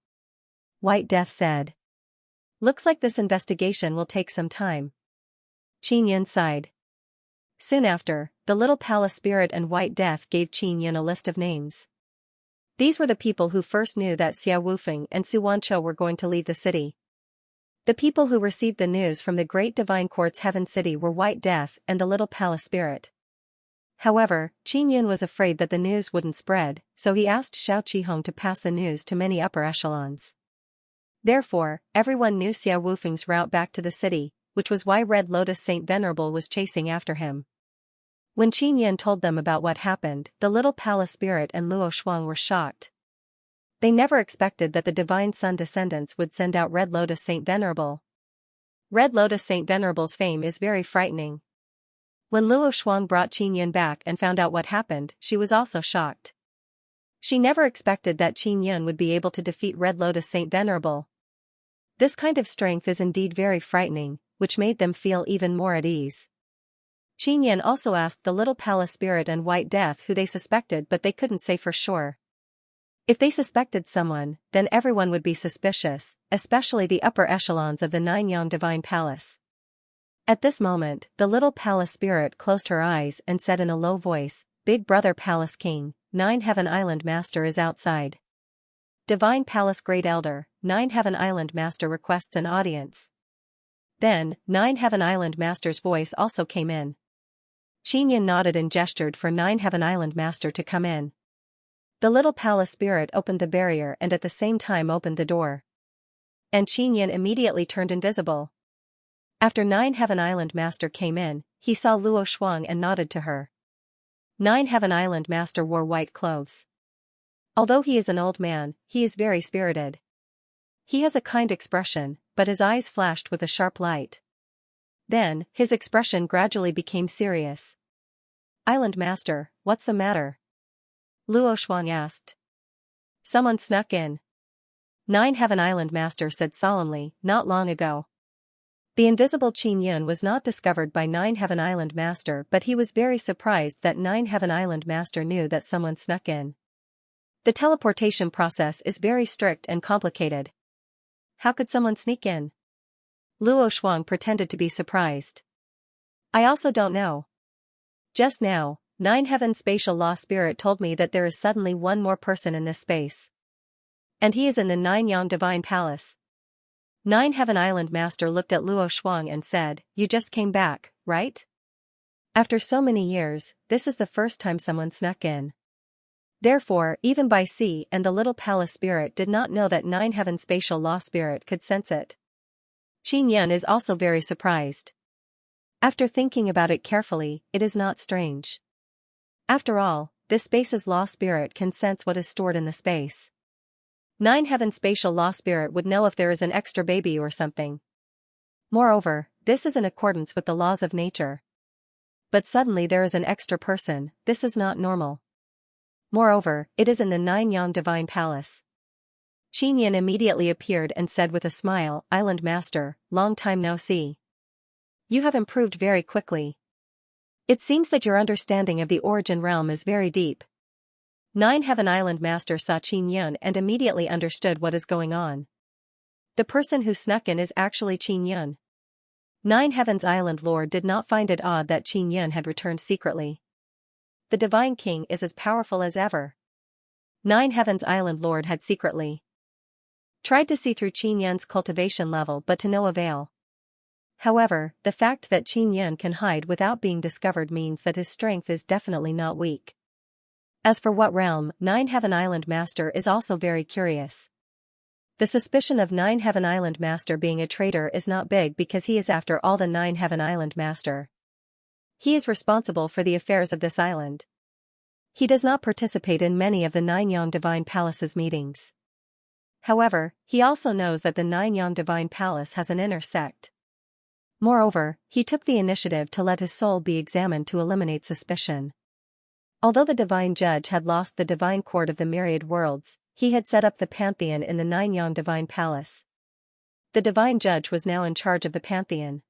White Death said. Looks like this investigation will take some time. Qin Yan sighed. Soon after, the Little Palace Spirit and White Death gave Qin Yan a list of names. These were the people who first knew that Xia Wufeng and Su Wanchou were going to leave the city. The people who received the news from the Great Divine Court's Heaven City were White Death and the Little Palace Spirit. However, Qin Yan was afraid that the news wouldn't spread, so he asked Xiao Qihong to pass the news to many upper echelons. Therefore, everyone knew Xia Wufeng's route back to the city, which was why Red Lotus Saint Venerable was chasing after him. When Qin Yan told them about what happened, the Little Palace Spirit and Luo Shuang were shocked. They never expected that the Divine Sun descendants would send out Red Lotus Saint Venerable. Red Lotus Saint Venerable's fame is very frightening. When Luo Shuang brought Qin Yan back and found out what happened, she was also shocked. She never expected that Qin Yan would be able to defeat Red Lotus Saint Venerable. This kind of strength is indeed very frightening, which made them feel even more at ease. Qin Yan also asked the Little Palace Spirit and White Death who they suspected, but they couldn't say for sure. If they suspected someone, then everyone would be suspicious, especially the upper echelons of the Ninyang Divine Palace. At this moment, the Little Palace Spirit closed her eyes and said in a low voice, Big Brother Palace King, 9 Heaven Island Master is outside. Divine Palace Great Elder, 9 Heaven Island Master requests an audience. Then, 9 Heaven Island Master's voice also came in. Qin Yan nodded and gestured for 9 Heaven Island Master to come in. The Little Palace Spirit opened the barrier and at the same time opened the door. And Qin Yan immediately turned invisible. After 9 Heaven Island Master came in, he saw Luo Shuang and nodded to her. 9 Heaven Island Master wore white clothes. Although he is an old man, he is very spirited. He has a kind expression, but his eyes flashed with a sharp light. Then, his expression gradually became serious. Island Master, what's the matter? Luo Shuang asked. Someone snuck in. 9 Heaven Island Master said solemnly, not long ago. The invisible Qin Yan was not discovered by 9 Heaven Island Master, but he was very surprised that 9 Heaven Island Master knew that someone snuck in. The teleportation process is very strict and complicated. How could someone sneak in? Luo Shuang pretended to be surprised. I also don't know. Just now, 9 Heaven Spatial Law Spirit told me that there is suddenly one more person in this space. And he is in the Ninyang Divine Palace. 9 Heaven Island Master looked at Luo Shuang and said, You just came back, right? After so many years, this is the first time someone snuck in. Therefore, even Bai Si and the Little Palace Spirit did not know that 9 Heaven Spatial Law Spirit could sense it. Qin Yan is also very surprised. After thinking about it carefully, it is not strange. After all, this space's law spirit can sense what is stored in the space. 9 Heaven Spatial Law Spirit would know if there is an extra baby or something. Moreover, this is in accordance with the laws of nature. But suddenly there is an extra person, this is not normal. Moreover, it is in the Ninyang Divine Palace. Qin Yin immediately appeared and said with a smile, "Island Master, long time no see. You have improved very quickly. It seems that your understanding of the origin realm is very deep." Nine Heaven Island Master saw Qin Yin and immediately understood what is going on. The person who snuck in is actually Qin Yin. Nine Heavens Island Lord did not find it odd that Qin Yin had returned secretly. The Divine King is as powerful as ever. Nine Heavens Island Lord had secretly tried to see through Qin Yin's cultivation level but to no avail. However, the fact that Qin Yin can hide without being discovered means that his strength is definitely not weak. As for what realm, Nine Heaven Island Master is also very curious. The suspicion of Nine Heaven Island Master being a traitor is not big because he is after all the Nine Heaven Island Master. He is responsible for the affairs of this island. He does not participate in many of the Nine Yang Divine Palace's meetings. However, he also knows that the Nine Yang Divine Palace has an inner sect. Moreover, he took the initiative to let his soul be examined to eliminate suspicion. Although the Divine Judge had lost the Divine Court of the Myriad Worlds, he had set up the Pantheon in the Nine Yang Divine Palace. The Divine Judge was now in charge of the Pantheon.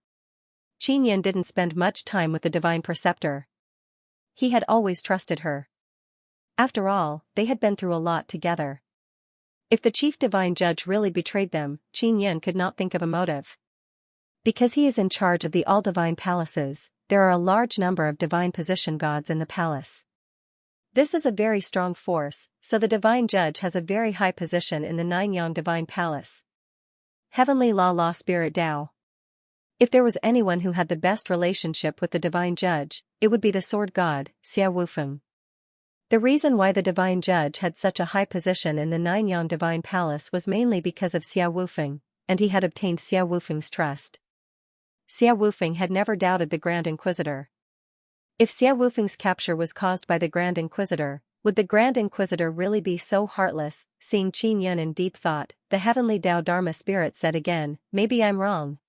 Qin Yin didn't spend much time with the Divine Preceptor. He had always trusted her. After all, they had been through a lot together. If the Chief Divine Judge really betrayed them, Qin Yin could not think of a motive. Because he is in charge of the all-divine palaces, there are a large number of divine position gods in the palace. This is a very strong force, so the Divine Judge has a very high position in the Nine Yang Divine Palace. Heavenly Law Spirit Tao. If there was anyone who had the best relationship with the Divine Judge, it would be the Sword God, Xia Wufeng. The reason why the Divine Judge had such a high position in the Nine Yang Divine Palace was mainly because of Xia Wufeng, and he had obtained Xia Wufeng's trust. Xia Wufeng had never doubted the Grand Inquisitor. If Xia Wufeng's capture was caused by the Grand Inquisitor, would the Grand Inquisitor really be so heartless? Seeing Qin Yin in deep thought, the Heavenly Tao Dharma Spirit said again, "Maybe I'm wrong.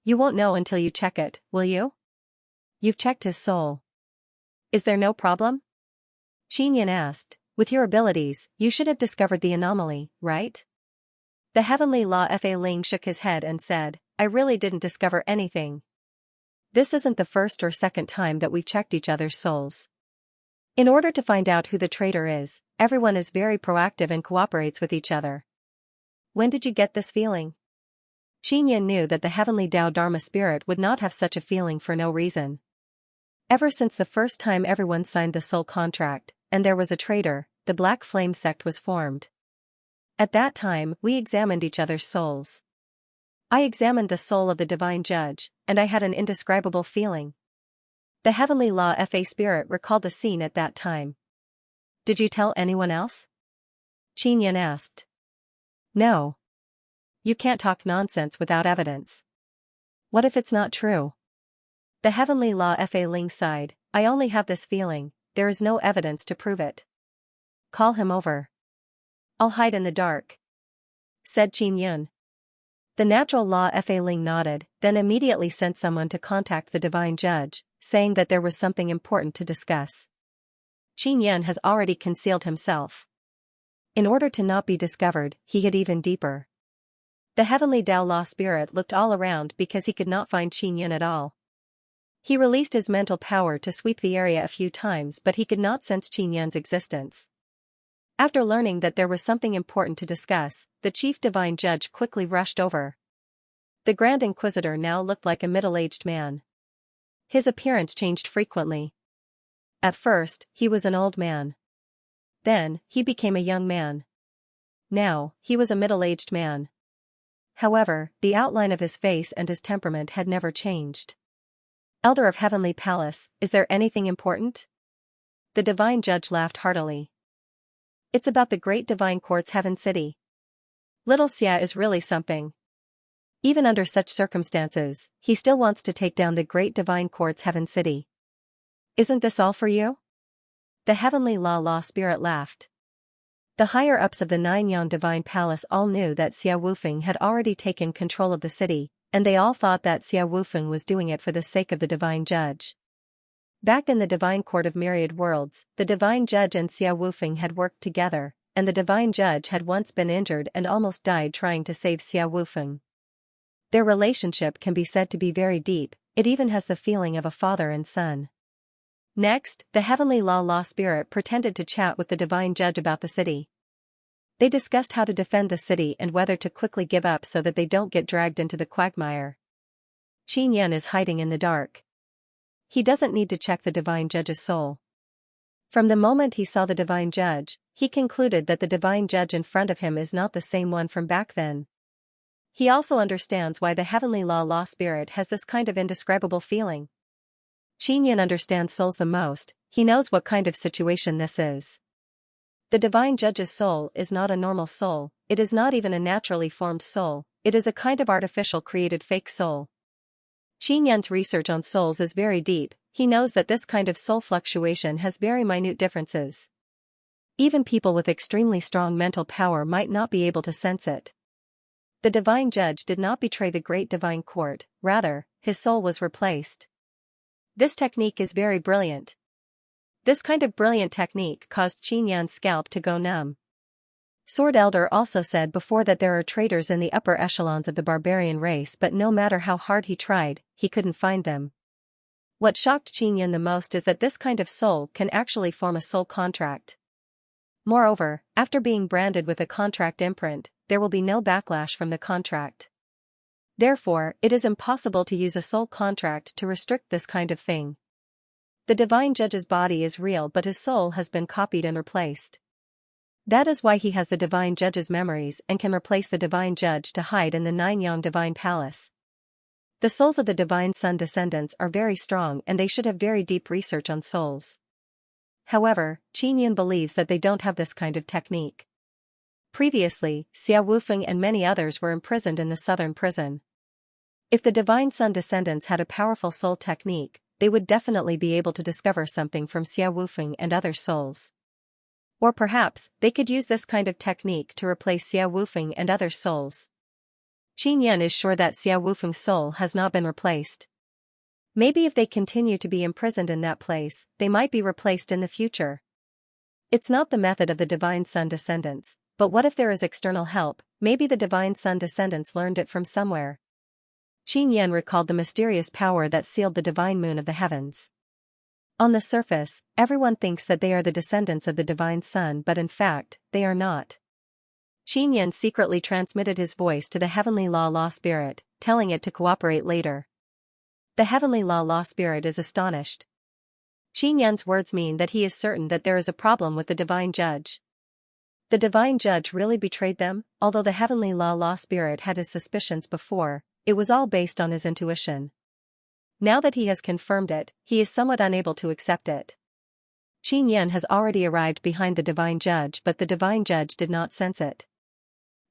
You won't know until you check it, will you? You've checked his soul. Is there no problem?" Qin Yin asked, "With your abilities, you should have discovered the anomaly, right?" The Heavenly Law Fa Ling shook his head and said, "I really didn't discover anything. This isn't the first or second time that we've checked each other's souls. In order to find out who the traitor is, everyone is very proactive and cooperates with each other." "When did you get this feeling?" Qin Yin knew that the Heavenly Tao Dharma Spirit would not have such a feeling for no reason. Ever since the first time everyone signed the soul contract, and there was a traitor, the Black Flame sect was formed. At that time, we examined each other's souls. I examined the soul of the Divine Judge, and I had an indescribable feeling. The Heavenly Law Fa Spirit recalled the scene at that time. "Did you tell anyone else?" Qin Yin asked. "No. You can't talk nonsense without evidence. What if it's not true?" The Heavenly Law Fa Ling sighed, "I only have this feeling, there is no evidence to prove it." "Call him over." "I'll hide in the dark," said Qin Yin. The Natural Law Fa Ling nodded, then immediately sent someone to contact the Divine Judge, saying that there was something important to discuss. Qin Yin has already concealed himself. In order to not be discovered, he hid even deeper. The Heavenly Tao Law Spirit looked all around because he could not find Qin Yin at all. He released his mental power to sweep the area a few times, but he could not sense Qin Yin's existence. After learning that there was something important to discuss, the Chief Divine Judge quickly rushed over. The Grand Inquisitor now looked like a middle-aged man. His appearance changed frequently. At first, he was an old man. Then, he became a young man. Now, he was a middle-aged man. However, the outline of his face and his temperament had never changed. "Elder of Heavenly Palace, is there anything important?" The Divine Judge laughed heartily. "It's about the Great Divine Court's Heaven City. Little Xia is really something. Even under such circumstances, he still wants to take down the Great Divine Court's Heaven City. Isn't this all for you?" The Heavenly Law Spirit laughed. The higher-ups of the Nine Yang Divine Palace all knew that Xia Wufeng had already taken control of the city, and they all thought that Xia Wufeng was doing it for the sake of the Divine Judge. Back in the Divine Court of Myriad Worlds, the Divine Judge and Xia Wufeng had worked together, and the divine judge had once been injured and almost died trying to save Xia Wufeng. Their relationship can be said to be very deep, it even has the feeling of a father and son. Next, the heavenly law spirit pretended to chat with the divine judge about the city. They discussed how to defend the city and whether to quickly give up so that they don't get dragged into the quagmire. Qin is hiding in the dark. He doesn't need to check the divine judge's soul. From the moment he saw the divine judge, he concluded that the divine judge in front of him is not the same one from back then. He also understands why the heavenly law spirit has this kind of indescribable feeling. Qin understands souls the most, he knows what kind of situation this is. The divine judge's soul is not a normal soul, it is not even a naturally formed soul, it is a kind of artificial created fake soul. Qin's research on souls is very deep, he knows that this kind of soul fluctuation has very minute differences. Even people with extremely strong mental power might not be able to sense it. The divine judge did not betray the great divine court, rather, his soul was replaced. This technique is very brilliant. This kind of brilliant technique caused Qin's scalp to go numb. Sword Elder also said before that there are traitors in the upper echelons of the barbarian race, but no matter how hard he tried, he couldn't find them. What shocked Qin the most is that this kind of soul can actually form a soul contract. Moreover, after being branded with a contract imprint, there will be no backlash from the contract. Therefore, it is impossible to use a soul contract to restrict this kind of thing. The divine judge's body is real, but his soul has been copied and replaced. That is why he has the divine judge's memories and can replace the divine judge to hide in the Nine-Yang divine palace. The souls of the divine sun descendants are very strong and they should have very deep research on souls. However, Qin believes that they don't have this kind of technique. Previously, Xia Wufeng and many others were imprisoned in the southern prison. If the divine sun descendants had a powerful soul technique, they would definitely be able to discover something from Xia Wufeng and other souls. Or perhaps, they could use this kind of technique to replace Xia Wufeng and other souls. Qin is sure that Xia Wufeng's soul has not been replaced. Maybe if they continue to be imprisoned in that place, they might be replaced in the future. It's not the method of the divine sun descendants, but what if there is external help? Maybe the divine sun descendants learned it from somewhere. Qin recalled the mysterious power that sealed the divine moon of the heavens. On the surface, everyone thinks that they are the descendants of the divine sun, but in fact, they are not. Qin secretly transmitted his voice to the heavenly law spirit, telling it to cooperate later. The heavenly law spirit is astonished. Qin's words mean that he is certain that there is a problem with the divine judge. The divine judge really betrayed them, although the heavenly law spirit had his suspicions before, it was all based on his intuition. Now that he has confirmed it, he is somewhat unable to accept it. Qin has already arrived behind the divine judge, but the divine judge did not sense it.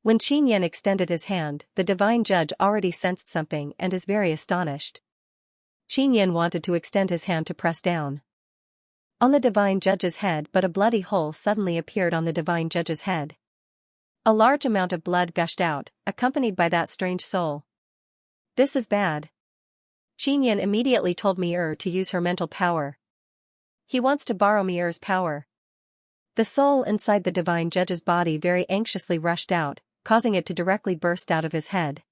When Qin extended his hand, the divine judge already sensed something and is very astonished. Qin wanted to extend his hand to press down on the divine judge's head, but a bloody hole suddenly appeared on the divine judge's head. A large amount of blood gushed out, accompanied by that strange soul. This is bad. Qin immediately told Mir to use her mental power. He wants to borrow Mir's power. The soul inside the divine judge's body very anxiously rushed out, causing it to directly burst out of his head.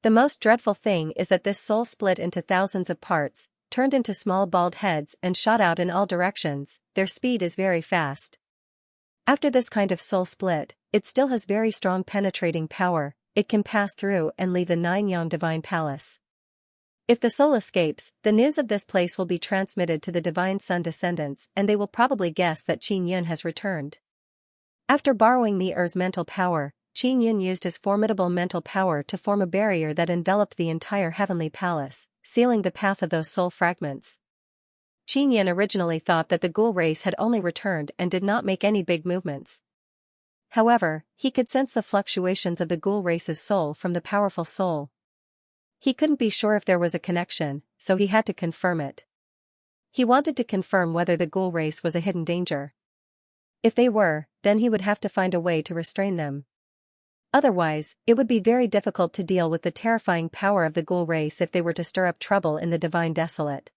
The most dreadful thing is that this soul split into thousands of parts, turned into small bald heads and shot out in all directions. Their speed is very fast. After this kind of soul split, it still has very strong penetrating power, it can pass through and leave the Nine-Yang divine palace. If the soul escapes, the news of this place will be transmitted to the divine sun descendants and they will probably guess that Qin has returned. After borrowing Mir's mental power, Qin used his formidable mental power to form a barrier that enveloped the entire heavenly palace, sealing the path of those soul fragments. Qin originally thought that the ghoul race had only returned and did not make any big movements. However, he could sense the fluctuations of the ghoul race's soul from the powerful soul. He couldn't be sure if there was a connection, so he had to confirm it. He wanted to confirm whether the ghoul race was a hidden danger. If they were, then he would have to find a way to restrain them. Otherwise, it would be very difficult to deal with the terrifying power of the ghoul race if they were to stir up trouble in the divine desolate.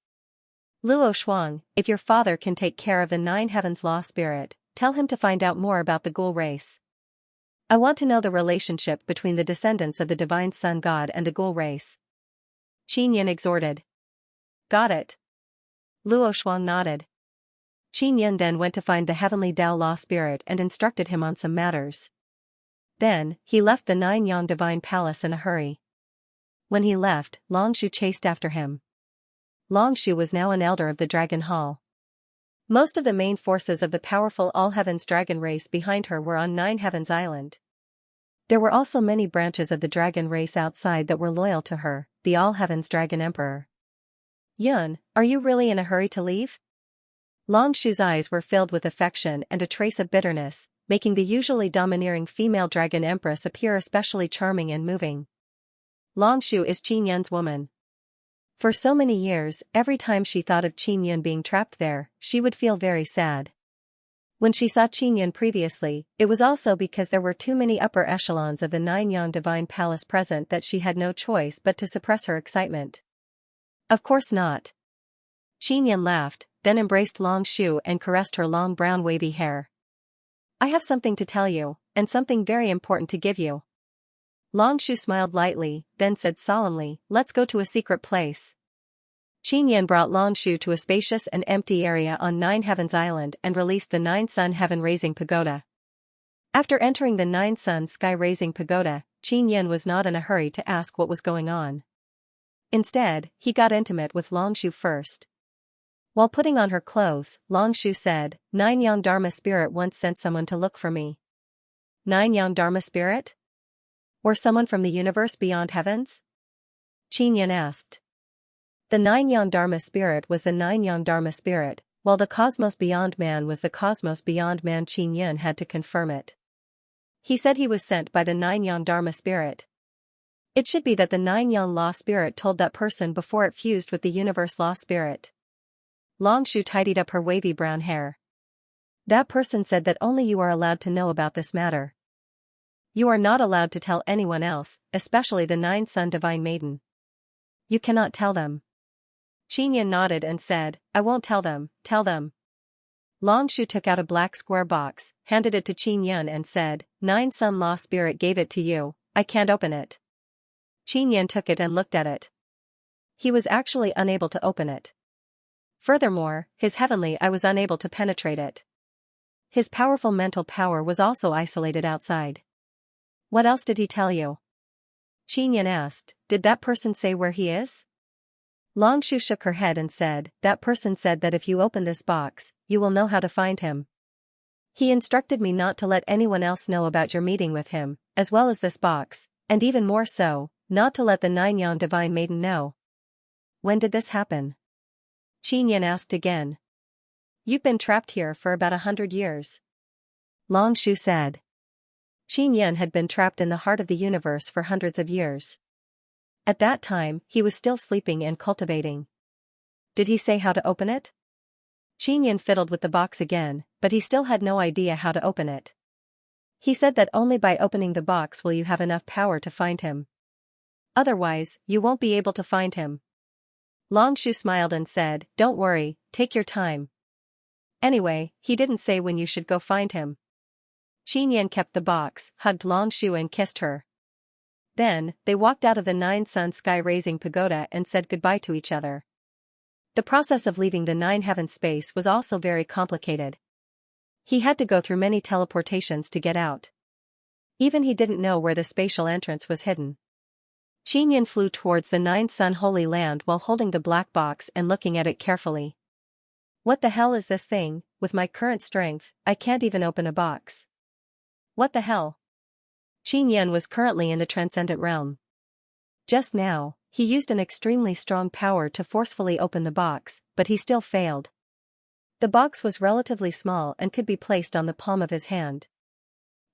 Luo Shuang, if your father can take care of the nine heavens law spirit, tell him to find out more about the ghoul race. I want to know the relationship between the descendants of the divine sun god and the ghoul race. Qin Yin exhorted. Got it. Luo Shuang nodded. Qin Yin then went to find the heavenly Tao Law spirit and instructed him on some matters. Then, he left the Nine Yang divine palace in a hurry. When he left, Longshu chased after him. Longshu was now an elder of the Dragon Hall. Most of the main forces of the powerful All Heavens dragon race behind her were on Nine Heavens Island. There were also many branches of the dragon race outside that were loyal to her, the All Heavens Dragon Emperor. Yun, are you really in a hurry to leave? Longshu's eyes were filled with affection and a trace of bitterness, making the usually domineering female dragon empress appear especially charming and moving. Longshu is Qin Yun's woman. For so many years, every time she thought of Qin Yun being trapped there, she would feel very sad. When she saw Qin Yun previously, it was also because there were too many upper echelons of the Nine Yang Divine Palace present that she had no choice but to suppress her excitement. Of course not. Qin Yun laughed, then embraced Longshu and caressed her long brown wavy hair. I have something to tell you, and something very important to give you. Longshu smiled lightly, then said solemnly, let's go to a secret place. Qin Yun brought Longshu to a spacious and empty area on Nine Heavens Island and released the Nine Sun Heaven-Raising Pagoda. After entering the Nine Sun Sky-Raising Pagoda, Qin Yun was not in a hurry to ask what was going on. Instead, he got intimate with Longshu first. While putting on her clothes, Longshu said, Nine Yang Dharma Spirit once sent someone to look for me. Nine Yang Dharma Spirit? Or someone from the universe beyond heavens? Qin Yun asked. The Nine Yang Dharma Spirit was the Nine Yang Dharma Spirit, while the cosmos beyond man was the cosmos beyond man. Qin Yun had to confirm it. He said he was sent by the Nine Yang Dharma Spirit. It should be that the Nine Yang Law Spirit told that person before it fused with the universe Law Spirit. Longshu tidied up her wavy brown hair. That person said that only you are allowed to know about this matter. You are not allowed to tell anyone else, especially the Nine Sun Divine Maiden. You cannot tell them. Qin Yun nodded and said, I won't tell them, tell them. Longshu took out a black square box, handed it to Qin Yun and said, Nine Sun Law Spirit gave it to you, I can't open it. Qin Yun took it and looked at it. He was actually unable to open it. Furthermore, his heavenly eye was unable to penetrate it. His powerful mental power was also isolated outside. What else did he tell you? Qin Yun asked, did that person say where he is? Longshu shook her head and said, that person said that if you open this box, you will know how to find him. He instructed me not to let anyone else know about your meeting with him, as well as this box, and even more so, not to let the Nine Yang Divine Maiden know. When did this happen? Qin Yun asked again. You've been trapped here for about 100 years. Longshu said. Qin Yun had been trapped in the heart of the universe for hundreds of years. At that time, he was still sleeping and cultivating. Did he say how to open it? Qin Yun fiddled with the box again, but he still had no idea how to open it. He said that only by opening the box will you have enough power to find him. Otherwise, you won't be able to find him. Longshu smiled and said, don't worry, take your time. Anyway, he didn't say when you should go find him. Qin Yun kept the box, hugged Longshu and kissed her. Then, they walked out of the Nine Sun Sky-Raising Pagoda and said goodbye to each other. The process of leaving the Nine Heavens space was also very complicated. He had to go through many teleportations to get out. Even he didn't know where the spatial entrance was hidden. Qin Yun flew towards the Nine Sun Holy Land while holding the black box and looking at it carefully. What the hell is this thing? With my current strength, I can't even open a box. What the hell? Qin Yun was currently in the transcendent realm. Just now, he used an extremely strong power to forcefully open the box, but he still failed. The box was relatively small and could be placed on the palm of his hand.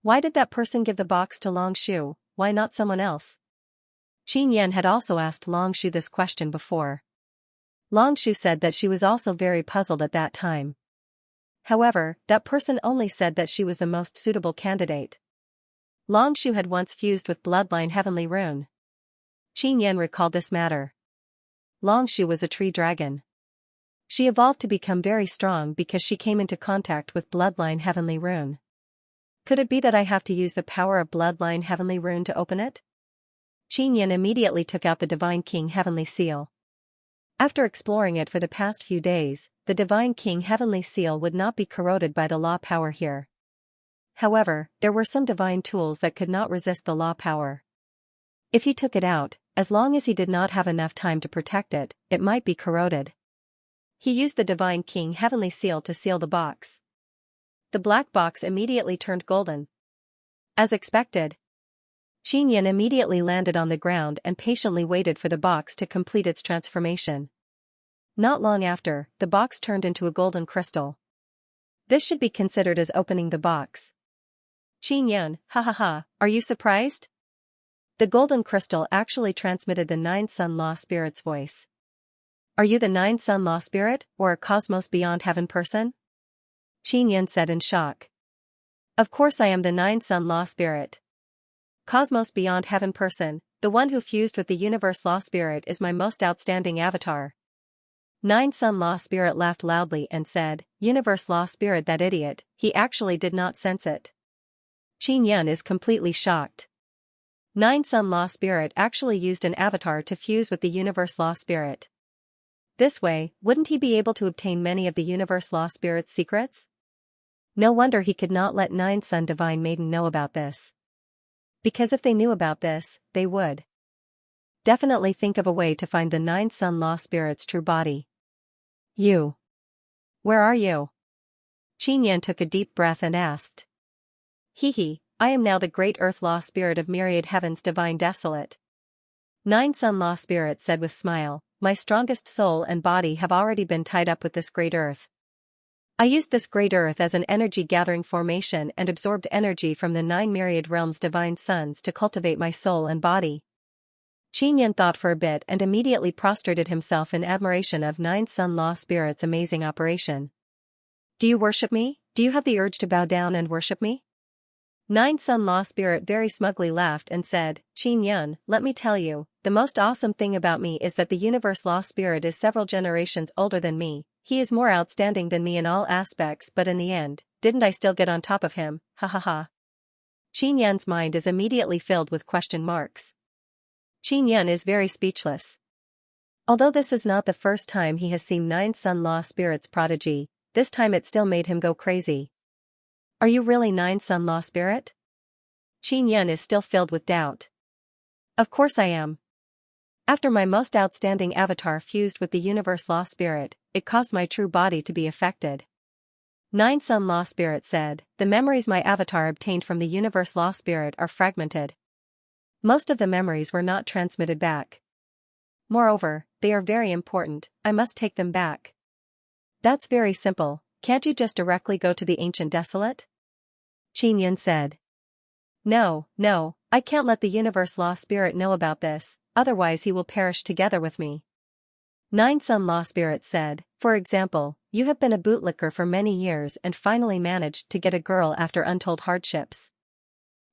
Why did that person give the box to Longshu? Why not someone else? Qin Yun had also asked Longshu this question before. Longshu said that she was also very puzzled at that time. However, that person only said that she was the most suitable candidate. Longshu had once fused with Bloodline Heavenly Rune. Qin Yun recalled this matter. Longshu was a tree dragon. She evolved to become very strong because she came into contact with Bloodline Heavenly Rune. Could it be that I have to use the power of Bloodline Heavenly Rune to open it? Xianxia immediately took out the Divine King Heavenly Seal. After exploring it for the past few days, the Divine King Heavenly Seal would not be corroded by the law power here. However, there were some divine tools that could not resist the law power. If he took it out, as long as he did not have enough time to protect it, it might be corroded. He used the Divine King Heavenly Seal to seal the box. The black box immediately turned golden. As expected, Xianxia immediately landed on the ground and patiently waited for the box to complete its transformation. Not long after, the box turned into a golden crystal. This should be considered as opening the box. Xianxia, ha ha ha, are you surprised? The golden crystal actually transmitted the 9 Sun Law Spirit's voice. Are you the 9 Sun Law Spirit, or a cosmos beyond heaven person? Xianxia said in shock. Of course I am the 9 Sun Law Spirit. Cosmos beyond heaven person, the one who fused with the universe law spirit is my most outstanding avatar. 9 Sun Law Spirit laughed loudly and said, Universe Law Spirit, that idiot, he actually did not sense it. Xianxia is completely shocked. 9 Sun Law Spirit actually used an avatar to fuse with the universe law spirit. This way, wouldn't he be able to obtain many of the universe law spirit's secrets? No wonder he could not let 9 Sun Divine Maiden know about this. Because if they knew about this, they would definitely think of a way to find the 9 Sun Law Spirit's true body. You. Where are you? Xianxia took a deep breath and asked. Hee, I am now the great Earth Law Spirit of myriad heavens divine desolate. 9 Sun Law Spirit said with smile, my strongest soul and body have already been tied up with this great earth. I used this great earth as an energy-gathering formation and absorbed energy from the 9 myriad realms divine suns to cultivate my soul and body. Xianxia thought for a bit and immediately prostrated himself in admiration of 9 Sun Law Spirit's amazing operation. Do you worship me? Do you have the urge to bow down and worship me? 9 Sun Law Spirit very smugly laughed and said, Xianxia, let me tell you, the most awesome thing about me is that the universe law spirit is several generations older than me. He is more outstanding than me in all aspects, but in the end, didn't I still get on top of him, ha ha ha. Xianxia's mind is immediately filled with question marks. Xianxia is very speechless. Although this is not the first time he has seen 9 Sun Law Spirit's prodigy, this time it still made him go crazy. Are you really 9 Sun Law Spirit? Xianxia is still filled with doubt. Of course I am. After my most outstanding avatar fused with the universe law spirit, it caused my true body to be affected. 9 Sun Law Spirit said, the memories my avatar obtained from the universe law spirit are fragmented. Most of the memories were not transmitted back. Moreover, they are very important, I must take them back. That's very simple, can't you just directly go to the ancient desolate? Xianxia said. No, I can't let the universe law spirit know about this, otherwise he will perish together with me. 9 Sun Law Spirit said, for example, you have been a bootlicker for many years and finally managed to get a girl after untold hardships.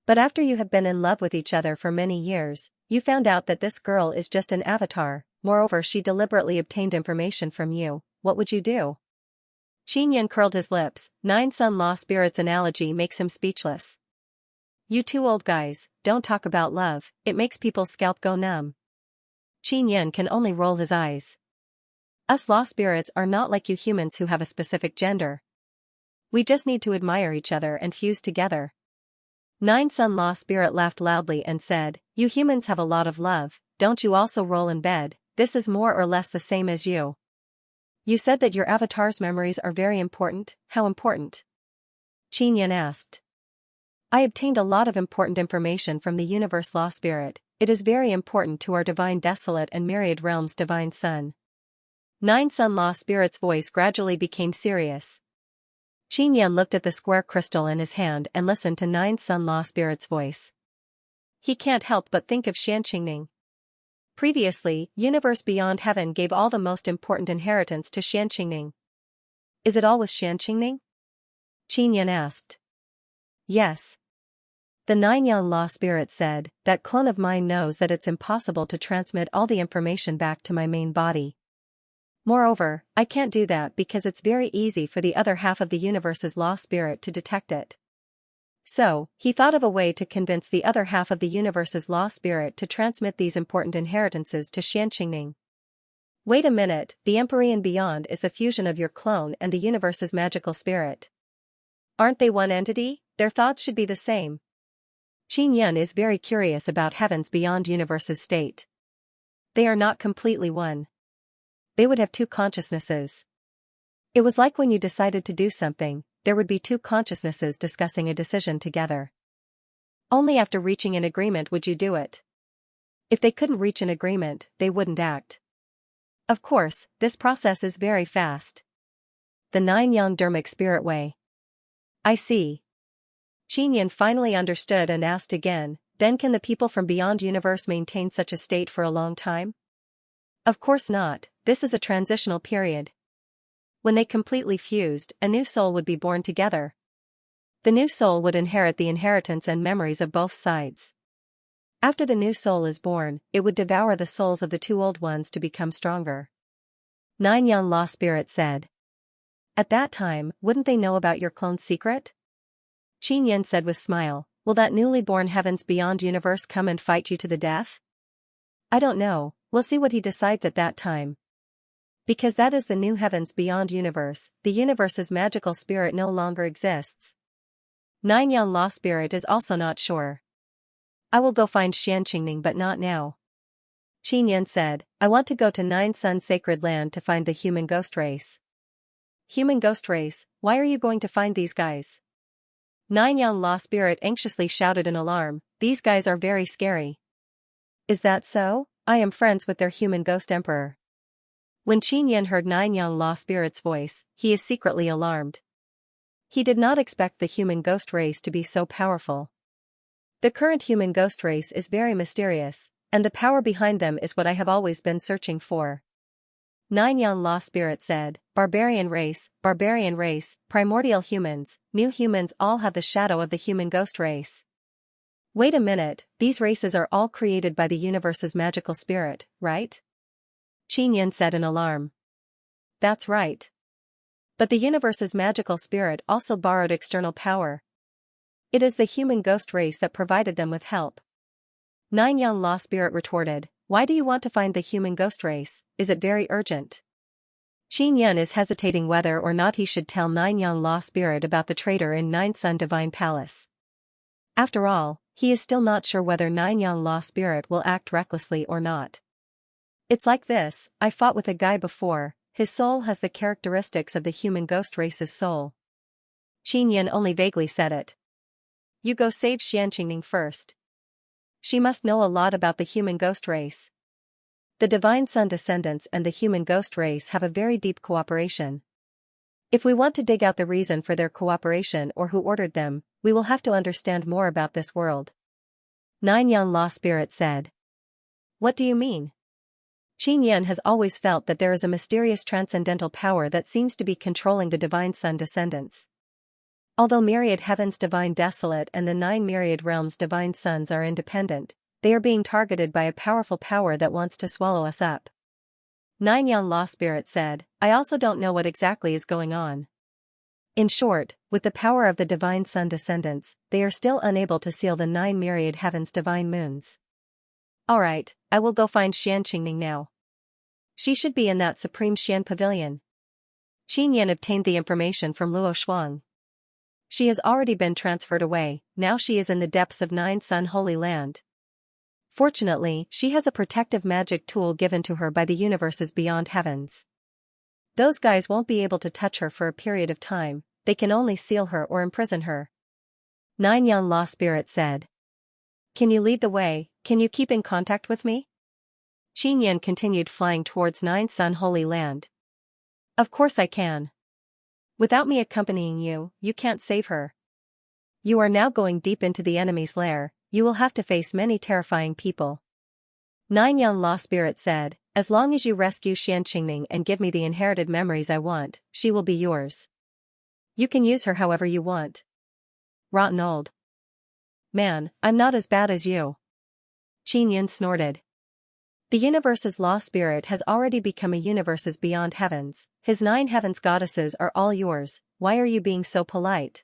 But after you have been in love with each other for many years, you found out that this girl is just an avatar, moreover she deliberately obtained information from you, what would you do? Xianxia curled his lips, 9 Sun Law Spirit's analogy makes him speechless. You two old guys, don't talk about love, it makes people's scalp go numb. Xianxia can only roll his eyes. Us law spirits are not like you humans who have a specific gender. We just need to admire each other and fuse together. 9 Sun Law Spirit laughed loudly and said, you humans have a lot of love, don't you also roll in bed, this is more or less the same as you. You said that your avatar's memories are very important, how important? Xianxia asked. I obtained a lot of important information from the universe law spirit, it is very important to our divine desolate and myriad realms divine sun. 9 Sun Law Spirit's voice gradually became serious. Xianxia looked at the square crystal in his hand and listened to 9 Sun Law Spirit's voice. He can't help but think of Xianxia. Previously, Universe Beyond Heaven gave all the most important inheritance to Xianxia. Is it all with Xianxia? Xianxia asked. Yes. The 9 Yang Law Spirit said, that clone of mine knows that it's impossible to transmit all the information back to my main body. Moreover, I can't do that because it's very easy for the other half of the universe's law spirit to detect it. So, he thought of a way to convince the other half of the universe's law spirit to transmit these important inheritances to Xianxia. Wait a minute, the Empyrean Beyond is the fusion of your clone and the universe's magical spirit. Aren't they one entity? Their thoughts should be the same. Xianxia is very curious about Heaven's Beyond universe's state. They are not completely one. They would have two consciousnesses. It was like when you decided to do something, there would be two consciousnesses discussing a decision together. Only after reaching an agreement would you do it. If they couldn't reach an agreement, they wouldn't act. Of course, this process is very fast. The nine-yang dharmic spirit way. I see. Xianxia finally understood and asked again, then can the people from beyond universe maintain such a state for a long time? Of course not, this is a transitional period. When they completely fused, a new soul would be born together. The new soul would inherit the inheritance and memories of both sides. After the new soul is born, it would devour the souls of the two old ones to become stronger. Nine-yang law spirit said. At that time, wouldn't they know about your clone's secret? Xianxia said with smile, will that newly born Heavens Beyond universe come and fight you to the death? I don't know, we'll see what he decides at that time. Because that is the new Heavens Beyond universe, the universe's magical spirit no longer exists. Nine-yang law spirit is also not sure. I will go find Xianxia but not now. Xianxia said, I want to go to Nine Sun Sacred Land to find the human ghost race. Human ghost race, why are you going to find these guys? Nine-yang law spirit anxiously shouted in alarm, these guys are very scary. Is that so? I am friends with their human ghost emperor. When Xianxia heard Nine-yang law spirit's voice, he is secretly alarmed. He did not expect the human ghost race to be so powerful. The current human ghost race is very mysterious, and the power behind them is what I have always been searching for. Nine-yang law spirit said, barbarian race, primordial humans, new humans all have the shadow of the human ghost race. Wait a minute, these races are all created by the universe's magical spirit, right? Xianxia said in alarm. That's right. But the universe's magical spirit also borrowed external power. It is the human ghost race that provided them with help. Nine-yang law spirit retorted, why do you want to find the human ghost race, is it very urgent? Xianxia is hesitating whether or not he should tell Nine-yang law spirit about the traitor in Nine Sun Divine Palace. After all, he is still not sure whether Nine-yang law spirit will act recklessly or not. It's like this, I fought with a guy before, his soul has the characteristics of the human ghost race's soul. Xianxia only vaguely said it. You go save Xianxia first. She must know a lot about the human ghost race. The Divine Sun descendants and the human ghost race have a very deep cooperation. If we want to dig out the reason for their cooperation or who ordered them, we will have to understand more about this world. Nine-yang law spirit said. What do you mean? Xianxia has always felt that there is a mysterious transcendental power that seems to be controlling the Divine Sun descendants. Although myriad heavens divine desolate and the 9 myriad realms divine suns are independent, they are being targeted by a powerful power that wants to swallow us up. Nine-yang law spirit said, I also don't know what exactly is going on. In short, with the power of the divine sun descendants, they are still unable to seal the 9 myriad heavens divine moons. Alright, I will go find Xianxia now. She should be in that Supreme Xian Pavilion. Xianxia obtained the information from Luo Shuang. She has already been transferred away, now she is in the depths of Nine Sun Holy Land. Fortunately, she has a protective magic tool given to her by the universe's beyond heavens. Those guys won't be able to touch her for a period of time, they can only seal her or imprison her. Nine-yang law spirit said. Can you lead the way, can you keep in contact with me? Xianxia continued flying towards Nine Sun Holy Land. Of course I can. Without me accompanying you, you can't save her. You are now going deep into the enemy's lair, you will have to face many terrifying people. Nine-yang law spirit said, as long as you rescue Xianxia and give me the inherited memories I want, she will be yours. You can use her however you want. Rotten old man, I'm not as bad as you. Xianxia snorted. The universe's law spirit has already become a universes beyond heavens. His 9 heavens goddesses are all yours. Why are you being so polite?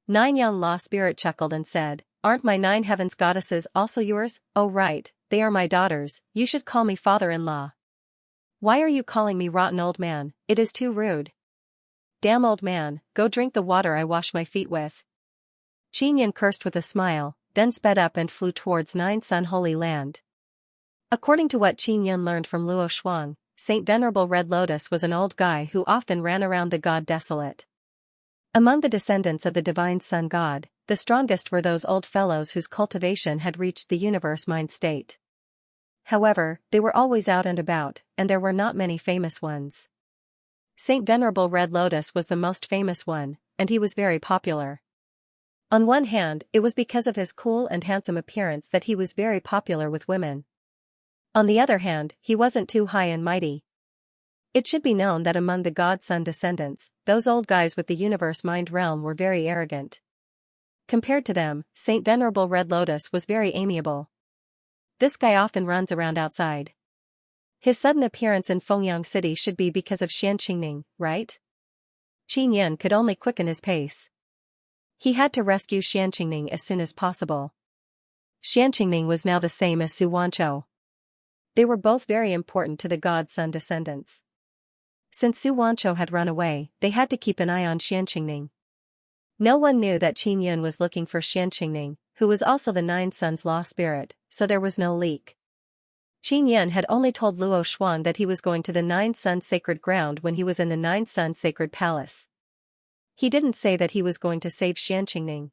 Nine Young Law Spirit chuckled and said, aren't my 9 heavens goddesses also yours? Oh right, they are my daughters. You should call me father-in-law. Why are you calling me rotten old man? It is too rude. Damn old man, go drink the water I wash my feet with. Xianxia cursed with a smile, then sped up and flew towards 9 Sun Holy Land. According to what Xianxia learned from Luo Shuang, Saint Venerable Red Lotus was an old guy who often ran around the god desolate. Among the descendants of the divine sun god, the strongest were those old fellows whose cultivation had reached the universe mind state. However, they were always out and about, and there were not many famous ones. Saint Venerable Red Lotus was the most famous one, and he was very popular. On one hand, it was because of his cool and handsome appearance that he was very popular with women. On the other hand, he wasn't too high and mighty. It should be known that among the god-sun descendants, those old guys with the universe mind realm were very arrogant. Compared to them, Saint Venerable Red Lotus was very amiable. This guy often runs around outside. His sudden appearance in Fengyang City should be because of Xianxia, right? Xianxia could only quicken his pace. He had to rescue Xianxia as soon as possible. Xianxia was now the same as Su Wanchou. They were both very important to the god-sun descendants. Since Su Wanchou had run away, they had to keep an eye on Xianxia. No one knew that Xianxia was looking for Xianxia, who was also the 9 Suns law spirit, so there was no leak. Xianxia had only told Luo Shuang that he was going to the 9 Sun sacred ground when he was in the 9 Sun sacred palace. He didn't say that he was going to save Xianxia.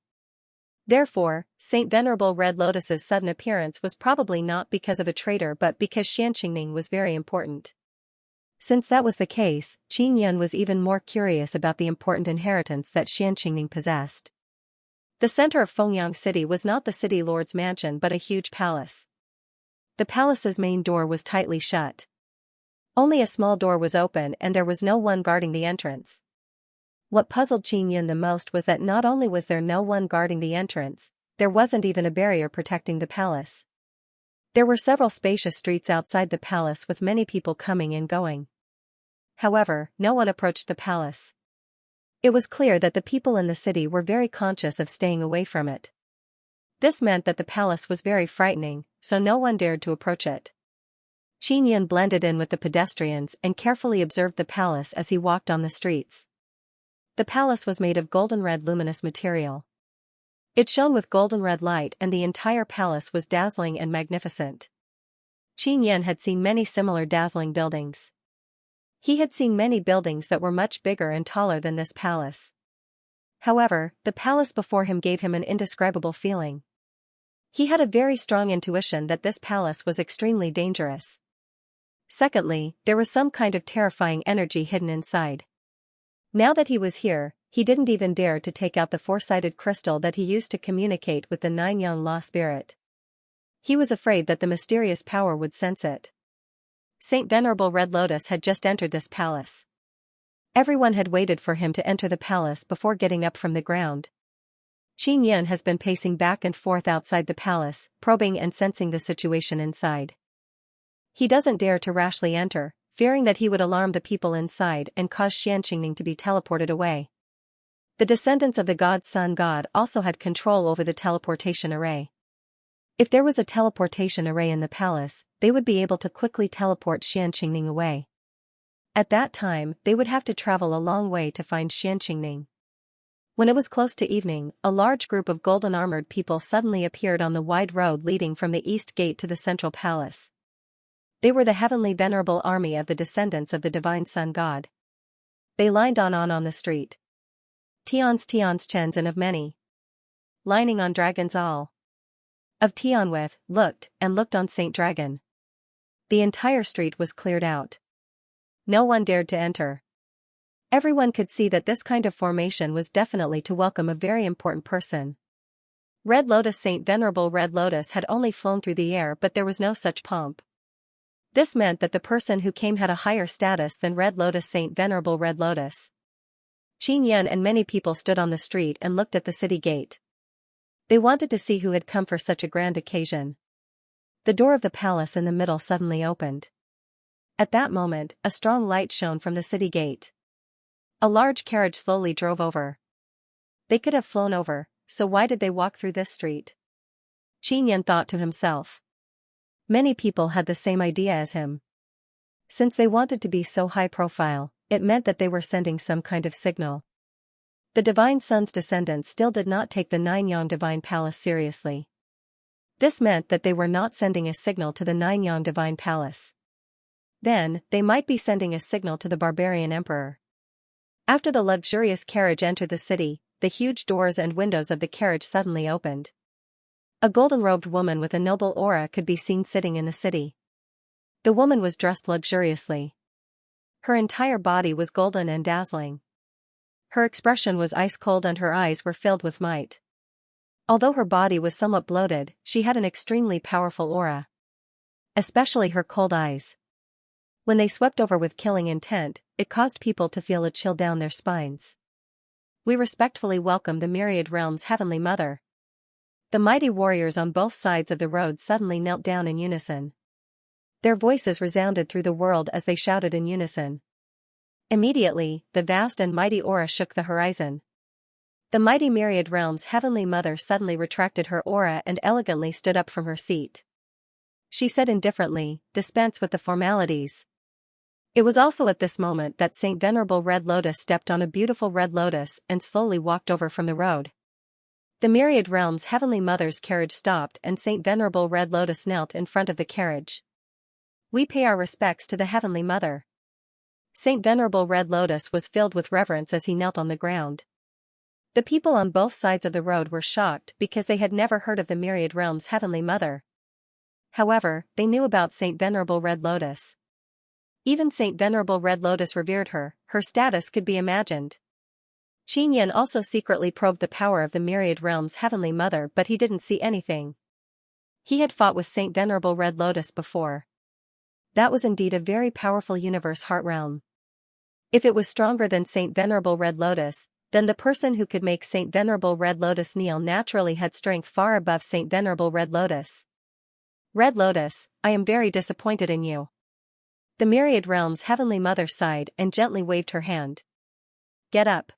Therefore, Saint Venerable Red Lotus's sudden appearance was probably not because of a traitor but because Xianxia was very important. Since that was the case, Xianxia was even more curious about the important inheritance that Xianxia possessed. The center of Fengyang City was not the city lord's mansion but a huge palace. The palace's main door was tightly shut. Only a small door was open and there was no one guarding the entrance. What puzzled Xianxia the most was that not only was there no one guarding the entrance, there wasn't even a barrier protecting the palace. There were several spacious streets outside the palace with many people coming and going. However, no one approached the palace. It was clear that the people in the city were very conscious of staying away from it. This meant that the palace was very frightening, so no one dared to approach it. Xianxia blended in with the pedestrians and carefully observed the palace as he walked on the streets. The palace was made of golden red luminous material. It shone with golden red light and the entire palace was dazzling and magnificent. Xianxia had seen many similar dazzling buildings. He had seen many buildings that were much bigger and taller than this palace. However, the palace before him gave him an indescribable feeling. He had a very strong intuition that this palace was extremely dangerous. Secondly, there was some kind of terrifying energy hidden inside. Now that he was here, he didn't even dare to take out the 4-sided crystal that he used to communicate with the 9 Young Law Spirit. He was afraid that the mysterious power would sense it. Saint Venerable Red Lotus had just entered this palace. Everyone had waited for him to enter the palace before getting up from the ground. Xianxia has been pacing back and forth outside the palace, probing and sensing the situation inside. He doesn't dare to rashly enter, fearing that he would alarm the people inside and cause Xianxia to be teleported away. The descendants of the god-sun god also had control over the teleportation array. If there was a teleportation array in the palace, they would be able to quickly teleport Xianxia away. At that time, they would have to travel a long way to find Xianxia. When it was close to evening, a large group of golden-armored people suddenly appeared on the wide road leading from the east gate to the central palace. They were the heavenly venerable army of the descendants of the divine sun god. They lined on the street. Tions chens and of many. Lining on dragons all. Of Tian with, looked on Saint Dragon. The entire street was cleared out. No one dared to enter. Everyone could see that this kind of formation was definitely to welcome a very important person. Red Lotus Saint Venerable Red Lotus had only flown through the air but there was no such pomp. This meant that the person who came had a higher status than Red Lotus Saint Venerable Red Lotus. Xianxia and many people stood on the street and looked at the city gate. They wanted to see who had come for such a grand occasion. The door of the palace in the middle suddenly opened. At that moment, a strong light shone from the city gate. A large carriage slowly drove over. They could have flown over, so why did they walk through this street? Qin thought to himself. Many people had the same idea as him. Since they wanted to be so high profile, it meant that they were sending some kind of signal. The Divine Sun's descendants still did not take the Ninyang Divine Palace seriously. This meant that they were not sending a signal to the Ninyang Divine Palace. Then, they might be sending a signal to the barbarian emperor. After the luxurious carriage entered the city, the huge doors and windows of the carriage suddenly opened. A golden-robed woman with a noble aura could be seen sitting in the city. The woman was dressed luxuriously. Her entire body was golden and dazzling. Her expression was ice-cold and her eyes were filled with might. Although her body was somewhat bloated, she had an extremely powerful aura. Especially her cold eyes. When they swept over with killing intent, it caused people to feel a chill down their spines. We respectfully welcome the Myriad Realm's Heavenly Mother. The mighty warriors on both sides of the road suddenly knelt down in unison. Their voices resounded through the world as they shouted in unison. Immediately, the vast and mighty aura shook the horizon. The mighty Myriad Realm's Heavenly Mother suddenly retracted her aura and elegantly stood up from her seat. She said indifferently, "Dispense with the formalities." It was also at this moment that Saint Venerable Red Lotus stepped on a beautiful red lotus and slowly walked over from the road. The Myriad Realm's Heavenly Mother's carriage stopped and Saint Venerable Red Lotus knelt in front of the carriage. We pay our respects to the Heavenly Mother. Saint Venerable Red Lotus was filled with reverence as he knelt on the ground. The people on both sides of the road were shocked because they had never heard of the Myriad Realm's Heavenly Mother. However, they knew about Saint Venerable Red Lotus. Even Saint Venerable Red Lotus revered her status could be imagined. Qin also secretly probed the power of the Myriad Realm's Heavenly Mother, but he didn't see anything. He had fought with Saint Venerable Red Lotus before. That was indeed a very powerful universe heart realm. If it was stronger than Saint Venerable Red Lotus, then the person who could make Saint Venerable Red Lotus kneel naturally had strength far above Saint Venerable Red Lotus. Red Lotus, I am very disappointed in you. The Myriad Realm's Heavenly Mother sighed and gently waved her hand. Get up.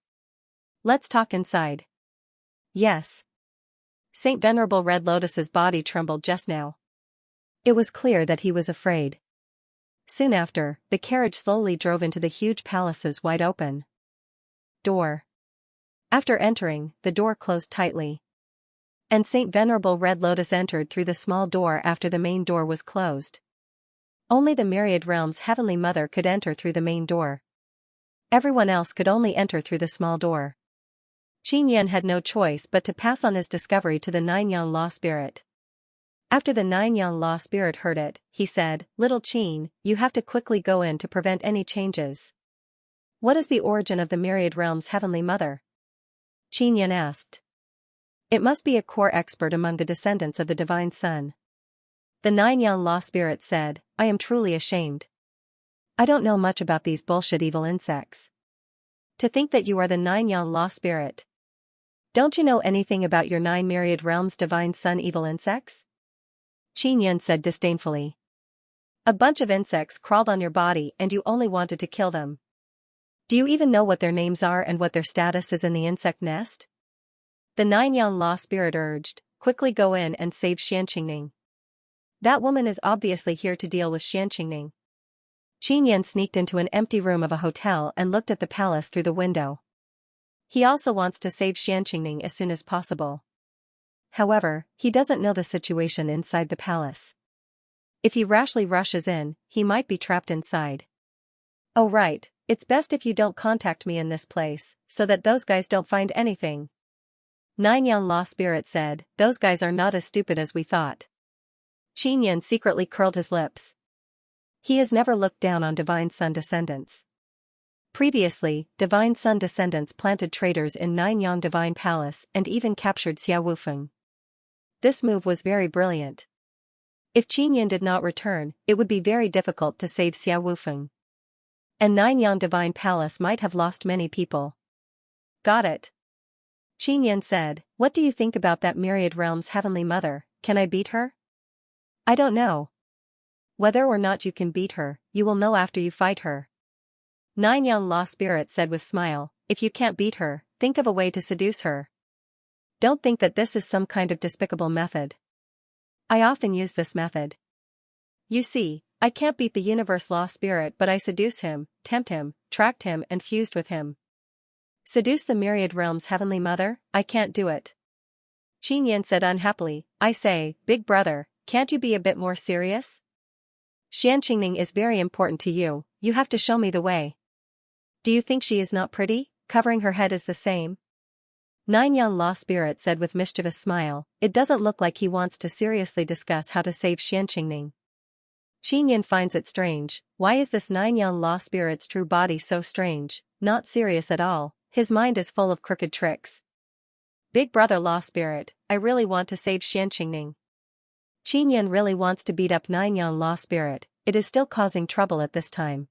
Let's talk inside. Yes. Saint Venerable Red Lotus's body trembled just now. It was clear that he was afraid. Soon after, the carriage slowly drove into the huge palace's wide open door. After entering, the door closed tightly. And Saint Venerable Red Lotus entered through the small door after the main door was closed. Only the Myriad Realm's Heavenly Mother could enter through the main door. Everyone else could only enter through the small door. Qin had no choice but to pass on his discovery to the Ninyang Law Spirit. After the Ninyang Law Spirit heard it, he said, "Little Qin, you have to quickly go in to prevent any changes." What is the origin of the Myriad Realm's Heavenly Mother? Qin asked. It must be a core expert among the descendants of the Divine Sun. The Ninyang Law Spirit said, I am truly ashamed. I don't know much about these bullshit evil insects. To think that you are the Ninyang Law Spirit. Don't you know anything about your 9 Myriad Realms Divine Sun evil insects? Qin said disdainfully. A bunch of insects crawled on your body and you only wanted to kill them. Do you even know what their names are and what their status is in the insect nest? The Ninyang Law Spirit urged, quickly go in and save Xianxia. That woman is obviously here to deal with Xianxia. Qin sneaked into an empty room of a hotel and looked at the palace through the window. He also wants to save Xianxia as soon as possible. However, he doesn't know the situation inside the palace. If he rashly rushes in, he might be trapped inside. Oh right, it's best if you don't contact me in this place, so that those guys don't find anything. Ninyang Law Spirit said, those guys are not as stupid as we thought. Qin secretly curled his lips. He has never looked down on Divine Sun descendants. Previously, Divine Sun descendants planted traitors in Ninyang Divine Palace and even captured Xia Wufeng. This move was very brilliant. If Qin did not return, it would be very difficult to save Xia Wufeng. And Ninyang Divine Palace might have lost many people. Got it. Qin said, what do you think about that Myriad Realm's Heavenly Mother, can I beat her? I don't know. Whether or not you can beat her, you will know after you fight her. Nine young law spirits said with smile, if you can't beat her, think of a way to seduce her. Don't think that this is some kind of despicable method. I often use this method. You see, I can't beat the universe law spirit, but I seduce him, tempt him, tract him and fused with him. Seduce the myriad realms heavenly mother, I can't do it. Xianxia said unhappily, I say, big brother, can't you be a bit more serious? Xianxia is very important to you, you have to show me the way. Do you think she is not pretty? Covering her head is the same. Nine young law spirit said with mischievous smile, it doesn't look like he wants to seriously discuss how to save Xianxia. Xianxia finds it strange, why is this nine young law spirit's true body so strange, not serious at all, his mind is full of crooked tricks. Big brother law spirit, I really want to save Xianxia. Xianxia really wants to beat up nine young law spirit, it is still causing trouble at this time.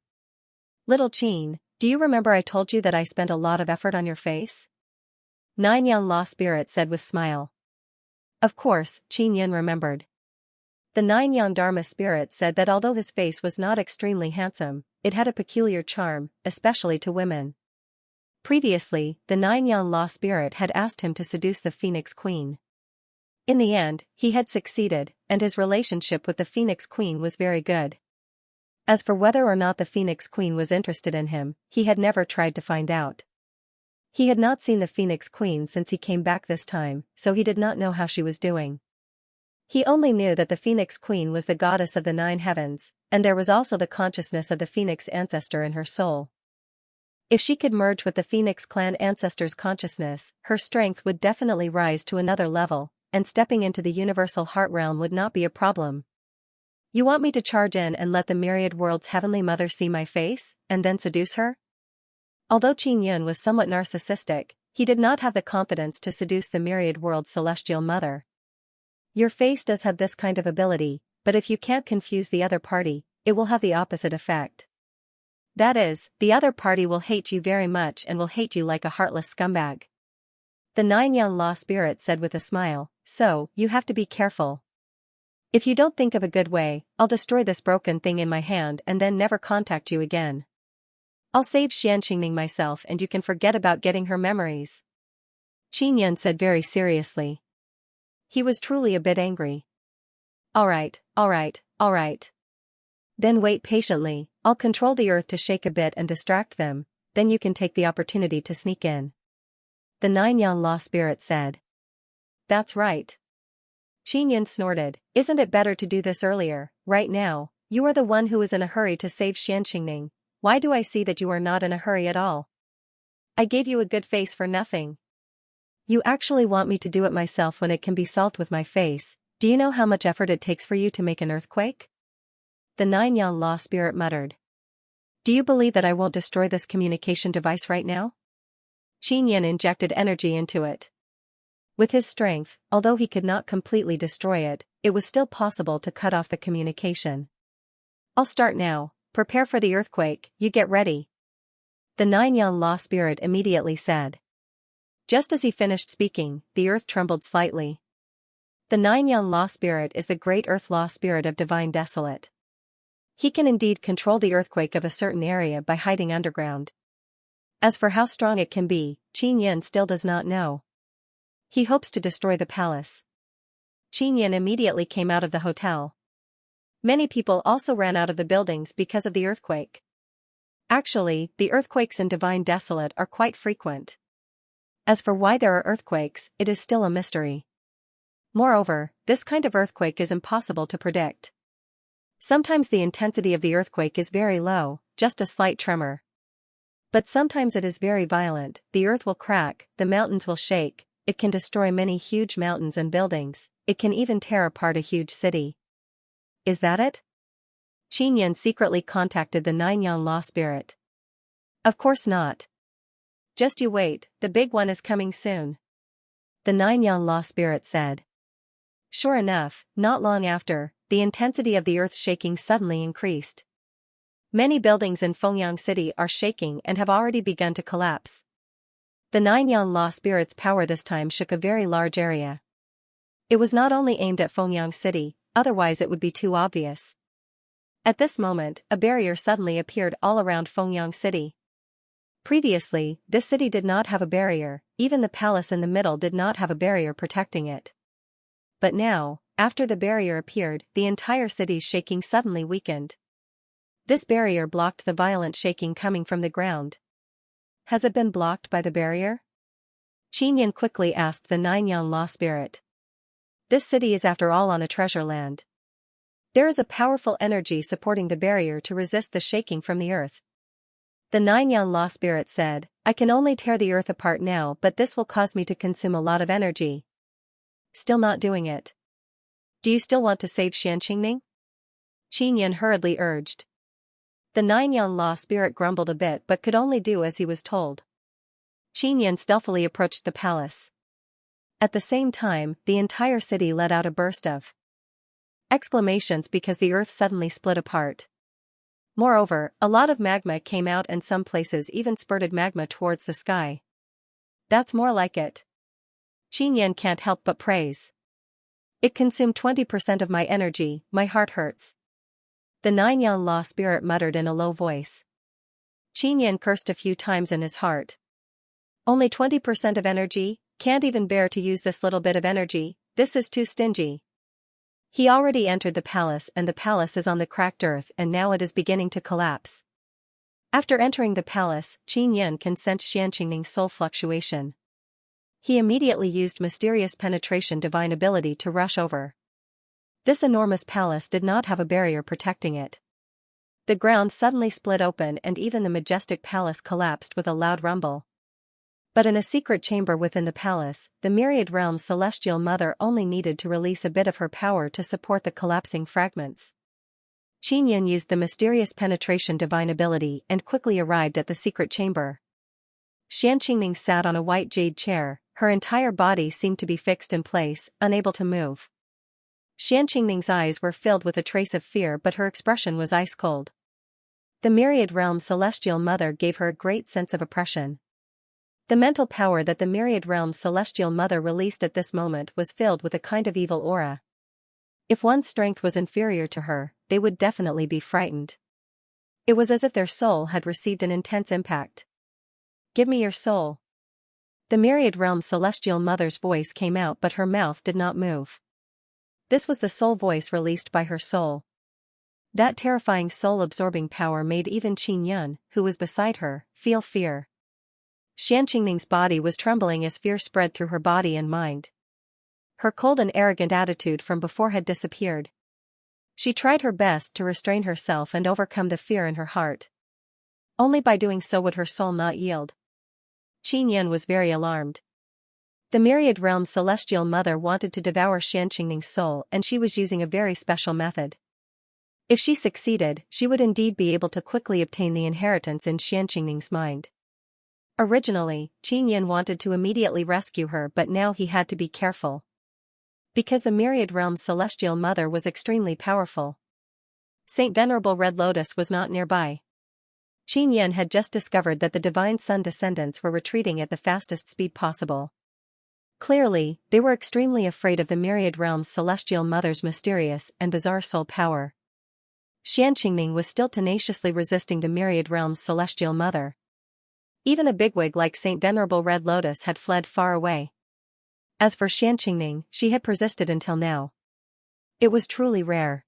Little Qin, do you remember I told you that I spent a lot of effort on your face? Nine young law spirit said with smile. Of course, Xianxia remembered. The nine young Dharma spirits said that although his face was not extremely handsome, it had a peculiar charm, especially to women. Previously, the nine young law spirit had asked him to seduce the Phoenix Queen. In the end, he had succeeded, and his relationship with the Phoenix Queen was very good. As for whether or not the Phoenix Queen was interested in him, he had never tried to find out. He had not seen the Phoenix Queen since he came back this time, so he did not know how she was doing. He only knew that the Phoenix Queen was the goddess of the nine heavens, and there was also the consciousness of the Phoenix ancestor in her soul. If she could merge with the Phoenix clan ancestor's consciousness, her strength would definitely rise to another level, and stepping into the universal heart realm would not be a problem. You want me to charge in and let the myriad world's heavenly mother see my face, and then seduce her? Although Xianxia was somewhat narcissistic, he did not have the confidence to seduce the myriad world's celestial mother. Your face does have this kind of ability, but if you can't confuse the other party, it will have the opposite effect. That is, the other party will hate you very much and will hate you like a heartless scumbag. The nine young law spirits said with a smile, so, you have to be careful. If you don't think of a good way, I'll destroy this broken thing in my hand and then never contact you again. I'll save Xianxia myself and you can forget about getting her memories. Xianxia said very seriously. He was truly a bit angry. Alright. Then wait patiently, I'll control the earth to shake a bit and distract them, then you can take the opportunity to sneak in. The nine young law spirits said. That's right. Xianxia snorted, isn't it better to do this earlier, right now? You are the one who is in a hurry to save Xianxia. Why do I see that you are not in a hurry at all? I gave you a good face for nothing. You actually want me to do it myself when it can be solved with my face. Do you know how much effort it takes for you to make an earthquake? The nine young law spirit muttered. Do you believe that I won't destroy this communication device right now? Xianxia injected energy into it. With his strength, although he could not completely destroy it, it was still possible to cut off the communication. I'll start now, prepare for the earthquake, you get ready. The nine young law spirit immediately said. Just as he finished speaking, the earth trembled slightly. The nine young law spirit is the great earth law spirit of divine desolate. He can indeed control the earthquake of a certain area by hiding underground. As for how strong it can be, Xianxia still does not know. He hopes to destroy the palace. Xianxia immediately came out of the hotel. Many people also ran out of the buildings because of the earthquake. Actually, the earthquakes in divine desolate are quite frequent. As for why there are earthquakes, it is still a mystery. Moreover, this kind of earthquake is impossible to predict. Sometimes the intensity of the earthquake is very low, just a slight tremor. But sometimes it is very violent, the earth will crack, the mountains will shake, it can destroy many huge mountains and buildings, it can even tear apart a huge city. Is that it? Xianxia secretly contacted the nine young law spirit. Of course not. Just you wait, the big one is coming soon. The nine young law spirit said. Sure enough, not long after, the intensity of the earth's shaking suddenly increased. Many buildings in Fengyang City are shaking and have already begun to collapse. The nine young law spirits' power this time shook a very large area. It was not only aimed at Fengyang City, otherwise it would be too obvious. At this moment, a barrier suddenly appeared all around Fengyang City. Previously, this city did not have a barrier, even the palace in the middle did not have a barrier protecting it. But now, after the barrier appeared, the entire city's shaking suddenly weakened. This barrier blocked the violent shaking coming from the ground. Has it been blocked by the barrier? Qinyan quickly asked the Nine-Yang Law Spirit. This city is after all on a treasure land. There is a powerful energy supporting the barrier to resist the shaking from the earth. The Nine-Yang Law Spirit said, I can only tear the earth apart now, but this will cause me to consume a lot of energy. Still not doing it. Do you still want to save Xianxia? Qinyan hurriedly urged. The Nine-Yang Law Spirit grumbled a bit but could only do as he was told. Qinyan stealthily approached the palace. At the same time, the entire city let out a burst of exclamations because the earth suddenly split apart. Moreover, a lot of magma came out and some places even spurted magma towards the sky. That's more like it. Qinyan can't help but praise. It consumed 20% of my energy, my heart hurts. The Nine-Yang Law Spirit muttered in a low voice. Qinyan cursed a few times in his heart. Only 20% of energy? Can't even bear to use this little bit of energy, this is too stingy. He already entered the palace and the palace is on the cracked earth and now it is beginning to collapse. After entering the palace, Qinyan can sense Xianxing's soul fluctuation. He immediately used mysterious penetration divine ability to rush over. This enormous palace did not have a barrier protecting it. The ground suddenly split open and even the majestic palace collapsed with a loud rumble. But in a secret chamber within the palace, the myriad realm's celestial mother only needed to release a bit of her power to support the collapsing fragments. Qinyan used the mysterious penetration divine ability and quickly arrived at the secret chamber. Xianxia sat on a white jade chair, her entire body seemed to be fixed in place, unable to move. Xianxing's eyes were filled with a trace of fear but her expression was ice cold. The myriad realm's celestial mother gave her a great sense of oppression. The mental power that the myriad realm's celestial mother released at this moment was filled with a kind of evil aura. If one's strength was inferior to her, they would definitely be frightened. It was as if their soul had received an intense impact. Give me your soul. The myriad realm's celestial mother's voice came out but her mouth did not move. This was the soul voice released by her soul. That terrifying soul-absorbing power made even Qinyan, who was beside her, feel fear. Xianxing's body was trembling as fear spread through her body and mind. Her cold and arrogant attitude from before had disappeared. She tried her best to restrain herself and overcome the fear in her heart. Only by doing so would her soul not yield. Qinyan was very alarmed. The myriad realm's celestial mother wanted to devour Xianxing's soul and she was using a very special method. If she succeeded, she would indeed be able to quickly obtain the inheritance in Xianxing's mind. Originally, Qinyan wanted to immediately rescue her but now he had to be careful. Because the myriad realm's celestial mother was extremely powerful. Saint Venerable Red Lotus was not nearby. Qinyan had just discovered that the divine sun descendants were retreating at the fastest speed possible. Clearly, they were extremely afraid of the myriad realm's celestial mother's mysterious and bizarre soul power. Xianxing was still tenaciously resisting the myriad realm's celestial mother. Even a bigwig like Saint Venerable Red Lotus had fled far away. As for Xianxing, she had persisted until now. It was truly rare.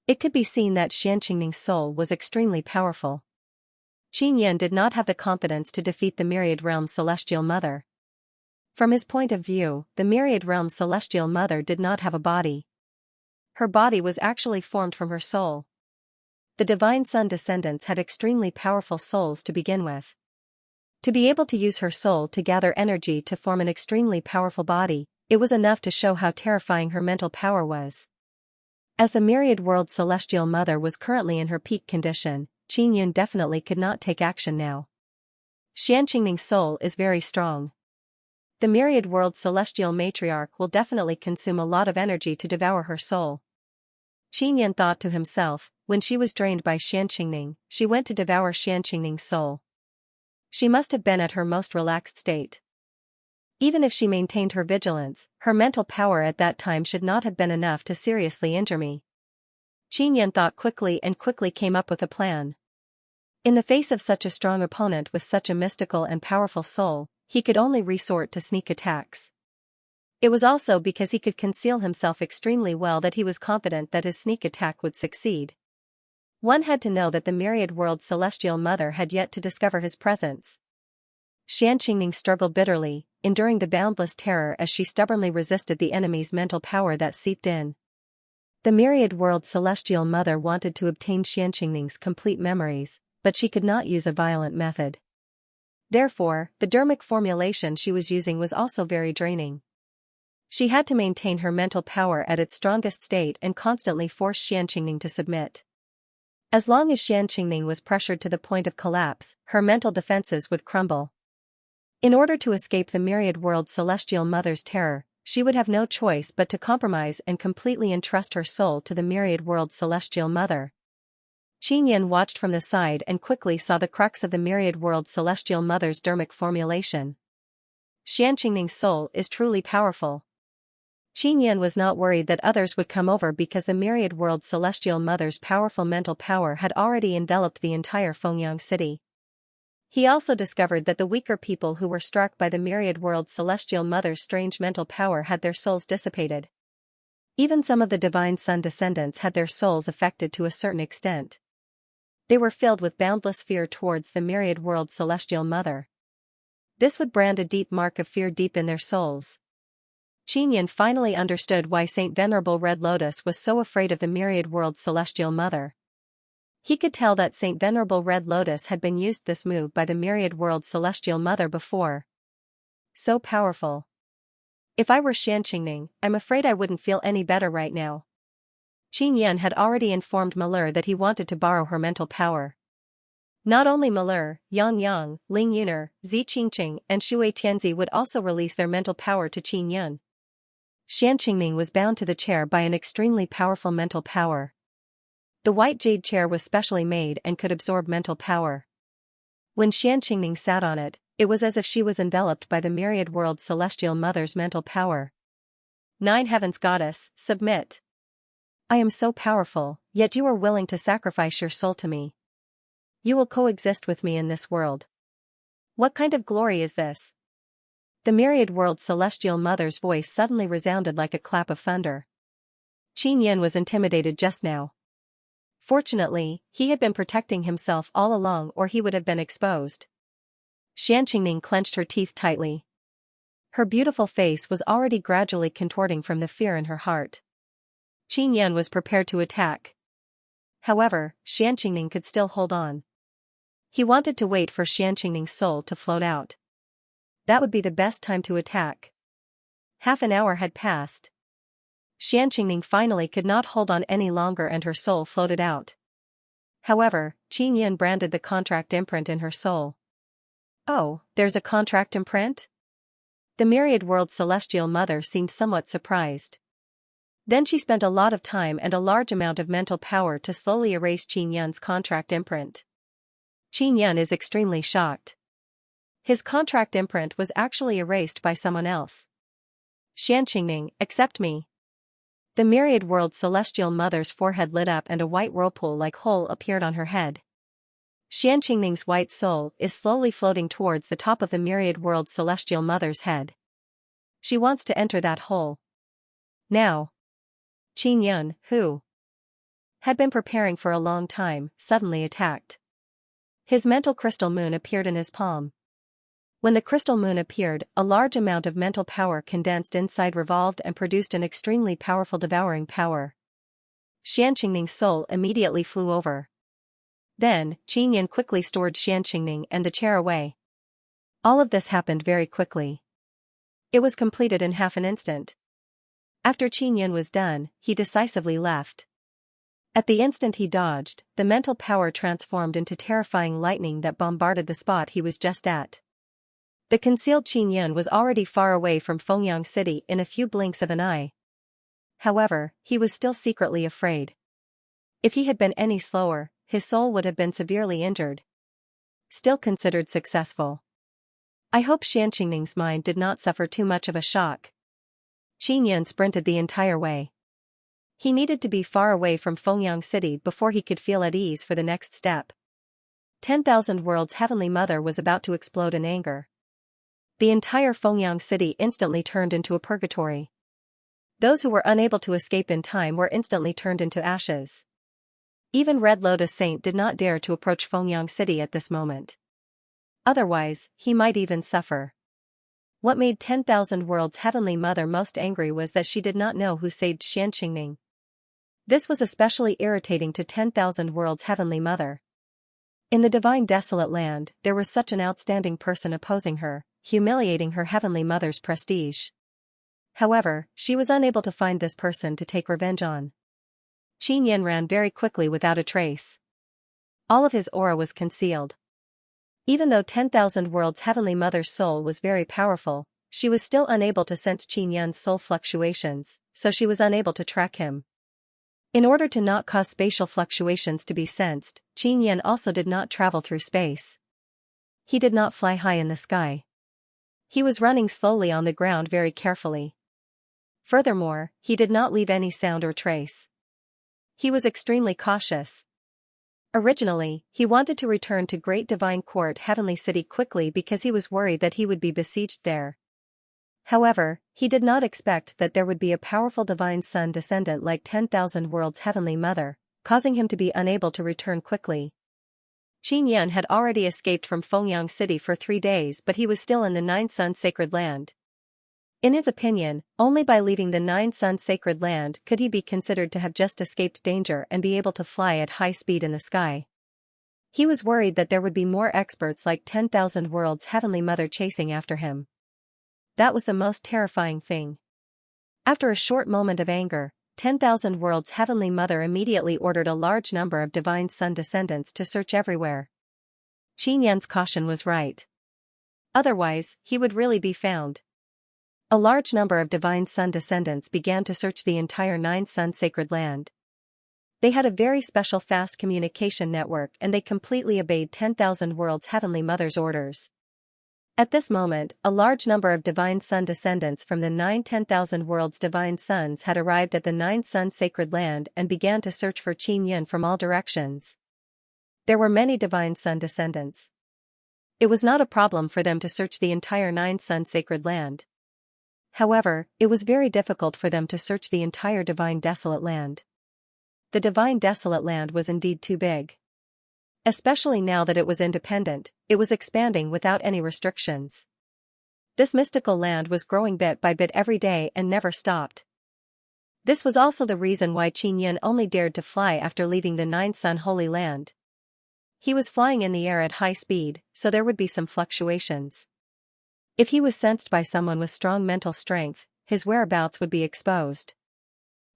It could be seen that Xianxing's soul was extremely powerful. Qinyan did not have the confidence to defeat the myriad realm's celestial mother. From his point of view, the myriad realm's celestial mother did not have a body. Her body was actually formed from her soul. The divine sun descendants had extremely powerful souls to begin with. To be able to use her soul to gather energy to form an extremely powerful body, it was enough to show how terrifying her mental power was. As the myriad world's celestial mother was currently in her peak condition, Qinyan definitely could not take action now. Xianxing's soul is very strong. The myriad world's celestial matriarch will definitely consume a lot of energy to devour her soul. Qinyan thought to himself, when she was drained by Xianxing, she went to devour Xianxing's soul. She must have been at her most relaxed state. Even if she maintained her vigilance, her mental power at that time should not have been enough to seriously injure me. Qin thought quickly and quickly came up with a plan. In the face of such a strong opponent with such a mystical and powerful soul, he could only resort to sneak attacks. It was also because he could conceal himself extremely well that he was confident that his sneak attack would succeed. One had to know that the myriad world celestial mother had yet to discover his presence. Xianxia struggled bitterly, enduring the boundless terror as she stubbornly resisted the enemy's mental power that seeped in. The myriad world celestial mother wanted to obtain Xianxing's complete memories, but she could not use a violent method. Therefore, the dermic formulation she was using was also very draining. She had to maintain her mental power at its strongest state and constantly force Xianxing to submit. As long as Xianxing was pressured to the point of collapse, her mental defenses would crumble. In order to escape the myriad world celestial mother's terror, she would have no choice but to compromise and completely entrust her soul to the myriad world celestial mother. Qin watched from the side and quickly saw the crux of the myriad world celestial mother's dermic formulation. Xianxing's soul is truly powerful. Qin was not worried that others would come over because the myriad world celestial mother's powerful mental power had already enveloped the entire Fengyang city. He also discovered that the weaker people who were struck by the myriad world celestial mother's strange mental power had their souls dissipated. Even some of the divine sun descendants had their souls affected to a certain extent. They were filled with boundless fear towards the myriad world celestial mother. This would brand a deep mark of fear deep in their souls. Qin finally understood why Saint Venerable Red Lotus was so afraid of the myriad world celestial mother. He could tell that Saint Venerable Red Lotus had been used this move by the myriad world celestial mother before. So powerful. If I were Xianxing, I'm afraid I wouldn't feel any better right now. Qin had already informed Malheur that he wanted to borrow her mental power. Not only Malheur, Yang Yang, Ling Yuner, Zi Qingqing and Shui Tianzi would also release their mental power to Qin. Xianxing was bound to the chair by an extremely powerful mental power. The white jade chair was specially made and could absorb mental power. When Xianxing sat on it, it was as if she was enveloped by the myriad world celestial mother's mental power. Nine Heavens Goddess, submit. I am so powerful, yet you are willing to sacrifice your soul to me. You will coexist with me in this world. What kind of glory is this? The myriad world celestial mother's voice suddenly resounded like a clap of thunder. Qin was intimidated just now. Fortunately, he had been protecting himself all along or he would have been exposed. Xianxing clenched her teeth tightly. Her beautiful face was already gradually contorting from the fear in her heart. Qin was prepared to attack. However, Xianxing could still hold on. He wanted to wait for Xianxing's soul to float out. That would be the best time to attack. Half an hour had passed. Xianxing finally could not hold on any longer and her soul floated out. However, Qin branded the contract imprint in her soul. Oh, there's a contract imprint? The myriad world celestial mother seemed somewhat surprised. Then she spent a lot of time and a large amount of mental power to slowly erase Qin's contract imprint. Qin is extremely shocked. His contract imprint was actually erased by someone else. Xianxing, accept me. The myriad world celestial mother's forehead lit up and a white whirlpool-like hole appeared on her head. Xianxing's white soul is slowly floating towards the top of the myriad world celestial mother's head. She wants to enter that hole. Now. Qin, who had been preparing for a long time, suddenly attacked. His mental crystal moon appeared in his palm. When the crystal moon appeared, a large amount of mental power condensed inside revolved and produced an extremely powerful devouring power. Xianxing's soul immediately flew over. Then, Qin quickly stored Xianxing and the chair away. All of this happened very quickly. It was completed in half an instant. After Qin was done, he decisively left. At the instant he dodged, the mental power transformed into terrifying lightning that bombarded the spot he was just at. The concealed Qin was already far away from Fengyang City in a few blinks of an eye. However, he was still secretly afraid. If he had been any slower, his soul would have been severely injured. Still considered successful. I hope Xianxing's mind did not suffer too much of a shock. Qin Yan sprinted the entire way. He needed to be far away from Fengyang City before he could feel at ease for the next step. 10,000 Worlds' Heavenly Mother was about to explode in anger. The entire Fengyang City instantly turned into a purgatory. Those who were unable to escape in time were instantly turned into ashes. Even Red Lotus Saint did not dare to approach Fengyang City at this moment. Otherwise, he might even suffer. What made 10,000 Worlds' Heavenly Mother most angry was that she did not know who saved Xianxing. This was especially irritating to 10,000 Worlds' Heavenly Mother. In the Divine Desolate Land, there was such an outstanding person opposing her, humiliating her Heavenly Mother's prestige. However, she was unable to find this person to take revenge on. Qin Yan ran very quickly without a trace. All of his aura was concealed. Even though 10,000 Worlds' Heavenly Mother's soul was very powerful, she was still unable to sense Qin Yan's soul fluctuations, so she was unable to track him. In order to not cause spatial fluctuations to be sensed, Qin Yan also did not travel through space. He did not fly high in the sky. He was running slowly on the ground very carefully. Furthermore, he did not leave any sound or trace. He was extremely cautious. Originally, he wanted to return to Great Divine Court Heavenly City quickly because he was worried that he would be besieged there. However, he did not expect that there would be a powerful Divine Sun descendant like 10,000 Worlds' Heavenly Mother, causing him to be unable to return quickly. Qin Yan had already escaped from Fengyang City for 3 days, but he was still in the Nine Sun Sacred Land. In his opinion, only by leaving the Nine Sun Sacred Land could he be considered to have just escaped danger and be able to fly at high speed in the sky. He was worried that there would be more experts like 10,000 Worlds' Heavenly Mother chasing after him. That was the most terrifying thing. After a short moment of anger, 10,000 Worlds' Heavenly Mother immediately ordered a large number of Divine Sun descendants to search everywhere. Qin Yan's caution was right. Otherwise, he would really be found. A large number of Divine Sun descendants began to search the entire Nine Sun Sacred Land. They had a very special fast communication network and they completely obeyed 10,000 Worlds' Heavenly Mother's orders. At this moment, a large number of Divine Sun descendants from the 10,000 Worlds Divine Suns had arrived at the Nine Sun Sacred Land and began to search for Qin Yan from all directions. There were many Divine Sun descendants. It was not a problem for them to search the entire Nine Sun Sacred Land. However, it was very difficult for them to search the entire Divine Desolate Land. The Divine Desolate Land was indeed too big. Especially now that it was independent, it was expanding without any restrictions. This mystical land was growing bit by bit every day and never stopped. This was also the reason why Qin Yan only dared to fly after leaving the Nine Sun Holy Land. He was flying in the air at high speed, so there would be some fluctuations. If he was sensed by someone with strong mental strength, his whereabouts would be exposed.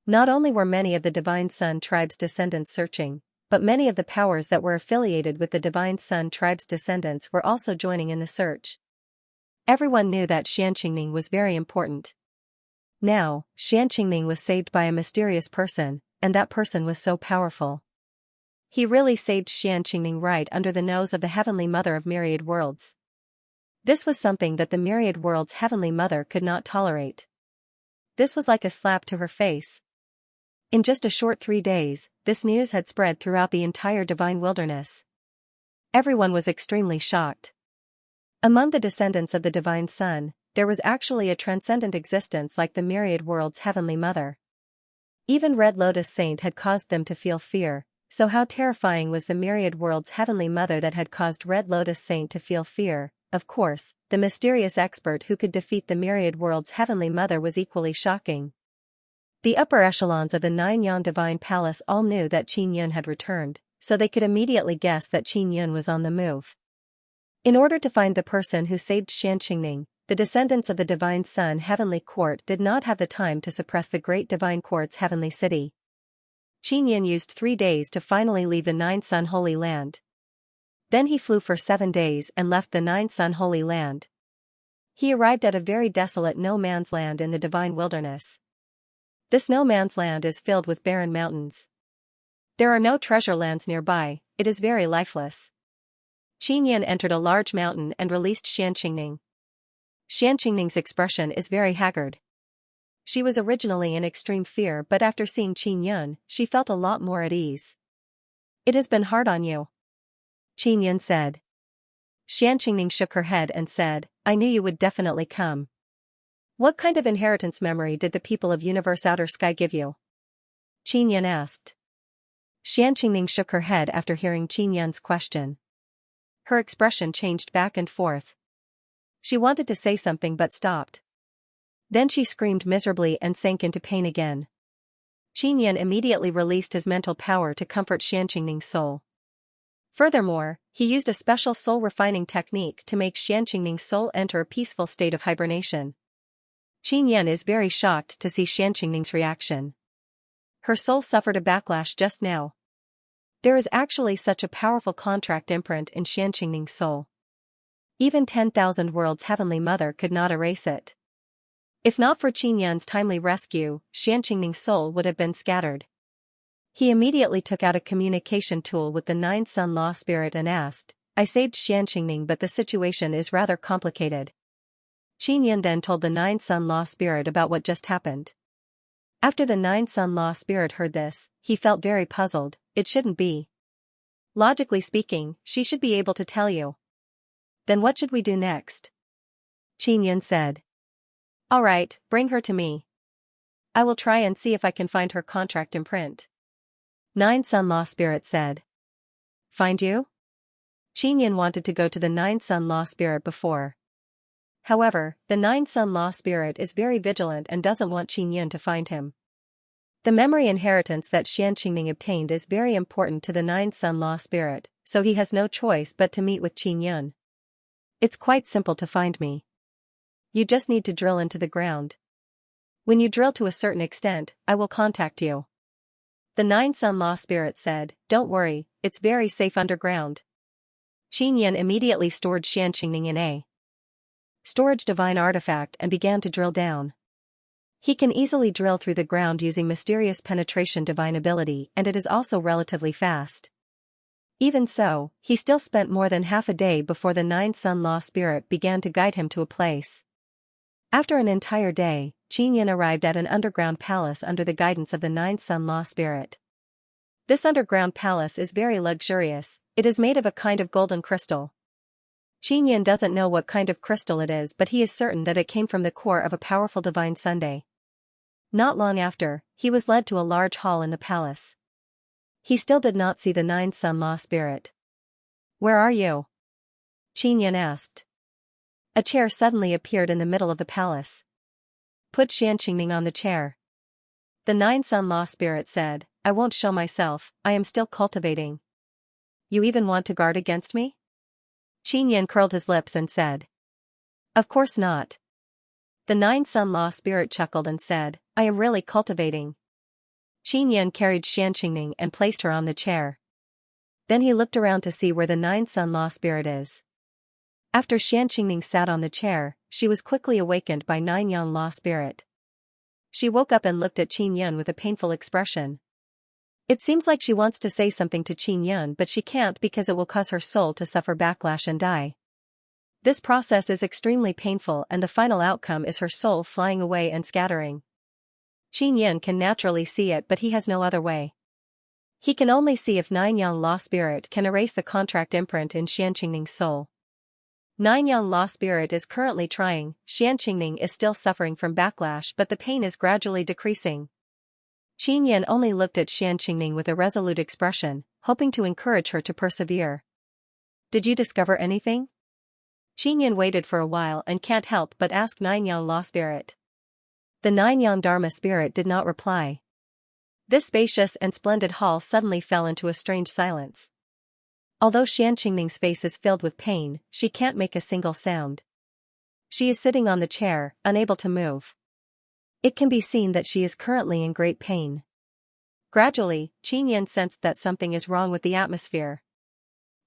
Not only were many of the Divine Sun tribe's descendants searching, but many of the powers that were affiliated with the Divine Sun tribe's descendants were also joining in the search. Everyone knew that Xianxing was very important. Now, Xianxing was saved by a mysterious person, and that person was so powerful. He really saved Xianxing right under the nose of the Heavenly Mother of Myriad Worlds. This was something that the Myriad Worlds' Heavenly Mother could not tolerate. This was like a slap to her face. In just a short 3 days, this news had spread throughout the entire Divine Wilderness. Everyone was extremely shocked. Among the descendants of the Divine Sun, there was actually a transcendent existence like the Myriad Worlds' Heavenly Mother. Even Red Lotus Saint had caused them to feel fear, so how terrifying was the Myriad Worlds' Heavenly Mother that had caused Red Lotus Saint to feel fear? Of course, the mysterious expert who could defeat the Myriad Worlds' Heavenly Mother was equally shocking. The upper echelons of the Nine Yan Divine Palace all knew that Qin Yan had returned, so they could immediately guess that Qin Yan was on the move. In order to find the person who saved Xianxing, the descendants of the Divine Sun Heavenly Court did not have the time to suppress the Great Divine Court's Heavenly City. Qin Yan used 3 days to finally leave the Nine Sun Holy Land. Then he flew for 7 days and left the Nine Sun Holy Land. He arrived at a very desolate no-man's land in the Divine Wilderness. This no-man's land is filled with barren mountains. There are no treasure lands nearby, it is very lifeless. Qin Yan entered a large mountain and released Xianxing. Xianxing's expression is very haggard. She was originally in extreme fear, but after seeing Qin Yun, she felt a lot more at ease. It has been hard on you, Qin Yun said. Xianxing shook her head and said, I knew you would definitely come. What kind of inheritance memory did the people of Universe Outer Sky give you? Qin Yun asked. Xianxing shook her head after hearing Qin Yun's question. Her expression changed back and forth. She wanted to say something but stopped. Then she screamed miserably and sank into pain again. Qin Yun immediately released his mental power to comfort Xianxing's soul. Furthermore, he used a special soul-refining technique to make Xianxing's soul enter a peaceful state of hibernation. Qin Yun is very shocked to see Xianxing's reaction. Her soul suffered a backlash just now. There is actually such a powerful contract imprint in Xianxing's soul. Even 10,000 worlds Heavenly Mother could not erase it. If not for Qin Yun's timely rescue, Xianxing's soul would have been scattered. He immediately took out a communication tool with the Nine Sun Law Spirit and asked, I saved Xianxing, but the situation is rather complicated. Qin Yun then told the Nine Sun Law Spirit about what just happened. After the Nine Sun Law Spirit heard this, he felt very puzzled. It shouldn't be. Logically speaking, she should be able to tell you. Then what should we do next? Qin Yun said. All right, bring her to me. I will try and see if I can find her contract imprint. Nine Sun Law Spirit said. Find you? Qin Yun wanted to go to the Nine Sun Law Spirit before. However, the Nine Sun Law Spirit is very vigilant and doesn't want Qin Yun to find him. The memory inheritance that Xianxing obtained is very important to the Nine Sun Law Spirit, so he has no choice but to meet with Qin Yun. It's quite simple to find me. You just need to drill into the ground. When you drill to a certain extent, I will contact you. The Nine Sun Law Spirit said, Don't worry, it's very safe underground. Qin Yun immediately stored Xianxing in a storage divine artifact and began to drill down. He can easily drill through the ground using mysterious penetration divine ability, and it is also relatively fast. Even so, he still spent more than half a day before the Nine Sun Law Spirit began to guide him to a place. After an entire day, Qin Yun arrived at an underground palace under the guidance of the Nine Sun Law Spirit. This underground palace is very luxurious. It is made of a kind of golden crystal. Qin Yun doesn't know what kind of crystal it is, but he is certain that it came from the core of a powerful divine Sunday. Not long after, he was led to a large hall in the palace. He still did not see the Nine Sun Law Spirit. Where are you? Qin Yun asked. A chair suddenly appeared in the middle of the palace. Put Xianxing on the chair. The Nine Sun Law Spirit said, I won't show myself, I am still cultivating. You even want to guard against me? Qin Yun curled his lips and said. Of course not. The Nine Sun Law Spirit chuckled and said, I am really cultivating. Qin Yun carried Xianxing and placed her on the chair. Then he looked around to see where the Nine Sun Law Spirit is. After Xianxing sat on the chair, she was quickly awakened by Nine Yang Law Spirit. She woke up and looked at Qin Yun with a painful expression. It seems like she wants to say something to Qin Yun, but she can't because it will cause her soul to suffer backlash and die. This process is extremely painful, and the final outcome is her soul flying away and scattering. Qin Yun can naturally see it, but he has no other way. He can only see if Nine Yang Law Spirit can erase the contract imprint in Xianxing's soul. Nine Yang Law Spirit is currently trying. Xianxing is still suffering from backlash, but the pain is gradually decreasing. Qin Yun only looked at Xianxing with a resolute expression, hoping to encourage her to persevere. Did you discover anything? Qin Yun waited for a while and can't help but ask Nine Yang Law Spirit. The Nine Yang Dharma Spirit did not reply. This spacious and splendid hall suddenly fell into a strange silence. Although Xianxing's face is filled with pain, she can't make a single sound. She is sitting on the chair, unable to move. It can be seen that she is currently in great pain. Gradually, Qin Yun sensed that something is wrong with the atmosphere.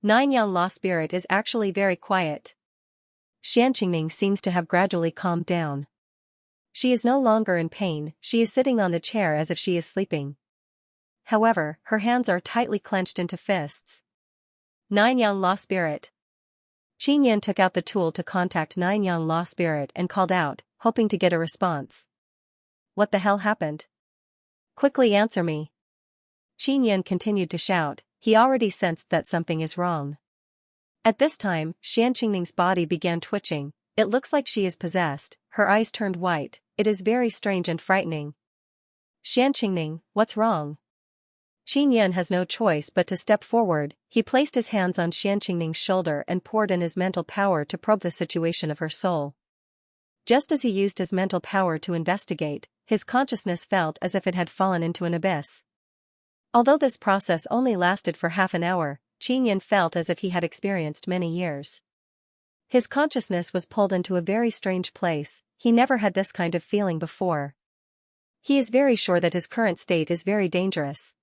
Nine Yang Law Spirit is actually very quiet. Xianxing seems to have gradually calmed down. She is no longer in pain, she is sitting on the chair as if she is sleeping. However, her hands are tightly clenched into fists. Nine Yang Law Spirit. Qin Yan took out the tool to contact Nine Yang Law Spirit and called out, hoping to get a response. What the hell happened? Quickly answer me. Qin Yan continued to shout, he already sensed that something is wrong. At this time, Xianxia's body began twitching. It looks like she is possessed, her eyes turned white, it is very strange and frightening. Xianxia, what's wrong? Qin Yan has no choice but to step forward. He placed his hands on Xianxia's shoulder and poured in his mental power to probe the situation of her soul. Just as he used his mental power to investigate, his consciousness felt as if it had fallen into an abyss. Although this process only lasted for half an hour, Qin Yan felt as if he had experienced many years. His consciousness was pulled into a very strange place. He never had this kind of feeling before. He is very sure that his current state is very dangerous.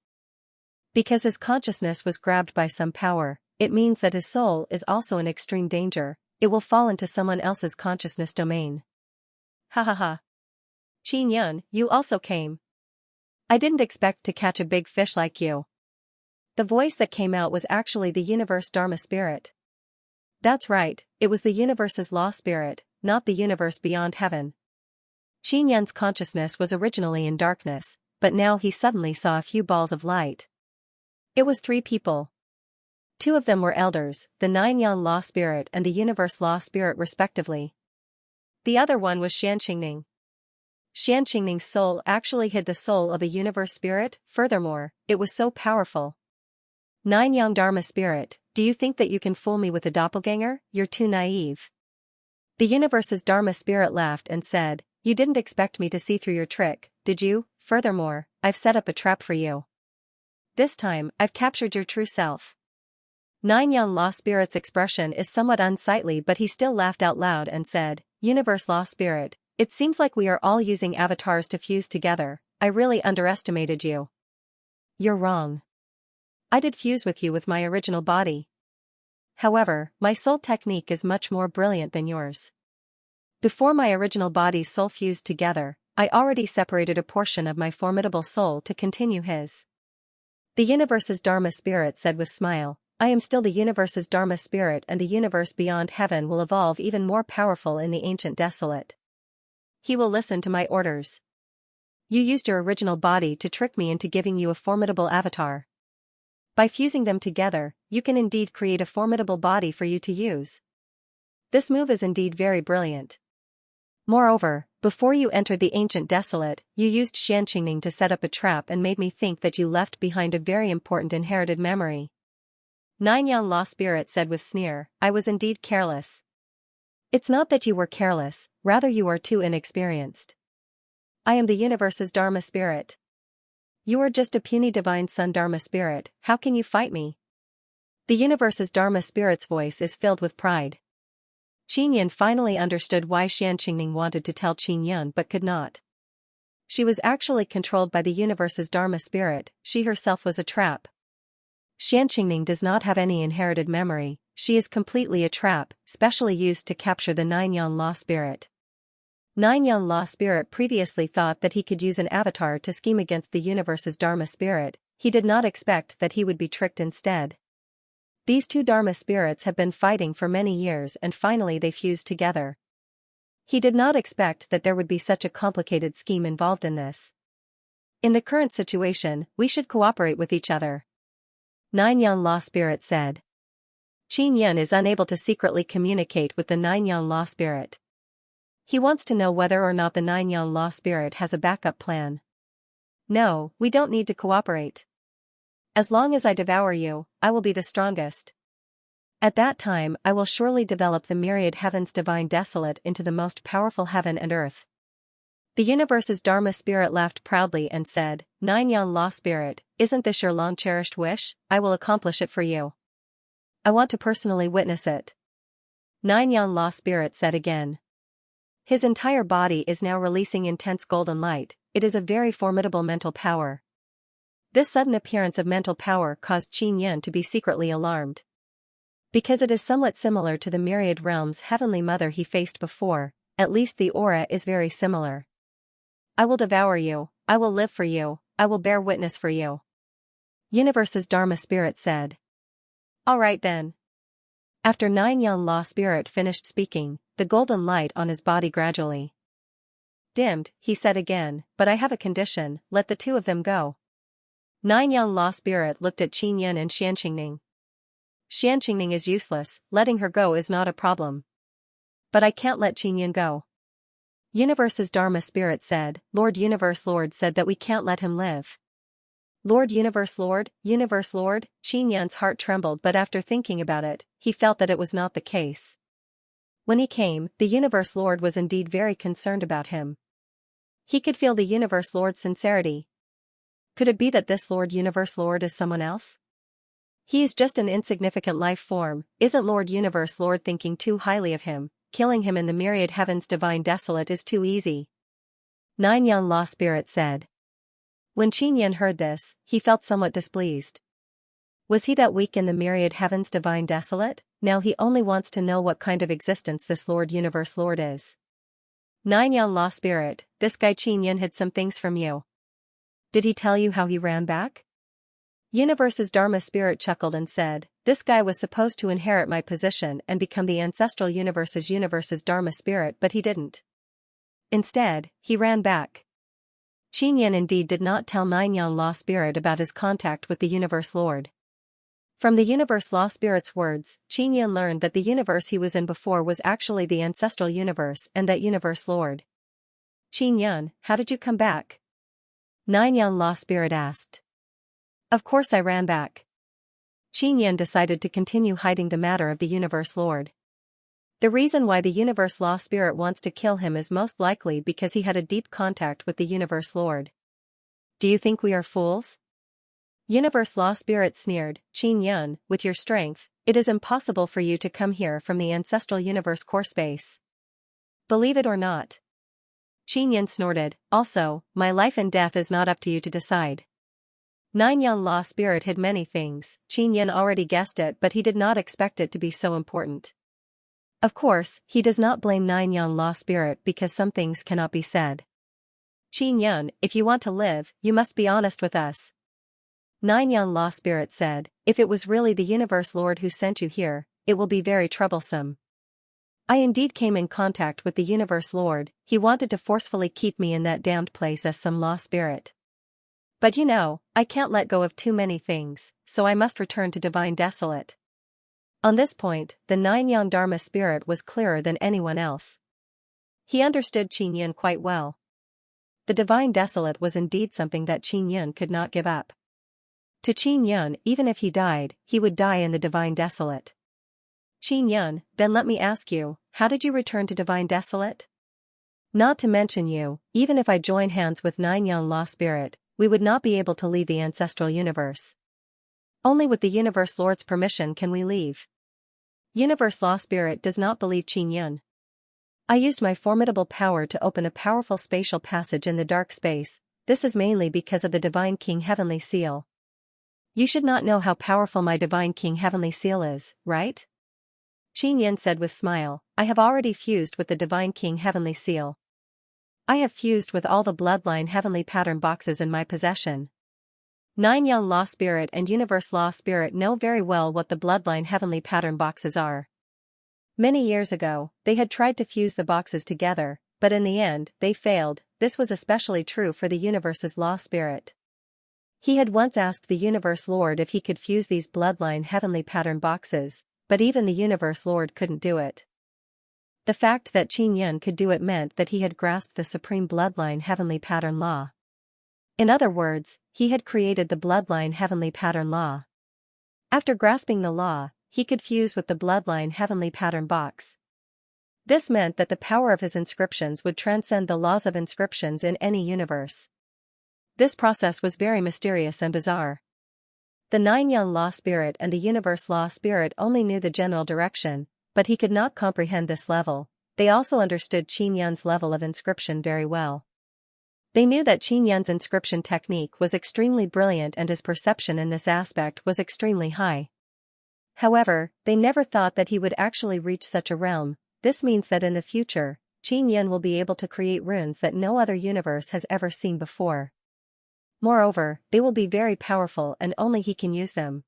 Because his consciousness was grabbed by some power, it means that his soul is also in extreme danger. It will fall into someone else's consciousness domain. Ha ha ha. Qin Yan, you also came. I didn't expect to catch a big fish like you. The voice that came out was actually the universe Dharma spirit. That's right, it was the universe's law spirit, not the universe beyond heaven. Qin Yan's consciousness was originally in darkness, but now he suddenly saw a few balls of light. It was 3 people. 2 of them were elders, the Nine Yang Law Spirit and the Universe Law Spirit respectively. The other one was Xianxia. Xianxia's soul actually hid the soul of a universe spirit. Furthermore, it was so powerful. Nine Yang Dharma Spirit, do you think that you can fool me with a doppelganger? You're too naive. The universe's Dharma Spirit laughed and said, you didn't expect me to see through your trick, did you? Furthermore, I've set up a trap for you. This time, I've captured your true self. Nine Yang Law Spirit's expression is somewhat unsightly, but he still laughed out loud and said, Universe Law Spirit, it seems like we are all using avatars to fuse together. I really underestimated you. You're wrong. I did fuse with you with my original body. However, my soul technique is much more brilliant than yours. Before my original body's soul fused together, I already separated a portion of my formidable soul to continue his. The universe's Dharma Spirit said with smile, I am still the universe's Dharma Spirit, and the universe beyond heaven will evolve even more powerful in the ancient desolate. He will listen to my orders. You used your original body to trick me into giving you a formidable avatar. By fusing them together, you can indeed create a formidable body for you to use. This move is indeed very brilliant. Moreover, before you entered the ancient desolate, you used Xianxia to set up a trap and made me think that you left behind a very important inherited memory. Nine Yang Law Spirit said with sneer, I was indeed careless. It's not that you were careless, rather you are too inexperienced. I am the universe's Dharma Spirit. You are just a puny divine son Dharma Spirit, how can you fight me? The universe's Dharma Spirit's voice is filled with pride. Qin Yan finally understood why Xianxia wanted to tell Qin Yan but could not. She was actually controlled by the universe's Dharma Spirit, she herself was a trap. Xianxia does not have any inherited memory, she is completely a trap, specially used to capture the Nine Yang Law Spirit. Nine Yang Law Spirit previously thought that he could use an avatar to scheme against the universe's Dharma Spirit, he did not expect that he would be tricked instead. These 2 Dharma Spirits have been fighting for many years and finally they fused together. He did not expect that there would be such a complicated scheme involved in this. In the current situation, we should cooperate with each other. Nine Yang Law Spirit said. Qin Yan is unable to secretly communicate with the Nine Yang Law Spirit. He wants to know whether or not the Nine Yang Law Spirit has a backup plan. No, we don't need to cooperate. As long as I devour you, I will be the strongest. At that time I will surely develop the myriad heavens divine desolate into the most powerful heaven and earth. The universe's Dharma Spirit laughed proudly and said, Nine Yang Law Spirit, isn't this your long-cherished wish? I will accomplish it for you. I want to personally witness it. Nine Yang Law Spirit said again. His entire body is now releasing intense golden light, it is a very formidable mental power. This sudden appearance of mental power caused Qin Yan to be secretly alarmed. Because it is somewhat similar to the myriad realms Heavenly Mother he faced before, at least the aura is very similar. I will devour you, I will live for you, I will bear witness for you. Universe's Dharma Spirit said. Alright then. After Nine Young Law Spirit finished speaking, the golden light on his body gradually dimmed. He said again, "But I have a condition, let the two of them go." Nine Young Law Spirit looked at Qin Yan and Xianxia. Xianxia is useless, letting her go is not a problem. But I can't let Qin Yan go. Universe's Dharma Spirit said, Lord Universe Lord said that we can't let him live. Lord Universe Lord, Qin Yan's heart trembled, but after thinking about it, he felt that it was not the case. When he came, the Universe Lord was indeed very concerned about him. He could feel the Universe Lord's sincerity. Could it be that this Lord Universe Lord is someone else? He is just an insignificant life form. Isn't Lord Universe Lord thinking too highly of him? Killing him in the myriad heavens divine desolate is too easy. Nine Young Law Spirit said. When Qin Yan heard this, he felt somewhat displeased. Was he that weak in the myriad heavens divine desolate? Now he only wants to know what kind of existence this Lord Universe Lord is. Nine Young Law Spirit, this guy Qin Yan hid some things from you. Did he tell you how he ran back? Universe's Dharma Spirit chuckled and said, this guy was supposed to inherit my position and become the ancestral universe's Dharma Spirit, but he didn't. Instead, he ran back. Qin Yan indeed did not tell Nine Young Law Spirit about his contact with the Universe Lord. From the Universe Law Spirit's words, Qin Yan learned that the universe he was in before was actually the ancestral universe and that Universe Lord. Qin Yan, how did you come back? Nine Young Law Spirit asked. Of course I ran back. Qin Yan decided to continue hiding the matter of the Universe Lord. The reason why the Universe Law Spirit wants to kill him is most likely because he had a deep contact with the Universe Lord. Do you think we are fools? Universe Law Spirit sneered, Qin Yan, with your strength, it is impossible for you to come here from the ancestral universe core space. Believe it or not. Qin Yan snorted, also, my life and death is not up to you to decide. Nine Young Law Spirit hid many things, Qin Yan already guessed it, but he did not expect it to be so important. Of course, he does not blame Nine Young Law Spirit because some things cannot be said. Qin Yan, if you want to live, you must be honest with us. Nine Young Law Spirit said, if it was really the Universe Lord who sent you here, it will be very troublesome. I indeed came in contact with the Universe Lord, he wanted to forcefully keep me in that damned place as some law spirit. But you know, I can't let go of too many things, so I must return to Divine Desolate. On this point, the Nine Young Dharma Spirit was clearer than anyone else. He understood Qin Yan quite well. The Divine Desolate was indeed something that Qin Yan could not give up. To Qin Yan, even if he died, he would die in the Divine Desolate. Qin Yan, then let me ask you, how did you return to Divine Desolate? Not to mention you, even if I join hands with Nine Young Law Spirit, we would not be able to leave the ancestral universe. Only with the Universe Lord's permission can we leave. Universe Law Spirit does not believe Qin Yan. I used my formidable power to open a powerful spatial passage in the dark space, this is mainly because of the Divine King Heavenly Seal. You should not know how powerful my Divine King Heavenly Seal is, right? Qin Yan said with smile, I have already fused with the Divine King Heavenly Seal. I have fused with all the bloodline heavenly pattern boxes in my possession. Nine Young Law Spirit and Universe Law Spirit know very well what the bloodline heavenly pattern boxes are. Many years ago, they had tried to fuse the boxes together, but in the end, they failed. This was especially true for the Universe's Law Spirit. He had once asked the Universe Lord if he could fuse these bloodline heavenly pattern boxes, but even the Universe Lord couldn't do it. The fact that Qin Yan could do it meant that he had grasped the supreme bloodline heavenly pattern law. In other words, he had created the bloodline heavenly pattern law. After grasping the law, he could fuse with the bloodline heavenly pattern box. This meant that the power of his inscriptions would transcend the laws of inscriptions in any universe. This process was very mysterious and bizarre. The Nine Young Law Spirit and the Universe Law Spirit only knew the general direction, but he could not comprehend this level. They also understood Qin Yan's level of inscription very well. They knew that Qin Yan's inscription technique was extremely brilliant and his perception in this aspect was extremely high. However, they never thought that he would actually reach such a realm. This means that in the future, Qin Yan will be able to create runes that no other universe has ever seen before. Moreover, they will be very powerful and only he can use them.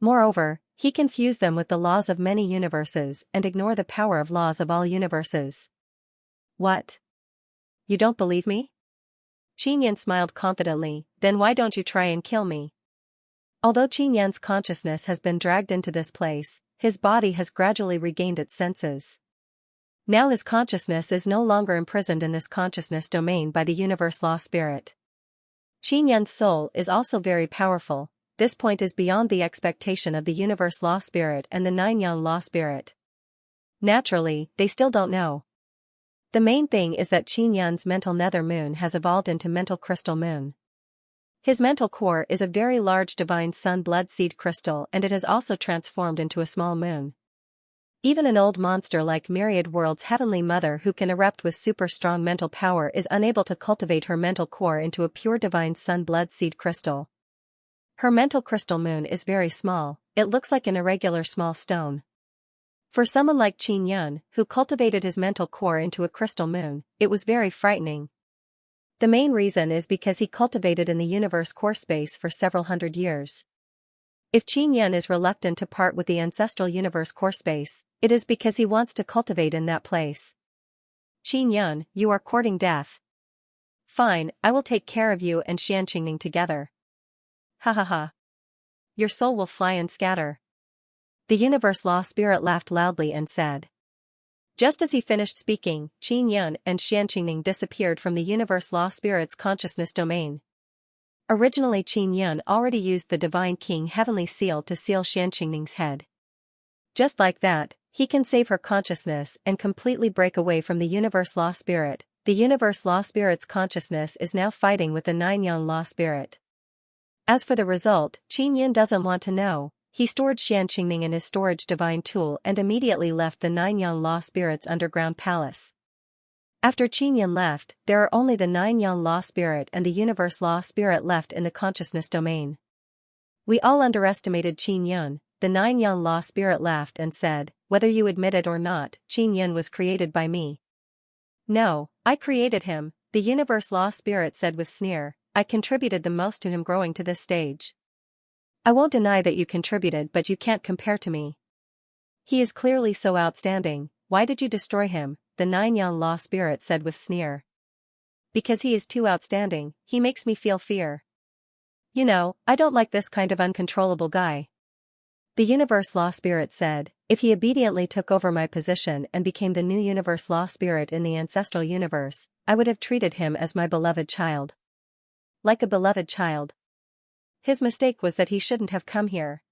Moreover, He can fuse them with the laws of many universes and ignore the power of laws of all universes. What? You don't believe me? Qin smiled confidently, then why don't you try and kill me? Although Qin consciousness has been dragged into this place, his body has gradually regained its senses. Now his consciousness is no longer imprisoned in this consciousness domain by the universe law spirit. Qin soul is also very powerful. This point is beyond the expectation of the universe law spirit and the nine-yang law spirit. Naturally, they still don't know. The main thing is that Qin mental nether moon has evolved into mental crystal moon. His mental core is a very large divine sun blood seed crystal, and it has also transformed into a small moon. Even an old monster like Myriad World's Heavenly Mother, who can erupt with super strong mental power, is unable to cultivate her mental core into a pure divine sun blood seed crystal. Her mental crystal moon is very small, it looks like an irregular small stone. For someone like Qin, who cultivated his mental core into a crystal moon, it was very frightening. The main reason is because he cultivated in the universe core space for several hundred years. If Qin is reluctant to part with the ancestral universe core space, it is because he wants to cultivate in that place. Qin, you are courting death. Fine, I will take care of you and Xianxia together. Ha ha ha. Your soul will fly and scatter. The universe law spirit laughed loudly and said. Just as he finished speaking, Qin and Xianxia disappeared from the universe law spirit's consciousness domain. Originally Qin already used the Divine King Heavenly Seal to seal Xianxia's head. Just like that, he can save her consciousness and completely break away from the universe law spirit. The universe law spirit's consciousness is now fighting with the nine-yang law spirit. As for the result, Qin doesn't want to know. He stored Xianxia in his storage divine tool and immediately left the nine-yang law spirit's underground palace. After Qin left, there are only the nine-yang law spirit and the universe law spirit left in the consciousness domain. We all underestimated Qin. The nine-yang law spirit laughed and said, whether you admit it or not, Qin was created by me. No, I created him, the universe law spirit said with sneer. I contributed the most to him growing to this stage. I won't deny that you contributed, but you can't compare to me. He is clearly so outstanding. Why did you destroy him? The nine-yang law spirit said with sneer. Because he is too outstanding, he makes me feel fear. You know, I don't like this kind of uncontrollable guy. The universe law spirit said, if he obediently took over my position and became the new universe law spirit in the ancestral universe, I would have treated him as my beloved child. Like a beloved child. His mistake was that he shouldn't have come here.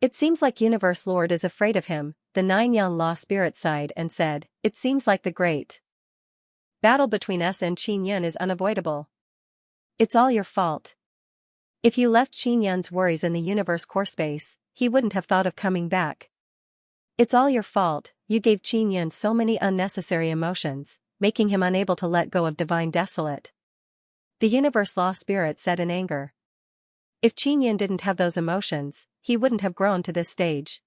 It seems like Universe Lord is afraid of him, the nine-yang law spirit sighed and said, it seems like the great battle between us and Qin is unavoidable. It's all your fault. If you left Qin's worries in the universe core space, he wouldn't have thought of coming back. It's all your fault, you gave Qin so many unnecessary emotions, making him unable to let go of divine desolate. The universe law spirit said in anger. If Qin didn't have those emotions, he wouldn't have grown to this stage.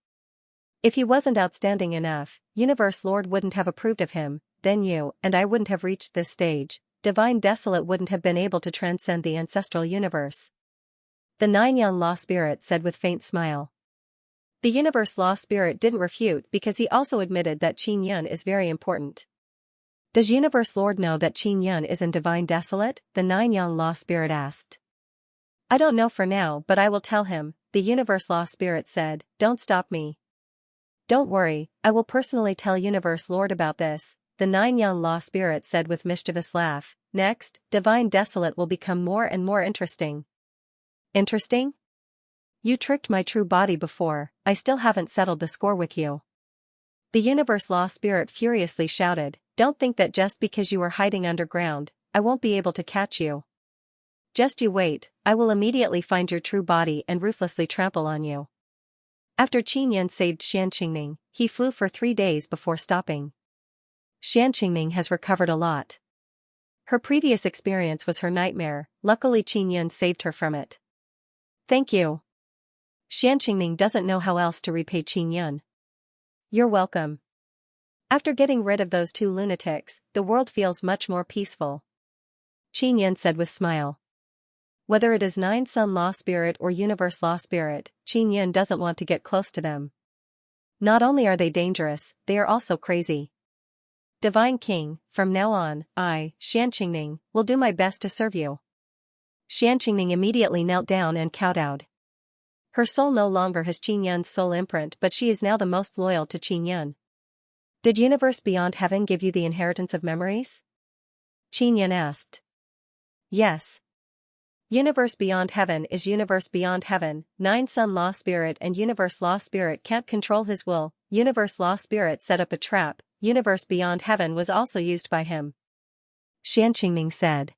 If he wasn't outstanding enough, Universe Lord wouldn't have approved of him, then you and I wouldn't have reached this stage, Divine Desolate wouldn't have been able to transcend the ancestral universe. The nine-yang law spirit said with faint smile. The universe law spirit didn't refute because he also admitted that Qin is very important. Does Universe Lord know that Qin is in Divine Desolate? The nine-yang law spirit asked. I don't know for now, but I will tell him, the universe law spirit said. Don't stop me. Don't worry, I will personally tell Universe Lord about this, the nine-yang law spirit said with mischievous laugh. Next, Divine Desolate will become more and more interesting. Interesting? You tricked my true body before, I still haven't settled the score with you. The universe law spirit furiously shouted, don't think that just because you are hiding underground, I won't be able to catch you. Just you wait, I will immediately find your true body and ruthlessly trample on you. After Qin saved Xianxia, he flew for 3 days before stopping. Xianxia has recovered a lot. Her previous experience was her nightmare, luckily Qin saved her from it. Thank you. Xianxia doesn't know how else to repay Qin. You're welcome. After getting rid of those 2 lunatics, the world feels much more peaceful. Qin said with smile. Whether it is 9 Sun Law Spirit or Universe Law Spirit, Qin Yin doesn't want to get close to them. Not only are they dangerous, they are also crazy. Divine King, from now on, I, Xianxia, will do my best to serve you. Xianxia immediately knelt down and kowtowed. Her soul no longer has Qin Yun's soul imprint, but she is now the most loyal to Qin Yun. Did Universe Beyond Heaven give you the inheritance of memories? Qin Yun asked. Yes. Universe Beyond Heaven is Universe Beyond Heaven. 9 Sun Law Spirit and Universe Law Spirit can't control his will. Universe Law Spirit set up a trap. Universe Beyond Heaven was also used by him. Xianxia said.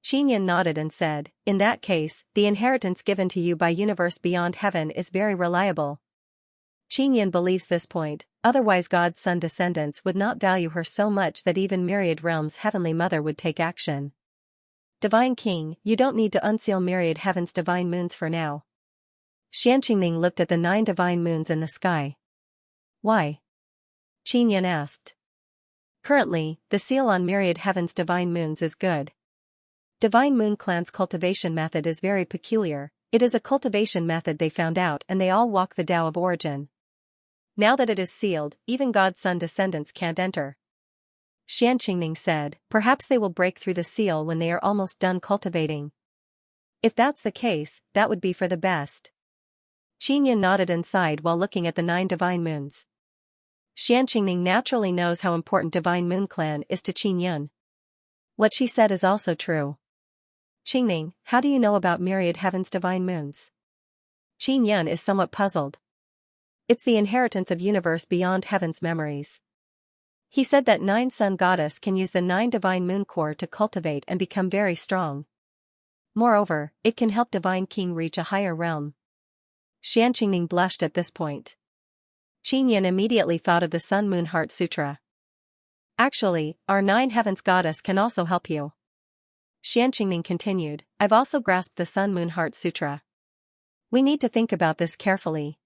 Qin Yun nodded and said, in that case, the inheritance given to you by Universe Beyond Heaven is very reliable. Qin Yun believes this point, otherwise God's son descendants would not value her so much that even Myriad Realms' Heavenly Mother would take action. Divine King, you don't need to unseal Myriad Heaven's divine moons for now. Xianxia looked at the 9 divine moons in the sky. Why? Qin Yun asked. Currently, the seal on Myriad Heaven's divine moons is good. Divine Moon Clan's cultivation method is very peculiar. It is a cultivation method they found out, and they all walk the Tao of Origin. Now that it is sealed, even God's son descendants can't enter. Xianxia said, perhaps they will break through the seal when they are almost done cultivating. If that's the case, that would be for the best. Qin Yun nodded and sighed while looking at the 9 divine moons. Xianxia naturally knows how important Divine Moon Clan is to Qin Yun. What she said is also true. Qingning, how do you know about Myriad Heaven's divine moons? Qin Yun is somewhat puzzled. It's the inheritance of Universe Beyond Heaven's memories. He said that 9 Sun Goddess can use the 9 divine moon core to cultivate and become very strong. Moreover, it can help Divine King reach a higher realm. Xianxia blushed at this point. Qin Yun immediately thought of the Sun Moon Heart Sutra. Actually, our 9 Heavens Goddess can also help you. Xianxia continued, I've also grasped the Sun Moon Heart Sutra. We need to think about this carefully.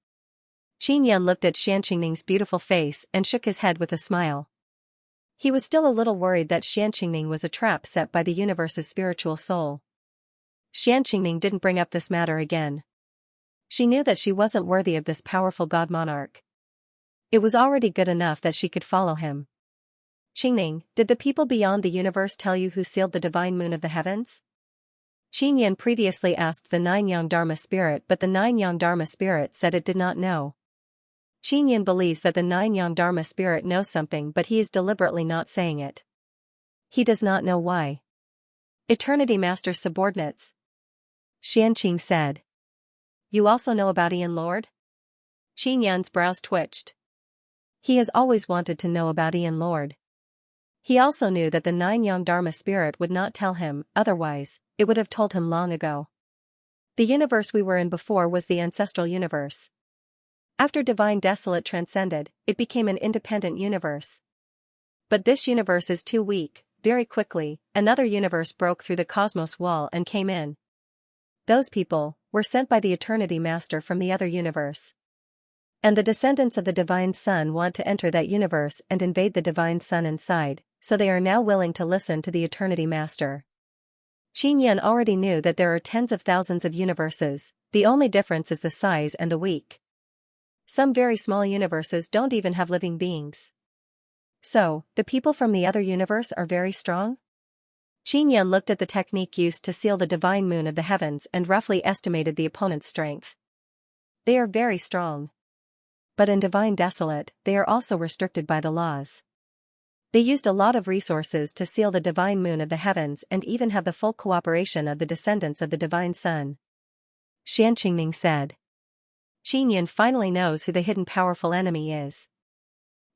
Qin Yun looked at Xianxing's beautiful face and shook his head with a smile. He was still a little worried that Xianxia was a trap set by the universe's spiritual soul. Xianxia didn't bring up this matter again. She knew that she wasn't worthy of this powerful god monarch. It was already good enough that she could follow him. Qingning, did the people beyond the universe tell you who sealed the divine moon of the heavens? Qin Yun previously asked the 9 Yang Dharma spirit, but the 9 Yang Dharma spirit said it did not know. Qin Yun believes that the 9 Yang Dharma spirit knows something, but he is deliberately not saying it. He does not know why. Eternity Master's subordinates. Xianxia said. You also know about Ian Lord? Qin Yun's brows twitched. He has always wanted to know about Ian Lord. He also knew that the 9 Yang Dharma spirit would not tell him, otherwise, it would have told him long ago. The universe we were in before was the ancestral universe. After Divine Desolate transcended, it became an independent universe. But this universe is too weak. Very quickly, another universe broke through the cosmos wall and came in. Those people were sent by the Eternity Master from the other universe. And the descendants of the Divine Sun want to enter that universe and invade the Divine Sun inside, so they are now willing to listen to the Eternity Master. Qin Yun already knew that there are tens of thousands of universes, the only difference is the size and the weak. Some very small universes don't even have living beings. So, the people from the other universe are very strong? Qin Yun looked at the technique used to seal the divine moon of the heavens and roughly estimated the opponent's strength. They are very strong. But in Divine Desolate, they are also restricted by the laws. They used a lot of resources to seal the divine moon of the heavens and even have the full cooperation of the descendants of the Divine Sun. Xianxia said. Qin Yun finally knows who the hidden powerful enemy is.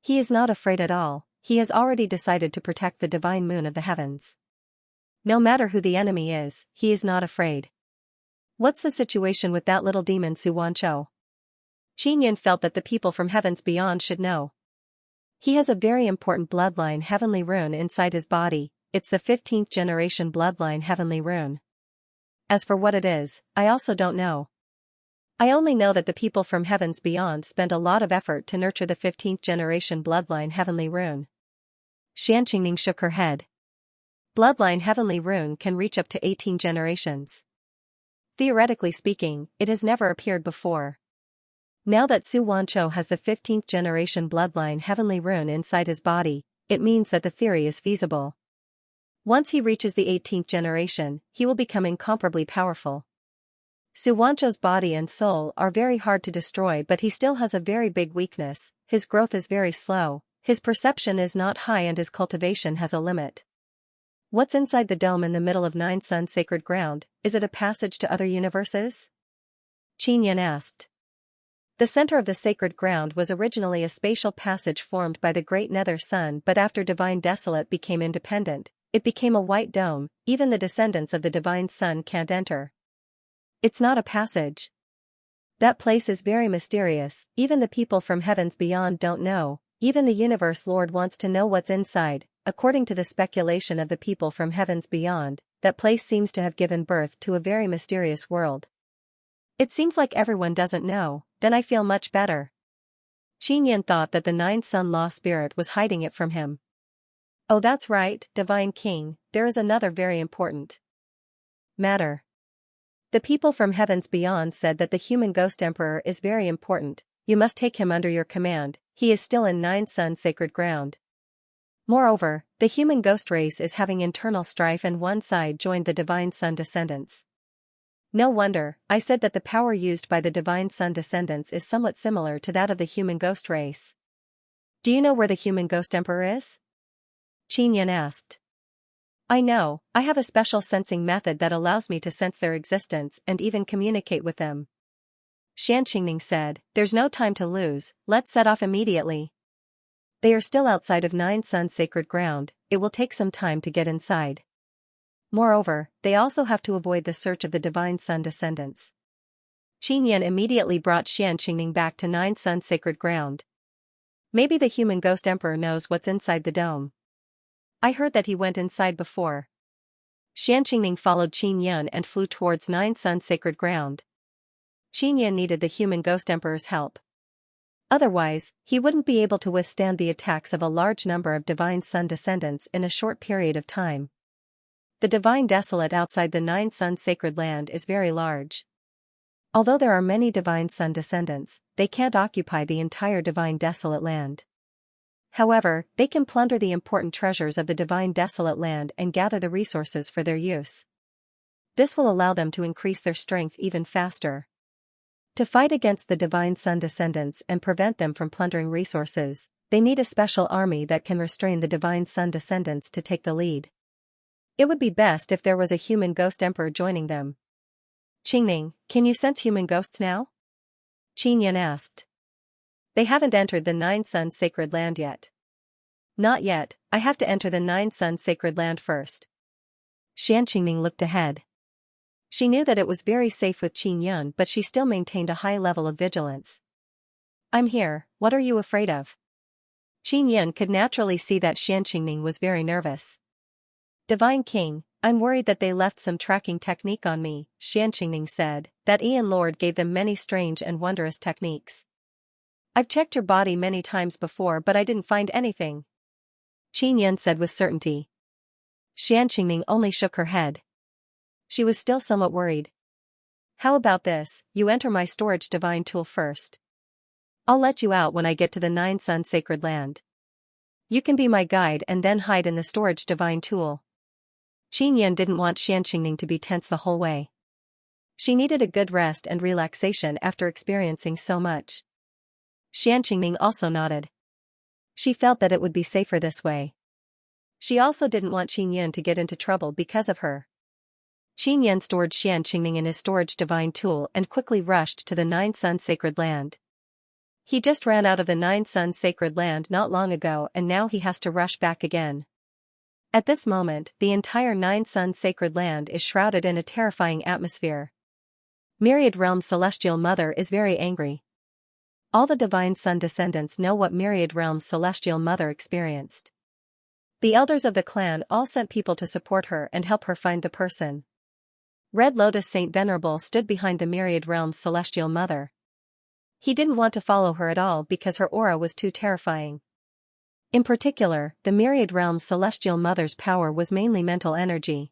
He is not afraid at all, he has already decided to protect the divine moon of the heavens. No matter who the enemy is, he is not afraid. What's the situation with that little demon Su Wanchou? Qin Yun felt that the people from heavens beyond should know. He has a very important bloodline heavenly rune inside his body, it's the 15th generation bloodline heavenly rune. As for what it is, I also don't know. I only know that the people from heavens beyond spent a lot of effort to nurture the 15th generation bloodline heavenly rune. Xianxia shook her head. Bloodline heavenly rune can reach up to 18 generations. Theoretically speaking, it has never appeared before. Now that Su Wanchou has the 15th generation bloodline heavenly rune inside his body, it means that the theory is feasible. Once he reaches the 18th generation, he will become incomparably powerful. Su Wanchou's body and soul are very hard to destroy, but he still has a very big weakness: his growth is very slow, his perception is not high, and his cultivation has a limit. What's inside the dome in the middle of Nine Sun Sacred Ground? Is it a passage to other universes? Qin Yan asked. The center of the sacred ground was originally a spatial passage formed by the great nether sun, but after Divine Desolate became independent, it became a white dome. Even the descendants of the Divine Sun can't enter. It's not a passage. That place is very mysterious, even the people from heavens beyond don't know, even the Universe Lord wants to know what's inside. According to the speculation of the people from heavens beyond, that place seems to have given birth to a very mysterious world. It seems like everyone doesn't know, then I feel much better. Qin Yan thought that the Nine Sun Law Spirit was hiding it from him. Oh, that's right, Divine King, there is another very important matter. The people from heavens beyond said that the human ghost emperor is very important. You must take him under your command. He is still in Nine Sun Sacred Ground. Moreover, the human ghost race is having internal strife, and one side joined the Divine Sun descendants. No wonder, I said that the power used by the Divine Sun descendants is somewhat similar to that of the human ghost race. Do you know where the human ghost emperor is? Qin Yan asked. I know, I have a special sensing method that allows me to sense their existence and even communicate with them. Xianxia said, there's no time to lose, let's set off immediately. They are still outside of Nine Sun Sacred Ground, it will take some time to get inside. Moreover, they also have to avoid the search of the Divine Sun descendants. Qin Yan immediately brought Xianxia back to Nine Sun Sacred Ground. Maybe the human ghost emperor knows what's inside the dome. I heard that he went inside before. Xianxia followed Qin Yan and flew towards Nine Sun Sacred Ground. Qin Yan needed the human ghost emperor's help. Otherwise, he wouldn't be able to withstand the attacks of a large number of Divine Sun descendants in a short period of time. The Divine Desolate outside the Nine Sun Sacred Land is very large. Although there are many Divine Sun descendants, they can't occupy the entire Divine Desolate Land. However, they can plunder the important treasures of the Divine Desolate Land and gather the resources for their use. This will allow them to increase their strength even faster. To fight against the Divine Sun descendants and prevent them from plundering resources, they need a special army that can restrain the Divine Sun descendants to take the lead. It would be best if there was a human ghost emperor joining them. Qingning, can you sense human ghosts now? Qin Yan asked. They haven't entered the Nine Sun Sacred Land yet. Not yet, I have to enter the Nine Sun Sacred Land first. Xianxia looked ahead. She knew that it was very safe with Qin Yan, but she still maintained a high level of vigilance. I'm here, what are you afraid of? Qin Yan could naturally see that Xianxia was very nervous. Divine King, I'm worried that they left some tracking technique on me, Xianxia said, that Ian Lord gave them many strange and wondrous techniques. I've checked your body many times before, but I didn't find anything. Qin Yan said with certainty. Xianxia only shook her head. She was still somewhat worried. How about this, you enter my storage divine tool first. I'll let you out when I get to the Nine Sun Sacred Land. You can be my guide and then hide in the storage divine tool. Qin Yan didn't want Xianxia to be tense the whole way. She needed a good rest and relaxation after experiencing so much. Xianxia also nodded. She felt that it would be safer this way. She also didn't want Qin Yan to get into trouble because of her. Qin Yan stored Xianxia in his storage divine tool and quickly rushed to the Nine Sun Sacred Land. He just ran out of the Nine Sun Sacred Land not long ago, and now he has to rush back again. At this moment, the entire Nine Sun Sacred Land is shrouded in a terrifying atmosphere. Myriad Realm's Celestial Mother is very angry. All the Divine Sun descendants know what Myriad Realm's Celestial Mother experienced. The elders of the clan all sent people to support her and help her find the person. Red Lotus Saint Venerable stood behind the Myriad Realm's Celestial Mother. He didn't want to follow her at all because her aura was too terrifying. In particular, the Myriad Realm's Celestial Mother's power was mainly mental energy.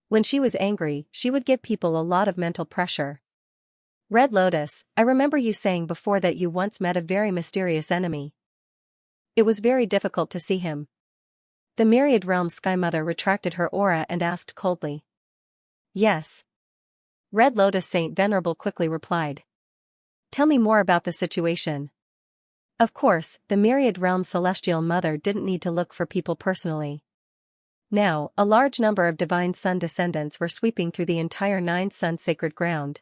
When she was angry, she would give people a lot of mental pressure. Red Lotus, I remember you saying before that you once met a very mysterious enemy. It was very difficult to see him. The Myriad Realm Sky Mother retracted her aura and asked coldly. Yes. Red Lotus Saint Venerable quickly replied. Tell me more about the situation. Of course, the Myriad Realm Celestial Mother didn't need to look for people personally. Now, a large number of Divine Sun descendants were sweeping through the entire Nine Sun sacred ground.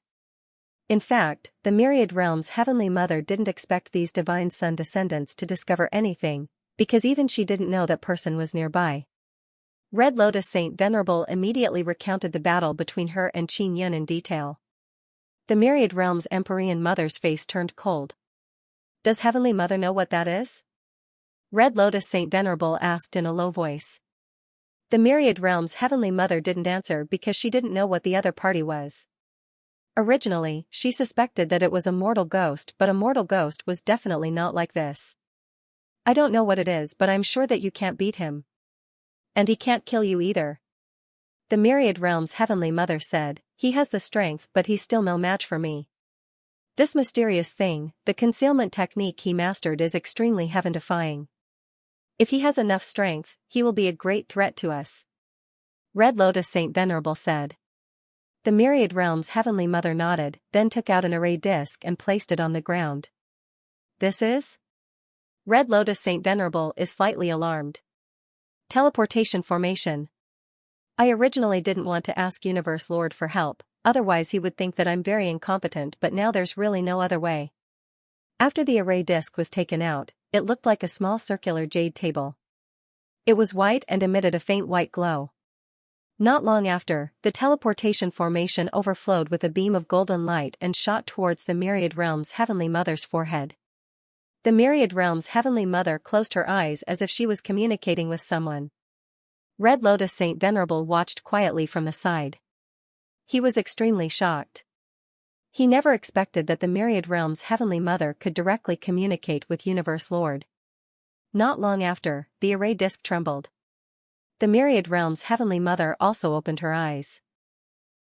In fact, the Myriad Realm's Heavenly Mother didn't expect these Divine Sun descendants to discover anything, because even she didn't know that person was nearby. Red Lotus Saint Venerable immediately recounted the battle between her and Qin Yun in detail. The Myriad Realm's Empyrean Mother's face turned cold. Does Heavenly Mother know what that is? Red Lotus Saint Venerable asked in a low voice. The Myriad Realm's Heavenly Mother didn't answer because she didn't know what the other party was. Originally, she suspected that it was a mortal ghost, but a mortal ghost was definitely not like this. I don't know what it is, but I'm sure that you can't beat him. And he can't kill you either. The Myriad Realm's Heavenly Mother said, he has the strength but he's still no match for me. This mysterious thing, the concealment technique he mastered, is extremely heaven-defying. If he has enough strength, he will be a great threat to us. Red Lotus Saint Venerable said. The Myriad Realm's Heavenly Mother nodded, then took out an array disc and placed it on the ground. This is? Red Lotus Saint Venerable is slightly alarmed. Teleportation formation. I originally didn't want to ask Universe Lord for help, otherwise he would think that I'm very incompetent, but now there's really no other way. After the array disc was taken out, it looked like a small circular jade table. It was white and emitted a faint white glow. Not long after, the teleportation formation overflowed with a beam of golden light and shot towards the Myriad Realm's Heavenly Mother's forehead. The Myriad Realm's Heavenly Mother closed her eyes as if she was communicating with someone. Red Lotus Saint Venerable watched quietly from the side. He was extremely shocked. He never expected that the Myriad Realm's Heavenly Mother could directly communicate with Universe Lord. Not long after, the array disc trembled. The Myriad Realm's Heavenly Mother also opened her eyes.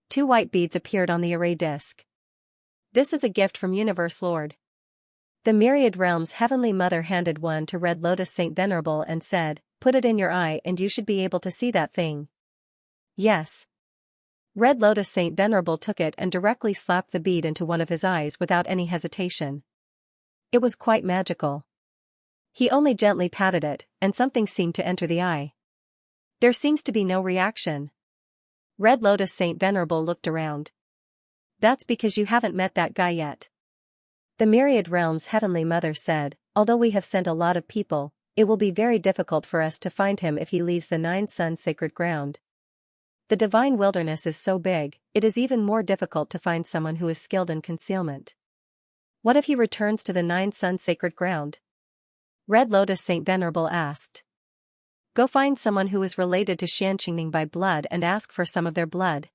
2 white beads appeared on the array disc. This is a gift from Universe Lord. The Myriad Realm's Heavenly Mother handed one to Red Lotus Saint Venerable and said, put it in your eye and you should be able to see that thing. Yes. Red Lotus Saint Venerable took it and directly slapped the bead into one of his eyes without any hesitation. It was quite magical. He only gently patted it, and something seemed to enter the eye. There seems to be no reaction. Red Lotus Saint Venerable looked around. That's because you haven't met that guy yet. The Myriad Realm's Heavenly Mother said, although we have sent a lot of people, it will be very difficult for us to find him if he leaves the Nine Sun sacred ground. The divine wilderness is so big, it is even more difficult to find someone who is skilled in concealment. What if he returns to the Nine Sun sacred ground? Red Lotus Saint Venerable asked. Go find someone who is related to Xianxia by blood and ask for some of their blood.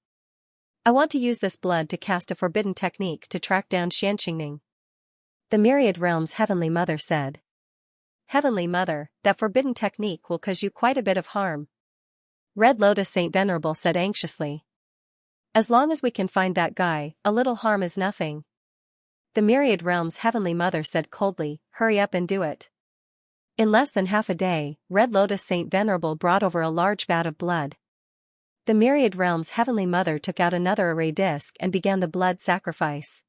I want to use this blood to cast a forbidden technique to track down Xianxia. The Myriad Realm's Heavenly Mother said. Heavenly Mother, that forbidden technique will cause you quite a bit of harm. Red Lotus Saint Venerable said anxiously. As long as we can find that guy, a little harm is nothing. The Myriad Realm's Heavenly Mother said coldly, hurry up and do it. In less than half a day, Red Lotus Saint Venerable brought over a large vat of blood. The Myriad Realm's Heavenly Mother took out another array disc and began the blood sacrifice.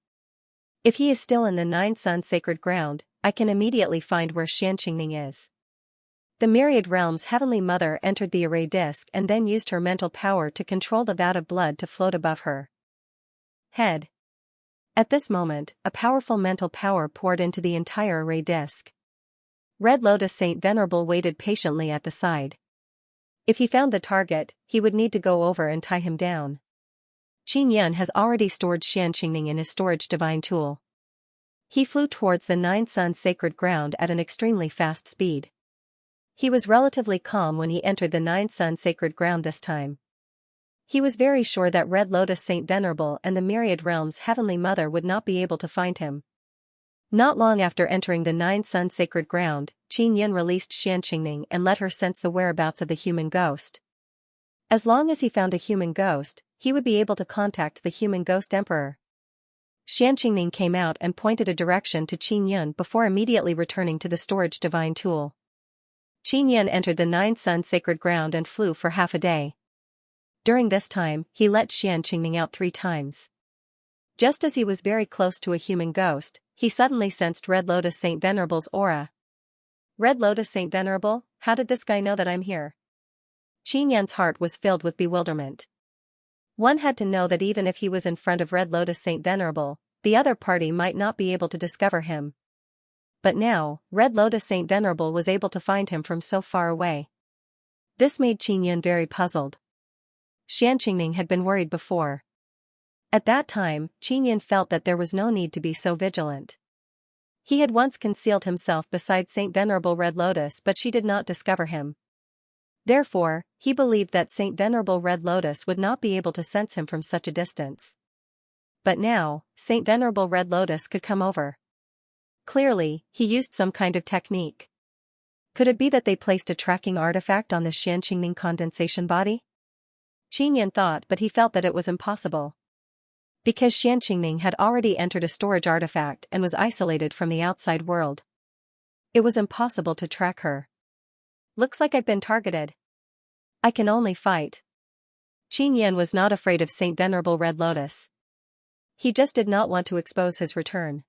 If he is still in the Nine Sun sacred ground, I can immediately find where Xianxia is. The Myriad Realm's Heavenly Mother entered the array disc and then used her mental power to control the vat of blood to float above her head. At this moment, a powerful mental power poured into the entire array disc. Red Lotus Saint Venerable waited patiently at the side. If he found the target, he would need to go over and tie him down. Qin Yun has already stored Xianxia in his storage divine tool. He flew towards the Nine Sun sacred ground at an extremely fast speed. He was relatively calm when he entered the Nine Sun sacred ground this time. He was very sure that Red Lotus Saint Venerable and the Myriad Realm's Heavenly Mother would not be able to find him. Not long after entering the Nine Sun sacred ground, Qin Yun released Xianxia and let her sense the whereabouts of the human ghost. As long as he found a human ghost, he would be able to contact the human ghost emperor. Xianxia came out and pointed a direction to Qin Yun before immediately returning to the storage divine tool. Qin Yun entered the Nine Sun sacred ground and flew for half a day. During this time, he let Xianxia out 3 times. Just as he was very close to a human ghost, he suddenly sensed Red Lotus Saint Venerable's aura. Red Lotus Saint Venerable, how did this guy know that I'm here? Qin Yun's heart was filled with bewilderment. One had to know that even if he was in front of Red Lotus Saint Venerable, the other party might not be able to discover him. But now, Red Lotus Saint Venerable was able to find him from so far away. This made Qin Yun very puzzled. Xianxia had been worried before. At that time, Qin Yun felt that there was no need to be so vigilant. He had once concealed himself beside Saint Venerable Red Lotus, but she did not discover him. Therefore, he believed that Saint Venerable Red Lotus would not be able to sense him from such a distance. But now, Saint Venerable Red Lotus could come over. Clearly, he used some kind of technique. Could it be that they placed a tracking artifact on the Xianxia condensation body? Qin Yun thought, but he felt that it was impossible. Because Xianxia had already entered a storage artifact and was isolated from the outside world. It was impossible to track her. Looks like I've been targeted. I can only fight. Qin Yun was not afraid of Saint Venerable Red Lotus. He just did not want to expose his return.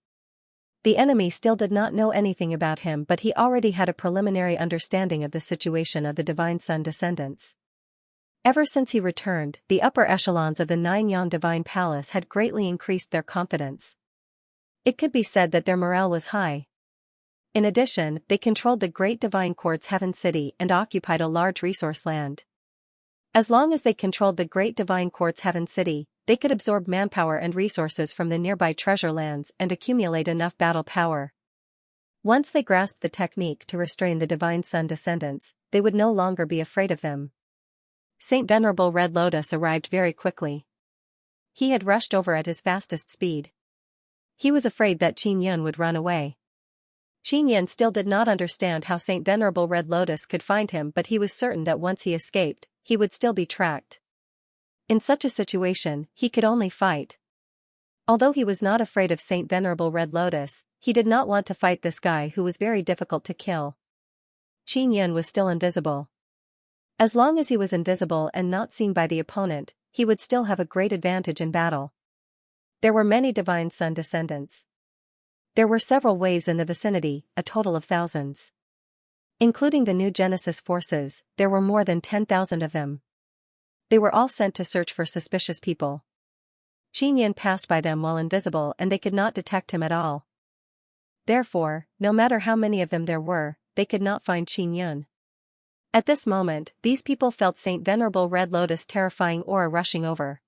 The enemy still did not know anything about him, but he already had a preliminary understanding of the situation of the Divine Sun descendants. Ever since he returned, the upper echelons of the Nine Yang Divine Palace had greatly increased their confidence. It could be said that their morale was high. In addition, they controlled the Great Divine Quartz Heaven City and occupied a large resource land. As long as they controlled the Great Divine Quartz Heaven City, they could absorb manpower and resources from the nearby treasure lands and accumulate enough battle power. Once they grasped the technique to restrain the Divine Sun descendants, they would no longer be afraid of them. Saint Venerable Red Lotus arrived very quickly. He had rushed over at his fastest speed. He was afraid that Qin Yun would run away. Qin Yun still did not understand how Saint Venerable Red Lotus could find him, but he was certain that once he escaped, he would still be tracked. In such a situation, he could only fight. Although he was not afraid of Saint Venerable Red Lotus, he did not want to fight this guy who was very difficult to kill. Qin Yun was still invisible. As long as he was invisible and not seen by the opponent, he would still have a great advantage in battle. There were many Divine Sun descendants. There were several waves in the vicinity, a total of thousands. Including the New Genesis forces, there were more than 10,000 of them. They were all sent to search for suspicious people. Qin Yun passed by them while invisible and they could not detect him at all. Therefore, no matter how many of them there were, they could not find Qin Yun. At this moment, these people felt Saint Venerable Red Lotus' terrifying aura rushing over.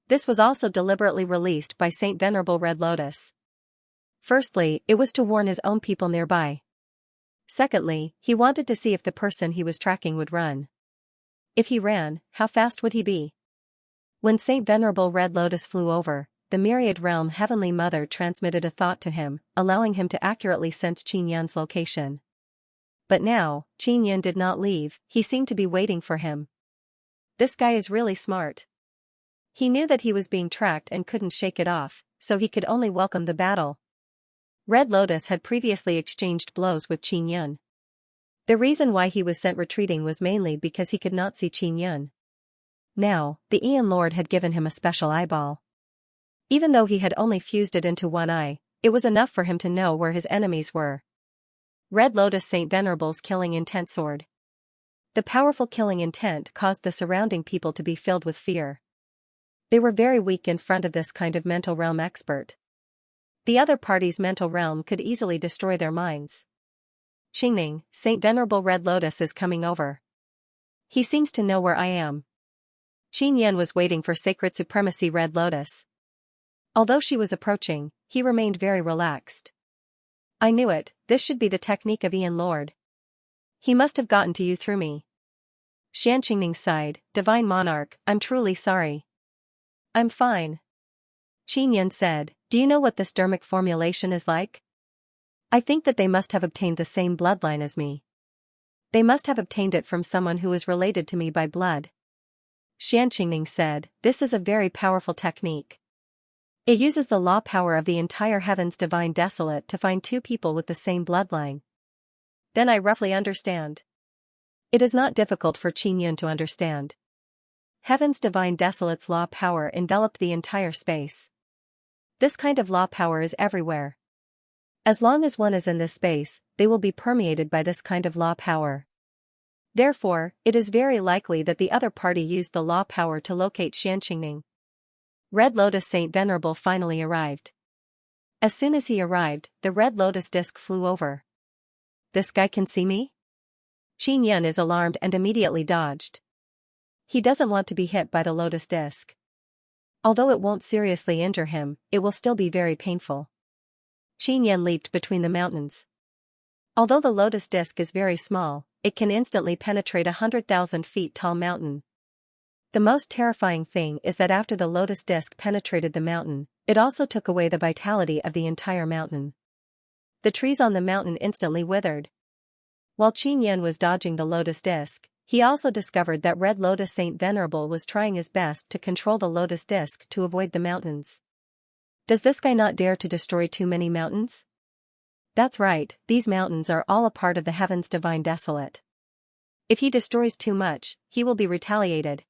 This was also deliberately released by Saint Venerable Red Lotus. Firstly, it was to warn his own people nearby. Secondly, he wanted to see if the person he was tracking would run. If he ran, how fast would he be? When Saint Venerable Red Lotus flew over, the Myriad Realm Heavenly Mother transmitted a thought to him, allowing him to accurately sense Qin Yun's location. But now, Qin Yun did not leave, he seemed to be waiting for him. This guy is really smart. He knew that he was being tracked and couldn't shake it off, so he could only welcome the battle. Red Lotus had previously exchanged blows with Qin Yun. The reason why he was sent retreating was mainly because he could not see Qin Yun. Now, the Aeon Lord had given him a special eyeball. Even though he had only fused it into one eye, it was enough for him to know where his enemies were. Red Lotus Saint Venerable's killing intent sword. The powerful killing intent caused the surrounding people to be filled with fear. They were very weak in front of this kind of mental realm expert. The other party's mental realm could easily destroy their minds. Qingning, Saint Venerable Red Lotus is coming over. He seems to know where I am. Qin Yun was waiting for Sacred Supremacy Red Lotus. Although she was approaching, he remained very relaxed. I knew it, this should be the technique of Aeon Lord. He must have gotten to you through me. Xianxia sighed, Divine Monarch, I'm truly sorry. I'm fine. Qin Yun said, do you know what this dermic formulation is like? I think that they must have obtained the same bloodline as me. They must have obtained it from someone who is related to me by blood. Xianxia said, this is a very powerful technique. It uses the law power of the entire heaven's divine desolate to find two people with the same bloodline. Then I roughly understand. It is not difficult for Qingyun to understand. Heaven's divine desolate's law power enveloped the entire space. This kind of law power is everywhere. As long as one is in this space, they will be permeated by this kind of law power. Therefore, it is very likely that the other party used the law power to locate Xianxia. Red Lotus Saint Venerable finally arrived. As soon as he arrived, the red lotus disc flew over. This guy can see me? Qingyun is alarmed and immediately dodged. He doesn't want to be hit by the lotus disc. Although it won't seriously injure him, it will still be very painful. Qingyun leaped between the mountains. Although the lotus disc is very small, it can instantly penetrate 100,000 feet tall mountain. The most terrifying thing is that after the lotus disc penetrated the mountain, it also took away the vitality of the entire mountain. The trees on the mountain instantly withered. While Qingyun was dodging the lotus disc, he also discovered that Red Lotus Saint Venerable was trying his best to control the lotus disc to avoid the mountains. Does this guy not dare to destroy too many mountains? That's right, these mountains are all a part of the heaven's divine desolate. If he destroys too much, he will be retaliated.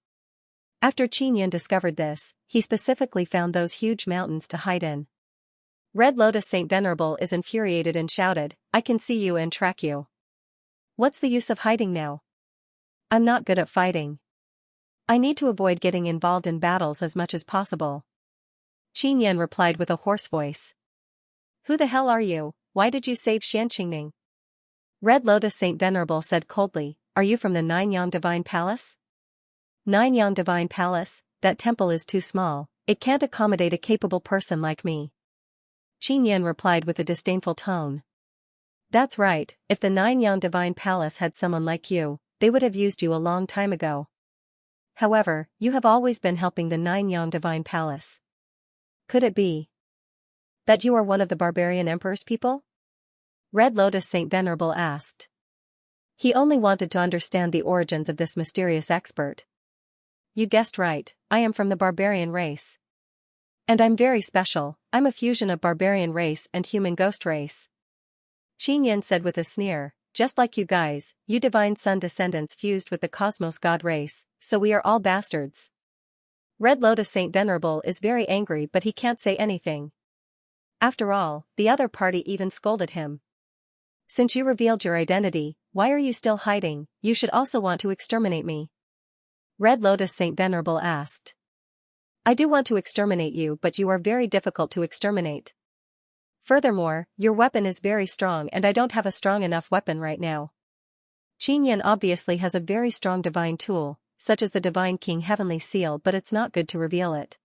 After Qingyun discovered this, he specifically found those huge mountains to hide in. Red Lotus Saint Venerable is infuriated and shouted, I can see you and track you. What's the use of hiding now? I'm not good at fighting. I need to avoid getting involved in battles as much as possible. Qingyun replied with a hoarse voice. Who the hell are you? Why did you save Xianxia? Red Lotus Saint Venerable said coldly, are you from the Ninyang Divine Palace? Ninyang Divine Palace, that temple is too small, it can't accommodate a capable person like me. Qingyun replied with a disdainful tone. That's right, if the Ninyang Divine Palace had someone like you, they would have used you a long time ago. However, you have always been helping the Ninyang Divine Palace. Could it be that you are one of the barbarian emperor's people? Red Lotus Saint Venerable asked. He only wanted to understand the origins of this mysterious expert. You guessed right, I am from the barbarian race. And I'm very special, I'm a fusion of barbarian race and human ghost race. Qingyun said with a sneer, just like you guys, you divine sun descendants fused with the cosmos god race, so we are all bastards. Red Lotus Saint Venerable is very angry but he can't say anything. After all, the other party even scolded him. Since you revealed your identity, why are you still hiding? You should also want to exterminate me. Red Lotus Saint Venerable asked. I do want to exterminate you but you are very difficult to exterminate. Furthermore, your weapon is very strong and I don't have a strong enough weapon right now. Qingyun obviously has a very strong divine tool, such as the Divine King Heavenly Seal, but it's not good to reveal it.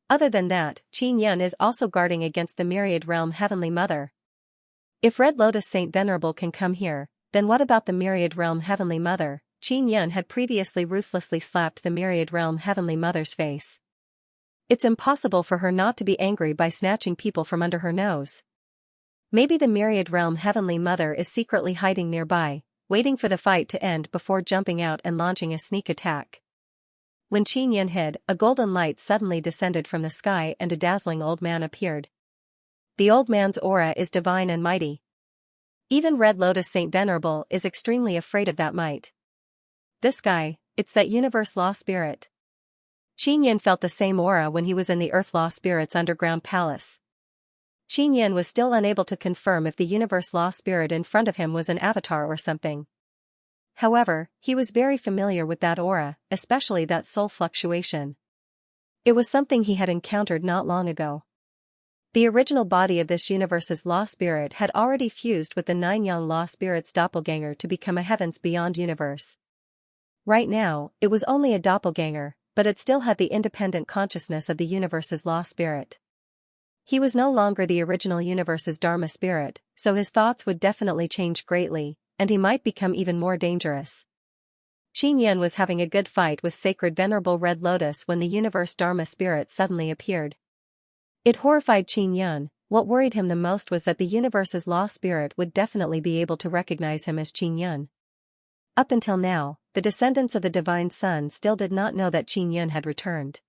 Other than that, Qingyun is also guarding against the Myriad Realm Heavenly Mother. If Red Lotus Saint Venerable can come here, then what about the Myriad Realm Heavenly Mother? Qingyun had previously ruthlessly slapped the Myriad Realm Heavenly Mother's face. It's impossible for her not to be angry by snatching people from under her nose. Maybe the Myriad Realm Heavenly Mother is secretly hiding nearby, waiting for the fight to end before jumping out and launching a sneak attack. When Qingyun hid, a golden light suddenly descended from the sky and a dazzling old man appeared. The old man's aura is divine and mighty. Even Red Lotus Saint Venerable is extremely afraid of that might. This guy, it's that universe law spirit. Qingyun felt the same aura when he was in the Earth Law Spirit's underground palace. Qingyun was still unable to confirm if the universe law spirit in front of him was an avatar or something. However, he was very familiar with that aura, especially that soul fluctuation. It was something he had encountered not long ago. The original body of this universe's law spirit had already fused with the Ninyang law spirit's doppelganger to become a heavens beyond universe. Right now, it was only a doppelganger, but it still had the independent consciousness of the universe's law spirit. He was no longer the original universe's Dharma spirit, so his thoughts would definitely change greatly, and he might become even more dangerous. Qingyun was having a good fight with Sacred Venerable Red Lotus when the universe Dharma spirit suddenly appeared. It horrified Qingyun. What worried him the most was that the universe's law spirit would definitely be able to recognize him as Qingyun. Up until now, the descendants of the Divine Sun still did not know that Qin Yun had returned.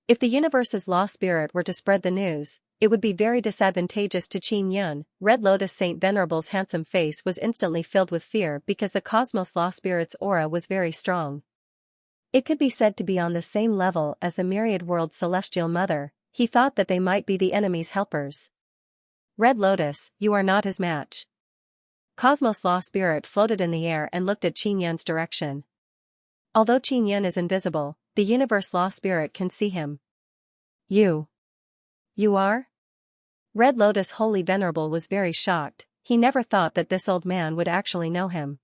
If the universe's law spirit were to spread the news, it would be very disadvantageous to Qin Yun. Red Lotus Saint Venerable's handsome face was instantly filled with fear because the cosmos law spirit's aura was very strong. It could be said to be on the same level as the myriad world's celestial mother. He thought that they might be the enemy's helpers. Red Lotus, you are not his match. Cosmos Law Spirit floated in the air and looked at Qin Yun's direction. Although Qin Yun is invisible, the Universe Law Spirit can see him. You are? Red Lotus Holy Venerable was very shocked. He never thought that this old man would actually know him.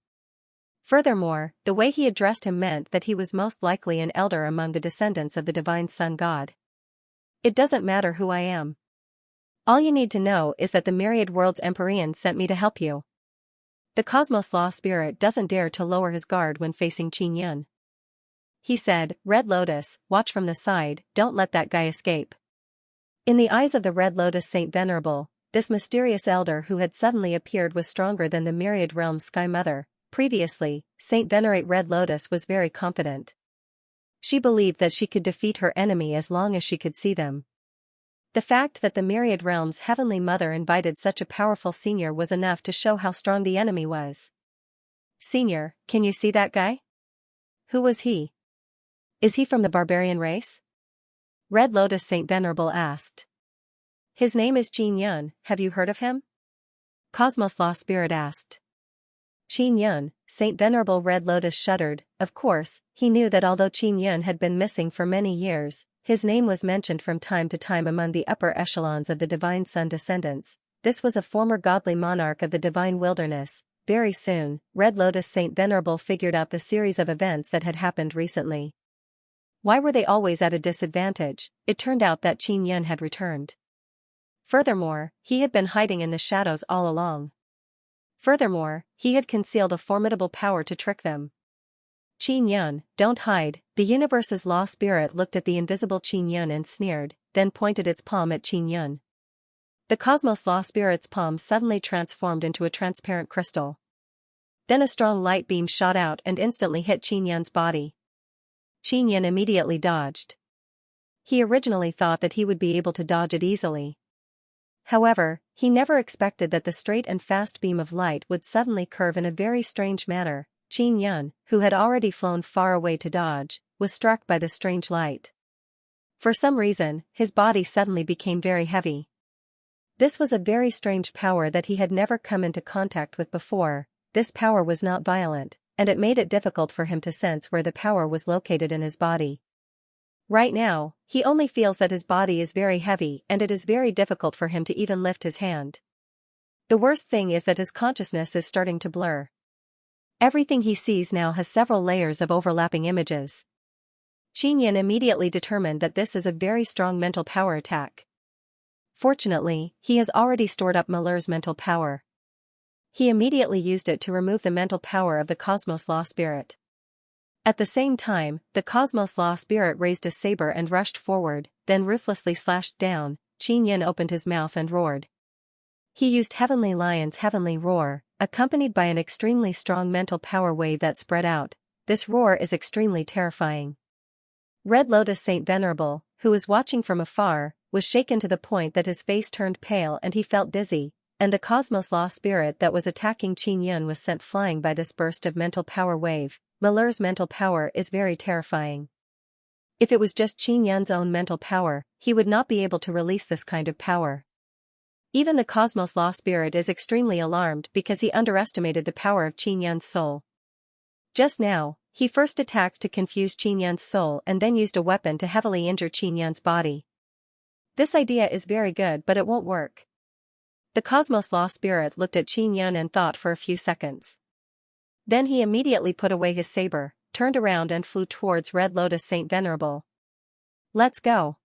Furthermore, the way he addressed him meant that he was most likely an elder among the descendants of the Divine Sun God. It doesn't matter who I am. All you need to know is that the myriad world's Empyrean sent me to help you. The Cosmos Law Spirit doesn't dare to lower his guard when facing Qin Yun. He said, Red Lotus, watch from the side, don't let that guy escape. In the eyes of the Red Lotus Saint Venerable, this mysterious elder who had suddenly appeared was stronger than the myriad realm's Sky Mother. Previously, Saint Venerate Red Lotus was very confident. She believed that she could defeat her enemy as long as she could see them. The fact that the myriad realm's Heavenly Mother invited such a powerful senior was enough to show how strong the enemy was. Senior, can you see that guy? Who was he? Is he from the barbarian race? Red Lotus Saint Venerable asked. His name is Qin Yun, have you heard of him? Cosmos Law Spirit asked. Qin Yun, Saint Venerable Red Lotus shuddered. Of course, he knew that although Qin Yun had been missing for many years, his name was mentioned from time to time among the upper echelons of the Divine Sun descendants. This was a former godly monarch of the Divine Wilderness. Very soon, Red Lotus Saint Venerable figured out the series of events that had happened recently. Why were they always at a disadvantage? It turned out that Qin Yun had returned. Furthermore, he had been hiding in the shadows all along. Furthermore, he had concealed a formidable power to trick them. Qin Yun, don't hide. The universe's law spirit looked at the invisible Qin Yun and sneered, then pointed its palm at Qin Yun. The cosmos law spirit's palm suddenly transformed into a transparent crystal. Then a strong light beam shot out and instantly hit Qin Yun's body. Qin Yun immediately dodged. He originally thought that he would be able to dodge it easily. However, he never expected that the straight and fast beam of light would suddenly curve in a very strange manner. Qin Yun, who had already flown far away to dodge, was struck by the strange light. For some reason, his body suddenly became very heavy. This was a very strange power that he had never come into contact with before. This power was not violent, and it made it difficult for him to sense where the power was located in his body. Right now, he only feels that his body is very heavy and it is very difficult for him to even lift his hand. The worst thing is that his consciousness is starting to blur. Everything he sees now has several layers of overlapping images. Qin Yun immediately determined that this is a very strong mental power attack. Fortunately, he has already stored up Malur's mental power. He immediately used it to remove the mental power of the Cosmos Law Spirit. At the same time, the Cosmos Law Spirit raised a saber and rushed forward, then ruthlessly slashed down. Qin Yun opened his mouth and roared. He used Heavenly Lion's heavenly roar, accompanied by an extremely strong mental power wave that spread out. This roar is extremely terrifying. Red Lotus Saint Venerable, who was watching from afar, was shaken to the point that his face turned pale and he felt dizzy, and the Cosmos Law Spirit that was attacking Qin Yun was sent flying by this burst of mental power wave. Malur's mental power is very terrifying. If it was just Qin Yun's own mental power, he would not be able to release this kind of power. Even the Cosmos Law Spirit is extremely alarmed because he underestimated the power of Qin Yun's soul. Just now, he first attacked to confuse Qin Yun's soul and then used a weapon to heavily injure Qin Yun's body. This idea is very good, but it won't work. The Cosmos Law Spirit looked at Qin Yun and thought for a few seconds. Then he immediately put away his saber, turned around and flew towards Red Lotus Saint Venerable. Let's go.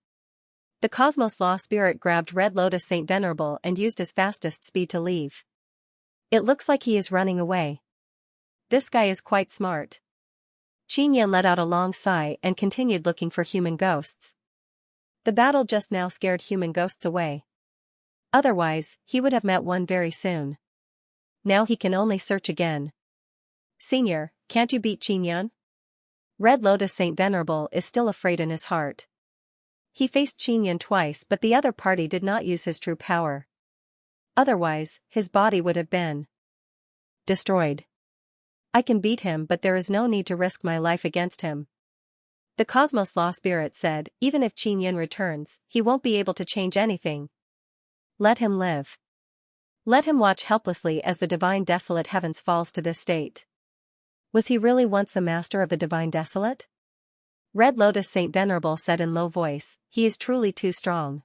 The Cosmos Law Spirit grabbed Red Lotus Saint Venerable and used his fastest speed to leave. It looks like he is running away. This guy is quite smart. Qin Yun let out a long sigh and continued looking for human ghosts. The battle just now scared human ghosts away. Otherwise, he would have met one very soon. Now he can only search again. Senior, can't you beat Qin Yan? Red Lotus Saint Venerable is still afraid in his heart. He faced Qin Yan twice, but the other party did not use his true power. Otherwise, his body would have been destroyed. I can beat him, but there is no need to risk my life against him. The Cosmos Law Spirit said, even if Qin Yan returns, he won't be able to change anything. Let him live. Let him watch helplessly as the divine desolate heavens falls to this state. Was he really once the master of the divine desolate? Red Lotus Saint Venerable said in low voice, he is truly too strong.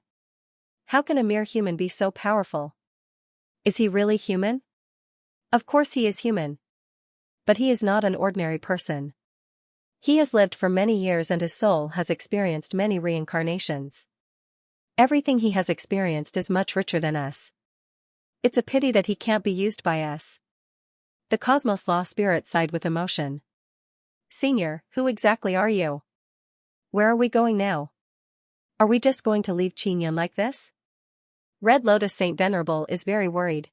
How can a mere human be so powerful? Is he really human? Of course he is human. But he is not an ordinary person. He has lived for many years and his soul has experienced many reincarnations. Everything he has experienced is much richer than us. It's a pity that he can't be used by us. The Cosmos Law Spirit sighed with emotion. Senior, who exactly are you? Where are we going now? Are we just going to leave Qin Yan like this? Red Lotus Saint Venerable is very worried.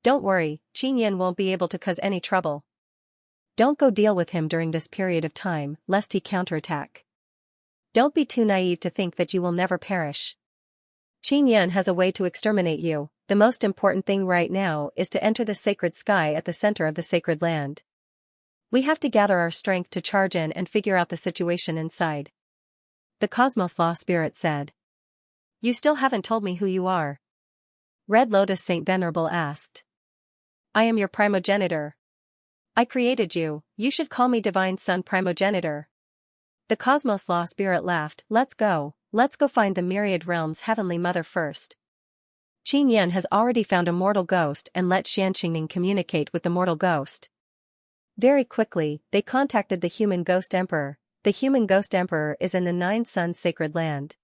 Don't worry, Qin Yan won't be able to cause any trouble. Don't go deal with him during this period of time, lest he counterattack. Don't be too naive to think that you will never perish. Qin Yan has a way to exterminate you. The most important thing right now is to enter the sacred sky at the center of the sacred land. We have to gather our strength to charge in and figure out the situation inside. The Cosmos Law Spirit said. You still haven't told me who you are. Red Lotus Saint Venerable asked. I am your primogenitor. I created you, you should call me Divine Son Primogenitor. The Cosmos Law Spirit laughed, let's go find the myriad realms Heavenly Mother first. Qin Yan has already found a mortal ghost and let Xianxia communicate with the mortal ghost. Very quickly, they contacted the human ghost emperor. The human ghost emperor is in the Nine Suns sacred land.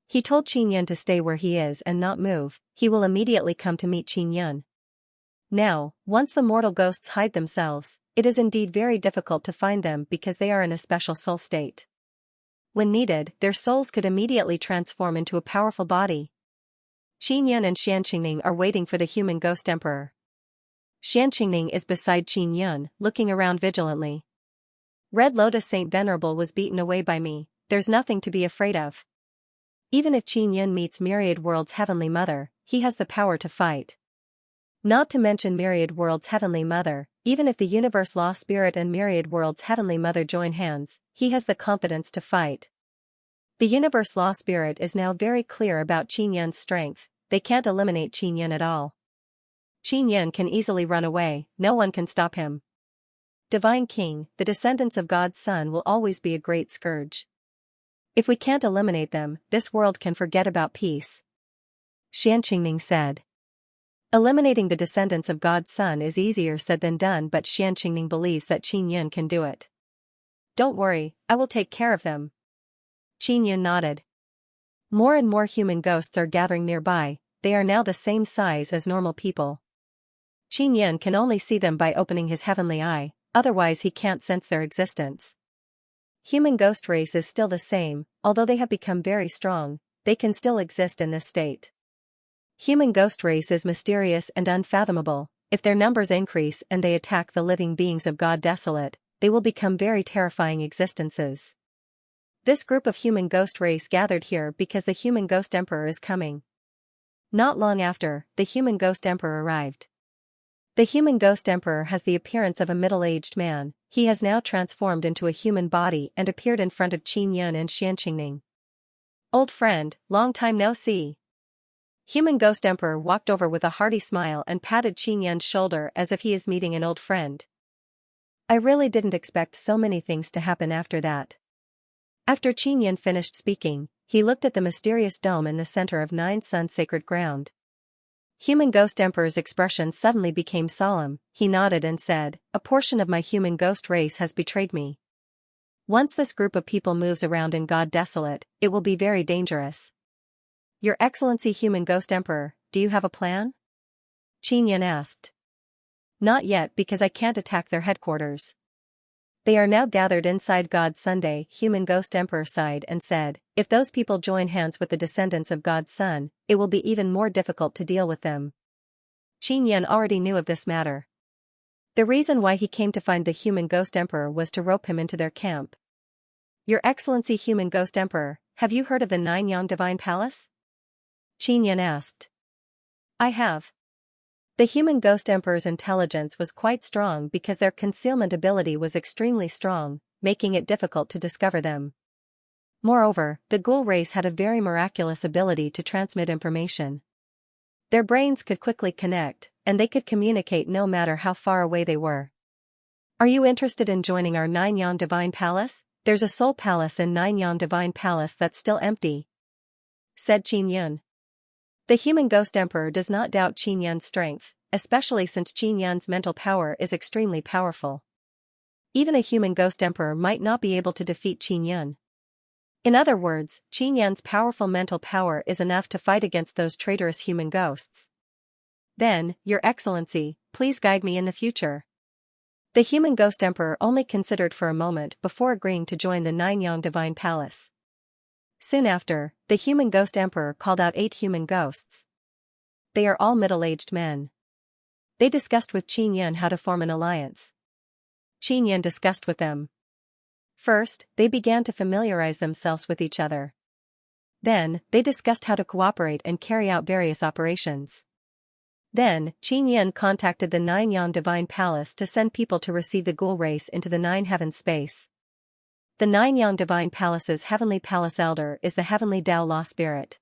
He told Qin Yan to stay where he is and not move, he will immediately come to meet Qin Yan. Now, once the mortal ghosts hide themselves, it is indeed very difficult to find them because they are in a special soul state. When needed, their souls could immediately transform into a powerful body. Qin Yan and Xianxia are waiting for the human ghost emperor. Xianxia is beside Qin Yan, looking around vigilantly. Red Lotus Saint Venerable was beaten away by me, there's nothing to be afraid of. Even if Qin Yan meets Myriad World's Heavenly Mother, he has the power to fight. Not to mention Myriad World's Heavenly Mother, even if the Universe Law Spirit and Myriad World's Heavenly Mother join hands, he has the confidence to fight. The Universe Law Spirit is now very clear about Qin Yan's strength, they can't eliminate Qin Yan at all. Qin Yan can easily run away, no one can stop him. Divine King, the descendants of God's Son will always be a great scourge. If we can't eliminate them, this world can forget about peace. Xianxia said. Eliminating the descendants of God's Son is easier said than done, but Xianxia believes that Qin Yan can do it. Don't worry, I will take care of them. Qin Yan nodded. More and more human ghosts are gathering nearby, they are now the same size as normal people. Qin Yan can only see them by opening his heavenly eye, otherwise he can't sense their existence. Human ghost race is still the same, although they have become very strong, they can still exist in this state. Human ghost race is mysterious and unfathomable, if their numbers increase and they attack the living beings of God Desolate, they will become very terrifying existences. This group of human ghost race gathered here because the human ghost emperor is coming. Not long after, the human ghost emperor arrived. The human ghost emperor has the appearance of a middle-aged man, he has now transformed into a human body and appeared in front of Qin Yan and Xianxia. Old friend, long time no see. Human Ghost Emperor walked over with a hearty smile and patted Qin Yan's shoulder as if he is meeting an old friend. I really didn't expect so many things to happen after that. After Qin Yan finished speaking, he looked at the mysterious dome in the center of Nine Suns sacred ground. Human Ghost Emperor's expression suddenly became solemn, he nodded and said, a portion of my human ghost race has betrayed me. Once this group of people moves around in God Desolate, it will be very dangerous. Your Excellency Human Ghost Emperor, do you have a plan? Qin Yan asked. Not yet because I can't attack their headquarters. They are now gathered inside God's Sunday, Human Ghost Emperor sighed and said, if those people join hands with the descendants of God's Son, it will be even more difficult to deal with them. Qin Yan already knew of this matter. The reason why he came to find the human ghost emperor was to rope him into their camp. Your Excellency human ghost emperor, have you heard of the Nine-Yang Divine Palace? Qin asked. I have. The human ghost emperor's intelligence was quite strong because their concealment ability was extremely strong, making it difficult to discover them. Moreover, the ghoul race had a very miraculous ability to transmit information. Their brains could quickly connect, and they could communicate no matter how far away they were. Are you interested in joining our Nine-Yang Divine Palace? There's a soul palace in Nine-Yang Divine Palace that's still empty, said Qin. The human ghost emperor does not doubt Qin strength, especially since Qin mental power is extremely powerful. Even a human ghost emperor might not be able to defeat Qin. In other words, Qin's powerful mental power is enough to fight against those traitorous human ghosts. Then, Your Excellency, please guide me in the future. The human ghost emperor only considered for a moment before agreeing to join the Nine-Yang Divine Palace. Soon after, the human ghost emperor called out 8 human ghosts. They are all middle-aged men. They discussed with Qin how to form an alliance. Qin discussed with them. First, they began to familiarize themselves with each other. Then, they discussed how to cooperate and carry out various operations. Then, Qin contacted the Nine-Yang Divine Palace to send people to receive the ghoul race into the Nine Heaven space. The Nine-Yang Divine Palace's Heavenly Palace Elder is the Heavenly Tao Law Spirit.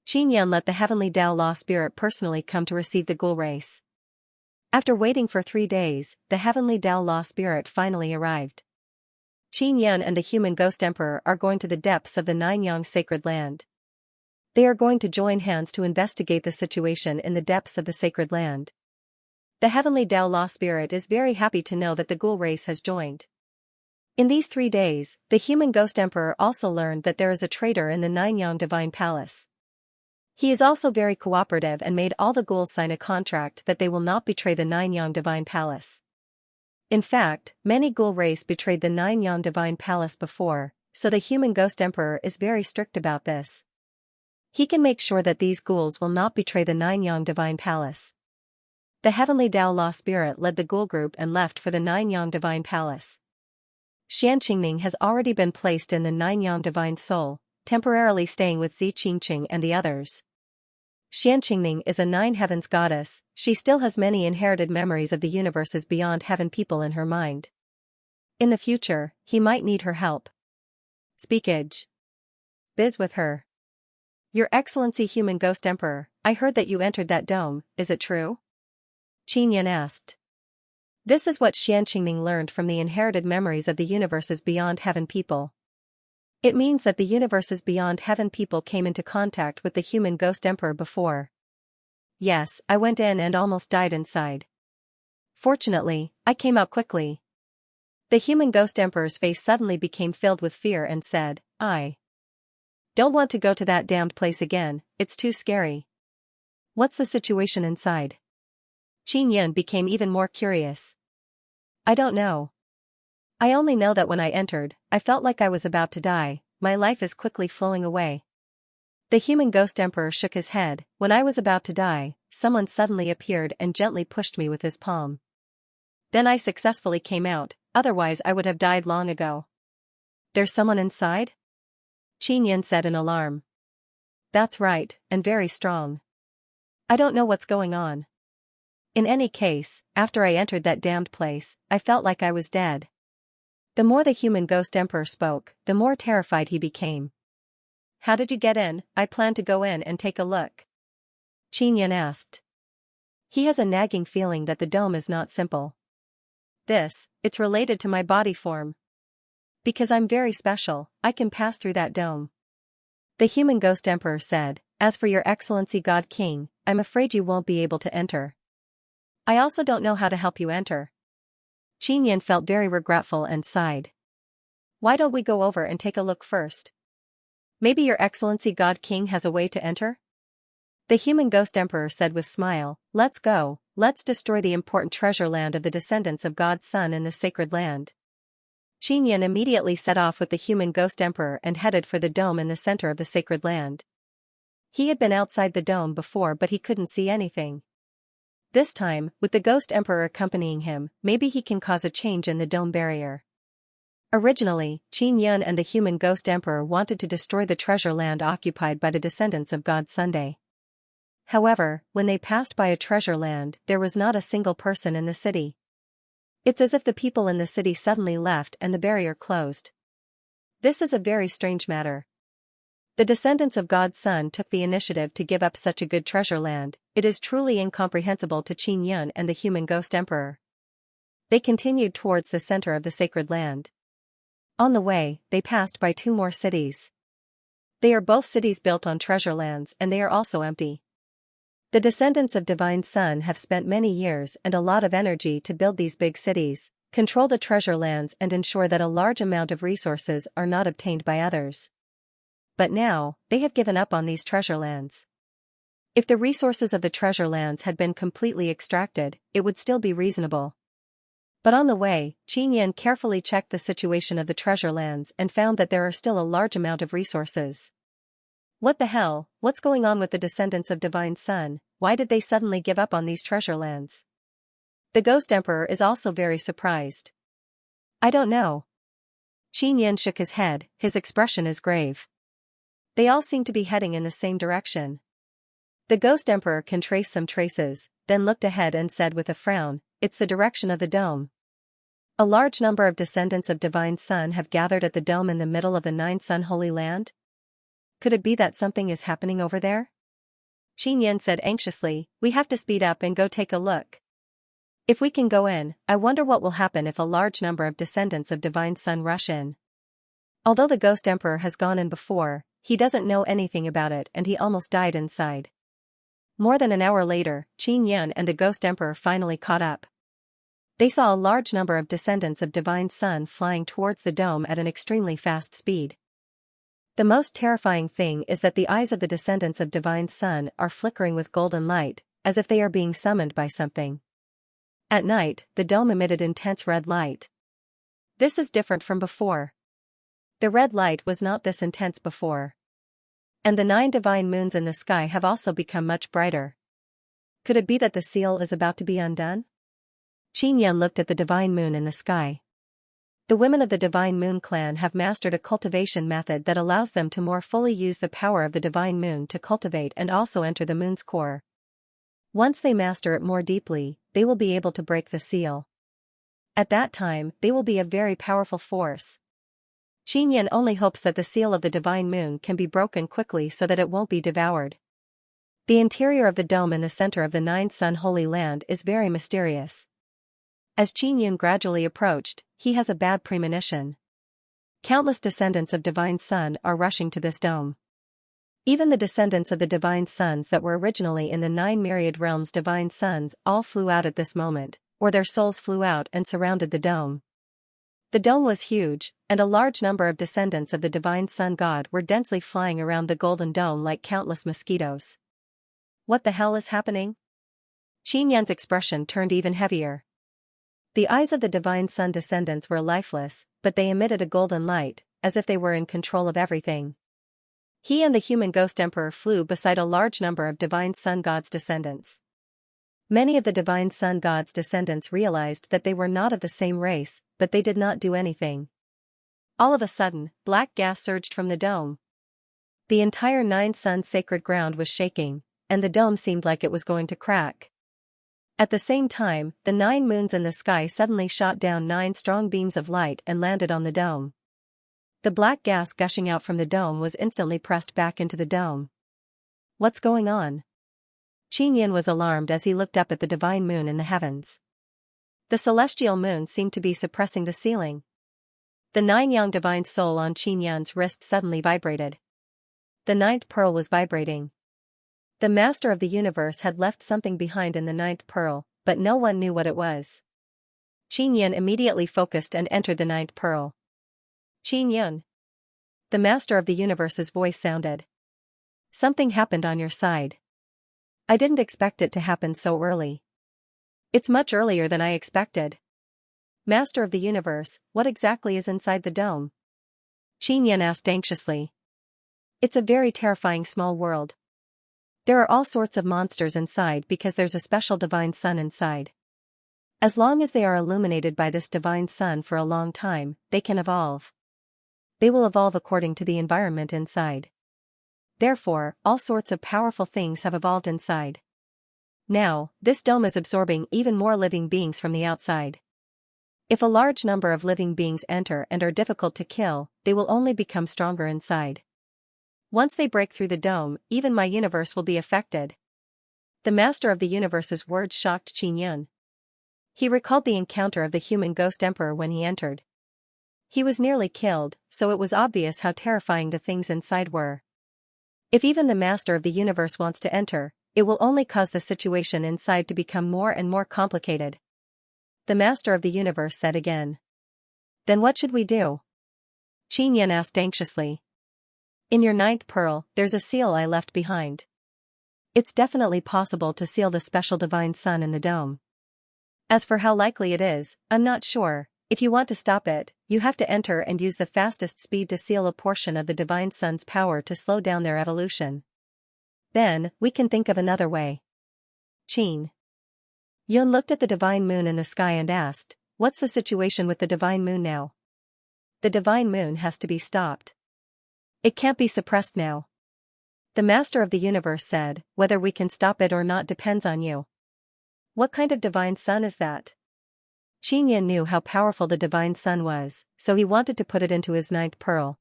Qin let the Heavenly Tao Law Spirit personally come to receive the ghoul race. After waiting for 3 days, the Heavenly Tao Law Spirit finally arrived. Qin and the human ghost emperor are going to the depths of the Nine-Yang sacred land. They are going to join hands to investigate the situation in the depths of the sacred land. The Heavenly Tao Law Spirit is very happy to know that the ghoul race has joined. In these 3 days, the human ghost emperor also learned that there is a traitor in the Nine-Yang Divine Palace. He is also very cooperative and made all the ghouls sign a contract that they will not betray the Nine-Yang Divine Palace. In fact, many ghoul race betrayed the Nine-Yang Divine Palace before, so the human ghost emperor is very strict about this. He can make sure that these ghouls will not betray the Nine-Yang Divine Palace. The Heavenly Tao Law Spirit led the ghoul group and left for the Nine-Yang Divine Palace. Xianxia has already been placed in the Nine-Yang Divine Soul, temporarily staying with Xianxia and the others. Xianxia is a Nine Heavens goddess. She still has many inherited memories of the universes beyond heaven people in her mind. In the future, he might need her help. Speakage. Biz with her. Your Excellency human ghost emperor, I heard that you entered that dome, is it true? Qin asked. This is what Xianxia learned from the inherited memories of the universes beyond heaven people. It means that the universes beyond heaven people came into contact with the human ghost emperor before. Yes, I went in and almost died inside. Fortunately, I came out quickly. The human ghost emperor's face suddenly became filled with fear and said, I don't want to go to that damned place again, it's too scary. What's the situation inside? Qin became even more curious. I don't know. I only know that when I entered, I felt like I was about to die, my life is quickly flowing away. The human ghost emperor shook his head. When I was about to die, someone suddenly appeared and gently pushed me with his palm. Then I successfully came out, otherwise I would have died long ago. There's someone inside? Qin said in alarm. That's right, and very strong. I don't know what's going on. In any case, after I entered that damned place, I felt like I was dead. The more the human ghost emperor spoke, the more terrified he became. How did you get in? I plan to go in and take a look. Qin asked. He has a nagging feeling that the dome is not simple. It's related to my body form. Because I'm very special, I can pass through that dome. The human ghost emperor said, as for your Excellency God King, I'm afraid you won't be able to enter. I also don't know how to help you enter. Qin felt very regretful and sighed. Why don't we go over and take a look first? Maybe your Excellency God King has a way to enter? The human ghost emperor said with smile, let's go, let's destroy the important treasure land of the descendants of God's Son in the sacred land. Qin immediately set off with the human ghost emperor and headed for the dome in the center of the sacred land. He had been outside the dome before but he couldn't see anything. This time, with the Ghost Emperor accompanying him, maybe he can cause a change in the dome barrier. Originally, Qin Yun and the human Ghost Emperor wanted to destroy the treasure land occupied by the descendants of God Sunday. However, when they passed by a treasure land, there was not a single person in the city. It's as if the people in the city suddenly left and the barrier closed. This is a very strange matter. The descendants of God's Son took the initiative to give up such a good treasure land. It is truly incomprehensible to Qin Yun and the human Ghost Emperor. They continued towards the center of the sacred land. On the way, they passed by 2 more cities. They are both cities built on treasure lands and they are also empty. The descendants of Divine Sun have spent many years and a lot of energy to build these big cities, control the treasure lands and ensure that a large amount of resources are not obtained by others. But now, they have given up on these treasure lands. If the resources of the treasure lands had been completely extracted, it would still be reasonable. But on the way, Qin Yun carefully checked the situation of the treasure lands and found that there are still a large amount of resources. What the hell, what's going on with the descendants of Divine Sun? Why did they suddenly give up on these treasure lands? The Ghost Emperor is also very surprised. I don't know. Qin Yun shook his head, his expression is grave. They all seem to be heading in the same direction. The Ghost Emperor can trace some traces, then looked ahead and said with a frown, it's the direction of the dome. A large number of descendants of Divine Sun have gathered at the dome in the middle of the 9 Sun Holy Land. Could it be that something is happening over there? Qin Yun said anxiously, we have to speed up and go take a look. If we can go in, I wonder what will happen if a large number of descendants of Divine Sun rush in. Although the Ghost Emperor has gone in before, he doesn't know anything about it and he almost died inside. More than an hour later, Qin Yun and the Ghost Emperor finally caught up. They saw a large number of descendants of Divine Sun flying towards the dome at an extremely fast speed. The most terrifying thing is that the eyes of the descendants of Divine Sun are flickering with golden light, as if they are being summoned by something. At night, the dome emitted intense red light. This is different from before. The red light was not this intense before. And the 9 divine moons in the sky have also become much brighter. Could it be that the seal is about to be undone? Qin Yun looked at the divine moon in the sky. The women of the Divine Moon clan have mastered a cultivation method that allows them to more fully use the power of the Divine Moon to cultivate and also enter the moon's core. Once they master it more deeply, they will be able to break the seal. At that time, they will be a very powerful force. Qin Yun only hopes that the seal of the Divine Moon can be broken quickly so that it won't be devoured. The interior of the dome in the center of the 9 Sun Holy Land is very mysterious. As Qin Yun gradually approached, he has a bad premonition. Countless descendants of Divine Sun are rushing to this dome. Even the descendants of the Divine Suns that were originally in the 9 myriad realms Divine Suns all flew out at this moment, or their souls flew out and surrounded the dome. The dome was huge, and a large number of descendants of the Divine Sun God were densely flying around the golden dome like countless mosquitoes. What the hell is happening? Qin Yun's expression turned even heavier. The eyes of the Divine Sun descendants were lifeless, but they emitted a golden light, as if they were in control of everything. He and the human Ghost Emperor flew beside a large number of Divine Sun God's descendants. Many of the Divine Sun God's descendants realized that they were not of the same race, but they did not do anything. All of a sudden, black gas surged from the dome. The entire 9 Sun sacred ground was shaking, and the dome seemed like it was going to crack. At the same time, the 9 moons in the sky suddenly shot down 9 strong beams of light and landed on the dome. The black gas gushing out from the dome was instantly pressed back into the dome. What's going on? Qin Yun was alarmed as he looked up at the divine moon in the heavens. The celestial moon seemed to be suppressing the ceiling. The 9 yang divine soul on Qin Yun's wrist suddenly vibrated. The 9th pearl was vibrating. The master of the universe had left something behind in the 9th pearl, but no one knew what it was. Qin Yun immediately focused and entered the 9th pearl. Qin Yun. The master of the universe's voice sounded. Something happened on your side. I didn't expect it to happen so early. It's much earlier than I expected. Master of the universe, what exactly is inside the dome? Qin Yun asked anxiously. It's a very terrifying small world. There are all sorts of monsters inside because there's a special divine sun inside. As long as they are illuminated by this divine sun for a long time, they can evolve. They will evolve according to the environment inside. Therefore, all sorts of powerful things have evolved inside. Now, this dome is absorbing even more living beings from the outside. If a large number of living beings enter and are difficult to kill, they will only become stronger inside. Once they break through the dome, even my universe will be affected. The master of the universe's words shocked Xianxia. He recalled the encounter of the human ghost emperor when he entered. He was nearly killed, so it was obvious how terrifying the things inside were. If even the master of the universe wants to enter, it will only cause the situation inside to become more and more complicated. The master of the universe said again. Then what should we do? Xianxia asked anxiously. In your 9th pearl, there's a seal I left behind. It's definitely possible to seal the special divine sun in the dome. As for how likely it is, I'm not sure. If you want to stop it, you have to enter and use the fastest speed to seal a portion of the divine sun's power to slow down their evolution. Then, we can think of another way. Xianxia looked at the divine moon in the sky and asked, what's the situation with the divine moon now? The divine moon has to be stopped. It can't be suppressed now. The master of the universe said, whether we can stop it or not depends on you. What kind of divine sun is that? Xianxia knew how powerful the divine sun was, so he wanted to put it into his 9th pearl.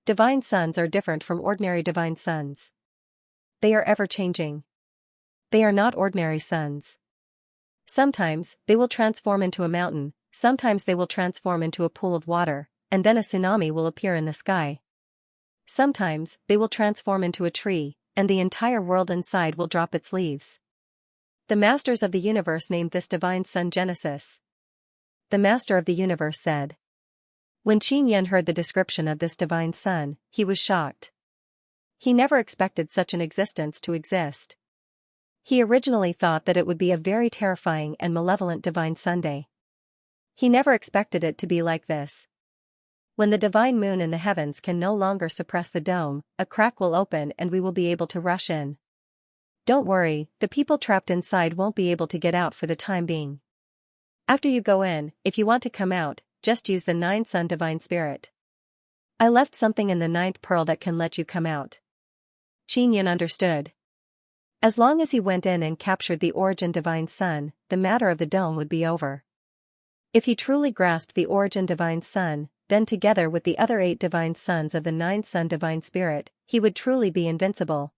Divine suns are different from ordinary divine suns. They are ever-changing. They are not ordinary suns. Sometimes, they will transform into a mountain, sometimes they will transform into a pool of water, and then a tsunami will appear in the sky. Sometimes, they will transform into a tree, and the entire world inside will drop its leaves. The masters of the universe named this divine sun Genesis. The master of the universe said. When Xianxia heard the description of this divine sun, he was shocked. He never expected such an existence to exist. He originally thought that it would be a very terrifying and malevolent divine Sunday. He never expected it to be like this. When the divine moon in the heavens can no longer suppress the dome, a crack will open and we will be able to rush in. Don't worry, the people trapped inside won't be able to get out for the time being. After you go in, if you want to come out, just use the 9 sun divine spirit. I left something in the 9th pearl that can let you come out. Xianxia understood. As long as he went in and captured the origin divine sun, the matter of the dome would be over. If he truly grasped the origin divine sun, then together with the other 8 divine suns of the 9 sun divine spirit, he would truly be invincible.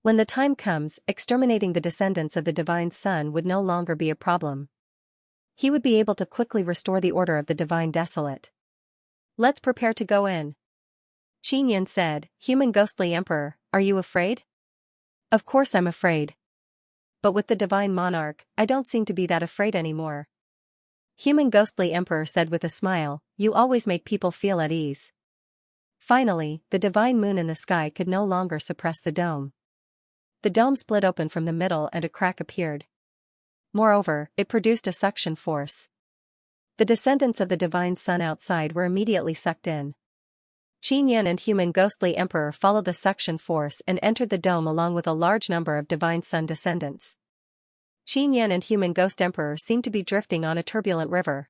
When the time comes, exterminating the descendants of the divine sun would no longer be a problem. He would be able to quickly restore the order of the divine desolate. Let's prepare to go in. Xianxia said, Human ghostly emperor, are you afraid? Of course I'm afraid. But with the divine monarch, I don't seem to be that afraid anymore. Human ghostly emperor said with a smile, you always make people feel at ease. Finally, the divine moon in the sky could no longer suppress the dome. The dome split open from the middle and a crack appeared. Moreover, it produced a suction force. The descendants of the divine sun outside were immediately sucked in. Xianxia and human ghostly emperor followed the suction force and entered the dome along with a large number of divine sun descendants. Xianxia and human ghost emperor seemed to be drifting on a turbulent river.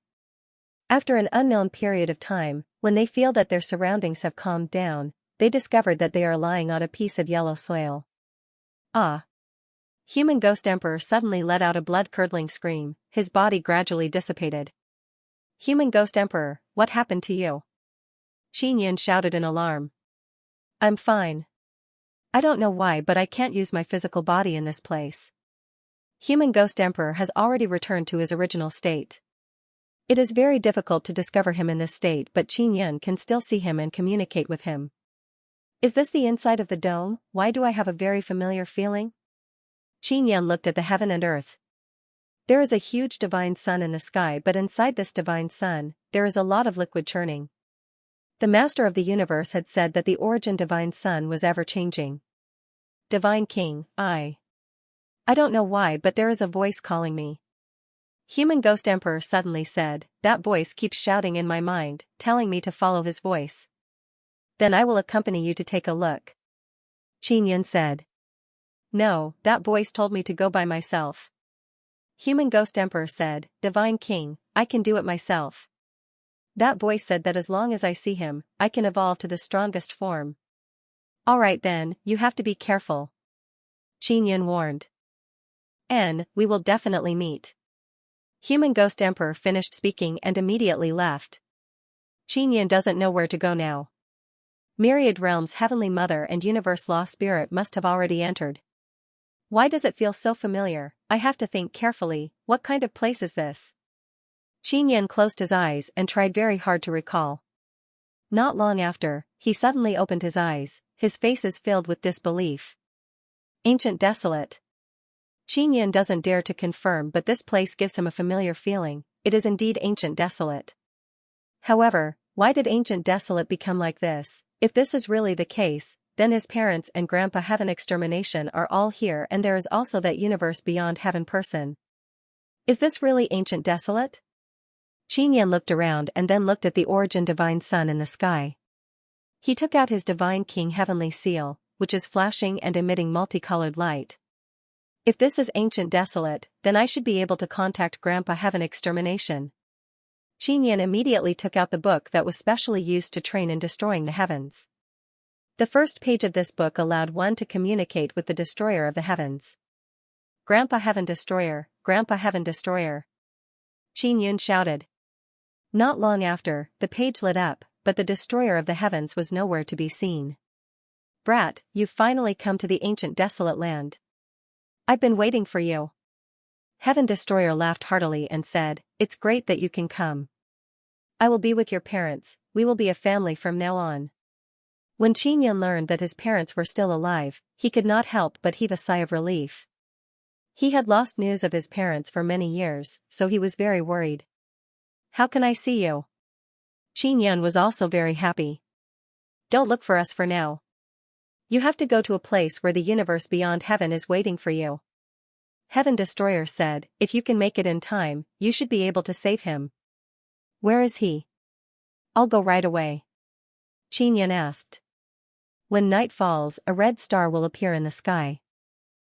After an unknown period of time, when they feel that their surroundings have calmed down, they discovered that they are lying on a piece of yellow soil. Ah! Human ghost emperor suddenly let out a blood-curdling scream, his body gradually dissipated. Human ghost emperor, what happened to you? Xianxia shouted in alarm. I'm fine. I don't know why but I can't use my physical body in this place. Human ghost emperor has already returned to his original state. It is very difficult to discover him in this state but Xianxia can still see him and communicate with him. Is this the inside of the dome? Why do I have a very familiar feeling? Xianxia looked at the heaven and earth. There is a huge divine sun in the sky but inside this divine sun, there is a lot of liquid churning. The master of the universe had said that the origin divine sun was ever-changing. Divine King, I don't know why but there is a voice calling me. Human ghost emperor suddenly said, that voice keeps shouting in my mind, telling me to follow his voice. Then I will accompany you to take a look. Xianxia said. No, that voice told me to go by myself. Human Ghost Emperor said, Divine King, I can do it myself. That voice said that as long as I see him, I can evolve to the strongest form. Alright then, you have to be careful. Qin warned. We will definitely meet. Human Ghost Emperor finished speaking and immediately left. Qin doesn't know where to go now. Myriad Realms Heavenly Mother and Universe Law Spirit must have already entered. Why does it feel so familiar? I have to think carefully, what kind of place is this? Qin closed his eyes and tried very hard to recall. Not long after, he suddenly opened his eyes, his face is filled with disbelief. Ancient Desolate. Qin doesn't dare to confirm, but this place gives him a familiar feeling, it is indeed Ancient Desolate. However, why did Ancient Desolate become like this? If this is really the case, then his parents and Grandpa Heaven Extermination are all here, and there is also that universe beyond heaven person. Is this really Ancient Desolate? Qin looked around and then looked at the Origin Divine Sun in the sky. He took out his Divine King Heavenly Seal, which is flashing and emitting multicolored light. If this is Ancient Desolate, then I should be able to contact Grandpa Heaven Extermination. Qin immediately took out the book that was specially used to train in destroying the heavens. The first page of this book allowed one to communicate with the destroyer of the heavens. Grandpa Heaven Destroyer, Grandpa Heaven Destroyer. Qin shouted. Not long after, the page lit up, but the destroyer of the heavens was nowhere to be seen. Brat, you've finally come to the Ancient Desolate land. I've been waiting for you. Heaven Destroyer laughed heartily and said, It's great that you can come. I will be with your parents, we will be a family from now on. When Qin learned that his parents were still alive, he could not help but heave a sigh of relief. He had lost news of his parents for many years, so he was very worried. How can I see you? Qin was also very happy. Don't look for us for now. You have to go to a place where the universe beyond heaven is waiting for you. Heaven Destroyer said, If you can make it in time, you should be able to save him. Where is he? I'll go right away. Qin asked. When night falls, a red star will appear in the sky.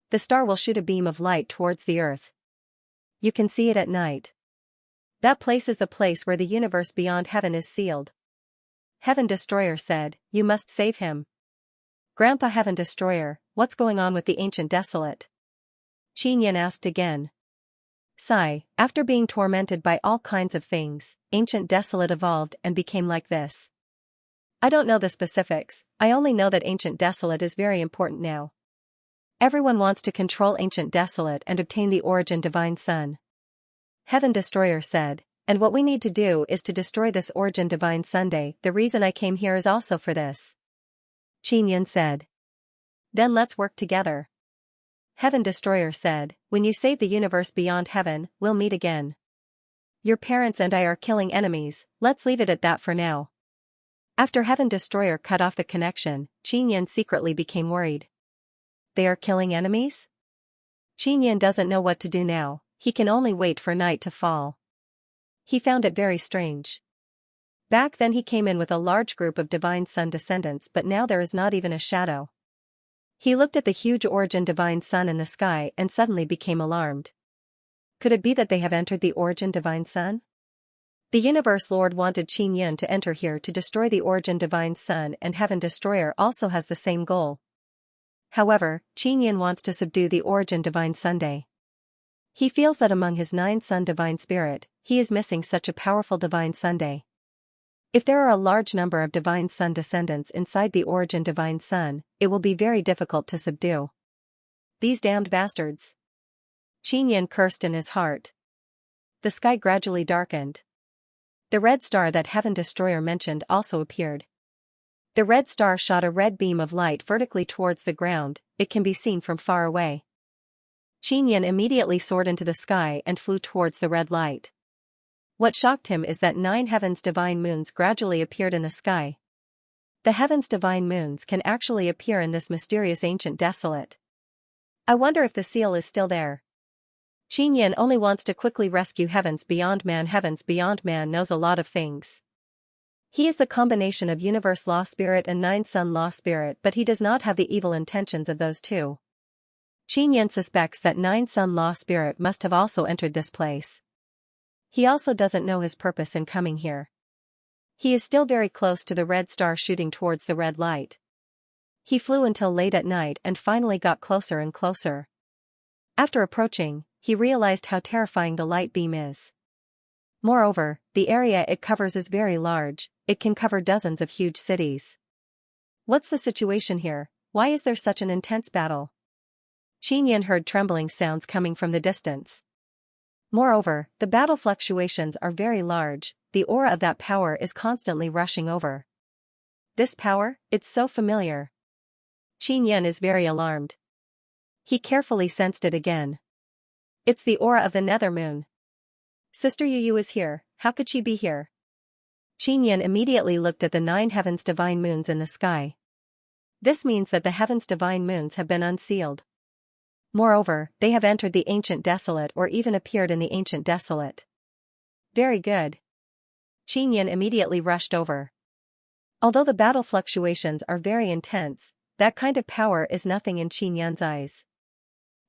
The star will shoot a beam of light towards the earth. You can see it at night. That place is the place where the universe beyond heaven is sealed. Heaven Destroyer said, You must save him. Grandpa Heaven Destroyer, what's going on with the Ancient Desolate? Qin asked again. Sigh, after being tormented by all kinds of things, Ancient Desolate evolved and became like this. I don't know the specifics, I only know that Ancient Desolate is very important now. Everyone wants to control Ancient Desolate and obtain the Origin Divine Sun. Heaven Destroyer said, and what we need to do is to destroy this Origin Divine Sunday. The reason I came here is also for this. Qin said. Then let's work together. Heaven Destroyer said, When you save the universe beyond heaven, we'll meet again. Your parents and I are killing enemies, let's leave it at that for now. After Heaven Destroyer cut off the connection, Qin secretly became worried. They are killing enemies? Qin doesn't know what to do now, he can only wait for night to fall. He found it very strange. Back then he came in with a large group of Divine Sun descendants, but now there is not even a shadow. He looked at the huge Origin Divine Sun in the sky and suddenly became alarmed. Could it be that they have entered the Origin Divine Sun? The Universe Lord wanted Qin to enter here to destroy the Origin Divine Sun, and Heaven Destroyer also has the same goal. However, Qin wants to subdue the Origin Divine Sunday. He feels that among his 9 Sun Divine Spirit, he is missing such a powerful Divine Sunday. If there are a large number of Divine Sun descendants inside the Origin Divine Sun, it will be very difficult to subdue. These damned bastards. Qin cursed in his heart. The sky gradually darkened. The red star that Heaven Destroyer mentioned also appeared. The red star shot a red beam of light vertically towards the ground, it can be seen from far away. Qin immediately soared into the sky and flew towards the red light. What shocked him is that 9 heavens' divine moons gradually appeared in the sky. The heavens' divine moons can actually appear in this mysterious Ancient Desolate. I wonder if the seal is still there. Qin only wants to quickly rescue Heavens Beyond Man. Heavens Beyond Man knows a lot of things. He is the combination of Universe Law Spirit and 9 Sun Law Spirit, but he does not have the evil intentions of those two. Qin Yan suspects that nine-sun law spirit must have also entered this place. He also doesn't know his purpose in coming here. He is still very close to the red star shooting towards the red light. He flew until late at night and finally got closer and closer. After approaching, he realized how terrifying the light beam is. Moreover, the area it covers is very large, it can cover dozens of huge cities. What's the situation here? Why is there such an intense battle? Qin Yan heard trembling sounds coming from the distance. Moreover, the battle fluctuations are very large, the aura of that power is constantly rushing over. This power, it's so familiar. Qin Yan is very alarmed. He carefully sensed it again. It's the aura of the nether moon. Sister Yu is here, how could she be here? Qin Yan immediately looked at the 9 heavens divine moons in the sky. This means that the heavens divine moons have been unsealed. Moreover, they have entered the ancient desolate or even appeared in the ancient desolate. Very good. Qin Yan immediately rushed over. Although the battle fluctuations are very intense, that kind of power is nothing in Qin Yan's eyes.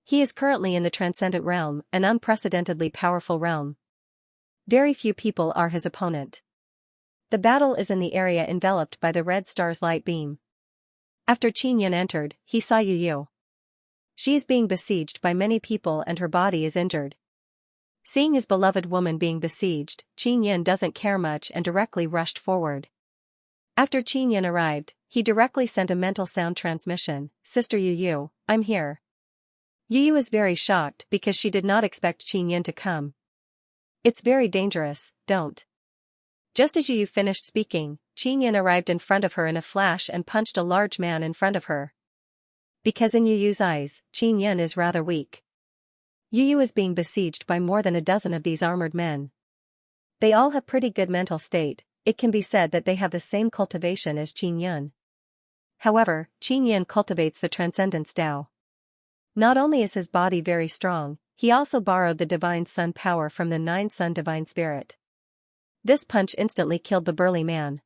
He is currently in the transcendent realm, an unprecedentedly powerful realm. Very few people are his opponent. The battle is in the area enveloped by the red star's light beam. After Qin Yan entered, he saw Yu. She is being besieged by many people and her body is injured. Seeing his beloved woman being besieged, Qin Yan doesn't care much and directly rushed forward. After Qin Yan arrived, he directly sent a mental sound transmission, Sister Yu, I'm here. Yu is very shocked because she did not expect Qin Yan to come. It's very dangerous, don't. Just as Yu finished speaking, Qin Yan arrived in front of her in a flash and punched a large man in front of her. Because in Yu's eyes, Qin Yan is rather weak. Yu is being besieged by more than a dozen of these armored men. They all have pretty good mental state, it can be said that they have the same cultivation as Qin Yan. However, Qin Yan cultivates the Transcendence Tao. Not only is his body very strong, he also borrowed the divine sun power from the 9 sun divine spirit. This punch instantly killed the burly man.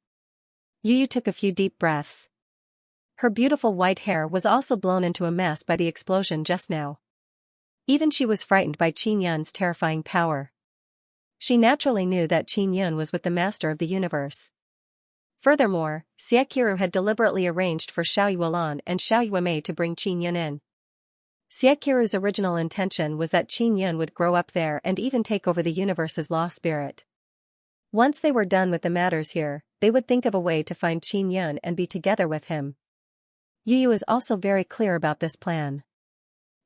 Yu took a few deep breaths. Her beautiful white hair was also blown into a mess by the explosion just now. Even she was frightened by Qin Yan's terrifying power. She naturally knew that Qin Yan was with the master of the universe. Furthermore, Xianxia had deliberately arranged for Xiao Yuelan and Xiao Yuemei to bring Qin Yan in. Xianxia's original intention was that Qin Yan would grow up there and even take over the universe's law spirit. Once they were done with the matters here, they would think of a way to find Qin Yan and be together with him. Yu is also very clear about this plan.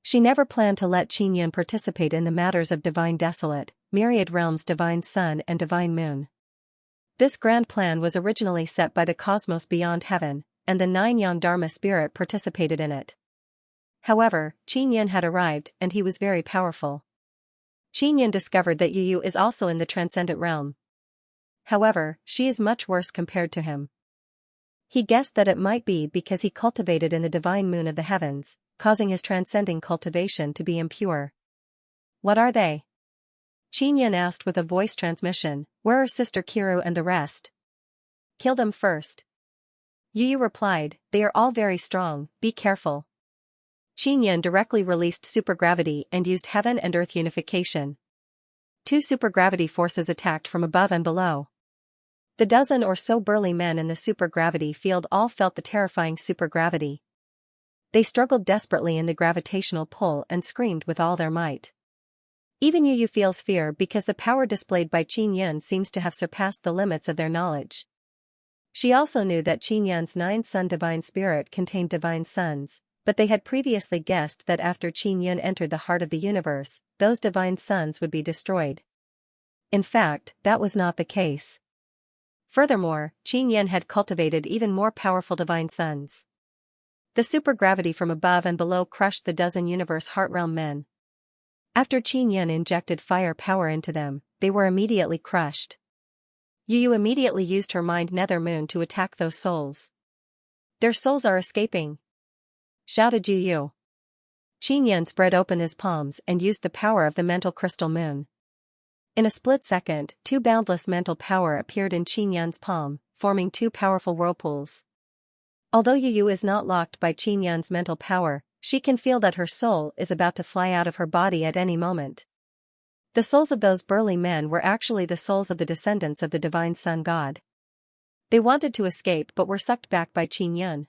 She never planned to let Qin Yan participate in the matters of Divine Desolate, Myriad Realms Divine Sun and Divine Moon. This grand plan was originally set by the cosmos beyond heaven, and the 9 Yang Dharma spirit participated in it. However, Qin Yan had arrived and he was very powerful. Qin Yan discovered that Yu is also in the transcendent realm. However, she is much worse compared to him. He guessed that it might be because he cultivated in the divine moon of the heavens, causing his transcending cultivation to be impure. What are they? Qin Yan asked with a voice transmission, where are Sister Kiru and the rest? Kill them first. Yu replied, they are all very strong, be careful. Qin Yan directly released supergravity and used heaven and earth unification. 2 supergravity forces attacked from above and below. The dozen or so burly men in the supergravity field all felt the terrifying supergravity. They struggled desperately in the gravitational pull and screamed with all their might. Even Yu feels fear because the power displayed by Qin Yan seems to have surpassed the limits of their knowledge. She also knew that Qin Yan's 9 sun divine spirit contained divine suns, but they had previously guessed that after Qin Yan entered the heart of the universe, those divine suns would be destroyed. In fact, that was not the case. Furthermore, Qin Yan had cultivated even more powerful divine suns. The supergravity from above and below crushed the dozen universe heart realm men. After Qin Yan injected fire power into them, they were immediately crushed. Yu immediately used her mind nether moon to attack those souls. Their souls are escaping! Shouted Yu. Qin Yan spread open his palms and used the power of the mental crystal moon. In a split second, 2 boundless mental power appeared in Qin Yan's palm, forming 2 powerful whirlpools. Although Yu is not locked by Qin Yan's mental power, she can feel that her soul is about to fly out of her body at any moment. The souls of those burly men were actually the souls of the descendants of the divine sun god. They wanted to escape but were sucked back by Qin Yun.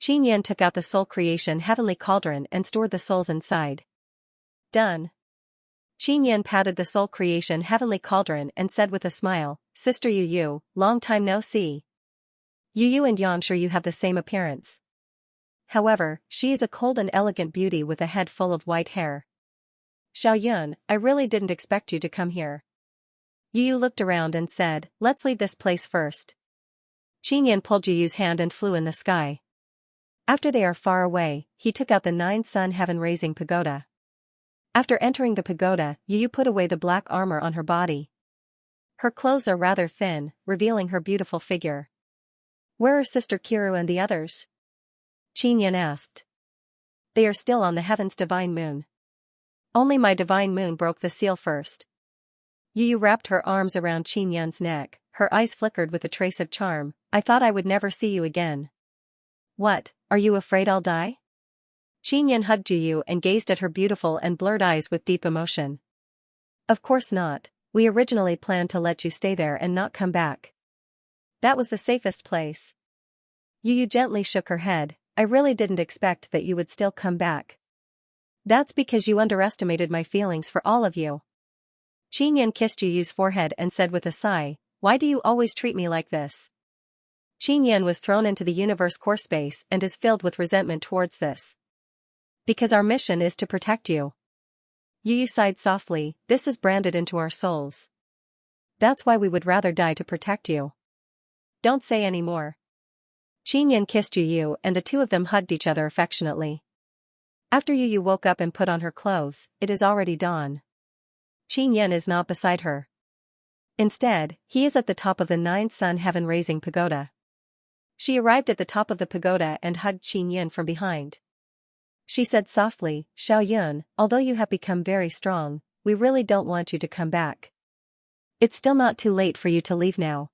Qin Yun took out the soul creation heavenly cauldron and stored the souls inside. Done. Qin Yun patted the soul creation heavenly cauldron and said with a smile, Sister Yu Yu, long time no see. Yu Yu and Xianxia you have the same appearance. However, she is a cold and elegant beauty with a head full of white hair. Xiao Yun, I really didn't expect you to come here. Yu Yu looked around and said, let's leave this place first. Qin Yun pulled Yu Yu's hand and flew in the sky. After they are far away, he took out the 9-sun heaven-raising pagoda. After entering the pagoda, Yu Yu put away the black armor on her body. Her clothes are rather thin, revealing her beautiful figure. Where are Sister Kiru and the others? Qin Yun asked. They are still on the heaven's divine moon. Only my divine moon broke the seal first. Yu Yu wrapped her arms around Qin Yun's neck, her eyes flickered with a trace of charm. I thought I would never see you again. What, are you afraid I'll die? Qin Yun hugged Yu Yu and gazed at her beautiful and blurred eyes with deep emotion. Of course not, we originally planned to let you stay there and not come back. That was the safest place. Yu Yu gently shook her head, I really didn't expect that you would still come back. That's because you underestimated my feelings for all of you. Qin Yun kissed Yu Yu's forehead and said with a sigh, why do you always treat me like this? Qin Yun was thrown into the universe core space and is filled with resentment towards this. Because our mission is to protect you. Yu Yu sighed softly, this is branded into our souls. That's why we would rather die to protect you. Don't say any more. Qin Yun kissed Yu Yu and the two of them hugged each other affectionately. After Yu Yu woke up and put on her clothes, it is already dawn. Qin Yun is not beside her. Instead, he is at the top of the 9-sun heaven-raising pagoda. She arrived at the top of the pagoda and hugged Qin Yun from behind. She said softly, Xiao Yun, although you have become very strong, we really don't want you to come back. It's still not too late for you to leave now.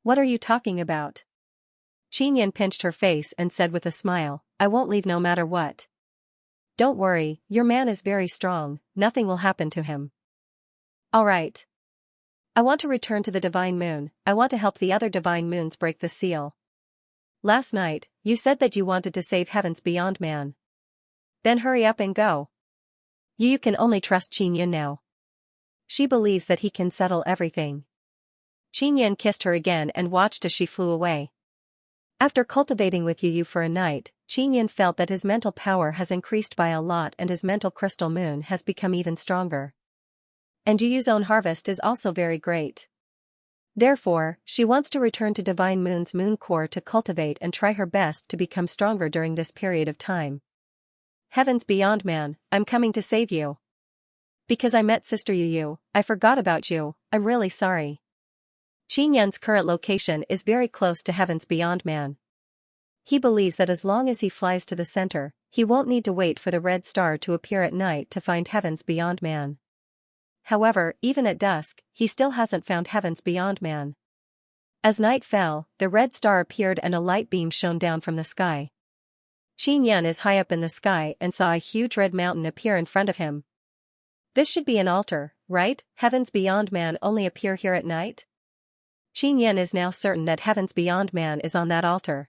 What are you talking about? Qin Yun pinched her face and said with a smile, I won't leave no matter what. Don't worry, your man is very strong, nothing will happen to him. Alright. I want to return to the divine moon, I want to help the other divine moons break the seal. Last night, you said that you wanted to save heavens beyond man. Then hurry up and go. You can only trust Qin Yun now. She believes that he can settle everything. Qin Yun kissed her again and watched as she flew away. After cultivating with Yu Yu for a night, Qin Yun felt that his mental power has increased by a lot and his mental crystal moon has become even stronger. And Yu Yu's own harvest is also very great. Therefore, she wants to return to Divine Moon's moon core to cultivate and try her best to become stronger during this period of time. Heavens beyond man, I'm coming to save you. Because I met Sister Yu Yu, I forgot about you, I'm really sorry. Qin Yun's current location is very close to heavens beyond man. He believes that as long as he flies to the center, he won't need to wait for the red star to appear at night to find heavens beyond man. However, even at dusk, he still hasn't found heavens beyond man. As night fell, the red star appeared and a light beam shone down from the sky. Qin Yun is high up in the sky and saw a huge red mountain appear in front of him. This should be an altar, right? Heavens beyond man only appear here at night? Qin Yun is now certain that heavens beyond man is on that altar.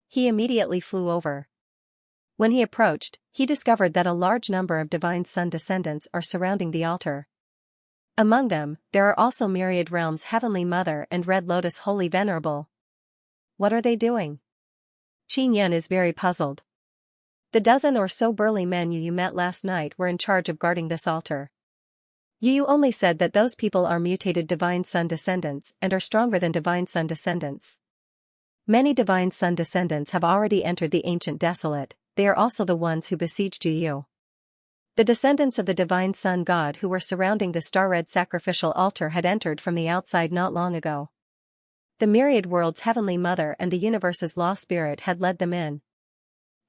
He immediately flew over. When he approached, he discovered that a large number of divine sun descendants are surrounding the altar. Among them, there are also myriad realms Heavenly Mother and Red Lotus Holy Venerable. What are they doing? Qin Yun is very puzzled. The dozen or so burly men Yu Yu met last night were in charge of guarding this altar. Yu Yu only said that those people are mutated divine sun descendants and are stronger than divine sun descendants. Many divine sun descendants have already entered the ancient desolate, they are also the ones who besieged Yu Yu. The descendants of the divine sun god who were surrounding the star-red sacrificial altar had entered from the outside not long ago. The myriad world's Heavenly Mother and the universe's law spirit had led them in.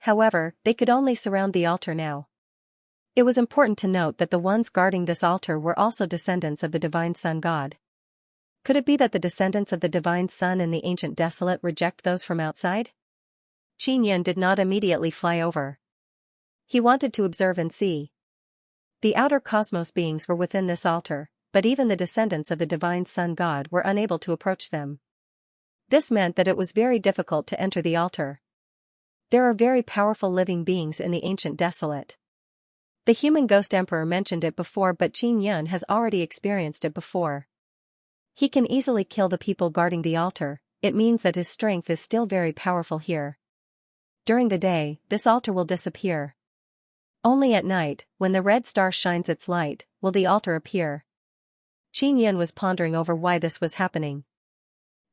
However, they could only surround the altar now. It was important to note that the ones guarding this altar were also descendants of the divine sun god. Could it be that the descendants of the divine sun in the ancient desolate reject those from outside? Qin Yun did not immediately fly over. He wanted to observe and see. The outer cosmos beings were within this altar, but even the descendants of the divine sun god were unable to approach them. This meant that it was very difficult to enter the altar. There are very powerful living beings in the ancient desolate. The human ghost emperor mentioned it before, but Qin Yun has already experienced it before. He can easily kill the people guarding the altar. It means that his strength is still very powerful here. During the day, this altar will disappear. Only at night, when the red star shines its light, will the altar appear. Qin Yun was pondering over why this was happening.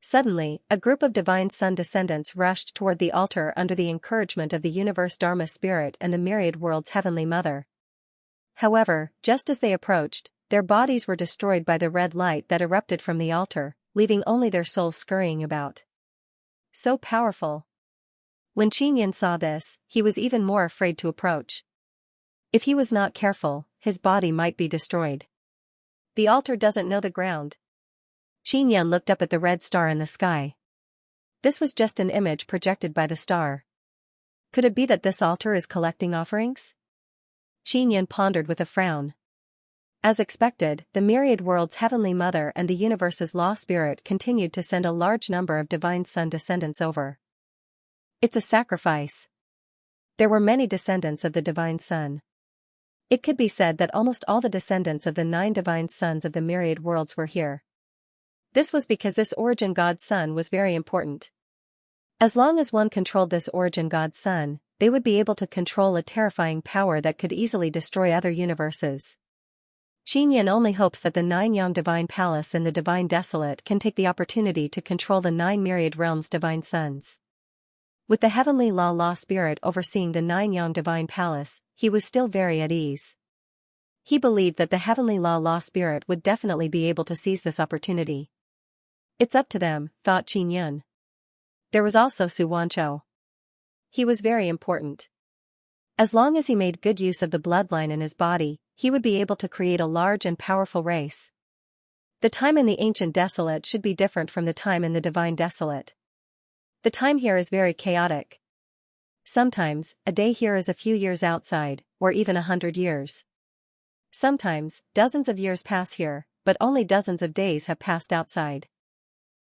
Suddenly, a group of divine sun descendants rushed toward the altar under the encouragement of the universe Dharma spirit and the myriad world's heavenly mother. However, just as they approached, their bodies were destroyed by the red light that erupted from the altar, leaving only their souls scurrying about. So powerful. When Qin Yun saw this, he was even more afraid to approach. If he was not careful, his body might be destroyed. The altar doesn't know the ground. Qin Yun looked up at the red star in the sky. This was just an image projected by the star. Could it be that this altar is collecting offerings? Qin Yun pondered with a frown. As expected, the myriad world's heavenly mother and the universe's law spirit continued to send a large number of divine sun descendants over. It's a sacrifice. There were many descendants of the divine sun. It could be said that almost all the descendants of the 9 divine sons of the myriad worlds were here. This was because this origin god sun was very important. As long as one controlled this origin god sun, they would be able to control a terrifying power that could easily destroy other universes. Qin Yun only hopes that the 9 Yang divine palace in the divine desolate can take the opportunity to control the 9 myriad realms divine sons. With the heavenly law spirit overseeing the 9 Yang divine palace, he was still very at ease. He believed that the heavenly law spirit would definitely be able to seize this opportunity. It's up to them, thought Qin Yun. There was also Su Wanchou. He was very important. As long as he made good use of the bloodline in his body, he would be able to create a large and powerful race. The time in the ancient desolate should be different from the time in the divine desolate. The time here is very chaotic. Sometimes, a day here is a few years outside, or even 100 years. Sometimes, dozens of years pass here, but only dozens of days have passed outside.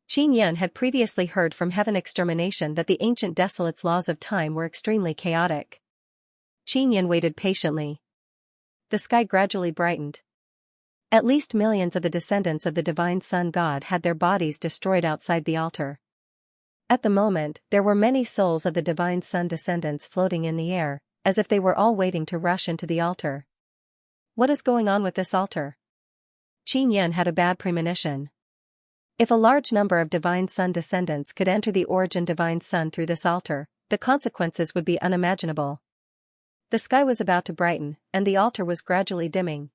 Qin Yun had previously heard from Heaven Extermination that the ancient desolate's laws of time were extremely chaotic. Qin Yun waited patiently. The sky gradually brightened. At least millions of the descendants of the divine sun god had their bodies destroyed outside the altar. At the moment, there were many souls of the divine sun descendants floating in the air, as if they were all waiting to rush into the altar. What is going on with this altar? Qin Yun had a bad premonition. If a large number of divine sun descendants could enter the origin divine sun through this altar, the consequences would be unimaginable. The sky was about to brighten, and the altar was gradually dimming.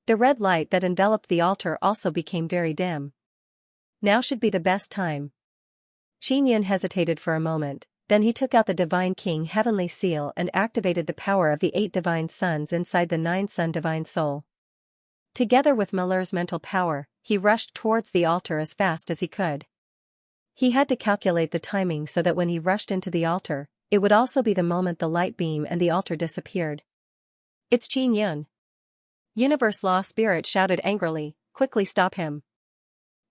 The red light that enveloped the altar also became very dim. Now should be the best time. Qin Yun hesitated for a moment, then he took out the Divine King Heavenly Seal and activated the power of the 8 divine suns inside the 9 sun divine soul. Together with Miller's mental power, he rushed towards the altar as fast as he could. He had to calculate the timing so that when he rushed into the altar, it would also be the moment the light beam and the altar disappeared. It's Qin Yun. Universe Law Spirit shouted angrily, quickly stop him.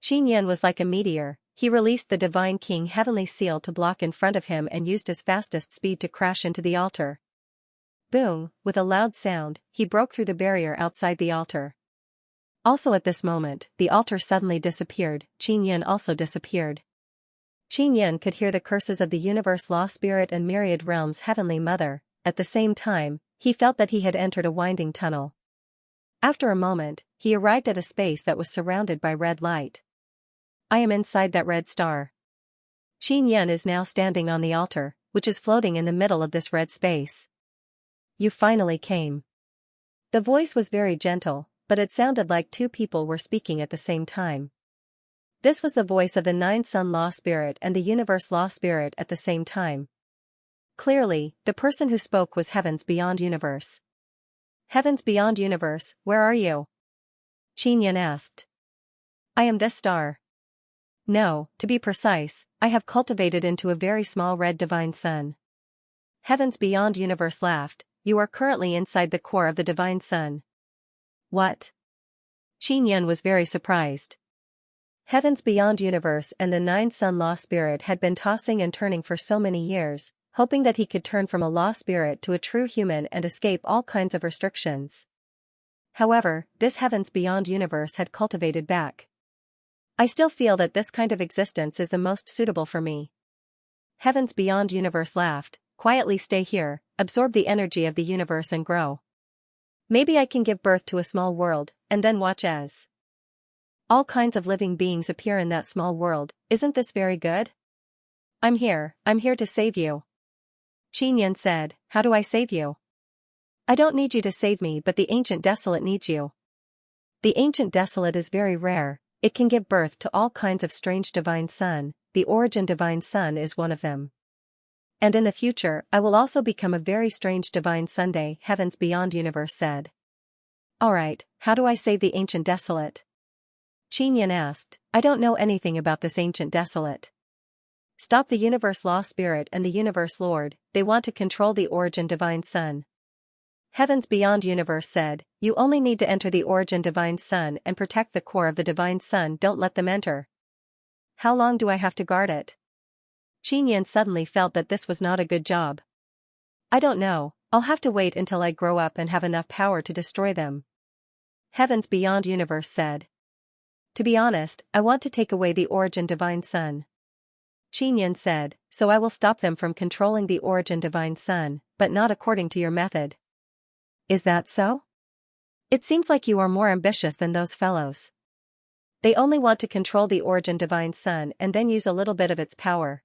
Qin Yun was like a meteor. He released the Divine King Heavenly Seal to block in front of him and used his fastest speed to crash into the altar. Boom, with a loud sound, he broke through the barrier outside the altar. Also at this moment, the altar suddenly disappeared. Qin Yun also disappeared. Qin Yun could hear the curses of the universe law spirit and myriad realms heavenly mother. At the same time, he felt that he had entered a winding tunnel. After a moment, he arrived at a space that was surrounded by red light. I am inside that red star. Qin Yun is now standing on the altar, which is floating in the middle of this red space. You finally came. The voice was very gentle, but it sounded like 2 people were speaking at the same time. This was the voice of the 9 Sun Law Spirit and the Universe Law Spirit at the same time. Clearly, the person who spoke was Heavens Beyond Universe. Heavens Beyond Universe, where are you? Qin Yun asked. I am this star. No, to be precise, I have cultivated into a very small red divine sun. Heavens Beyond Universe laughed. you are currently inside the core of the Divine Sun. What? Qin was very surprised. Heavens Beyond Universe and the Nine Sun Law Spirit had been tossing and turning for so many years, hoping that he could turn from a law spirit to a true human and escape all kinds of restrictions. However, this Heavens Beyond Universe had cultivated back. I still feel that this kind of existence is the most suitable for me. Heavens Beyond Universe laughed, quietly stay here, absorb the energy of the universe and grow. Maybe I can give birth to a small world, and then watch as all kinds of living beings appear in that small world. Isn't this very good? I'm here to save you. Qin said, how do I save you? I don't need you to save me, but the Ancient Desolate needs you. The Ancient Desolate is very rare, it can give birth to all kinds of strange Divine Sun, the Origin Divine Sun is one of them. And in the future, I will also become a very strange Divine Sunday, Heavens Beyond Universe said. Alright, how do I save the Ancient Desolate? Qin asked, I don't know anything about this Ancient Desolate. Stop the Universe Law Spirit and the Universe Lord, they want to control the Origin Divine Sun. Heavens Beyond Universe said, you only need to enter the Origin Divine Sun and protect the core of the Divine Sun, don't let them enter. How long do I have to guard it? Qin suddenly felt that this was not a good job. I don't know, I'll have to wait until I grow up and have enough power to destroy them. Heavens Beyond Universe said. To be honest, I want to take away the Origin Divine Sun. Qin said, so I will stop them from controlling the Origin Divine Sun, but not according to your method. Is that so? It seems like you are more ambitious than those fellows. They only want to control the Origin Divine Sun and then use a little bit of its power.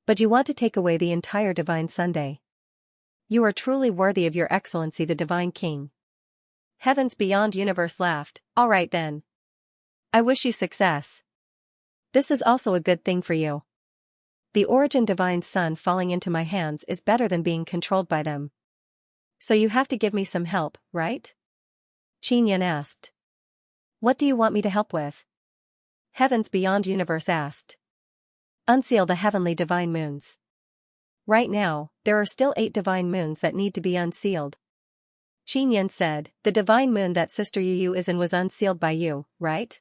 But you want to take away the entire Divine Sunday. You are truly worthy of your excellency the Divine King. Heavens Beyond Universe laughed, all right then. I wish you success. This is also a good thing for you. The Origin Divine Sun falling into my hands is better than being controlled by them. So you have to give me some help, right? Qin asked. What do you want me to help with? Heavens Beyond Universe asked. Unseal the heavenly divine moons. Right now, there are still 8 divine moons that need to be unsealed. Qin said, the divine moon that Sister Yu is in was unsealed by you, right?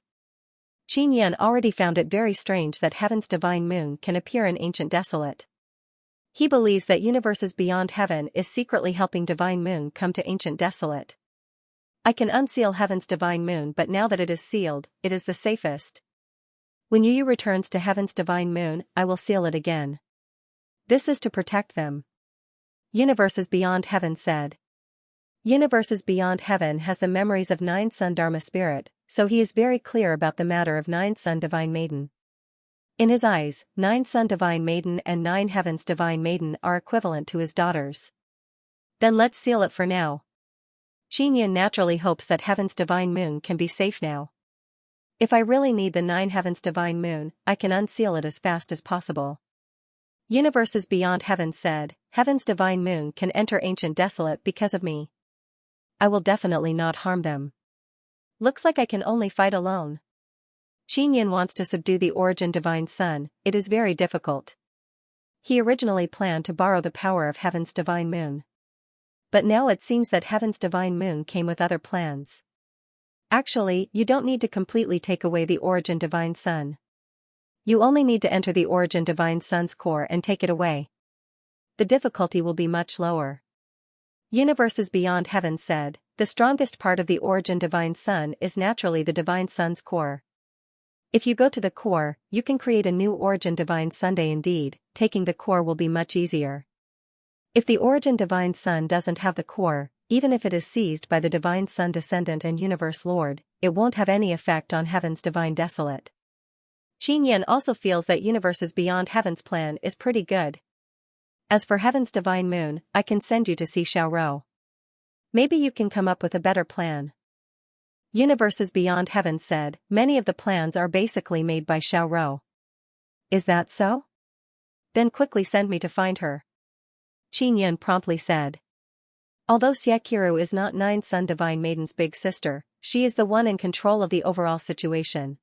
Qin already found it very strange that Heaven's divine moon can appear in Ancient Desolate. He believes that universes beyond heaven is secretly helping divine moon come to Ancient Desolate. I can unseal Heaven's divine moon, but now that it is sealed, it is the safest. When Yu returns to Heaven's divine moon, I will seal it again. This is to protect them. Universes Beyond Heaven said. Universes Beyond Heaven has the memories of Nine Sun Dharma Spirit, so he is very clear about the matter of Nine Sun Divine Maiden. In his eyes, Nine Sun Divine Maiden and Nine Heavens Divine Maiden are equivalent to his daughters. Then let's seal it for now. Qin naturally hopes that Heaven's divine moon can be safe now. If I really need the 9 Heavens divine moon, I can unseal it as fast as possible. Universes Beyond Heaven said, Heaven's divine moon can enter Ancient Desolate because of me. I will definitely not harm them. Looks like I can only fight alone. Qin wants to subdue the Origin Divine Sun, it is very difficult. He originally planned to borrow the power of Heaven's divine moon. But now it seems that Heaven's divine moon came with other plans. Actually, you don't need to completely take away the Origin Divine Sun. You only need to enter the Origin Divine Sun's core and take it away. The difficulty will be much lower. Universes Beyond Heaven said, the strongest part of the Origin Divine Sun is naturally the Divine Sun's core. If you go to the core, you can create a new Origin Divine Sunday indeed, taking the core will be much easier. If the Origin Divine Sun doesn't have the core, even if it is seized by the Divine Sun Descendant and Universe Lord, it won't have any effect on Heaven's Divine Desolate. Qin also feels that Universes Beyond Heaven's plan is pretty good. As for Heaven's divine moon, I can send you to see Xiaorou. Maybe you can come up with a better plan. Universes Beyond Heaven said, many of the plans are basically made by Xiaorou. Is that so? Then quickly send me to find her. Qin promptly said. Although Xiaoqiru is not Nine Sun Divine Maiden's big sister, she is the one in control of the overall situation.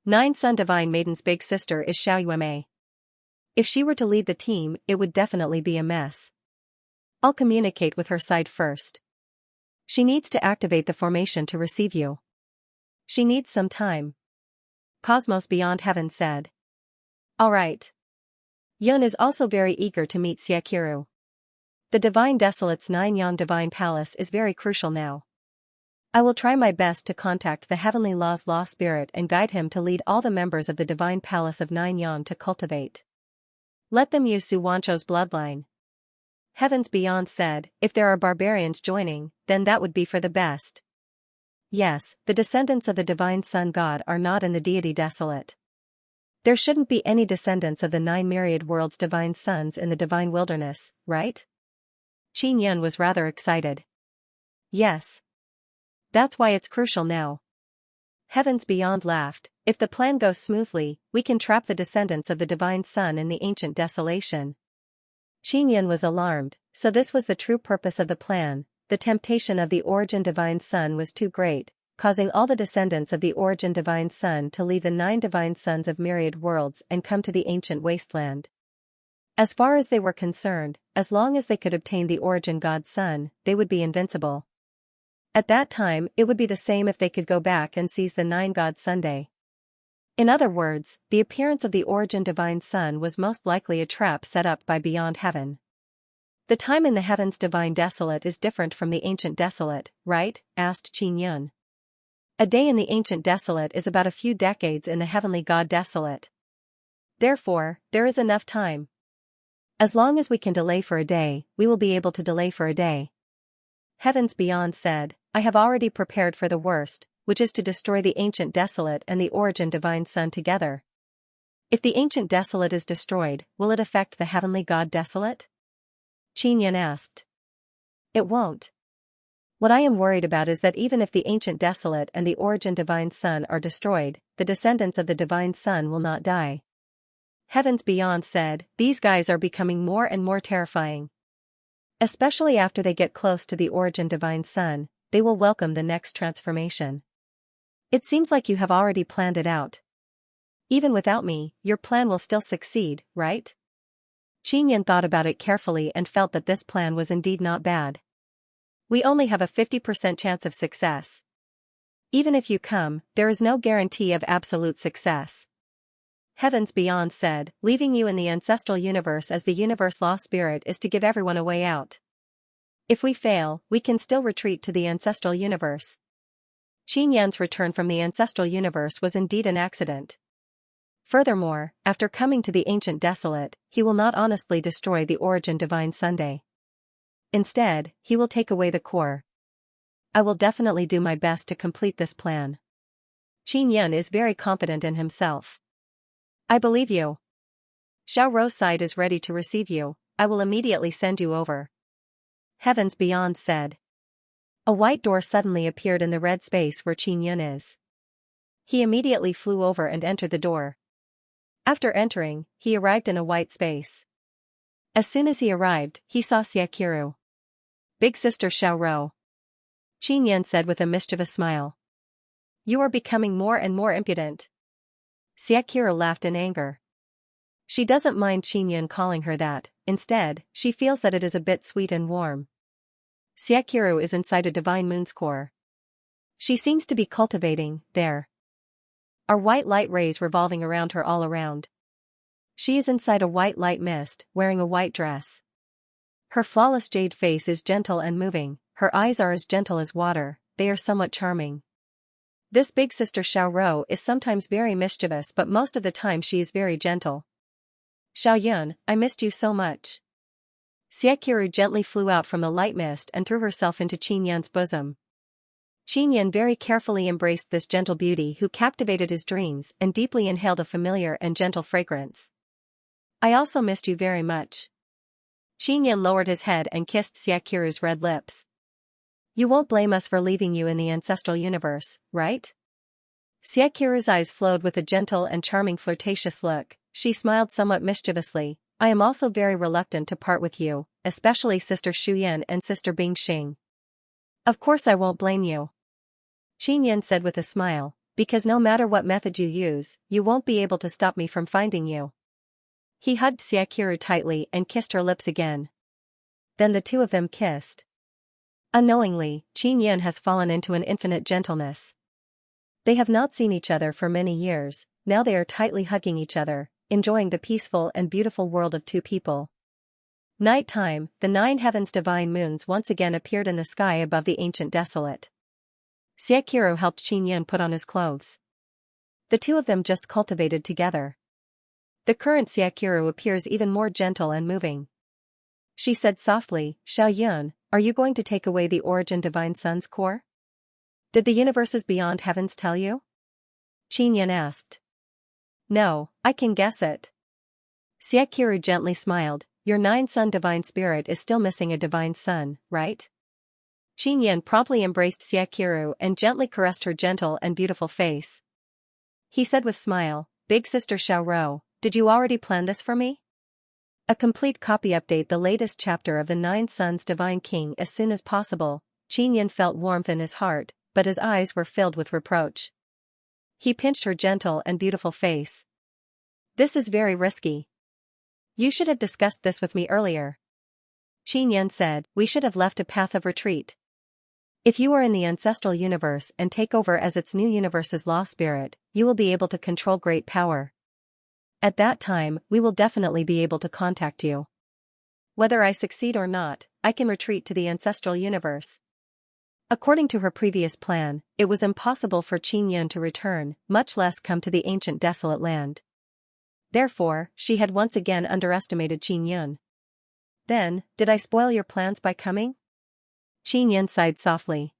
Nine Sun Divine Maiden's big sister is Xiao Yuemei. If she were to lead the team, it would definitely be a mess. I'll communicate with her side first. She needs to activate the formation to receive you. She needs some time. Cosmos Beyond Heaven said. Alright. Yun is also very eager to meet Xiaqiru. The Divine Desolate's 9-Yan Divine Palace is very crucial now. I will try my best to contact the Heavenly Law's Law Spirit and guide him to lead all the members of the Divine Palace of 9-Yan to cultivate. Let them use Su Wancho's bloodline. Heavens Beyond said, if there are barbarians joining, then that would be for the best. Yes, the descendants of the Divine Sun God are not in the Deity Desolate. There shouldn't be any descendants of the 9 myriad worlds' divine sons in the divine wilderness, right? Qin Yun was rather excited. Yes. That's why it's crucial now. Heavens Beyond laughed, if the plan goes smoothly, we can trap the descendants of the Divine Sun in the ancient desolation. Qin Yun was alarmed, so this was the true purpose of the plan. The temptation of the Origin Divine Sun was too great, causing all the descendants of the Origin Divine Sun to leave the 9 Divine Sons of myriad worlds and come to the ancient wasteland. As far as they were concerned, as long as they could obtain the Origin God Sun, they would be invincible. At that time, it would be the same if they could go back and seize the 9 God Sunday. In other words, the appearance of the Origin Divine Sun was most likely a trap set up by Beyond Heaven. The time in the Heavens Divine Desolate is different from the Ancient Desolate, right? Asked Qin Yun. A day in the Ancient Desolate is about a few decades in the Heavenly God Desolate. Therefore, there is enough time. As long as we can delay for a day, we will be able to delay for a day. Heavens Beyond said, I have already prepared for the worst, which is to destroy the Ancient Desolate and the Origin Divine Sun together. If the Ancient Desolate is destroyed, will it affect the Heavenly God Desolate? Qin Yun asked. It won't. What I am worried about is that even if the Ancient Desolate and the Origin Divine Sun are destroyed, the descendants of the Divine Sun will not die. Heavens Beyond said, these guys are becoming more and more terrifying. Especially after they get close to the Origin Divine Sun, they will welcome the next transformation. It seems like you have already planned it out. Even without me, your plan will still succeed, right? Qin Yun thought about it carefully and felt that this plan was indeed not bad. We only have a 50% chance of success. Even if you come, there is no guarantee of absolute success. Heavens Beyond said, leaving you in the ancestral universe as the universe law spirit is to give everyone a way out. If we fail, we can still retreat to the ancestral universe. Qin Yun's return from the ancestral universe was indeed an accident. Furthermore, after coming to the Ancient Desolate, he will not honestly destroy the Origin Divine Sunday. Instead, he will take away the core. I will definitely do my best to complete this plan. Qin Yun is very confident in himself. I believe you. Xiao Rou's side is ready to receive you, I will immediately send you over. Heavens Beyond said. A white door suddenly appeared in the red space where Qin Yun is. He immediately flew over and entered the door. After entering, he arrived in a white space. As soon as he arrived, he saw Xiaqiru. Big sister Xiao Rou. Qin Yun said with a mischievous smile. You are becoming more and more impudent. Xiaqiru laughed in anger. She doesn't mind Qin Yun calling her that, instead, she feels that it is a bit sweet and warm. Xiaqiru is inside a divine moon's core. She seems to be cultivating, there are white light rays revolving around her all around. She is inside a white light mist, wearing a white dress. Her flawless jade face is gentle and moving, her eyes are as gentle as water, they are somewhat charming. This big sister Xiao Rou is sometimes very mischievous but most of the time she is very gentle. Xiao Yun, I missed you so much. Xiaqiru gently flew out from the light mist and threw herself into Qin Yun's bosom. Qin Yun very carefully embraced this gentle beauty who captivated his dreams and deeply inhaled a familiar and gentle fragrance. I also missed you very much. Qin Yun lowered his head and kissed Xiaqiru's red lips. You won't blame us for leaving you in the ancestral universe, right? Xiaqiru's eyes flowed with a gentle and charming flirtatious look, she smiled somewhat mischievously. I am also very reluctant to part with you, especially Sister Shuyan and Sister Bingxing. Of course I won't blame you. Qin Yun said with a smile, because no matter what method you use, you won't be able to stop me from finding you. He hugged Xiaqiru tightly and kissed her lips again. Then the two of them kissed. Unknowingly, Qin Yan has fallen into an infinite gentleness. They have not seen each other for many years, now they are tightly hugging each other, enjoying the peaceful and beautiful world of two people. Night time, the 9 heavens' divine moons once again appeared in the sky above the ancient desolate. Xianxia helped Qin Yan put on his clothes. The two of them just cultivated together. The current Xianxia appears even more gentle and moving. She said softly, "Xiaoyun, are you going to take away the origin divine sun's core? Did the universes beyond heavens tell you?" Qin Yan asked. "No, I can guess it." Xianxia gently smiled. "Your 9-sun divine spirit is still missing a divine sun, right?" Qin Yan promptly embraced Xianxia and gently caressed her gentle and beautiful face. He said with smile, "Big sister Xiaoro, did you already plan this for me?" A complete copy. Update the latest chapter of the 9 Suns Divine King as soon as possible. Qin Yan felt warmth in his heart, but his eyes were filled with reproach. He pinched her gentle and beautiful face. "This is very risky. You should have discussed this with me earlier." Qin Yan said, "We should have left a path of retreat. If you are in the ancestral universe and take over as its new universe's law spirit, you will be able to control great power. At that time, we will definitely be able to contact you. Whether I succeed or not, I can retreat to the ancestral universe." According to her previous plan, it was impossible for Qin Yan to return, much less come to the ancient desolate land. Therefore, she had once again underestimated Qin Yan. "Then, did I spoil your plans by coming?" Qin Yan sighed softly.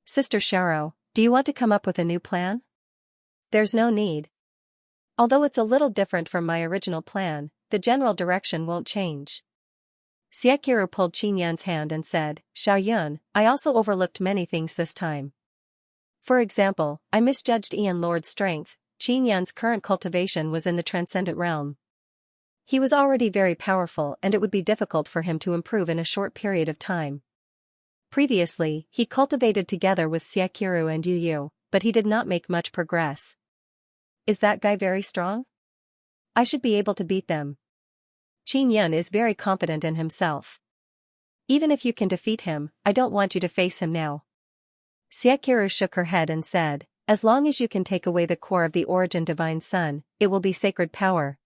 "Sister Xiaoro, do you want to come up with a new plan?" "There's no need. Although it's a little different from my original plan, the general direction won't change." Xianxia pulled Qin Yan's hand and said, "Xiaoyun, I also overlooked many things this time. For example, I misjudged Ian Lord's strength. Qin Yan's current cultivation was in the transcendent realm. He was already very powerful and it would be difficult for him to improve in a short period of time. Previously, he cultivated together with Xianxia and Yu Yu, but he did not make much progress. Is that guy very strong? I should be able to beat them. Qin Yan is very confident in himself. Even if you can defeat him, I don't want you to face him now." Xianxia shook her head and said, "As long as you can take away the core of the origin divine sun, it will be sacred power."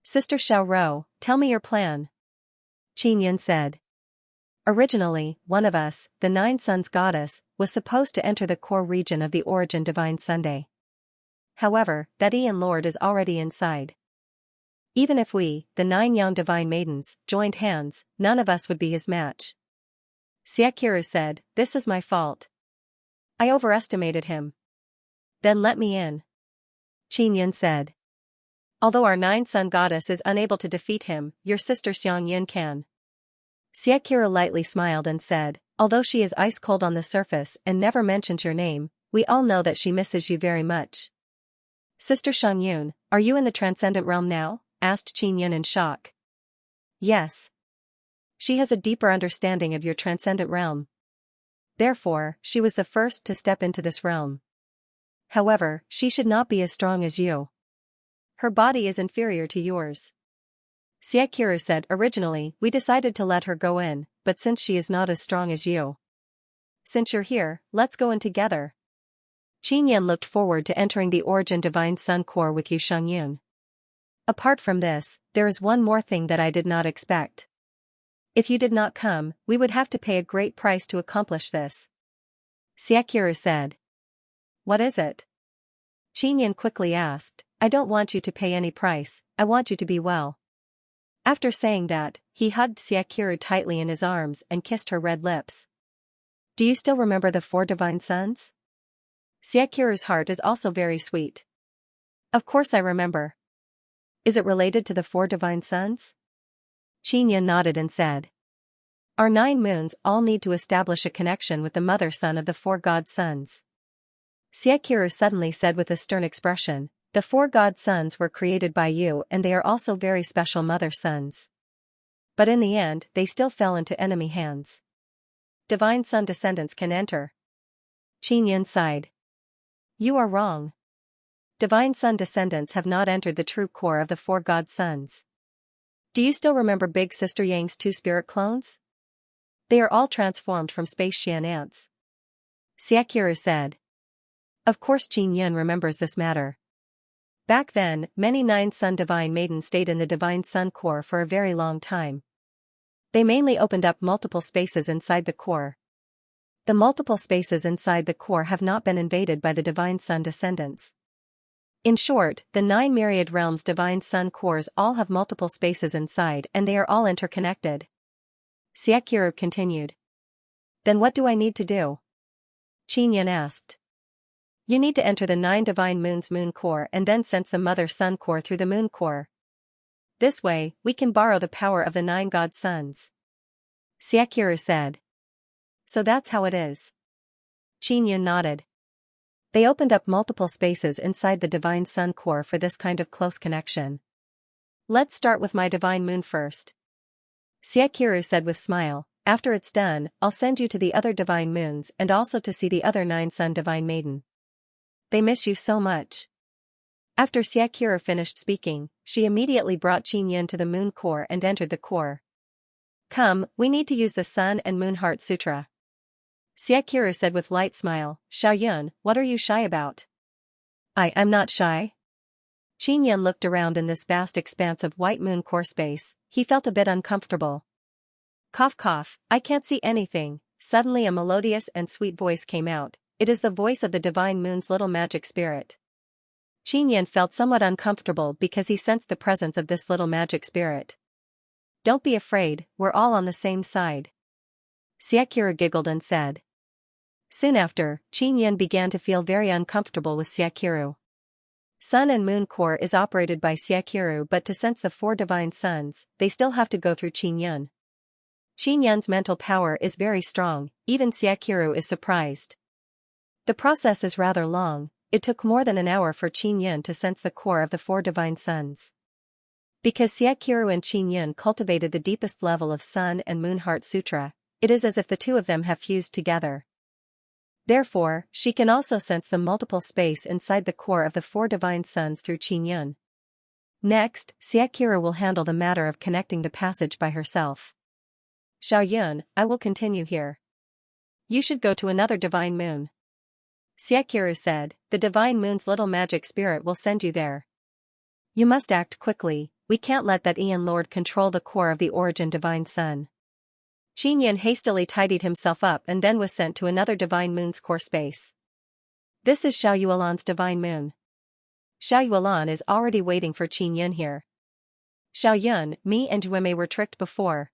"Sister Xiaoro, tell me your plan." Qin Yan said. "Originally, one of us, the 9 Suns goddess, was supposed to enter the core region of the origin divine Sunday. However, that Ian Lord is already inside. Even if we, the 9 young divine maidens, joined hands, none of us would be his match." Xianxia said, "This is my fault. I overestimated him." "Then let me in." Qin Yan said. "Although our 9-sun goddess is unable to defeat him, your sister Xiangyun can." Xianxia lightly smiled and said, "Although she is ice cold on the surface and never mentions your name, we all know that she misses you very much." "Sister Xiangyun, are you in the transcendent realm now?" asked Qin Yan in shock. "Yes. She has a deeper understanding of your transcendent realm. Therefore, she was the first to step into this realm. However, she should not be as strong as you. Her body is inferior to yours." Xianxia said, "Originally, we decided to let her go in, but since she is not as strong as you. Since you're here, let's go in together." Qin Yan looked forward to entering the origin divine sun core with you Xiangyun. "Apart from this, there is one more thing that I did not expect. If you did not come, we would have to pay a great price to accomplish this." Xianxia said. "What is it?" Qin Yan quickly asked. "I don't want you to pay any price, I want you to be well." After saying that, he hugged Xianxia tightly in his arms and kissed her red lips. "Do you still remember the 4 divine suns?" Xianxia's heart is also very sweet. "Of course I remember." "Is it related to the 4 divine suns?" Qin Yan nodded and said. "Our 9 moons all need to establish a connection with the mother sun of the 4 god suns." Xianxia suddenly said with a stern expression, "The 4 god suns were created by you and they are also very special mother suns. But in the end, they still fell into enemy hands. Divine sun descendants can enter." Qin Yan sighed. "You are wrong. Divine sun descendants have not entered the true core of the 4 god suns. Do you still remember Big Sister Yang's two spirit clones? They are all transformed from space Xian ants. Xiaqiru said. Of course Qin Yun remembers this matter. Back then, many Nine Sun Divine Maidens stayed in the Divine Sun core for a very long time. They mainly opened up multiple spaces inside the core. The multiple spaces inside the core have not been invaded by the Divine Sun descendants. In short, the 9 myriad realms Divine Sun cores all have multiple spaces inside and they are all interconnected. Xiaqiru continued. Then what do I need to do? Qin Yun asked. You need to enter the 9 divine moons moon core and then sense the mother sun core through the moon core. This way, we can borrow the power of the 9 god suns. Xiaqiru said. So that's how it is. Qin Yun nodded. They opened up multiple spaces inside the divine sun core for this kind of close connection. Let's start with my divine moon first. Xiaqiru said with smile, after it's done, I'll send you to the other divine moons and also to see the other 9 sun divine maiden. They miss you so much. After Xiaqiru finished speaking, she immediately brought Qin Yun to the moon core and entered the core. Come, we need to use the Sun and Moon Heart Sutra. Xiaqiru said with light smile, Xiao Yun, what are you shy about? I'm not shy. Qin Yun looked around in this vast expanse of white moon core space, he felt a bit uncomfortable. Cough cough, I can't see anything. Suddenly a melodious and sweet voice came out. It is the voice of the divine moon's little magic spirit. Qin Yun felt somewhat uncomfortable because he sensed the presence of this little magic spirit. Don't be afraid, we're all on the same side. Xiaqiru giggled and said. Soon after, Qin Yun began to feel very uncomfortable with Xiaqiru. Sun and Moon Core is operated by Xiaqiru, but to sense the 4 divine suns, they still have to go through Qin Yun. Qin Yun's mental power is very strong, even Xiaqiru is surprised. The process is rather long, it took more than an hour for Qin Yun to sense the core of the 4 divine suns. Because Xiaqiru and Qin Yun cultivated the deepest level of Sun and Moon Heart Sutra, it is as if the two of them have fused together. Therefore, she can also sense the multiple space inside the core of the 4 divine suns through Qin Yun. Next, Xiaqiru will handle the matter of connecting the passage by herself. Xiao Yun, I will continue here. You should go to another divine moon. Xiaqiru said, the divine moon's little magic spirit will send you there. You must act quickly, we can't let that Aeon Lord control the core of the origin divine sun. Qin Yun hastily tidied himself up and then was sent to another divine moon's core space. This is Xiao Yuelan's divine moon. Xiao Yuelan is already waiting for Qin Yun here. Xiao Yun, me and Yueme were tricked before.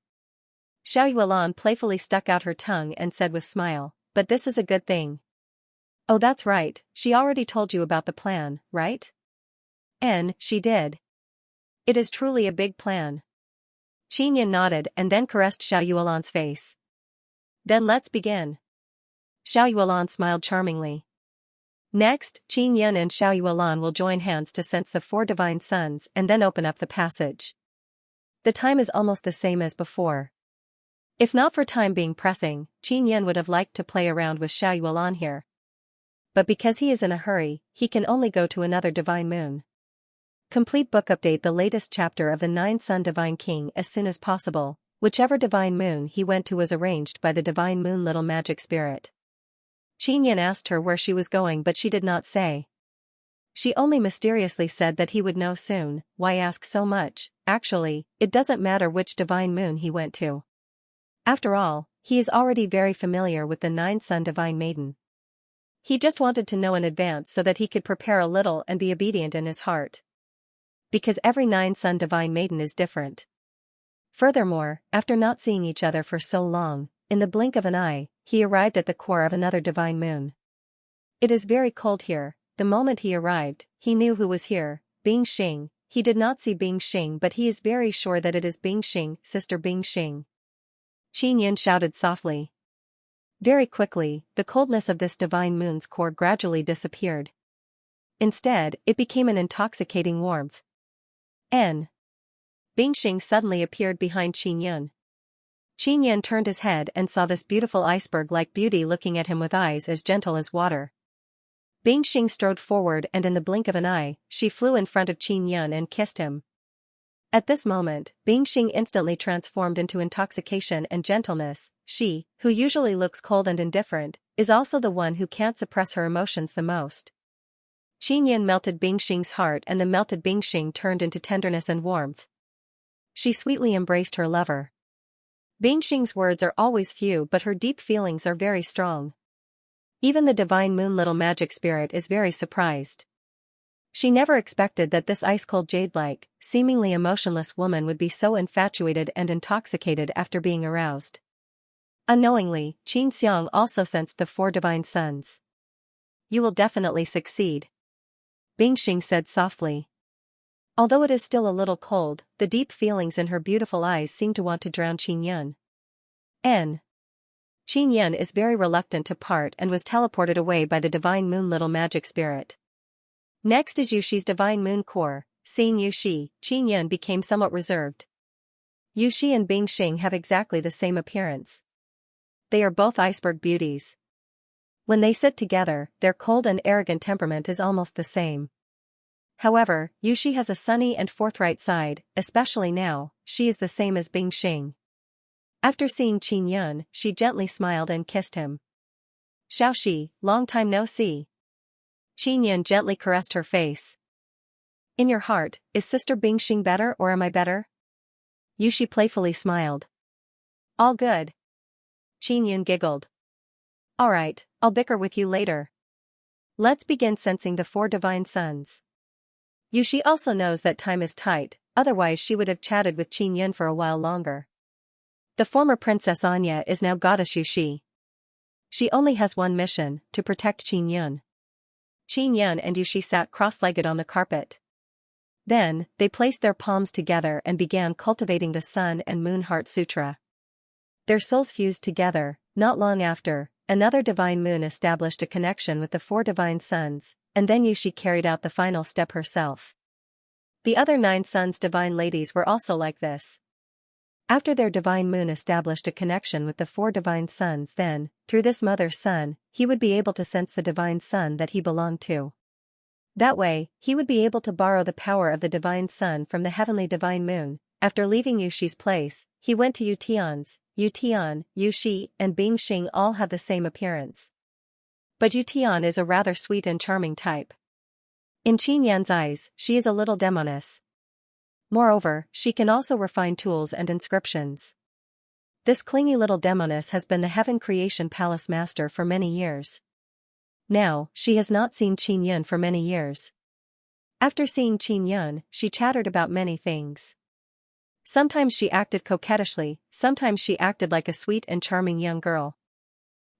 Xiao Yuelan playfully stuck out her tongue and said with smile, but this is a good thing. Oh, that's right, she already told you about the plan, right? She did. It is truly a big plan. Qin Yun nodded and then caressed Xiao Yuelan's face. Then let's begin. Xiao Yuelan smiled charmingly. Next, Qin Yun and Xiao Yuelan will join hands to sense the 4 divine suns and then open up the passage. The time is almost the same as before. If not for time being pressing, Qin Yun would have liked to play around with Xiao Yuelan here. But because he is in a hurry, he can only go to another divine moon. Complete book update the latest chapter of the 9 Sun Divine King as soon as possible. Whichever divine moon he went to was arranged by the divine moon little magic spirit. Qin Yun asked her where she was going but she did not say. She only mysteriously said that he would know soon. Why ask so much? Actually, it doesn't matter which divine moon he went to. After all, he is already very familiar with the 9 Sun Divine Maiden. He just wanted to know in advance so that he could prepare a little and be obedient in his heart. Because every 9 Sun Divine Maiden is different. Furthermore, after not seeing each other for so long, in the blink of an eye, he arrived at the core of another divine moon. It is very cold here. The moment he arrived, he knew who was here, Bing Xing. He did not see Bing Xing but he is very sure that it is Bing Xing, Sister Bing Xing. Qin Yun shouted softly. Very quickly, the coldness of this divine moon's core gradually disappeared. Instead, it became an intoxicating warmth. Bing Xing suddenly appeared behind Qin Yun. Qin Yun turned his head and saw this beautiful iceberg-like beauty looking at him with eyes as gentle as water. Bing Xing strode forward and in the blink of an eye, she flew in front of Qin Yun and kissed him. At this moment, Bingxing instantly transformed into intoxication and gentleness. She, who usually looks cold and indifferent, is also the one who can't suppress her emotions the most. Qinyan melted Bingxing's heart, and the melted Bingxing turned into tenderness and warmth. She sweetly embraced her lover. Bingxing's words are always few, but her deep feelings are very strong. Even the divine moon little magic spirit is very surprised. She never expected that this ice-cold jade-like, seemingly emotionless woman would be so infatuated and intoxicated after being aroused. Unknowingly, Xianxia also sensed the 4 divine suns. "You will definitely succeed," Bingxing said softly. Although it is still a little cold, the deep feelings in her beautiful eyes seem to want to drown Qinyan. Qinyan is very reluctant to part and was teleported away by the divine moon little magic spirit. Next is Yuxi's divine moon core. Seeing Yuxi, Qinyan became somewhat reserved. Yuxi and Bingxing have exactly the same appearance. They are both iceberg beauties. When they sit together, their cold and arrogant temperament is almost the same. However, Yuxi has a sunny and forthright side, especially now. She is the same as Bingxing. After seeing Qinyan, she gently smiled and kissed him. "Xiaoxi, long time no see." Qinyan gently caressed her face. "In your heart, is Sister Bingxing better or am I better?" Yuxi playfully smiled. "All good." Qinyan giggled. "Alright, I'll bicker with you later. Let's begin sensing the 4 divine suns." Yuxi also knows that time is tight, otherwise she would have chatted with Qinyan for a while longer. The former Princess Anya is now Goddess Yuxi. She only has one mission, to protect Qinyan. Qinyan and Yuxi sat cross-legged on the carpet. Then, they placed their palms together and began cultivating the Sun and Moon Heart Sutra. Their souls fused together. Not long after, another divine moon established a connection with the 4 divine suns, and then Yuxi carried out the final step herself. The other 9 suns divine ladies were also like this. After their divine moon established a connection with the 4 divine suns, then, through this mother sun, he would be able to sense the divine sun that he belonged to. That way, he would be able to borrow the power of the divine sun from the heavenly divine moon. After leaving Yuxi's place, he went to Yutian's. Yutian, Yuxi, and Bingxing all have the same appearance. But Yutian is a rather sweet and charming type. In Qinyan's eyes, she is a little demoness. Moreover, she can also refine tools and inscriptions. This clingy little demoness has been the Heaven Creation Palace master for many years. Now, she has not seen Qinyan for many years. After seeing Qinyan, she chattered about many things. Sometimes she acted coquettishly, sometimes she acted like a sweet and charming young girl.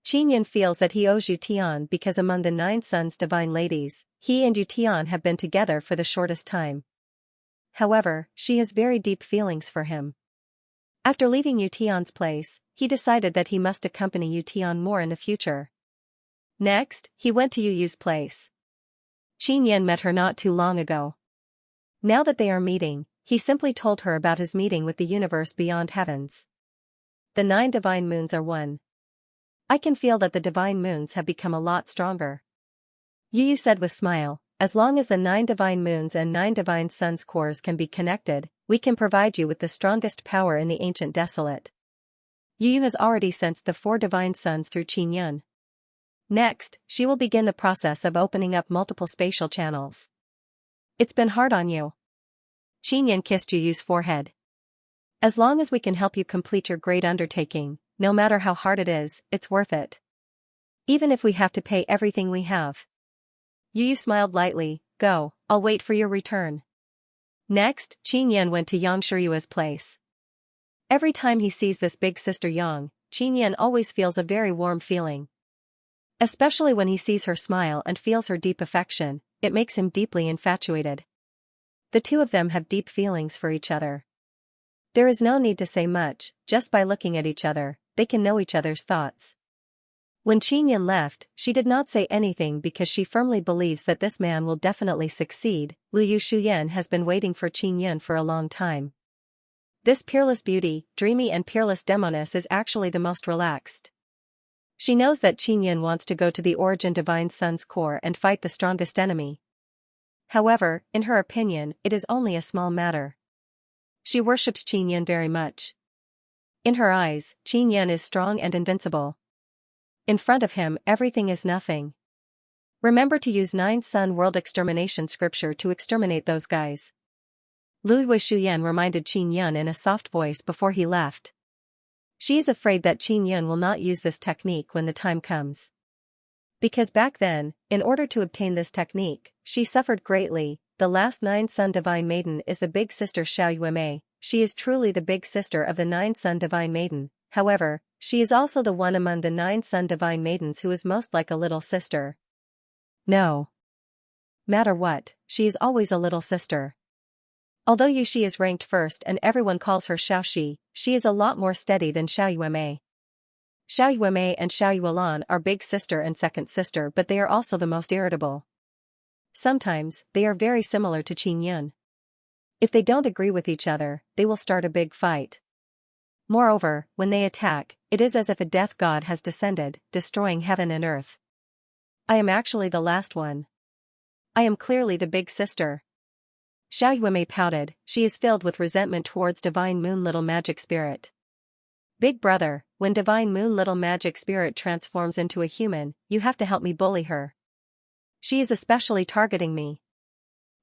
Qinyan feels that he owes Yutian because among the 9 suns divine ladies, he and Yutian have been together for the shortest time. However, she has very deep feelings for him. After leaving Yutian's place, he decided that he must accompany Yutian more in the future. Next, he went to Yuyu's place. Qinyan met her not too long ago. Now that they are meeting, he simply told her about his meeting with the universe beyond heavens. The 9 divine moons are one. I can feel that the divine moons have become a lot stronger. Yuyu said with smile, as long as the 9 divine moons and 9 divine suns cores can be connected, we can provide you with the strongest power in the ancient desolate. Yuyu has already sensed the 4 divine suns through Qinyan. Next, she will begin the process of opening up multiple spatial channels. It's been hard on you. Qinyan kissed Yuyu's forehead. As long as we can help you complete your great undertaking, no matter how hard it is, it's worth it. Even if we have to pay everything we have. Yuyu smiled lightly. Go, I'll wait for your return. Next, Qinyan went to Yang Shiyua's place. Every time he sees this big sister Yang, Qinyan always feels a very warm feeling. Especially when he sees her smile and feels her deep affection, it makes him deeply infatuated. The two of them have deep feelings for each other. There is no need to say much, just by looking at each other, they can know each other's thoughts. When Qinyan left, she did not say anything because she firmly believes that this man will definitely succeed. Liu Shuyan has been waiting for Qinyan for a long time. This peerless beauty, dreamy and peerless demoness is actually the most relaxed. She knows that Qinyan wants to go to the Origin Divine Sun's core and fight the strongest enemy. However, in her opinion, it is only a small matter. She worships Qin Yan very much. In her eyes, Qin Yan is strong and invincible. In front of him, everything is nothing. Remember to use 9 Sun World Extermination scripture to exterminate those guys. Lu Shuyan reminded Qin Yan in a soft voice before he left. She is afraid that Qin Yan will not use this technique when the time comes. Because back then, in order to obtain this technique, she suffered greatly. The last 9 Sun Divine Maiden is the big sister Xiao Yuemei. She is truly the big sister of the 9 Sun Divine Maiden. However, she is also the one among the 9 Sun Divine Maidens who is most like a little sister. No matter what, she is always a little sister. Although Yuxi is ranked first and everyone calls her Xiaoxi, she is a lot more steady than Xiao Yuemei. Xiao Yuemei and Xiao Yuelan are big sister and second sister, but they are also the most irritable. Sometimes, they are very similar to Qin Yan. If they don't agree with each other, they will start a big fight. Moreover, when they attack, it is as if a death god has descended, destroying heaven and earth. I am actually the last one. I am clearly the big sister. Xiao Yuemei pouted. She is filled with resentment towards Divine Moon Little Magic Spirit. Big brother, when Divine Moon Little Magic Spirit transforms into a human, you have to help me bully her. She is especially targeting me.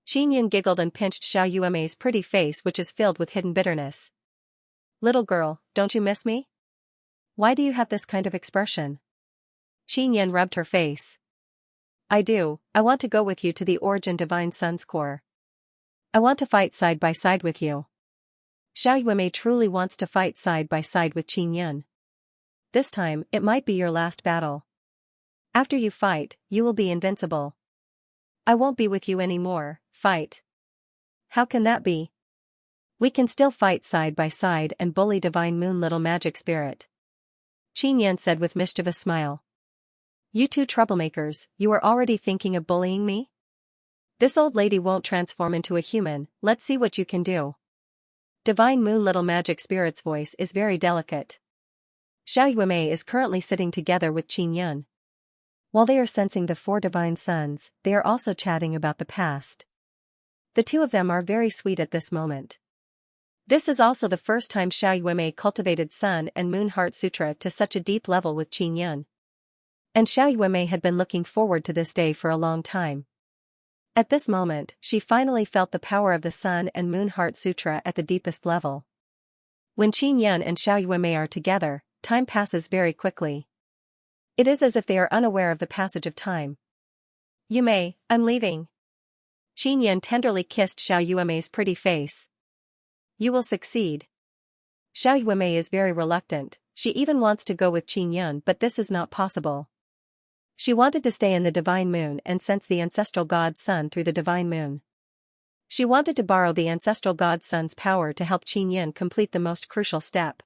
Qin Yan giggled and pinched Xiao Yuemei's pretty face, which is filled with hidden bitterness. Little girl, don't you miss me? Why do you have this kind of expression? Qin Yan rubbed her face. I do. I want to go with you to the Origin Divine Sun's core. I want to fight side by side with you. Xiao Yuemei truly wants to fight side by side with Qin Yan. This time, it might be your last battle. After you fight, you will be invincible. I won't be with you anymore. Fight. How can that be? We can still fight side by side and bully Divine Moon Little Magic Spirit. Qin Yan said with mischievous smile. You two troublemakers, you are already thinking of bullying me? This old lady won't transform into a human, let's see what you can do. Divine Moon Little Magic Spirit's voice is very delicate. Xiao Yuemei is currently sitting together with Qin Yan. While they are sensing the 4 divine suns, they are also chatting about the past. The two of them are very sweet at this moment. This is also the first time Xiao Yuemei cultivated Sun and Moon Heart Sutra to such a deep level with Qin Yan. And Xiao Yuemei had been looking forward to this day for a long time. At this moment, she finally felt the power of the Sun and Moon Heart Sutra at the deepest level. When Qin Yan and Xiao Yuemei are together, time passes very quickly. It is as if they are unaware of the passage of time. Yuemei, I'm leaving. Qin Yan tenderly kissed Xiao Yuemei's pretty face. You will succeed. Xiao Yuemei is very reluctant. She even wants to go with Qin Yan, but this is not possible. She wanted to stay in the Divine Moon and sense the ancestral god Sun through the Divine Moon. She wanted to borrow the ancestral god Sun's power to help Qin Yan complete the most crucial step.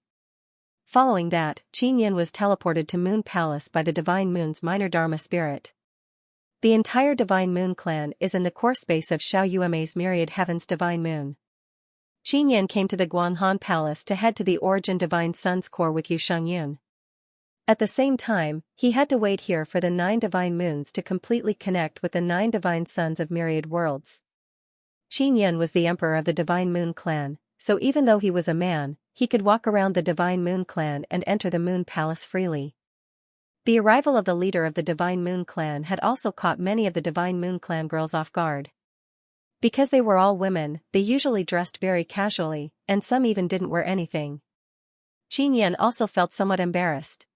Following that, Qin Yan was teleported to Moon Palace by the Divine Moon's minor Dharma spirit. The entire Divine Moon clan is in the core space of Xiao Yuemei's myriad heaven's Divine Moon. Qin Yan came to the Guanghan Palace to head to the Origin Divine Sun's core with Yu Shangyun. At the same time, he had to wait here for the 9 divine moons to completely connect with the 9 divine suns of myriad worlds. Qin Yan was the emperor of the Divine Moon clan, so even though he was a man, he could walk around the Divine Moon clan and enter the Moon Palace freely. The arrival of the leader of the Divine Moon clan had also caught many of the Divine Moon clan girls off guard. Because they were all women, they usually dressed very casually, and some even didn't wear anything. Qin Yan also felt somewhat embarrassed.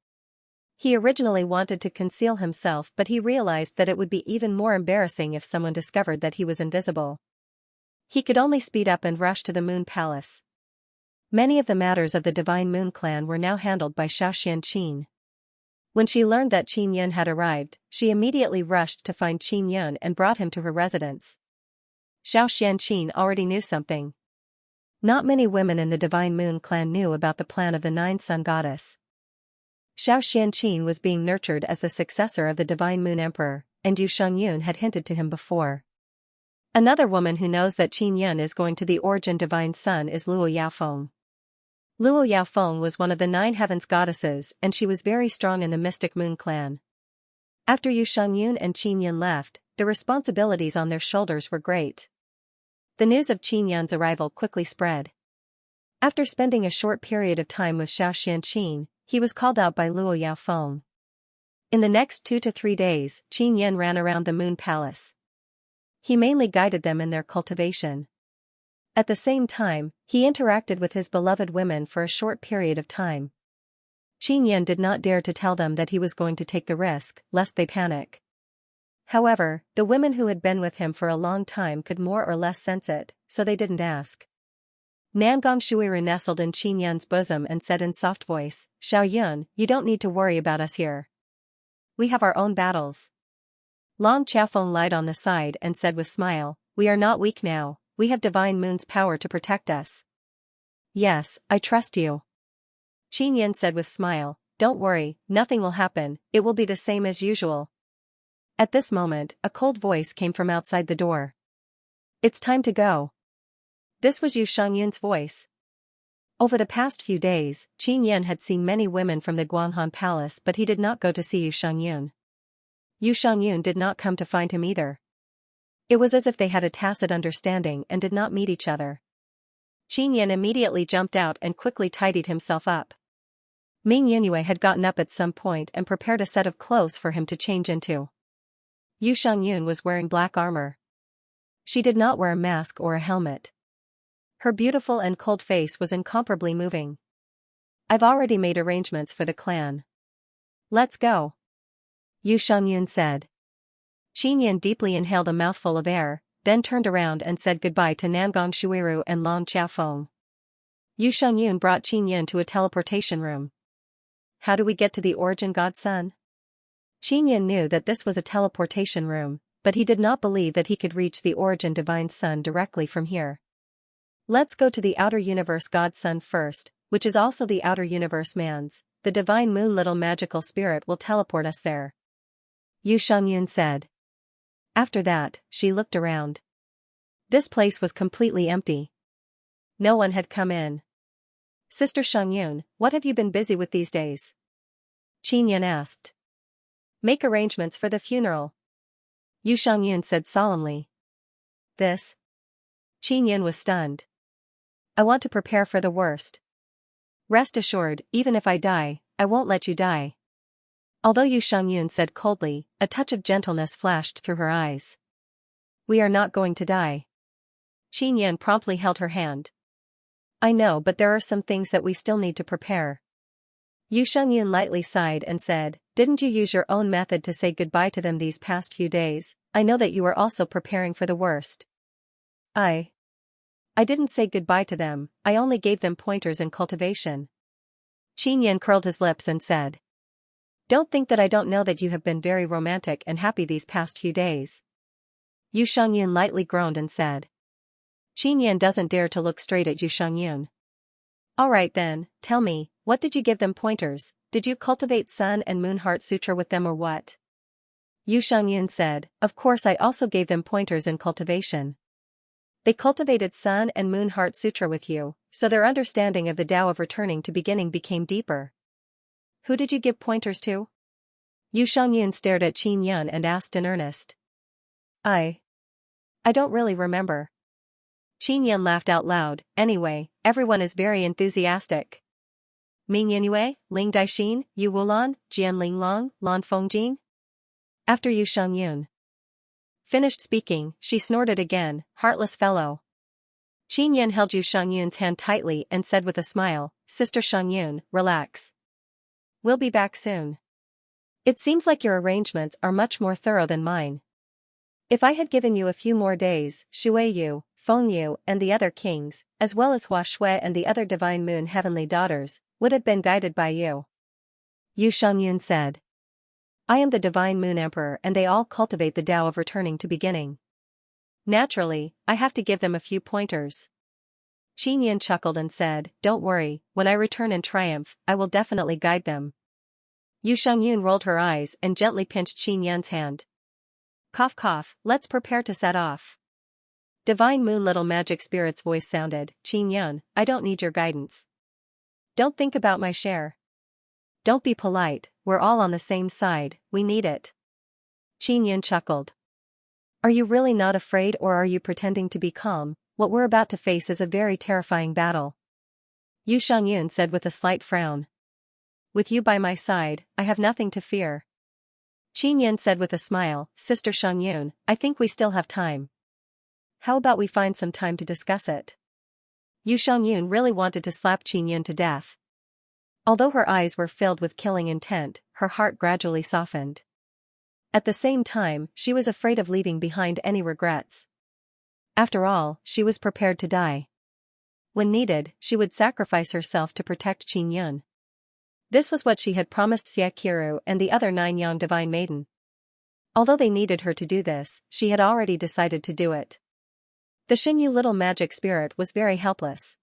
He originally wanted to conceal himself, but he realized that it would be even more embarrassing if someone discovered that he was invisible. He could only speed up and rush to the Moon Palace. Many of the matters of the Divine Moon clan were now handled by Xiao Xianqin. When she learned that Qin Yan had arrived, she immediately rushed to find Qin Yan and brought him to her residence. Xiao Xianqin already knew something. Not many women in the Divine Moon clan knew about the plan of the 9 Sun Goddess. Xiao Xianqin was being nurtured as the successor of the Divine Moon Emperor, and Yu Shangyun had hinted to him before. Another woman who knows that Qin Yan is going to the Origin Divine Sun is Luo Yaofeng. Luo Yaofeng was one of the 9 heavens goddesses, and she was very strong in the Mystic Moon clan. After Yu Shangyun and Qin Yan left, the responsibilities on their shoulders were great. The news of Qin Yan's arrival quickly spread. After spending a short period of time with Xianxia, he was called out by Luo Yaofeng. In the next 2 to 3 days, Qin Yan ran around the Moon Palace. He mainly guided them in their cultivation. At the same time, he interacted with his beloved women for a short period of time. Qin Yan did not dare to tell them that he was going to take the risk, lest they panic. However, the women who had been with him for a long time could more or less sense it, so they didn't ask. Nangong Shuiru nestled in Qin Yan's bosom and said in soft voice, "Xiao Yun, you don't need to worry about us here. We have our own battles." Long Qiafeng lied on the side and said with smile, "We are not weak now, we have Divine Moon's power to protect us." "Yes, I trust you." Qin Yan said with smile, "Don't worry, nothing will happen, it will be the same as usual." At this moment, a cold voice came from outside the door. "It's time to go." This was Yu Shangyun's voice. Over the past few days, Qin Yan had seen many women from the Guanghan Palace, but he did not go to see Yu Shangyun. Yu Shangyun did not come to find him either. It was as if they had a tacit understanding and did not meet each other. Qin Yan immediately jumped out and quickly tidied himself up. Ming Yunwei had gotten up at some point and prepared a set of clothes for him to change into. Yu Shangyun was wearing black armor. She did not wear a mask or a helmet. Her beautiful and cold face was incomparably moving. "I've already made arrangements for the clan. Let's go," Yu Shangyun said. Qin Yan deeply inhaled a mouthful of air, then turned around and said goodbye to Nangong Shuiru and Long Qiafeng. Yu Shangyun brought Qin Yan to a teleportation room. "How do we get to the Origin God Sun?" Qin Yan knew that this was a teleportation room, but he did not believe that he could reach the Origin Divine Sun directly from here. "Let's go to the Outer Universe God Sun first, which is also the Outer Universe Man's. The Divine Moon Little Magical Spirit will teleport us there," Yu Shangyun said. After that, she looked around. This place was completely empty. No one had come in. "Sister Shangyun, what have you been busy with these days?" Qin Yan asked. "Make arrangements for the funeral," Yu Shangyun said solemnly. "This?" Qin Yan was stunned. "I want to prepare for the worst. Rest assured, even if I die, I won't let you die." Although Yu Shangyun said coldly, a touch of gentleness flashed through her eyes. "We are not going to die." Qin Yan promptly held her hand. "I know, but there are some things that we still need to prepare." Yu Shangyun lightly sighed and said, "Didn't you use your own method to say goodbye to them these past few days? I know that you are also preparing for the worst." I didn't say goodbye to them, I only gave them pointers in cultivation." Qin Yan curled his lips and said. "Don't think that I don't know that you have been very romantic and happy these past few days." Yu Shangyun lightly groaned and said. Qin Yan doesn't dare to look straight at Yu Shangyun. "Alright then, tell me, what did you give them pointers? Did you cultivate Sun and Moon Heart Sutra with them or what?" Yu Shangyun said, "Of course I also gave them pointers in cultivation. They cultivated Sun and Moon Heart Sutra with you, so their understanding of the Tao of returning to beginning became deeper." "Who did you give pointers to?" Yu Shangyun stared at Qin Yan and asked in earnest. I don't really remember." Qin Yan laughed out loud. "Anyway, everyone is very enthusiastic. Ming Yunwei, Ling Daixin, Yu Wulan, Jian Linglong, Lan Fengjing." After Yu Shangyun finished speaking, she snorted again, "Heartless fellow." Qin Yan held Yu Shangyun's hand tightly and said with a smile, "Sister Shangyun, relax. We'll be back soon. It seems like your arrangements are much more thorough than mine. If I had given you a few more days, Shui Yu, Feng Yu and the other kings, as well as Hua Shui and the other Divine Moon Heavenly Daughters, would have been guided by you," Yu Shangyun said. "I am the Divine Moon Emperor and they all cultivate the Tao of returning to beginning. Naturally, I have to give them a few pointers." Qin Yan chuckled and said, "Don't worry, when I return in triumph, I will definitely guide them." Yu Shangyun rolled her eyes and gently pinched Qin Yan's hand. "Cough cough, let's prepare to set off." Divine Moon Little Magic Spirit's voice sounded, "Qin Yan, I don't need your guidance. Don't think about my share. Don't be polite, we're all on the same side, we need it." Qin Yan chuckled. "Are you really not afraid or are you pretending to be calm? What we're about to face is a very terrifying battle." Yu Xiangyun said with a slight frown. With you by my side, I have nothing to fear. Qin Yin said with a smile, Sister Xiangyun, I think we still have time. How about we find some time to discuss it? Yu Xiangyun really wanted to slap Qin Yin to death. Although her eyes were filled with killing intent, her heart gradually softened. At the same time, she was afraid of leaving behind any regrets. After all, she was prepared to die. When needed, she would sacrifice herself to protect Qin Yun. This was what she had promised Xiaqiru and the other 9 young divine maiden. Although they needed her to do this, she had already decided to do it. The Xinyu little magic spirit was very helpless.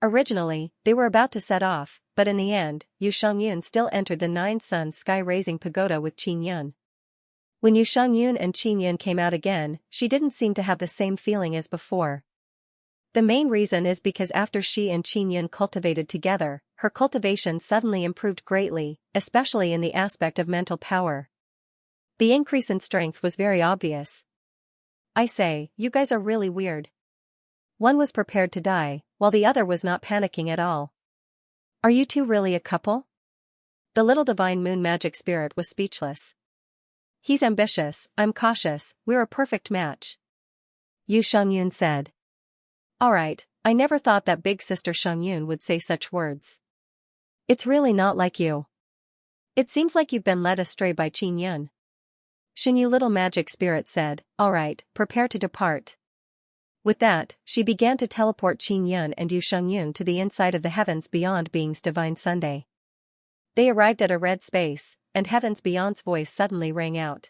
Originally, they were about to set off, but in the end, Yu Xiangyun still entered the 9 Suns sky-raising pagoda with Qin Yun. When Yu Xiangyun and Qin Yun came out again, she didn't seem to have the same feeling as before. The main reason is because after she and Qin Yun cultivated together, her cultivation suddenly improved greatly, especially in the aspect of mental power. The increase in strength was very obvious. I say, you guys are really weird. One was prepared to die, while the other was not panicking at all. Are you two really a couple? The little divine moon magic spirit was speechless. He's ambitious, I'm cautious, we're a perfect match. Yu Xiangyun said. Alright, I never thought that big sister Xiangyun would say such words. It's really not like you. It seems like you've been led astray by Qin Yun. Xinyu little magic spirit said, alright, prepare to depart. With that, she began to teleport Qin Yun and Yu Xiangyun to the inside of the Heavens Beyond Being's Divine Sunday. They arrived at a red space, and Heavens Beyond's voice suddenly rang out.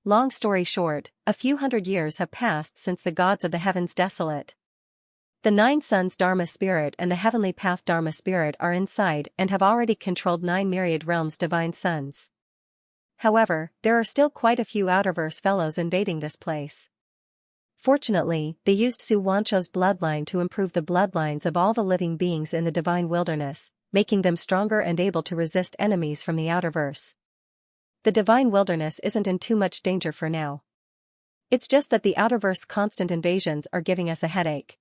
Long story short, a few hundred years have passed since the gods of the heavens desolate. The 9 Suns Dharma Spirit and the Heavenly Path Dharma Spirit are inside and have already controlled 9 myriad realms divine suns. However, there are still quite a few outerverse fellows invading this place. Fortunately, they used Su Wancho's bloodline to improve the bloodlines of all the living beings in the divine wilderness, making them stronger and able to resist enemies from the outerverse. The divine wilderness isn't in too much danger for now. It's just that the outerverse constant invasions are giving us a headache.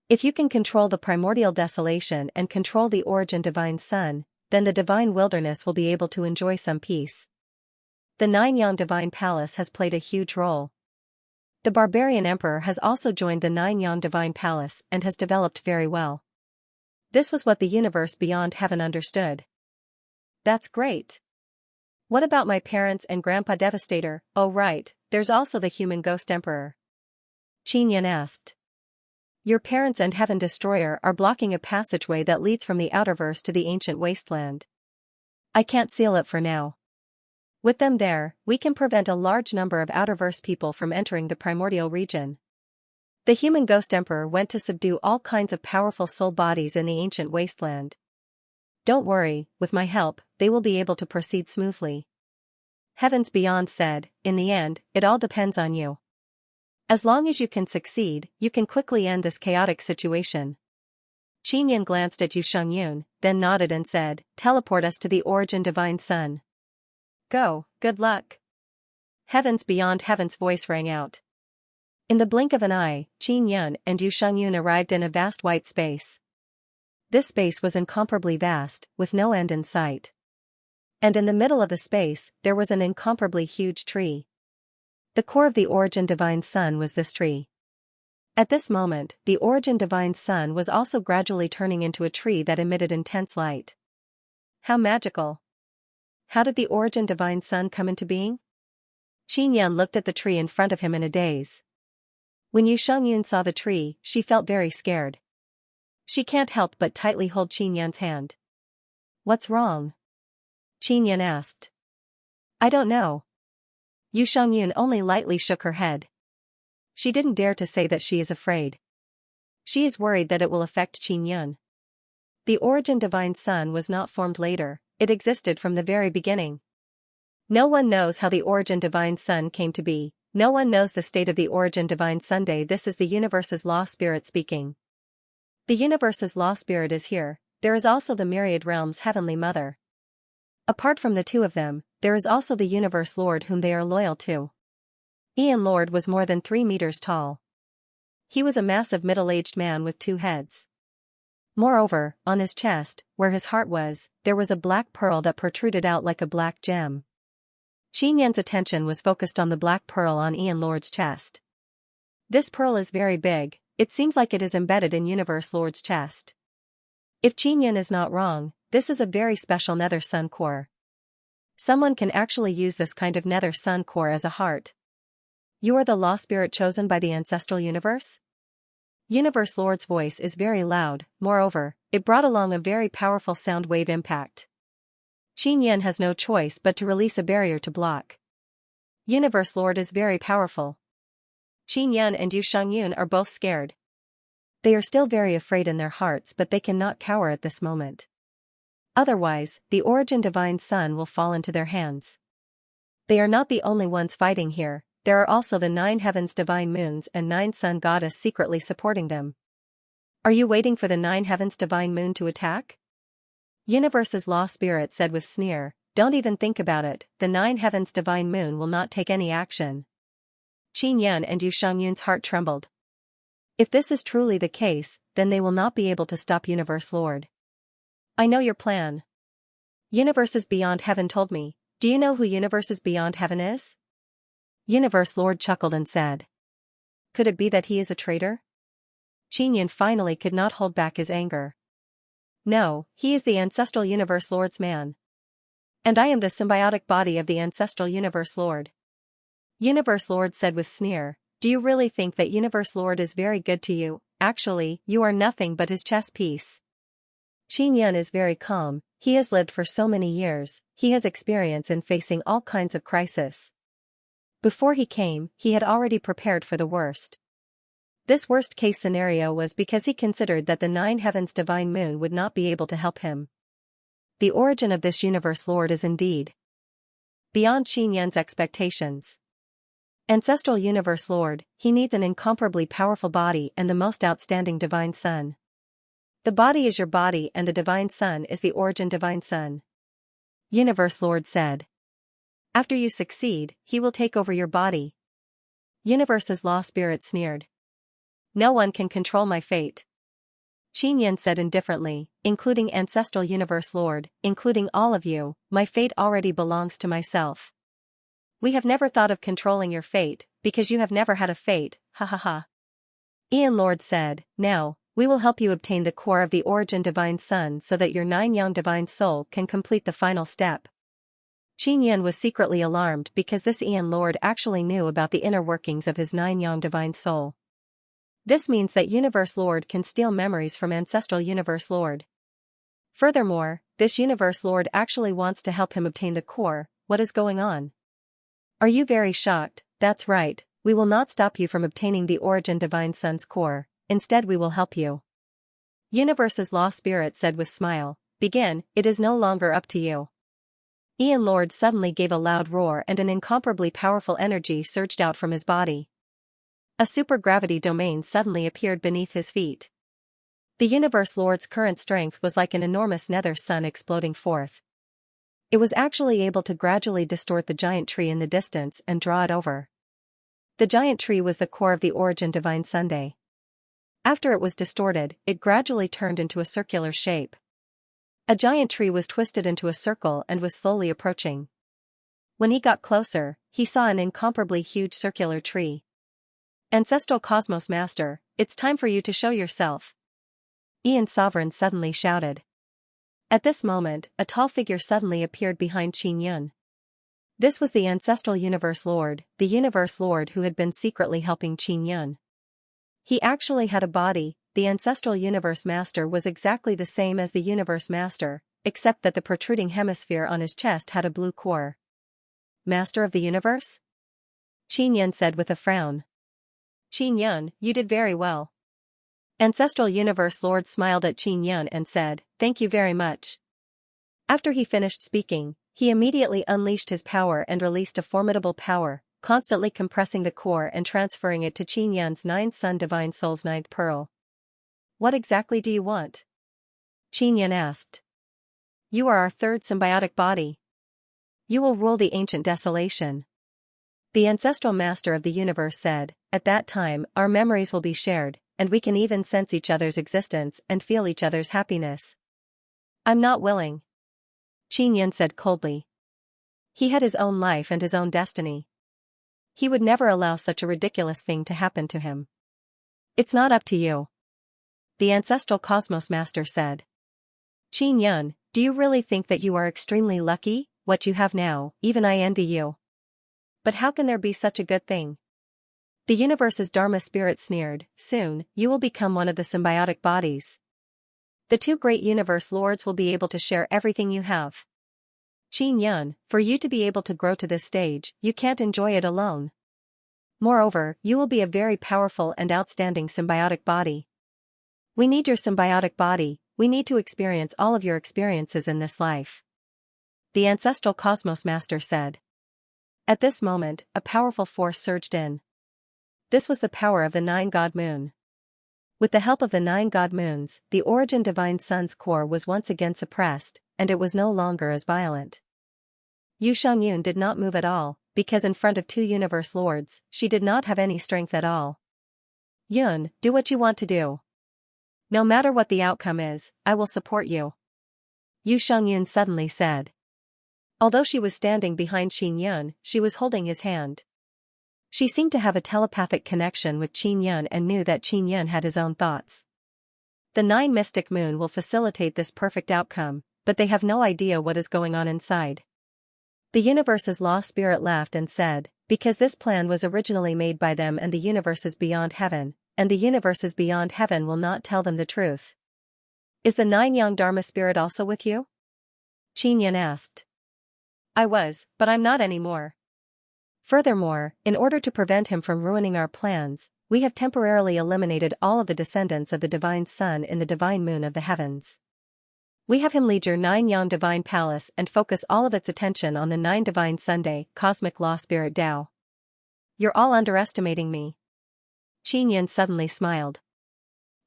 If you can control the primordial desolation and control the origin divine sun, then the divine wilderness will be able to enjoy some peace. The 9 Yang Divine Palace has played a huge role. The barbarian emperor has also joined the 9 Yang Divine Palace and has developed very well. This was what the universe beyond heaven understood. That's great. What about my parents and Grandpa Devastator? Oh right, there's also the human ghost emperor. Qin Yun asked. Your parents and Heaven Destroyer are blocking a passageway that leads from the outerverse to the ancient wasteland. I can't seal it for now. With them there, we can prevent a large number of outerverse people from entering the primordial region. The human ghost emperor went to subdue all kinds of powerful soul bodies in the ancient wasteland. Don't worry, with my help, they will be able to proceed smoothly. Heavens Beyond said, in the end, it all depends on you. As long as you can succeed, you can quickly end this chaotic situation. Qin Yin glanced at Yu Xiangyun, then nodded and said, teleport us to the origin divine sun. Go, good luck. Heavens Beyond Heaven's voice rang out. In the blink of an eye, Qin Yun and Yu Xiangyun arrived in a vast white space. This space was incomparably vast, with no end in sight. And in the middle of the space, there was an incomparably huge tree. The core of the origin divine sun was this tree. At this moment, the origin divine sun was also gradually turning into a tree that emitted intense light. How magical! How did the origin divine sun come into being? Qin Yun looked at the tree in front of him in a daze. When Yu Xiangyun saw the tree, she felt very scared. She can't help but tightly hold Qin Yun's hand. What's wrong? Qin Yun asked. I don't know. Yu Xiangyun only lightly shook her head. She didn't dare to say that she is afraid. She is worried that it will affect Qin Yun. The origin divine sun was not formed later, it existed from the very beginning. No one knows how the origin divine sun came to be, no one knows the state of the origin divine Sunday. This is the universe's law spirit speaking. The universe's law spirit is here, there is also the myriad realms heavenly mother. Apart from the two of them, there is also the universe lord whom they are loyal to. Ian Lord was more than 3 meters tall. He was a massive middle-aged man with 2 heads. Moreover, on his chest, where his heart was, there was a black pearl that protruded out like a black gem. Qin Yan's attention was focused on the black pearl on Aeon Lord's chest. This pearl is very big, it seems like it is embedded in Universe Lord's chest. If Qin Yan is not wrong, this is a very special Nether Sun core. Someone can actually use this kind of Nether Sun core as a heart. You are the law spirit chosen by the ancestral universe? Universe Lord's voice is very loud, moreover, it brought along a very powerful sound wave impact. Qin Yan has no choice but to release a barrier to block. Universe Lord is very powerful. Qin Yan and Yu Shangyun are both scared. They are still very afraid in their hearts, but they cannot cower at this moment. Otherwise, the Origin Divine Sun will fall into their hands. They are not the only ones fighting here. There are also the 9 heavens divine moons and 9 sun goddess secretly supporting them. Are you waiting for the 9 heavens divine moon to attack? Universe's law spirit said with sneer, don't even think about it, the 9 heavens divine moon will not take any action. Qin Yan and Yu Shangyun's heart trembled. If this is truly the case, then they will not be able to stop Universe Lord. I know your plan. Universes Beyond Heaven told me. Do you know who Universes Beyond Heaven is? Universe Lord chuckled and said. Could it be that he is a traitor? Qin Yan finally could not hold back his anger. No, he is the ancestral Universe Lord's man. And I am the symbiotic body of the ancestral Universe Lord. Universe Lord said with sneer, do you really think that Universe Lord is very good to you? Actually, you are nothing but his chess piece. Qin Yan is very calm, he has lived for so many years, he has experience in facing all kinds of crisis. Before he came, he had already prepared for the worst. This worst-case scenario was because he considered that the 9 heavens divine moon would not be able to help him. The origin of this Universe Lord is indeed beyond Qin Yan's expectations. Ancestral Universe Lord, he needs an incomparably powerful body and the most outstanding divine sun. The body is your body and the divine sun is the origin divine sun. Universe Lord said. After you succeed, he will take over your body. Universe's law spirit sneered. No one can control my fate. Qin Yan said indifferently, including Ancestral Universe Lord, including all of you, my fate already belongs to myself. We have never thought of controlling your fate, because you have never had a fate, ha ha ha. Aeon Lord said, now, we will help you obtain the core of the origin divine sun so that your 9 young divine soul can complete the final step. Qin Yan was secretly alarmed because this Aeon Lord actually knew about the inner workings of his 9 young divine soul. This means that Universe Lord can steal memories from Ancestral Universe Lord. Furthermore, this Universe Lord actually wants to help him obtain the core. What is going on? Are you very shocked? That's right, we will not stop you from obtaining the origin divine sun's core, instead we will help you. Universe's law spirit said with smile, begin, it is no longer up to you. Aeon Lord suddenly gave a loud roar and an incomparably powerful energy surged out from his body. A supergravity domain suddenly appeared beneath his feet. The Universe Lord's current strength was like an enormous nether sun exploding forth. It was actually able to gradually distort the giant tree in the distance and draw it over. The giant tree was the core of the origin divine Sunday. After it was distorted, it gradually turned into a circular shape. A giant tree was twisted into a circle and was slowly approaching. When he got closer, he saw an incomparably huge circular tree. Ancestral Cosmos Master, it's time for you to show yourself. Aeon Sovereign suddenly shouted. At this moment, a tall figure suddenly appeared behind Qin Yan. This was the Ancestral Universe Lord, the Universe Lord who had been secretly helping Qin Yan. He actually had a body. The Ancestral Universe Master was exactly the same as the Universe Master, except that the protruding hemisphere on his chest had a blue core. Master of the Universe? Qin Yan said with a frown. Qin Yan, you did very well. Ancestral Universe Lord smiled at Qin Yan and said, thank you very much. After he finished speaking, he immediately unleashed his power and released a formidable power, constantly compressing the core and transferring it to Qin Yan's 9 Sun Divine Soul's 9th pearl. What exactly do you want? Qin Yan asked. You are our 3rd symbiotic body. You will rule the ancient desolation. The Ancestral Master of the Universe said, at that time, our memories will be shared, and we can even sense each other's existence and feel each other's happiness. I'm not willing, Xianxia said coldly. He had his own life and his own destiny. He would never allow such a ridiculous thing to happen to him. It's not up to you, the ancestral cosmos master said. Xianxia, do you really think that you are extremely lucky? What you have now, even I envy you. But how can there be such a good thing? The universe's Dharma spirit sneered, soon, you will become one of the symbiotic bodies. The two great universe lords will be able to share everything you have. Xianxia, for you to be able to grow to this stage, you can't enjoy it alone. Moreover, you will be a very powerful and outstanding symbiotic body. We need your symbiotic body, we need to experience all of your experiences in this life, the ancestral cosmos master said. At this moment, a powerful force surged in. This was the power of the 9 god moon. With the help of the 9 god moons, the origin divine sun's core was once again suppressed, and it was no longer as violent. Xianxia did not move at all, because in front of 2 universe lords, she did not have any strength at all. Yun, do what you want to do. No matter what the outcome is, I will support you, Xianxia suddenly said. Although she was standing behind Xianxia, she was holding his hand. She seemed to have a telepathic connection with Xianxia and knew that Xianxia had his own thoughts. The 9 mystic moon will facilitate this perfect outcome, but they have no idea what is going on inside. The universe's law spirit laughed and said, because this plan was originally made by them and the universes beyond heaven, and the universes beyond heaven will not tell them the truth. Is the 9 yang Dharma spirit also with you? Xianxia asked. I was, but I'm not anymore. Furthermore, in order to prevent him from ruining our plans, we have temporarily eliminated all of the descendants of the divine sun in the divine moon of the heavens. We have him lead your 9 yang divine palace and focus all of its attention on the 9 divine Sunday, cosmic law spirit Tao. You're all underestimating me. Xianxia suddenly smiled.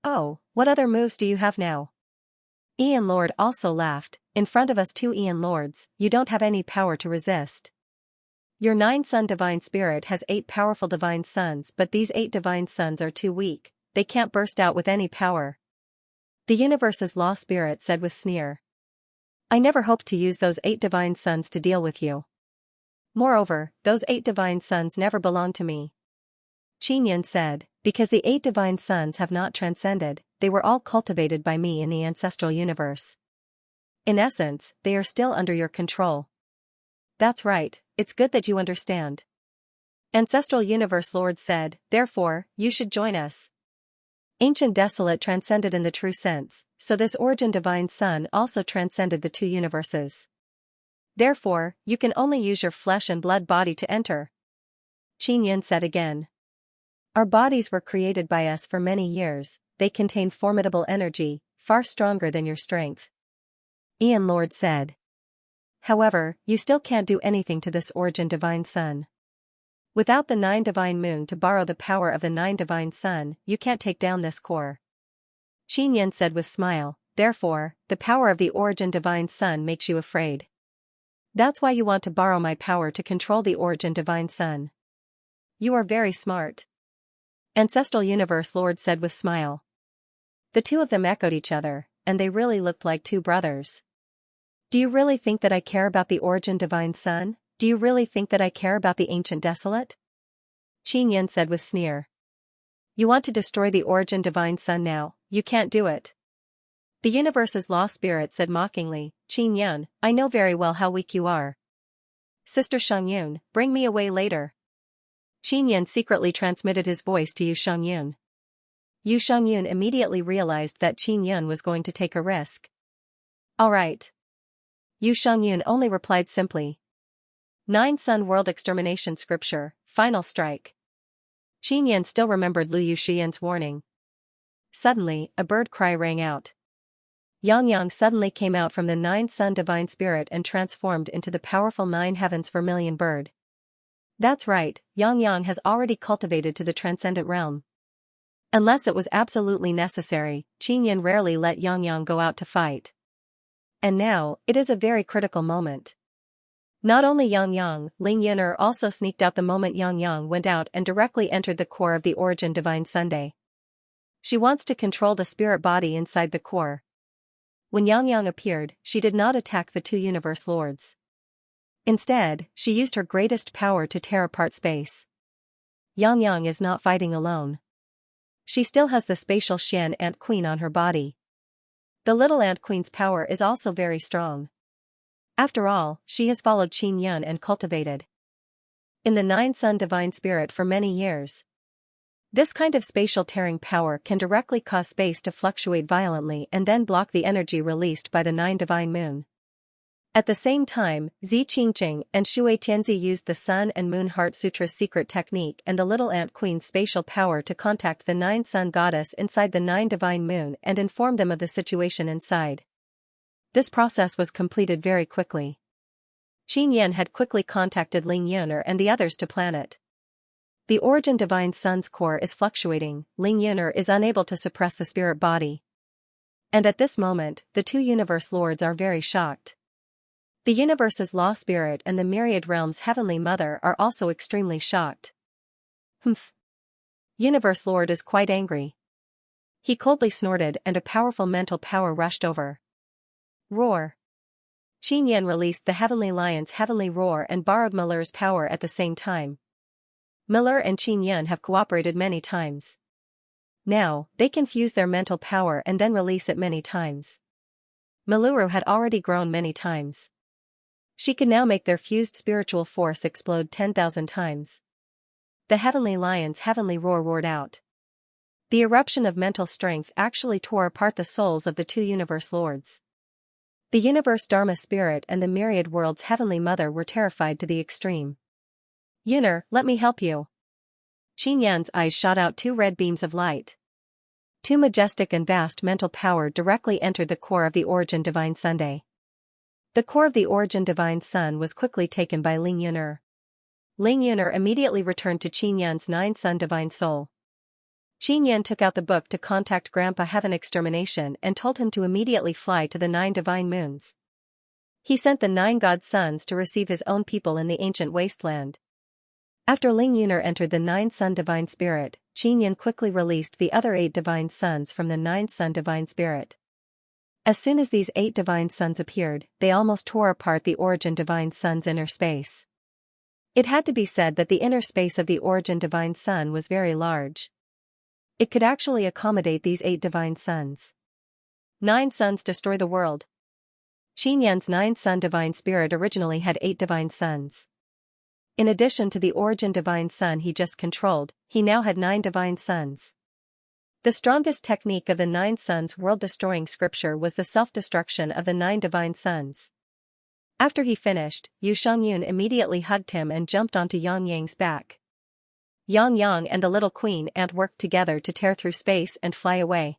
Oh, what other moves do you have now? Aeon Lord also laughed, in front of us 2 Aeon Lords, you don't have any power to resist. Your 9 sun divine spirit has 8 powerful divine suns, but these 8 divine suns are too weak, they can't burst out with any power. The universe's law spirit said with sneer. I never hoped to use those 8 divine suns to deal with you. Moreover, those 8 divine suns never belonged to me. Xianxia said, because the 8 divine suns have not transcended, they were all cultivated by me in the ancestral universe. In essence, they are still under your control. That's right, it's good that you understand. Ancestral Universe Lord said, therefore, you should join us. Ancient Desolate transcended in the true sense, so this origin divine sun also transcended the 2 universes. Therefore, you can only use your flesh and blood body to enter. Xianxia said again. Our bodies were created by us for many years, they contain formidable energy, far stronger than your strength. Aeon Lord said. However, you still can't do anything to this origin divine sun. Without the 9 divine moon to borrow the power of the 9 divine sun, you can't take down this core. Xianxia said with smile, therefore, the power of the origin divine sun makes you afraid. That's why you want to borrow my power to control the origin divine sun. You are very smart. Ancestral Universe Lord said with smile. The 2 of them echoed each other, and they really looked like 2 brothers. Do you really think that I care about the origin divine sun? Do you really think that I care about the ancient desolate? Xianxia said with sneer. You want to destroy the origin divine sun now, you can't do it. The universe's law spirit said mockingly, Xianxia, I know very well how weak you are. Sister Xianxia, bring me away later. Xianxia secretly transmitted his voice to Xianxia. Xianxia immediately realized that Xianxia was going to take a risk. All right. Xianxia only replied simply. 9 Sun World Extermination Scripture, Final Strike. Xianxia still remembered Liu Yuxian's warning. Suddenly, a bird cry rang out. Yang suddenly came out from the 9 Sun Divine Spirit and transformed into the powerful 9 Heavens Vermilion Bird. That's right, Yang has already cultivated to the transcendent realm. Unless it was absolutely necessary, Xianxia rarely let Yang go out to fight. And now, it is a very critical moment. Not only Yang, Ling Yun'er also sneaked out the moment Yang went out and directly entered the core of the origin divine Sunday. She wants to control the spirit body inside the core. When Xianxia appeared, she did not attack the two universe lords. Instead, she used her greatest power to tear apart space. Xianxia is not fighting alone. She still has the spatial Xian Ant Queen on her body. The little Ant Queen's power is also very strong. After all, she has followed Qin Yun and cultivated in the Nine Sun Divine Spirit for many years. This kind of spatial tearing power can directly cause space to fluctuate violently and then block the energy released by the Nine Divine Moon. At the same time, Zi Qingqing and Shui Tianzi used the Sun and Moon Heart Sutra's secret technique and the Little Ant Queen's spatial power to contact the Nine Sun Goddess inside the Nine Divine Moon and inform them of the situation inside. This process was completed very quickly. Qin Yan had quickly contacted Ling Yuner and the others to plan it. The Origin Divine Sun's core is fluctuating, Ling Yuner is unable to suppress the spirit body. And at this moment, the two universe lords are very shocked. The universe's law spirit and the myriad realms' heavenly mother are also extremely shocked. Humph. Universe Lord is quite angry. He coldly snorted and a powerful mental power rushed over. Roar. Qin Yan released the Heavenly Lion's heavenly roar and borrowed Miller's power at the same time. Miller and Qin Yan have cooperated many times. Now, they can fuse their mental power and then release it many times. Miluru had already grown many times. She could now make their fused spiritual force explode 10,000 times. The Heavenly Lion's heavenly roar roared out. The eruption of mental strength actually tore apart the souls of the two universe lords. The universe Dharma spirit and the myriad world's heavenly mother were terrified to the extreme. Yuner, let me help you. Qin Yan's eyes shot out two red beams of light. Two majestic and vast mental power directly entered the core of the Origin Divine Sunday. The core of the Origin Divine Sun was quickly taken by Ling Yuner. Ling Yuner immediately returned to Qin Yan's Nine Sun Divine Soul. Qin Yan took out the book to contact Grandpa Heaven Extermination and told him to immediately fly to the Nine Divine Moons. He sent the 9 God Sons to receive his own people in the ancient wasteland. After Ling Yuner entered the 9 Sun Divine Spirit, Qin Yan quickly released the other 8 Divine Sons from the 9 Sun Divine Spirit. As soon as these 8 Divine Sons appeared, they almost tore apart the Origin Divine Sun's inner space. It had to be said that the inner space of the Origin Divine Sun was very large. It could actually accommodate these 8 Divine Sons. 9 Sons destroy the world. Qin Yan's 9 Sun Divine Spirit originally had 8 Divine Sons. In addition to the Origin Divine Sun he just controlled, he now had 9 Divine Sons. The strongest technique of the 9 Sons' world-destroying scripture was the self-destruction of the 9 Divine Sons. After he finished, Yu Shangyun immediately hugged him and jumped onto Yang Yang's back. Yang Yang and the little Queen Ant worked together to tear through space and fly away.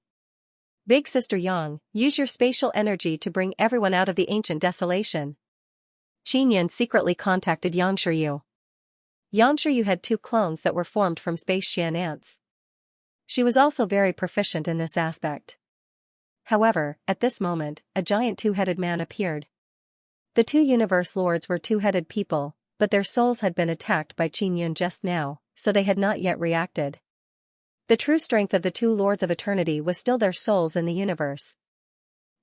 Big Sister Yang, use your spatial energy to bring everyone out of the ancient desolation. Qin Yan secretly contacted Yang Shiryu. Yang Shiryu had 2 clones that were formed from space Xian ants. She was also very proficient in this aspect. However, at this moment, a giant 2-headed man appeared. The 2 universe lords were 2-headed people, but their souls had been attacked by Qin Yun just now, so they had not yet reacted. The true strength of the 2 lords of eternity was still their souls in the universe.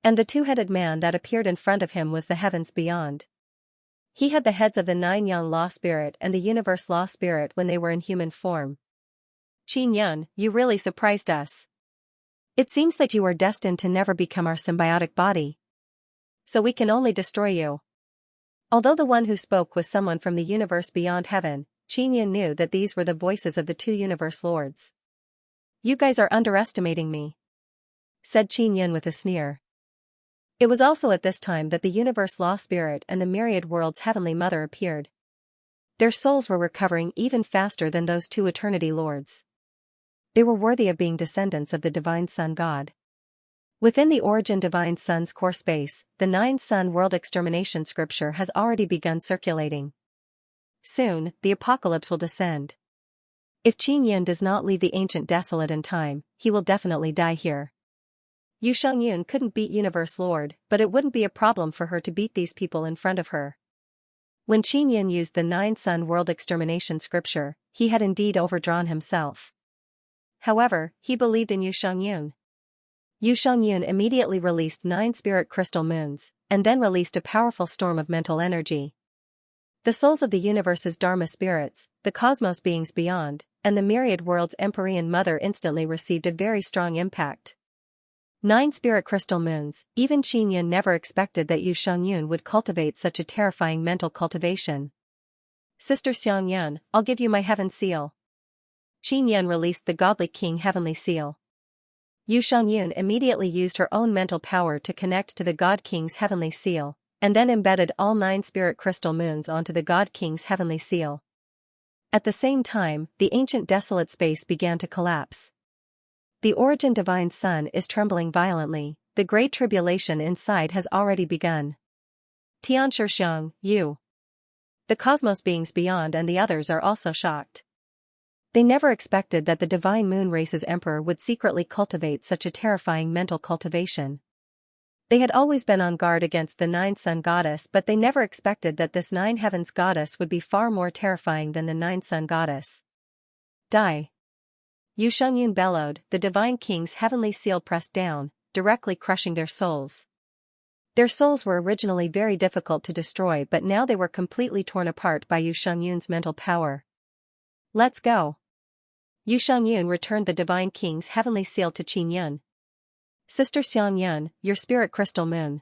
And the 2-headed man that appeared in front of him was the heavens beyond. He had the heads of the 9 Yang Law Spirit and the Universe Law Spirit when they were in human form. Qin Yun, you really surprised us. It seems that you are destined to never become our symbiotic body. So we can only destroy you. Although the one who spoke was someone from the universe beyond heaven, Qin Yun knew that these were the voices of the 2 universe lords. You guys are underestimating me, said Qin Yun with a sneer. It was also at this time that the Universe Law Spirit and the Myriad World's Heavenly Mother appeared. Their souls were recovering even faster than those 2 Eternity Lords. They were worthy of being descendants of the Divine Sun God. Within the Origin Divine Sun's core space, the 9 Sun World Extermination scripture has already begun circulating. Soon, the apocalypse will descend. If Qin Yun does not leave the ancient desolate in time, he will definitely die here. Yu Shangyun couldn't beat Universe Lord, but it wouldn't be a problem for her to beat these people in front of her. When Qin Yun used the 9 Sun World Extermination scripture, he had indeed overdrawn himself. However, he believed in Yu Shangyun. Yu Shangyun immediately released 9 spirit crystal moons, and then released a powerful storm of mental energy. The souls of the universe's Dharma spirits, the cosmos beings beyond, and the myriad worlds Empyrean Mother instantly received a very strong impact. 9 spirit crystal moons, even Qinyan never expected that Yu Shangyun would cultivate such a terrifying mental cultivation. Sister Xiangyun, I'll give you my heaven seal. Qinyan released the godly king heavenly seal. Yu Shangyun immediately used her own mental power to connect to the God King's heavenly seal, and then embedded all 9 spirit crystal moons onto the God King's heavenly seal. At the same time, the ancient desolate space began to collapse. The origin divine sun is trembling violently, the great tribulation inside has already begun. Tianshi you. The cosmos beings beyond and the others are also shocked. They never expected that the divine moon race's emperor would secretly cultivate such a terrifying mental cultivation. They had always been on guard against the 9 sun goddess, but they never expected that this 9 heavens goddess would be far more terrifying than the 9 sun goddess. Die. Yu Shangyun bellowed, the divine king's heavenly seal pressed down, directly crushing their souls. Their souls were originally very difficult to destroy, but now they were completely torn apart by Yu Shangyun's mental power. Let's go. Yu Shangyun returned the divine king's heavenly seal to Qinyan. Sister Xiangyun, your spirit crystal moon.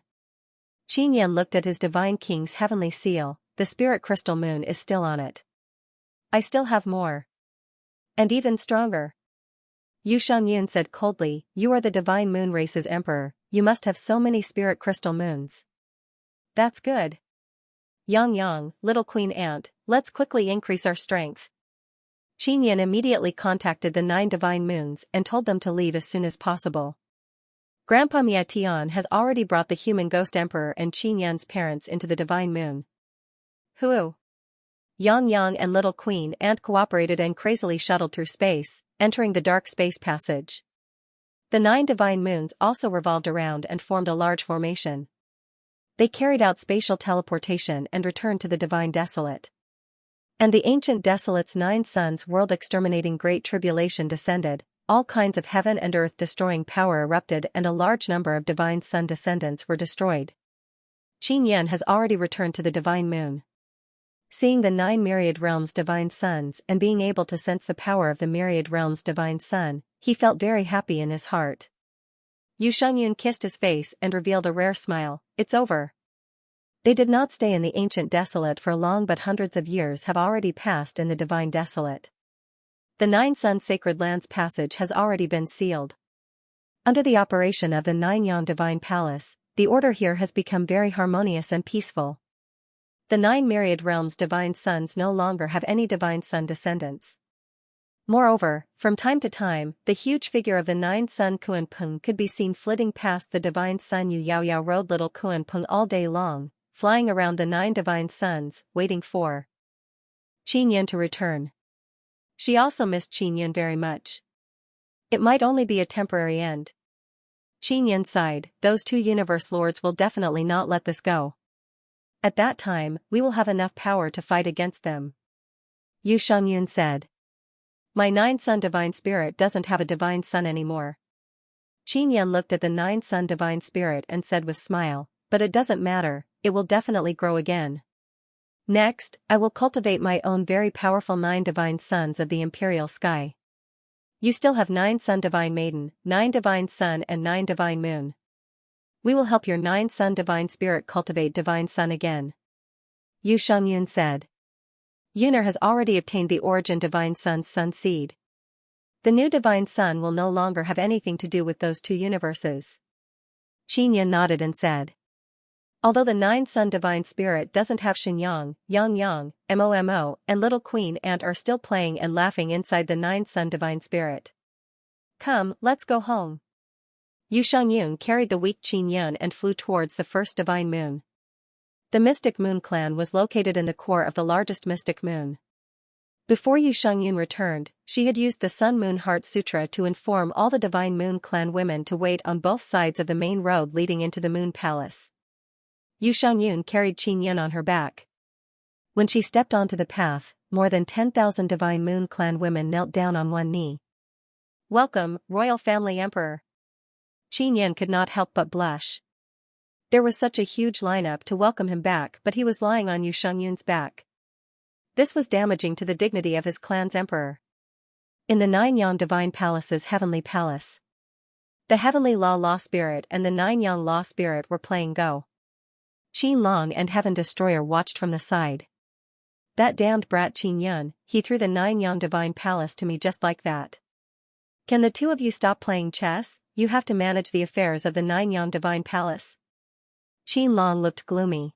Qinyan looked at his divine king's heavenly seal, the spirit crystal moon is still on it. I still have more. And even stronger. Yu Shangyun said coldly, you are the divine moon race's emperor, you must have so many spirit crystal moons. That's good. Yang, little queen ant, let's quickly increase our strength. Qinyan immediately contacted the 9 divine moons and told them to leave as soon as possible. Grandpa Mia Tian has already brought the human ghost emperor and Qinyan's parents into the divine moon. Hu. Yang and little queen ant cooperated and crazily shuttled through space, entering the dark space passage. The 9 divine moons also revolved around and formed a large formation. They carried out spatial teleportation and returned to the divine desolate. And the ancient desolate's 9 suns world exterminating great tribulation descended, all kinds of heaven and earth destroying power erupted and a large number of divine sun descendants were destroyed. Qinyan has already returned to the divine moon. Seeing the 9 myriad realms divine suns and being able to sense the power of the myriad realms divine sun, he felt very happy in his heart. Yu Shangyun kissed his face and revealed a rare smile, it's over. They did not stay in the ancient desolate for long, but hundreds of years have already passed in the divine desolate. The 9 sun sacred lands passage has already been sealed. Under the operation of the 9 yang divine palace, the order here has become very harmonious and peaceful. The 9 myriad realms divine suns no longer have any divine sun descendants. Moreover, from time to time, the huge figure of the 9 sun Kuan-pung could be seen flitting past the divine sun Yu Yao rode little Kuan-pung all day long, flying around the 9 divine suns, waiting for Qinyan to return. She also missed Qinyan very much. It might only be a temporary end. Qinyan sighed, those 2 universe lords will definitely not let this go. At that time, we will have enough power to fight against them. Yu Shangyun said. My 9 sun divine spirit doesn't have a divine sun anymore. Qinyan looked at the 9 sun divine spirit and said with smile, but it doesn't matter, it will definitely grow again. Next, I will cultivate my own very powerful 9 divine suns of the imperial sky. You still have 9 sun divine maiden, 9 divine sun and 9 divine moon. We will help your 9 sun divine spirit cultivate divine sun again. Yu Shangyun said. Yunar has already obtained the origin divine sun's sun seed. The new divine sun will no longer have anything to do with those 2 universes. Qinyan nodded and said. Although the 9 sun divine spirit doesn't have Xinyang, Yang, Momo, and little queen ant are still playing and laughing inside the 9 sun divine spirit. Come, let's go home. Yu Shangyun carried the weak Qinyan and flew towards the first divine moon. The mystic moon clan was located in the core of the largest mystic moon. Before Yu Shangyun returned, she had used the Sun Moon Heart Sutra to inform all the divine moon clan women to wait on both sides of the main road leading into the moon palace. Yu Shangyun carried Qinyan on her back. When she stepped onto the path, more than 10,000 divine moon clan women knelt down on one knee. Welcome, royal family emperor. Qin could not help but blush. There was such a huge lineup to welcome him back, but he was lying on Yu Shangyun's back. This was damaging to the dignity of his clan's emperor. In the Nine Yang Divine Palace's heavenly palace, the heavenly law spirit and the Nine Yang law spirit were playing Go. Qin Long and Heaven Destroyer watched from the side. That damned brat Qin Yun, he threw the Nine Yang Divine Palace to me just like that. Can the two of you stop playing chess? You have to manage the affairs of the Nine Yang Divine Palace. Qin Long looked gloomy.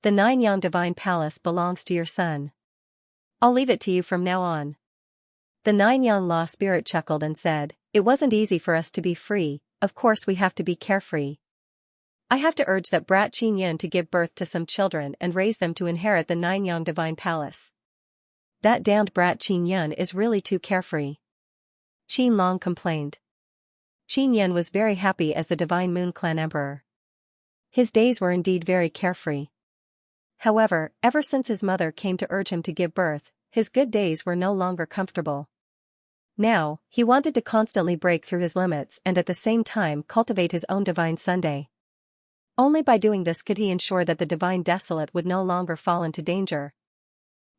The Nine Yang Divine Palace belongs to your son. I'll leave it to you from now on. The Nine Yang Law Spirit chuckled and said, it wasn't easy for us to be free, of course we have to be carefree. I have to urge that brat Qin Yun to give birth to some children and raise them to inherit the Nine Yang Divine Palace. That damned brat Qin Yun is really too carefree. Qin Long complained. Qin Yun was very happy as the Divine Moon Clan Emperor. His days were indeed very carefree. However, ever since his mother came to urge him to give birth, his good days were no longer comfortable. Now, he wanted to constantly break through his limits and at the same time cultivate his own Divine Sunday. Only by doing this could he ensure that the Divine Desolate would no longer fall into danger.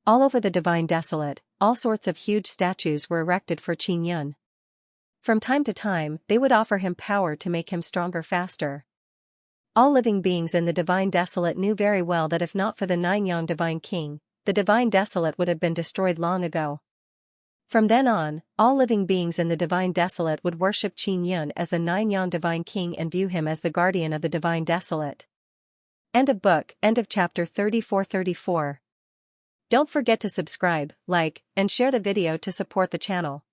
All over the Divine Desolate, all sorts of huge statues were erected for Qin Yun. From time to time, they would offer him power to make him stronger faster. All living beings in the Divine Desolate knew very well that if not for the Nine Yang Divine King, the Divine Desolate would have been destroyed long ago. From then on, all living beings in the Divine Desolate would worship Qin Yun as the Nine Yang Divine King and view him as the guardian of the Divine Desolate. End of book. End of chapter 34-34. Don't forget to subscribe, like, and share the video to support the channel.